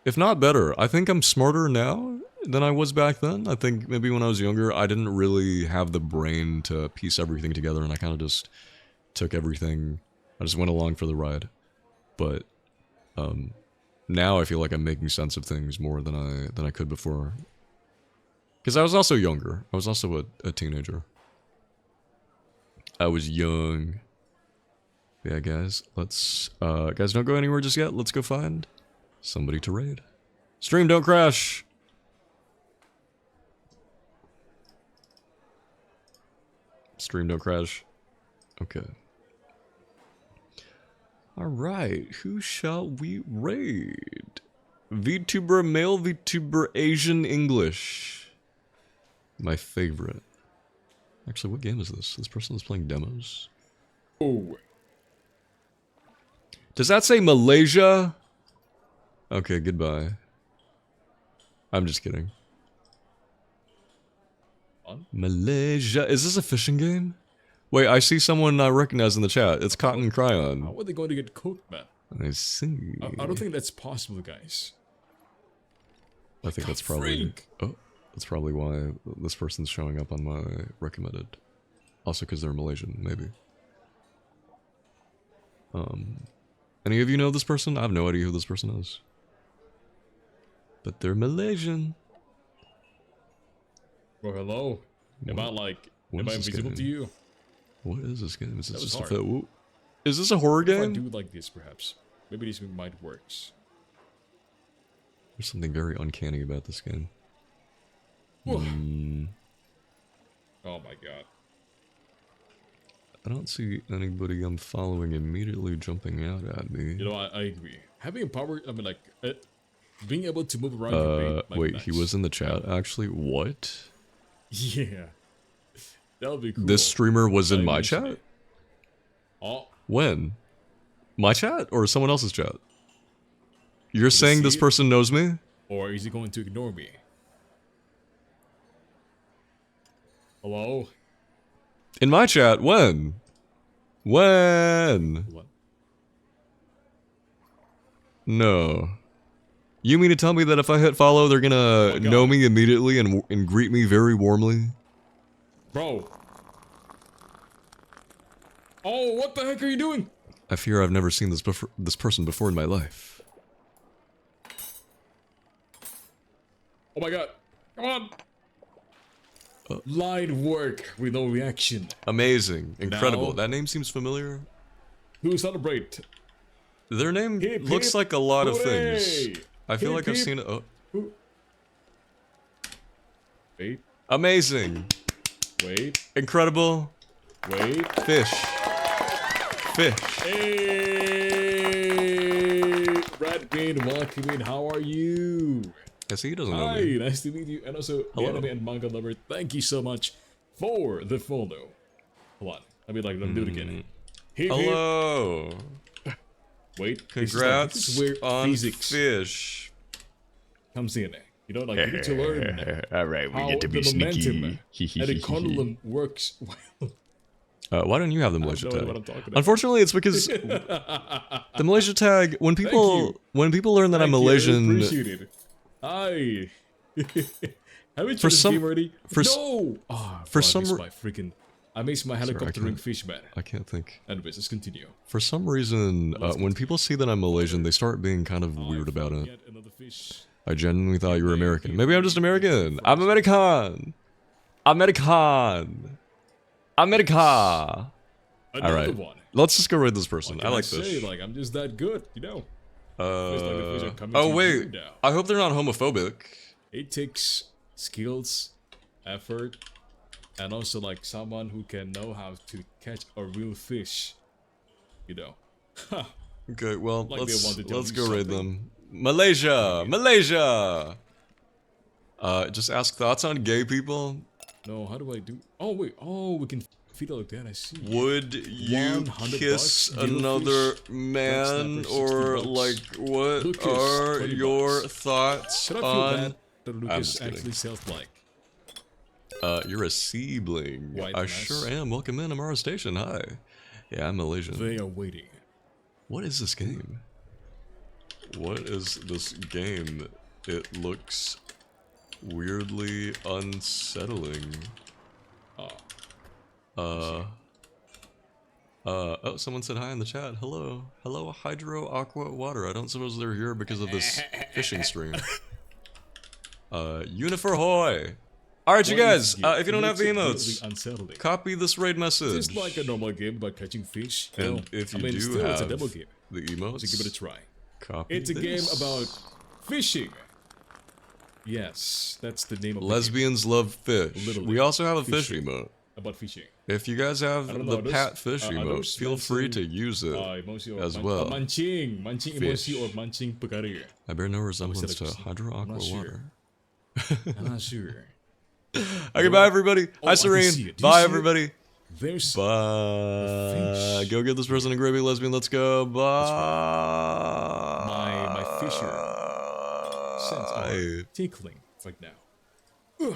If not better. I think I'm smarter now than I was back then. I think maybe when I was younger, I didn't really have the brain to piece everything together, and I kind of just took everything, I just went along for the ride. But now I feel like I'm making sense of things more than I could before. Because I was also younger. I was also a teenager. I was young. Yeah, guys, let's, guys, don't go anywhere just yet. Let's go find somebody to raid. Stream, don't crash! Stream, don't crash. Okay. Alright, who shall we raid? VTuber male, VTuber Asian English. My favorite. Actually, what game is this? This person is playing demos? Oh. Does that say Malaysia? Okay, goodbye. I'm just kidding. Malaysia. Is this a fishing game? Wait, I see someone I recognize in the chat. It's Cotton Cryon. How are they going to get cooked, man? I see. I don't think that's possible, guys. I think that's probably... Freak. Oh, that's probably why this person's showing up on my recommended. Also because they're Malaysian, maybe. Any of you know this person? I have no idea who this person is. But they're Malaysian. Well, hello. Am I invisible to you? What is this game? Is this just hard. a whoop? Is this a horror If I game? do like this, perhaps. Maybe this might work. There's something very uncanny about this game. Oh my god. I don't see anybody I'm following immediately jumping out at me. You know, I agree. Having power, I mean, like, being able to move around your brain might be wait, nice. he was in the chat actually? What? Yeah. That would be cool. This streamer was in my chat? Oh. When? My chat or someone else's chat? You're Did you saying see this it? person knows me? Or is he going to ignore me? Hello? In my chat? When? When? What? No. You mean to tell me that if I hit follow, they're gonna know me immediately and greet me very warmly? Bro. Oh, what the heck are you doing? I fear I've never seen this person before in my life. Oh my god. Come on. Line work with no reaction. Amazing. Incredible. Now- That name seems familiar. Who celebrate? Their name Hip, looks hip, like a lot of hooray! things. I feel Hip, like I've hip. seen it. Oh. Wait, Amazing. wait, Incredible. wait. Fish. Fish. Hey! Brad Green, welcome in. How are you? I see he doesn't know Hi, me. nice to meet you. And also, the Hello. anime and manga lover, thank you so much for the follow. Hold on. Let me do it again. Hip, hip. Hello. Wait, Congrats this is where on physics fish. comes in. You know, like you need to learn Alright, we how get to be the momentum sneaky. and the column works. Why don't you have the I Malaysia have no idea tag? what I'm talking about. Unfortunately, it's because the Malaysia tag. When people learn that I'm Thank you, I Malaysian, appreciate it. Hi. Have you tried For this some- game already? for s- No. Oh, for bro, I some miss re- my freaking. I miss my helicopter ring can't- fish, man. I can't think. Anyways, let's continue. For some reason, when people see that I'm Malaysian, they start being kind of weird about it. Yet another fish. I genuinely thought you were American. Maybe I'm just American. I'm American. American. America. Another Alright. one. Let's just go raid this person. What I can like say? this. Like I'm just that good, you know. Feels like the fish are coming Oh to wait. you now. I hope they're not homophobic. It takes skills, effort, and also like someone who can know how to catch a real fish. You know. Okay, well, Like they let's want to tell you go raid something. them. Malaysia, Malaysia. Just ask thoughts on gay people. No, how do I do? Oh wait, oh we can feed it like that. I see. Would you 100 kiss bucks, little another fish, man, snapper, 60 or bucks. like what Lucas, are 20 your bucks. thoughts Should I feel on? bad that Lucas just kidding. actually sounds like? You're a sibling. White I and sure nice. am. Welcome in, Amara Station. Hi. Yeah, I'm Malaysian. They are waiting. What is this game? What is this game? It looks weirdly unsettling. Oh, someone said hi in the chat. Hello. Hello, Hydro Aqua Water. I don't suppose they're here because of this fishing stream. Unifor Hoy! Alright, you What guys, is it? if you don't It have the looks emotes, really unsettling. copy this raid message. It's like a normal game about catching fish. you know. And if I you mean, do still, have it's a demo game. the emotes, So give it a try. copy It's a game this. about fishing. Yes, that's the name of Lesbians love fish. Literally. We also have a fish Fishing. emote. About fishing. If you guys have I don't the know, those- Pat Fish are emote, those feel free to mancing, use it emosi or as man- well. mancing Fish. emosi or mancing pekarir. I bear no resemblance to just- Hydro I'm Aqua not sure. Water. I'm not sure. Okay, bye everybody. Oh, Hi I can see Serene. it. Do you Bye see it? everybody. There's Bye. fish. Go get this person a gravy lesbian. Let's go. Bye. my fisher sense are tickling right now. Ugh.